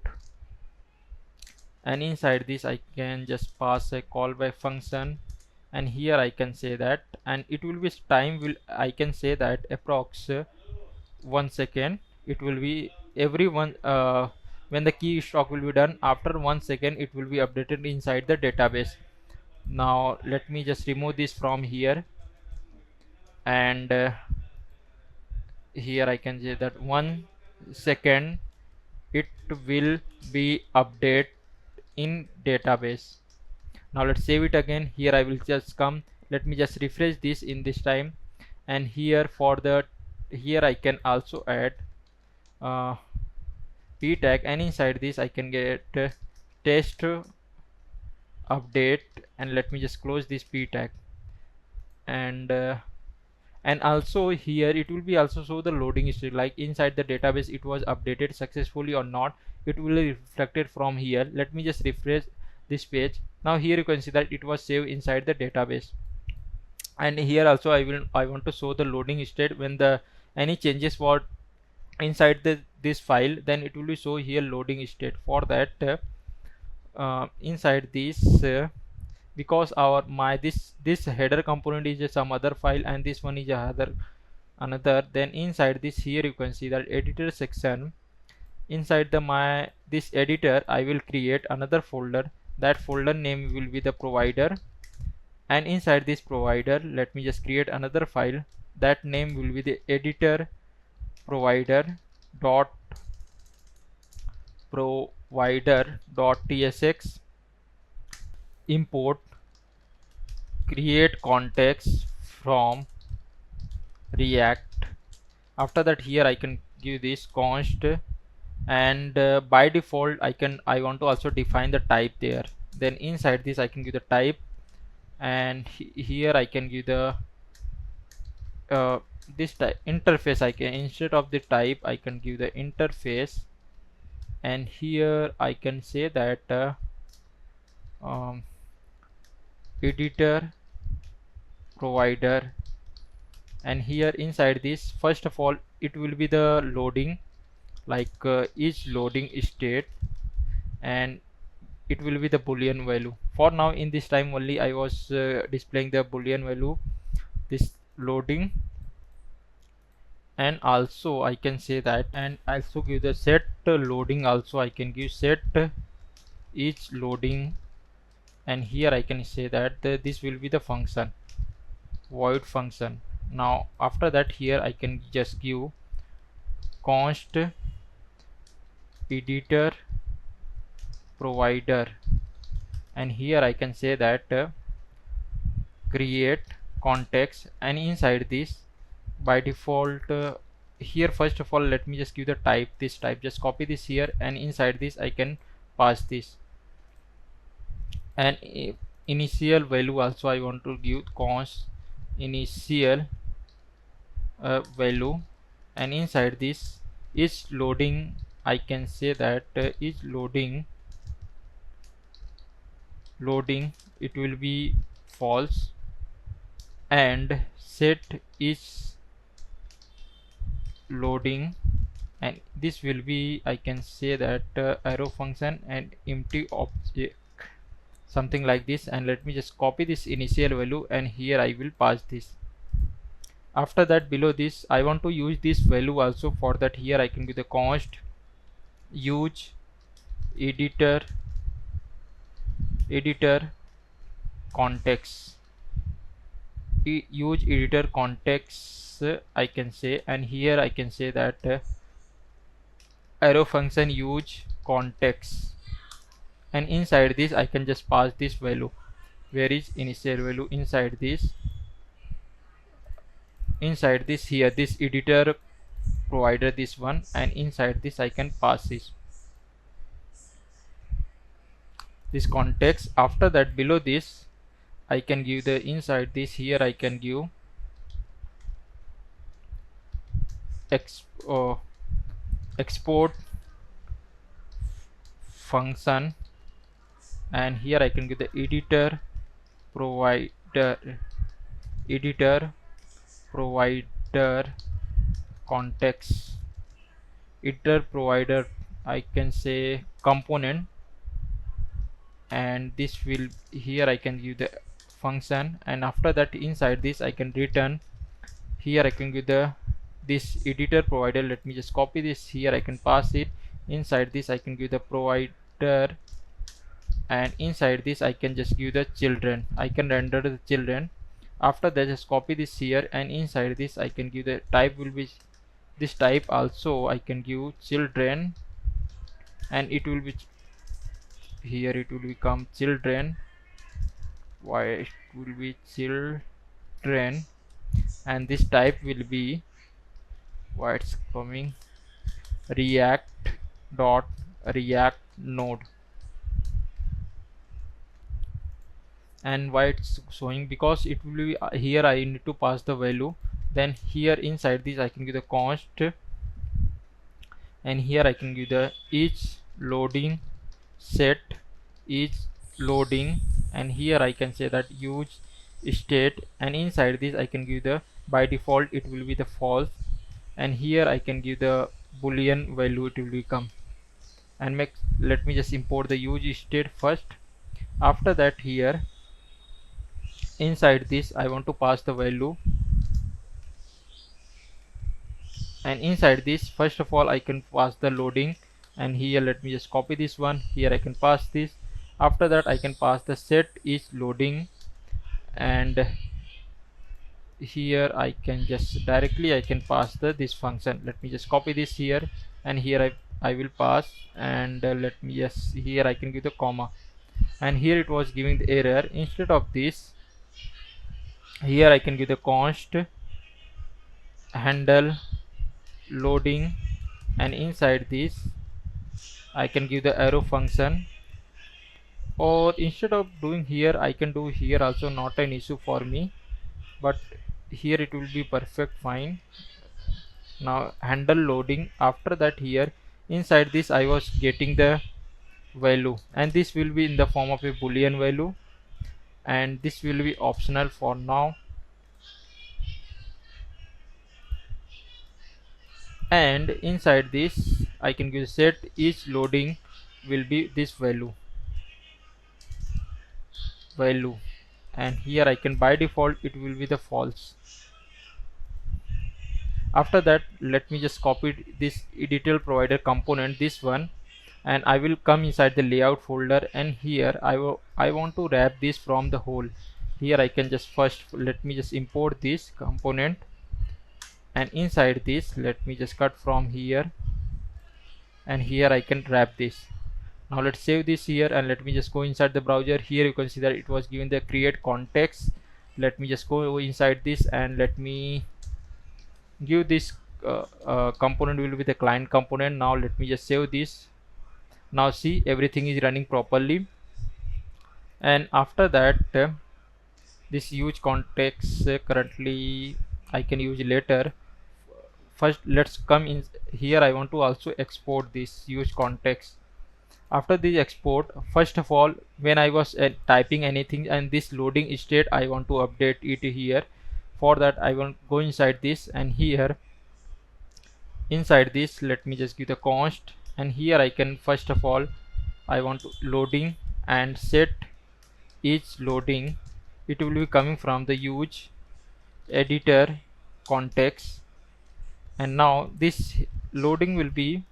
and inside this I can just pass a callback function, and here I can say that, and it will be time will, I can say that approx 1 second, it will be every one when the key stock will be done, after 1 second it will be updated inside the database. Now let me just remove this from here, and here I can say that 1 second it will be update in database. Now let's save it again. Here I will just come, let me just refresh this in this time, and here for the, here I can also add p tag, and inside this I can get test update, and let me just close this p tag, and also here it will be also show the loading history, like inside the database it was updated successfully or not, it will be reflected from here. Let me just refresh this page. Now here you can see that it was saved inside the database, and here also I want to show the loading state when the any changes were inside this file, then it will be show here loading state. For that inside this because our this header component is some other file, and this one is another, then inside this here you can see that editor section, inside the this editor I will create another folder, that folder name will be the provider, and inside this provider let me just create another file, that name will be the editor provider dot tsx, import create context from React. After that here I can give this const, and by default I want to also define the type there, then inside this I can give the type, and here I can give the this type interface. I can, instead of the type I can give the interface, and here I can say that editor provider, and here inside this first of all it will be the loading, like each loading state, and it will be the boolean value. For now in this time only I was displaying the boolean value, this loading, and also I can say that, and also give the set loading, also I can give set each loading, and here I can say that this will be the function, void function. Now after that here I can just give const editor provider, and here I can say that create context, and inside this by default here first of all let me just give the type, this type, just copy this here, and inside this I can pass this, and initial value also I want to give const initial value, and inside this is loading, I can say that is loading it will be false, and set is loading, and this will be, I can say that arrow function and empty object, something like this, and let me just copy this initial value, and here I will pass this. After that below this I want to use this value also, for that here I can give the const use editor context, use editor context I can say, and here I can say that arrow function use context, and inside this I can just pass this value. Where is initial value? Inside this here, this editor provider, this one, and inside this I can pass this context. After that, below this I can give the inside this here I can give export function, and here I can give the editor provider context, editor provider I can say component, and this will here I can give the function, and after that inside this I can return. Here I can give the this editor provider. Let me just copy this here, I can pass it. Inside this I can give the provider, and inside this I can just give the children. I can render the children. After that, just copy this here, and inside this I can give the type will be this type also I can give children, and it will be here it will become children. Why it will be children, and this type will be why it's coming react node. And why it's showing, because it will be here I need to pass the value. Then here inside this I can give the const, and here I can give the each loading set each loading, and here I can say that use state, and inside this I can give the by default it will be the false, and here I can give the boolean value, it will become, and let me just import the use state first. After that, here inside this I want to pass the value, and inside this first of all I can pass the loading, and here let me just copy this one, here I can pass this. After that I can pass the set is loading, and here I can just directly I can pass this function. Let me just copy this here, and here I will pass, and let me just here I can give the comma, and here it was giving the error. Instead of this, here I can give the const handle loading, and inside this I can give the arrow function, or instead of doing here I can do here also, not an issue for me, but here it will be perfect fine. Now handle loading. After that, here inside this I was getting the value, and this will be in the form of a boolean value, and this will be optional for now. And inside this I can give set each loading will be this value, and here I can by default it will be the false. After that, let me just copy this editor provider component, this one, and I will come inside the layout folder, and here I want to wrap this from the whole. Here I can just first let me just import this component, and inside this let me just cut from here, and here I can wrap this. Now let's save this here, and let me just go inside the browser. Here you can see that it was given the create context. Let me just go inside this, and let me give this component will be the client component. Now let me just save this. Now see, everything is running properly, and after that this use context currently I can use later. First let's come in here, I want to also export this use context. After this export, first of all, when I was typing anything and this loading state I want to update it here. For that I want go inside this, and here inside this let me just give the const, and here I can first of all I want to loading, and set each loading, it will be coming from the use editor context. And now this loading will be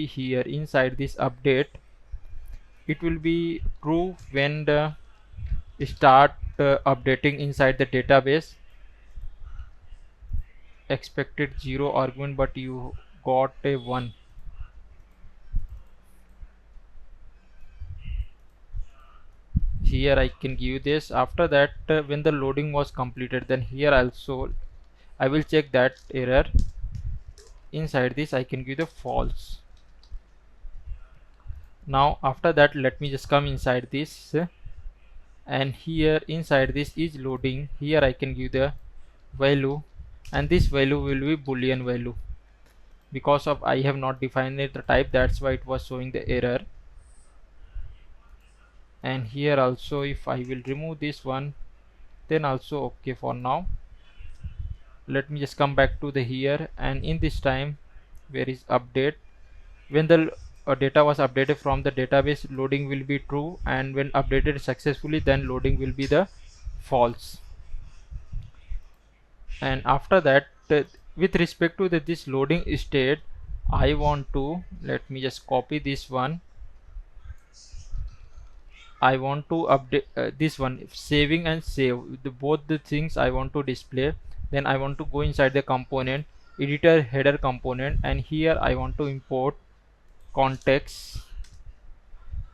here inside this update. It will be true when the start updating inside the database. expected 0 argument but you got a 1. Here I can give this. After that when the loading was completed, then here also I will check that error. Inside this I can give the false. Now after that let me just come inside this and here inside this is loading. Here I can give the value and this value will be boolean value. Because of I have not defined it the type, that's why it was showing the error. And here also if I will remove this one, then also okay for now. Let me just come back to the here, and in this time where is update, when the data was updated from the database, loading will be true, and when updated successfully, then loading will be the false. And after that with respect to this loading state, I want to, let me just copy this one. I want to update this one, saving and save, both the things I want to display. Then I want to go inside the component editor header component, and here I want to import context,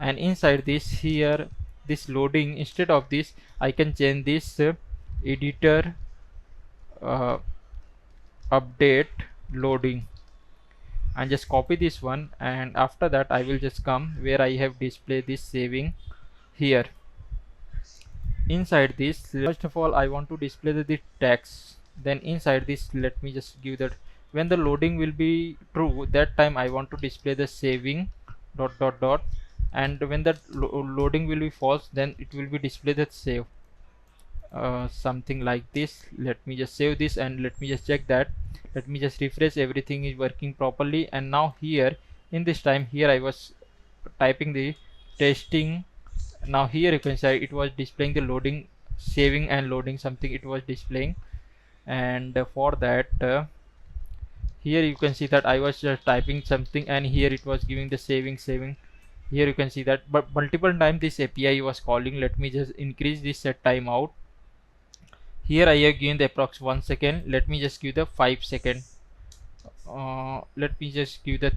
and inside this here this loading, instead of this I can change this editor update loading, and just copy this one. And after that I will just come where I have displayed this saving here. Inside this, first of all I want to display the text. Then inside this let me just give that when the loading will be true, that time I want to display the saving dot dot dot, and when the loading will be false, then it will be displayed that save. Something like this. Let me just save this and let me just check that. Let me just refresh, everything is working properly. And now here in this time, here I was typing the testing. Now here you can see it was displaying the loading, saving and loading, something it was displaying. And for that here you can see that I was just typing something, and here it was giving the saving. Here you can see that, but multiple times this API was calling. Let me just increase this set timeout. Here I have given the approx 1 second. Let me just give the 5 second. Let me just give the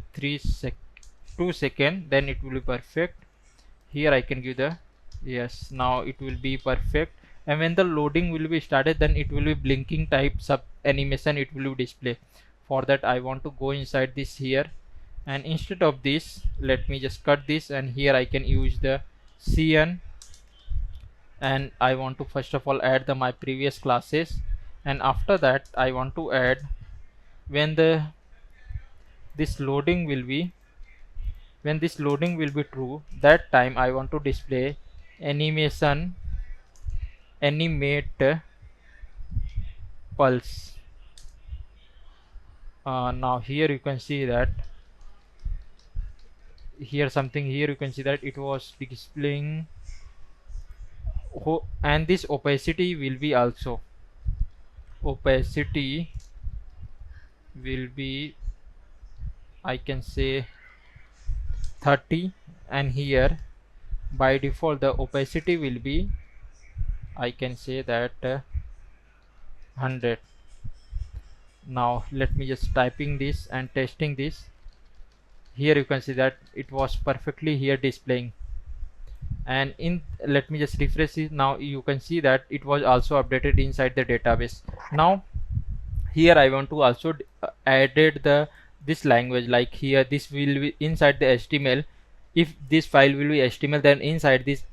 2 second, then it will be perfect. Here I can give the yes, now it will be perfect. And when the loading will be started, then it will be blinking type sub animation, it will be display. For that I want to go inside this here, and instead of this let me just cut this, and here I can use the cn, and I want to first of all add my previous classes. And after that I want to add when this loading will be true, that time I want to display animate pulse. Now here you can see that here you can see that it was displaying, and this opacity will be also I can say 30, and here by default the opacity will be I can say that 100. Now let me just typing this and testing this. Here you can see that it was perfectly here displaying, and let me just refresh it. Now you can see that it was also updated inside the database. Now here I want to also added this language, like here this will be inside the HTML. If this file will be HTML, then inside this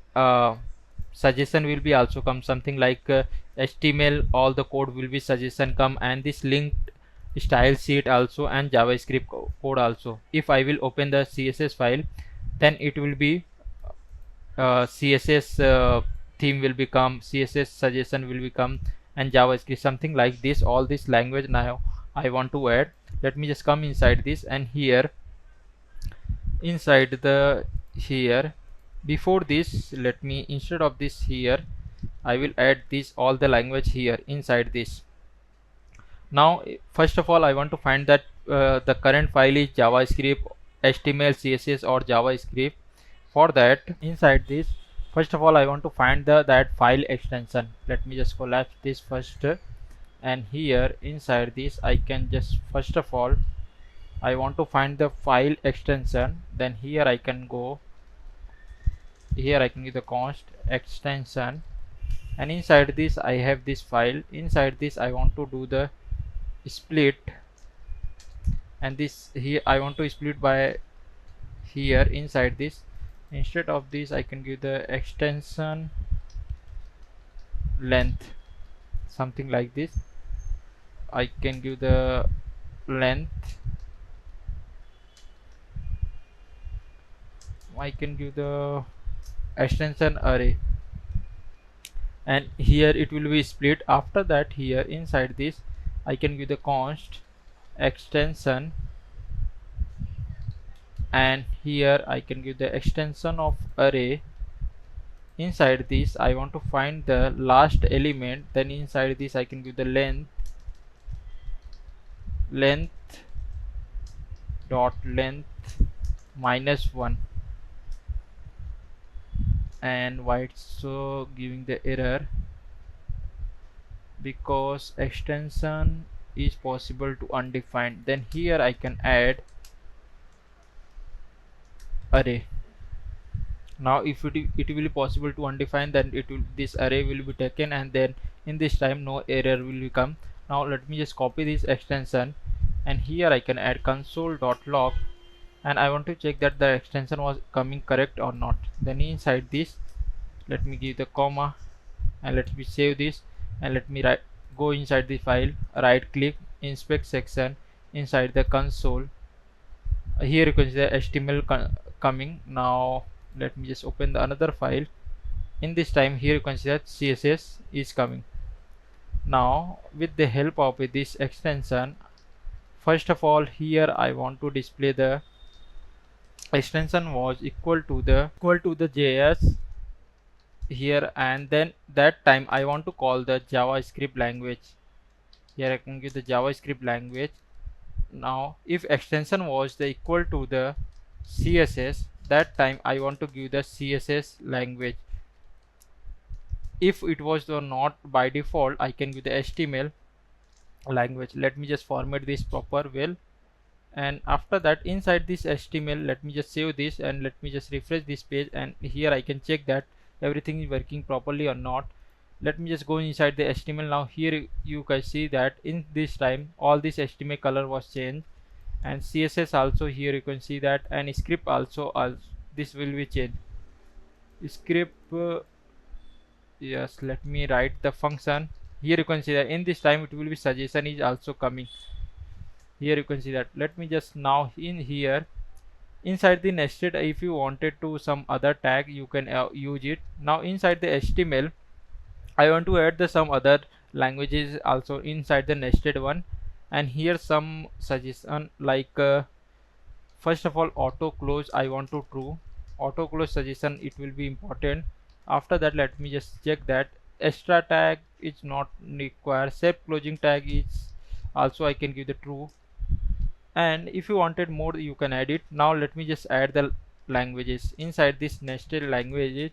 suggestion will be also come, something like HTML, all the code will be suggestion come, and this linked style sheet also, and JavaScript code also. If I will open the CSS file, then it will be CSS theme will become, CSS suggestion will become, and JavaScript, something like this. All this language now I want to add. Let me just come inside this, and here inside the here before this let me, instead of this here I will add this all the language here inside this. Now first of all I want to find that the current file is JavaScript, HTML, CSS or JavaScript. For that inside this first of all I want to find that file extension. Let me just collapse this first, and here inside this I can just, first of all I want to find the file extension, then here I can go, here I can give the const extension, and inside this I have this file. Inside this I want to do the split, and this here I want to split by here inside this. Instead of this I can give the extension length, something like this. I can give the length, I can give the extension array, and here it will be split. After that here inside this I can give the const extension, and here I can give the extension of array. Inside this I want to find the last element, then inside this I can give the length dot length -1. And why it's so giving the error? Because extension is possible to undefined. Then here I can add array. Now if it will be possible to undefined, then this array will be taken, and then in this time no error will come. Now let me just copy this extension, and here I can add console.log, and I want to check that the extension was coming correct or not. Then inside this let me give the comma, and let me save this, and let me go inside the file, right click, inspect section, inside the console. Here you can see the HTML coming. Now let me just open the another file. In this time here you can see that CSS is coming. Now with the help of this extension, first of all here I want to display the extension was equal to the JS here, and then that time I want to call the JavaScript language. Here I can give the JavaScript language. Now if extension was the equal to the CSS, that time I want to give the CSS language. If it was not by default, I can give the HTML language. Let me just format this proper well, and after that inside this HTML let me just save this, and let me just refresh this page, and here I can check that everything is working properly or not. Let me just go inside the HTML. Now here you can see that in this time all this HTML color was changed, and CSS also here you can see that, and script also this will be changed. Script yes, let me write the function. Here you can see that in this time it will be suggestion is also coming. Here you can see that. Let me just now in here inside the nested, if you wanted to some other tag you can use it. Now inside the HTML I want to add the some other languages also inside the nested one, and here some suggestion like first of all auto close I want to true. Auto close suggestion it will be important. After that let me just check that extra tag is not required. Self closing tag is also I can give the true, and if you wanted more you can add it. Now let me just add the languages inside this nested languages.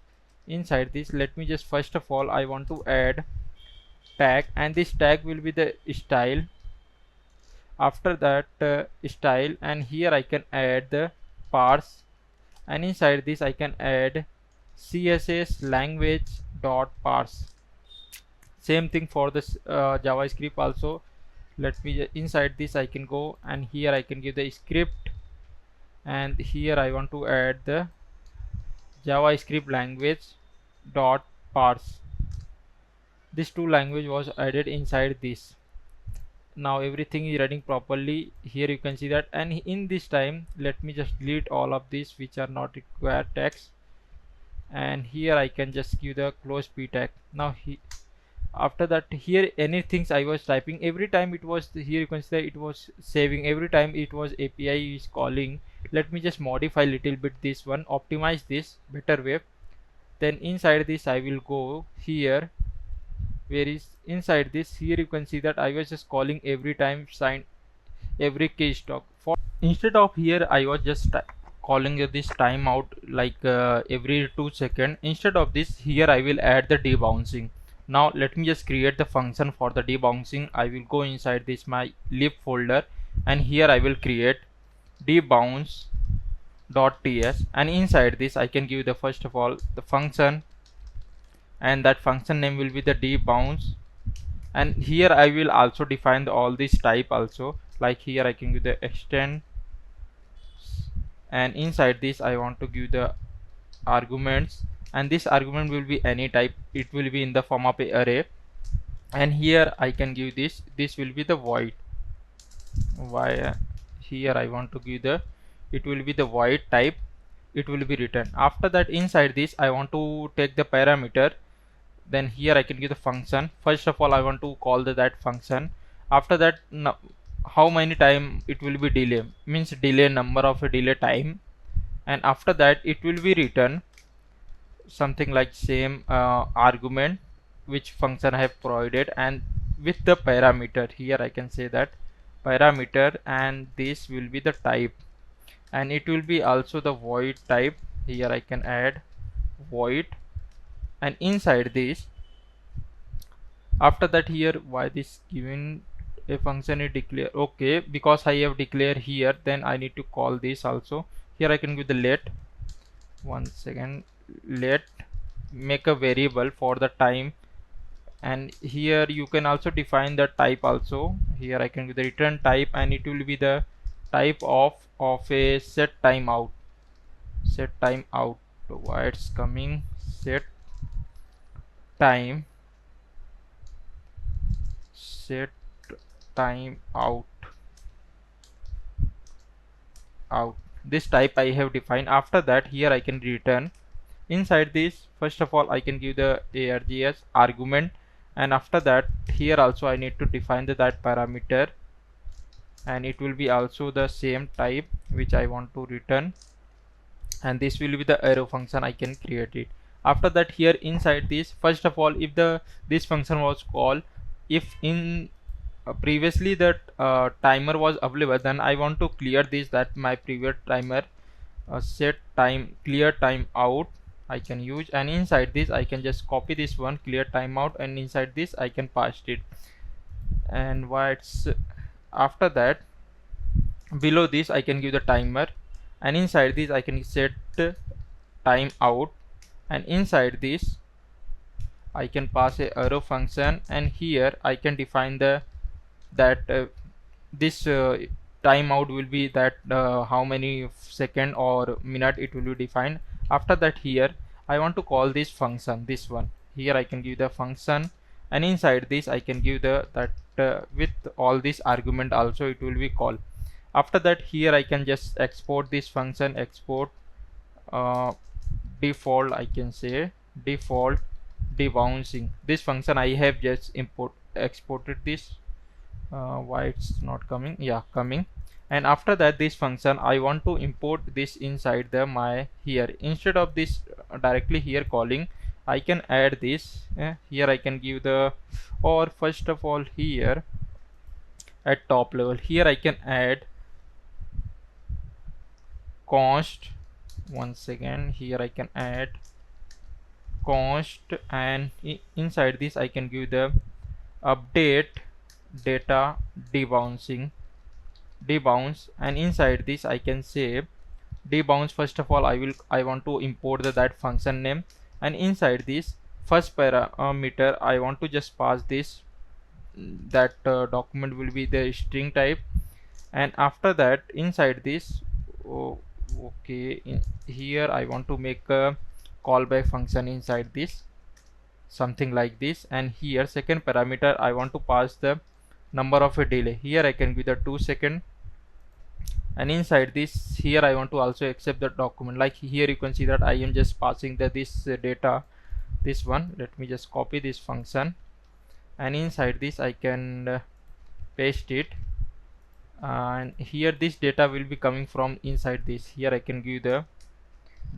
Inside this let me just first of all I want to add tag, and this tag will be the style. After that style, and here I can add the parse, and inside this I can add CSS language dot parse. Same thing for this JavaScript also. Let me inside this I can go, and here I can give the script, and here I want to add the JavaScript language dot parse. This two language was added inside this. Now everything is running properly. Here you can see that, and in this time let me just delete all of these which are not required text, and here I can just give the close p tag. Now after that here anything I was typing, every time it was here you can see that it was saving, every time it was API is calling. Let me just modify little bit this one, optimize this better way. Then inside this I will go here, where is inside this, here you can see that I was just calling every time sign every keystroke. For instead of here I was just calling this timeout like every 2 seconds. Instead of this here I will add the debouncing. Now let me just create the function for the debouncing. I will go inside this my lib folder, and here I will create debounce.ts, and inside this I can give the first of all the function, and that function name will be the debounce. And here I will also define all this type also, like here I can give the extend, and inside this I want to give the arguments, and this argument will be any type, it will be in the form of a array. And here I can give this will be the void. Why here I want to give the, it will be the void type, it will be written. After that inside this I want to take the parameter, then here I can give the function. First of all I want to call that function. After that how many time it will be delay, means delay number of a delay time, and after that it will be written something like same argument which function I have provided, and with the parameter here I can say that parameter, and this will be the type, and it will be also the void type. Here I can add void, and inside this after that here why this given a function is declare, okay, because I have declared here, then I need to call this also. Here I can give the let, one second, let make a variable for the time, and here you can also define the type also. Here I can give the return type, and it will be the type of a set timeout. Set timeout, why it's coming set time, set time out. This type I have defined. After that here I can return. Inside this first of all I can give the args argument, and after that here also I need to define that parameter, and it will be also the same type which I want to return, and this will be the arrow function I can create it. After that here inside this first of all, if this function was called, if in previously that timer was available, then I want to clear this, that my previous timer set time clear time out I can use, and inside this I can just copy this one clear timeout, and inside this I can paste it. And what's after that below this I can give the timer, and inside this I can set time out, and inside this I can pass a arrow function, and here I can define the this timeout will be that how many second or minute it will be defined. After that here I want to call this function, this one. Here I can give the function, and inside this I can give the with all this argument also it will be called. After that here I can just export this function, export default, I can say default debouncing. This function I have just exported this. Why it's not coming? Yeah, coming. And after that this function I want to import this inside the my here. Instead of this directly here calling, I can add this. Here I can give the, or first of all here at top level here I can add const. Once again here I can add const, and inside this I can give the update data debounce, and inside this I can say debounce. First of all I want to import that function name, and inside this first parameter I want to just pass this, that document will be the string type, and after that inside this okay, here I want to make a callback function inside this, something like this, and here second parameter I want to pass the number of a delay. Here I can give the 2 second, and inside this here I want to also accept the document. Like here you can see that I am just passing this data, this one. Let me just copy this function, and inside this I can paste it, and here this data will be coming from inside this. Here I can give the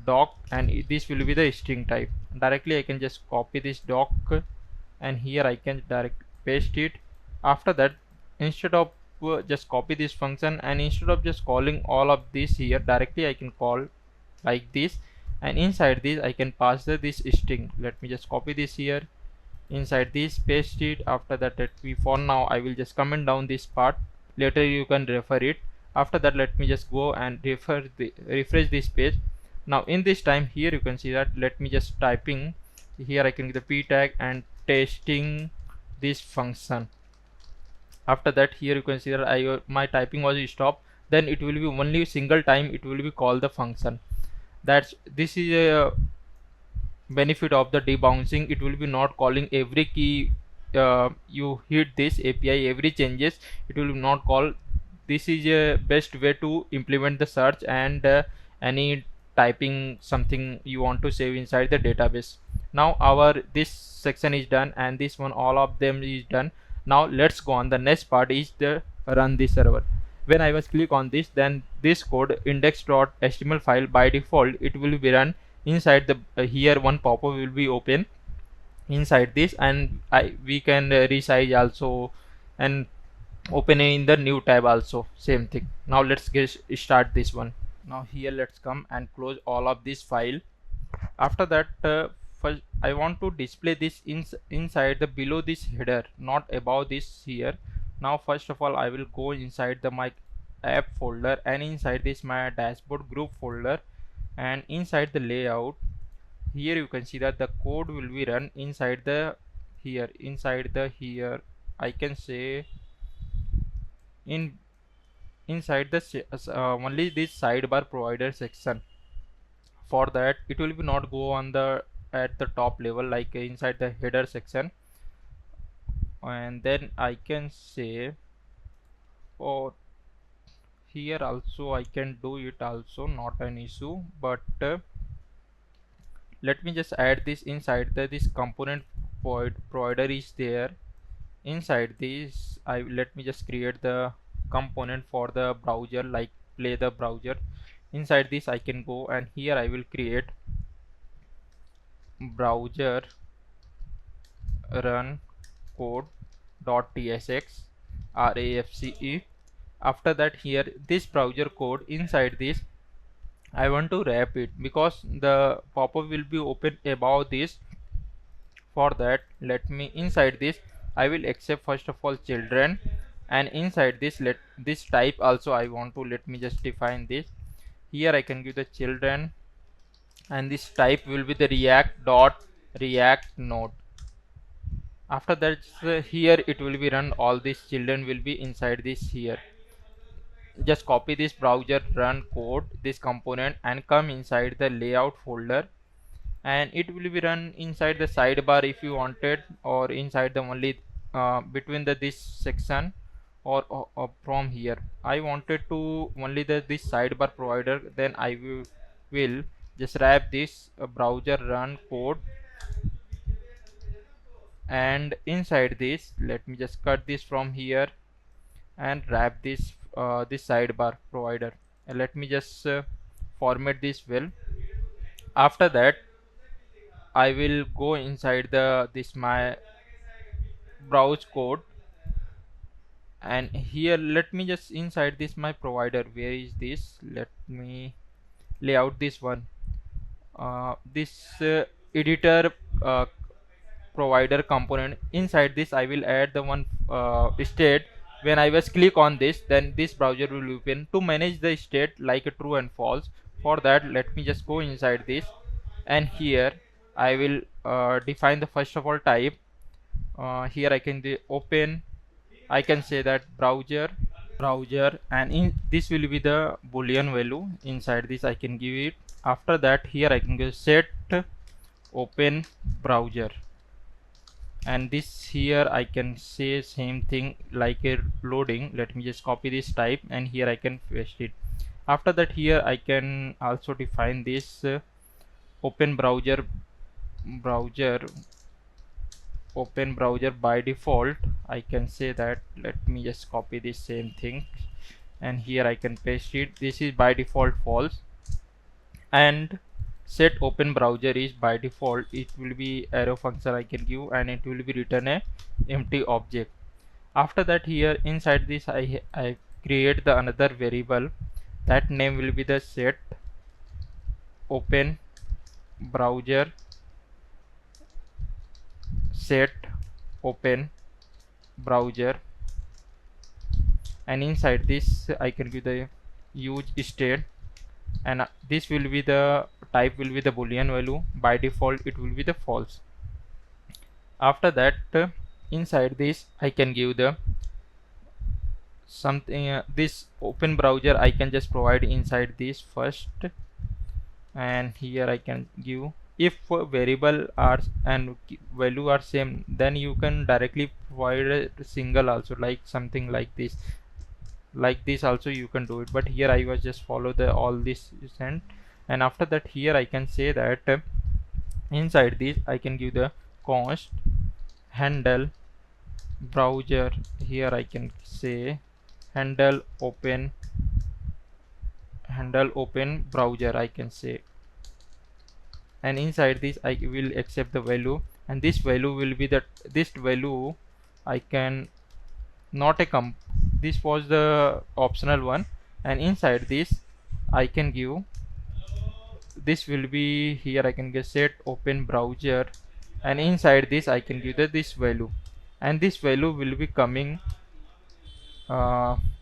doc, and this will be the string type. Directly I can just copy this doc, and here I can direct paste it. After that instead of just copy this function, and instead of just calling all of this here, directly I can call like this, and inside this I can pass this string. Let me just copy this here. inside this, paste it. After that, let me, for now I will just comment down this part, later you can refer it. After that, let me just go and refresh this page. Now in this time, here you can see that, let me just typing here, I can get the p tag and testing this function. After that, here you can see that my typing was stopped, then it will be only single time it will be call the function. This is a benefit of the debouncing. It will be not calling every key you hit this API, every changes it will not call. This is a best way to implement the search and any typing something you want to save inside the database. Now our this section is done, and this one, all of them is done. Now let's go on. The next part is the run the server. When I was click on this, then this code index.html file, by default it will be run inside the here one pop-up will be open inside this, and we can resize also and open in the new tab also, same thing. Now let's start this one. Now here let's come and close all of this file. After that, first I want to display this inside the below this header, not above this here. Now first of all, I will go inside the my app folder, and inside this my dashboard group folder, and inside the layout, here you can see that the code will be run inside the here, I can say inside the only this sidebar provider section. For that, it will be not go on the at the top level, like inside the header section. And then I can say, oh, here also I can do it also, not an issue. But let me just add this inside this component provider is there. Inside this, let me just create the component for the browser, like play the browser. Inside this I can go, and here I will create browser run code.tsx RAFCE. After that, here this browser code, inside this I want to wrap it, because the pop-up will be open above this. For that, let me inside this I will accept first of all children, and inside this let this type also I want to, let me just define this. Here I can give the children, and this type will be the react node. After that, here it will be run, all these children will be inside this here. Just copy this browser run code, this component, and come inside the layout folder, and it will be run inside the sidebar if you wanted, or inside the only between this section, or from here. I wanted to only this sidebar provider, then I will just wrap this browser run code, and inside this let me just cut this from here and wrap this this sidebar provider, and let me just format this well. After that, I will go inside this my browse code, and here let me just inside this my provider, where is this, let me lay out this one, this editor provider component. Inside this I will add the one state. When I was click on this, then this browser will open to manage the state like a true and false. For that, let me just go inside this, and here I will define the first of all type. Here I can open, I can say that browser, and in this will be the boolean value. Inside this I can give it. After that, here I can go set open browser, and this here I can say same thing like a loading. Let me just copy this type, and here I can paste it. After that, here I can also define this open browser by default. I can say that, let me just copy this same thing, and here I can paste it. This is by default false, and set open browser is by default, it will be arrow function I can give, and it will be return a empty object. After that, here inside this I create the another variable, that name will be the set open browser set open browser, and inside this I can give the use state, and this will be the type will be the boolean value. By default it will be the false. After that inside this I can give the something this open browser I can just provide inside this first, and here I can give if variable are and value are same, then you can directly provide a single also, like something like this also you can do it, but here I was just follow the all this sent. And after that here I can say that inside this I can give the const handle browser. Here I can say handle open browser I can say, and inside this I will accept the value, and this value will be that this value I can not a this was the optional one, and inside this I can give this will be here I can get set open browser, and inside this I can give the this value, and this value will be coming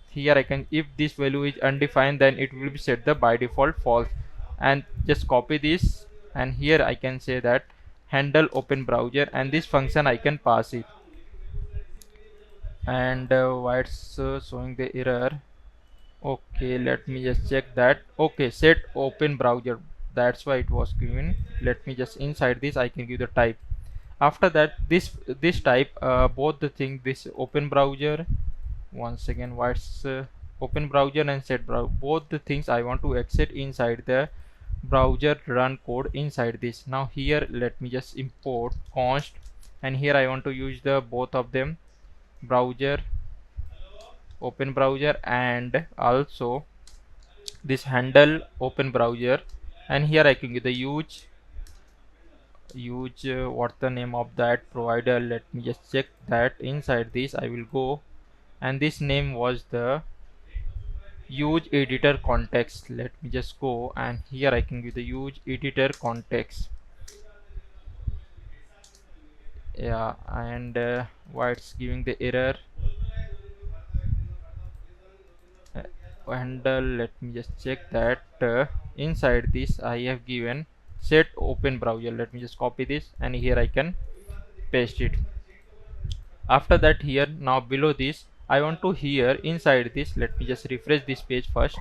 here I can, if this value is undefined then it will be set the by default false, and just copy this, and here I can say that handle open browser, and this function I can pass it. And why it's showing the error? Okay, let me just check that. Okay, set open browser, that's why it was given. Let me just inside this I can give the type. After that this type both the thing, this open browser, once again what's open browser and set browser, both the things I want to exit inside the browser run code inside this. Now here let me just import const, and here I want to use the both of them, browser open browser and also this handle open browser, and here I can give the use what's the name of that provider. Let me just check that. Inside this I will go, and this name was the use editor context. Let me just go, and here I can give the use editor context. Yeah, and why it's giving the error handle, let me just check that inside this I have given set open browser. Let me just copy this, and here I can paste it. After that here now below this I want to here inside this, let me just refresh this page first.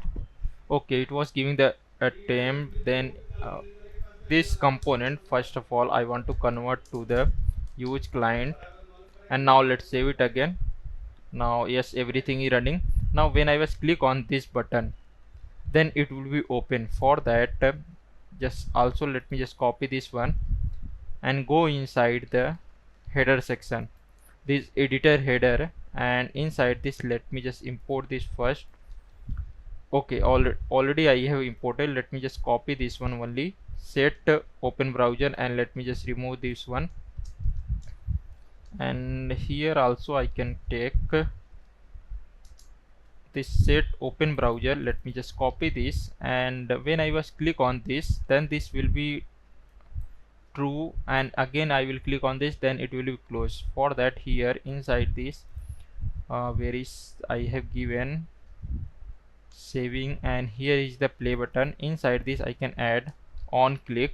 Okay, it was giving the attempt, then this component first of all I want to convert to the use client, and now let's save it again. Now yes, everything is running. Now when I was click on this button, then it will be open. For that just also let me just copy this one and go inside the header section, this editor header, and inside this let me just import this first. Okay, already I have imported. Let me just copy this one only, set open browser, and let me just remove this one, and here also I can take this set open browser. Let me just copy this, and when I was click on this, then this will be true, and again I will click on this, then it will be closed. For that here inside this where is I have given saving, and here is the play button. Inside this I can add on click,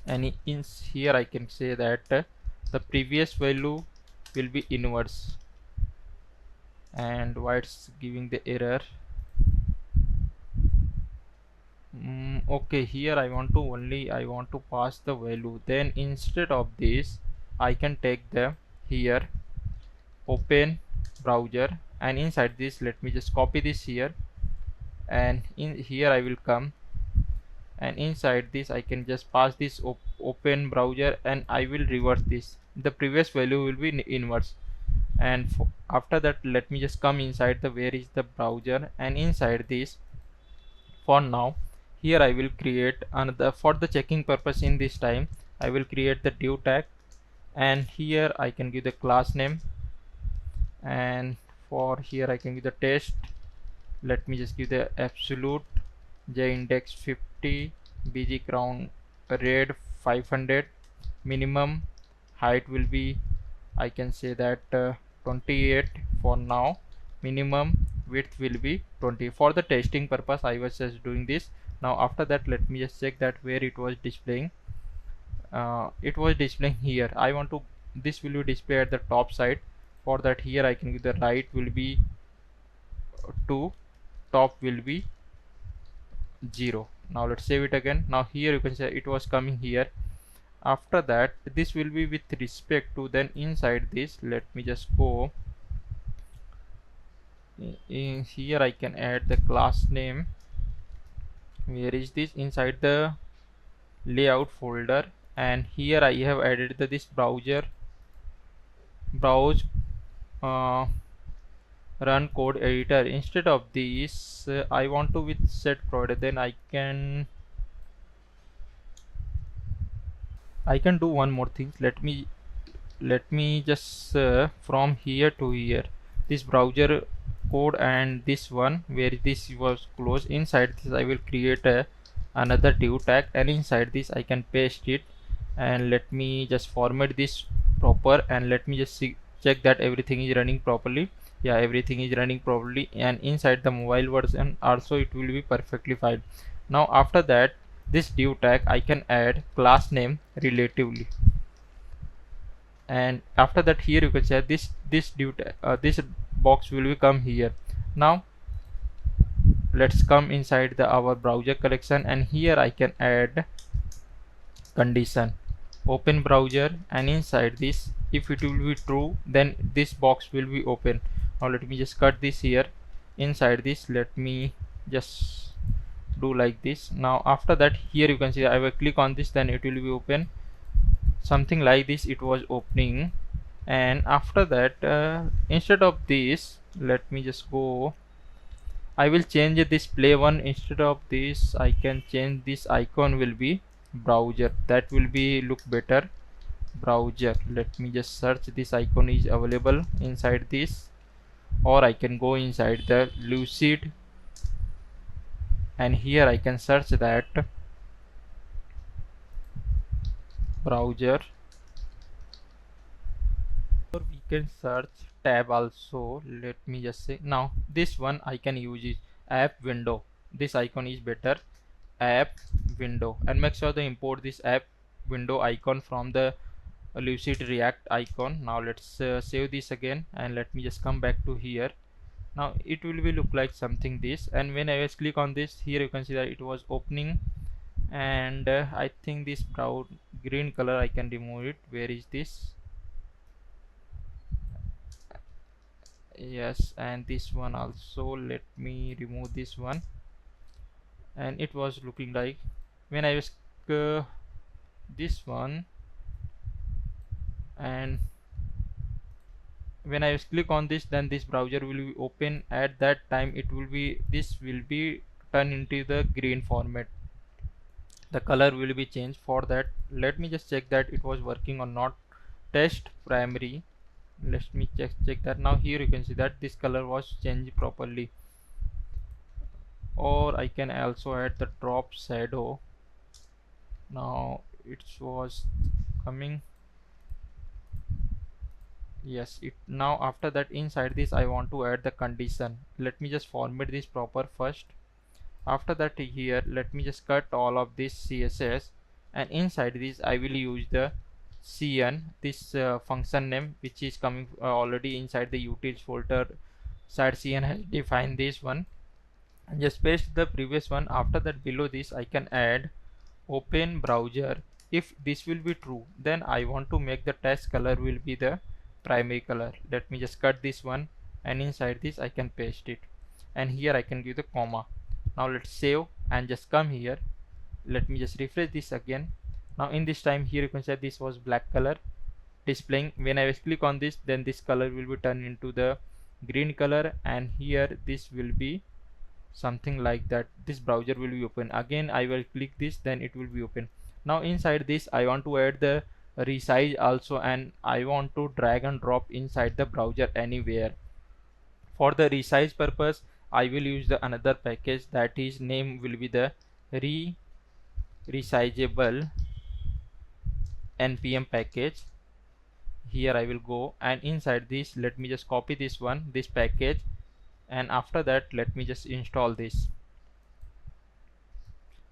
and in here I can say that the previous value will be inverse. And why it's giving the error? Okay, here I want to pass the value, then instead of this I can take the here open browser, and inside this let me just copy this here, and in here I will come, and inside this I can just pass this open browser, and I will reverse this, the previous value will be inverse. And after that let me just come inside the where is the browser, and inside this for now here I will create another, for the checking purpose in this time I will create the div tag, and here I can give the class name, and for here I can give the test. Let me just give the absolute j index 50 bg crown red 500 minimum height will be, I can say that 28 for now. Minimum width will be 20. For the testing purpose I was just doing this. Now after that, let me just check that where it was displaying. It was displaying here. I want to, this will be displayed at the top side. For that, here I can give the right will be 2, top will be 0. Now let's save it again. Now here you can say it was coming here. After that, this will be with respect to, then inside this, let me just go in here. I can add the class name. Where is this? Inside the layout folder, and here I have added this browse uh, run code editor. Instead of this, I want to with set provider, then I can do one more thing. Let me just from here to here, this browser code and this one where this was closed, inside this I will create another div tag, and inside this I can paste it. And let me just format this proper, and let me just check that everything is running properly. Yeah, everything is running properly, and inside the mobile version also it will be perfectly fine. Now after that, this div tag I can add class name relatively, and after that here you can say this this box will come here. Now let's come inside the our browser collection, and here I can add condition open browser, and inside this, if it will be true, then this box will be open. Now let me just cut this here. Inside this, let me just do like this. Now after that, here you can see I will click on this, then it will be open. Something like this it was opening. And after that, instead of this, let me just go, I will change this play one. Instead of this, I can change this icon will be browser. That will be look better. Browser, let me just search this icon is available inside this, or I can go inside the Lucid, and here I can search that browser, or we can search tab also. Let me just say, now this one I can use is app window. This icon is better, app window, and make sure to import this app window icon from the Lucid React icon. Now let's save this again, and let me just come back to here. Now it will be look like something this, and when I was click on this, here you can see that it was opening. And I think this brown green color I can remove it. Where is this? Yes, and this one also, let me remove this one. And it was looking like when I was this one, and when I click on this, then this browser will be open. At that time it will be, this will be turned into the green format, the color will be changed. For that, let me just check that it was working or not. Test primary, let me check that. Now here you can see that this color was changed properly. Or I can also add the drop shadow. Now it was coming, yes, it. Now after that, inside this I want to add the condition. Let me just format this proper first. After that, here let me just cut all of this CSS, and inside this I will use the cn, this function name which is coming already inside the utils folder. Shadcn has defined this one, and just paste the previous one. After that, below this I can add open browser. If this will be true, then I want to make the text color will be the primary color. Let me just cut this one, and inside this I can paste it, and here I can give the comma. Now let's save and just come here. Let me just refresh this again. Now in this time, here you can say this was black color displaying. When I click on this, then this color will be turned into the green color, and here this will be something like that. This browser will be open again. I will click this, then it will be open. Now inside this I want to add the resize also, and I want to drag and drop inside the browser anywhere. For the resize purpose, I will use the another package, that is name will be the resizable npm package. here I will go, and inside this let me just copy this one, this package, and after that let me just install this.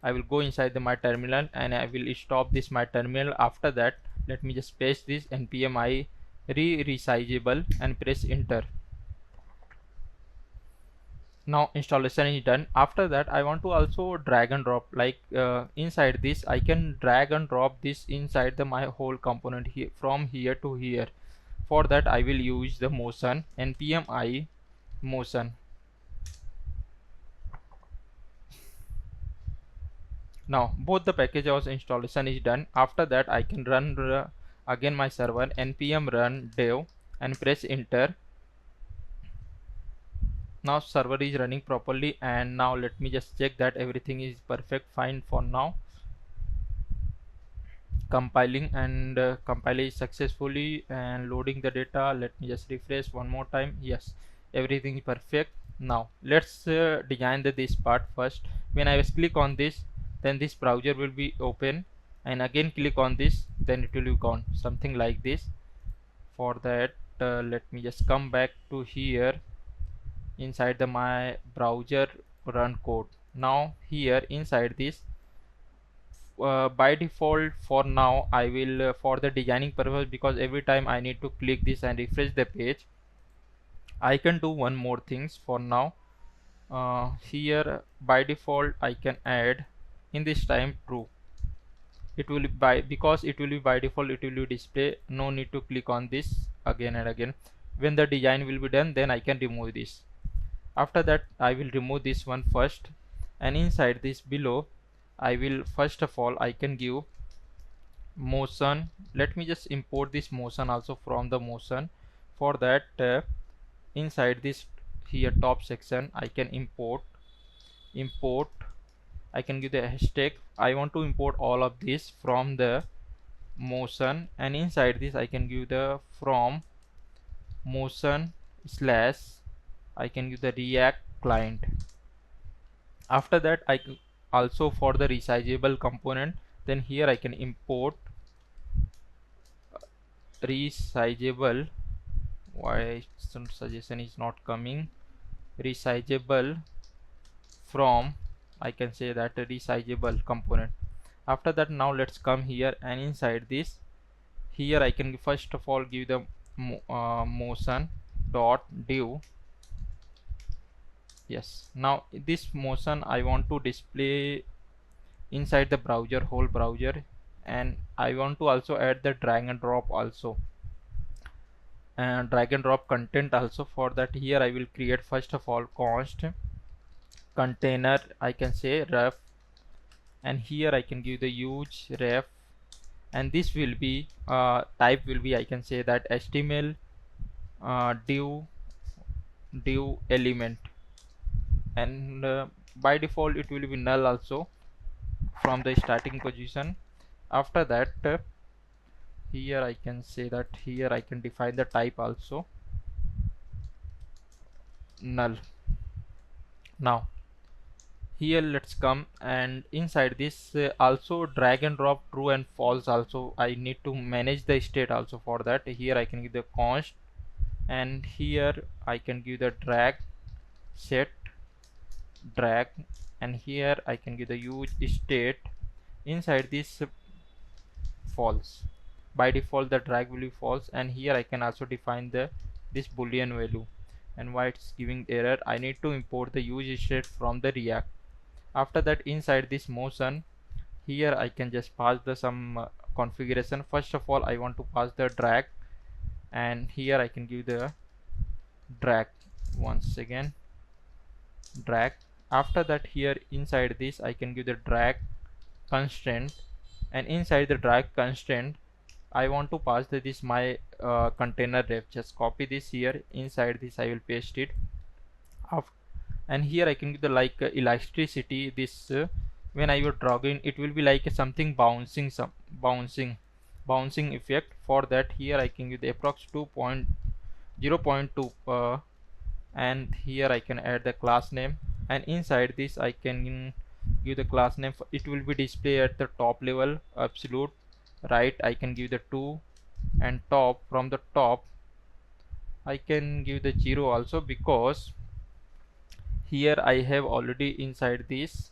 I will go inside my terminal and I will stop this my terminal. After that let me just paste this npm I resizable and press enter. Now installation is done. After that I want to also drag and drop, like inside this I can drag and drop this inside my whole component here, from here to here. For that I will use the motion, npm I motion. Now both the packages installation is done. After that I can run again my server, npm run dev, and press enter. Now server is running properly, and now let me just check that everything is perfect fine for now. Compiling, and compile successfully and loading the data. Let me just refresh one more time. Yes, everything is perfect. Now let's design this part first. When I click on this, then this browser will be open, and again click on this, then it will be gone, something like this. For that let me just come back to here inside my browser, run code. Now here inside this by default for now I will for the designing purpose, because every time I need to click this and refresh the page, I can do one more things for now. Here by default I can add in this time true. It will be because it will be by default, it will be display, no need to click on this again and again. When the design will be done, then I can remove this. After that I will remove this one first, and inside this below I will first of all I can give motion. Let me just import this motion also from the motion. For that inside this here top section I can import. I can give the hashtag. I want to import all of this from the motion, and inside this I can give the from motion slash I can give the React client. After that I also for the resizable component, then here I can import resizable. Why some suggestion is not coming? Resizable from, I can say that a resizable component. After that now let's come here, and inside this here I can first of all give the motion dot div. Yes, now this motion I want to display inside the browser, whole browser, and I want to also add the drag and drop also, and drag and drop content also. For that here I will create first of all const container, I can say ref, and here I can give the use ref, and this will be type will be, I can say that HTML div element, and by default it will be null also from the starting position. After that here I can say that here I can define the type also null. Now here let's come, and inside this also drag and drop true and false also. I need to manage the state also. For that here I can give the const, and here I can give the drag set drag, and here I can give the use state. Inside this false, by default the drag will be false, and here I can also define the this boolean value. And why it's giving error, I need to import the use state from the React. After that inside this motion here I can just pass the some configuration. First of all I want to pass the drag, and here I can give the drag once again drag. After that here inside this I can give the drag constraint, and inside the drag constraint I want to pass this my container ref. Just copy this here, inside this I will paste it. And here I can give the like elasticity. This when I will drag in, it will be like something bouncing, some bouncing effect. For that here I can give the approx 2.0.2 and here I can add the class name, and inside this I can give the class name. It will be displayed at the top level absolute right. I can give the 2, and top, from the top I can give the 0 also, because here I have already inside this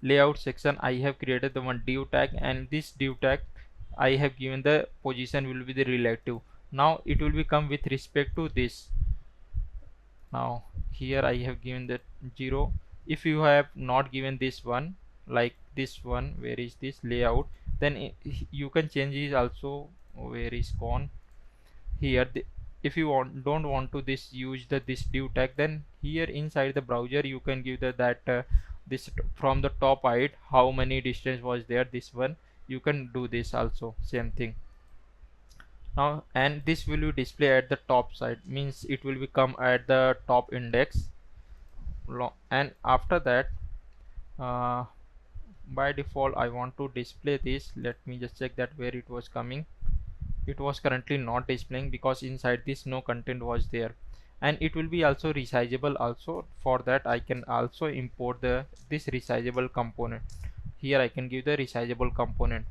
layout section I have created the one div tag, and this div tag I have given the position will be the relative. Now it will become with respect to this. Now here I have given that 0. If you have not given this one, like this one, where is this layout, then you can change it also. Where is gone here? If you don't want to this use the this div tag, then here inside the browser you can give the that this from the top height how many distance was there, this one you can do this also, same thing. Now, and this will be display at the top side, means it will become at the top index. And after that uh, by default I want to display this. Let me just check that where it was coming. It was currently not displaying because inside this no content was there. And it will be also resizable also. For that I can also import the this resizable component. Here I can give the resizable component,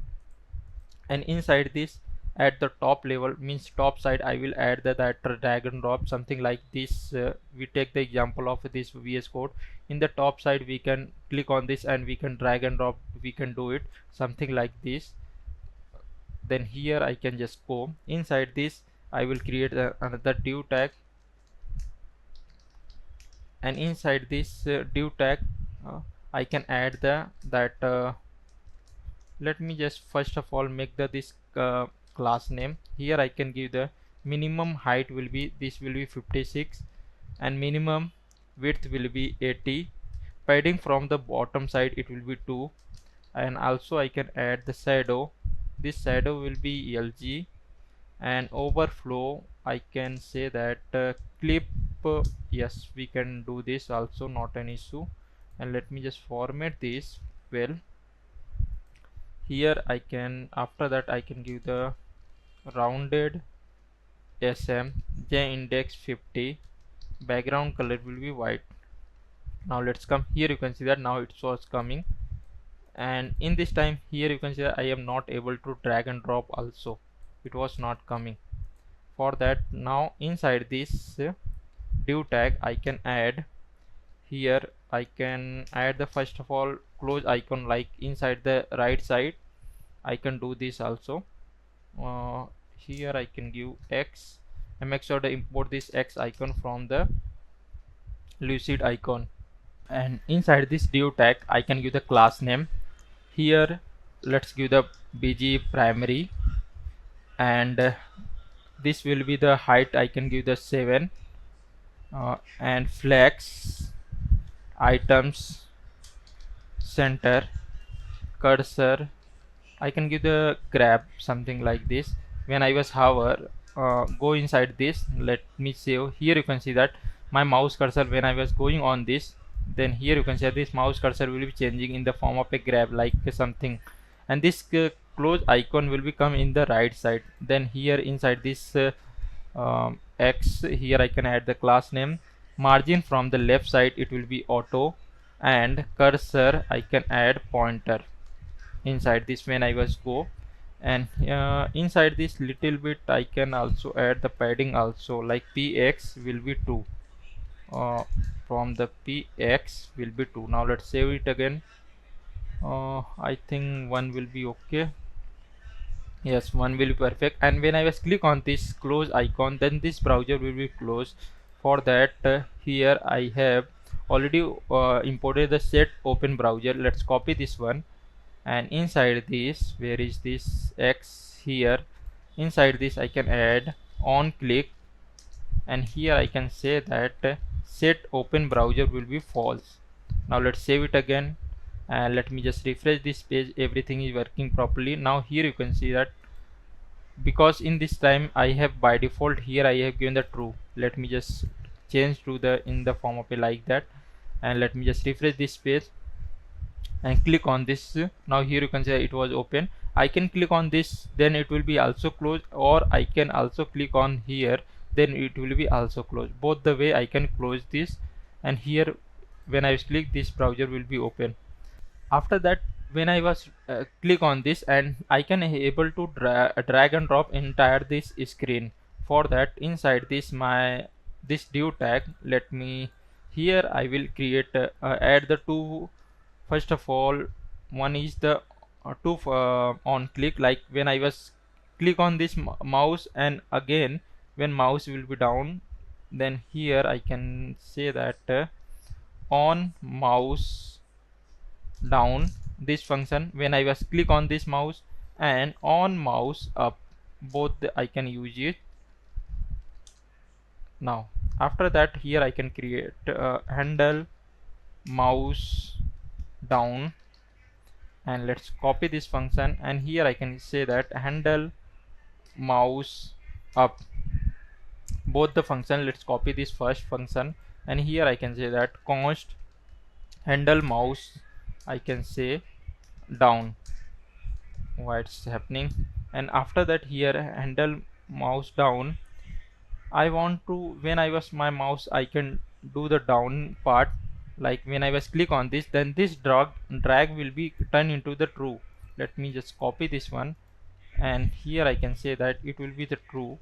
and inside this at the top level, means top side, I will add that drag and drop, something like this. We take the example of this VSCode. In the top side we can click on this and we can drag and drop, we can do it something like this. Then here I can just go inside this, I will create another div tag, and inside this div tag I can add let me just first of all make this class name. Here I can give the minimum height will be, this will be 56, and minimum width will be 80. Padding from the bottom side it will be 2, and also I can add the shadow. This shadow will be LG, and overflow I can say that clip. Yes, we can do this also, not an issue. And let me just format this well. Here I can, after that I can give the rounded SM, J index 50, background color will be white. Now let's come here, you can see that now it was coming, and in this time here you can see that I am not able to drag and drop also, it was not coming. For that, now inside this div tag I can add, here I can add the first of all close icon, like inside the right side I can do this also. Here I can give X, and make sure to import this X icon from the lucid icon. And inside this div tag I can give the class name. Here let's give the bg primary, and this will be the height, I can give the 7, and flex items center cursor I can give the grab, something like this. When I was hover, go inside this, let me save. Here you can see that my mouse cursor, when I was going on this, then here you can see this mouse cursor will be changing in the form of a grab, like something, and this close icon will become in the right side. Then here inside this X, here I can add the class name. Margin from the left side it will be auto, and cursor I can add pointer inside this when I was go. And inside this little bit I can also add the padding also, like px will be 2, from the px will be 2. Now let's save it again. I think 1 will be okay. Yes, 1 will be perfect. And when I was click on this close icon, then this browser will be closed. For that here I have already imported the set open browser. Let's copy this one, and inside this, where is this X, here inside this I can add on click, and here I can say that set open browser will be false. Now let's save it again, and let me just refresh this page. Everything is working properly. Now here you can see that because in this time I have by default here I have given the true. Let me just change to the in the form of a like that, and let me just refresh this page and click on this. Now here you can see it was open. I can click on this, then it will be also closed, or I can also click on here, then it will be also closed. Both the way I can close this, and here when I click this browser will be open. After that when I was click on this, and I can able to drag and drop entire this screen. For that, inside this this div tag, let me here I will create add the two. First of all, one is the two on click, like when I was click on this mouse, and again when mouse will be down, then here I can say that on mouse down, this function when I was click on this mouse, and on mouse up, both I can use it. Now after that, here I can create handle mouse down, and let's copy this function, and here I can say that handle mouse up, both the function. Let's copy this first function, and here I can say that const handle mouse, I can say down. What's happening? And after that, here handle mouse down, I want to, when I was my mouse, I can do the down part, like when I was click on this, then this drag will be turned into the true. Let me just copy this one, and here I can say that it will be the true.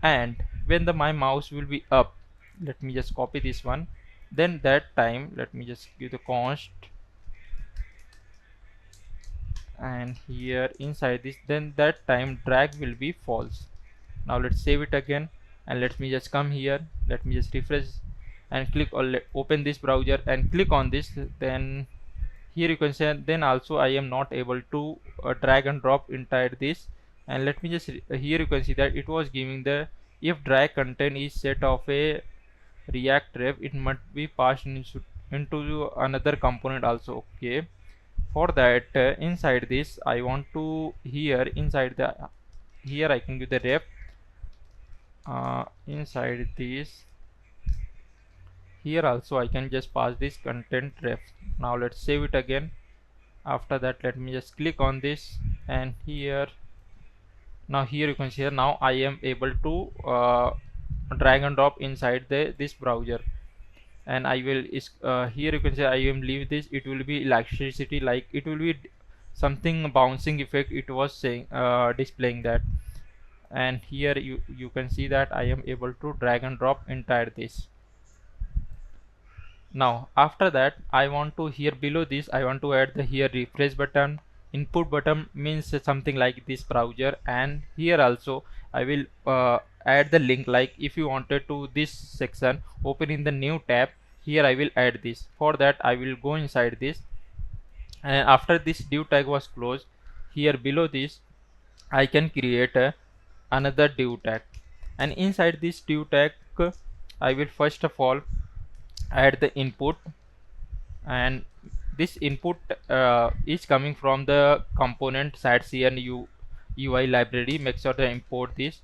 And when the my mouse will be up, let me just copy this one, then that time let me just give the const, and here inside this, then that time drag will be false. Now let's save it again, and let me just come here, let me just refresh and click or open this browser and click on this. Then here you can say, then also I am not able to drag and drop entire this. And let me just here you can see that it was giving the if drag content is set of a React ref, it must be passed into another component also. Okay, for that inside this I want to, here inside the, here I can give the ref inside this, here also I can just pass this content ref. Now let's save it again. After that, let me just click on this, and here, now here you can see, now I am able to drag and drop inside this browser. And I will here you can say I am leave this, it will be electricity, like it will be something bouncing effect, it was saying displaying that. And here you can see that I am able to drag and drop entire this. Now after that, I want to, here below this I want to add the here refresh button. Input button means something like this browser, and here also I will add the link, like if you wanted to this section open in the new tab, here I will add this. For that I will go inside this, and after this div tag was closed, here below this I can create another div tag. And inside this div tag I will first of all add the input, and this input is coming from the component Shadcn UI library. Make sure to import this,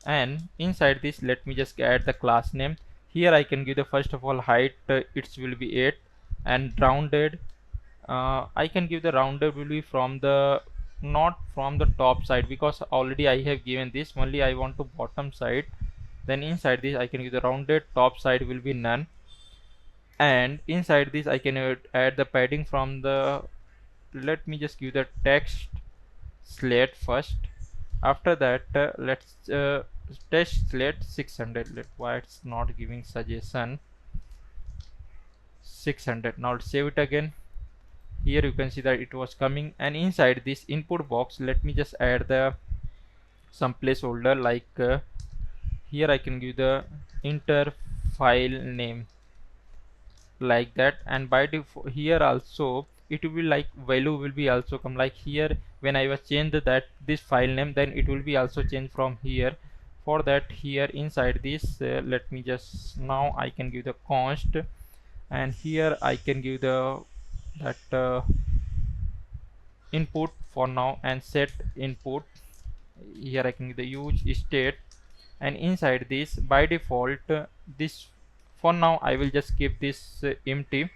and inside this let me just add the class name. Here I can give the first of all height, it will be 8, and rounded, I can give the rounded will be from the, not from the top side, because already I have given this, only I want to bottom side. Then inside this I can give the rounded, top side will be none. And inside this I can add the padding from the, let me just give the text slate first. After that let's text slate 600. Why it's not giving suggestion 600. Now let's save it again. Here you can see that it was coming, and inside this input box let me just add the some placeholder, like here I can give the enter file name, like that. And by default here also it will be like value will be also come, like here when I was changed that this file name, then it will be also changed from here. For that, here inside this let me just, now I can give the const, and here I can give the that input for now, and set input. Here I can give the use state, and inside this by default this, for now I will just keep this empty,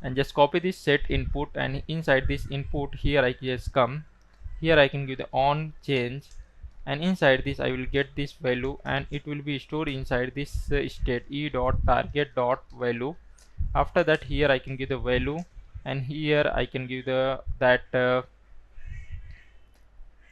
and just copy this set input, and inside this input here I just come, here I can give the on change, and inside this I will get this value, and it will be stored inside this state e dot target dot value. After that, here I can give the value, and here I can give the that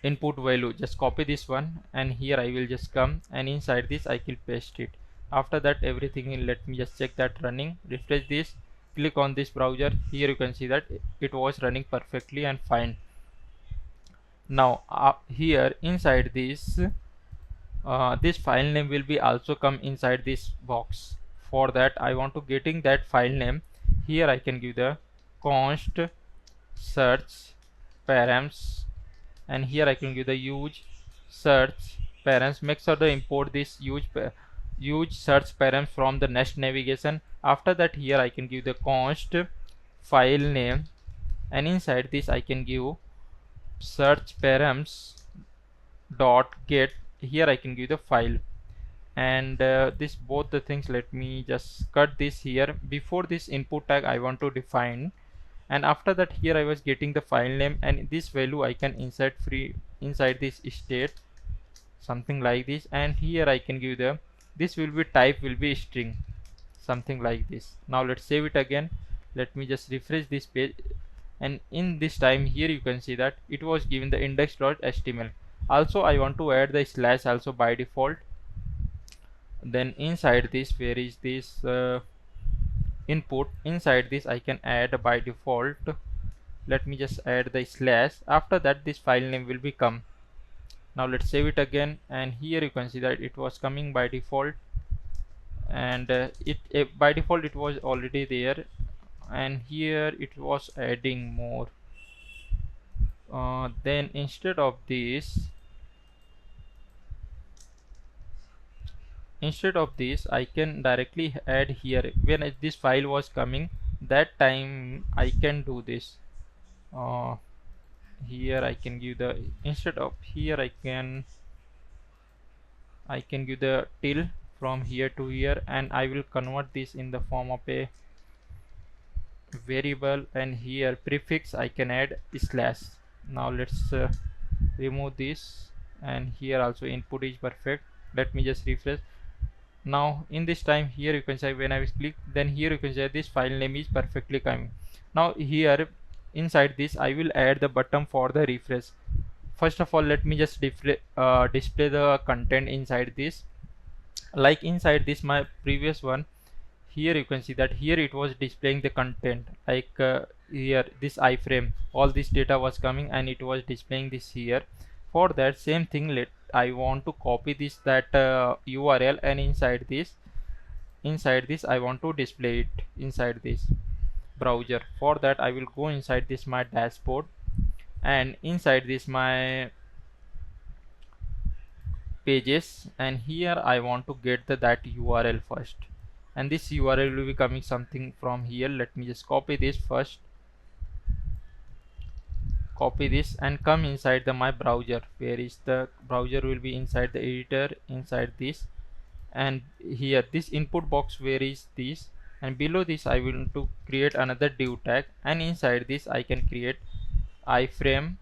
input value. Just copy this one, and here I will just come and inside this I will paste it. After that everything let me just check that running. Refresh this, click on this browser. Here you can see that it was running perfectly and fine. Now here inside this file name will be also come inside this box. For that I want to getting that file name. Here I can give the const search params, and here I can give the use search params. Make sure to import this use search params from the Nest navigation. After that here I can give the const file name, and inside this I can give search params dot get. Here I can give the file, and this both the things, let me just cut this here. Before this input tag I want to define, and after that here I was getting the file name, and this value I can insert free inside this state, something like this. And here I can give the this will be type will be string, something like this. Now let's save it again. Let me just refresh this page, and in this time here you can see that it was given the index.html. Also I want to add the slash also by default. Then inside this, where is this input, inside this I can add by default. Let me just add the slash. After that this file name will become. Now let's save it again, and here you can see that it was coming by default, and by default it was already there, and here it was adding more. Then instead of this I can directly add here. When this file was coming, that time I can do this. Here I can give the, instead of here I can give the till from here to here, and I will convert this in the form of a variable, and here prefix I can add slash. Now let's remove this, and here also input is perfect. Let me just refresh. Now in this time here you can say when I will click, then here you can say this file name is perfectly coming. Now here inside this I will add the button for the refresh. First of all let me just display the content inside this. Like inside this my previous one, here you can see that here it was displaying the content, like here this iframe, all this data was coming and it was displaying this here. For that same thing, I want to copy this URL, and inside this I want to display it inside this browser. For that I will go inside this my dashboard, and inside this my pages, and here I want to get that URL first, and this URL will be coming something from here. Let me just copy this first, copy this and come inside my browser. Where is the browser? Will be inside the editor, inside this, and here this input box, where is this, and below this I will to create another div tag, and inside this I can create iframe,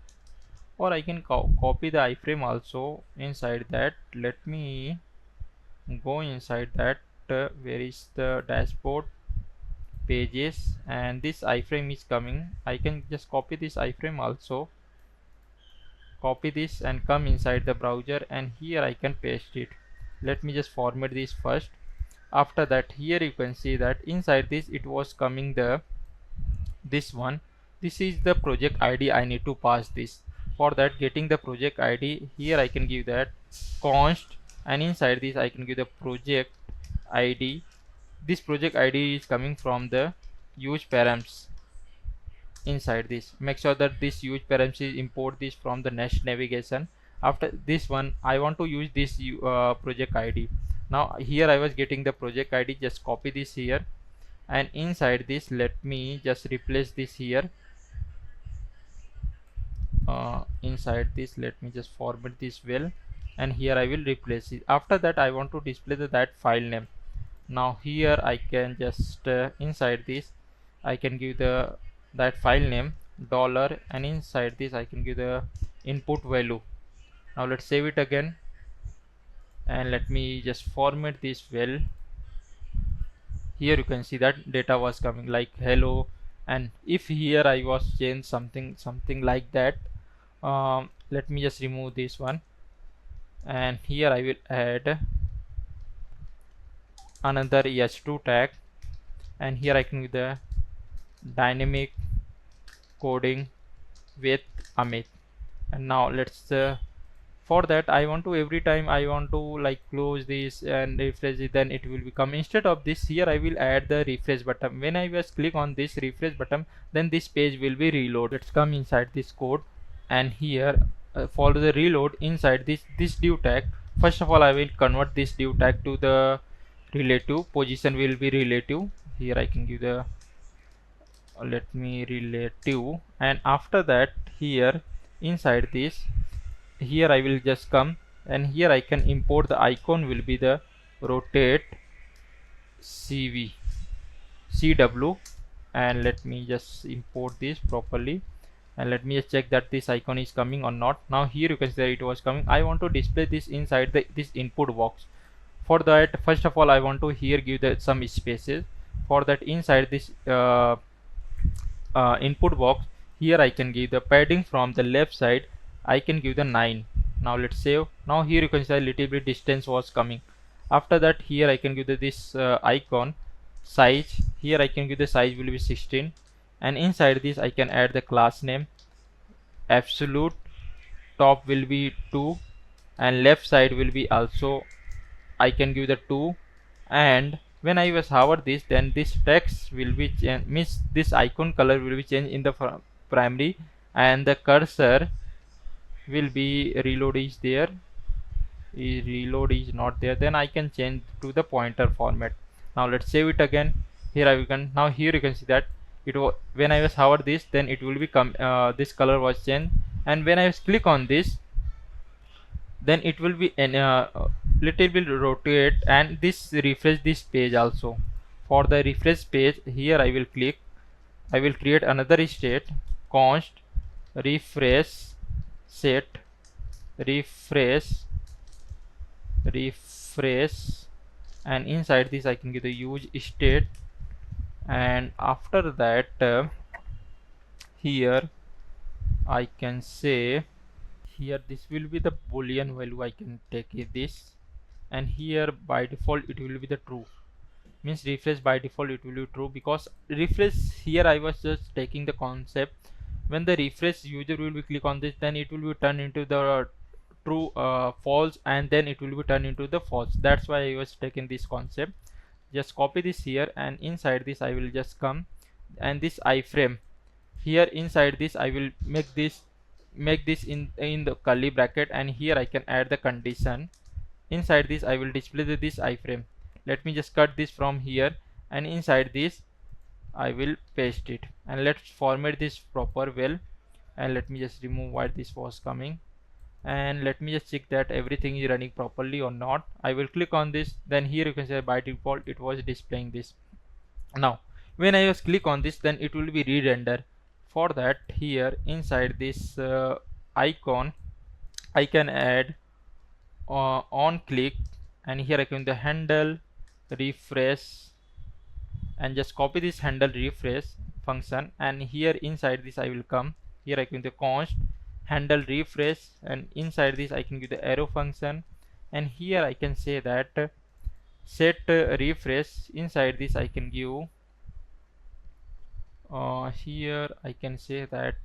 or I can copy the iframe also inside that. Let me go inside that where is the dashboard, pages, and this iframe is coming. I can just copy this iframe also, copy this and come inside the browser, and here I can paste it. Let me just format this first. After that here you can see that inside this it was coming this one. This is the project ID. I need to pass this. For that, getting the project ID, here I can give that const, and inside this I can give the project ID. This project ID is coming from the use params. Inside this, make sure that this use params is import this from the Nest navigation. After this one I want to use this project ID. Now here I was getting the project ID, just copy this here, and inside this let me just replace this here. Inside this let me just format this well, and here I will replace it. After that I want to display that file name. Now here I can just inside this I can give that file name dollar, and inside this I can give the input value. Now let's save it again, and let me just format this well. Here you can see that data was coming like hello, And if here I was change something like that, let me just remove this one, and here I will add another h2 tag, and here I can give the dynamic coding with Amit. And now let's for that I want to, every time I want to like close this and refresh it, then it will become, instead of this, here I will add the refresh button. When I was click on this refresh button, then this page will be reload. Let's come inside this code, and here follow the reload inside this div tag. First of all, I will convert this div tag to the relative position, will be relative. Here I can give the let me relative, and after that here inside this, here I will just come, and here I can import the icon, will be the rotate CW, and let me just import this properly, and let me just check that this icon is coming or not. Now here you can see that it was coming. I want to display this inside this input box. For that, first of all, I want to here give some spaces. For that, inside this input box, here I can give the padding from the left side, I can give the 9. Now let's save. Now here you can see a little bit distance was coming. After that, here I can give this icon size. Here I can give the size will be 16, and inside this I can add the class name. Absolute top will be 2, and left side will be also, I can give the 2, and when I was hover this, then this text will be means this icon color will be changed in the primary, and the cursor will be reload is there, reload is not there, then I can change to the pointer format. Now let's save it again. Here I can, now here you can see that it was, when I was hover this, then it will become this color was changed, and when I was click on this, then it will be little bit rotate, and this refresh this page also. For the refresh page, here I will click, I will create another state, const refresh set refresh, and inside this I can give the use state, and after that here I can say, here this will be the boolean value, I can take this, and here by default it will be the true, means refresh by default it will be true, because refresh here I was just taking the concept, when the refresh user will be click on this, then it will be turned into the true false, and then it will be turned into the false. That's why I was taking this concept. Just copy this here, and inside this I will just come, and this iframe, here inside this I will make this in the curly bracket, and here I can add the condition. Inside this I will display this iframe. Let me just cut this from here, and inside this I will paste it, and let's format this proper well, and let me just remove why this was coming, and let me just check that everything is running properly or not. I will click on this, then here you can see by default it was displaying this. Now when I was click on this, then it will be re-render. For that, here inside this icon I can add on click, and here I can the handle refresh, and just copy this handle refresh function, and here inside this I will come, here I can the const handle refresh, and inside this I can give the arrow function, and here I can say that set refresh. Inside this I can give here I can say that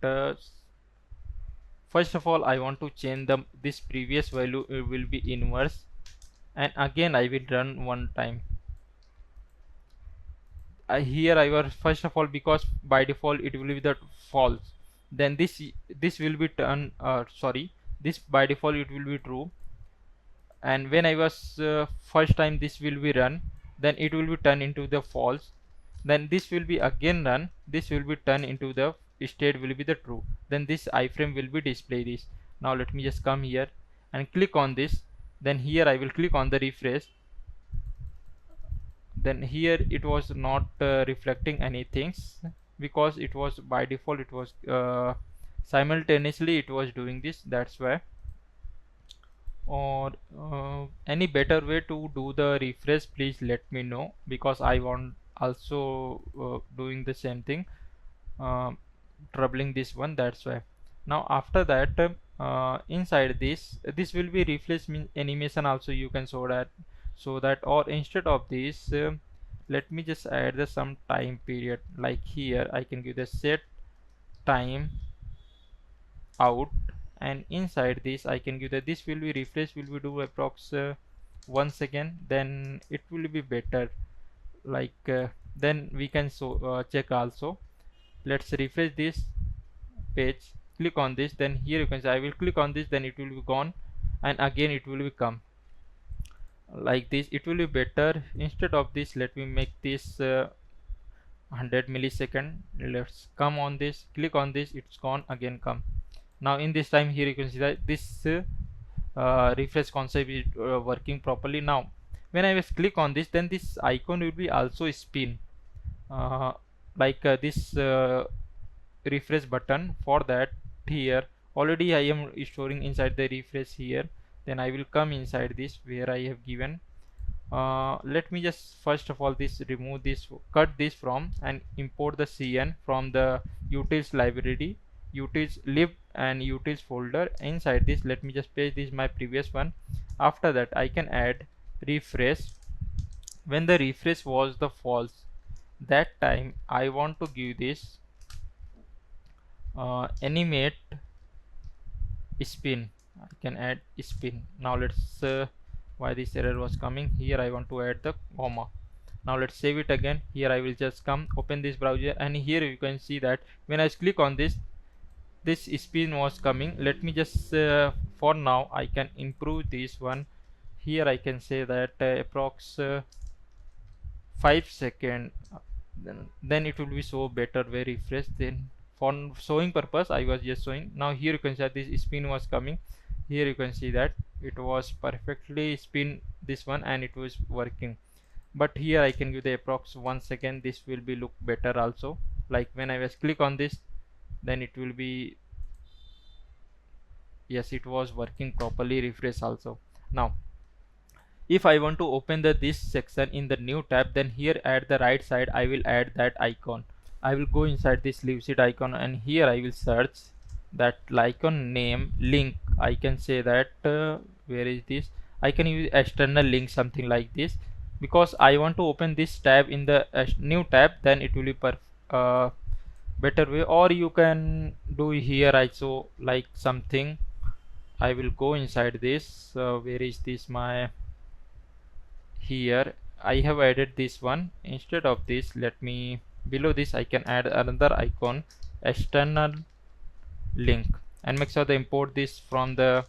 first of all I want to change this previous value, it will be inverse, and again I will run one time. Here I was first of all, because by default it will be the false, then this will be turn sorry, this by default it will be true, and when I was first time this will be run, then it will be turned into the false, then this will be again run, this will be turned into the state will be the true, then this iframe will be display this. Now let me just come here and click on this, then here I will click on the refresh, then here it was not reflecting anything, because it was by default it was simultaneously it was doing this, that's why. Or any better way to do the refresh, please let me know, because I want also doing the same thing. troubling this one, that's why. Now after that, inside this will be refresh animation also you can show that, or instead of this, let me just add the some time period, like here I can give the set time out, and inside this I can give that this will be refresh will be do approx 1 second, then it will be better, like then we can check also. Let's refresh this page, click on this, then here you can say I will click on this, then it will be gone, and again it will be come like this. It will be better. Instead of this, let me make this 100 millisecond. Let's come on this, click on this, it's gone, again come. Now in this time here you can see that this refresh concept is working properly. Now when I was click on this, then this icon will be also spin, uh, like this refresh button. For that, here already I am storing inside the refresh here, then I will come inside this where I have given, let me just first of all this remove this, cut this from, and import the cn from the utils library, utils lib and utils folder. Inside this, let me just paste this my previous one. After that I can add refresh. When the refresh was the false, that time I want to give this animate spin. I can add spin. Now let's why this error was coming here, I want to add the comma. Now let's save it again. Here I will just come open this browser, and here you can see that when I click on this, this spin was coming. Let me just for now I can improve this one. Here I can say that approx 5 second, then it will be so better, very fresh. Then for showing purpose I was just showing. Now here you can see this spin was coming. Here you can see that it was perfectly spin this one and it was working. But here I can give the approx 1 second, this will be look better also. Like when I was click on this, then it will be, yes, it was working properly. Refresh also. Now if I want to open this section in the new tab, then here at the right side I will add that icon. I will go inside this leave icon, and here I will search that icon name link. I can say that where is this, I can use external link, something like this, because I want to open this tab in the new tab, then it will be better way. Or you can do here also like something. I will go inside this, where is this my, here I have added this one. Instead of this, let me below this I can add another icon, external link, and make sure to import this from the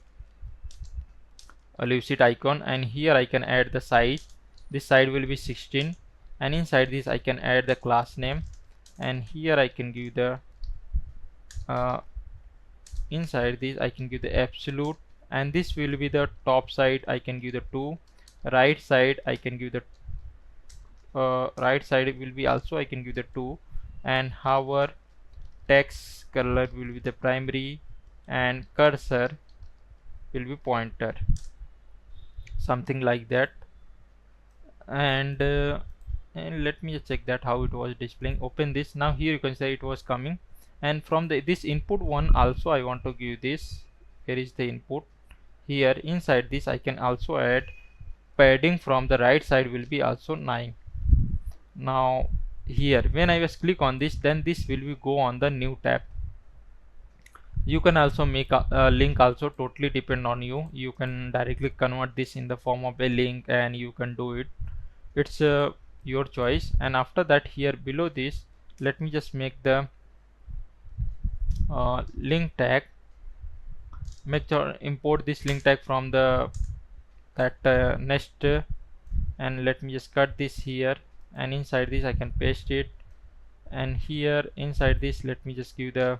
leave icon, and here I can add the size. This size will be 16, and inside this I can add the class name, and here I can give the inside this I can give the absolute, and this will be the top side. I can give the 2, right side I can give the right side will be also I can give the 2, and hover text color will be the primary, and cursor will be pointer, something like that. And let me just check that how it was displaying. Open this. Now here you can say it was coming, and from this input one also I want to give this. Here is the input. Here inside this I can also add padding. From the right side will be also 9. Now here when I was click on this, then this will be go on the new tab. You can also make a link also, totally depend on you. You can directly convert this in the form of a link and you can do it. It's your choice. And after that, here below this, let me just make the link tag. Make sure import this link tag from the nest, and let me just cut this here, and inside this I can paste it, and here inside this let me just give the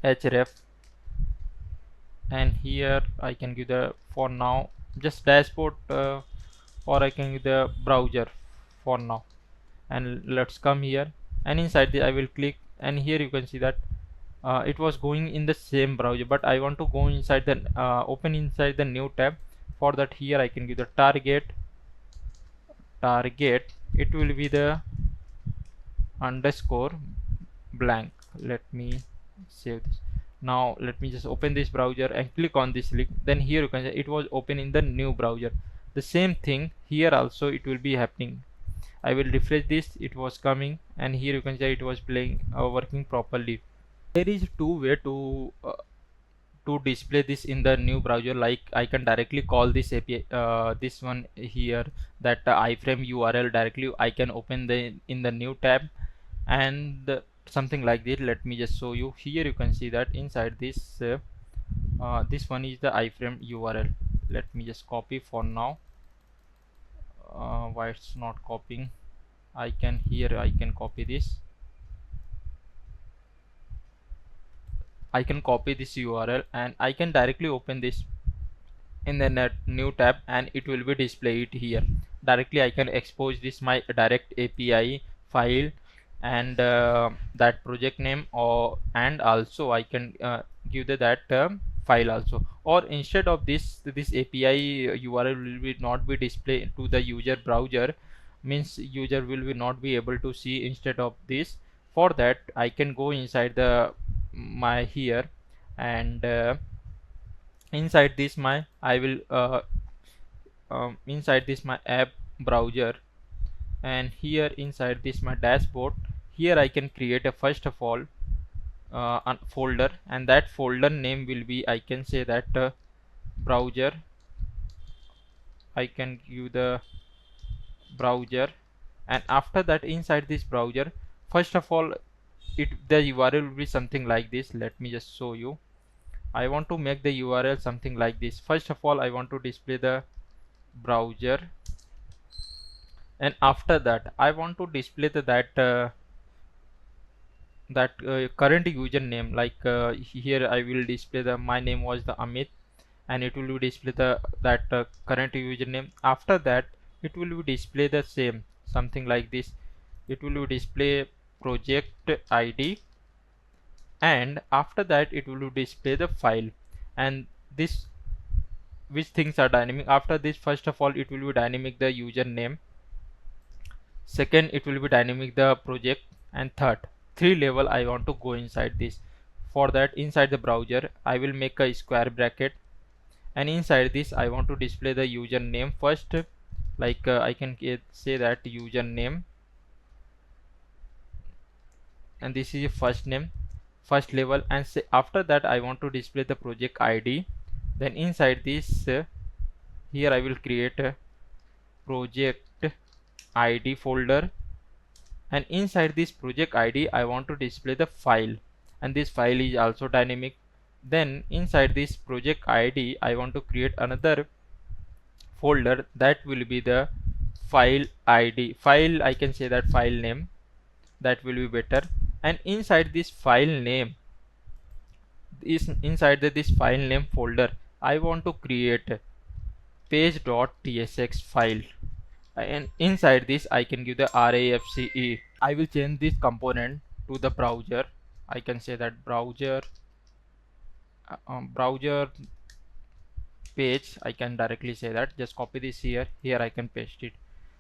href, and here I can give the for now just dashboard, or I can give the browser for now. And let's come here, and inside the I will click, and here you can see that it was going in the same browser, but I want to go inside the open inside the new tab. For that, here I can give the target. It will be the underscore blank. Let me save this. Now let me just open this browser and click on this link. Then here you can say it was open in the new browser. The same thing here also it will be happening. I will refresh this, it was coming, and here you can say it was playing working properly. There is two way to display this in the new browser. Like I can directly call this API, this one here, that iframe URL directly I can open the in the new tab, and something like this. Let me just show you. Here you can see that inside this this one is the iframe URL. Let me just copy for now. Why it's not copying? I can copy this. I can copy this URL and I can directly open this in the new tab, and it will be displayed here. Directly I can expose this my direct API file and that project name, or and also I can give that file also. Or instead of this API URL will be not be displayed to the user browser, means user will be not be able to see. Instead of this, for that I can go inside the my here, and inside this my I will inside this my app browser, and here inside this my dashboard, here I can create a first of all a folder, and that folder name will be, I can say that browser. I can give the browser, and after that inside this browser, first of all the URL will be something like this. Let me just show you. I want to make the URL something like this. First of all I want to display the browser, and after that I want to display that current username. Like here I will display the my name was the Amit, and it will display the current username. After that it will display the same something like this. It will display project ID, and after that it will display the file. And this which things are dynamic after this? First of all it will be dynamic the username, second it will be dynamic the project, and third, three level I want to go inside this. For that, inside the browser I will make a square bracket, and inside this I want to display the username first. Like I can say that username, and this is first name, first level, and say after that I want to display the project ID. Then inside this here I will create a project ID folder, and inside this project ID I want to display the file, and this file is also dynamic. Then inside this project ID I want to create another folder, that will be the file ID. File, I can say that file name, that will be better. And inside this file name, inside this file name folder I want to create page.tsx file, and inside this I can give the RAFCE. I will change this component to the browser. I can say that browser browser page. I can directly say that. Just copy this here. Here I can paste it.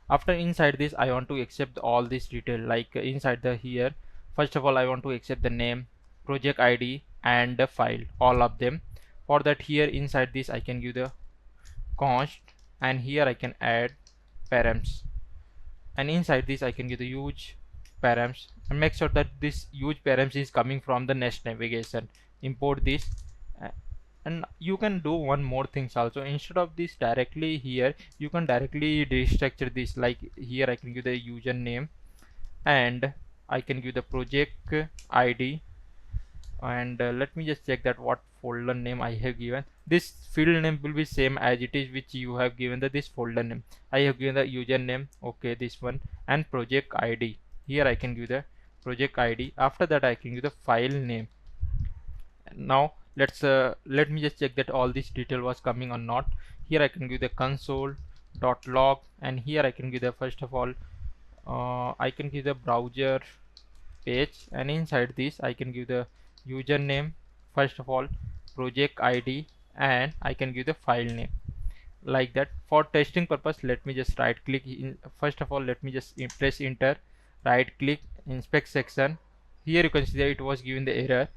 After inside this I want to accept all this detail. Like inside the here, first of all I want to accept the name, project ID, and the file, all of them. For that, here inside this I can give the const, and here I can add params, and inside this I can give the use params, and make sure that this use params is coming from the Nest navigation. Import this, and you can do one more things also. Instead of this directly here, you can directly restructure this. Like here I can give the username, and I can give the project ID, and let me just check that what folder name I have given. This field name will be same as it is which you have given this folder name. I have given the username, okay, this one, and project ID. Here I can give the project ID. After that I can give the file name. Now let me just check that all this detail was coming or not. Here I can give the console.log, and here I can give the first of all I can give the browser page, and inside this I can give the username, first of all project ID, and I can give the file name. Like that. For testing purpose, let me just right click in. First of all let me just press enter, right click, inspect section, here you can see that it was given the error.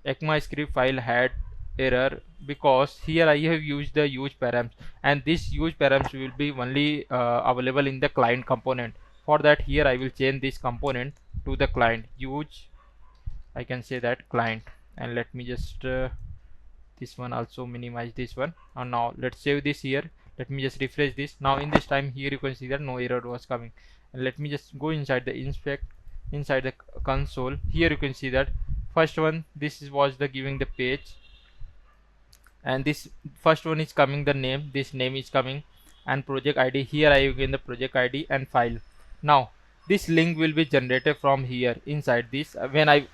ECMAScript file had error because here I have used the use params, and this use params will be only available in the client component. For that, here I will change this component to the client use, I can say that client, and let me just this one also minimize this one. And now let's save this here. Let me just refresh this. Now in this time here you can see that no error was coming. And let me just go inside the inspect, inside the console. Here you can see that first one, this was the giving the page, and this first one is coming the name, this name is coming, and project ID. Here I have given the project ID and file. Now this link will be generated from here inside this. When I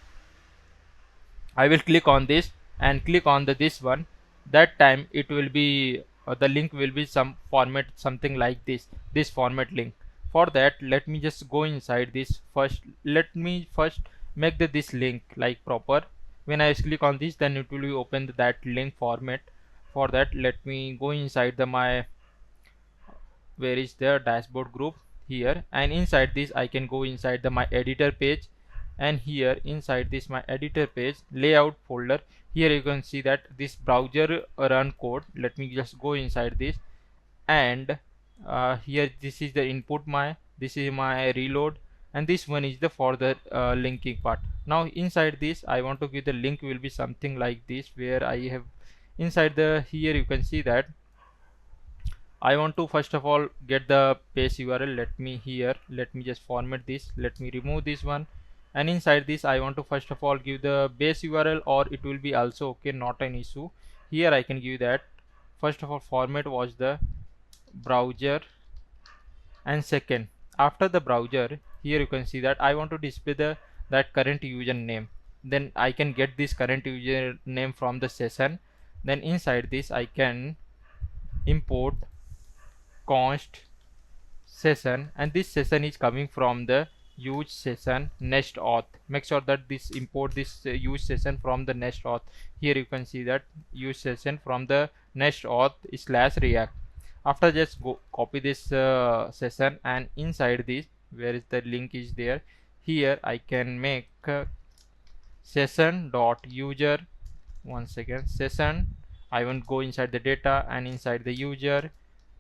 will click on this and click on the this one, that time it will be the link will be some format, something like this format link. For that, let me just go inside this first. Let me first make this link like proper. When I click on this, then it will be open that link format. For that, let me go inside the my, where is the dashboard group, here, and inside this I can go inside the my editor page, and here inside this my editor page layout folder, here you can see that this browser run code. Let me just go inside this, and here this is the input, my this is my reload, and this one is the for the linking part. Now inside this I want to give the link will be something like this, where I have inside the, here you can see that I want to first of all get the page URL. Let me here, let me just format this, let me remove this one, and inside this I want to first of all give the base URL, or it will be also okay, not an issue. Here I can give that. First of all, format was the browser, and second, after the browser, here you can see that I want to display the that current username. Then I can get this current username from the session. Then inside this I can import const session, and this session is coming from the use session Next.Auth. Make sure that this import this use session from the Next.Auth. Here you can see that use session from the Next.Auth / react. After, just go copy this session, and inside this, where is the link is there, here I can make session dot user, once again session, I won't go inside the data, and inside the user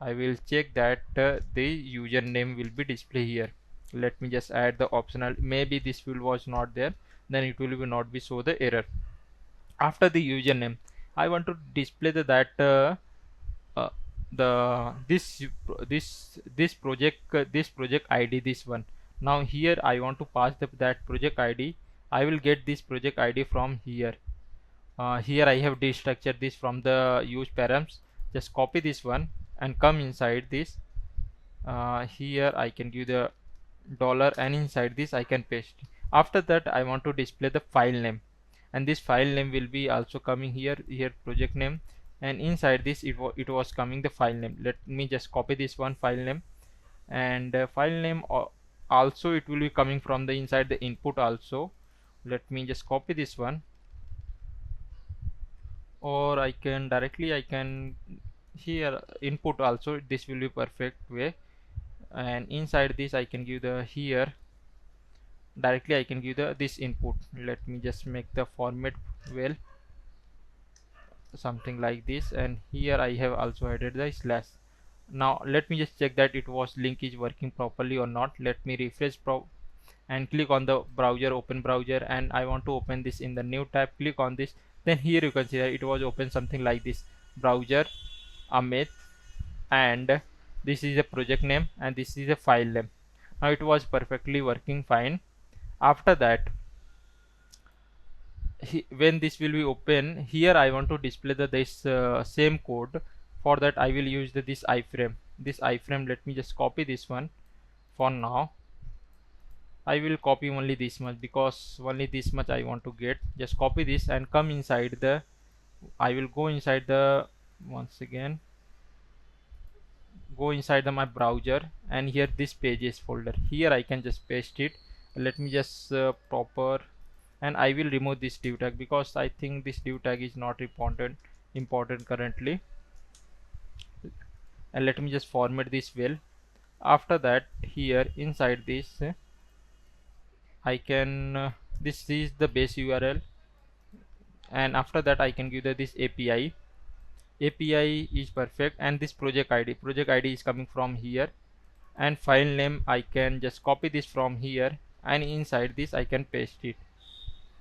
I will check that the username will be displayed here. Let me just add the optional, maybe this field was not there, then it will be not be show the error. After the username, I want to display the that uh, the this project ID, this one. Now here I want to pass that project ID. I will get this project ID from here. Here I have destructured this from the use params. Just copy this one and come inside this. Here I can give the dollar, and inside this I can paste. After that, I want to display the file name, and this file name will be also coming here, project name, and inside this it was coming the file name. Let me just copy this one file name, and file name also it will be coming from the inside the input also. Let me just copy this one, or I can directly here input also, this will be perfect way, and inside this I can give the here directly I can give the this input. Let me just make the format well, something like this, and here I have also added the slash. Now let me just check that it was link is working properly or not. Let me refresh and click on the browser, open browser, and I want to open this in the new tab. Click on this, then here you can see that it was open something like this, browser Amit, and this is a project name, and this is a file name. Now it was perfectly working fine. After that, when this will be open, here I want to display this same code. For that I will use this iframe. Let me just copy this one. For now I will copy only this much, because only this much I want to get. Just copy this and come inside the, I will go inside the, once again go inside my browser, and here this pages folder, here I can just paste it. Let me just proper, and I will remove this div tag, because I think this div tag is not important currently. And let me just format this well. After that, here inside this I can This is the base URL, and after that I can give this API. API is perfect, and this project ID is coming from here, and file name I can just copy this from here, and inside this I can paste it,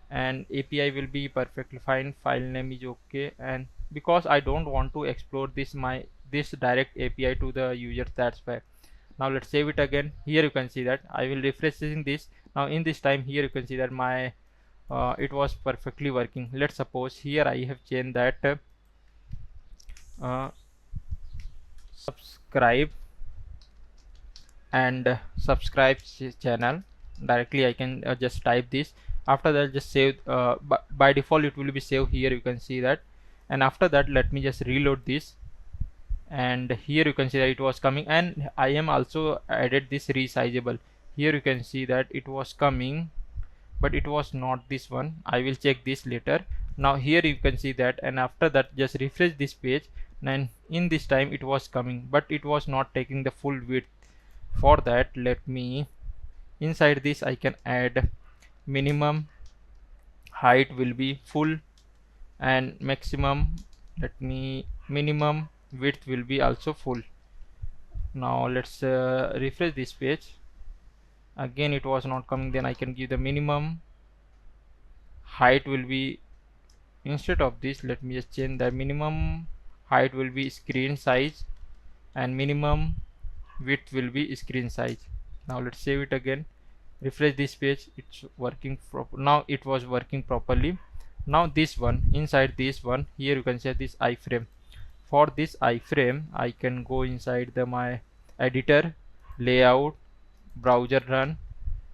and API will be perfectly fine. File name is okay, and because I don't want to explore this direct API to the user, that's why. Now let's save it again. Here you can see that I will refreshing this. Now in this time, here you can see that my it was perfectly working. Let's suppose here I have changed that subscribe and subscribe channel. Directly I can just type this. After that, just save. By default it will be saved. Here you can see that, and after that let me just reload this, and here you can see that it was coming, and I am also added this resizable. Here you can see that it was coming, but it was not this one. I will check this later. Now here you can see that, and after that just refresh this page, and in this time it was coming, but it was not taking the full width. For that, let me inside this I can add minimum height will be full, and maximum, let me minimum width will be also full. Now let's refresh this page. Again it was not coming. Then I can give the minimum height will be, instead of this, let me just change the minimum height will be screen size, and minimum width will be screen size. Now let's save it again, refresh this page. It's working now. It was working properly. Now this one, inside this one, here you can see this iframe. For this iframe I can go inside my editor, layout, browser run,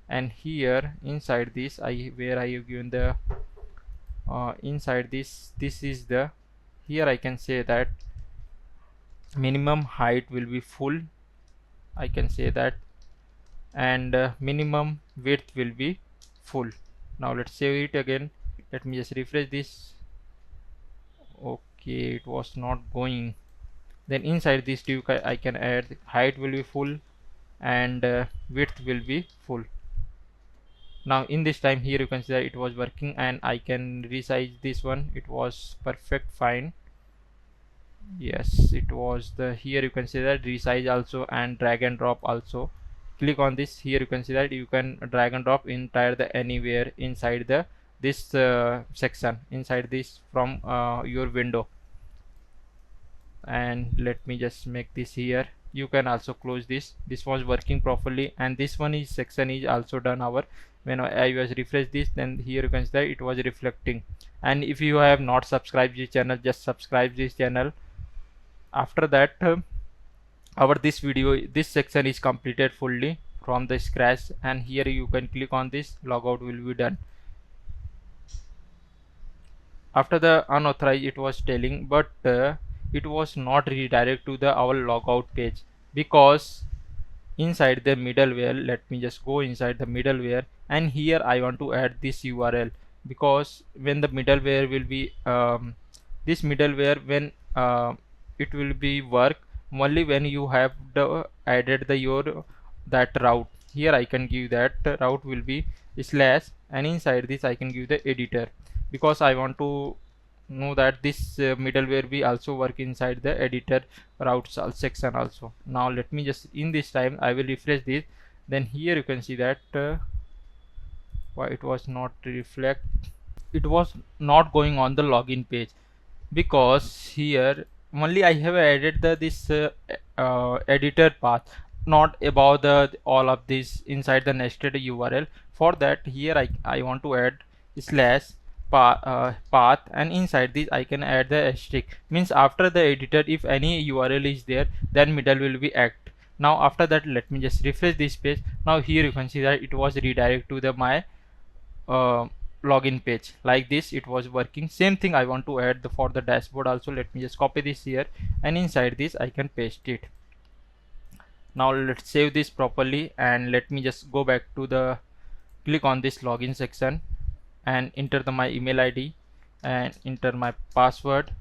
and here inside this where I have given the inside this is the, here I can say that minimum height will be full, I can say that, and minimum width will be full. Now let's save it again. Let me just refresh this. Okay, it was not going. Then inside this div I can add height will be full, and width will be full. Now in this time, here you can see that it was working, and I can resize this one. It was perfect fine. Yes, it was the, here you can see that resize also, and drag and drop also. Click on this. Here you can see that you can drag and drop entire the anywhere inside the this section, inside this from your window. And let me just make this here. You can also close this. This was working properly, and this one is section is also done our. When I was refresh this, then here you can see that it was reflecting. And if you have not subscribed this channel, just subscribe this channel. After that, our this video, this section is completed fully from the scratch, and here you can click on this, logout will be done. After the unauthorized it was telling, but it was not redirect to the our logout page, because inside the middleware, let me just go inside the middleware, and here I want to add this URL, because when the middleware will be this middleware, when it will be work only when you have added your that route. Here I can give that route will be slash, and inside this I can give the editor, because I want to know that this middleware will also work inside the editor routes section also. Now let me just, in this time I will refresh this. Then here you can see that why it was not reflect, it was not going on the login page, because here only I have added this editor path, not about the all of this inside the nested URL. For that, here I want to add slash path, and inside this I can add the asterisk, means after the editor if any URL is there, then middle will be act. Now after that, let me just refresh this page. Now here you can see that it was redirect to the my login page. Like this it was working. Same thing I want to add for the dashboard also. Let me just copy this here, and inside this I can paste it. Now let's save this properly, and let me just go back to the, click on this login section, and enter my email ID and enter my password,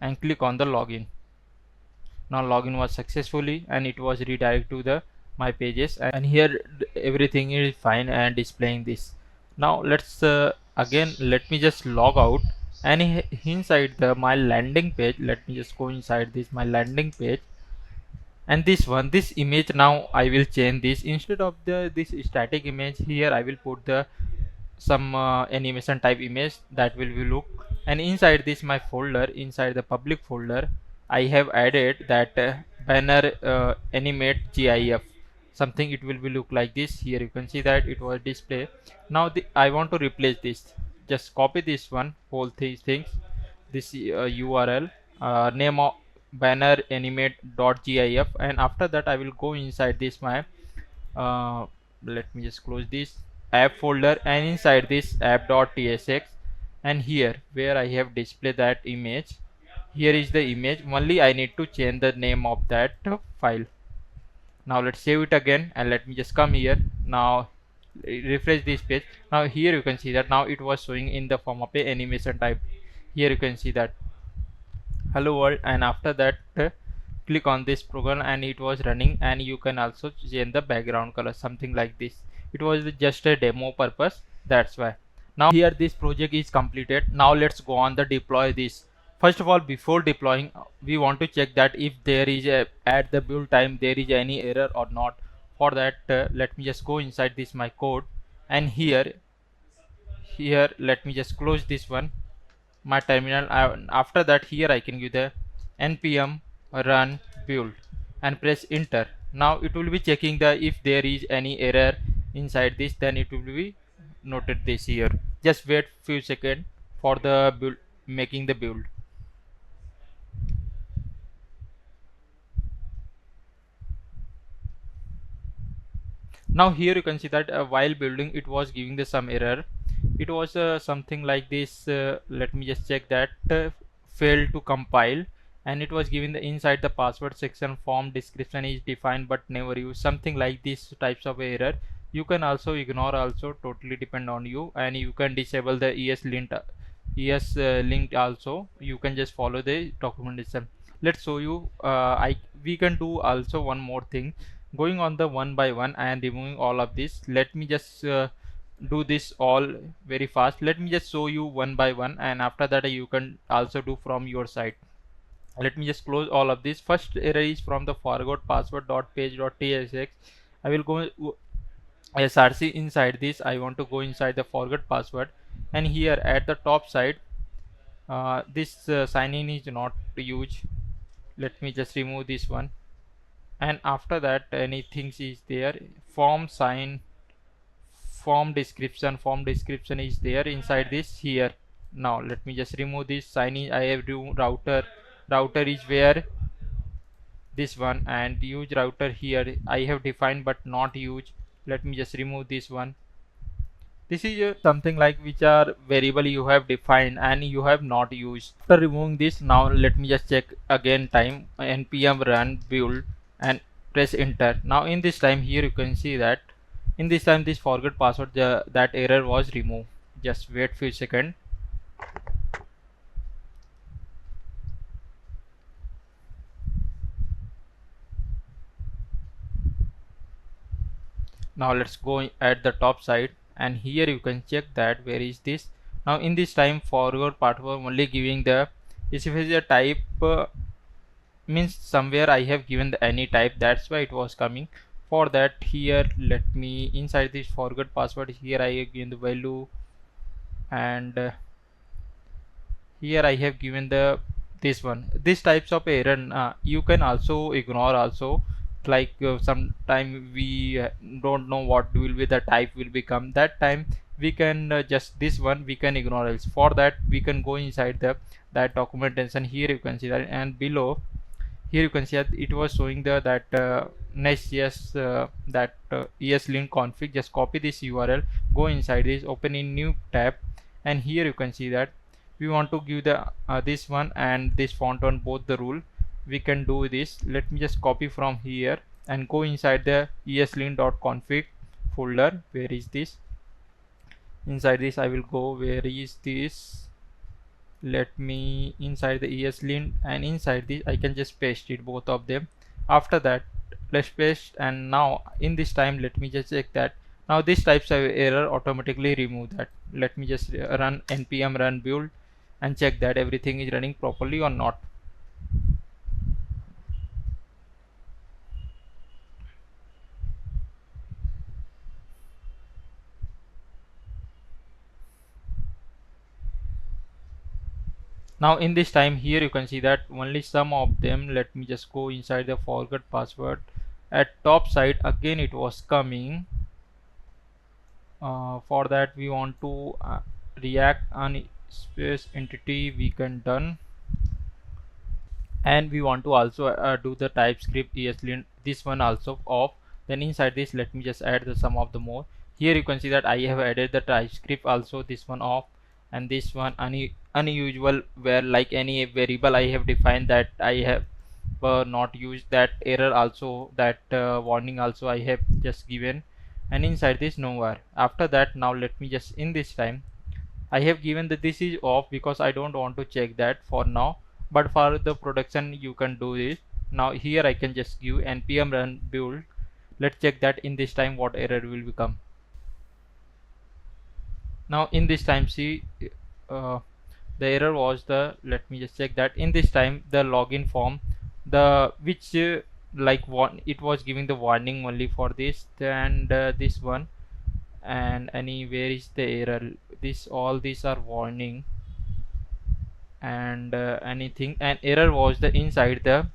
and click on the login. Now login was successfully, and it was redirect to the my pages, and here everything is fine and displaying this. Now let's again, let me just log out, and inside the my landing page, let me just go inside this my landing page, and this image, now I will change this. Instead of this static image, here I will put the some animation type image that will be look. And inside this my folder, inside the public folder, I have added that banner animate gif something. It will be look like this. Here you can see that it was display. Now I want to replace this. Just copy this one whole things, this url, name of banner animate .gif, and after that I will go inside this my uh, let me just close this app folder, and inside this app.tsx, and here where I have displayed that image, here is the image. Only I need to change the name of that file. Now let's save it again, and let me just come here. Now refresh this page. Now here you can see that now it was showing in the form of a animation type. Here you can see that hello world, and after that click on this program and it was running, and you can also change the background color something like this. It was just a demo purpose, that's why. Now here this project is completed. Now let's go on the deploy this. First of all, before deploying, we want to check that if there is a at the build time there is any error or not. For that let me just go inside this my code, and here let me just close this one my terminal. After that, here I can give the npm run build and press enter. Now it will be checking the if there is any error inside this, then it will be noted this here. Just wait few seconds for the build, making the build. Now here you can see that while building it was giving the some error. It was something like this. Let me just check that failed to compile, and it was given the inside the password section form description is defined but never used, something like these types of error. You can also ignore, also totally depend on you, and you can disable the es link also. You can just follow the documentation. Let's show you. We can do also one more thing, going on the one by one and removing all of this. Let me just do this all very fast. Let me just show you one by one, and after that you can also do from your side. Let me just close all of this. First error is from the forgot password dot page dot tsx. I will go src. Inside this I want to go inside the forgot password, and here at the top side this sign in is not used. Let me just remove this one, and after that anything is there. Form description is there inside this here. Now let me just remove this sign in. I have do router is where this one, and use router here I have defined but not used. Let me just remove this one. This is something like which are variable you have defined and you have not used. After removing this, now let me just check again time npm run build and press enter. Now in this time, here you can see that in this time this forgot password, that error was removed. Just wait few seconds. Now let's go at the top side, and here you can check that where is this. Now in this time forward part was only giving the specifier type, means somewhere I have given the any type, that's why it was coming. For that, here let me inside this forgot password, here I have given the value, and here I have given the this one. These types of error you can also ignore also. Like sometime we don't know what will be the type will become, that time we can just this one we can ignore else. For that we can go inside the that documentation. Here you can see that, and below here you can see that it was showing the that Next.js that ESLint config. Just copy this URL, go inside this, open in new tab, and here you can see that we want to give the this one and this font on both the rule. We can do this. Let me just copy from here and go inside the eslint.config folder. Where is this? Inside this I will go. Where is this? Let me inside the eslint, and inside this I can just paste it, both of them. After that let's paste, and now in this time let me just check that Now this types of error automatically remove that. Let me just run npm run build and check that everything is running properly or not. Now in this time here you can see that only some of them. Let me just go inside the forgot password. At top side again it was coming. For that we want to react on space entity we can done, and we want to also do the TypeScript ESLint, this one also off. Then inside this let me just add the some of the more. Here you can see that I have added the TypeScript also, this one off, and this one unusual where like any variable I have defined that I have not used, that error also, that warning also I have just given. And inside this nowhere. After that now let me just in this time I have given that this is off because I don't want to check that for now, but for the production you can do this. Now here I can just give npm run build. Let's check that in this time what error will become. Now in this time see the error was the, let me just check that in this time the login form, the which like one it was giving the warning only for this, and this one, and any where is the error, this all these are warning, and anything, and error was the inside the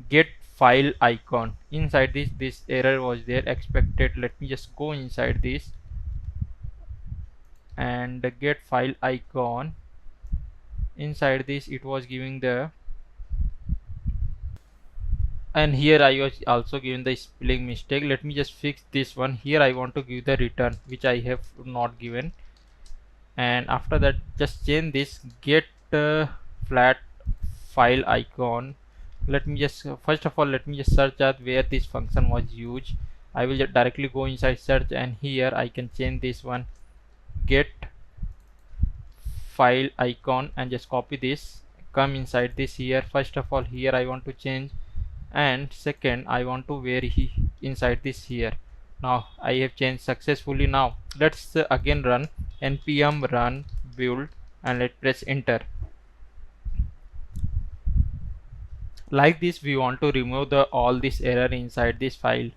get file icon. Inside this error was there expected. Let me just go inside this and get file icon. Inside this it was giving the, and here I was also given the spelling mistake. Let me just fix this one. Here I want to give the return which I have not given, and after that just change this get flat file icon. Let me just first of all let me just search out where this function was used. I will just directly go inside search, and here I can change this one get file icon and just copy this, come inside this here. First of all here I want to change, and second I want to where he inside this here. Now I have changed successfully. Now let's again run npm run build and let's press enter. Like this we want to remove the all this error inside this file.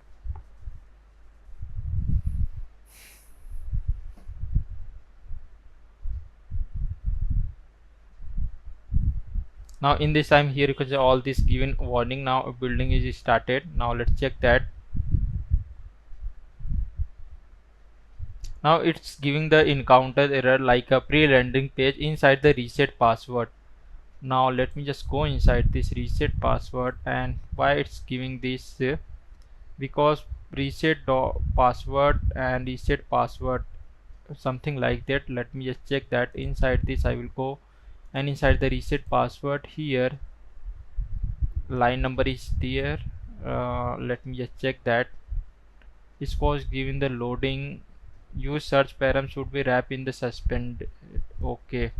Now in this time here you can see all this given warning. Now building is started. Now let's check that. Now it's giving the encounter error like a pre-rendering page inside the reset password. Now let me just go inside this reset password, and why it's giving this because reset password and reset password something like that. Let me just check that. Inside this I will go, and inside the reset password here line number is there. Let me just check that. This was given the loading use search param should be wrapped in the suspend. Okay,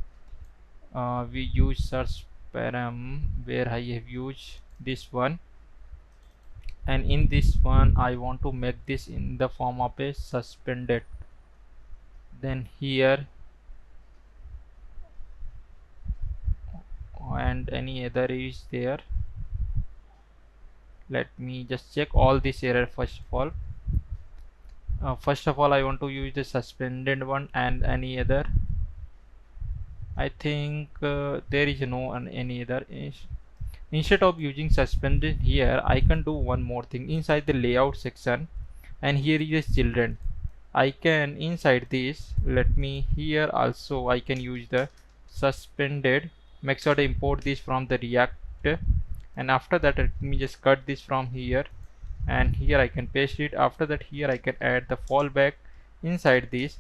we use search param where I have used this one, and in this one I want to make this in the form of a suspended. Then here and any other is there. Let me just check all this error first of all. First of all I want to use the suspended one, and any other I think there is no any other. Instead of using suspended here I can do one more thing inside the layout section, and here is children. I can inside this, let me here also I can use the suspended. Make sure to import this from the React, and after that let me just cut this from here, and here I can paste it. After that here I can add the fallback. Inside this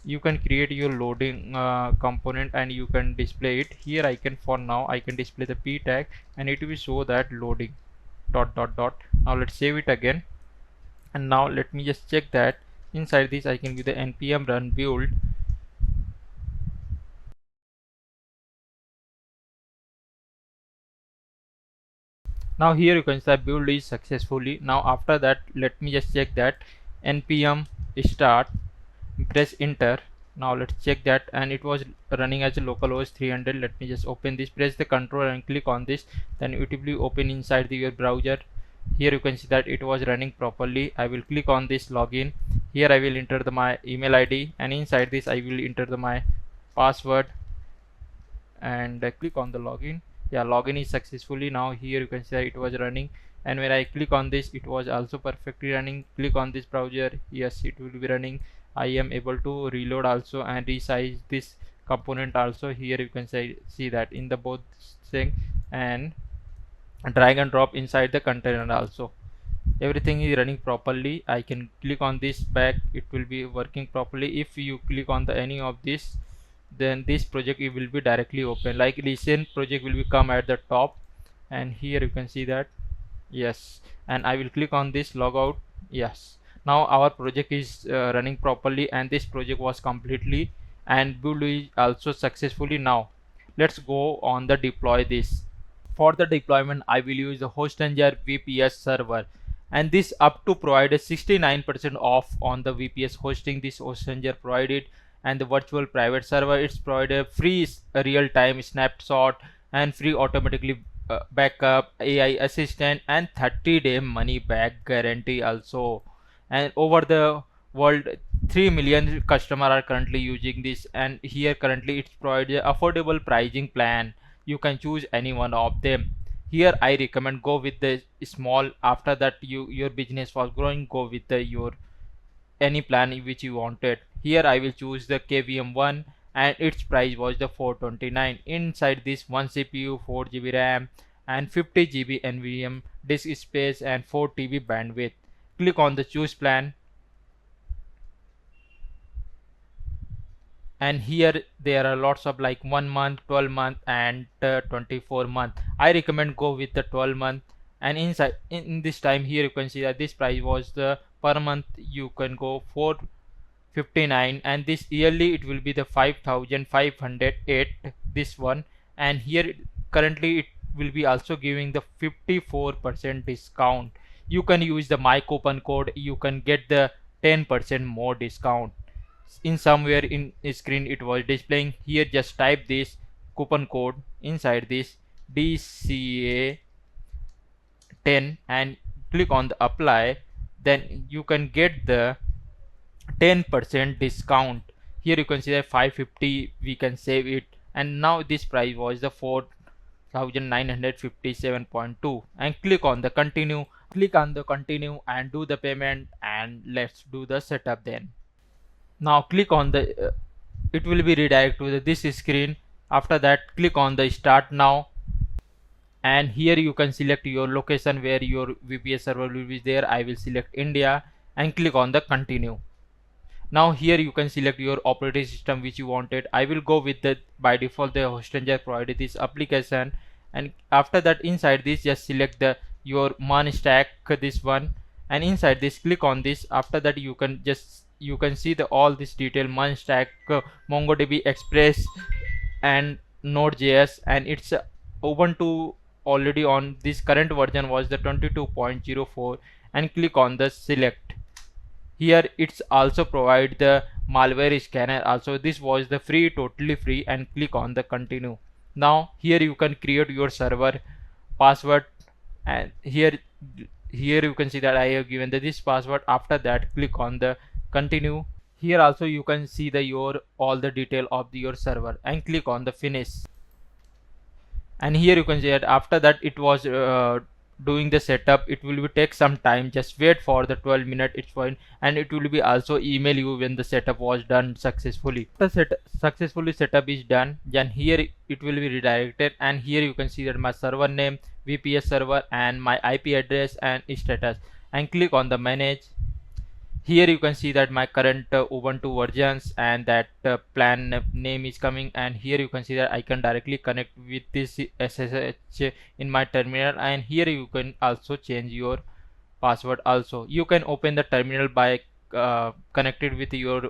you can create your loading component and you can display it here. I can for now I can display the p tag, and it will show that loading dot dot dot. Now let's save it again, and now let me just check that inside this I can give the npm run build. Now here you can see build is successfully. Now after that let me just check that npm start, press enter. Now let's check that, and it was running as a localhost 300. Let me just open this, press the control and click on this, then it will be open inside your browser. Here you can see that it was running properly. I will click on this login. Here I will enter my email ID, and inside this I will enter my password, and click on the login. Yeah, login is successfully. Now here you can see that it was running, and when I click on this, it was also perfectly running. Click on this browser, yes, it will be running. I am able to reload also and resize this component also. Here you can see that in the both thing, and drag and drop inside the container also. Everything is running properly. I can click on this back, it will be working properly. If you click on the any of this, then this project it will be directly open, like recent project will be come at the top, and here you can see that, yes, and I will click on this logout. Yes, now our project is running properly, and this project was completely and build is also successfully. Now let's go on the deploy this. For the deployment, I will use the Hostanger VPS server, and this up to provide a 69% off on the VPS hosting. This Hostanger provided, and the virtual private server, it's provided free real-time snapshot and free automatically backup, AI assistant, and 30-day money back guarantee also. And over the world, 3 million customers are currently using this, and here currently it provides a affordable pricing plan. You can choose any one of them. Here I recommend go with the small. After that your business was growing, go with the your any plan which you wanted. Here I will choose the KVM one, and its price was the 429. Inside this, 1 CPU, 4 GB RAM, and 50 GB NVMe disk space, and 4 TB bandwidth. Click on the choose plan, and here there are lots of like 1 month, 12 month, and 24 month. I recommend go with the 12 month. And inside in this time, here you can see that this price was the per month you can go 459, and this yearly it will be the 5508, this one. And here currently it will be also giving the 54% discount. You can use the my coupon code, you can get the 10% more discount. In somewhere in screen it was displaying. Here just type this coupon code inside this DCA 10 and click on the apply, then you can get the 10% discount. Here you can see that 550 we can save it, and now this price was the 4957.2, and click on the continue. Click on the continue and do the payment, and let's do the setup then. Now click on the it will be redirect to this screen. After that, click on the start now, and here you can select your location where your VPS server will be there. I will select India and click on the continue. Now here you can select your operating system which you wanted. I will go with the by default the Hostanger provided this application, and after that inside this just select the your MERN stack, this one, and inside this click on this. After that you can see the all this detail MERN stack, MongoDB Express, and Node.js, and it's Ubuntu already on this current version was the 22.04, and click on the select. Here it's also provide the malware scanner also. This was the free, totally free, and click on the continue. Now here you can create your server password, and here you can see that I have given this password. After that click on the continue. Here also you can see the your all the detail of your server, and click on the finish. And here you can see that after that it was doing the setup. It will be take some time, just wait for the 12 minutes. It's fine, and it will be also email you when the setup was done successfully. After successfully setup is done, then here it will be redirected, and here you can see that my server name, VPS server, and my IP address and status, and click on the manage. Here you can see that my current Ubuntu versions, and that plan name is coming, and here you can see that I can directly connect with this SSH in my terminal, and here you can also change your password also. You can open the terminal by connected with your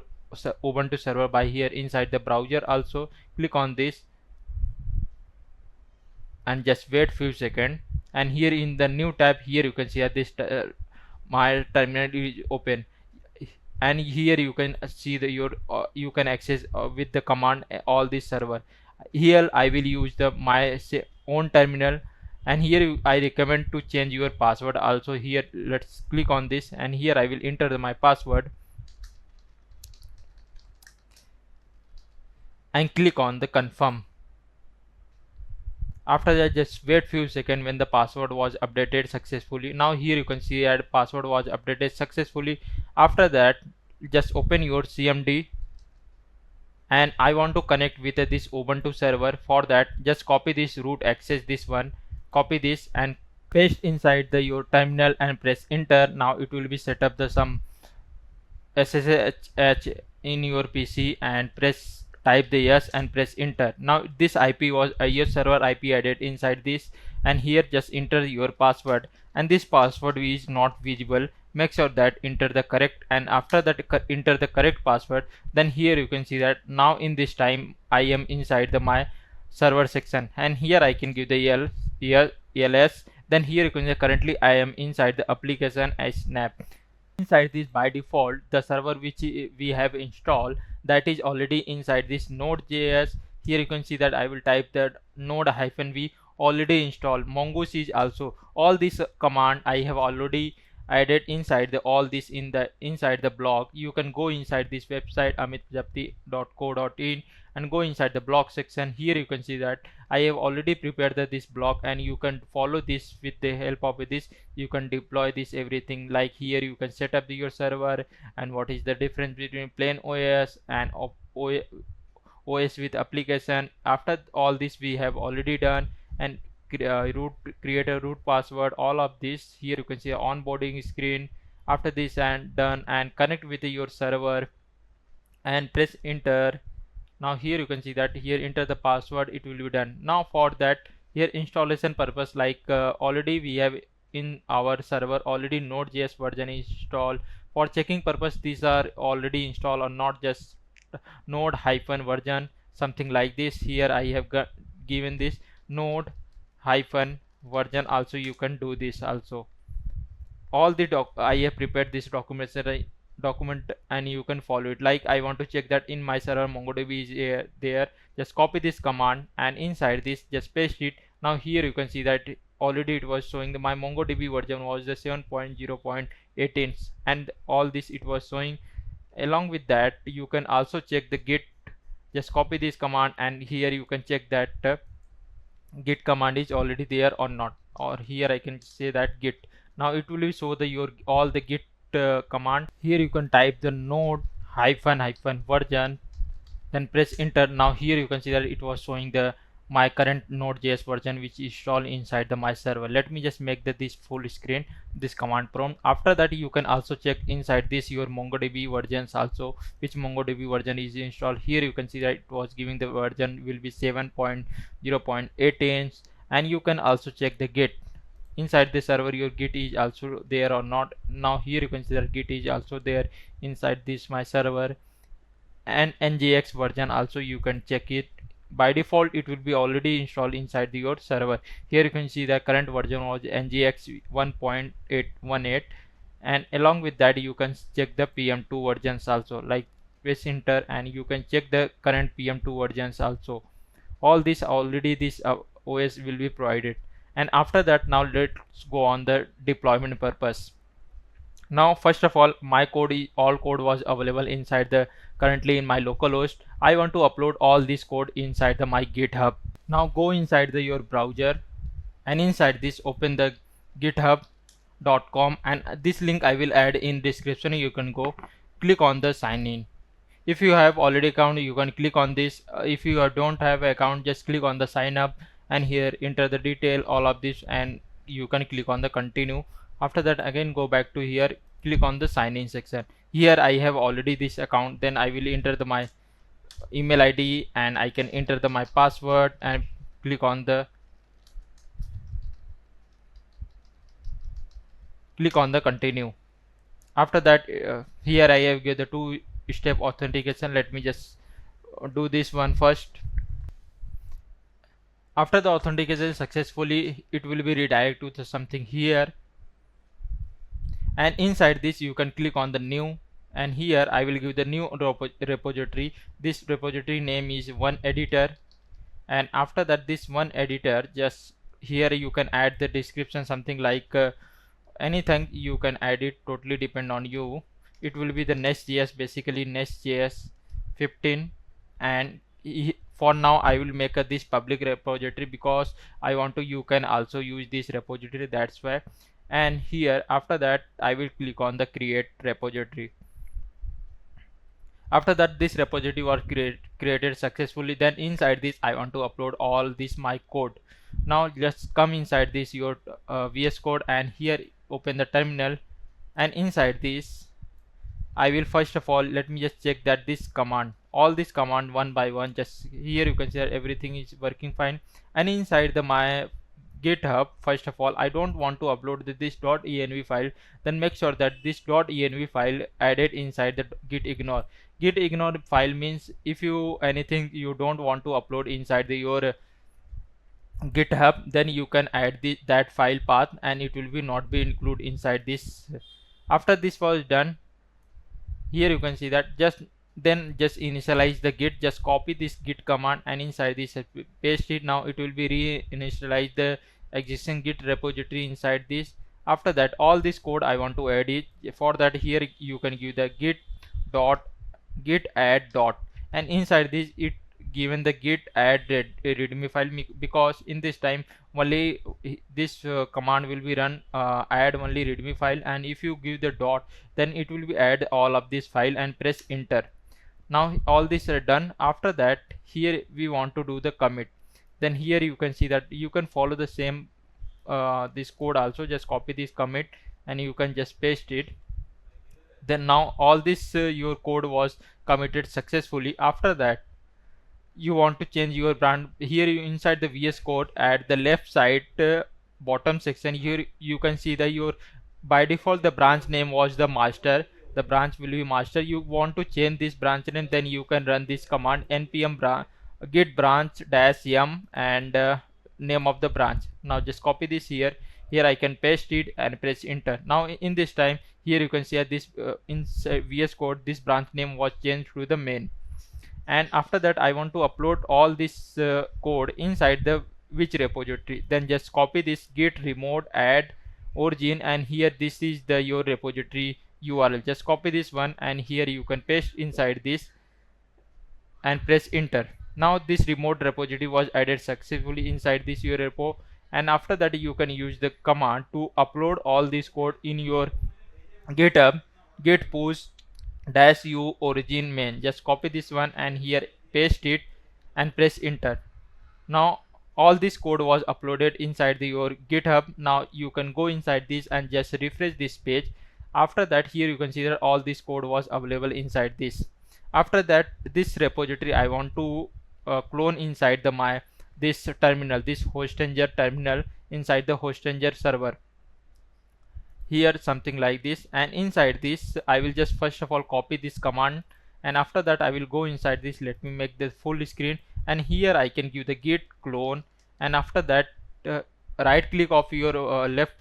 Ubuntu server by here inside the browser also. Click on this and just wait few seconds, and here in the new tab, here you can see that this my terminal is open. and here you can see the your you can access with the command all this server. Here I will use the my own terminal, and here I recommend to change your password also. Here let's click on this, and here I will enter my password and click on the confirm. After that, just wait few seconds when the password was updated successfully. Now here you can see that password was updated successfully. After that, just open your CMD, and I want to connect with this Ubuntu server. For that, just copy this root access, this one, copy this and paste inside the your terminal and press enter. Now it will be set up the some SSH in your PC, and type the yes and press enter. Now this IP was your server IP added inside this, and here just enter your password, and this password is not visible. Make sure that enter the correct, and after that enter the correct password. Then here you can see that now in this time I am inside the my server section, and here I can give the ls. Then here you can see currently I am inside the application as snap. Inside this, by default, the server which we have installed, that is already inside this Node.js. Here you can see that I will type that node-v already installed. Mongoose is also, all this command I have already added inside the all this in the inside the blog. You can go inside this website amitprajapati.co.in and go inside the blog section. Here you can see that I have already prepared this blog, and you can follow this with the help of this. You can deploy this everything. Like here you can set up your server, and what is the difference between plain OS and OS with application. After all this we have already done, and create a root password, all of this. Here you can see onboarding screen. After this and done, and connect with your server and press enter. Now here you can see that here enter the password, it will be done. Now for that, here installation purpose, like already we have in our server already Node.js version is installed. For checking purpose, these are already installed or not, just node hyphen version, something like this. Here I have given this node hyphen version. Also you can do this also. All the I have prepared this document, and you can follow it. Like I want to check that in my server MongoDB is there, just copy this command and inside this just paste it. Now here you can see that already it was showing my MongoDB version was the 7.0.18, and all this it was showing. Along with that, you can also check the git. Just copy this command, and here you can check that git command is already there or not, or here I can say that git. Now it will show the your all the git command. Here you can type the node hyphen version, then press enter. Now here you can see that it was showing the my current Node.js version which is installed inside the my server. Let me just make this full screen, this command prompt. After that you can also check inside this your MongoDB versions also, which MongoDB version is installed. Here you can see that it was giving the version will be 7.0.18, and you can also check the git inside the server, your git is also there or not. Now here you can see that git is also there inside this my server, and NGX version also you can check it. By default it will be already installed inside your server. Here you can see the current version was NGX 1.818, and along with that you can check the PM2 versions also. Like press enter, and you can check the current PM2 versions also. All this already this OS will be provided. And after that, now let's go on the deployment purpose. Now first of all, my all code was available inside the currently in my localhost. I want to upload all this code inside the my GitHub. Now go inside your browser, and inside this open the github.com, and this link I will add in description. You can go click on the sign in. If you have already account, you can click on this. If you don't have account, just click on the sign up, and here enter the detail all of this, and you can click on the continue. After that again go back to here, click on the sign in section. Here I have already this account, then I will enter my email ID, and I can enter my password and click on the continue. After that here I have get the two-step authentication. Let me just do this one first. After the authentication successfully, it will be redirected to something here, and inside this you can click on the new, and here I will give the new repository. This repository name is one editor, and after that this one editor, just here you can add the description, something like anything you can add it, totally depend on you. It will be the Next.js, basically Next.js 15, and for now I will make this public repository because I want to, you can also use this repository, that's why. And here after that I will click on the create repository. After that this repository was created successfully. Then inside this I want to upload all this my code. Now just come inside this your VS Code, and here open the terminal, and inside this I will first of all, let me just check that this command, all this command one by one, just here you can see that everything is working fine. And inside the my GitHub, first of all I don't want to upload this .env file, then make sure that this .env file added inside the git ignore. Git ignore file means if you anything you don't want to upload inside your GitHub, then you can add that file path and it will be not be included inside this. After this was done, here you can see that just initialize the git, just copy this git command and inside this paste it. Now it will be reinitialize the existing git repository inside this. After that all this code I want to add it. For that here you can give the git add dot, and inside this it given the git add readme file, because in this time only this command will be run add only readme file, and if you give the dot then it will be add all of this file and press enter. Now all this are done. After that here we want to do the commit. Then here you can see that you can follow the same this code also, just copy this commit and you can just paste it. Then now all this your code was committed successfully. After that you want to change your brand. Here you inside the VS Code at the left side bottom section, here you can see that your by default the branch name was the master, the branch will be master. You want to change this branch name, then you can run this command npm git branch -m and name of the branch. Now just copy this here, I can paste it and press enter. Now in this time here you can see this in VS Code this branch name was changed to the main. And after that I want to upload all this code inside the which repository, then just copy this git remote add origin, and here this is the your repository URL, just copy this one and here you can paste inside this and press enter. Now this remote repository was added successfully inside this your repo, and after that you can use the command to upload all this code in your GitHub git push -u origin main. Just copy this one and here paste it and press enter. Now all this code was uploaded inside your GitHub. Now you can go inside this and just refresh this page. After that here you can see that all this code was available inside this. After that this repository I want to clone inside the this terminal, this hostanger terminal inside the hostanger server. Here something like this, and inside this I will just first of all copy this command, and after that I will go inside this. Let me make the full screen, and here I can give the git clone, and after that right click of your left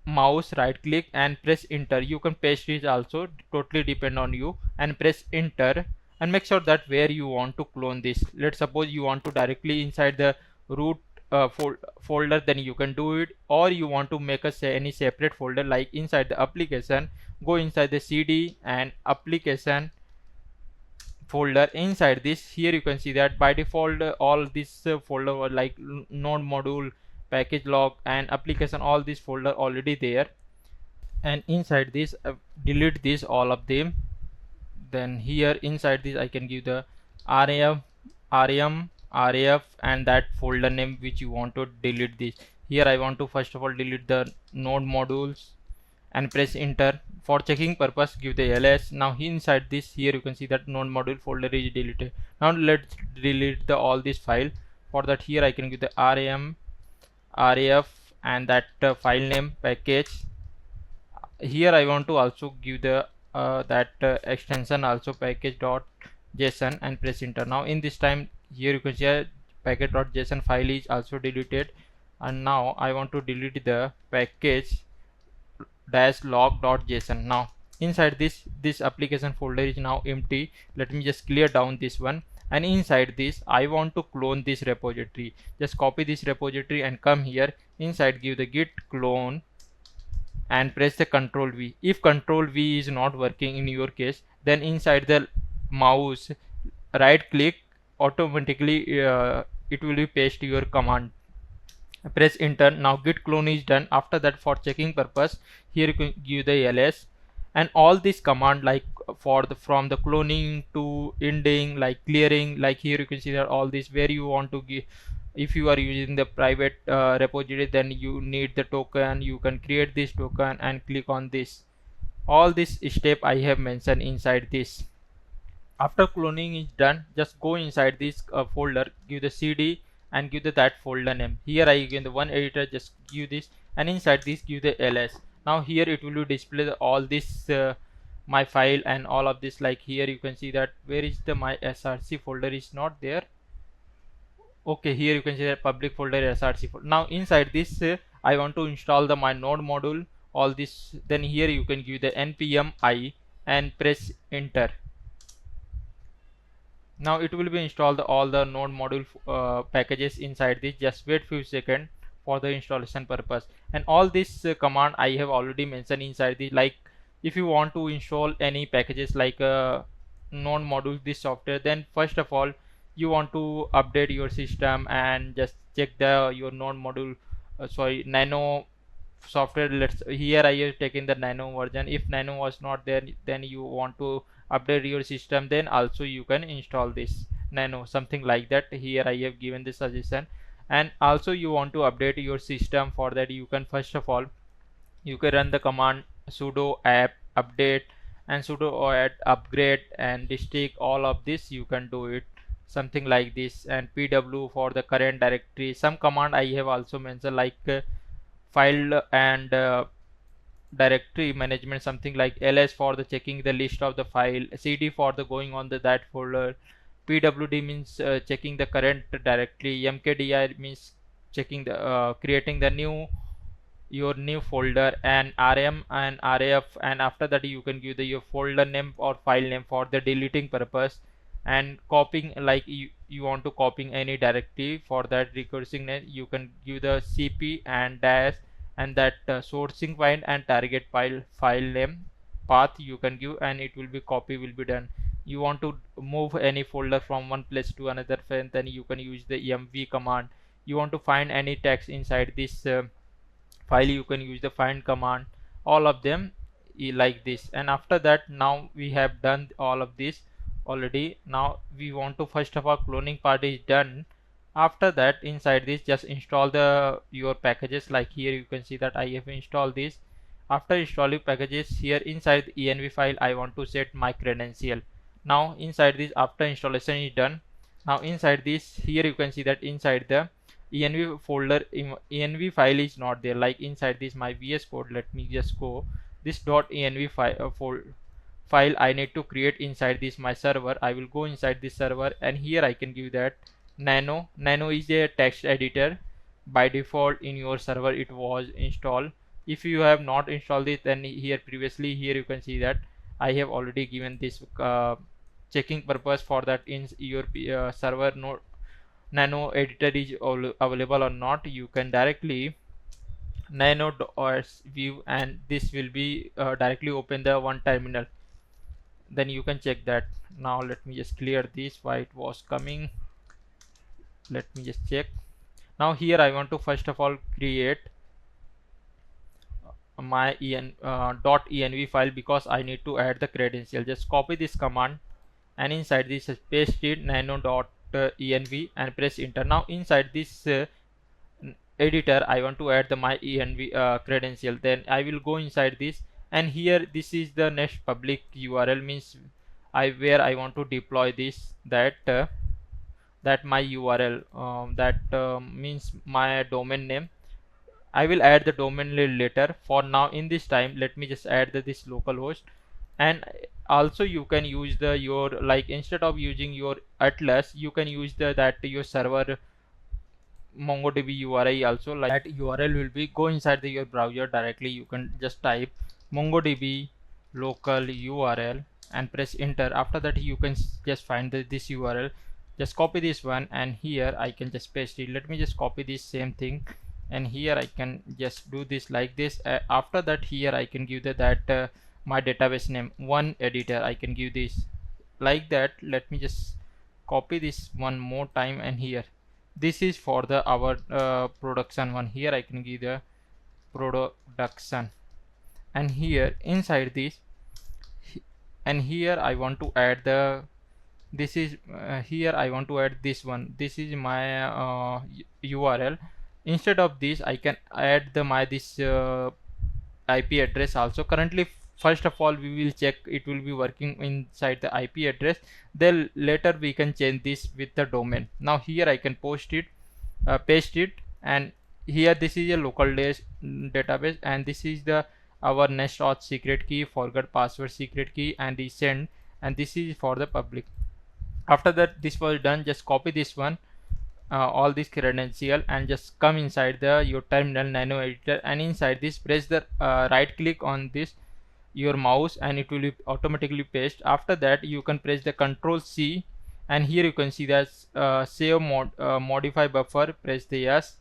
mouse, right click and press enter. You can paste it also, totally depend on you, and press enter and make sure that where you want to clone this. Let's suppose you want to directly inside the root folder, then you can do it, or you want to make any separate folder like inside the application, go inside the CD and application folder. Inside this here you can see that by default all this folder were like node module, package log and application, all this folder already there, and inside this delete this all of them. Then here inside this I can give the ref and that folder name which you want to delete this. Here I want to first of all delete the node modules and press enter. For checking purpose give the ls. Now inside this here you can see that node module folder is deleted. Now let's delete the all this file. For that here I can give the ref and that file name package. Here I want to also give the extension also package.json and press enter. Now in this time here you can see package.json file is also deleted, and now I want to delete the package-log.json. Now inside this application folder is now empty. Let me just clear down this one, and inside this I want to clone this repository. Just copy this repository and come here inside, give the git clone and press the Ctrl V. If Ctrl V is not working in your case, then inside the mouse right click, automatically it will be paste your command. Press enter. Now git clone is done. After that, for checking purpose, here you can give the ls, and all this command like for the from the cloning to ending, like clearing, like here you can see that all this where you want to give. If you are using the private repository, then you need the token. You can create this token and click on this. All this step I have mentioned inside this. After cloning is done, just go inside this folder, give the cd and give that folder name. Here I give the one editor, just give this, and inside this give the ls. Now here it will be display all this my file and all of this. Like here you can see that where is the my src folder is not there. Okay, here you can see that public folder src folder. Now inside this I want to install the my node module, all this. Then here you can give the npm I and press enter. Now it will be installed all the node module packages inside this. Just wait few seconds for the installation purpose. And all this command I have already mentioned inside this. Like if you want to install any packages like node module this software, then first of all you want to update your system and just check the your node module nano software. Let's here I have taken the nano version. If nano was not there, then you want to update your system, then also you can install this nano, something like that. Here I have given this suggestion. And also you want to update your system. For that you can first of all you can run the command sudo app update and sudo add upgrade and district. All of this you can do it something like this. And pw for the current directory. Some command I have also mentioned like file and directory management, something like ls for the checking the list of the file, cd for the going on the that folder, pwd means checking the current directory, mkdir means checking the creating the new your new folder, and rm and raf. And after that you can give the your folder name or file name for the deleting purpose. And copying, like you want to copying any directory, for that recursing name you can give the cp and dash, and that sourcing find and target file name path you can give, and it will be copy will be done. You want to move any folder from one place to another, then you can use the mv command. You want to find any text inside this file, you can use the find command. All of them like this. And after that, now we have done all of this already. Now we want to, first of all, cloning part is done. After that, inside this just install the your packages. Like here you can see that I have installed this. After installing packages, here inside the env file I want to set my credential. Now inside this, after installation is done, now inside this, here you can see that inside the env folder env file is not there. Like inside this my VSCode, let me just go this .env file I need to create inside this my server. I will go inside this server, and here I can give that nano is a text editor. By default in your server it was installed. If you have not installed it, then here previously here you can see that I have already given this checking purpose. For that in your server nano editor is available or not, you can directly nano.js view, and this will be directly open the one terminal. Then you can check that. Now let me just clear this, why it was coming. Let me just check. Now here I want to first of all create my .env file, because I need to add the credential. Just copy this command, and inside this paste it nano.env and press enter. Now inside this editor I want to add the my env credential. Then I will go inside this, and here this is the next public URL, means where I want to deploy this, that my URL, means my domain name. I will add the domain name later. For now, in this time, let me just add this localhost. And also you can use the your, like instead of using your atlas, you can use that your server MongoDB URI also. Like that URL will be go inside your browser directly. You can just type MongoDB local URL and press enter. After that you can just find this URL, just copy this one, and here I can just paste it. Let me just copy this same thing, and here I can just do this like this. After that here I can give that my database name one editor. I can give this like that. Let me just copy this one more time, and here this is for the our production one. Here I can give the production, and here inside this, and here I want to add the this is here I want to add this one. This is my URL. Instead of this I can add the my this IP address also. Currently first of all we will check it will be working inside the IP address, then later we can change this with the domain. Now here I can paste it, and here this is a local database, and this is the our Next-Auth secret key, forgot password secret key, and the send, and this is for the public. After that this was done, just copy this one, all this credential, and just come inside the your terminal nano editor, and inside this press the right click on this your mouse, and it will be automatically paste. After that you can press the Control C, and here you can see that save modify buffer, press the yes,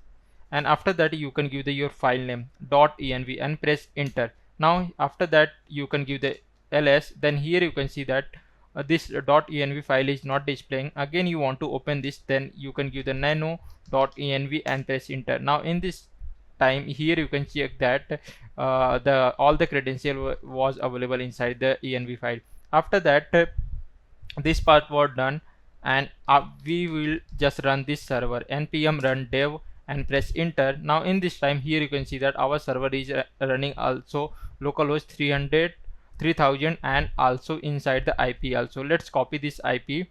and after that you can give the your file name .env and press enter. Now after that you can give the ls, then here you can see that this .env file is not displaying. Again you want to open this, then you can give the nano.env and press enter. Now in this time here you can check that all the credential was available inside the env file. After that this part was done, and we will just run this server npm run dev and press enter. Now in this time here you can see that our server is running also localhost 3000 and also inside the IP also. Let's copy this IP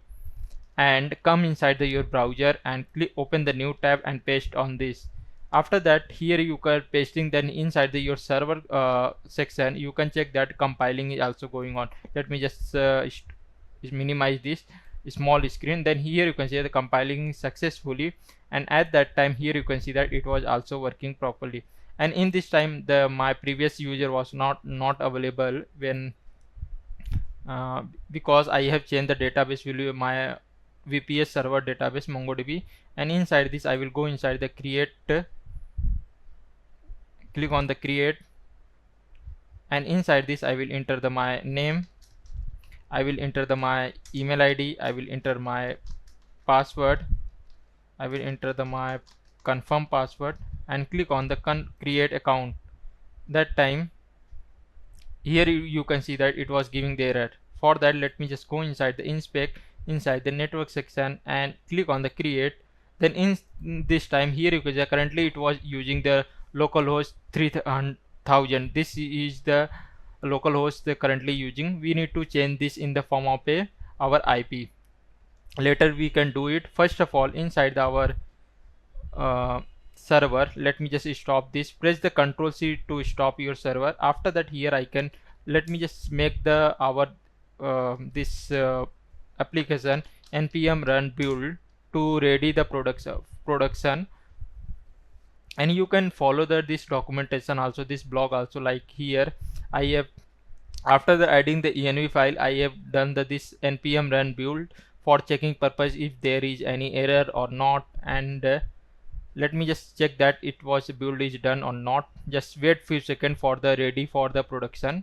and come inside your browser and open the new tab and paste on this. After that here you can pasting, then inside your server section you can check that compiling is also going on. Let me just minimize this small screen. Then here you can see the compiling successfully, and at that time here you can see that it was also working properly. And in this time my previous user was not available when because I have changed the database value, my VPS server database MongoDB, and inside this I will go inside the create, click on the create, and inside this I will enter my name, I will enter my email ID, I will enter my password, I will enter my confirm password, and click on the create account. That time here you can see that it was giving the error. For that let me just go inside the inspect, inside the network section, and click on the create. Then in this time here you can see currently it was using the localhost 3000. This is the localhost they currently using. We need to change this in the form of our IP. Later we can do it. First of all inside our server, let me just stop this, press the Control C to stop your server. After that here I can, let me just make the our this application npm run build to ready the production, and you can follow this documentation also, this blog also. Like here I have, after adding the env file, I have done this npm run build for checking purpose if there is any error or not, and let me just check that it was build is done or not. Just wait few seconds for the ready for the production.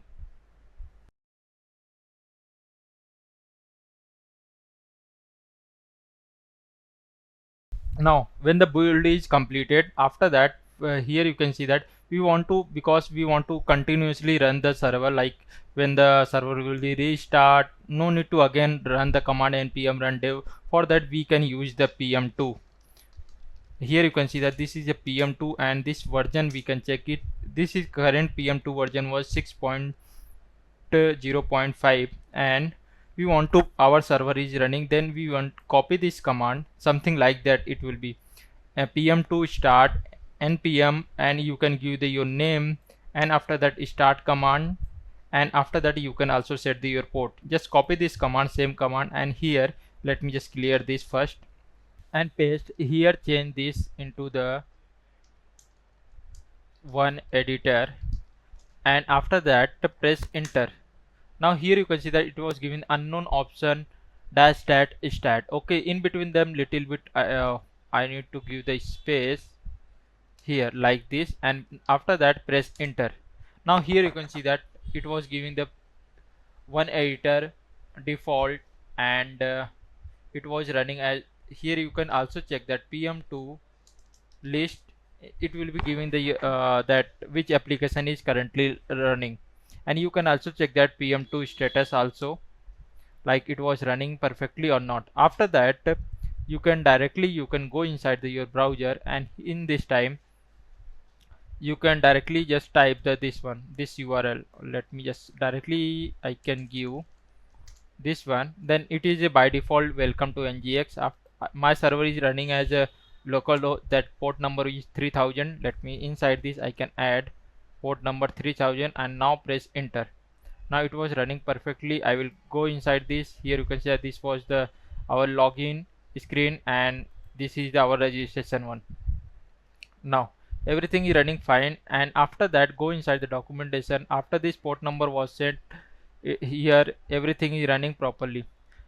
Now when the build is completed, after that here you can see that we want to, because we want to continuously run the server, like when the server will be restart, no need to again run the command npm run dev. For that we can use the pm2. Here you can see that this is a pm2, and this version we can check it. This is current pm2 version was 6.0.5, and we want to, our server is running, then we want copy this command, something like that. It will be pm2 start npm, and you can give your name, and after that start command, and after that you can also set your port. Just copy this command, same command, and here let me just clear this first and paste here, change this into the one editor, and after that press enter. Now here you can see that it was given unknown option dash stat stat. Okay, in between them little bit I need to give the space here like this, and after that press enter. Now here you can see that it was giving the one editor default, and it was running as here. You can also check that pm2 list, it will be giving the that which application is currently running, and you can also check that pm2 status also, like it was running perfectly or not. After that you can directly go inside your browser, and in this time you can directly just type this URL. Let me just directly I can give this one. Then it is a by default welcome to NGX. My server is running as a local, that port number is 3000. Let me inside this I can add port number 3000 and now press enter. Now it was running perfectly. I will go inside this. Here you can see that this was the our login screen, and this is our registration one. Now everything is running fine, and after that go inside the documentation. After this port number was set, here everything is running properly.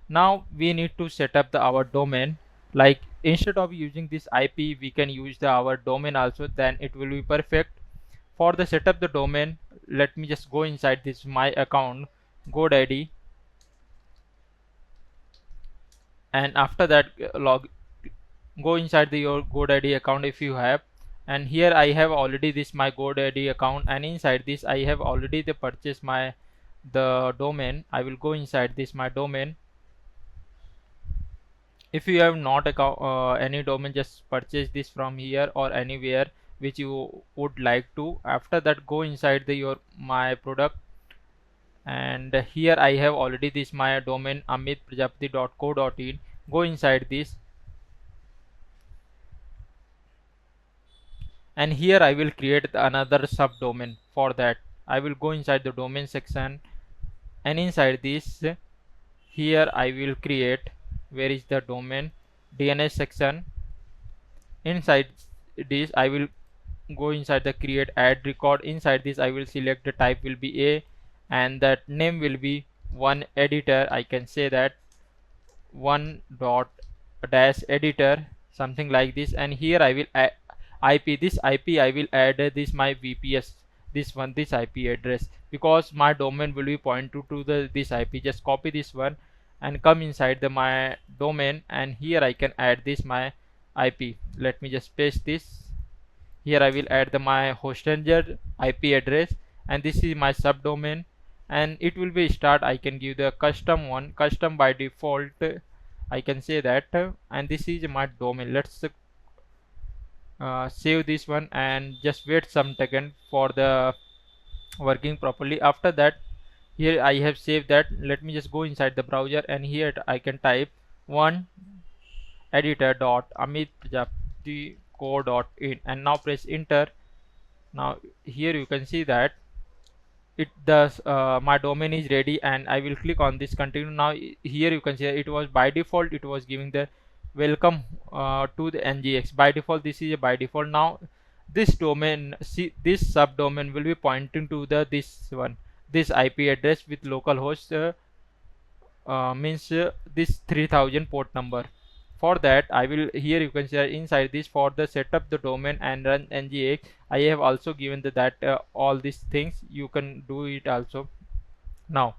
Now we need to set up our domain. Like instead of using this IP, we can use our domain also, then it will be perfect. For the setup the domain, let me just go inside this my account GoDaddy, and after that go inside your GoDaddy account if you have. And here I have already this my GoDaddy account, and inside this I have already the purchase the domain. I will go inside this my domain. If you have not any domain, just purchase this from here or anywhere which you would like to. After that go inside your my product, and here I have already this my domain amitprajapati.co.in. Go inside this, and here I will create another subdomain. For that I will go inside the domain section, and inside this here I will create, where is the domain, DNS section. Inside this I will go inside the create add record. Inside this I will select the type will be a, and that name will be one editor. I can say that one dot dash editor, something like this. And here I will add IP. This IP I will add this my VPS, this IP address, because my domain will be pointed to this IP. Just copy this one and come inside my domain, and here I can add this my IP. Let me just paste this. Here I will add my hostnger IP address, and this is my subdomain, and it will be start. I can give the custom one, custom by default, I can say that, and this is my domain. Let's save this one and just wait some second for the working properly. After that here I have saved that. Let me just go inside the browser, and here I can type one editor dot amitprajapati.co.in and now press enter. Now here you can see that it does my domain is ready, and I will click on this continue. Now here you can see it was by default, it was giving the welcome to the NGX. By default this is a by default. Now this domain, see this subdomain will be pointing to this one, this IP address with localhost means this 3000 port number. For that I will, here you can see inside this, for the setup the domain and run NGX, I have also given that all these things you can do it also. Now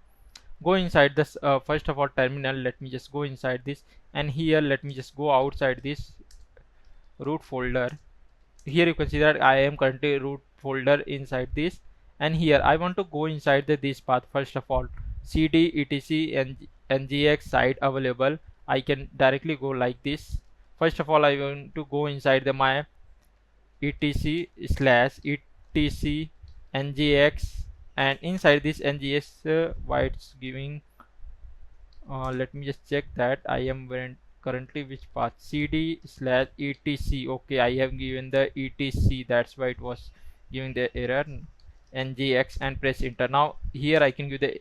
go inside this first of all terminal. Let me just go inside this, and here let me just go outside this root folder. Here you can see that I am currently root folder inside this, and here I want to go inside this path. First of all cd etc ngx site available, I can directly go like this. First of all I want to go inside my etc slash etc ngx, and inside this ngx why it's giving let me just check that I am currently which path, cd slash etc. okay, I have given the etc, that's why it was giving the error ngx, and press enter. Now here I can give the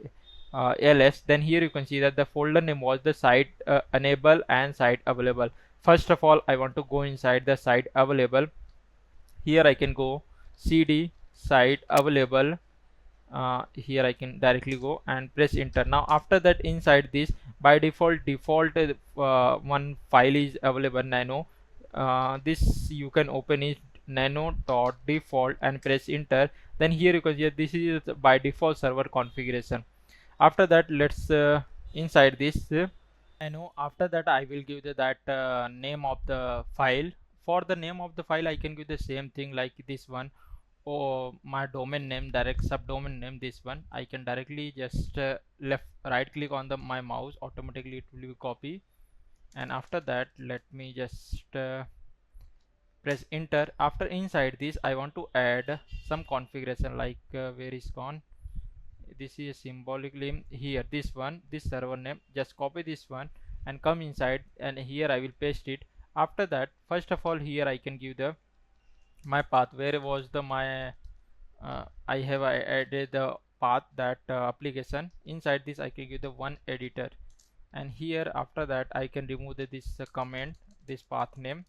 ls. Then here you can see that the folder name was the site enable and site available. First of all I want to go inside the site available. Here I can go cd site available here I can directly go and press enter. Now after that, inside this, by default one file is available, nano. This you can open it, nano.default, and press enter. Then here you can see this is by default server configuration. After that, let's inside this nano. After that, I will give that name of the file. For the name of the file, I can give the same thing like this one, or my domain name, direct subdomain name. This one I can directly just left right click on the my mouse, automatically it will be copy. And after that, let me just press enter. After inside this, I want to add some configuration like where is gone, this is symbolic name here, this one, this server name. Just copy this one and come inside, and here I will paste it. After that, first of all, here I can give the my path. Where was the my I have added the path, that application. Inside this, I can give the one editor, and here after that I can remove this comment, this path name.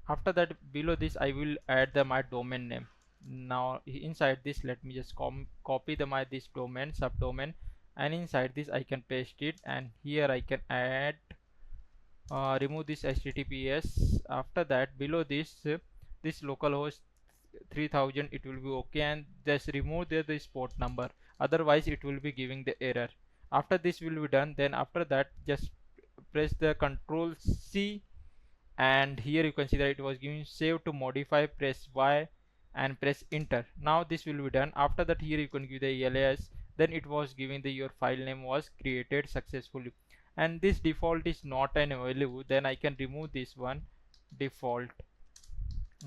After that, below this I will add the my domain name. Now inside this, let me just copy the my this domain subdomain, and inside this I can paste it, and here I can add remove this https. After that, below this this localhost 3000, it will be okay, and just remove this port number, otherwise it will be giving the error. After this will be done, then after that, just press the Control C, and here you can see that it was giving save to modify, press Y and press enter. Now this will be done. After that, here you can give the alias, then it was giving the your file name was created successfully, and this default is not an value. Then I can remove this one default.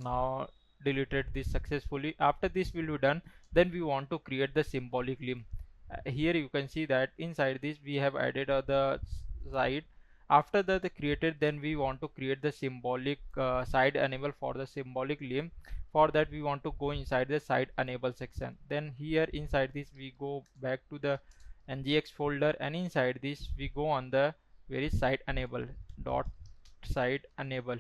Now deleted this successfully. After this will be done, then we want to create the symbolic limb. Here you can see that inside this we have added the side. After that, the created, then we want to create the symbolic side enable for the symbolic limb. For that, we want to go inside the side enable section. Then here inside this, we go back to the ngx folder, and inside this we go on the where is side enable dot side enable.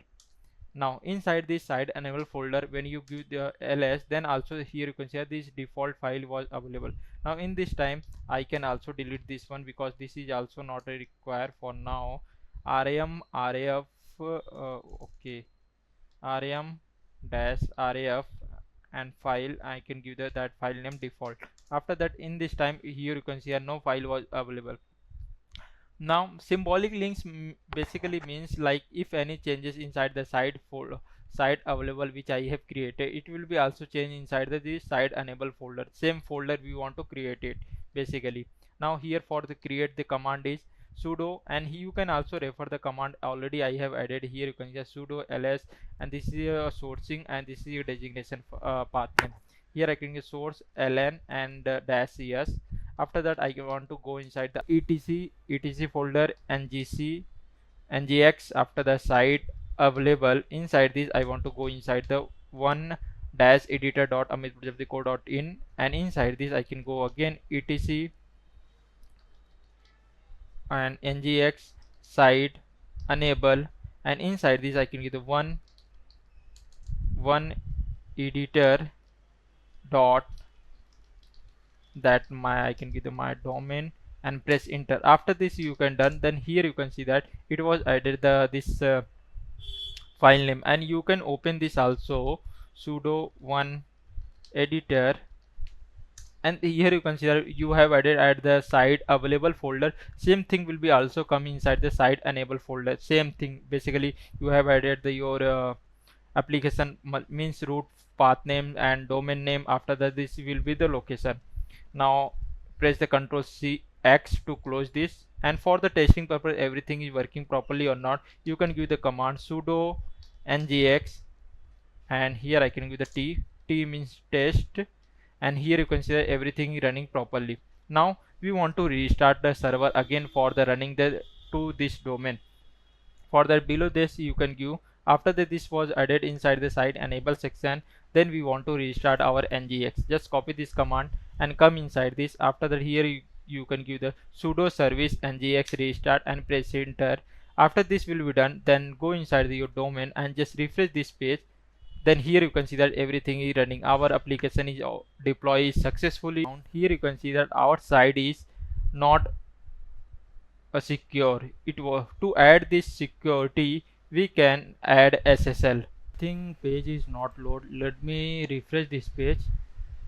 Now inside this side enable folder, when you give the ls, then also here you can see this default file was available. Now in this time, I can also delete this one, because this is also not a require for now. ram raf okay, ram dash raf and file, I can give that file name default. After that, in this time, here you can see no file was available. Now symbolic links basically means like if any changes inside the site available which I have created, it will be also changed inside this site enable folder, same folder we want to create it basically. Now here for the create, the command is sudo, and you can also refer the command already I have added here. You can just sudo ls, and this is a sourcing, and this is your designation path name. Here I can use source ln and dash cs. After that, I want to go inside the etc folder, ngx. After the site available, inside this I want to go inside the one dash editor dot amit.in, and inside this I can go again etc and ngx site enable, and inside this I can give the one editor dot that my I can give the my domain and press enter. After this you can done, then here you can see that it was added the this file name, and you can open this also sudo one editor, and here you can see that you have added at the site available folder. Same thing will be also come inside the site enable folder, same thing basically. You have added the your application means root path name and domain name. After that, this will be the location. Now press the Ctrl C X to close this, and for the testing purpose everything is working properly or not, you can give the command sudo ngx, and here I can give the t means test, and here you can see that everything is running properly. Now we want to restart the server again for the running the to this domain. For that, below this you can give, after that this was added inside the site enable section, then we want to restart our ngx. Just copy this command and come inside this. After that, here you can give the sudo service ngx restart and press enter. After this will be done, then go inside your domain and just refresh this page. Then here you can see that everything is running, our application is deployed successfully. Here you can see that our site is not a secure. It was to add this security, we can add SSL. Think page is not load. Let me refresh this page.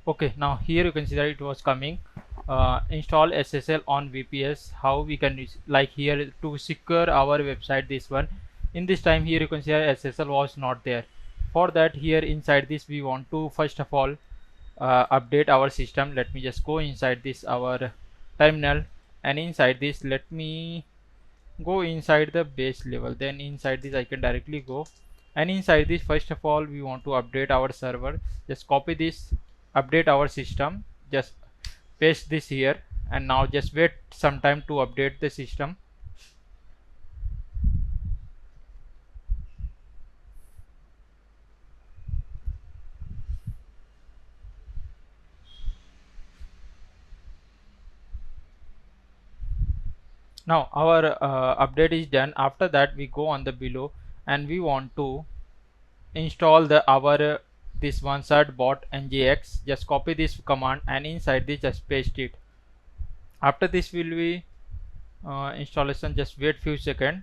Okay, now here you can see that it was coming. Install SSL on VPS. How we can like here to secure our website, this one. In this time here you can see that SSL was not there. For that, here inside this we want to first of all update our system. Let me just go inside this our terminal, and inside this let me go inside the base level. Then inside this I can directly go, and inside this first of all we want to update our server. Just copy this, update our system, just paste this here, and now just wait some time to update the system. Now our update is done. After that we go on the below, and we want to install the our this one Sidebar NGX. Just copy this command, and inside this just paste it. After this will be installation. Just wait few seconds.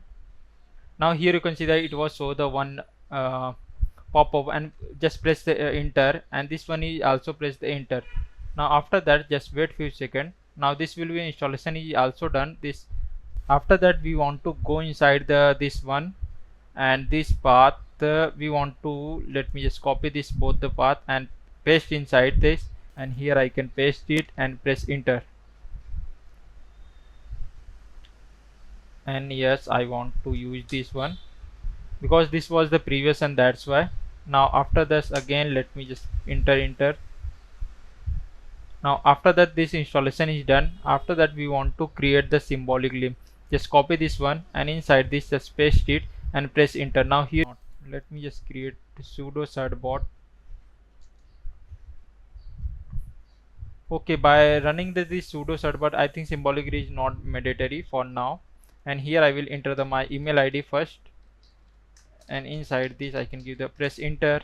Now here you can see that it was show the one pop-up, and just press the enter, and this one is also press the enter. Now after that just wait few seconds. Now this will be installation is also done. This after that we want to go inside the this one, and this path we want to, let me just copy this both the path and paste inside this, and here I can paste it and press enter. And yes, I want to use this one because this was the previous, and that's why. Now after this again let me just enter. Now after that this installation is done. After that we want to create the symbolic link. Just copy this one, and inside this just paste it and press enter. Now here let me just create sudo Sidebar. Okay, by running this sudo Sidebar, I think symbolic is not mandatory for now. And here I will enter my email ID first, and inside this I can give the press enter.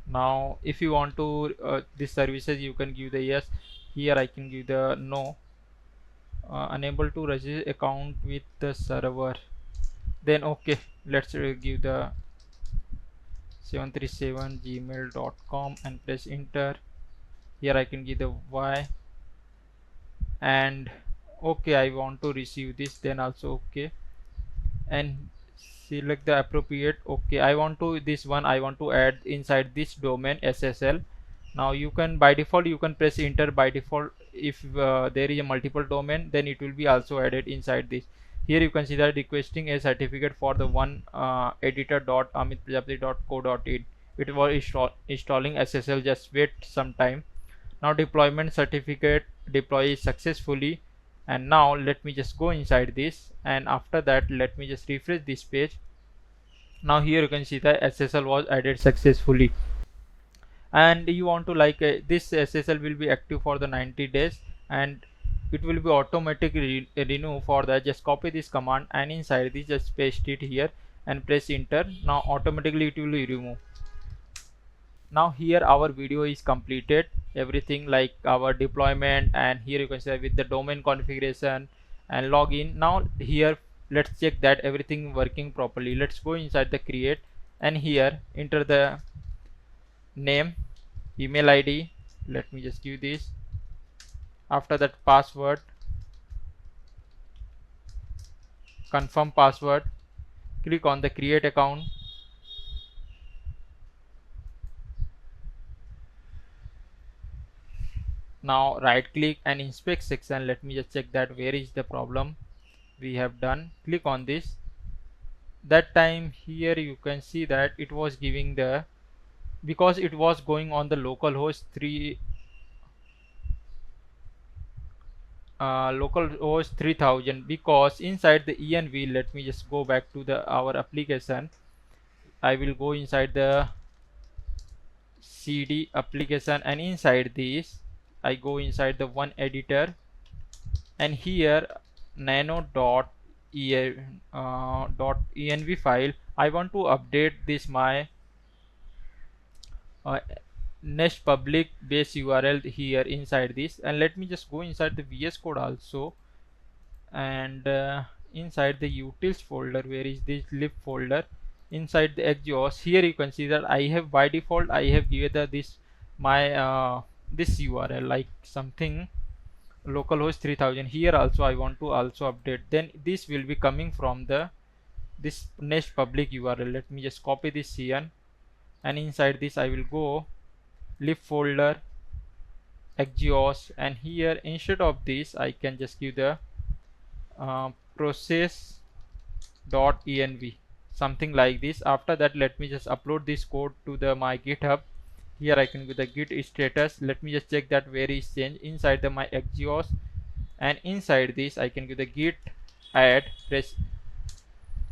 Now if you want to these services, you can give the yes. Here I can give the no. Unable to register account with the server. Then okay, let's give the 737gmail.com and press enter. Here I can give the y, and okay, I want to receive this, then also okay, and select the appropriate. Okay, I want to this one I want to add inside this domain SSL. Now you can by default you can press enter by default. If there is a multiple domain, then it will be also added inside this. Here you can see that requesting a certificate for the one editor.amitprajapati.co.in. It was installing SSL. Just wait some time. Now deployment certificate deploy successfully, and now let me just go inside this, and after that let me just refresh this page. Now here you can see that SSL was added successfully, and you want to like this SSL will be active for the 90 days, and it will be automatically renew. For that, just copy this command, and inside this just paste it here and press enter. Now automatically it will remove. Now here our video is completed, everything like our deployment, and here you can see with the domain configuration and login. Now here let's check that everything working properly. Let's go inside the create, and here enter the name, email ID. Let me just give this. After that, password, confirm password, click on the create account. Now right click and inspect section. Let me just check that where is the problem we have done. Click on this. That time here you can see that it was giving the, because it was going on the localhost 3000, because inside the env, let me just go back to the our application. I will go inside the cd application, and inside this I go inside the one editor, and here nano.env file I want to update this my Nest public base URL here inside this, and let me just go inside the VS Code also, and inside the utils folder, where is this lib folder, inside the XJS, here you can see that I have by default I have given this my this URL like something localhost 3000. Here also I want to also update, then this will be coming from the this Nest public URL. Let me just copy this here, and inside this I will go lib folder XJS, and here instead of this I can just give the process.env, something like this. After that, let me just upload this code to the my GitHub. Here I can give the git status. Let me just check that where is change inside the my XJS, and inside this I can give the git add press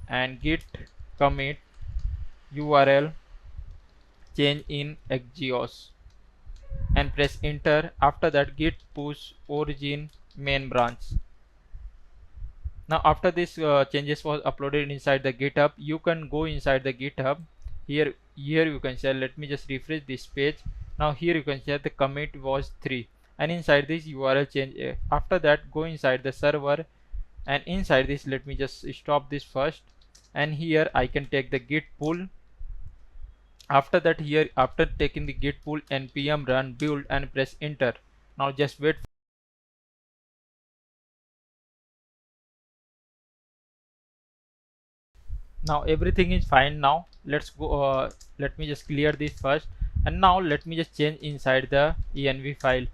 and git commit URL change in XJS and press enter. After that, git push origin main branch. Now after this changes was uploaded inside the GitHub, you can go inside the GitHub. Here you can say, let me just refresh this page. Now here you can say the commit was 3, and inside this URL change. After that, go inside the server, and inside this let me just stop this first, and here I can take the git pull. After that, here after taking the git pull, npm run build and press enter. Now just wait. Now everything is fine. Now let's go let me just clear this first, and now let me just change inside the env file.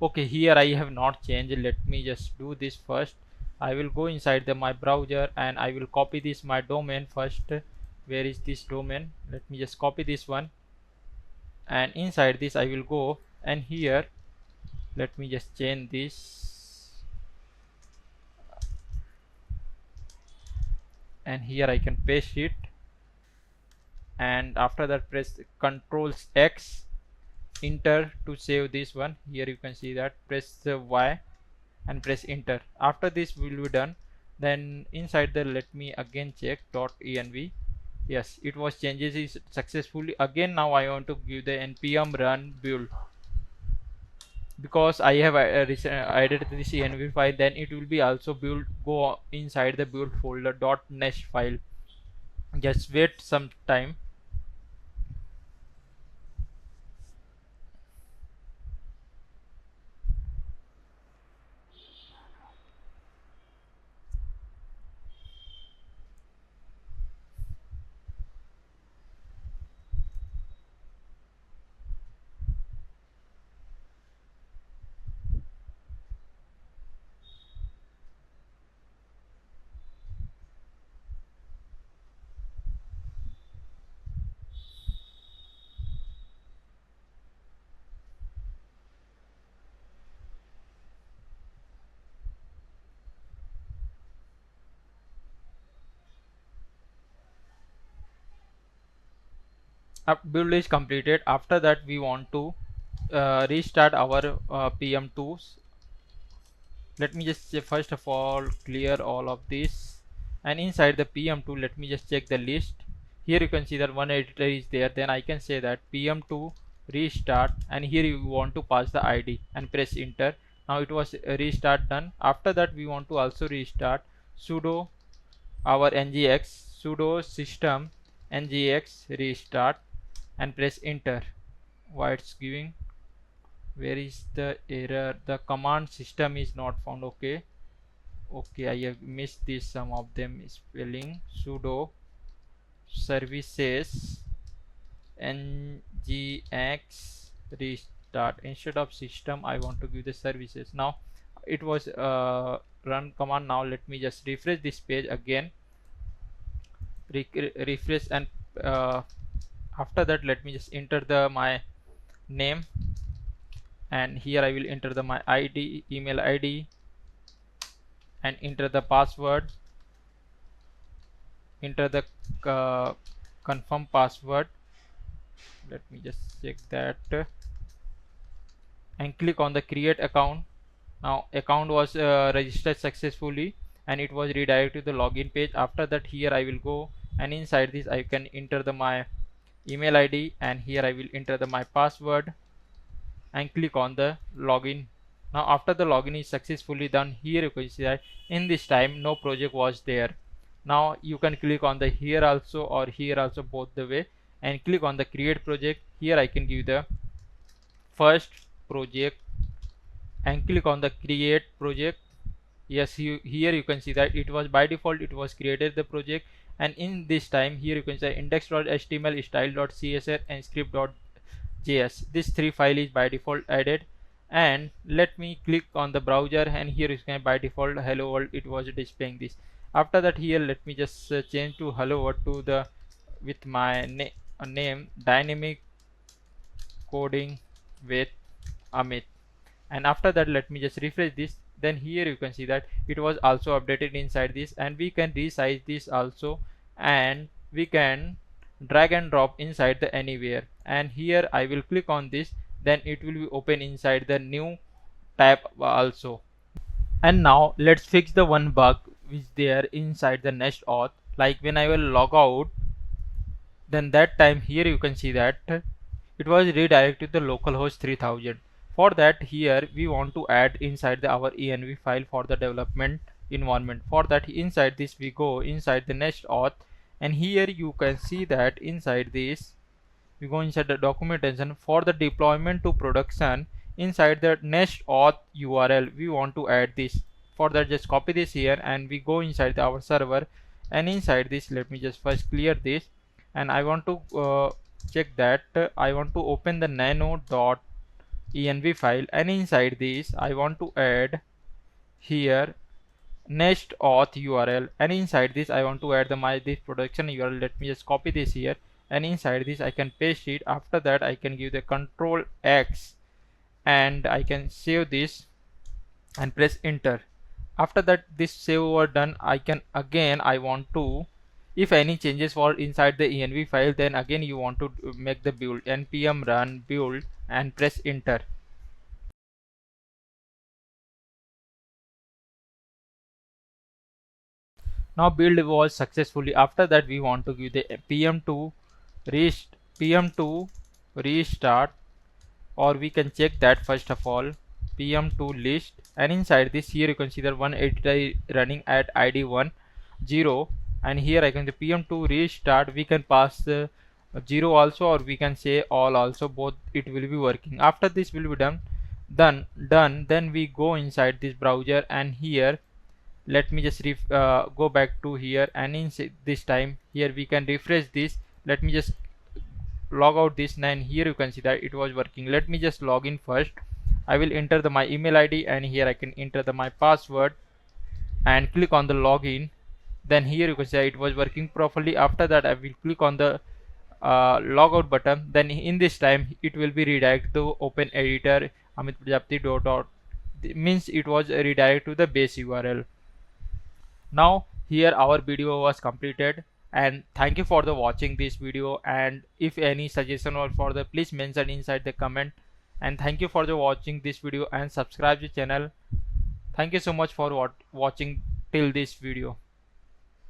Okay, here I have not changed. Let me just do this first. I will go inside the my browser, and I will copy this my domain first. Where is this domain? Let me just copy this one, and inside this I will go, and here let me just change this, and here I can paste it, and after that press Ctrl X, enter to save this one. Here you can see that, press the Y and press enter. After this will be done, then inside the let me again check .env. Yes, it was changes is successfully. Again now I want to give the npm run build, because I have added this env file, then it will be also build, go inside the build folder .nest file. Just wait some time. Build is completed. After that, we want to restart our PM2s. Let me just first of all clear all of this, and inside the PM2 let me just check the list. Here you can see that one editor is there, then I can say that PM2 restart, and here you want to pass the ID and press enter. Now it was restart done. After that, we want to also restart sudo our ngx sudo system ngx restart and press enter. Why it's giving, where is the error? The command system is not found. Okay, I have missed this, some of them spelling. Sudo services ngx restart, instead of system I want to give the services. Now it was run command. Now let me just refresh this page again, refresh, and after that let me just enter the my name, and here I will enter the my ID, email ID, and enter the password, enter the confirm password. Let me just check that, and click on the create account. Now account was registered successfully, and it was redirected to the login page. After that, here I will go, and inside this I can enter the my email ID, and here I will enter my password and click on the login. Now after the login is successfully done, here you can see that in this time no project was there. Now you can click on the here also or here also, both the way, and click on the create project. Here I can give the first project and click on the create project. Yes, here you can see that it was by default it was created the project, and in this time here you can say index.html, style.css and script.js. This three file is by default added. And let me click on the browser, and here you can by default hello world it was displaying this. After that, here let me just change to hello world to the with my name dynamic coding with Amit. And after that, let me just refresh this. Then here you can see that it was also updated inside this, and we can resize this also, and we can drag and drop inside the anywhere. And here I will click on this, then it will be open inside the new tab also. And now let's fix the one bug which there inside the Next.Auth. Like when I will log out, then that time here you can see that it was redirected to the localhost 3000. For that, here we want to add inside our env file for the development environment. For that, inside this we go inside the Next.Auth, and here you can see that inside this we go inside the documentation for the deployment to production. Inside the Next.Auth URL we want to add this. For that, just copy this here and we go inside our server, and inside this let me just first clear this, and I want to check that I want to open the nano.env file, and inside this I want to add here Next.Auth URL, and inside this I want to add this production URL. Let me just copy this here, and inside this I can paste it. After that, I can give the Control X and I can save this and press enter. After that, this save over done, I can again I want to, if any changes for inside the env file, then again you want to make the build, npm run build and press enter. Now build was successfully. After that, we want to give the pm2 restart, or we can check that first of all pm2 list, and inside this here you can see that one editor running at id 1 0, and here I can the pm2 restart. We can pass the 0 also, or we can say all also, both it will be working. After this will be done, then we go inside this browser, and here let me just go back to here, and in this time here we can refresh this. Let me just log out this, and here you can see that it was working. Let me just log in first. I will enter my email ID, and here I can enter my password and click on the login. Then here you can see it was working properly. After that, I will click on the logout button. Then in this time it will be redirect to open editor Amit Prajapati dot means it was redirect to the base URL. Now here our video was completed, and thank you for the watching this video, and if any suggestion or for the please mention inside the comment. And thank you for the watching this video, and subscribe the channel. Thank you so much for watching till this video.